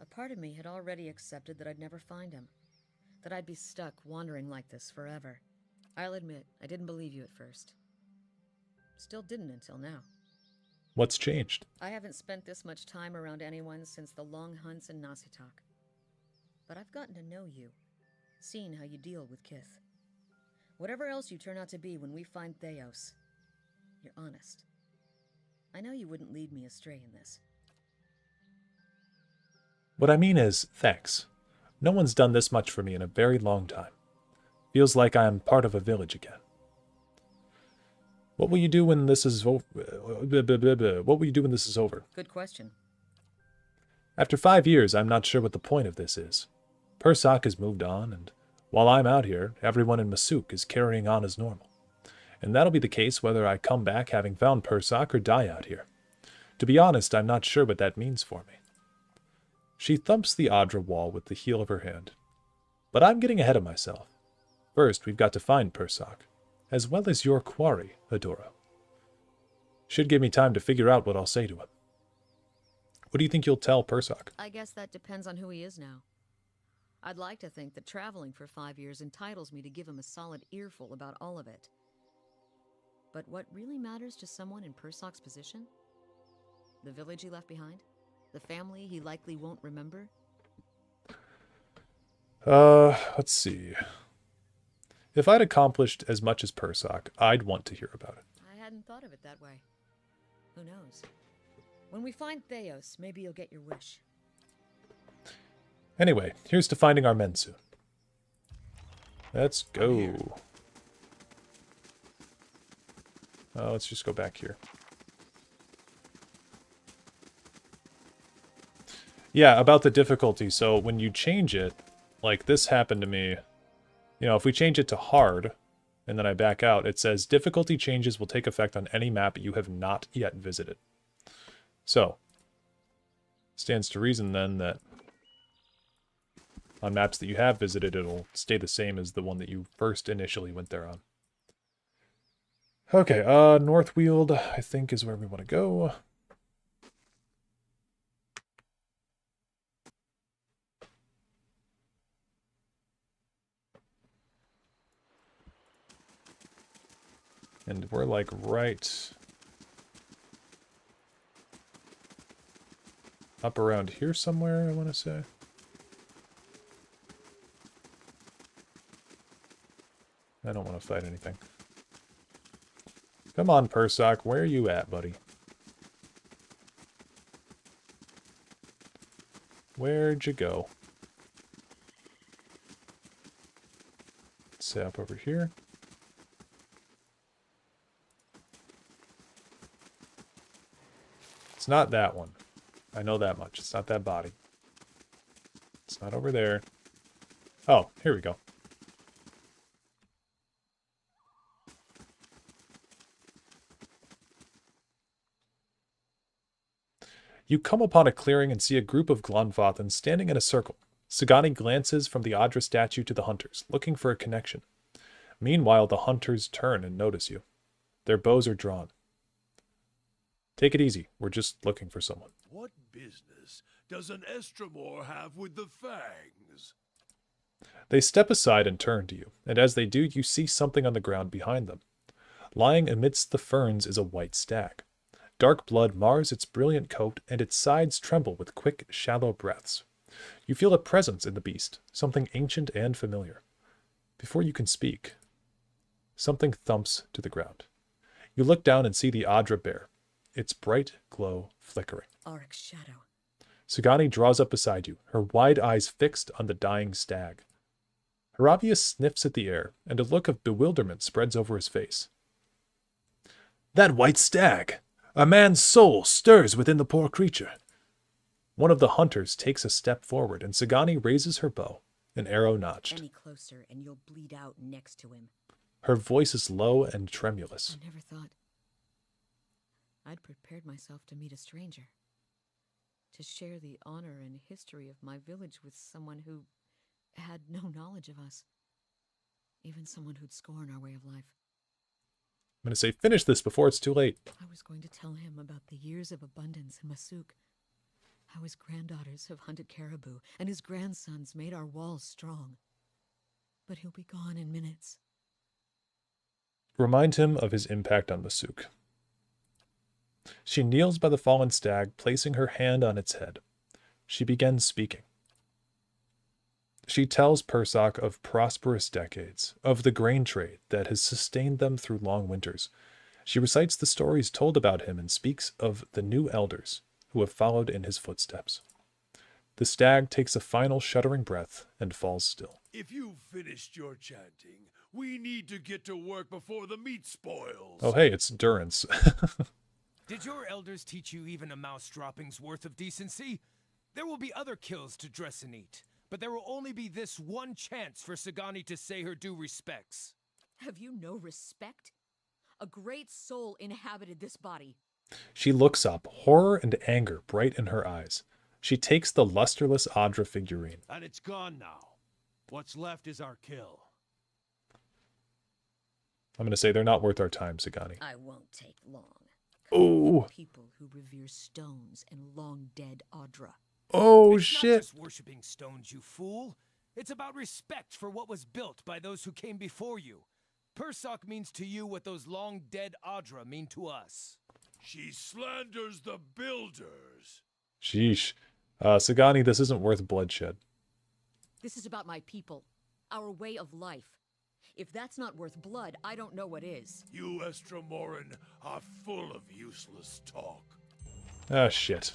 A part of me had already accepted that I'd never find him. That I'd be stuck wandering like this forever. I'll admit, I didn't believe you at first. Still didn't until now. What's changed? I haven't spent this much time around anyone since the long hunts in Nasitok. But I've gotten to know you. Seen how you deal with Kith. Whatever else you turn out to be when we find Theos, you're honest. I know you wouldn't lead me astray in this. What I mean is, thanks. No one's done this much for me in a very long time. Feels like I am part of a village again. What will you do when this is over? What will you do when this is over? Good question. After 5 years, I'm not sure what the point of this is. Persoc has moved on, and while I'm out here, everyone in Masuk is carrying on as normal. And that'll be the case whether I come back having found Persoc or die out here. To be honest, I'm not sure what that means for me. She thumps the Adra wall with the heel of her hand. But I'm getting ahead of myself. First, we've got to find Persoc, as well as your quarry, Adora. Should give me time to figure out what I'll say to him. What do you think you'll tell Persoc? I guess that depends on who he is now. I'd like to think that traveling for 5 years entitles me to give him a solid earful about all of it. But what really matters to someone in Persoc's position? The village he left behind? The family he likely won't remember? Let's see. If I'd accomplished as much as Persoc, I'd want to hear about it. I hadn't thought of it that way. Who knows? When we find Theos, maybe you'll get your wish. Anyway, here's to finding our men soon. Let's go. Let's just go back here. Yeah, about the difficulty. So when you change it, like this happened to me. You know, if we change it to hard, and then I back out, it says difficulty changes will take effect on any map you have not yet visited. So, stands to reason then that on maps that you have visited, it'll stay the same as the one that you first initially went there on. Okay, Northweald, I think, is where we want to go. And we're like right up around here somewhere, I want to say. I don't want to fight anything. Come on, Persoc, where are you at, buddy? Where'd you go? Let's say up over here. It's not that one. I know that much. It's not that body. It's not over there. Oh, here we go. You come upon a clearing and see a group of Glonfothans standing in a circle. Sagani glances from the Adra statue to the hunters, looking for a connection. Meanwhile, the hunters turn and notice you. Their bows are drawn. Take it easy. We're just looking for someone. What business does an Estremor have with the Fangs? They step aside and turn to you, and as they do, you see something on the ground behind them. Lying amidst the ferns is a white stag. Dark blood mars its brilliant coat, and its sides tremble with quick, shallow breaths. You feel a presence in the beast, something ancient and familiar. Before you can speak, something thumps to the ground. You look down and see the Adra bear, its bright glow flickering. Auric's shadow. Sagani draws up beside you, her wide eyes fixed on the dying stag. Haravius sniffs at the air, and a look of bewilderment spreads over his face. That white stag! A man's soul stirs within the poor creature. One of the hunters takes a step forward, and Sagani raises her bow, an arrow notched. Any closer and you'll bleed out next to him. Her voice is low and tremulous. I never thought I'd prepared myself to meet a stranger. To share the honor and history of my village with someone who had no knowledge of us. Even someone who'd scorn our way of life. I'm going to say finish this before it's too late. I was going to tell him about the years of abundance in Masuk. How his granddaughters have hunted caribou, and his grandsons made our walls strong. But he'll be gone in minutes. Remind him of his impact on Masuk. She kneels by the fallen stag, placing her hand on its head. She begins speaking. She tells Persak of prosperous decades, of the grain trade that has sustained them through long winters. She recites the stories told about him and speaks of the new elders who have followed in his footsteps. The stag takes a final shuddering breath and falls still. If you've finished your chanting, we need to get to work before the meat spoils. Oh hey, it's Durance. Did your elders teach you even a mouse dropping's worth of decency? There will be other kills to dress and eat, but there will only be this one chance for Sagani to say her due respects. Have you no respect? A great soul inhabited this body. She looks up, horror and anger bright in her eyes. She takes the lusterless Adra figurine. And it's gone now. What's left is our kill. I'm going to say they're not worth our time, Sagani. I won't take long. Oh. People who revere stones and long-dead Adra. Oh, it's shit. Not just worshipping stones, you fool. It's about respect for what was built by those who came before you. Persak means to you what those long-dead Adra mean to us. She slanders the builders. Sheesh. Sagani, this isn't worth bloodshed. This is about my people, our way of life. If that's not worth blood, I don't know what is. You Estremoran are full of useless talk. Ah, shit.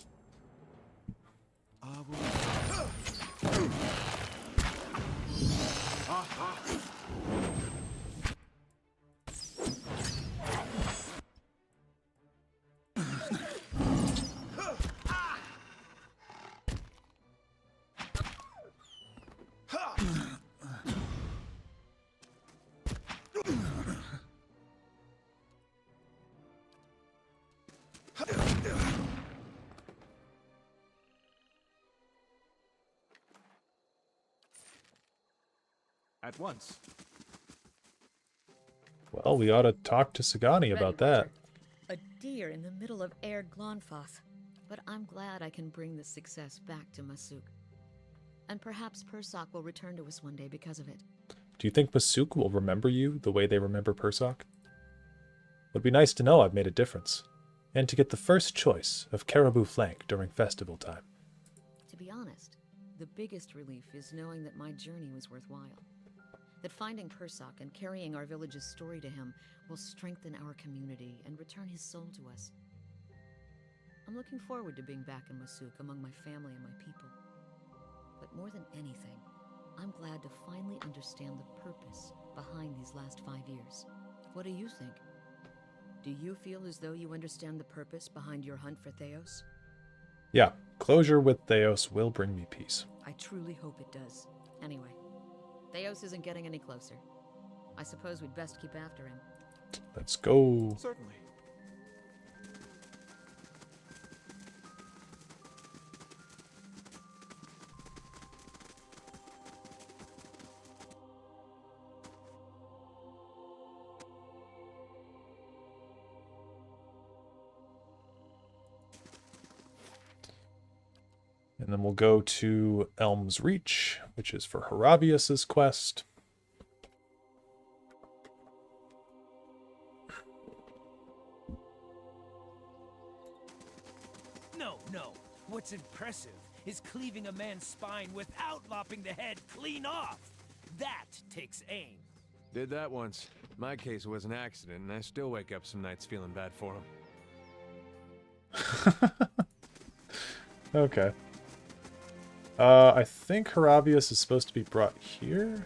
At once. Well, we ought to talk to Sagani about that. A deer in the middle of Air Glonfoth. But I'm glad I can bring this success back to Masuk. And perhaps Persak will return to us one day because of it. Do you think Masuk will remember you the way they remember Persak? Would be nice to know I've made a difference. And to get the first choice of caribou flank during festival time. To be honest, the biggest relief is knowing that my journey was worthwhile. That finding Persak and carrying our village's story to him will strengthen our community and return his soul to us. I'm looking forward to being back in Masuk among my family and my people. But more than anything, I'm glad to finally understand the purpose behind these last 5 years. What do you think? Do you feel as though you understand the purpose behind your hunt for Theos? Yeah, closure with Theos will bring me peace. I truly hope it does. Anyway, Theos isn't getting any closer. I suppose we'd best keep after him. Let's go. Certainly. And then we'll go to Elm's Reach, which is for Haravius's quest. No. What's impressive is cleaving a man's spine without lopping the head clean off. That takes aim. Did that once. My case was an accident, and I still wake up some nights feeling bad for him. Okay. I think Haravius is supposed to be brought here.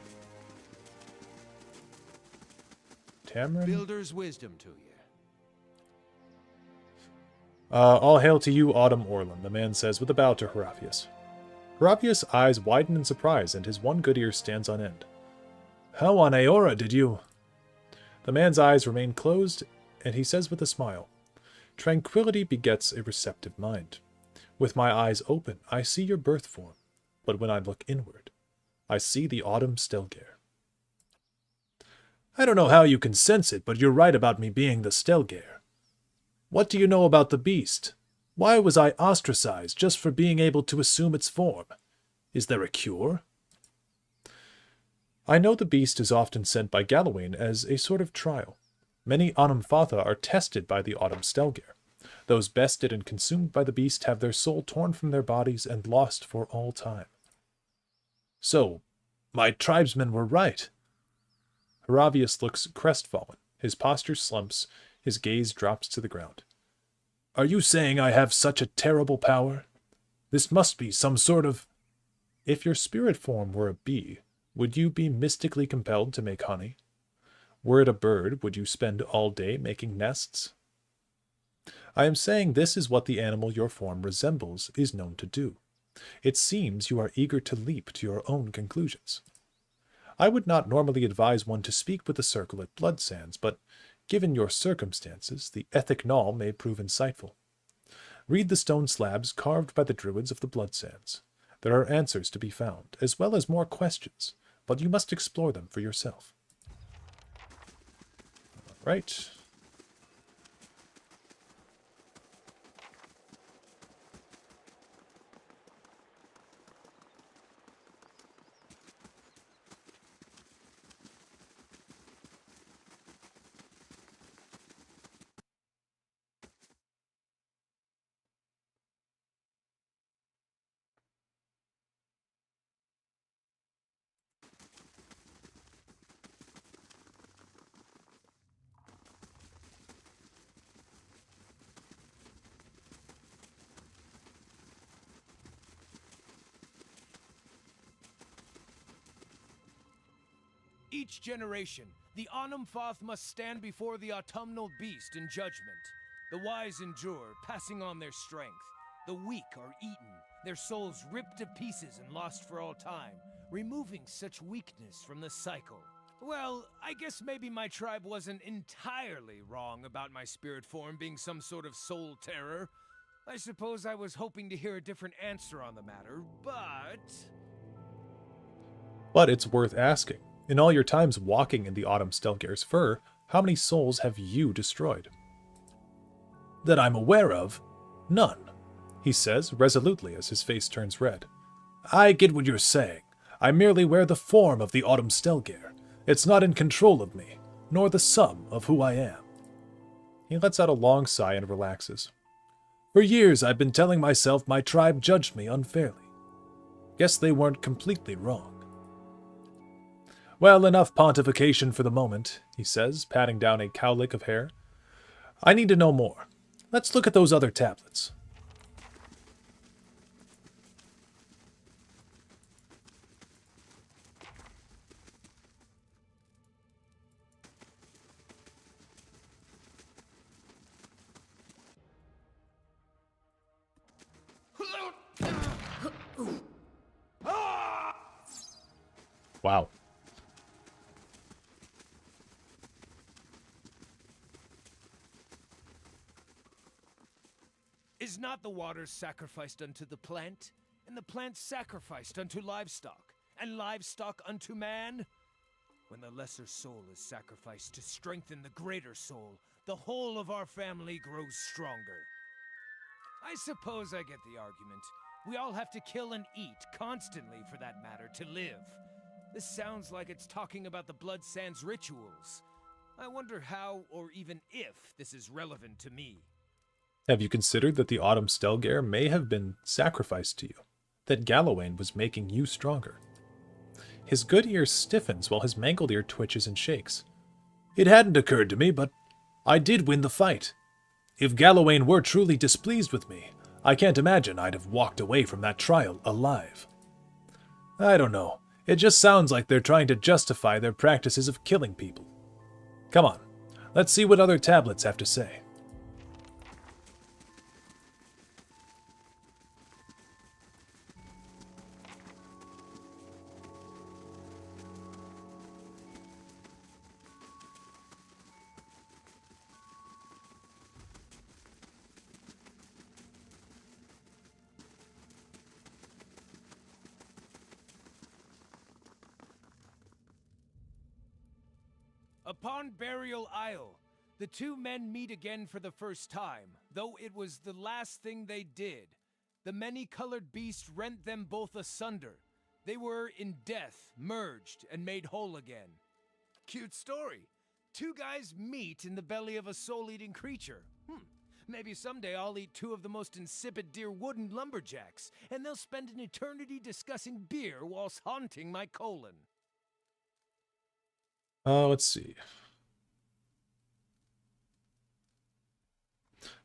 Tamrin? Builder's wisdom to you. All hail to you, Autumn Orlin, the man says with a bow to Haravius. Haravius' eyes widen in surprise, and his one good ear stands on end. How on Aora did you... The man's eyes remain closed, and he says with a smile, Tranquility begets a receptive mind. With my eyes open, I see your birth form, but when I look inward, I see the Autumn Stelgare. I don't know how you can sense it, but you're right about me being the Stelgare. What do you know about the beast? Why was I ostracized just for being able to assume its form? Is there a cure? I know the beast is often sent by Galawain as a sort of trial. Many Anum Fatha are tested by the Autumn Stelgare. Those bested and consumed by the beast have their soul torn from their bodies and lost for all time. So, my tribesmen were right. Haravius looks crestfallen. His posture slumps. His gaze drops to the ground. Are you saying I have such a terrible power? This must be some sort of... If your spirit form were a bee, would you be mystically compelled to make honey? Were it a bird, would you spend all day making nests? I am saying this is what the animal your form resembles is known to do. It seems you are eager to leap to your own conclusions. I would not normally advise one to speak with the circle at Blood Sands, but given your circumstances, the ethic null may prove insightful. Read the stone slabs carved by the druids of the Blood Sands. There are answers to be found, as well as more questions, but you must explore them for yourself. All right. Each generation, the Anumfoth must stand before the autumnal beast in judgment. The wise endure, passing on their strength. The weak are eaten, their souls ripped to pieces and lost for all time, removing such weakness from the cycle. Well, I guess maybe my tribe wasn't entirely wrong about my spirit form being some sort of soul terror. I suppose I was hoping to hear a different answer on the matter, But it's worth asking. In all your times walking in the Autumn Stelgare's fur, how many souls have you destroyed? That I'm aware of, none, he says resolutely as his face turns red. I get what you're saying. I merely wear the form of the Autumn Stelgare. It's not in control of me, nor the sum of who I am. He lets out a long sigh and relaxes. For years I've been telling myself my tribe judged me unfairly. Guess they weren't completely wrong. Well, enough pontification for the moment, he says, patting down a cowlick of hair. I need to know more. Let's look at those other tablets. Wow. Is not the water sacrificed unto the plant, and the plant sacrificed unto livestock, and livestock unto man? When the lesser soul is sacrificed to strengthen the greater soul, the whole of our family grows stronger. I suppose I get the argument. We all have to kill and eat, constantly for that matter, to live. This sounds like it's talking about the Blood Sands rituals. I wonder how, or even if, this is relevant to me. Have you considered that the Autumn Stelgare may have been sacrificed to you? That Galawain was making you stronger? His good ear stiffens while his mangled ear twitches and shakes. It hadn't occurred to me, but I did win the fight. If Galawain were truly displeased with me, I can't imagine I'd have walked away from that trial alive. I don't know. It just sounds like they're trying to justify their practices of killing people. Come on, let's see what other tablets have to say. Upon Burial Isle, the two men meet again for the first time, though it was the last thing they did. The many-colored beast rent them both asunder. They were, in death, merged and made whole again. Cute story. Two guys meet in the belly of a soul-eating creature. Maybe someday I'll eat two of the most insipid deer wooden lumberjacks, and they'll spend an eternity discussing beer whilst haunting my colon. Let's see.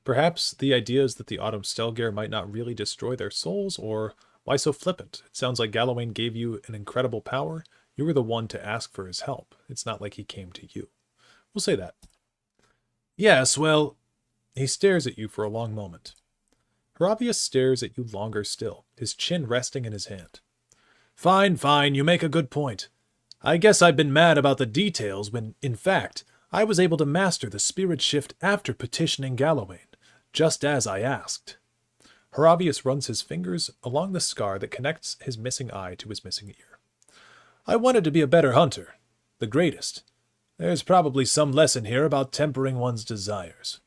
Perhaps the idea is that the Autumn Stelgare might not really destroy their souls, or why so flippant? It sounds like Galawain gave you an incredible power. You were the one to ask for his help. It's not like he came to you. We'll say that. Yes, well, he stares at you for a long moment. Haravius stares at you longer still, his chin resting in his hand. Fine, fine, you make a good point. I guess I've been mad about the details when, in fact, I was able to master the spirit shift after petitioning Galawain, just as I asked. Haravius runs his fingers along the scar that connects his missing eye to his missing ear. I wanted to be a better hunter, the greatest. There's probably some lesson here about tempering one's desires.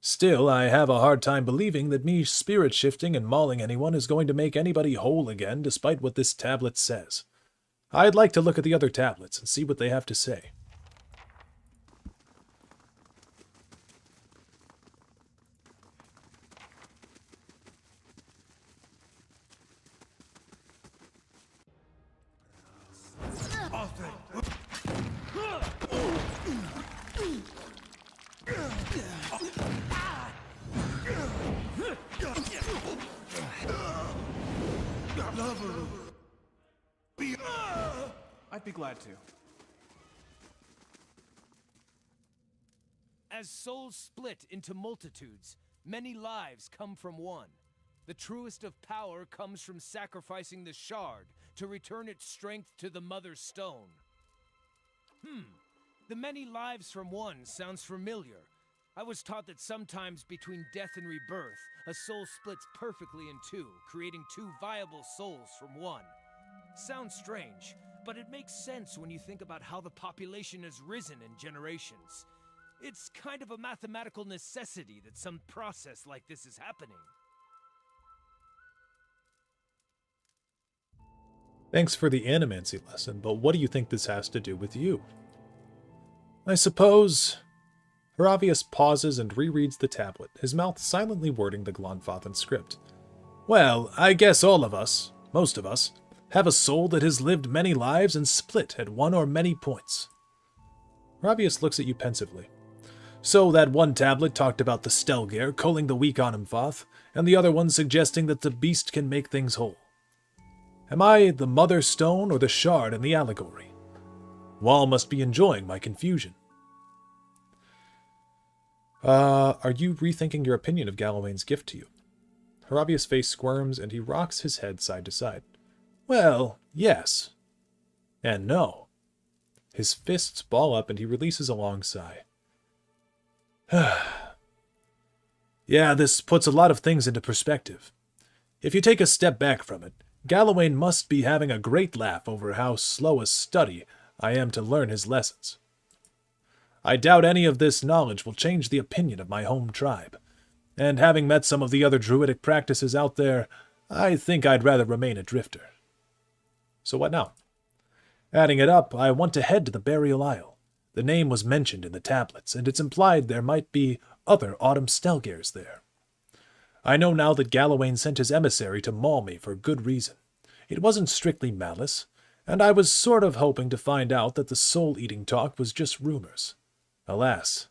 Still, I have a hard time believing that me spirit shifting and mauling anyone is going to make anybody whole again, despite what this tablet says. I'd like to look at the other tablets and see what they have to say. I'd be glad to. As souls split into multitudes, many lives come from one. The truest of power comes from sacrificing the shard to return its strength to the Mother Stone. The many lives from one sounds familiar. I was taught that sometimes between death and rebirth, a soul splits perfectly in two, creating two viable souls from one. Sounds strange, but it makes sense when you think about how the population has risen in generations. It's kind of a mathematical necessity that some process like this is happening. Thanks for the animancy lesson, but what do you think this has to do with you? I suppose... Haravius pauses and rereads the tablet, his mouth silently wording the Glonfathan script. Well, I guess all of us, most of us, have a soul that has lived many lives and split at one or many points. Haravius looks at you pensively. So that one tablet talked about the Stelgare culling the weak Anumvath, and the other one suggesting that the beast can make things whole. Am I the Mother Stone or the shard in the allegory? Wall must be enjoying my confusion. Are you rethinking your opinion of Galawain's gift to you? Haravius' face squirms and he rocks his head side to side. Well, yes. And no. His fists ball up and he releases a long sigh. Yeah, this puts a lot of things into perspective. If you take a step back from it, Galawain must be having a great laugh over how slow a study I am to learn his lessons. I doubt any of this knowledge will change the opinion of my home tribe, and having met some of the other druidic practices out there, I think I'd rather remain a drifter. So what now? Adding it up, I want to head to the Burial Isle. The name was mentioned in the tablets, and it's implied there might be other Autumn Stelgares there. I know now that Galawain sent his emissary to maul me for good reason. It wasn't strictly malice, and I was sort of hoping to find out that the soul-eating talk was just rumors. Alas.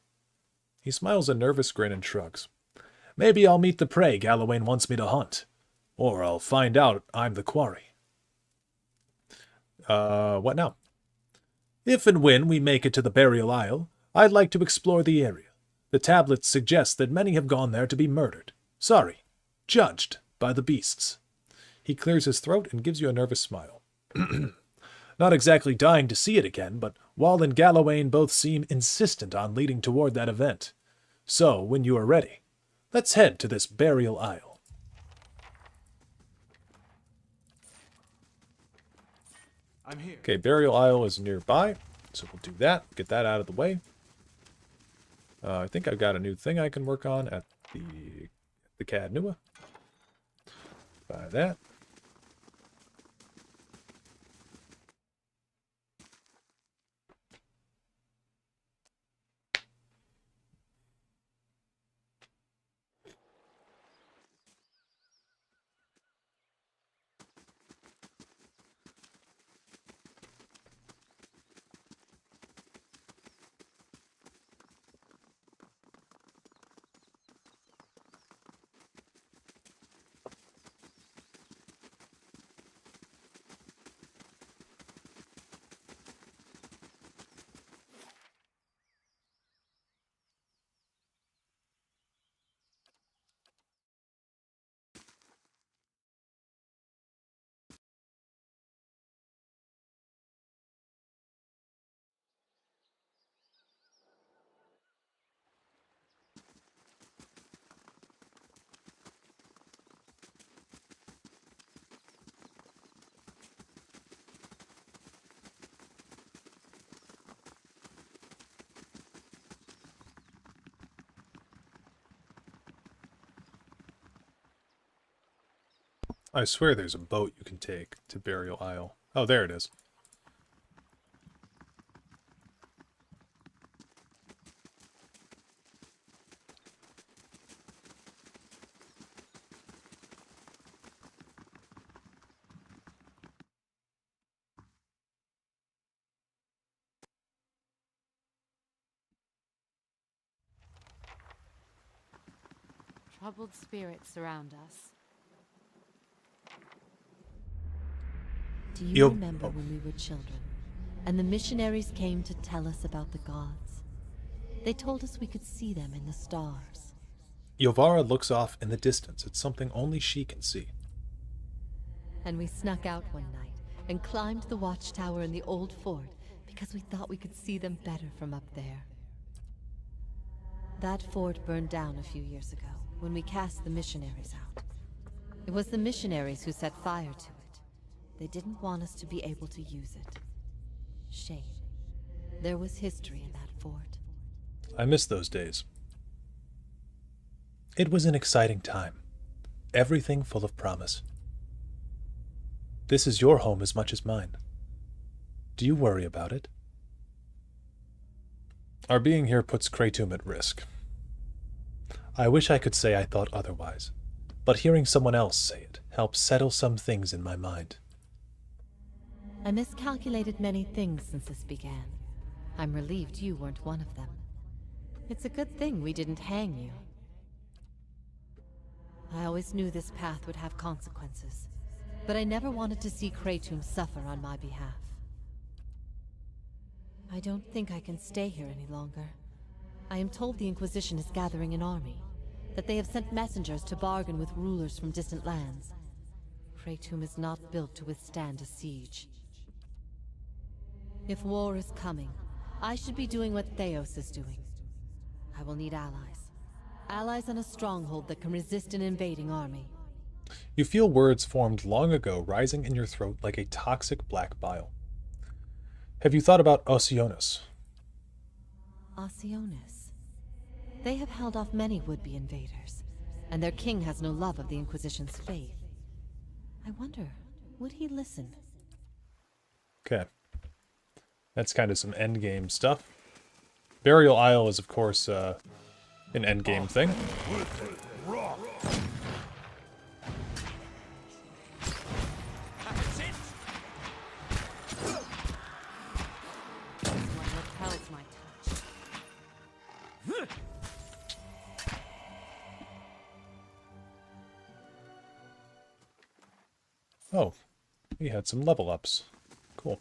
He smiles a nervous grin and shrugs. Maybe I'll meet the prey Galawain wants me to hunt. Or I'll find out I'm the quarry. What now? If and when we make it to the Burial Isle, I'd like to explore the area. The tablets suggest that many have gone there to be murdered. Sorry, judged by the beasts. He clears his throat and gives you a nervous smile. Not exactly dying to see it again, but Wall and Galawain both seem insistent on leading toward that event. So, when you are ready, let's head to this Burial Isle. I'm here. Okay, Burial Isle is nearby, so we'll do that. Get that out of the way. I think I've got a new thing I can work on at the Cadnua. Buy that. I swear there's a boat you can take to Burial Isle. Oh, there it is. Troubled spirits surround us. Do you remember when we were children, and the missionaries came to tell us about the gods? They told us we could see them in the stars. Yovara looks off in the distance at something only she can see. And we snuck out one night and climbed the watchtower in the old fort because we thought we could see them better from up there. That fort burned down a few years ago when we cast the missionaries out. It was the missionaries who set fire to it. They didn't want us to be able to use it. Shame. There was history in that fort. I miss those days. It was an exciting time. Everything full of promise. This is your home as much as mine. Do you worry about it? Our being here puts Kratom at risk. I wish I could say I thought otherwise, but hearing someone else say it helps settle some things in my mind. I miscalculated many things since this began. I'm relieved you weren't one of them. It's a good thing we didn't hang you. I always knew this path would have consequences, but I never wanted to see Kratom suffer on my behalf. I don't think I can stay here any longer. I am told the Inquisition is gathering an army, that they have sent messengers to bargain with rulers from distant lands. Kratom is not built to withstand a siege. If war is coming, I should be doing what Theos is doing. I will need allies. Allies on a stronghold that can resist an invading army. You feel words formed long ago rising in your throat like a toxic black bile. Have you thought about Oceanus? Oceanus. They have held off many would-be invaders, and their king has no love of the Inquisition's faith. I wonder, would he listen? Okay. That's kind of some endgame stuff. Burial Isle is, of course, an endgame thing. Oh, we had some level ups. Cool.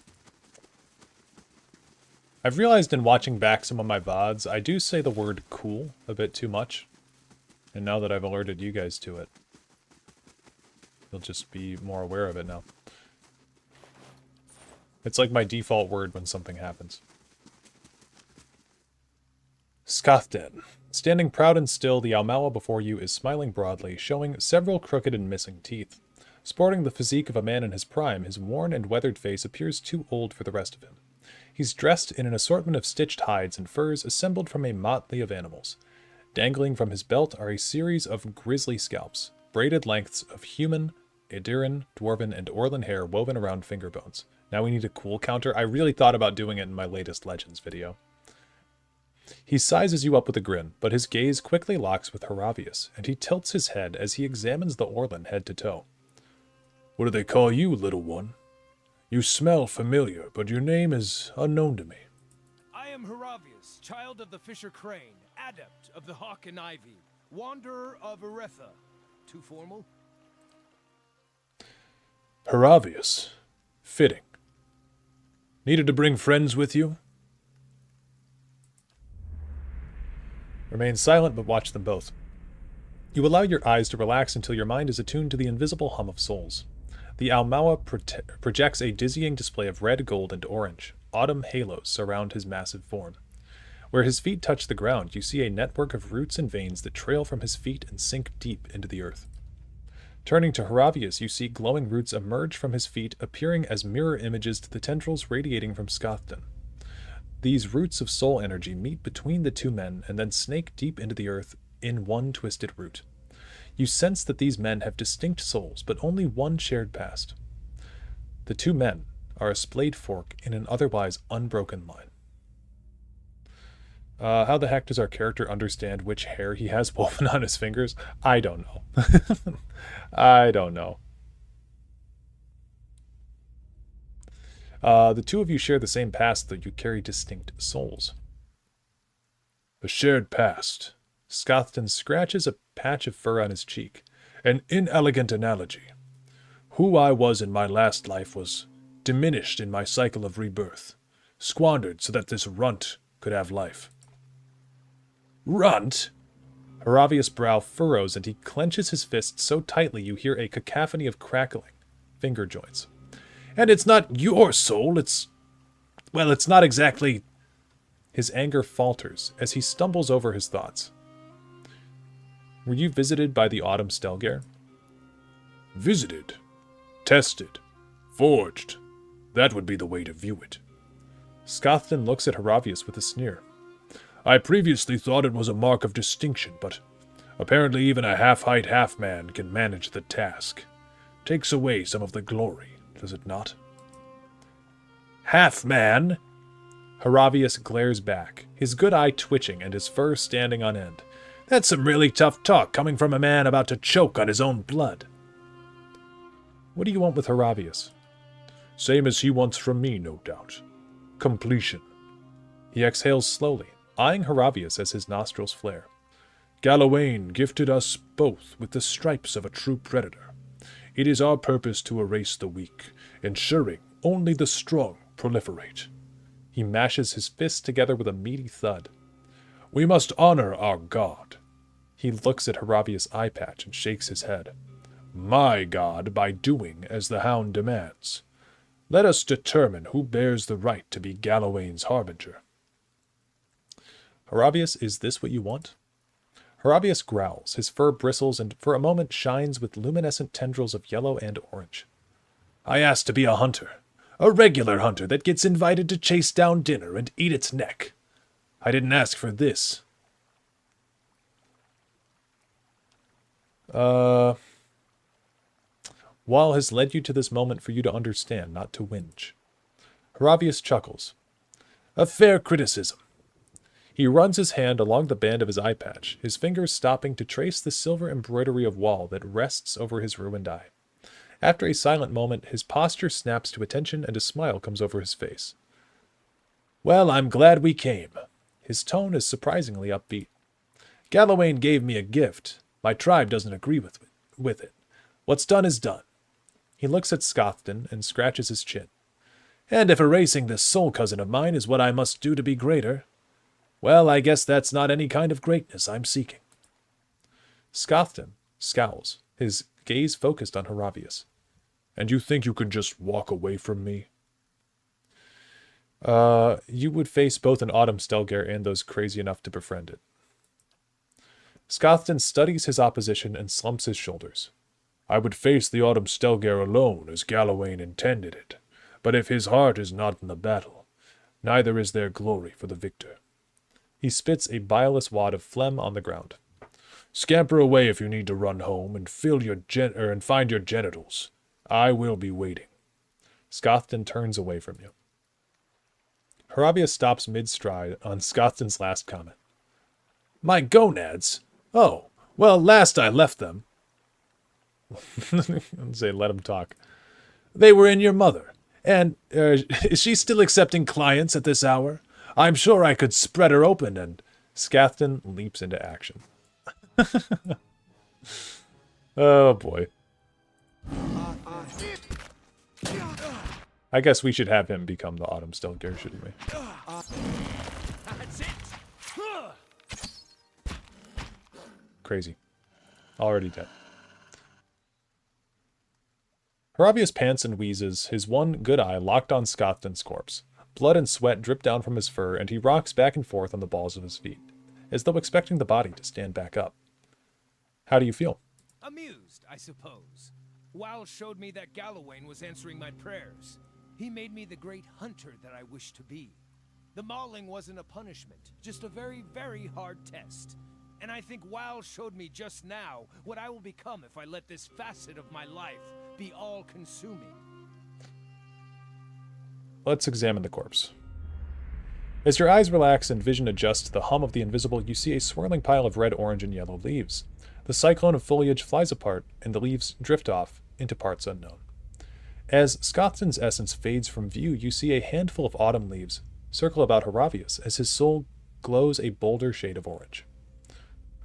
I've realized in watching back some of my VODs, I do say the word cool a bit too much. And now that I've alerted you guys to it, you'll just be more aware of it now. It's like my default word when something happens. Skathden. Standing proud and still, the Aumaua before you is smiling broadly, showing several crooked and missing teeth. Sporting the physique of a man in his prime, his worn and weathered face appears too old for the rest of him. He's dressed in an assortment of stitched hides and furs assembled from a motley of animals. Dangling from his belt are a series of grisly scalps, braided lengths of human, Ediran, Dwarven, and Orlan hair woven around finger bones. Now we need a cool counter. I really thought about doing it in my latest Legends video. He sizes you up with a grin, but his gaze quickly locks with Haravius, and he tilts his head as he examines the Orlan head to toe. What do they call you, little one? You smell familiar, but your name is unknown to me. I am Haravius, child of the Fisher Crane, adept of the Hawk and Ivy, wanderer of Eretha. Too formal? Haravius. Fitting. Needed to bring friends with you? Remain silent, but watch them both. You allow your eyes to relax until your mind is attuned to the invisible hum of souls. The Aumaua projects a dizzying display of red, gold, and orange. Autumn halos surround his massive form. Where his feet touch the ground, you see a network of roots and veins that trail from his feet and sink deep into the earth. Turning to Haravius, you see glowing roots emerge from his feet, appearing as mirror images to the tendrils radiating from Skathden. These roots of soul energy meet between the two men and then snake deep into the earth in one twisted root. You sense that these men have distinct souls, but only one shared past. The two men are a splayed fork in an otherwise unbroken line. How the heck does our character understand which hair he has woven on his fingers? I don't know. I don't know. The two of you share the same past, though you carry distinct souls. A shared past. Skathden scratches a patch of fur on his cheek. An inelegant analogy. Who I was in my last life was diminished in my cycle of rebirth, squandered so that this runt could have life. Runt? Haravius' brow furrows and he clenches his fist so tightly you hear a cacophony of crackling finger joints. And it's not your soul, it's not exactly... His anger falters as he stumbles over his thoughts. Were you visited by the Autumn Stelgare? Visited. Tested. Forged. That would be the way to view it. Skathden looks at Haravius with a sneer. I previously thought it was a mark of distinction, but apparently even a half-height half-man can manage the task. Takes away some of the glory, does it not? Half-man? Haravius glares back, his good eye twitching and his fur standing on end. That's some really tough talk coming from a man about to choke on his own blood. What do you want with Haravius? Same as he wants from me, no doubt. Completion. He exhales slowly, eyeing Haravius as his nostrils flare. Galawain gifted us both with the stripes of a true predator. It is our purpose to erase the weak, ensuring only the strong proliferate. He mashes his fists together with a meaty thud. We must honor our god. He looks at Haravius' eye patch and shakes his head. My god by doing as the hound demands. Let us determine who bears the right to be Galawain's harbinger. Haravius, is this what you want? Haravius growls, his fur bristles and for a moment shines with luminescent tendrils of yellow and orange. I asked to be a hunter. A regular hunter that gets invited to chase down dinner and eat its neck. I didn't ask for this. Wall has led you to this moment for you to understand, not to whinge. Haravius chuckles. A fair criticism. He runs his hand along the band of his eye patch, his fingers stopping to trace the silver embroidery of Wall that rests over his ruined eye. After a silent moment, his posture snaps to attention and a smile comes over his face. Well, I'm glad we came. His tone is surprisingly upbeat. Galawain gave me a gift. My tribe doesn't agree with it. What's done is done. He looks at Scothton and scratches his chin. And if erasing this soul cousin of mine is what I must do to be greater, well, I guess that's not any kind of greatness I'm seeking. Scothton scowls, his gaze focused on Haravius. And you think you can just walk away from me? You would face both an Autumn Stelgare and those crazy enough to befriend it. Scothton studies his opposition and slumps his shoulders. I would face the Autumn Stelgare alone, as Galawain intended it. But if his heart is not in the battle, neither is there glory for the victor. He spits a bileless wad of phlegm on the ground. Scamper away if you need to run home and find your genitals. I will be waiting. Scothton turns away from you. Haravius stops mid-stride on Scothton's last comment. My gonads? Oh, well, last I left them. I'd say let him talk. They were in your mother. And is she still accepting clients at this hour? I'm sure I could spread her open and... Scothton leaps into action. Oh, boy. I guess we should have him become the Autumn Stelgare, shouldn't we? That's it. Crazy. Already dead. Haravius pants and wheezes, his one good eye locked on Scothton's corpse. Blood and sweat drip down from his fur, and he rocks back and forth on the balls of his feet, as though expecting the body to stand back up. How do you feel? Amused, I suppose. Wal showed me that Galawain was answering my prayers. He made me the great hunter that I wish to be. The mauling wasn't a punishment, just a very, very hard test. And I think Wal showed me just now what I will become if I let this facet of my life be all-consuming. Let's examine the corpse. As your eyes relax and vision adjusts to the hum of the invisible, you see a swirling pile of red, orange, and yellow leaves. The cyclone of foliage flies apart, and the leaves drift off into parts unknown. As Scothton's essence fades from view, you see a handful of autumn leaves circle about Haravius as his soul glows a bolder shade of orange.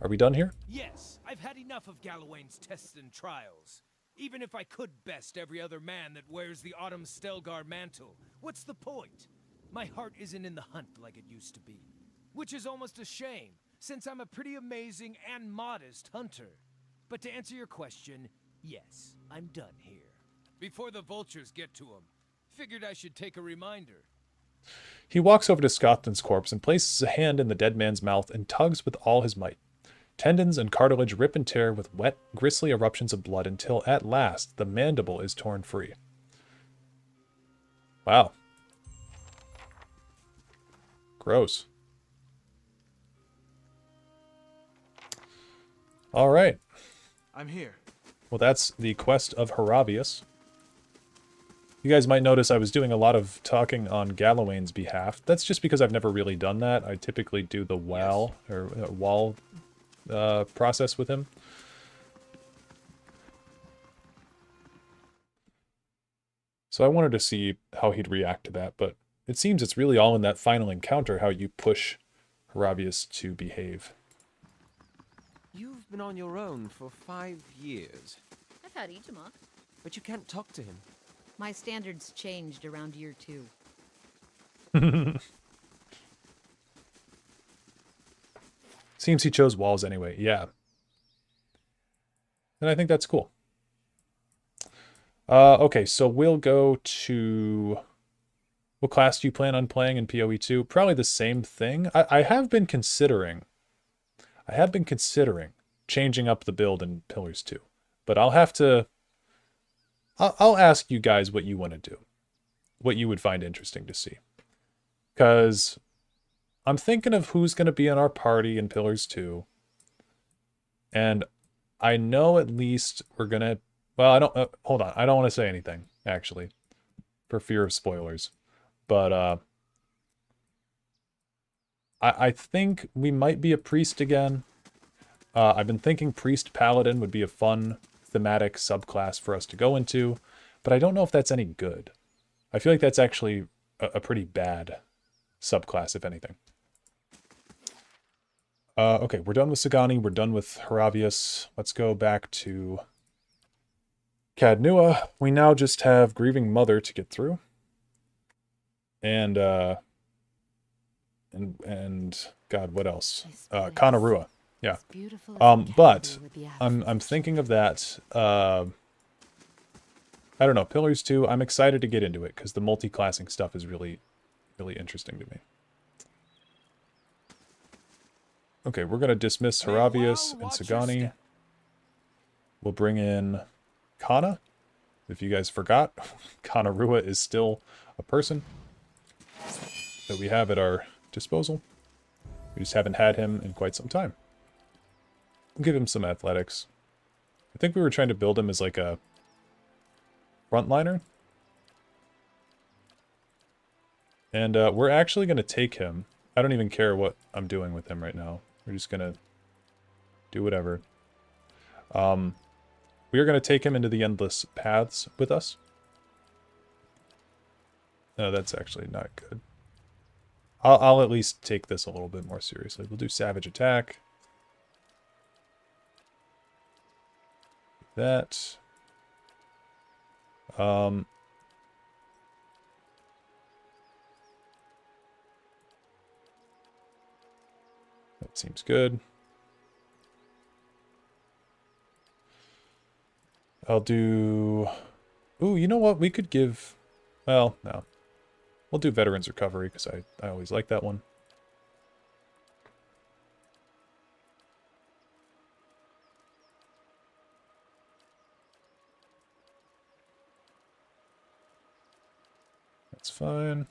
Are we done here? Yes, I've had enough of Galawain's tests and trials. Even if I could best every other man that wears the Autumn Stelgare mantle, what's the point? My heart isn't in the hunt like it used to be. Which is almost a shame, since I'm a pretty amazing and modest hunter. But to answer your question, yes, I'm done here. Before the vultures get to him, figured I should take a reminder. He walks over to Scothton's corpse and places a hand in the dead man's mouth and tugs with all his might. Tendons and cartilage rip and tear with wet, grisly eruptions of blood until, at last, the mandible is torn free. Wow. Gross. All right. I'm here. Well, that's the quest of Haravius. You guys might notice I was doing a lot of talking on Galawain's behalf. That's just because I've never really done that. I typically do the wall process with him. So I wanted to see how he'd react to that, but it seems it's really all in that final encounter how you push Haravius to behave. You've been on your own for 5 years. I've had Ijima. But you can't talk to him. My standards changed around year 2. Seems he chose walls anyway, yeah. And I think that's cool. Okay, so we'll go to... What class do you plan on playing in PoE 2? Probably the same thing. I have been considering changing up the build in Pillars 2. But I'll have to... I'll ask you guys what you want to do. What you would find interesting to see. Because I'm thinking of who's going to be in our party in Pillars 2. And I know at least we're going to... Well, I don't... hold on. I don't want to say anything, actually. For fear of spoilers. But, I think we might be a priest again. I've been thinking priest paladin would be a fun thematic subclass for us to go into. But I don't know if that's any good. I feel like that's actually a pretty bad subclass, if anything. Okay, we're done with Sagani. We're done with Haravius. Let's go back to Cadnua. We now just have Grieving Mother to get through. And God, what else? Kanarua. Yeah. But I'm thinking of that. I don't know, Pillars 2, I'm excited to get into it because the multi-classing stuff is really, really interesting to me. Okay, we're going to dismiss Haravius and Sagani. We'll bring in Kana. If you guys forgot, Kanarua is still a person that we have at our disposal. We just haven't had him in quite some time. We'll give him some athletics. I think we were trying to build him as like a frontliner. And we're actually going to take him. I don't even care what I'm doing with him right now. We're just going to do whatever. We are going to take him into the Endless Paths with us. No, that's actually not good. I'll at least take this a little bit more seriously. We'll do Savage Attack. That. That seems good. I'll do... Ooh, you know what? We could give... Well, no. We'll do Veterans Recovery, because I always like that one. That's fine.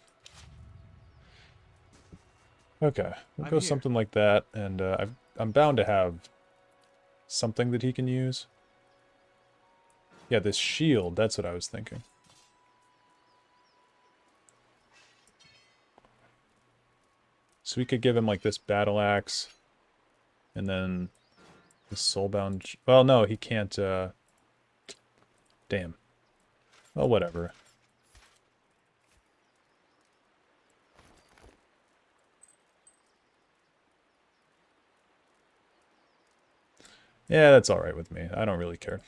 Okay, we'll go something like that, and I'm bound to have something that he can use. Yeah, this shield, that's what I was thinking. So we could give him like this battle axe, and then this soulbound... Well, no, he can't, damn. Well, whatever. Yeah, that's alright with me. I don't really care.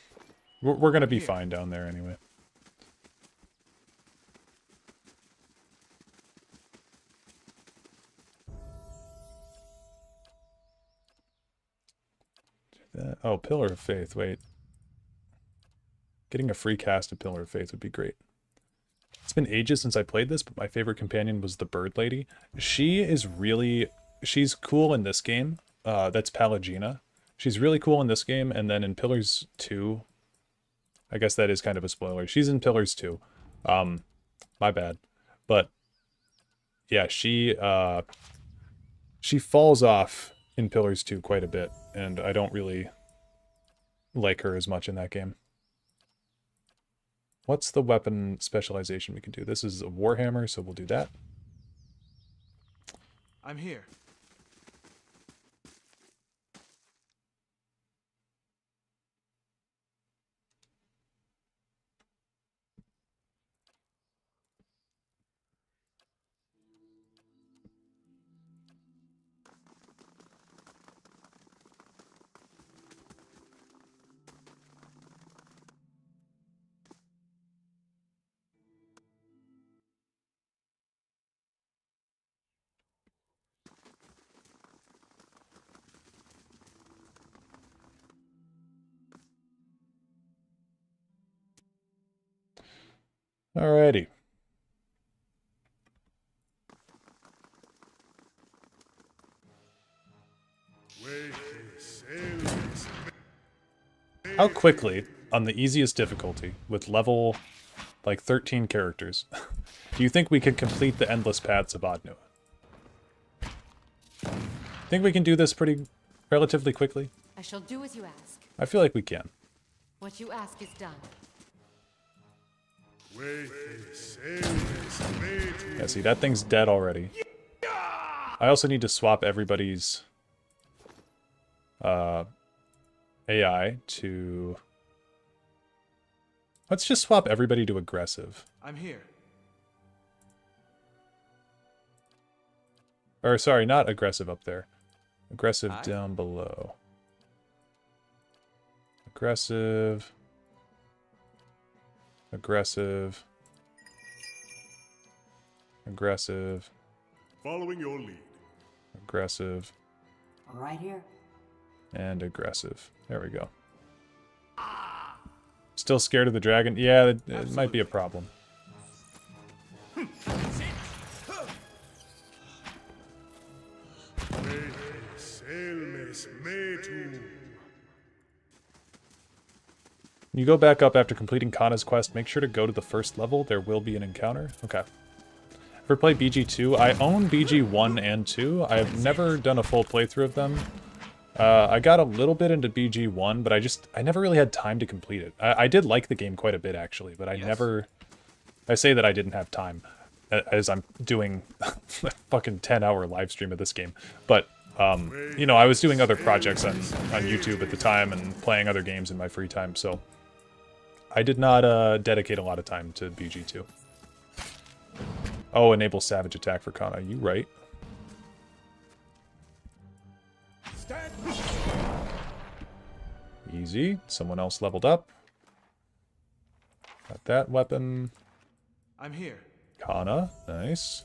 We're gonna be fine down there anyway. Oh, Pillar of Faith, wait. Getting a free cast of Pillar of Faith would be great. It's been ages since I played this, but my favorite companion was the Bird Lady. She is really... She's cool in this game. That's Palagina. She's really cool in this game, and then in Pillars 2... I guess that is kind of a spoiler. She's in Pillars 2. My bad. But, yeah, she falls off in Pillars 2 quite a bit, and I don't really like her as much in that game. What's the weapon specialization we can do? This is a Warhammer, so we'll do that. I'm here. Alrighty. How quickly, on the easiest difficulty, with level, like, 13 characters, do you think we could complete the Endless Paths of Adnua? Think we can do this relatively quickly? I shall do as you ask. I feel like we can. What you ask is done. Yeah, see, that thing's dead already. I also need to swap everybody's AI to... Let's just swap everybody to aggressive. I'm here. Or, sorry, not aggressive up there. Aggressive Hi. down below. Aggressive. Aggressive. Aggressive. Following your lead. Aggressive. Right here. And aggressive. There we go. Still scared of the dragon? Yeah, it might be a problem. You go back up after completing Kana's quest, make sure to go to the first level. There will be an encounter. Okay. Ever play BG2? I own BG1 and 2. I've never done a full playthrough of them. I got a little bit into BG1, but I never really had time to complete it. I did like the game quite a bit, actually, but I say that I didn't have time, as I'm doing a fucking 10-hour live stream of this game. But, you know, I was doing other projects on YouTube at the time and playing other games in my free time, so I did not dedicate a lot of time to BG2. Oh, enable savage attack for Kana. You right. Easy. Someone else leveled up. Got that weapon. I'm here. Kana. Nice.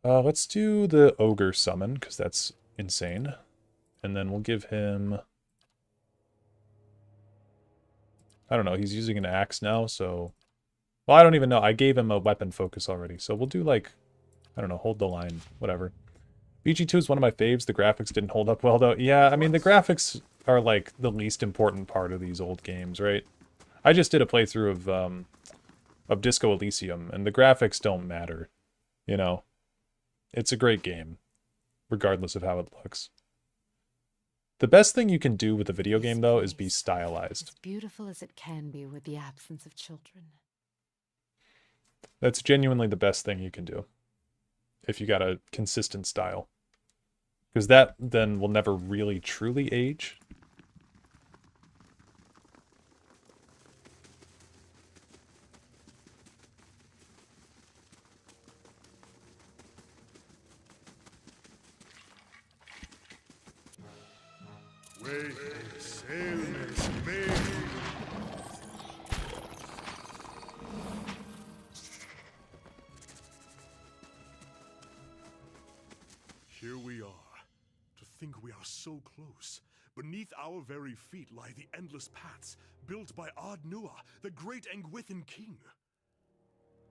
Let's do the ogre summon, because that's insane. And then we'll give him... I don't know, he's using an axe now, so... Well, I don't even know. I gave him a weapon focus already, so we'll do, like... I don't know, hold the line. Whatever. BG2 is one of my faves. The graphics didn't hold up well, though. Yeah, I mean, the graphics are, like, the least important part of these old games, right? I just did a playthrough of Disco Elysium, and the graphics don't matter. You know? It's a great game, regardless of how it looks. The best thing you can do with a video game, though, is be stylized. As beautiful as it can be with the absence of children. That's genuinely the best thing you can do. If you got a consistent style. Because that then will never really truly age. Here we are. To think we are so close. Beneath our very feet lie the endless paths built by Ard Nua, the great Engwithan king.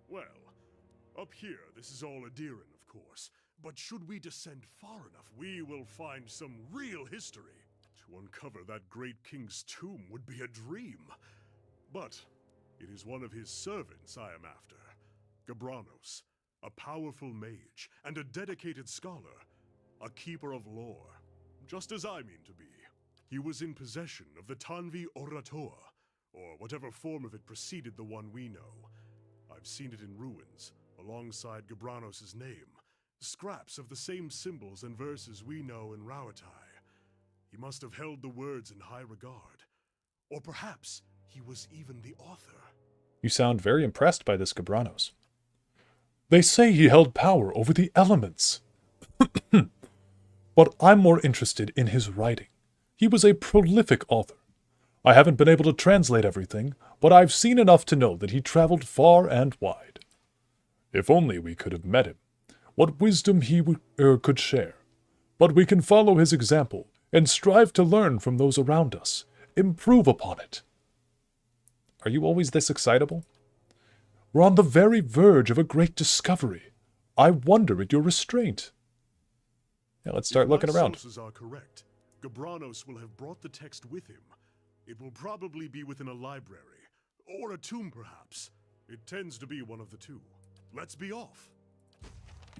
Well, up here this is all Adiran, of course. But should we descend far enough, we will find some real history. To uncover that great king's tomb would be a dream. But it is one of his servants I am after. Gabranos, a powerful mage and a dedicated scholar. A keeper of lore, just as I mean to be. He was in possession of the Tanvi Orator, or whatever form of it preceded the one we know. I've seen it in ruins, alongside Gabranos' name. Scraps of the same symbols and verses we know in Rauatai. He must have held the words in high regard. Or perhaps he was even the author. You sound very impressed by this Gabranos. They say he held power over the elements. But I'm more interested in his writing. He was a prolific author. I haven't been able to translate everything, but I've seen enough to know that he traveled far and wide. If only we could have met him. What wisdom he could share. But we can follow his example and strive to learn from those around us. Improve upon it. Are you always this excitable? We're on the very verge of a great discovery. I wonder at your restraint. Yeah, let's start looking around. If my sources are correct, Gabranos will have brought the text with him. It will probably be within a library, or a tomb perhaps. It tends to be one of the two. Let's be off.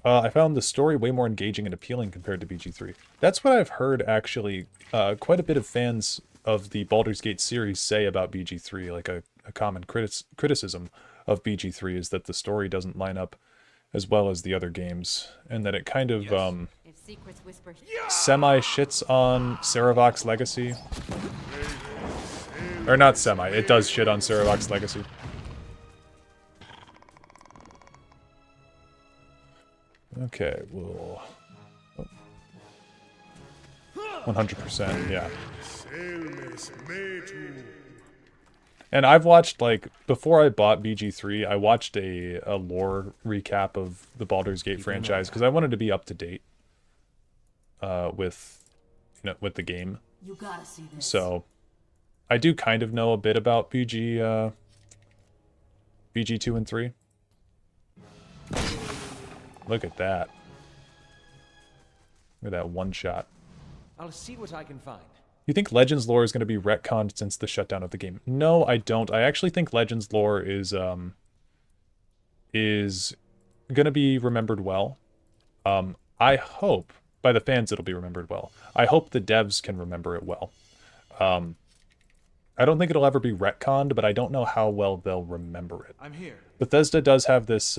I found the story way more engaging and appealing compared to BG3. That's what I've heard, actually. Quite a bit of fans of the Baldur's Gate series say about BG3. Like, a common criticism of BG3 is that the story doesn't line up as well as the other games, and that it kind of semi-shits on Saravok's legacy. Or not semi, it does shit on Saravok's legacy. Okay, we'll... 100%, yeah. And I've watched, like, before I bought BG3, I watched a lore recap of the Baldur's Gate franchise, because I wanted to be up to date with, you know, with the game. You gotta see this. So, I do kind of know a bit about BG 2 and 3. Look at that. Look at that one shot. I'll see what I can find. You think Legends lore is going to be retconned since the shutdown of the game? No, I don't. I actually think Legends lore is going to be remembered well. I hope, by the fans, it'll be remembered well. I hope the devs can remember it well. I don't think it'll ever be retconned, but I don't know how well they'll remember it. I'm here. Bethesda does have this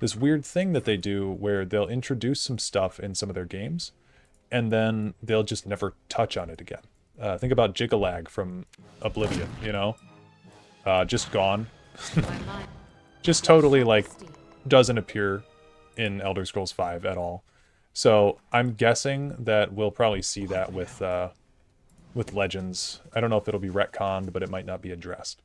this weird thing that they do where they'll introduce some stuff in some of their games, and then they'll just never touch on it again. Think about Jigalag from Oblivion, you know? Just gone. Just totally, like, doesn't appear in Elder Scrolls V at all. So I'm guessing that we'll probably see that with Legends. I don't know if it'll be retconned, but it might not be addressed.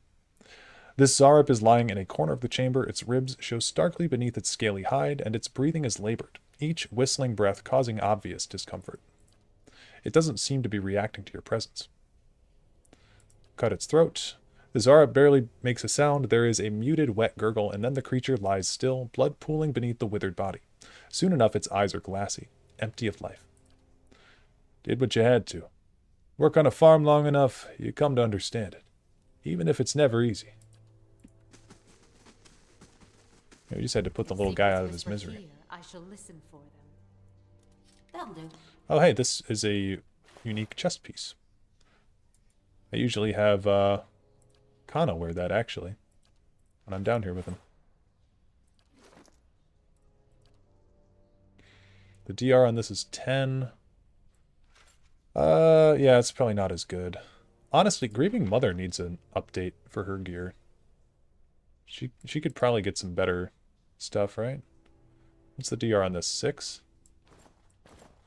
This Zarup is lying in a corner of the chamber. Its ribs show starkly beneath its scaly hide, and its breathing is labored, each whistling breath causing obvious discomfort. It doesn't seem to be reacting to your presence. Cut its throat. The Zarup barely makes a sound. There is a muted, wet gurgle, and then the creature lies still, blood pooling beneath the withered body. Soon enough, its eyes are glassy, empty of life. Did what you had to. Work on a farm long enough, you come to understand it. Even if it's never easy. We just had to put the little guy out of his misery. I shall listen for them. That'll do. Oh, hey, this is a unique chest piece. I usually have Kana wear that, actually, when I'm down here with him. The DR on this is 10. Yeah, it's probably not as good. Honestly, Grieving Mother needs an update for her gear. She could probably get some better stuff, right? What's the DR on this? 6?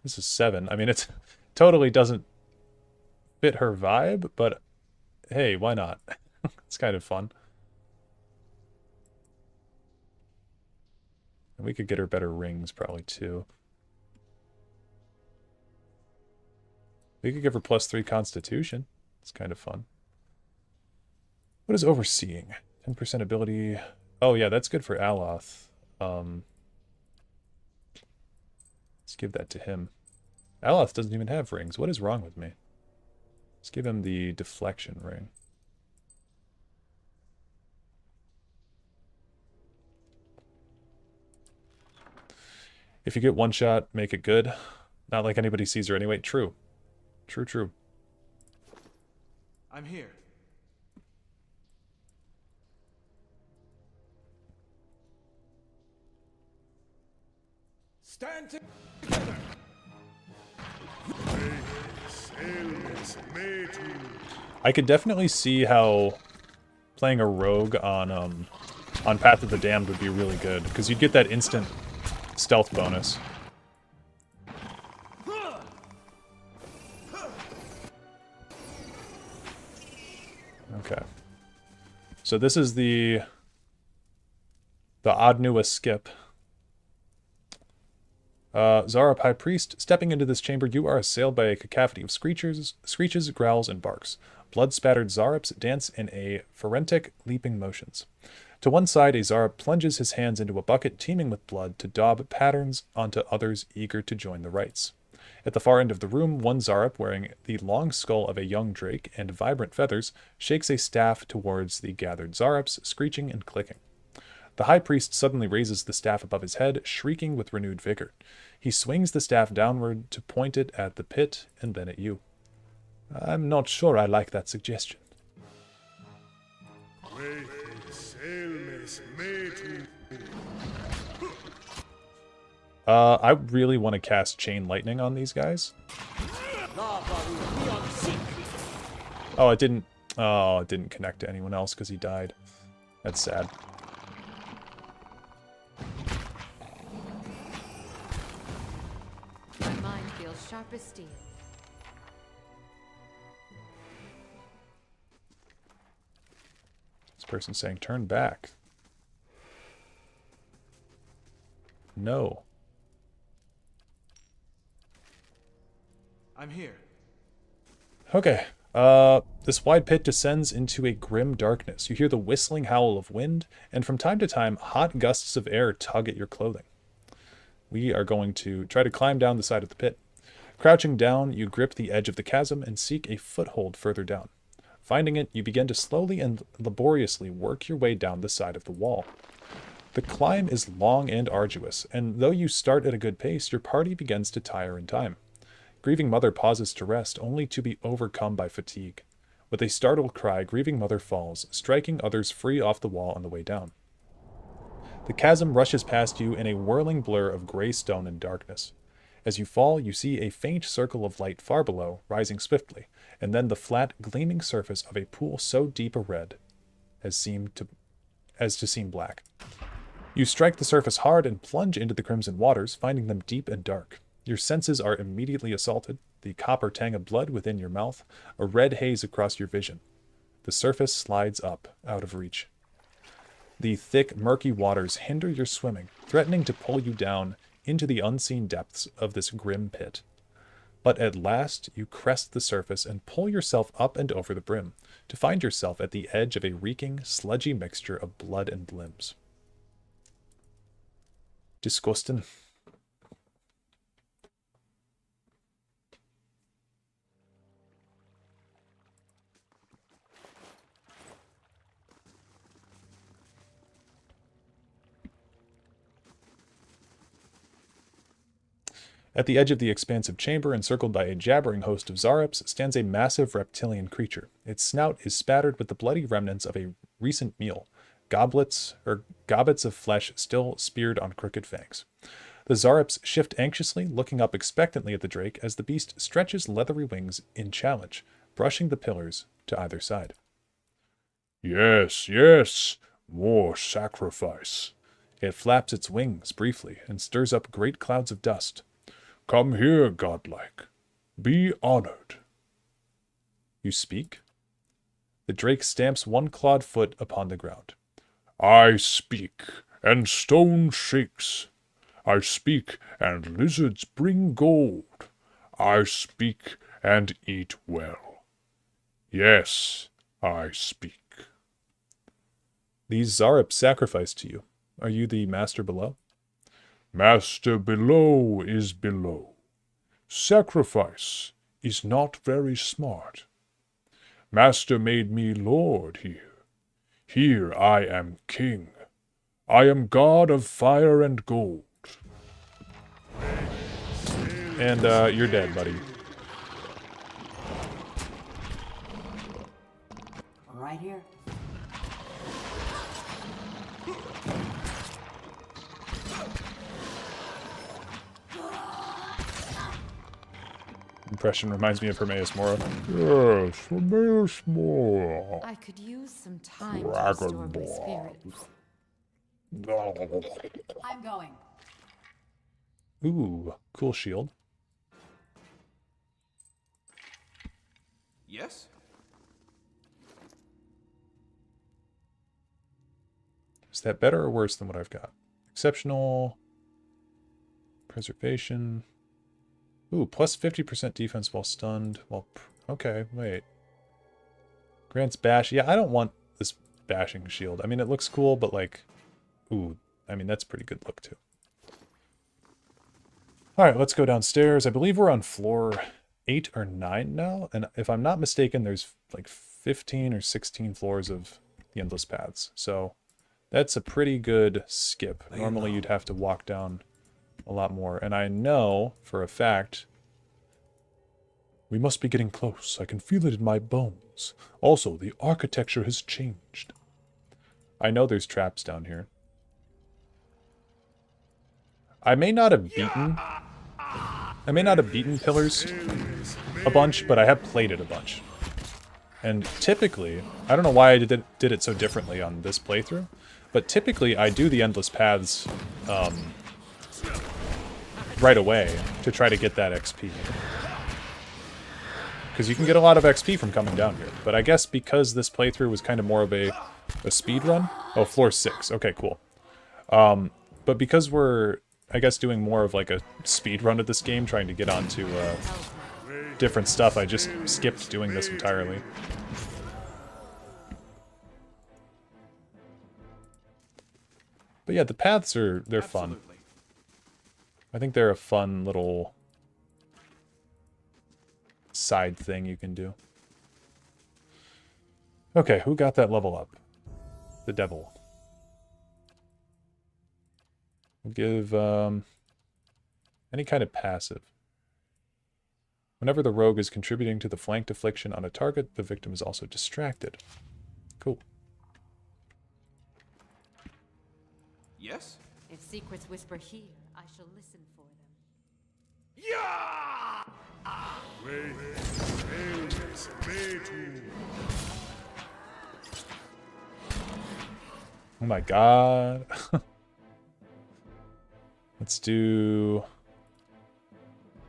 This is 7. I mean, it totally doesn't fit her vibe, but hey, why not? It's kind of fun. And we could get her better rings, probably, too. We could give her +3 Constitution. It's kind of fun. What is Overseeing? 10% ability. Oh, yeah, that's good for Aloth. Let's give that to him. Aloth doesn't even have rings. What is wrong with me? Let's give him the deflection ring. If you get one shot, make it good. Not like anybody sees her anyway. True. True, true. I'm here. Stand together. I could definitely see how playing a rogue on Path of the Damned would be really good, because you'd get that instant stealth bonus. Okay. So this is the Adnua skip. Zarup, High Priest, stepping into this chamber, you are assailed by a cacophony of screeches, growls, and barks. Blood-spattered Zarups dance in a forensic, leaping motions. To one side, a Zarup plunges his hands into a bucket teeming with blood to daub patterns onto others eager to join the rites. At the far end of the room, one Zarup, wearing the long skull of a young drake and vibrant feathers, shakes a staff towards the gathered Zarups, screeching and clicking. The high priest suddenly raises the staff above his head, shrieking with renewed vigor. He swings the staff downward to point it at the pit and then at you. I'm not sure I like that suggestion. I really want to cast Chain Lightning on these guys. Oh, it didn't connect to anyone else because he died. That's sad. My mind feels sharp as steel. This person's saying, turn back. No. I'm here. Okay. This wide pit descends into a grim darkness. You hear the whistling howl of wind, and from time to time, hot gusts of air tug at your clothing. We are going to try to climb down the side of the pit. Crouching down, you grip the edge of the chasm and seek a foothold further down. Finding it, you begin to slowly and laboriously work your way down the side of the wall. The climb is long and arduous, and though you start at a good pace, your party begins to tire in time. Grieving Mother pauses to rest, only to be overcome by fatigue. With a startled cry, Grieving Mother falls, striking others free off the wall on the way down. The chasm rushes past you in a whirling blur of gray stone and darkness. As you fall, you see a faint circle of light far below, rising swiftly, and then the flat, gleaming surface of a pool so deep a red as to seem black. You strike the surface hard and plunge into the crimson waters, finding them deep and dark. Your senses are immediately assaulted, the copper tang of blood within your mouth, a red haze across your vision. The surface slides up, out of reach. The thick, murky waters hinder your swimming, threatening to pull you down into the unseen depths of this grim pit. But at last, you crest the surface and pull yourself up and over the brim, to find yourself at the edge of a reeking, sludgy mixture of blood and limbs. Disgusting. At the edge of the expansive chamber, encircled by a jabbering host of Zareps, stands a massive reptilian creature. Its snout is spattered with the bloody remnants of a recent meal, gobbets of flesh still speared on crooked fangs. The Zareps shift anxiously, looking up expectantly at the drake as the beast stretches leathery wings in challenge, brushing the pillars to either side. Yes, yes, more sacrifice. It flaps its wings briefly and stirs up great clouds of dust. Come here, godlike. Be honored. You speak? The drake stamps one clawed foot upon the ground. I speak, and stone shakes. I speak, and lizards bring gold. I speak, and eat well. Yes, I speak. These Zareps sacrifice to you. Are you the master below? Master below is below. Sacrifice is not very smart. Master made me lord here. Here I am king. I am god of fire and gold. And, you're dead, buddy. Right here. Impression reminds me of Hermaeus Mora. Yes, Hermaeus Mora. I could use some time to restore my spirits. I'm going. Ooh, cool shield. Yes? Is that better or worse than what I've got? Exceptional. Preservation. Ooh, plus 50% defense while stunned. Okay, wait. Grants bash. Yeah, I don't want this bashing shield. I mean, it looks cool, but like... Ooh, I mean, that's pretty good look, too. Alright, let's go downstairs. I believe we're on floor 8 or 9 now. And if I'm not mistaken, there's like 15 or 16 floors of the Endless Paths. So That's a pretty good skip. Normally you'd have to walk down a lot more. And I know for a fact... We must be getting close. I can feel it in my bones. Also, the architecture has changed. I know there's traps down here. I may not have beaten pillars a bunch, but I have played it a bunch. And typically, I don't know why I did it so differently on this playthrough, but typically I do the endless paths right away to try to get that XP. Because you can get a lot of XP from coming down here. But I guess because this playthrough was kind of more of a speed run. Oh, floor 6. Okay, cool. But because we're, I guess, doing more of like a speed run of this game, trying to get onto different stuff, I just skipped doing this entirely. But yeah, the paths they're fun. I think they're a fun little side thing you can do. Okay, who got that level up? The devil. We'll give any kind of passive. Whenever the rogue is contributing to the flanked affliction on a target, the victim is also distracted. Cool. Yes? If secrets whisper here, I shall listen for them. Yeah! Oh my god. Let's do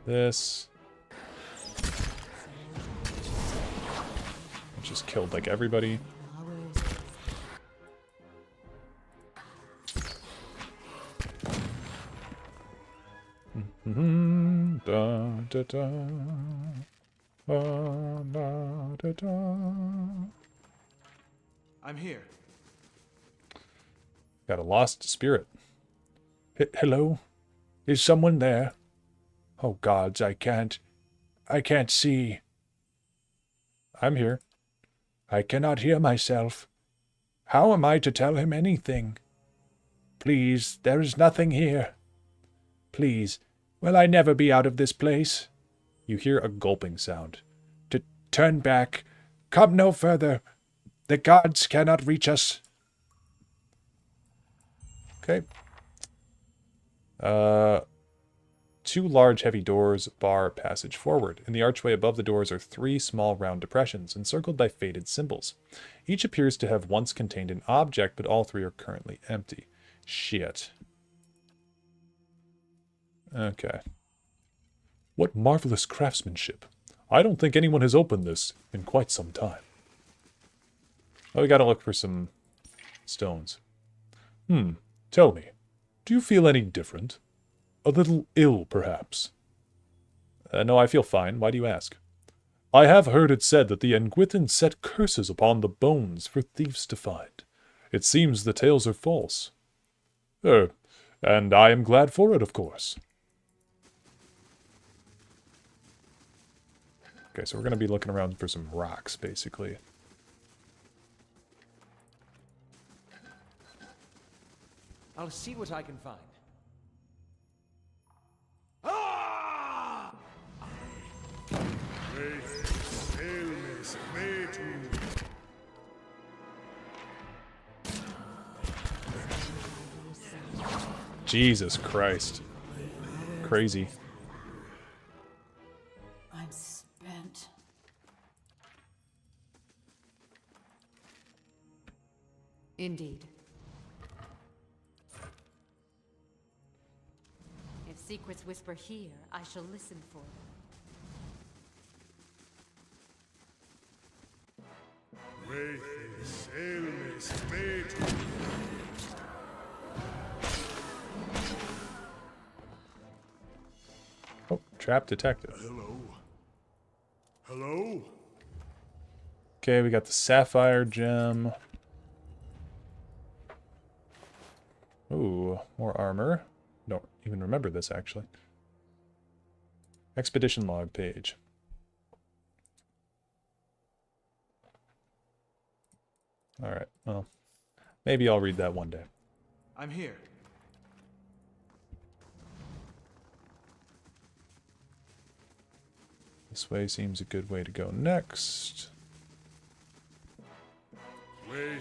this. Just killed like everybody. Da, da, da. Da, da, da. I'm here. Got a lost spirit. Hello? Is someone there? Oh gods, I can't see. I'm here. I cannot hear myself. How am I to tell him anything? Please, there is nothing here. Please, will I never be out of this place? You hear a gulping sound. Turn back. Come no further. The gods cannot reach us. Okay. Two large heavy doors bar passage forward. In the archway above the doors are 3 small round depressions, encircled by faded symbols. Each appears to have once contained an object, but all 3 are currently empty. Shit. Okay. What marvelous craftsmanship. I don't think anyone has opened this in quite some time. Oh, we gotta look for some stones. Tell me, do you feel any different? A little ill, perhaps? No, I feel fine. Why do you ask? I have heard it said that the Engwithan set curses upon the bones for thieves to find. It seems the tales are false. And I am glad for it, of course. Okay, so we're going to be looking around for some rocks, basically. I'll see what I can find. Jesus Christ. Crazy. I'm spent. Indeed. If secrets whisper here, I shall listen for them. Oh, trap detected. Hello? Hello? Okay, we got the sapphire gem. Ooh, more armor. Don't even remember this, actually. Expedition log page. Alright, well, Maybe I'll read that one day. I'm here. This way seems a good way to go next. Wait.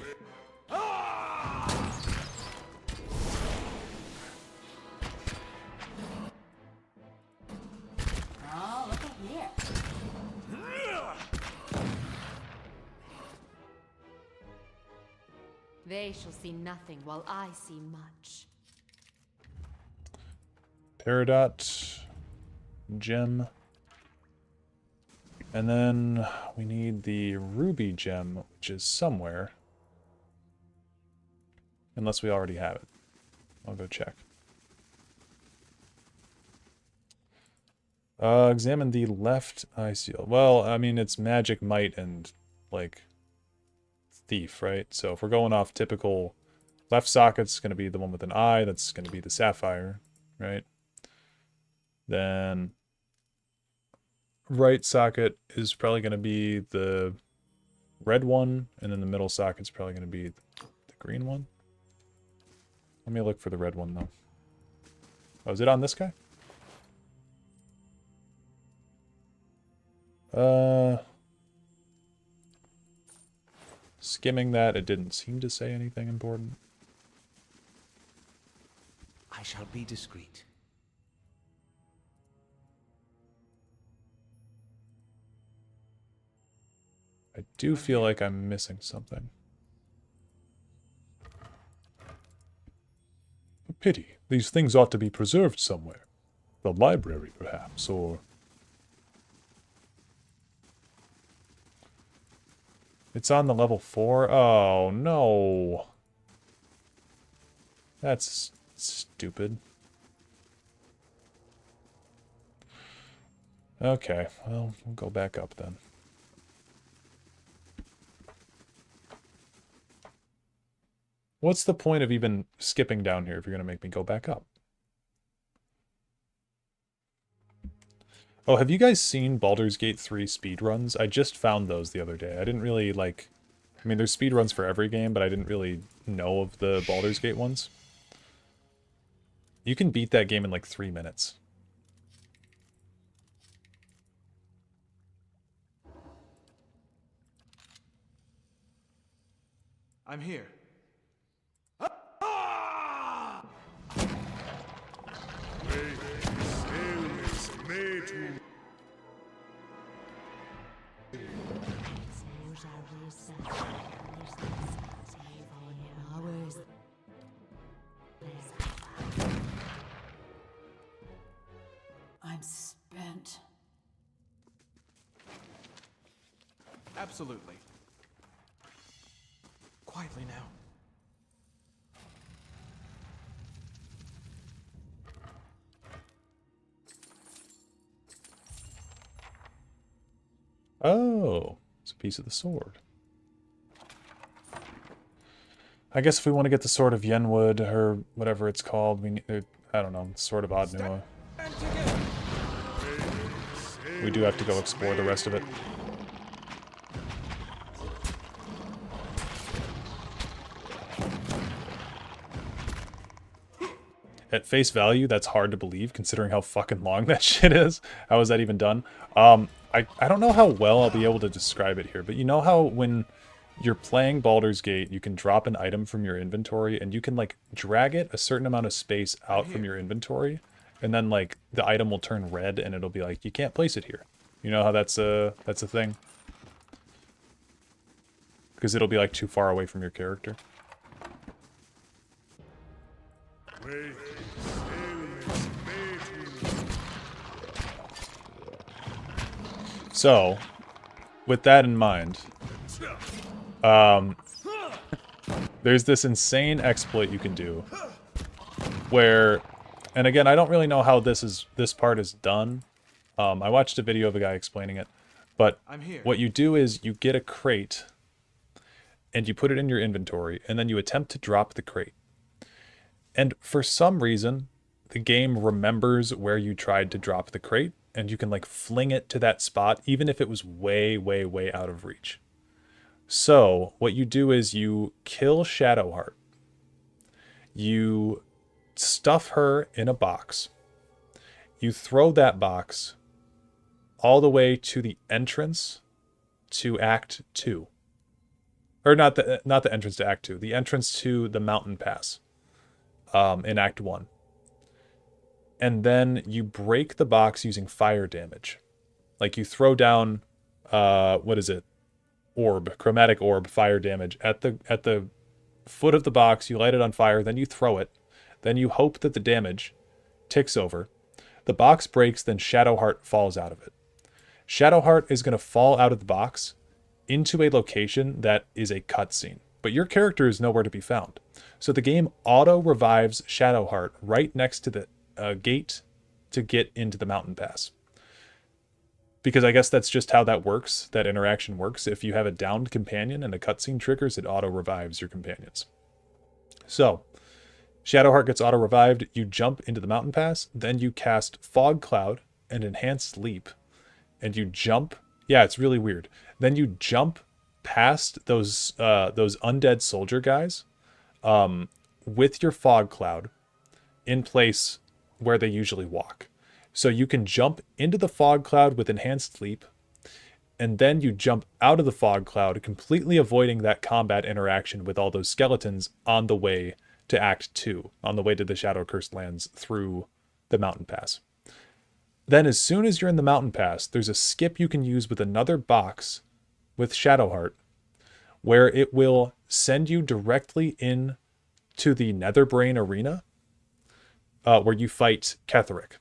Oh, look at here. They shall see nothing while I see much. Peridot. Gem. And then we need the ruby gem, which is somewhere. Unless we already have it. I'll go check. Examine the left eye seal. Well, I mean, it's magic, might, and, like, thief, right? So if we're going off typical left socket's going to be the one with an eye. That's going to be the sapphire, right? Then right socket is probably going to be the red one, and then the middle socket's probably going to be the green one. Let me look for the red one, though. Oh, is it on this guy? Skimming that, it didn't seem to say anything important. I shall be discreet. I do feel like I'm missing something. A pity. These things ought to be preserved somewhere. The library, perhaps, or... It's on the level 4? Oh, no. That's stupid. Okay, well, we'll go back up then. What's the point of even skipping down here if you're going to make me go back up? Oh, have you guys seen Baldur's Gate 3 speedruns? I just found those the other day. I didn't really, like... I mean, there's speedruns for every game, but I didn't really know of the Baldur's Gate ones. You can beat that game in, like, 3 minutes. I'm here. I'm spent. Absolutely. Quietly now. Oh, it's a piece of the sword. I guess if we want to get the Sword of Yenwood, or whatever it's called, we need, I don't know, Sword of Adnua. We do have to go explore the rest of it. At face value, that's hard to believe, considering how fucking long that shit is. How is that even done? I don't know how well I'll be able to describe it here, but you know how when you're playing Baldur's Gate, you can drop an item from your inventory, and you can, like, drag it a certain amount of space out from your inventory, and then, like, the item will turn red, and it'll be like, you can't place it here. You know how that's a thing? Because it'll be, like, too far away from your character. So, with that in mind, there's this insane exploit you can do where, and again, I don't really know how this part is done. I watched a video of a guy explaining it, but what you do is you get a crate and you put it in your inventory, and then you attempt to drop the crate. And for some reason, the game remembers where you tried to drop the crate, and you can, like, fling it to that spot, even if it was way, way, way out of reach. So what you do is you kill Shadowheart. You stuff her in a box. You throw that box all the way to the entrance to Act 2. Or not the entrance to Act 2, the entrance to the mountain pass in Act 1. And then you break the box using fire damage. Like you throw down, chromatic orb, fire damage at the foot of the box, you light it on fire, then you throw it. Then you hope that the damage ticks over. The box breaks, then Shadowheart falls out of it. Shadowheart is going to fall out of the box into a location that is a cutscene, but your character is nowhere to be found. So the game auto-revives Shadowheart right next to the gate to get into the mountain pass. Because I guess that's just how that works, that interaction works. If you have a downed companion and a cutscene triggers, it auto-revives your companions. So, Shadowheart gets auto-revived, you jump into the mountain pass, then you cast Fog Cloud and Enhanced Leap, and you jump. Yeah, it's really weird. Then you jump past those undead soldier guys with your Fog Cloud in place where they usually walk. So you can jump into the Fog Cloud with Enhanced Leap, and then you jump out of the Fog Cloud, completely avoiding that combat interaction with all those skeletons on the way to Act 2, on the way to the Shadow-Cursed Lands through the mountain pass. Then as soon as you're in the mountain pass, there's a skip you can use with another box with Shadowheart, where it will send you directly in to the Netherbrain arena, where you fight Ketheric.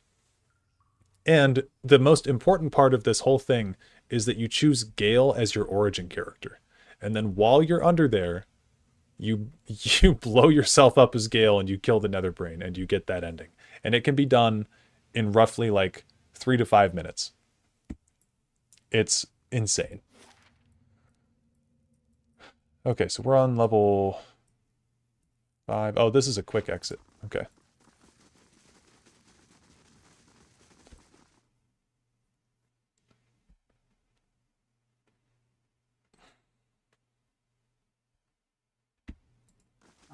And the most important part of this whole thing is that you choose Gale as your origin character. And then while you're under there, you blow yourself up as Gale and you kill the Netherbrain and you get that ending. And it can be done in roughly like 3 to 5 minutes. It's insane. Okay, so we're on level 5. Oh, this is a quick exit. Okay.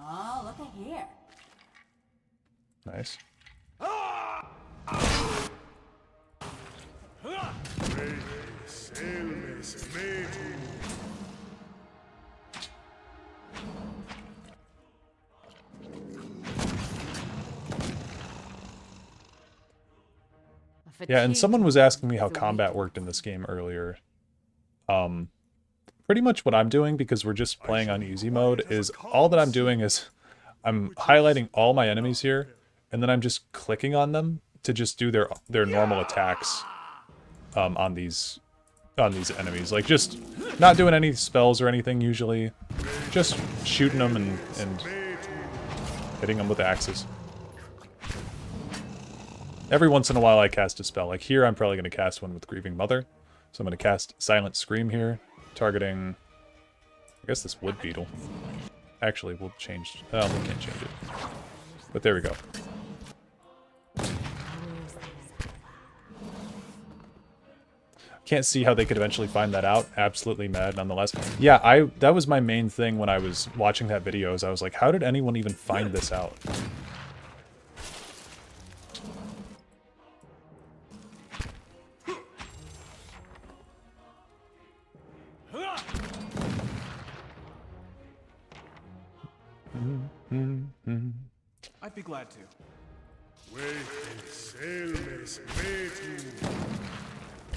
Oh, look at here. Nice. Yeah, and someone was asking me how combat worked in this game earlier. Pretty much what I'm doing, because we're just playing on easy mode, is all that I'm doing is I'm highlighting all my enemies here, and then I'm just clicking on them to just do their normal attacks on these enemies. Like, just not doing any spells or anything usually. Just shooting them and hitting them with axes. Every once in a while I cast a spell. Like here, I'm probably going to cast one with Grieving Mother. So I'm going to cast Silent Scream here, targeting, I guess, this wood beetle. Actually, we'll change, we can't change it. But there we go. Can't see how they could eventually find that out. Absolutely mad nonetheless. Yeah, that was my main thing when I was watching that video, is I was like, how did anyone even find this out? I'd be glad to.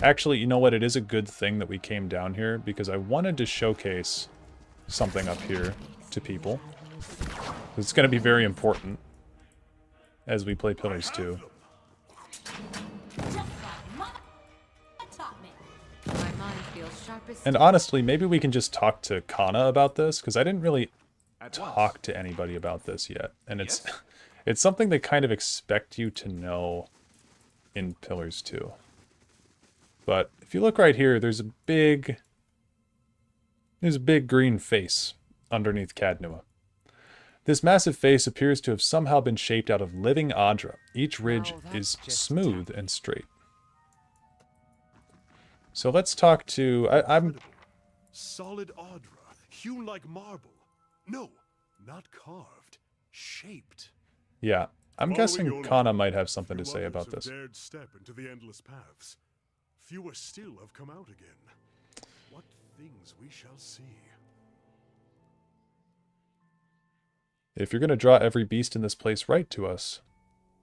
Actually, you know what? It is a good thing that we came down here, because I wanted to showcase something up here to people. It's going to be very important as we play Pillars 2. And honestly, maybe we can just talk to Kana about this, because I didn't really talk to anybody about this yet. And it's it's something they kind of expect you to know in Pillars 2. But if you look right here, there's a big green face underneath Cadnua. This massive face appears to have somehow been shaped out of living Adra. Each ridge is smooth and straight. So let's talk to... I'm Solid Adra. hewn like marble. No, not carved. Shaped. Yeah, I'm Following guessing your Kana law, might have something to few say others about have this. dared step into the endless paths. Fewer still have come out again. What things we shall see. If you're going to draw every beast in this place right to us,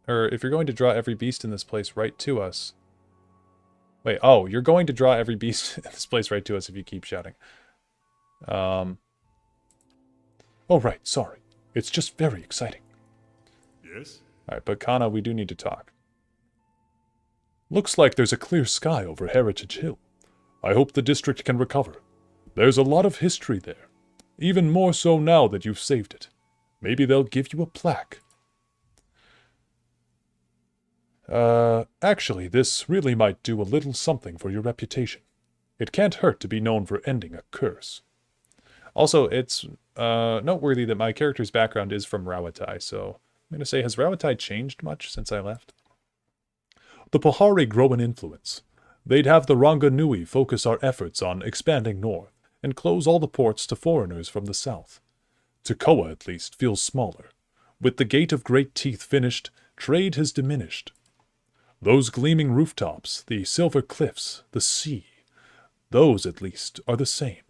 or if you're going to draw every beast in this place right to us, wait, oh, you're going to draw every beast in this place right to us if you keep shouting. Oh, right, sorry. It's just very exciting. Yes? Alright, but Kana, we do need to talk. Looks like there's a clear sky over Heritage Hill. I hope the district can recover. There's a lot of history there. Even more so now that you've saved it. Maybe they'll give you a plaque. Actually, this really might do a little something for your reputation. It can't hurt to be known for ending a curse. Also, it's noteworthy that my character's background is from Rawatai, so I'm going to say, has Rawatai changed much since I left? The Pahari grow in influence. They'd have the Ranganui focus our efforts on expanding north, and close all the ports to foreigners from the south. Tekoa, at least, feels smaller. With the Gate of Great Teeth finished, trade has diminished. Those gleaming rooftops, the silver cliffs, the sea, those, at least, are the same.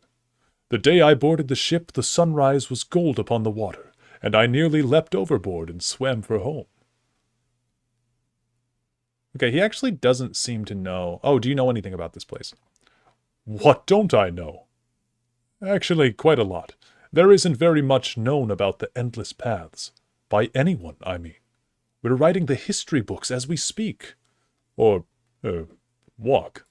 The day I boarded the ship, the sunrise was gold upon the water, and I nearly leapt overboard and swam for home. Okay, he actually doesn't seem to know. Oh, do you know anything about this place? What don't I know? Actually, quite a lot. There isn't very much known about the Endless Paths. By anyone, I mean. We're writing the history books as we speak. Or, walk.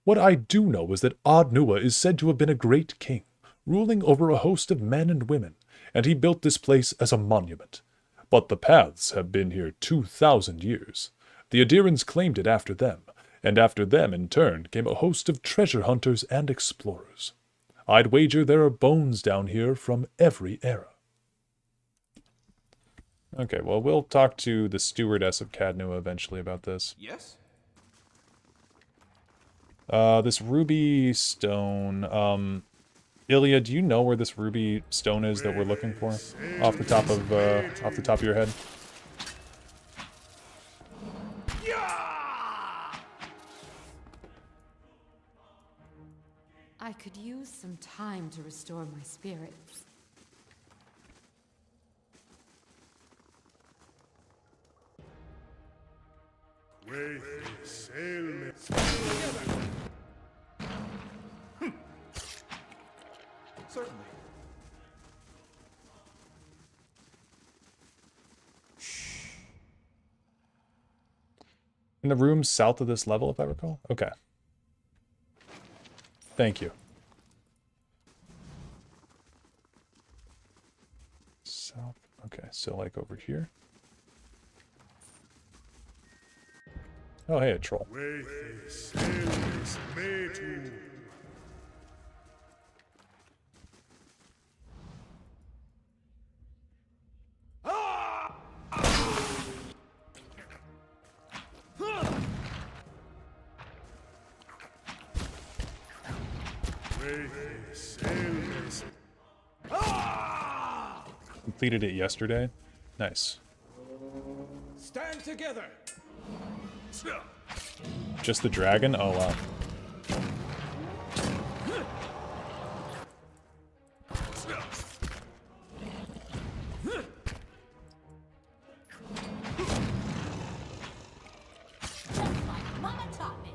What I do know is that Ad Nua is said to have been a great king, ruling over a host of men and women, and he built this place as a monument. But the paths have been here 2,000 years. The Adirans claimed it after them, and after them, in turn, came a host of treasure hunters and explorers. I'd wager there are bones down here from every era. Okay, well, we'll talk to the stewardess of Cadnua eventually about this. Yes? This ruby stone, Ilya, do you know where this ruby stone is that we're looking for? Off the top of your head? I could use some time to restore my spirits. Certainly. In the room south of this level, if I recall? Okay. Thank you. South. Okay, so like over here. Oh, hey, a troll. Completed it yesterday. Nice. Stand together. Just the dragon? Oh, wow. Mama taught me.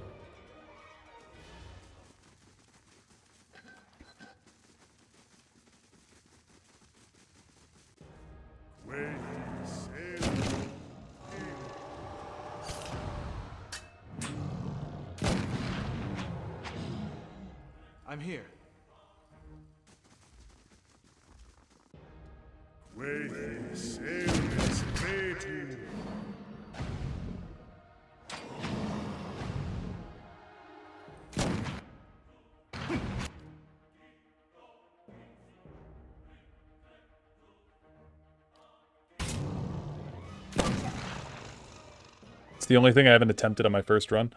I'm here. It's the only thing I haven't attempted on my first run.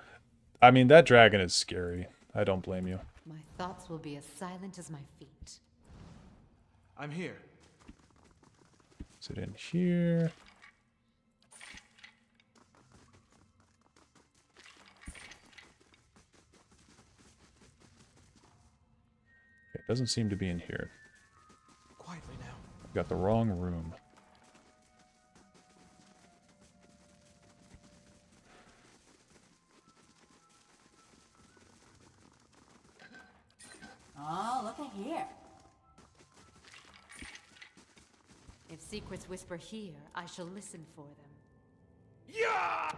I mean, that dragon is scary. I don't blame you. My thoughts will be as silent as my feet. I'm here. Is it in here? It doesn't seem to be in here. Quietly now. I've got the wrong room. Oh, look at here. If secrets whisper here, I shall listen for them. Yeah!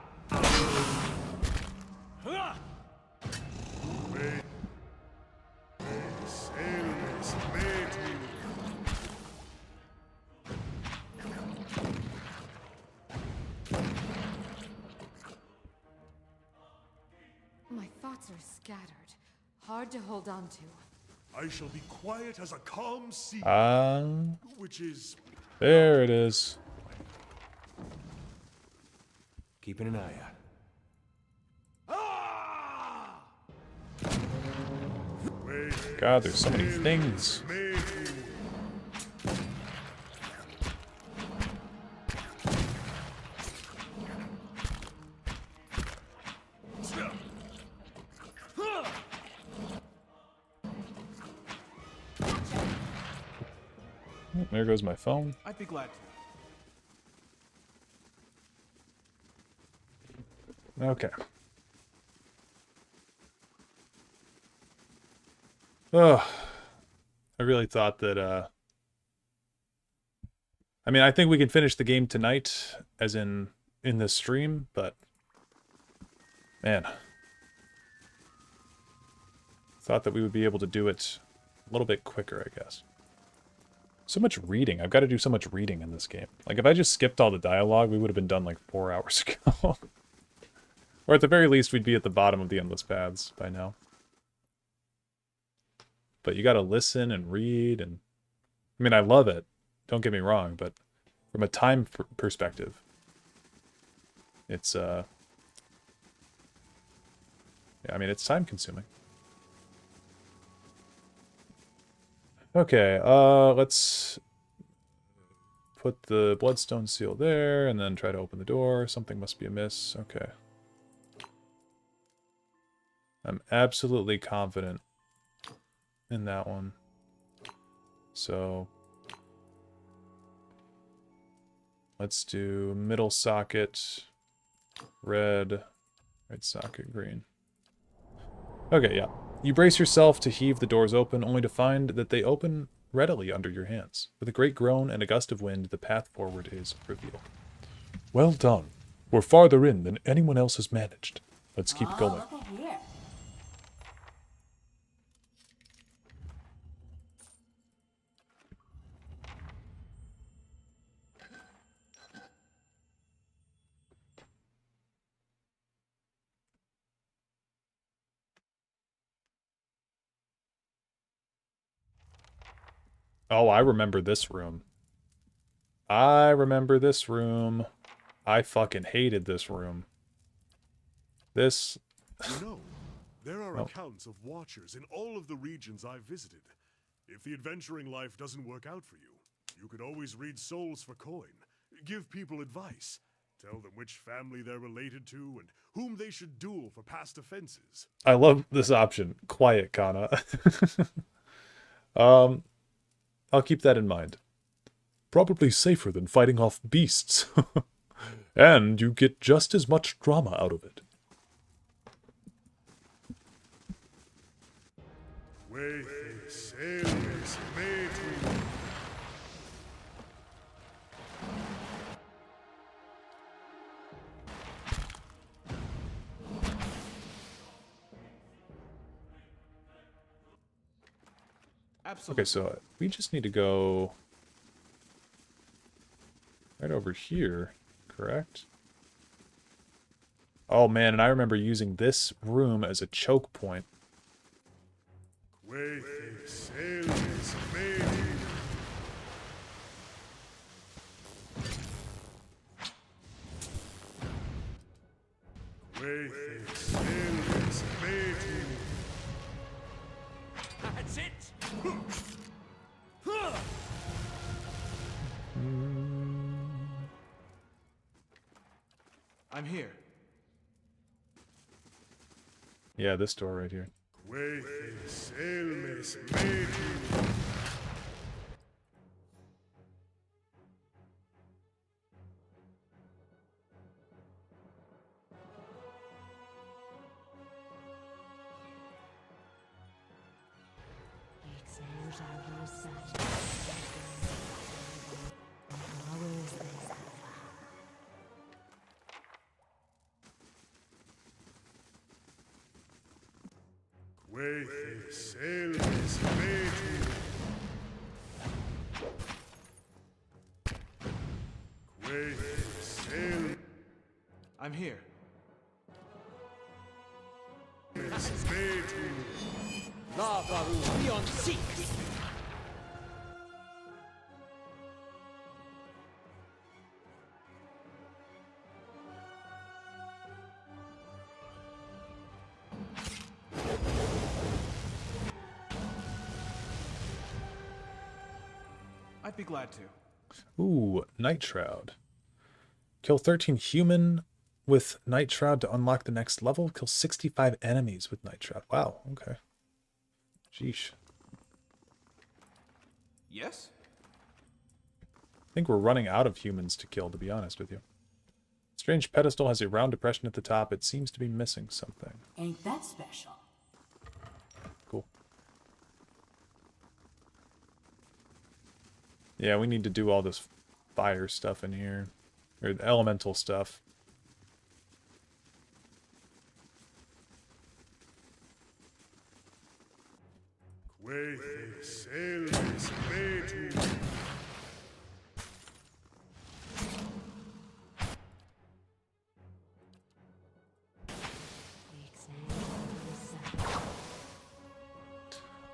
My thoughts are scattered. Hard to hold on to. I shall be quiet as a calm sea. Which is... There it is. Keeping an eye out. God, there's so many things. There goes my phone. I'd be glad to. Okay. Oh, I really thought that, I mean, I think we can finish the game tonight, as in this stream, but, man. Thought that we would be able to do it a little bit quicker, I guess. So much reading. I've got to do so much reading in this game. Like, if I just skipped all the dialogue, we would have been done like 4 hours ago. Or at the very least, we'd be at the bottom of the Endless Paths by now. But you got to listen and read, and... I mean, I love it. Don't get me wrong, but from a time perspective, it's, yeah, I mean, it's time-consuming. Okay, let's put the bloodstone seal there, and then try to open the door. Something must be amiss. Okay. I'm absolutely confident in that one. So, let's do middle socket, red, right socket, green. Okay, yeah. You brace yourself to heave the doors open, only to find that they open readily under your hands. With a great groan and a gust of wind, the path forward is revealed. Well done. We're farther in than anyone else has managed. Let's keep going. Look at here. Oh, I remember this room. I remember this room. I fucking hated this room. This... You know, there are accounts of watchers in all of the regions I've visited. If the adventuring life doesn't work out for you, you could always read souls for coin, give people advice, tell them which family they're related to, and whom they should duel for past offenses. I love this option. Quiet, Kana. I'll keep that in mind. Probably safer than fighting off beasts. And you get just as much drama out of it. Wayfair sailors made to... Okay, so we just need to go right over here, correct? Oh man, and I remember using this room as a choke point. Wayfair sailors made to... Wayfair sailors made to... That's it! I'm here. Yeah, this door right here. I'm here. I'd be glad to. Ooh, Night Shroud. Kill 13 human with Night Shroud to unlock the next level. Kill 65 enemies with Night Shroud. Wow, okay. Sheesh. Yes? I think we're running out of humans to kill, to be honest with you. Strange pedestal has a round depression at the top. It seems to be missing something. Ain't that special? Cool. Yeah, we need to do all this fire stuff in here. Or the elemental stuff.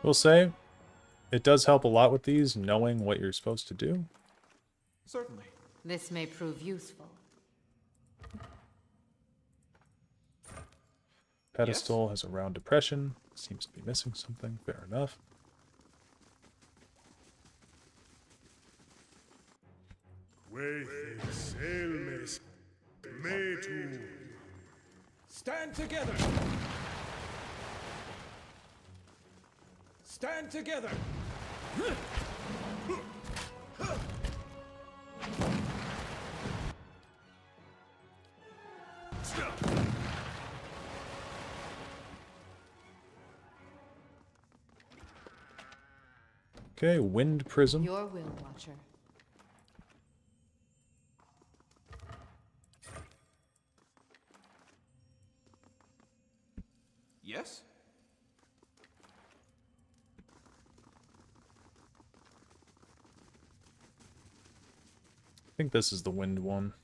We'll say, it does help a lot with these, knowing what you're supposed to do. Certainly. This may prove useful. Pedestal has a round depression. Seems to be missing something. Fair enough. Stand together! Stand together! Okay, Wind Prism. Your will, Watcher. Yes? I think this is the wind one.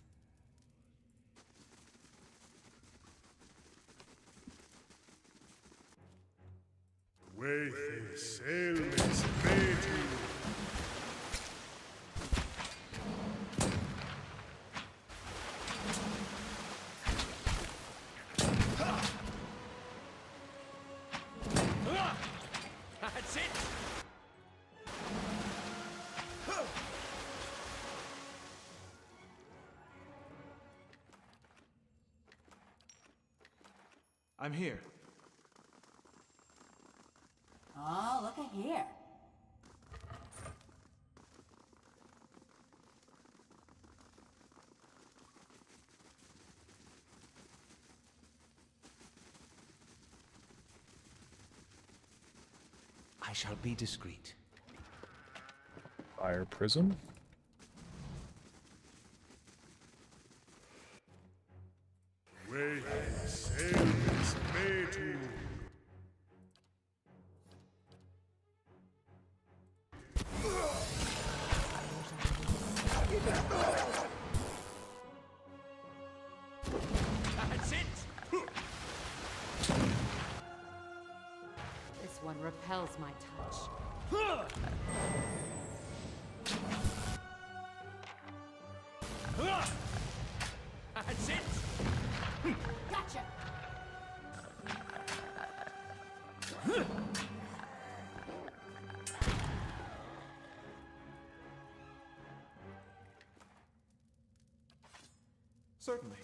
That's it! I'm here. Oh, look at here. I shall be discreet. Fire Prism. That's it! This one repels my touch. That's it! Gotcha! Certainly.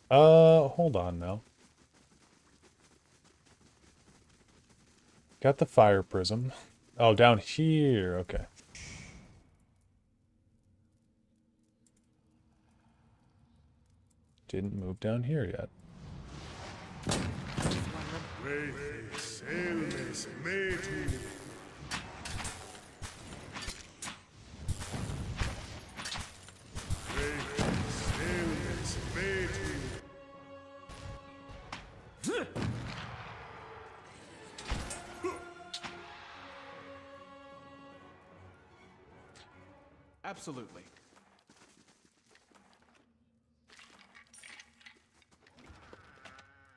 Hold on now. Got the fire prism. Oh, down here. Okay. Didn't move down here yet. Absolutely.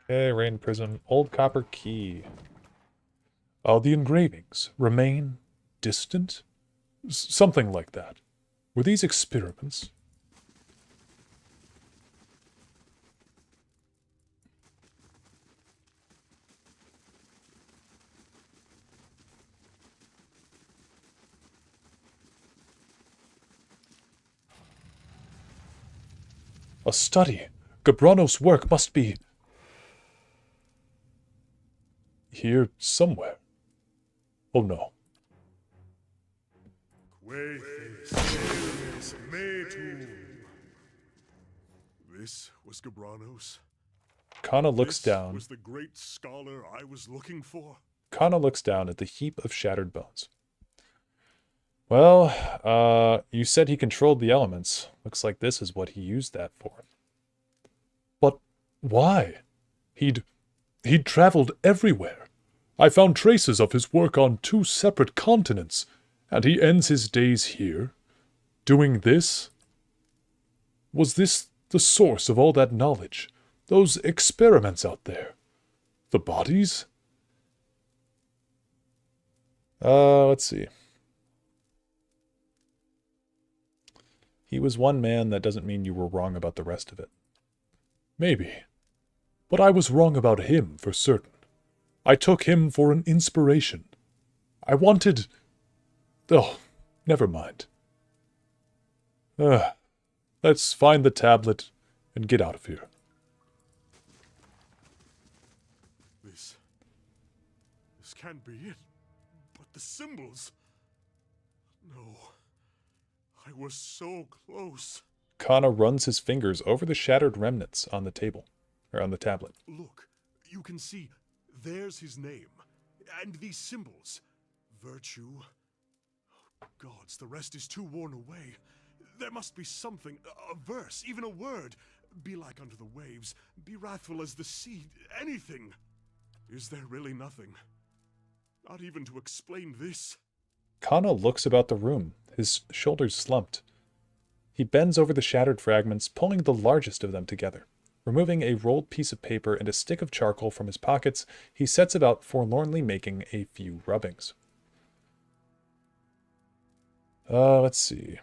Okay, rain prism. Old copper key. The engravings remain distant? Something like that. Were these experiments? A study. Gabrano's work must be here somewhere. Oh no. This was Gabrano's. Kana looks This down. was the great scholar I was looking for. Kana looks down at the heap of shattered bones. Well, you said he controlled the elements. Looks like this is what he used that for. But why? He'd traveled everywhere. I found traces of his work on 2 separate continents, and he ends his days here, doing this? Was this the source of all that knowledge? Those experiments out there? The bodies? Let's see. He was one man, that doesn't mean you were wrong about the rest of it. Maybe. But I was wrong about him, for certain. I took him for an inspiration. I wanted... Oh, never mind. Let's find the tablet and get out of here. This can't be it. But the symbols... No. I was so close. Kana runs his fingers over the shattered remnants on the table, or on the tablet. Look, you can see, there's his name. And these symbols. Virtue. Oh, gods, the rest is too worn away. There must be something, a verse, even a word. Be like unto the waves, be wrathful as the sea, anything. Is there really nothing? Not even to explain this? Kana looks about the room, his shoulders slumped. He bends over the shattered fragments, pulling the largest of them together. Removing a rolled piece of paper and a stick of charcoal from his pockets, he sets about forlornly making a few rubbings. Let's see.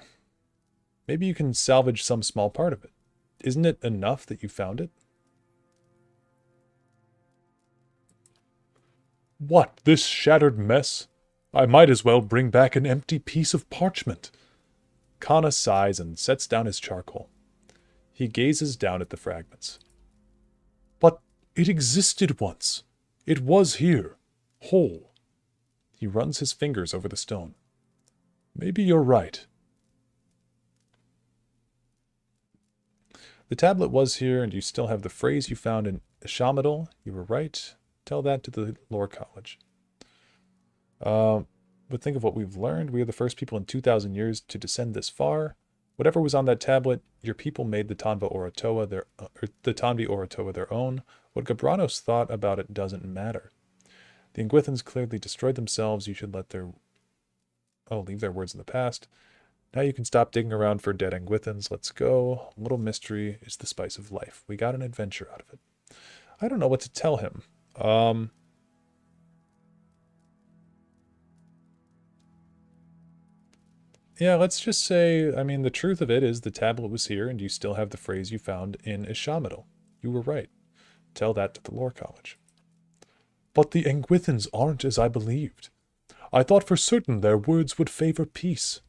Maybe you can salvage some small part of it. Isn't it enough that you found it? What, this shattered mess? I might as well bring back an empty piece of parchment. Kana sighs and sets down his charcoal. He gazes down at the fragments. But it existed once. It was here, whole. He runs his fingers over the stone. Maybe you're right. The tablet was here, and you still have the phrase you found in Ishamadal. You were right. Tell that to the Lore College. But think of what we've learned. We are the first people in 2,000 years to descend this far. Whatever was on that tablet, your people made the Tanva Oratoa the Tanvi Oratoa their own. What Gabranos thought about it doesn't matter. The Engwithans clearly destroyed themselves. You should leave their words in the past. Now you can stop digging around for dead Engwithans. Let's go. A little mystery is the spice of life. We got an adventure out of it. I don't know what to tell him. Yeah, let's just say, I mean, the truth of it is the tablet was here and you still have the phrase you found in Ishamadal. You were right. Tell that to the Lore College. But the Engwithans aren't as I believed. I thought for certain their words would favor peace.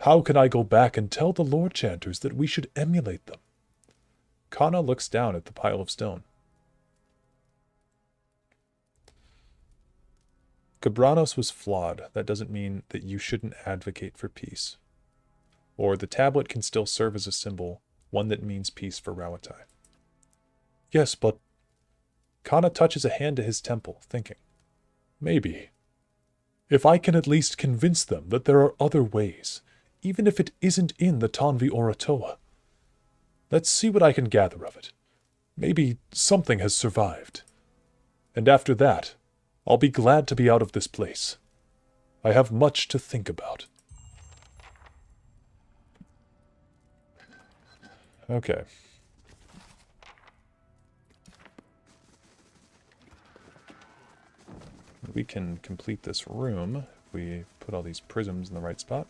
How can I go back and tell the Lore Chanters that we should emulate them? Kana looks down at the pile of stone. Cabranos was flawed. That doesn't mean that you shouldn't advocate for peace. Or the tablet can still serve as a symbol, one that means peace for Rawatai. Yes, but... Kana touches a hand to his temple, thinking. Maybe. If I can at least convince them that there are other ways, even if it isn't in the Tanvi Oratoa. Let's see what I can gather of it. Maybe something has survived. And after that, I'll be glad to be out of this place. I have much to think about. Okay. We can complete this room if we put all these prisms in the right spot.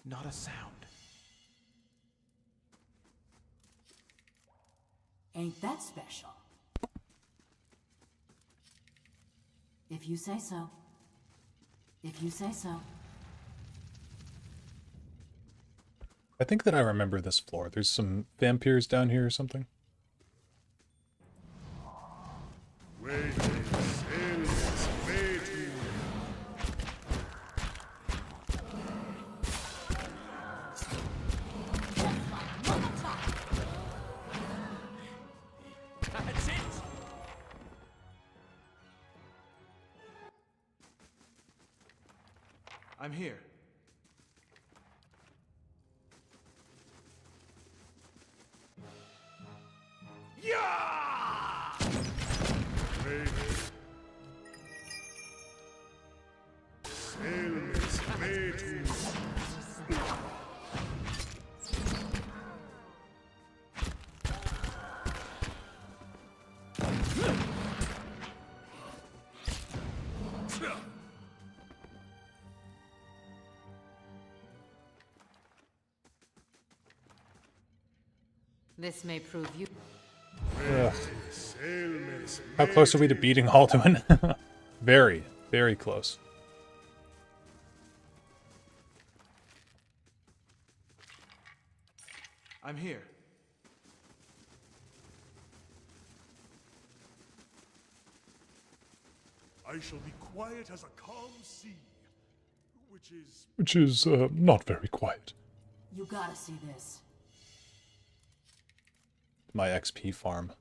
Not a sound. Ain't that special? If you say so. If you say so. I think that I remember this floor. There's some vampires down here or something. That's it! I'm here. Yeah! This may prove you. Ugh. How close are we to beating Alduin? Very, very close. I'm here. I shall be quiet as a calm sea, which is... not very quiet. You gotta see this. My XP farm.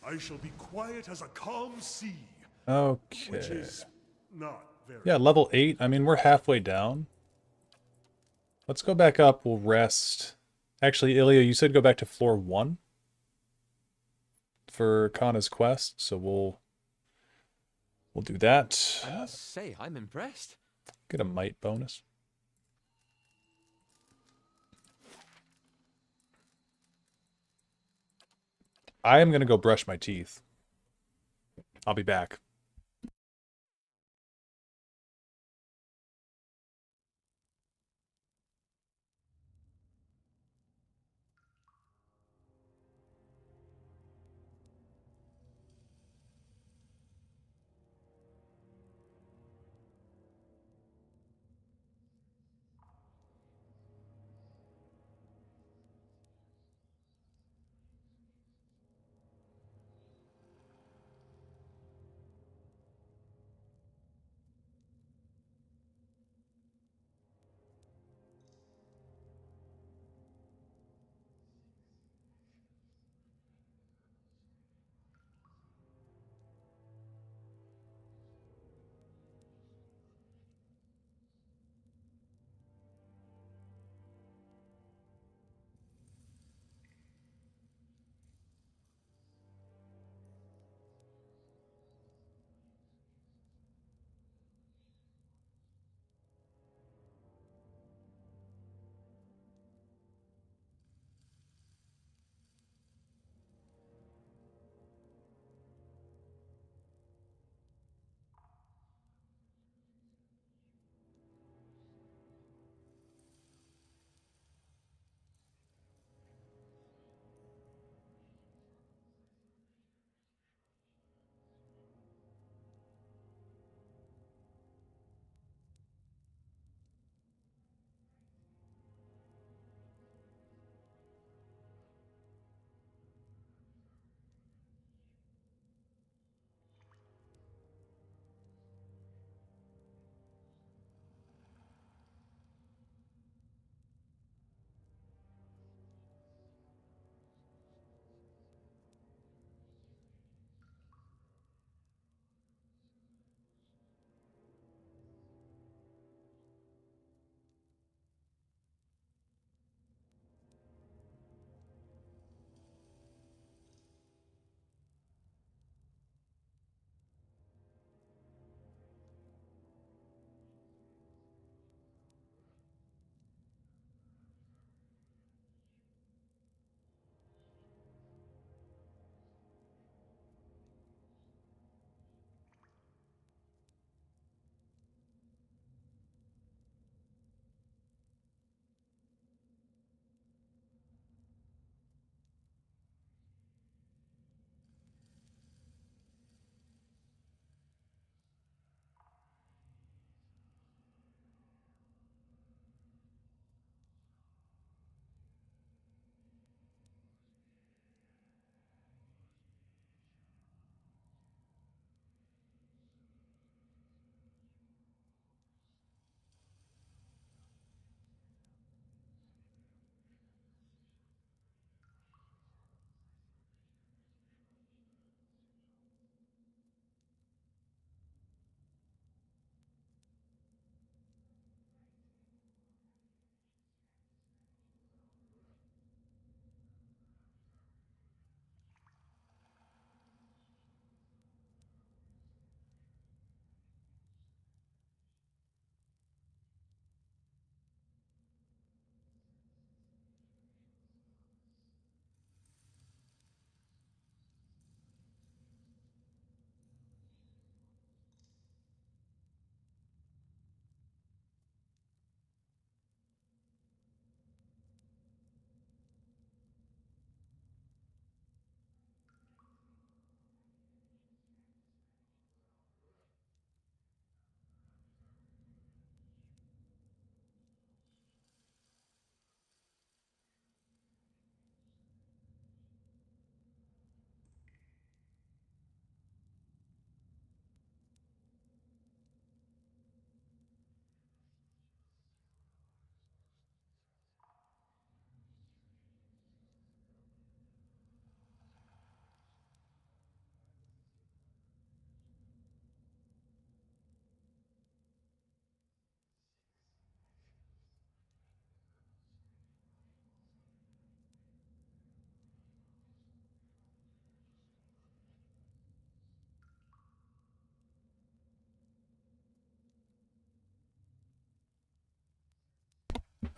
I shall be quiet as a calm sea. Okay. Which is not very... Yeah, level 8. I mean, we're halfway down. Let's go back up. We'll rest. Actually, Ilya, you said go back to floor 1 for Kana's quest, so we'll do that. I must say, I'm impressed. Get a might bonus. I am going to go brush my teeth. I'll be back.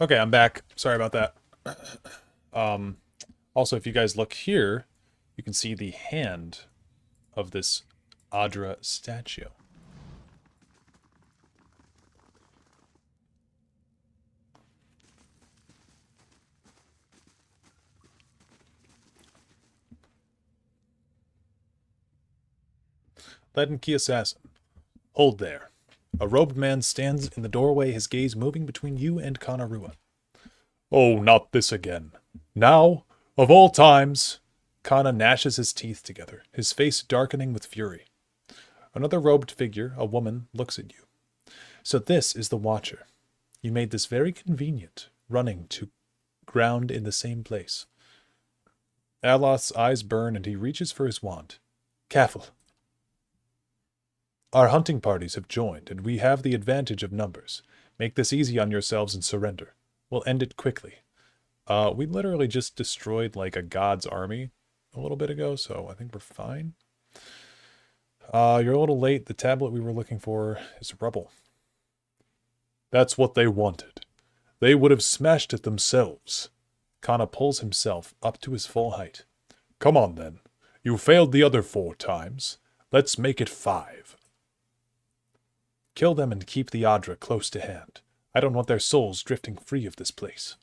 Okay, I'm back. Sorry about that. Also, if you guys look here, you can see the hand of this Adra statue. Leaden Key Assassin. Hold there. A robed man stands in the doorway, his gaze moving between you and Kanarua. Oh, not this again. Now, of all times... Kana gnashes his teeth together, his face darkening with fury. Another robed figure, a woman, looks at you. So this is the Watcher. You made this very convenient, running to ground in the same place. Aloth's eyes burn and he reaches for his wand. Careful. Our hunting parties have joined, and we have the advantage of numbers. Make this easy on yourselves and surrender. We'll end it quickly. We literally just destroyed, like, a god's army a little bit ago, so I think we're fine. You're a little late. The tablet we were looking for is rubble. That's what they wanted. They would have smashed it themselves. Kana pulls himself up to his full height. Come on, then. You failed the other 4 times. Let's make it 5. Kill them and keep the Adra close to hand. I don't want their souls drifting free of this place.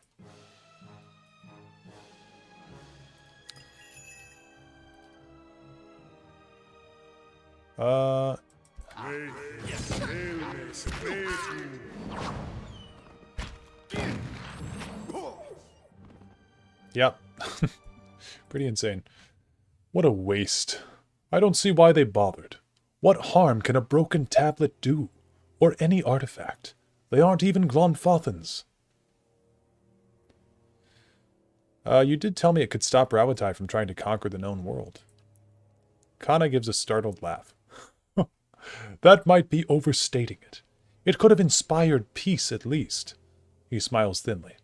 Yep. Pretty insane. What a waste. I don't see why they bothered. What harm can a broken tablet do? Or any artifact? They aren't even Glonfothans. You did tell me it could stop Rawatai from trying to conquer the known world. Kana gives a startled laugh. That might be overstating it. It could have inspired peace at least. He smiles thinly.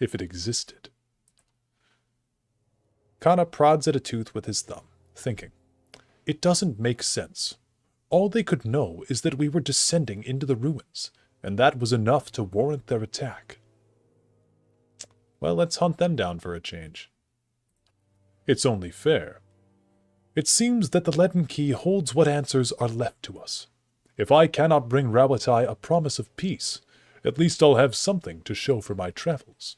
If it existed. Kana prods at a tooth with his thumb, thinking. It doesn't make sense. All they could know is that we were descending into the ruins, and that was enough to warrant their attack. Well, let's hunt them down for a change. It's only fair. It seems that the Leaden Key holds what answers are left to us. If I cannot bring Rawatai a promise of peace, at least I'll have something to show for my travels.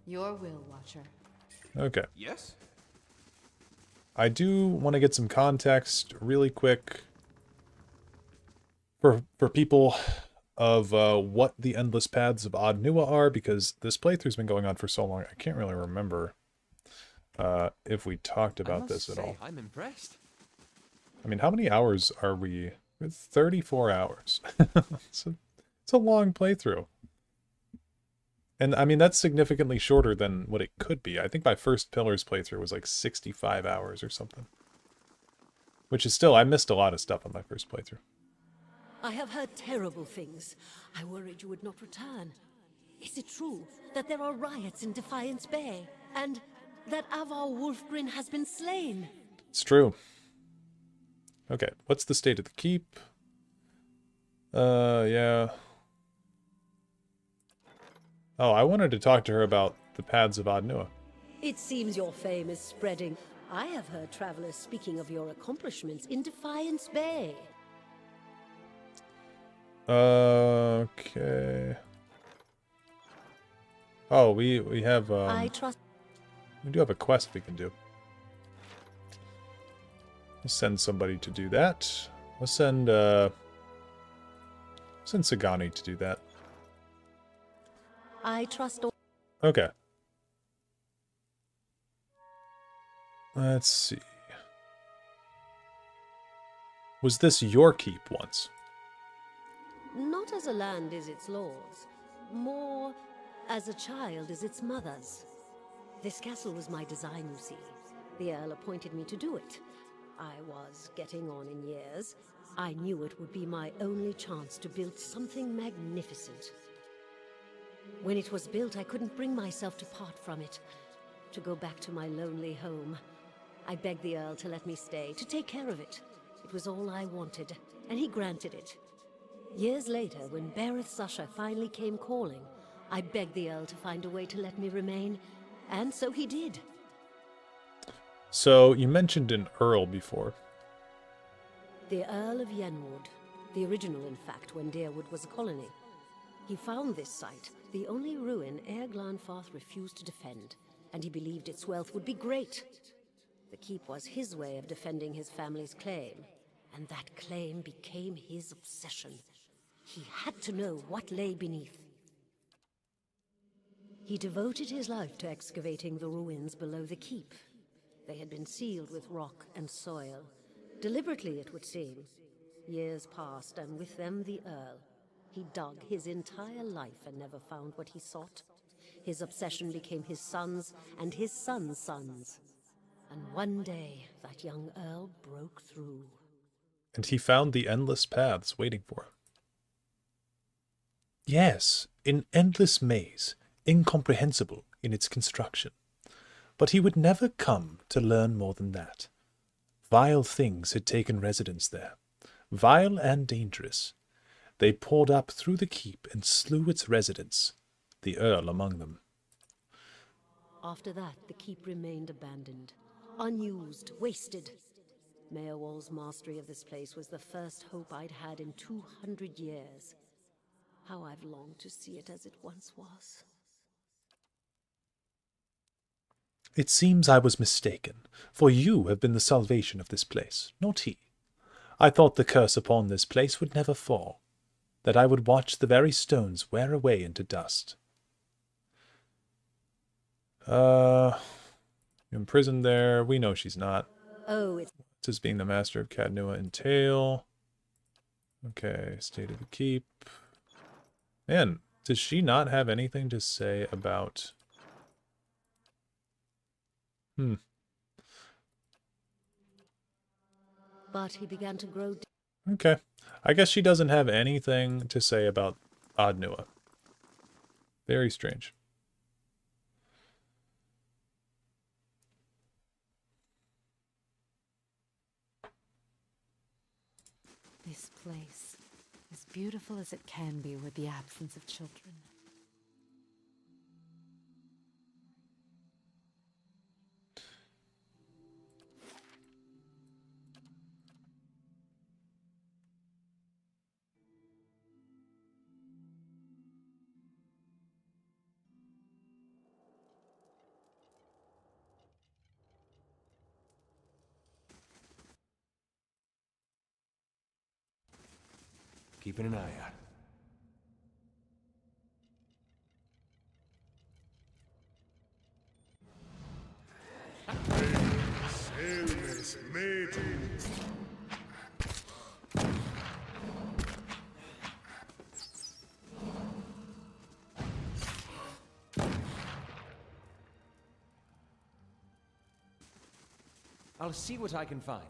Your will, Watcher. Okay. Yes? I do want to get some context really quick for people of what the Endless Paths of Odd Nua are, because this playthrough's been going on for so long, I can't really remember if we talked about this at all. I'm impressed. I mean, how many hours are we? 34 hours. It's a long playthrough. And, I mean, that's significantly shorter than what it could be. I think my first Pillars playthrough was like 65 hours or something. Which is still, I missed a lot of stuff on my first playthrough. I have heard terrible things. I worried you would not return. Is it true that there are riots in Defiance Bay? And that Avar Wolfgren has been slain? It's true. Okay, what's the state of the keep? Yeah. Oh, I wanted to talk to her about the Paths of Odd Nua. It seems your fame is spreading. I have heard travelers speaking of your accomplishments in Defiance Bay. Okay. Oh, we have I trust. We do have a quest we can do. Let's send somebody to do that. Let's send Sagani to do that. I trust all. Okay. Let's see. Was this your keep once? Not as a land is its lord's, more as a child is its mother's. This castle was my design, you see. The Earl appointed me to do it. I was getting on in years. I knew it would be my only chance to build something magnificent. When it was built, I couldn't bring myself to part from it, to go back to my lonely home. I begged the Earl to let me stay, to take care of it. It was all I wanted, and he granted it. Years later, when Bereth's usher finally came calling, I begged the Earl to find a way to let me remain, and so he did. So, you mentioned an Earl before. The Earl of Yenwood. The original, in fact, when Darewood was a colony. He found this site, the only ruin Ere Glanfarth refused to defend, and he believed its wealth would be great. The keep was his way of defending his family's claim, and that claim became his obsession. He had to know what lay beneath. He devoted his life to excavating the ruins below the keep. They had been sealed with rock and soil. Deliberately, it would seem. Years passed, and with them the Earl. He dug his entire life and never found what he sought. His obsession became his sons and his sons' sons. And one day, that young Earl broke through. And he found the endless paths waiting for him. Yes, an endless maze, incomprehensible in its construction. But he would never come to learn more than that. Vile things had taken residence there, vile and dangerous. They poured up through the keep and slew its residents, the Earl among them. After that, the keep remained abandoned, unused, wasted. Mayorwall's mastery of this place was the first hope I'd had in 200 years. How I've longed to see it as it once was. It seems I was mistaken, for you have been the salvation of this place, not he. I thought the curse upon this place would never fall, that I would watch the very stones wear away into dust. Imprisoned there. We know she's not. Oh, it's as being the master of Cadnua entail. Okay, state of the keep. Man, does she not have anything to say about... But he began to grow... Okay. I guess she doesn't have anything to say about Adnua. Very strange. This place, as beautiful as it can be with the absence of children. Keeping an eye out. I'll see what I can find.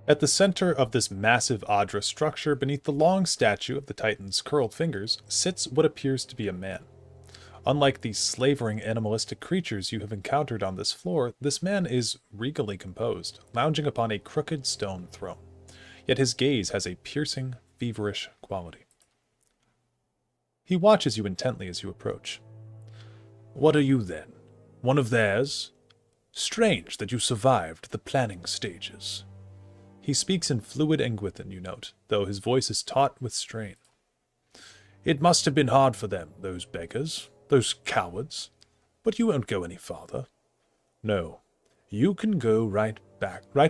At the center of this massive Adra structure, beneath the long statue of the Titan's curled fingers, sits what appears to be a man. Unlike the slavering animalistic creatures you have encountered on this floor, this man is regally composed, lounging upon a crooked stone throne. Yet his gaze has a piercing, feverish quality. He watches you intently as you approach. What are you then? One of theirs? Strange that you survived the planning stages. He speaks in fluid Engwithan, you note, though his voice is taut with strain. It must have been hard for them, those beggars, those cowards. But you won't go any farther. No, you can go right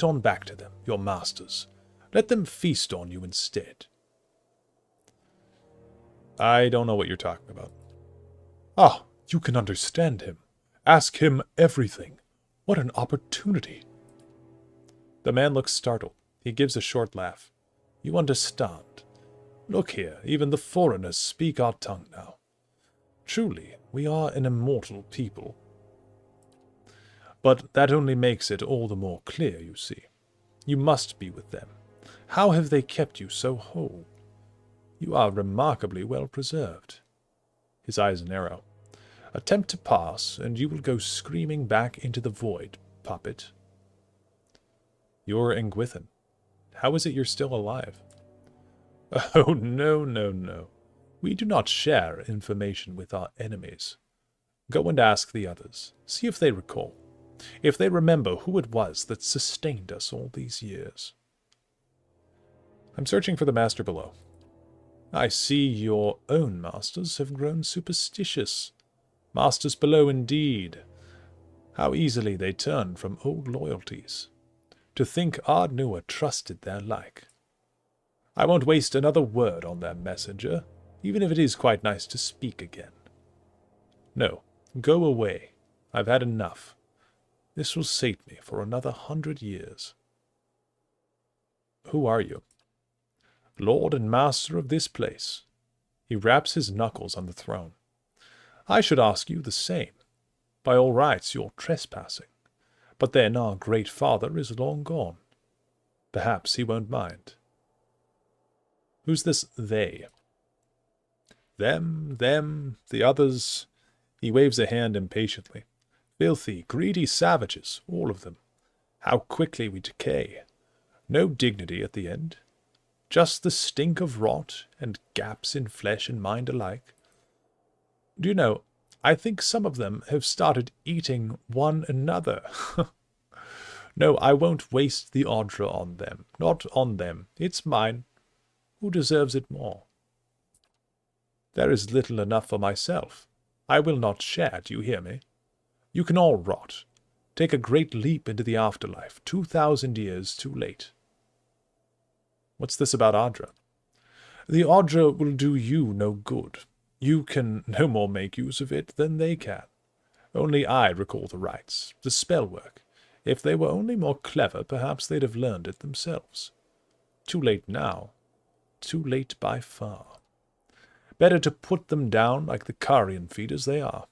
on back to them, your masters. Let them feast on you instead. I don't know what you're talking about. Ah, you can understand him. Ask him everything. What an opportunity. The man looks startled. He gives a short laugh. You understand. Look here, even the foreigners speak our tongue now. Truly, we are an immortal people. But that only makes it all the more clear, you see. You must be with them. How have they kept you so whole? You are remarkably well preserved. His eyes narrow. Attempt to pass, and you will go screaming back into the void, puppet. You're Engwithan. How is it you're still alive? Oh, no, no, no. We do not share information with our enemies. Go and ask the others. See if they recall. If they remember who it was that sustained us all these years. I'm searching for the master below. I see your own masters have grown superstitious. Masters below indeed. How easily they turn from old loyalties. To think Ardnua trusted their like. I won't waste another word on their messenger, even if it is quite nice to speak again. No, go away. I've had enough. This will sate me for another 100 years. Who are you? Lord and master of this place. He raps his knuckles on the throne. I should ask you the same. By all rights, you're trespassing. But then our great father is long gone. Perhaps he won't mind. Who's this they? Them, the others. He waves a hand impatiently. Filthy, greedy savages, all of them. How quickly we decay. No dignity at the end. Just the stink of rot and gaps in flesh and mind alike. Do you know, I think some of them have started eating one another. No, I won't waste the Audra on them. Not on them. It's mine. Who deserves it more? There is little enough for myself. I will not share, do you hear me? You can all rot. Take a great leap into the afterlife, 2,000 years too late. What's this about Audra? The Audra will do you no good. You can no more make use of it than they can. Only I recall the rites, the spell work. If they were only more clever, perhaps they'd have learned it themselves. Too late now. Too late by far. Better to put them down like the carrion feeders they are.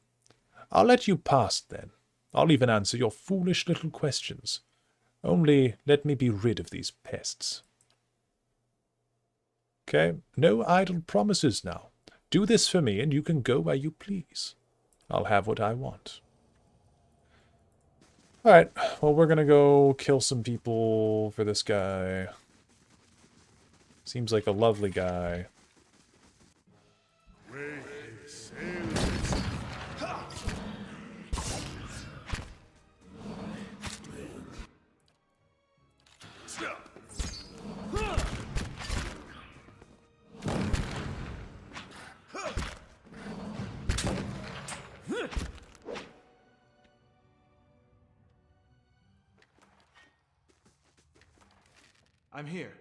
I'll let you pass, then. I'll even answer your foolish little questions. Only let me be rid of these pests. Okay, no idle promises now. Do this for me, and you can go where you please. I'll have what I want. Alright, well, we're gonna go kill some people for this guy. Seems like a lovely guy. I'm here.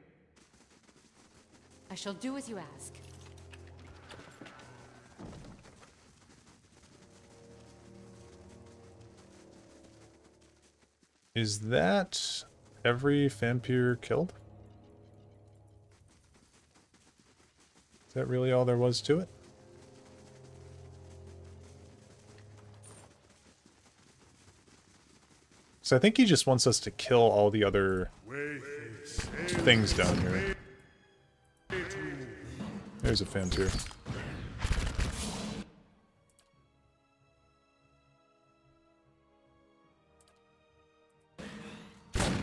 I shall do as you ask. Is that every vampire killed? Is that really all there was to it? So I think he just wants us to kill all the other things down here. There's a vampire.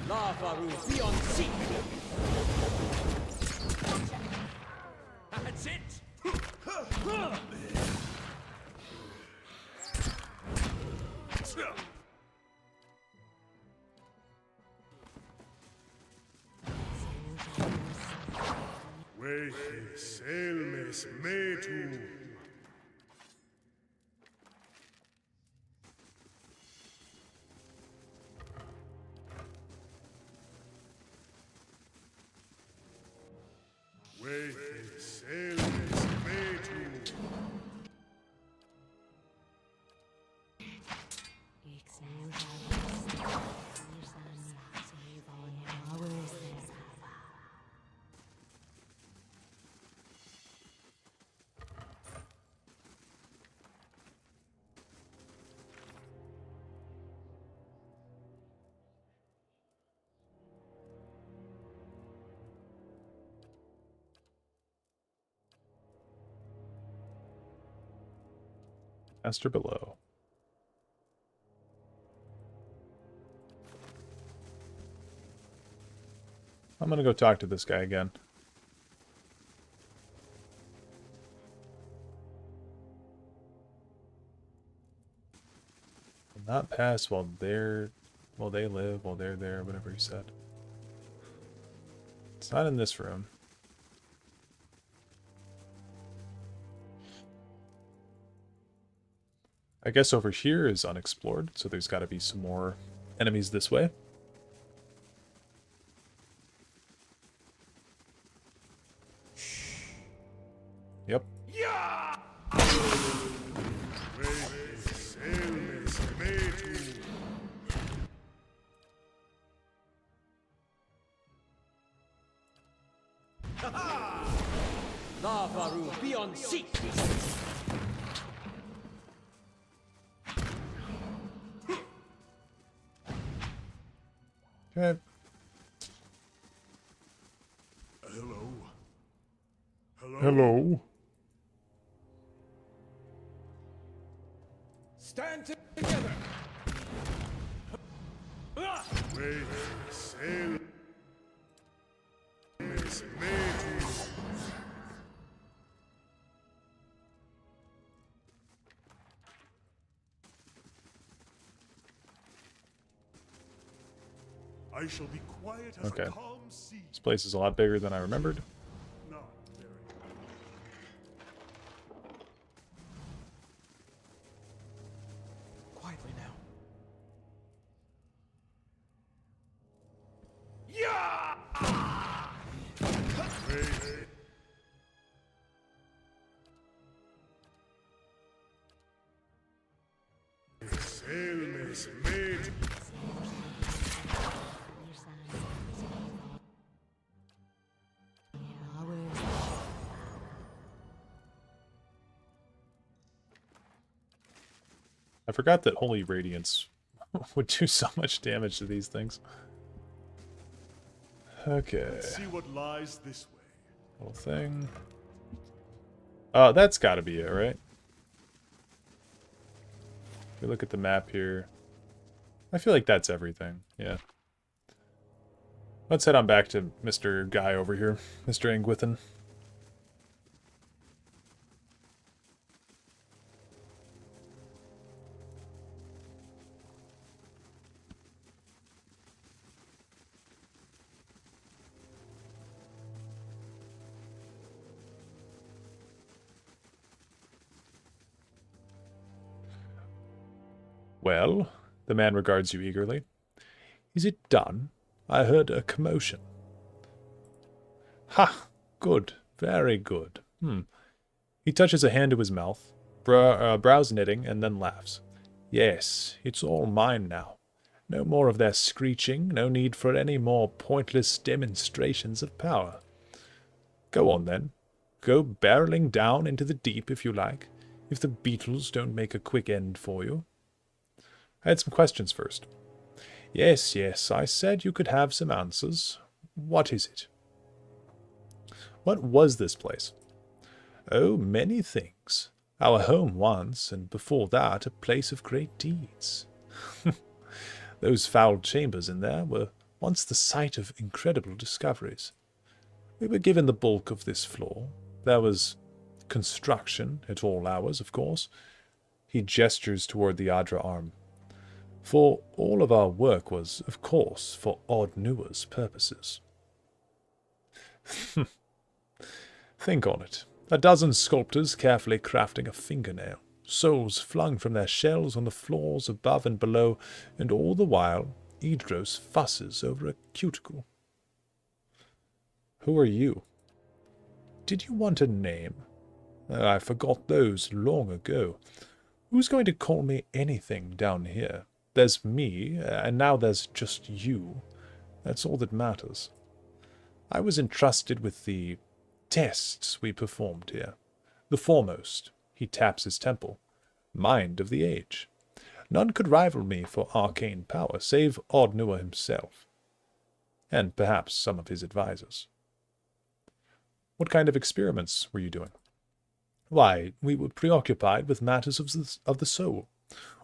Lava will be on sea. That's it! Selmes metu. Selmes metu. Master below. I'm gonna go talk to this guy again. Will not pass while they live, while they're there, whatever he said. It's not in this room. I guess over here is unexplored, so there's got to be some more enemies this way. Yep. Lavaru, be on seat! Okay. Hello. Hello. Stand together. Wait, sail. Is made. I shall be quiet as Okay. a calm sea. This place is a lot bigger than I remembered. Not very. Quietly now. Sail is made. I forgot that Holy Radiance would do so much damage to these things. Okay. Let's see what lies this way. Little thing. That's gotta be it, right? If we look at the map here, I feel like that's everything. Yeah. Let's head on back to Mr. Guy over here, Mr. Angwithan. Well, the man regards you eagerly. Is it done? I heard a commotion. Ha! Good. Very good. He touches a hand to his mouth, brows knitting, and then laughs. Yes, it's all mine now. No more of their screeching, no need for any more pointless demonstrations of power. Go on, then. Go barreling down into the deep if you like, if the beetles don't make a quick end for you. I had some questions first. Yes, yes, I said you could have some answers. What is it? What was this place? Oh, many things. Our home once, and before that, a place of great deeds. Those foul chambers in there were once the site of incredible discoveries. We were given the bulk of this floor. There was construction at all hours, of course. He gestures toward the Adra arm. For all of our work was, of course, for Odd Nua's purposes. Think on it. A dozen sculptors carefully crafting a fingernail, souls flung from their shells on the floors above and below, and all the while Idros fusses over a cuticle. Who are you? Did you want a name? I forgot those long ago. Who's going to call me anything down here? There's me, and now there's just you. That's all that matters. I was entrusted with the tests we performed here. The foremost, he taps his temple, mind of the age. None could rival me for arcane power, save Odd Nua himself. And perhaps some of his advisors. What kind of experiments were you doing? Why, we were preoccupied with matters of the soul.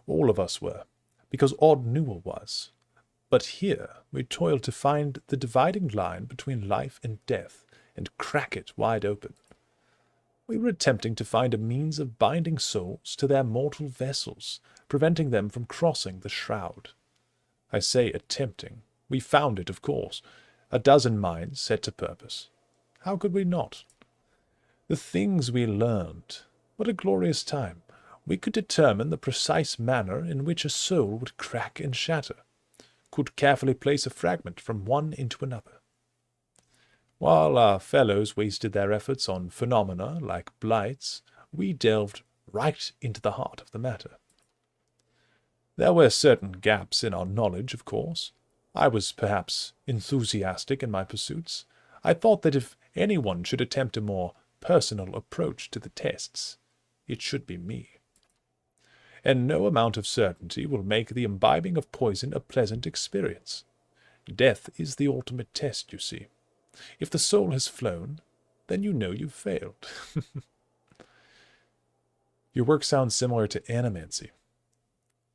All of us were, because Odd Newer was. But here we toiled to find the dividing line between life and death, and crack it wide open. We were attempting to find a means of binding souls to their mortal vessels, preventing them from crossing the shroud. I say attempting. We found it, of course. A dozen minds set to purpose. How could we not? The things we learned. What a glorious time. We could determine the precise manner in which a soul would crack and shatter, could carefully place a fragment from one into another. While our fellows wasted their efforts on phenomena like blights, we delved right into the heart of the matter. There were certain gaps in our knowledge, of course. I was perhaps enthusiastic in my pursuits. I thought that if anyone should attempt a more personal approach to the tests, it should be me. And no amount of certainty will make the imbibing of poison a pleasant experience. Death is the ultimate test, you see. If the soul has flown, then you know you've failed. Your work sounds similar to animancy.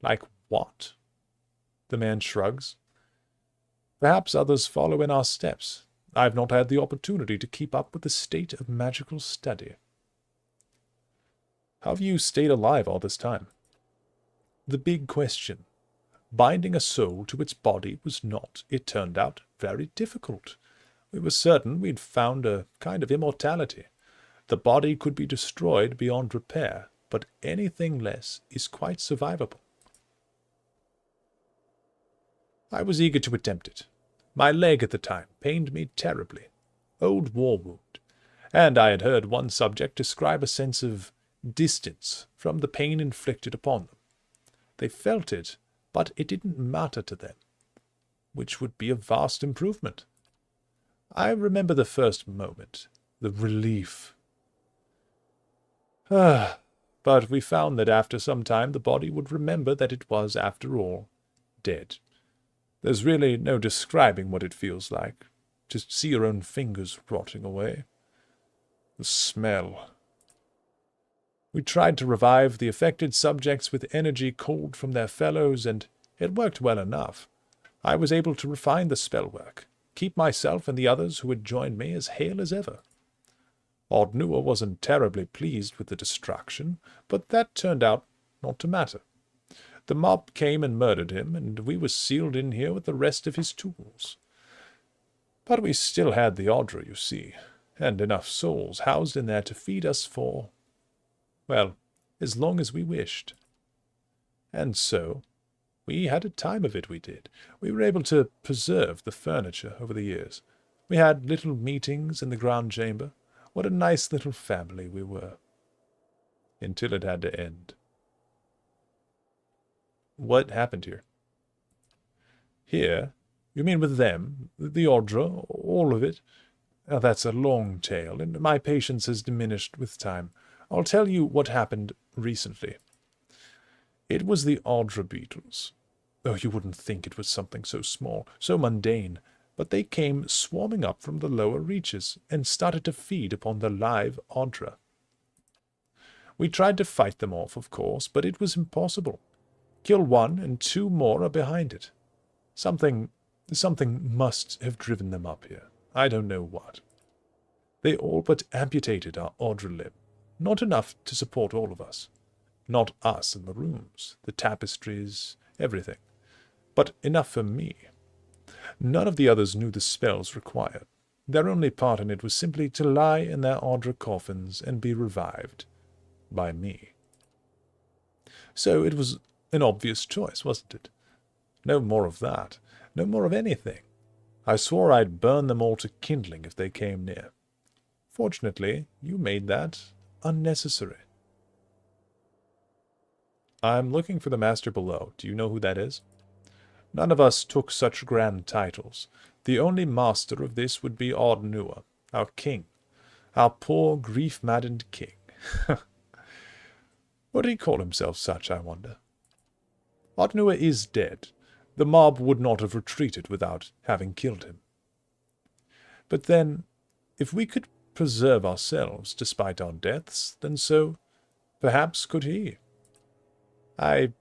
Like what? The man shrugs. Perhaps others follow in our steps. I've not had the opportunity to keep up with the state of magical study. How have you stayed alive all this time? The big question. Binding a soul to its body was not, it turned out, very difficult. We were certain we'd found a kind of immortality. The body could be destroyed beyond repair, but anything less is quite survivable. I was eager to attempt it. My leg at the time pained me terribly. Old war wound. And I had heard one subject describe a sense of distance from the pain inflicted upon them. They felt it, but it didn't matter to them, which would be a vast improvement. I remember the first moment, the relief. But we found that after some time the body would remember that it was, after all, dead. There's really no describing what it feels like. Just see your own fingers rotting away. The smell. We tried to revive the affected subjects with energy culled from their fellows, and it worked well enough. I was able to refine the spellwork, keep myself and the others who had joined me as hale as ever. Odd Newer wasn't terribly pleased with the destruction, but that turned out not to matter. The mob came and murdered him, and we were sealed in here with the rest of his tools. But we still had the Audra, you see, and enough souls housed in there to feed us for, well, as long as we wished. And so, we had a time of it, we did. We were able to preserve the furniture over the years. We had little meetings in the ground chamber. What a nice little family we were. Until it had to end. What happened here? Here? You mean with them? The Audra? All of it? That's a long tale, and my patience has diminished with time. I'll tell you what happened recently. It was the Audra beetles. Oh, you wouldn't think it was something so small, so mundane, but they came swarming up from the lower reaches and started to feed upon the live Audra. We tried to fight them off, of course, but it was impossible. Kill one, and two more are behind it. Something must have driven them up here. I don't know what. They all but amputated our Audra limb. Not enough to support all of us. Not us in the rooms, the tapestries, everything. But enough for me. None of the others knew the spells required. Their only part in it was simply to lie in their Audra coffins and be revived. By me. So it was an obvious choice, wasn't it? No more of that. No more of anything. I swore I'd burn them all to kindling if they came near. Fortunately, you made that unnecessary. I'm looking for the master below. Do you know who that is? None of us took such grand titles. The only master of this would be Odd Newer, our king. Our poor, grief-maddened king. Would he call himself such, I wonder? Odd Newer is dead. The mob would not have retreated without having killed him. But then, if we could preserve ourselves despite our deaths, then so, perhaps, could he. I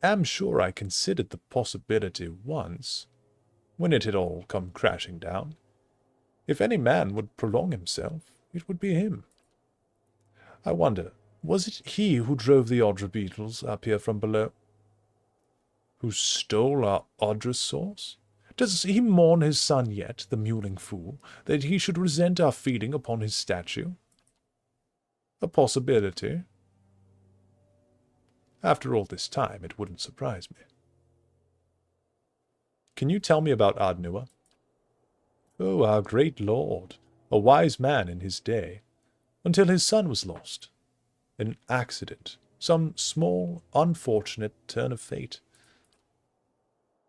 am sure I considered the possibility once, when it had all come crashing down. If any man would prolong himself, it would be him. I wonder, was it he who drove the Audra beetles up here from below? Who stole our Audra sauce? Does he mourn his son yet, the mewling fool, that he should resent our feeding upon his statue? A possibility. After all this time, it wouldn't surprise me. Can you tell me about Ardnua? Oh, our great lord, a wise man in his day, until his son was lost. An accident, some small, unfortunate turn of fate.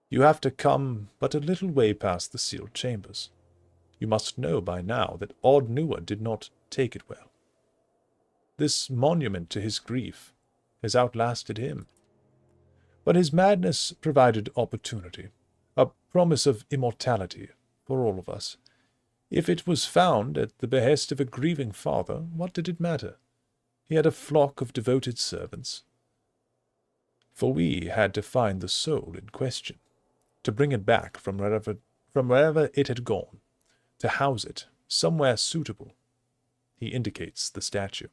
You have to come but a little way past the sealed chambers. You must know by now that Ardnua did not take it well. This monument to his grief has outlasted him. But his madness provided opportunity, a promise of immortality for all of us. If it was found at the behest of a grieving father, what did it matter? He had a flock of devoted servants. For we had to find the soul in question, to bring it back from wherever it had gone, to house it somewhere suitable. He indicates the statue.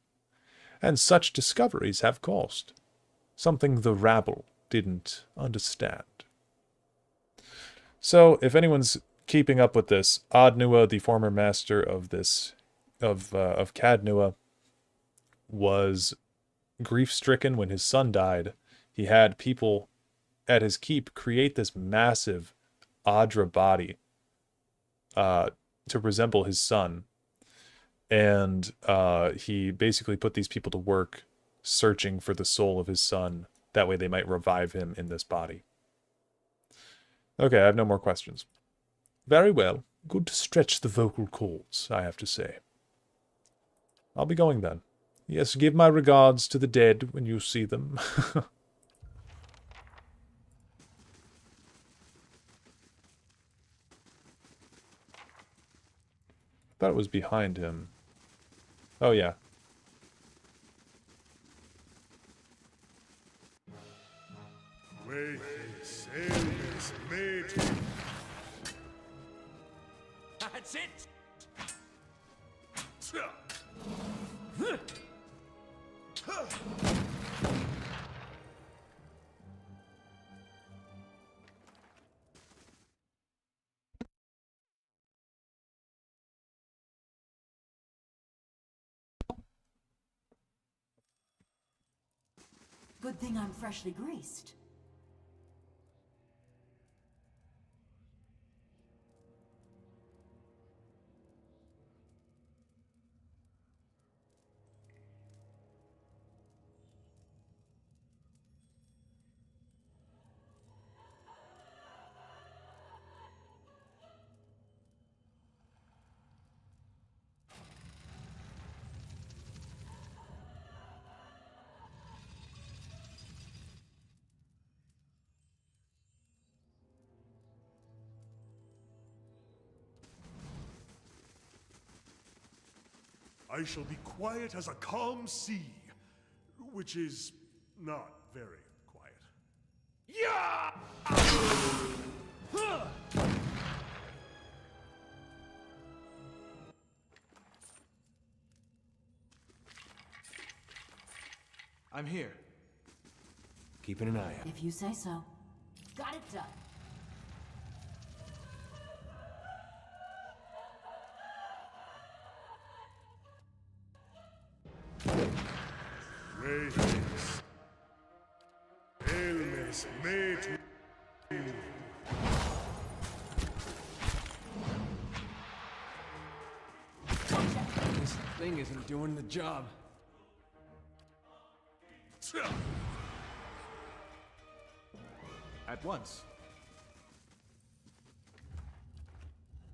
And such discoveries have cost. Something the rabble didn't understand. So, if anyone's keeping up with this, Ardnua, the former master of Cadnua, was grief-stricken when his son died. He had people at his keep create this massive Audra body to resemble his son. And he basically put these people to work searching for the soul of his son. That way they might revive him in this body. Okay, I have no more questions. Very well. Good to stretch the vocal cords, I have to say. I'll be going then. Yes, give my regards to the dead when you see them. Thought it was behind him. Oh, yeah. That's it! Good thing I'm freshly greased. I shall be quiet as a calm sea, which is not very quiet. Yeah! I'm here. Keeping an eye out. If you say so. Got it done. Reyes. Elmes metu. This thing isn't doing the job. At once.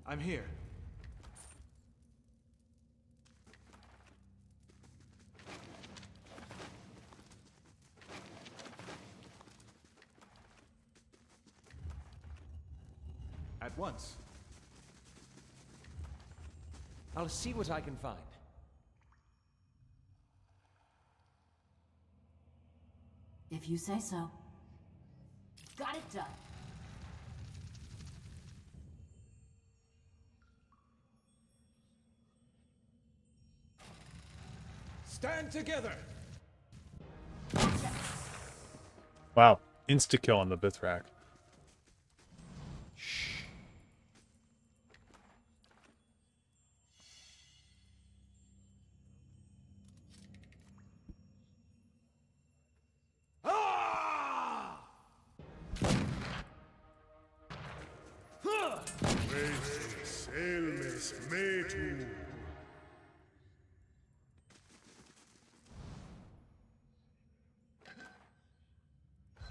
I'm here. At once. I'll see what I can find. If you say so. Got it done. Stand together! Wow. Insta-kill on the Bithrak.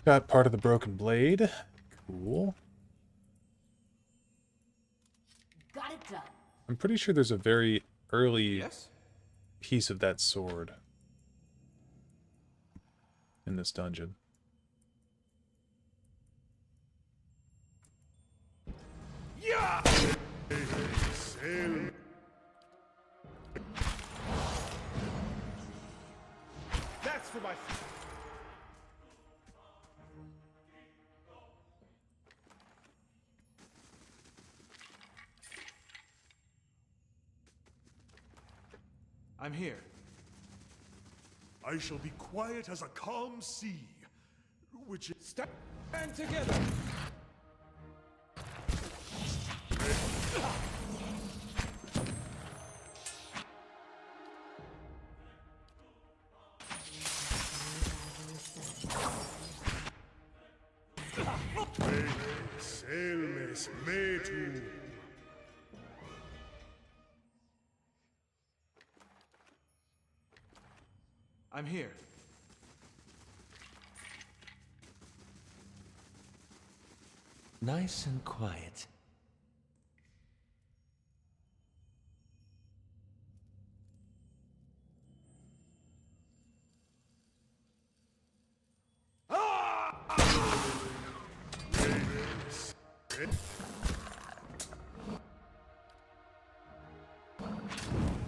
Got part of the broken blade. Cool. Got it done. I'm pretty sure there's a very early piece of that sword in this dungeon. Yeah! That's for my... I'm here. I shall be quiet as a calm sea, which is... Stand together! I'm here. Nice and quiet.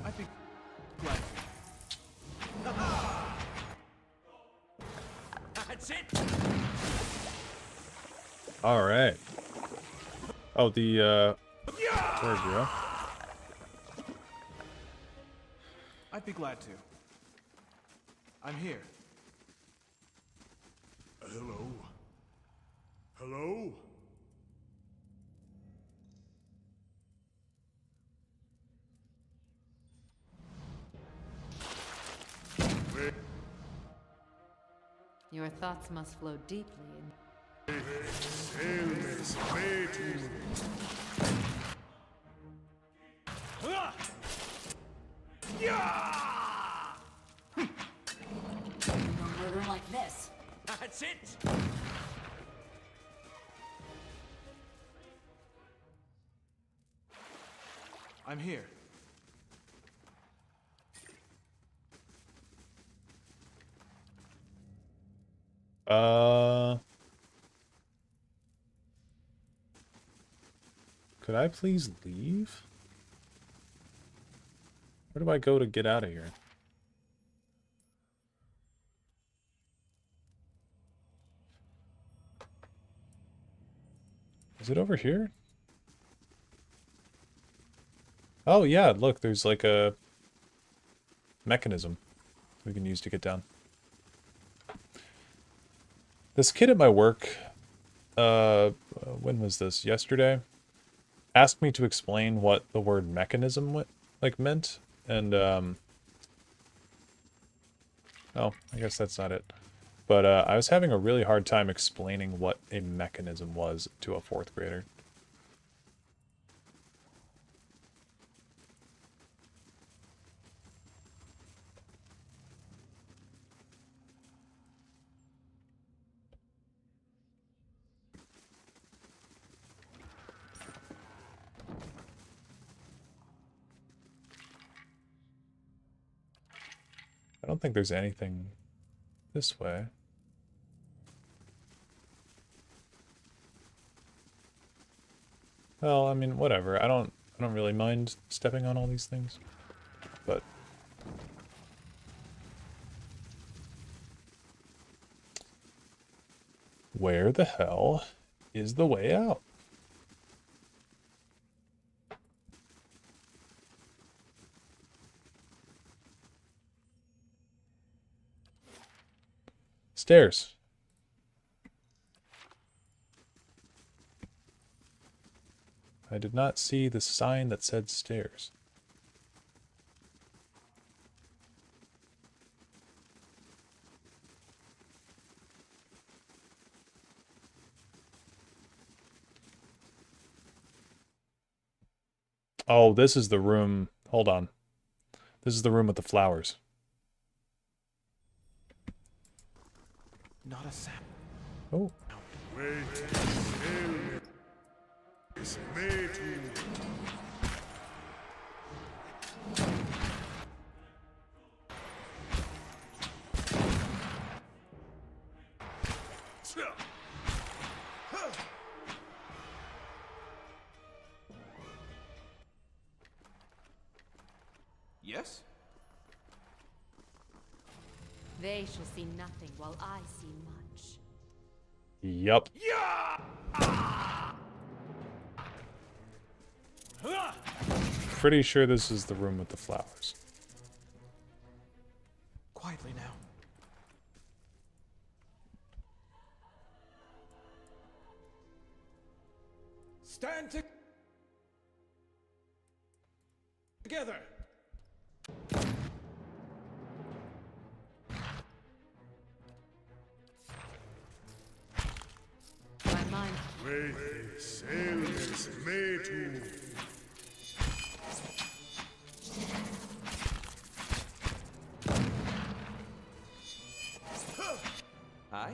I think... Glad. That's it! All right. Oh, the where'd you go? I'd be glad to. I'm here. Hello? Hello? Your thoughts must flow deeply in... No murder like this. That's it! I'm here. Could I please leave? Where do I go to get out of here? Is it over here? Oh yeah, look, there's like a mechanism we can use to get down. This kid at my work, when was this? Yesterday? Asked me to explain what the word mechanism meant, and oh, I guess that's not it. But I was having a really hard time explaining what a mechanism was to a 4th grader. I don't think there's anything this way. Well, I mean, whatever. I I don't really mind stepping on all these things, but where the hell is the way out? Stairs. I did not see the sign that said stairs. Oh, this is the room. Hold on. This is the room with the flowers. Not a sound. Oh. Yes? They shall see nothing while I see much. Yup. Pretty sure this is the room with the flowers. Quietly now. Stand together. My mind. Hi?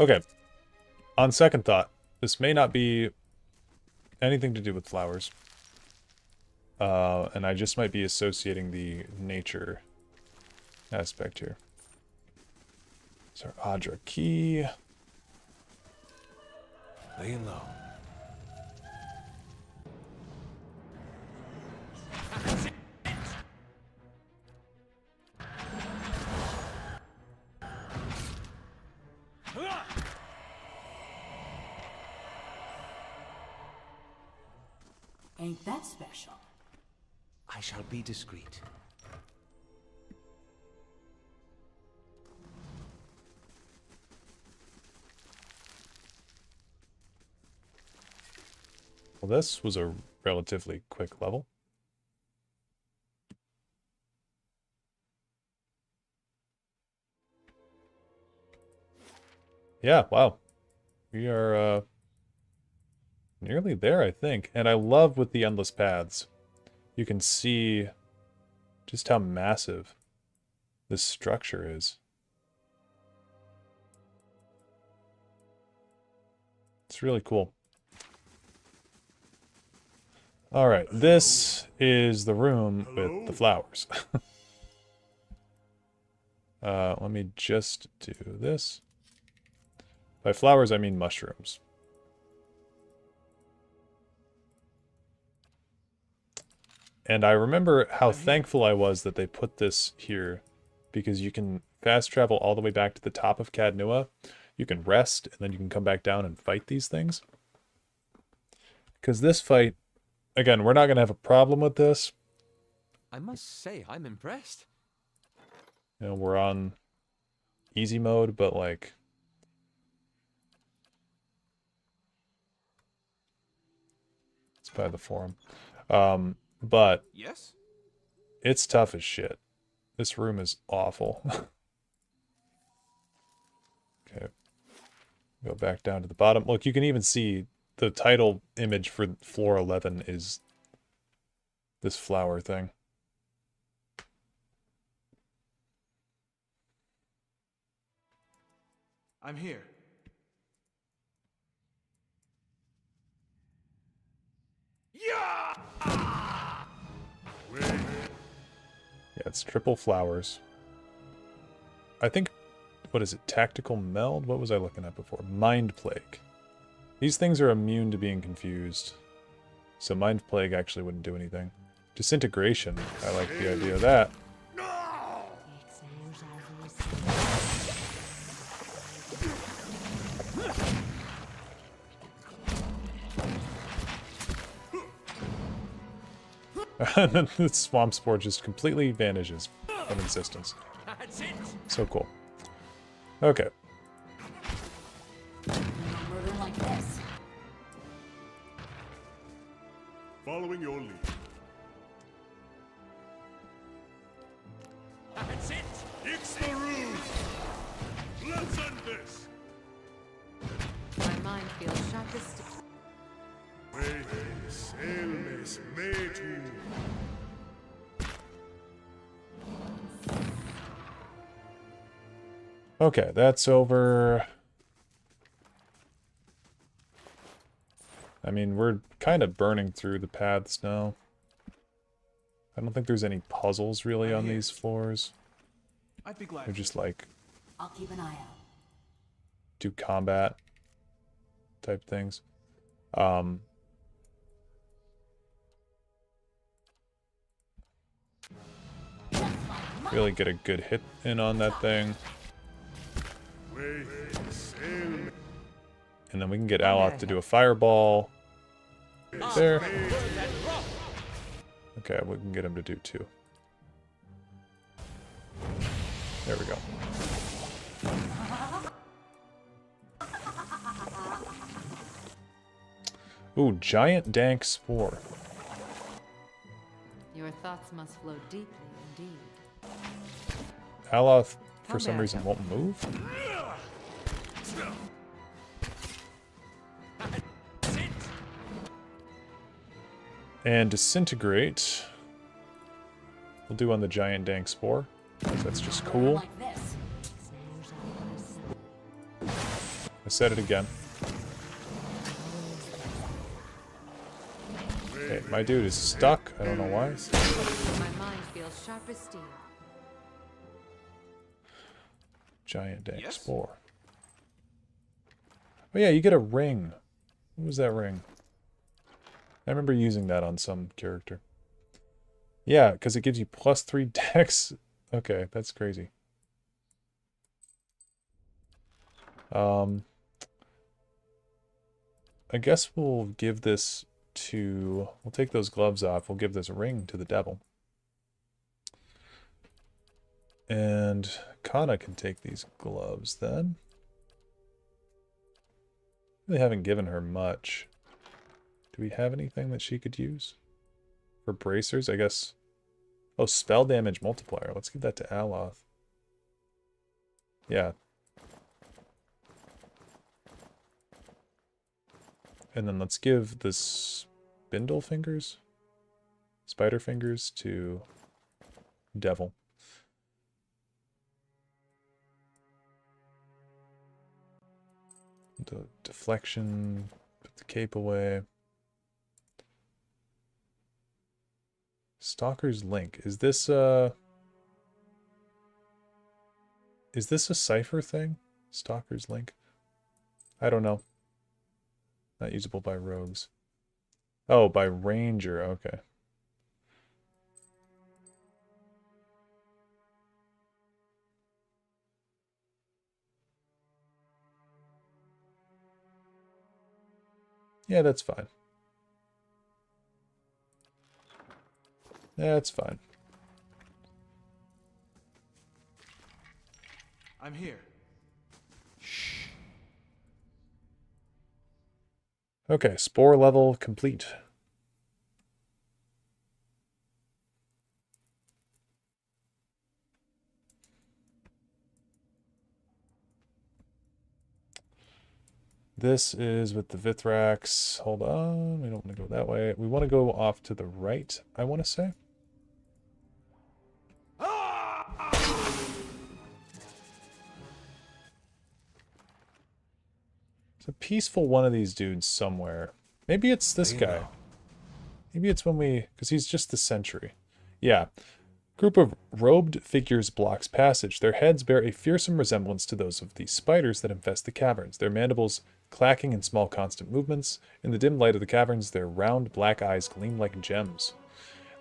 Okay. On second thought, this may not be anything to do with flowers. And I just might be associating the nature aspect here. It's our Adra key. Laying low. Ain't that special? I shall be discreet. Well, this was a relatively quick level. Yeah, wow. We are nearly there, I think. And I love with the endless paths. You can see just how massive this structure is. It's really cool. All right, this is the room with the flowers. Let me just do this. By flowers, I mean mushrooms. And I remember how thankful I was that they put this here, because you can fast travel all the way back to the top of Cadnua. You can rest, and then you can come back down and fight these things. Because this fight, again, we're not going to have a problem with this. I must say, I'm impressed. You know, we're on easy mode, but like... It's by the forum. But... Yes? It's tough as shit. This room is awful. Okay. Go back down to the bottom. Look, you can even see the title image for floor 11 is this flower thing. I'm here. Yeah, it's triple flowers. I think, what is it? Tactical meld? What was I looking at before? Mind plague. These things are immune to being confused. So mind plague actually wouldn't do anything. Disintegration. I like the idea of that. And then the swamp spore just completely vanishes from existence. So cool. Okay. Murder like this. Following your lead. That's it! It's the ruse! Let's end this! My mind feels sharp as steel. Selmes metu. Okay, that's over. I mean, we're kind of burning through the paths now. I don't think there's any puzzles really on these floors. I'd be glad. They're just like I'll keep an eye out. do combat type things. Really get a good hit in on that thing. And then we can get Dareloth to do a fireball. Right there. Okay, we can get him to do 2. There we go. Ooh, giant dank spore. Your thoughts must flow deeply indeed. Dareloth, How for some may I reason, help? won't move. And disintegrate. We'll do on the giant dank spore. That's just cool. Like this. I said it again. Okay, my dude is stuck. I don't know why. My mind feels sharp as steel. Giant dank spore. Oh yeah, you get a ring. What was that ring? I remember using that on some character. Yeah, because it gives you +3 dex. Okay, that's crazy. I guess we'll give this to... We'll take those gloves off. We'll give this ring to the devil. And Kana can take these gloves then. Really haven't given her much. Do we have anything that she could use? For bracers, I guess. Oh, spell damage multiplier. Let's give that to Dareloth. Yeah. And then let's give this spindle fingers, spider fingers to Devil. The deflection, put the cape away. Stalker's Link. Is this a cipher thing? Stalker's Link? I don't know. Not usable by rogues. Oh, by ranger. Okay. Yeah, that's fine. That's fine. I'm here. Okay, spore level complete. This is with the Vithrax. Hold on, we don't want to go that way. We want to go off to the right, I want to say. It's a peaceful one of these dudes somewhere. Maybe it's this guy. Maybe it's when we... Because he's just the sentry. Yeah. Group of robed figures blocks passage. Their heads bear a fearsome resemblance to those of the spiders that infest the caverns, their mandibles clacking in small constant movements. In the dim light of the caverns, their round black eyes gleam like gems.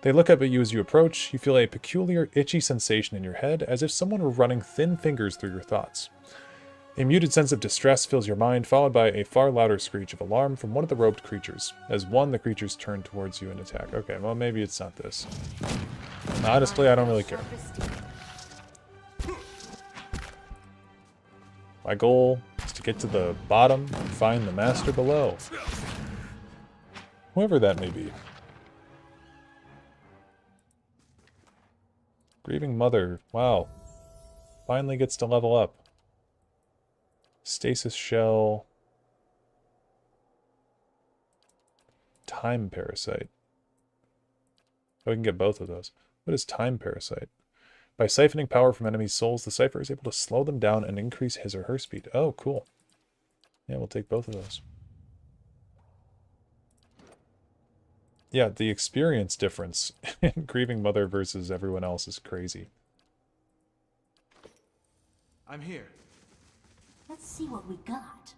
They look up at you as you approach. You feel a peculiar itchy sensation in your head, as if someone were running thin fingers through your thoughts. A muted sense of distress fills your mind, followed by a far louder screech of alarm from one of the robed creatures. As the creatures turn towards you and attack. Okay, well maybe it's not this. Honestly, I don't really care. My goal is to get to the bottom and find the master below. Whoever that may be. Grieving Mother. Wow. Finally gets to level up. Stasis Shell. Time Parasite. Oh, we can get both of those. What is Time Parasite? By siphoning power from enemies' souls, the Cypher is able to slow them down and increase his or her speed. Oh, cool. Yeah, we'll take both of those. Yeah, the experience difference in Grieving Mother versus everyone else is crazy. I'm here. Let's see what we got.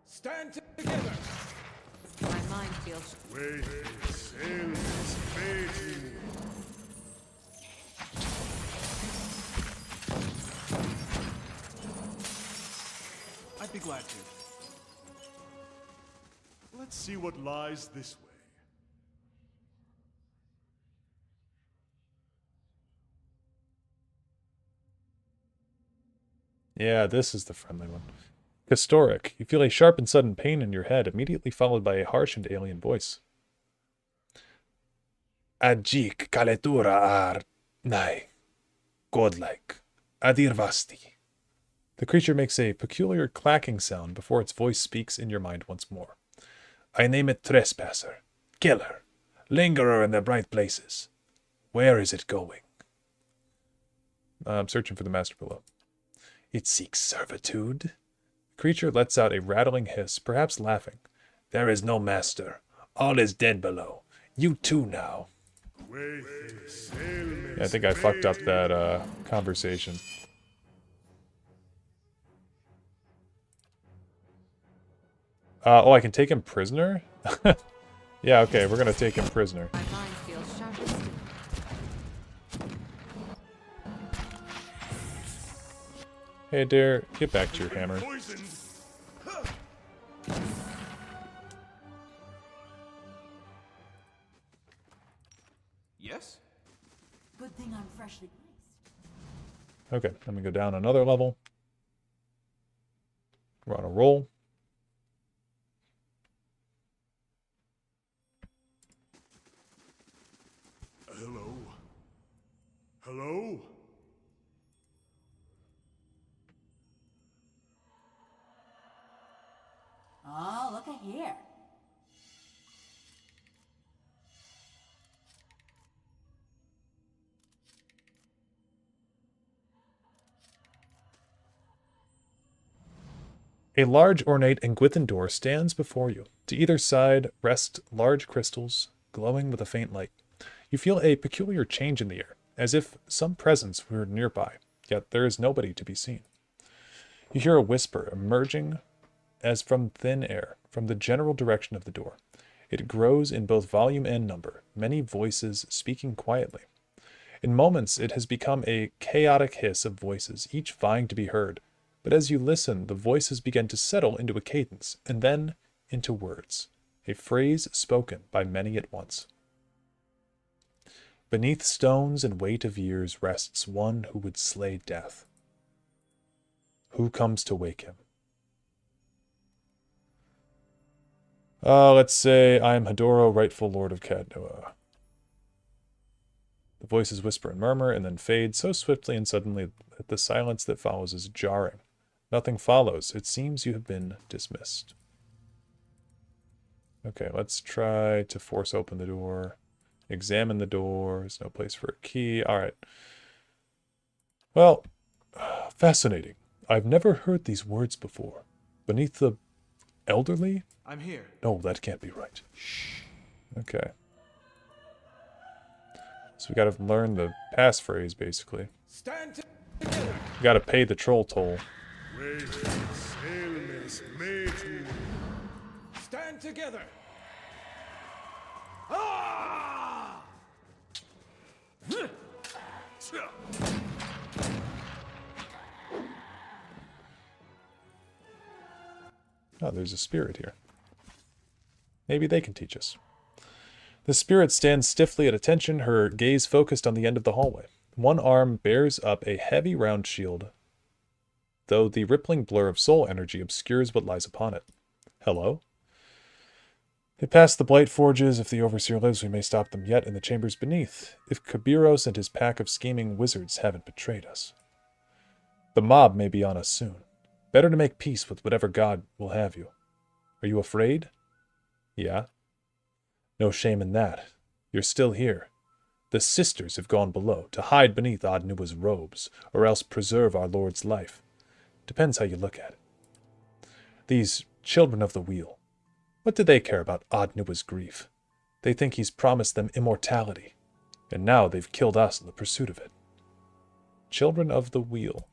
Stand together! My mind feels... Wait, sail is fading. I'd be glad to. Let's see what lies this way. Yeah, this is the friendly one. Historic. You feel a sharp and sudden pain in your head, immediately followed by a harsh and alien voice. Ajik kaletura ar nai. Godlike. Adirvasti. The creature makes a peculiar clacking sound before its voice speaks in your mind once more. I name it Trespasser, Killer, Lingerer in the bright places. Where is it going? I'm searching for the master below. It seeks servitude. The creature lets out a rattling hiss, perhaps laughing. There is no master. All is dead below. You too now. Yeah, I think I fucked up that conversation. Oh, I can take him prisoner? Yeah, okay, we're gonna take him prisoner. My mind feels sharpest. Hey, Dare, get back to your hammer. Yes? Good thing I'm freshly placed. Okay, let me go down another level. We're on a roll. Hello? Hello? Oh, look at here. A large, ornate Engwithan door stands before you. To either side rest large crystals, glowing with a faint light. You feel a peculiar change in the air, as if some presence were nearby, yet there is nobody to be seen. You hear a whisper emerging as from thin air, from the general direction of the door. It grows in both volume and number, many voices speaking quietly. In moments, it has become a chaotic hiss of voices, each vying to be heard. But as you listen, the voices begin to settle into a cadence, and then into words, a phrase spoken by many at once. Beneath stones and weight of years rests one who would slay death. Who comes to wake him? Let's say, I am Hadoro, rightful lord of Cadnoa. The voices whisper and murmur, and then fade so swiftly and suddenly that the silence that follows is jarring. Nothing follows. It seems you have been dismissed. Okay, let's try to force open the door. Examine the door. There's no place for a key. Alright. Well, fascinating. I've never heard these words before. Beneath the elderly? I'm here. No, that can't be right. Okay. So we gotta learn the passphrase, basically. Stand together. We gotta pay the troll toll. Stand together. Ah! Oh, there's a spirit here. Maybe they can teach us. The spirit stands stiffly at attention, her gaze focused on the end of the hallway. One arm bears up a heavy round shield, though the rippling blur of soul energy obscures what lies upon it. Hello? They pass the Blight Forges. If the Overseer lives, we may stop them yet in the chambers beneath. If Kabiros and his pack of scheming wizards haven't betrayed us. The mob may be on us soon. Better to make peace with whatever god will have you. Are you afraid? Yeah. No shame in that. You're still here. The sisters have gone below, to hide beneath Adnua's robes, or else preserve our Lord's life. Depends how you look at it. These children of the wheel, what do they care about Adnua's grief? They think he's promised them immortality, and now they've killed us in the pursuit of it. Children of the wheel.